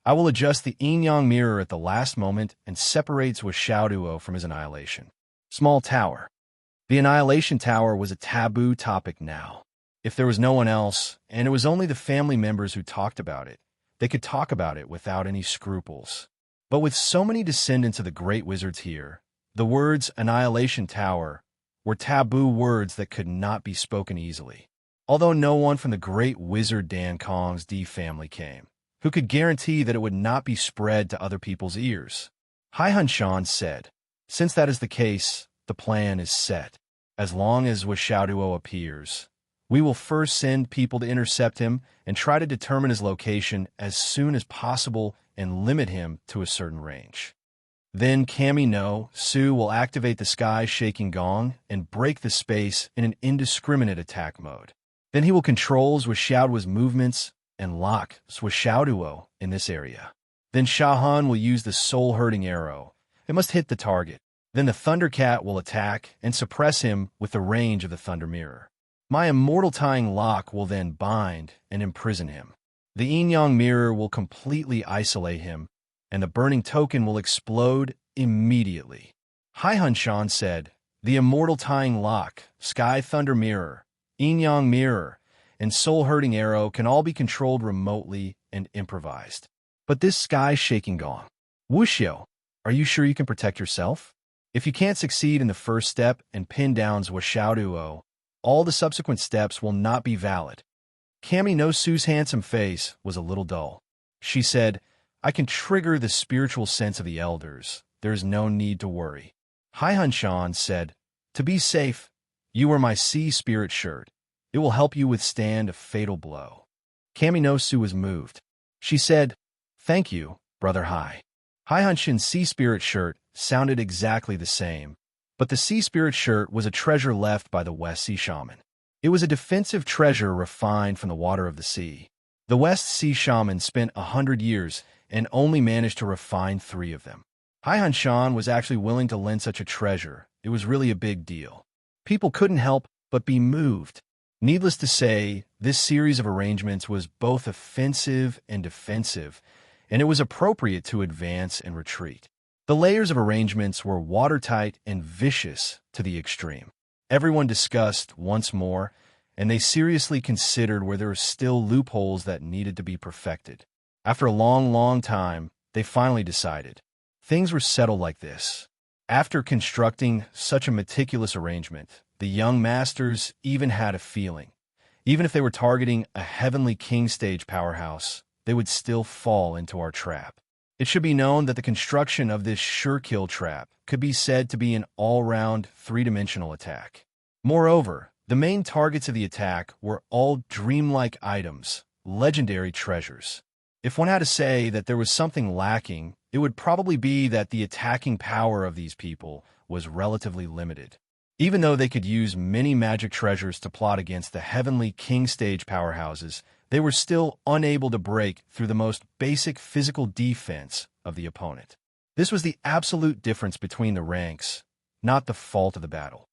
"I will adjust the yin-yang mirror at the last moment and separate Zhuo Xiaoduo from his annihilation." Small tower. The annihilation tower was a taboo topic now. If there was no one else, and it was only the family members who talked about it, they could talk about it without any scruples. But with so many descendants of the great wizards here, the words Annihilation Tower were taboo words that could not be spoken easily. Although no one from the great wizard Dan Kong's D family came, who could guarantee that it would not be spread to other people's ears. Hai Shan said, Since that is the case, the plan is set. As long as Wishaduo appears, we will first send people to intercept him and try to determine his location as soon as possible and limit him to a certain range. Then Kami no Su will activate the sky-shaking gong and break the space in an indiscriminate attack mode. Then he will control Wishaduo's movements and lock Wishaduo in this area. Then Shahan will use the soul-hurting arrow. It must hit the target. Then the Thundercat will attack and suppress him with the range of the Thunder Mirror. My immortal tying lock will then bind and imprison him. The Yin-Yang Mirror will completely isolate him, and the burning token will explode immediately. Hai-Hun-Shan said, the immortal tying lock, Sky Thunder Mirror, Yin-Yang Mirror, and soul-hurting arrow can all be controlled remotely and improvised. But this sky-shaking gong, Wuxiu, are you sure you can protect yourself? If you can't succeed in the first step and pin down Wishaduo, all the subsequent steps will not be valid. Kami no Su's handsome face was a little dull. She said, I can trigger the spiritual sense of the elders. There is no need to worry. Hai-Hun-Shan said, to be safe, you wear my sea spirit shirt. It will help you withstand a fatal blow. Kami no Su was moved. She said, thank you, Brother Hai. Hai-Hun-Shan's sea spirit shirt sounded exactly the same, but the sea spirit shirt was a treasure left by the West Sea Shaman. It was a defensive treasure refined from the water of the sea. The West Sea Shaman spent 100 years and only managed to refine 3 of them. Hai-Hun-Shan was actually willing to lend such a treasure. It was really a big deal. People couldn't help but be moved. Needless to say, this series of arrangements was both offensive and defensive, and it was appropriate to advance and retreat. The layers of arrangements were watertight and vicious to the extreme. Everyone discussed once more, and they seriously considered where there were still loopholes that needed to be perfected. After a long time, they finally decided. Things were settled like this. After constructing such a meticulous arrangement, the young masters even had a feeling. Even if they were targeting a heavenly king stage powerhouse, they would still fall into our trap. It should be known that the construction of this sure-kill trap could be said to be an all-round 3-dimensional attack. Moreover, the main targets of the attack were all dreamlike items, legendary treasures. If one had to say that there was something lacking, it would probably be that the attacking power of these people was relatively limited. Even though they could use many magic treasures to plot against the heavenly king stage powerhouses, they were still unable to break through the most basic physical defense of the opponent. This was the absolute difference between the ranks, not the fault of the battle.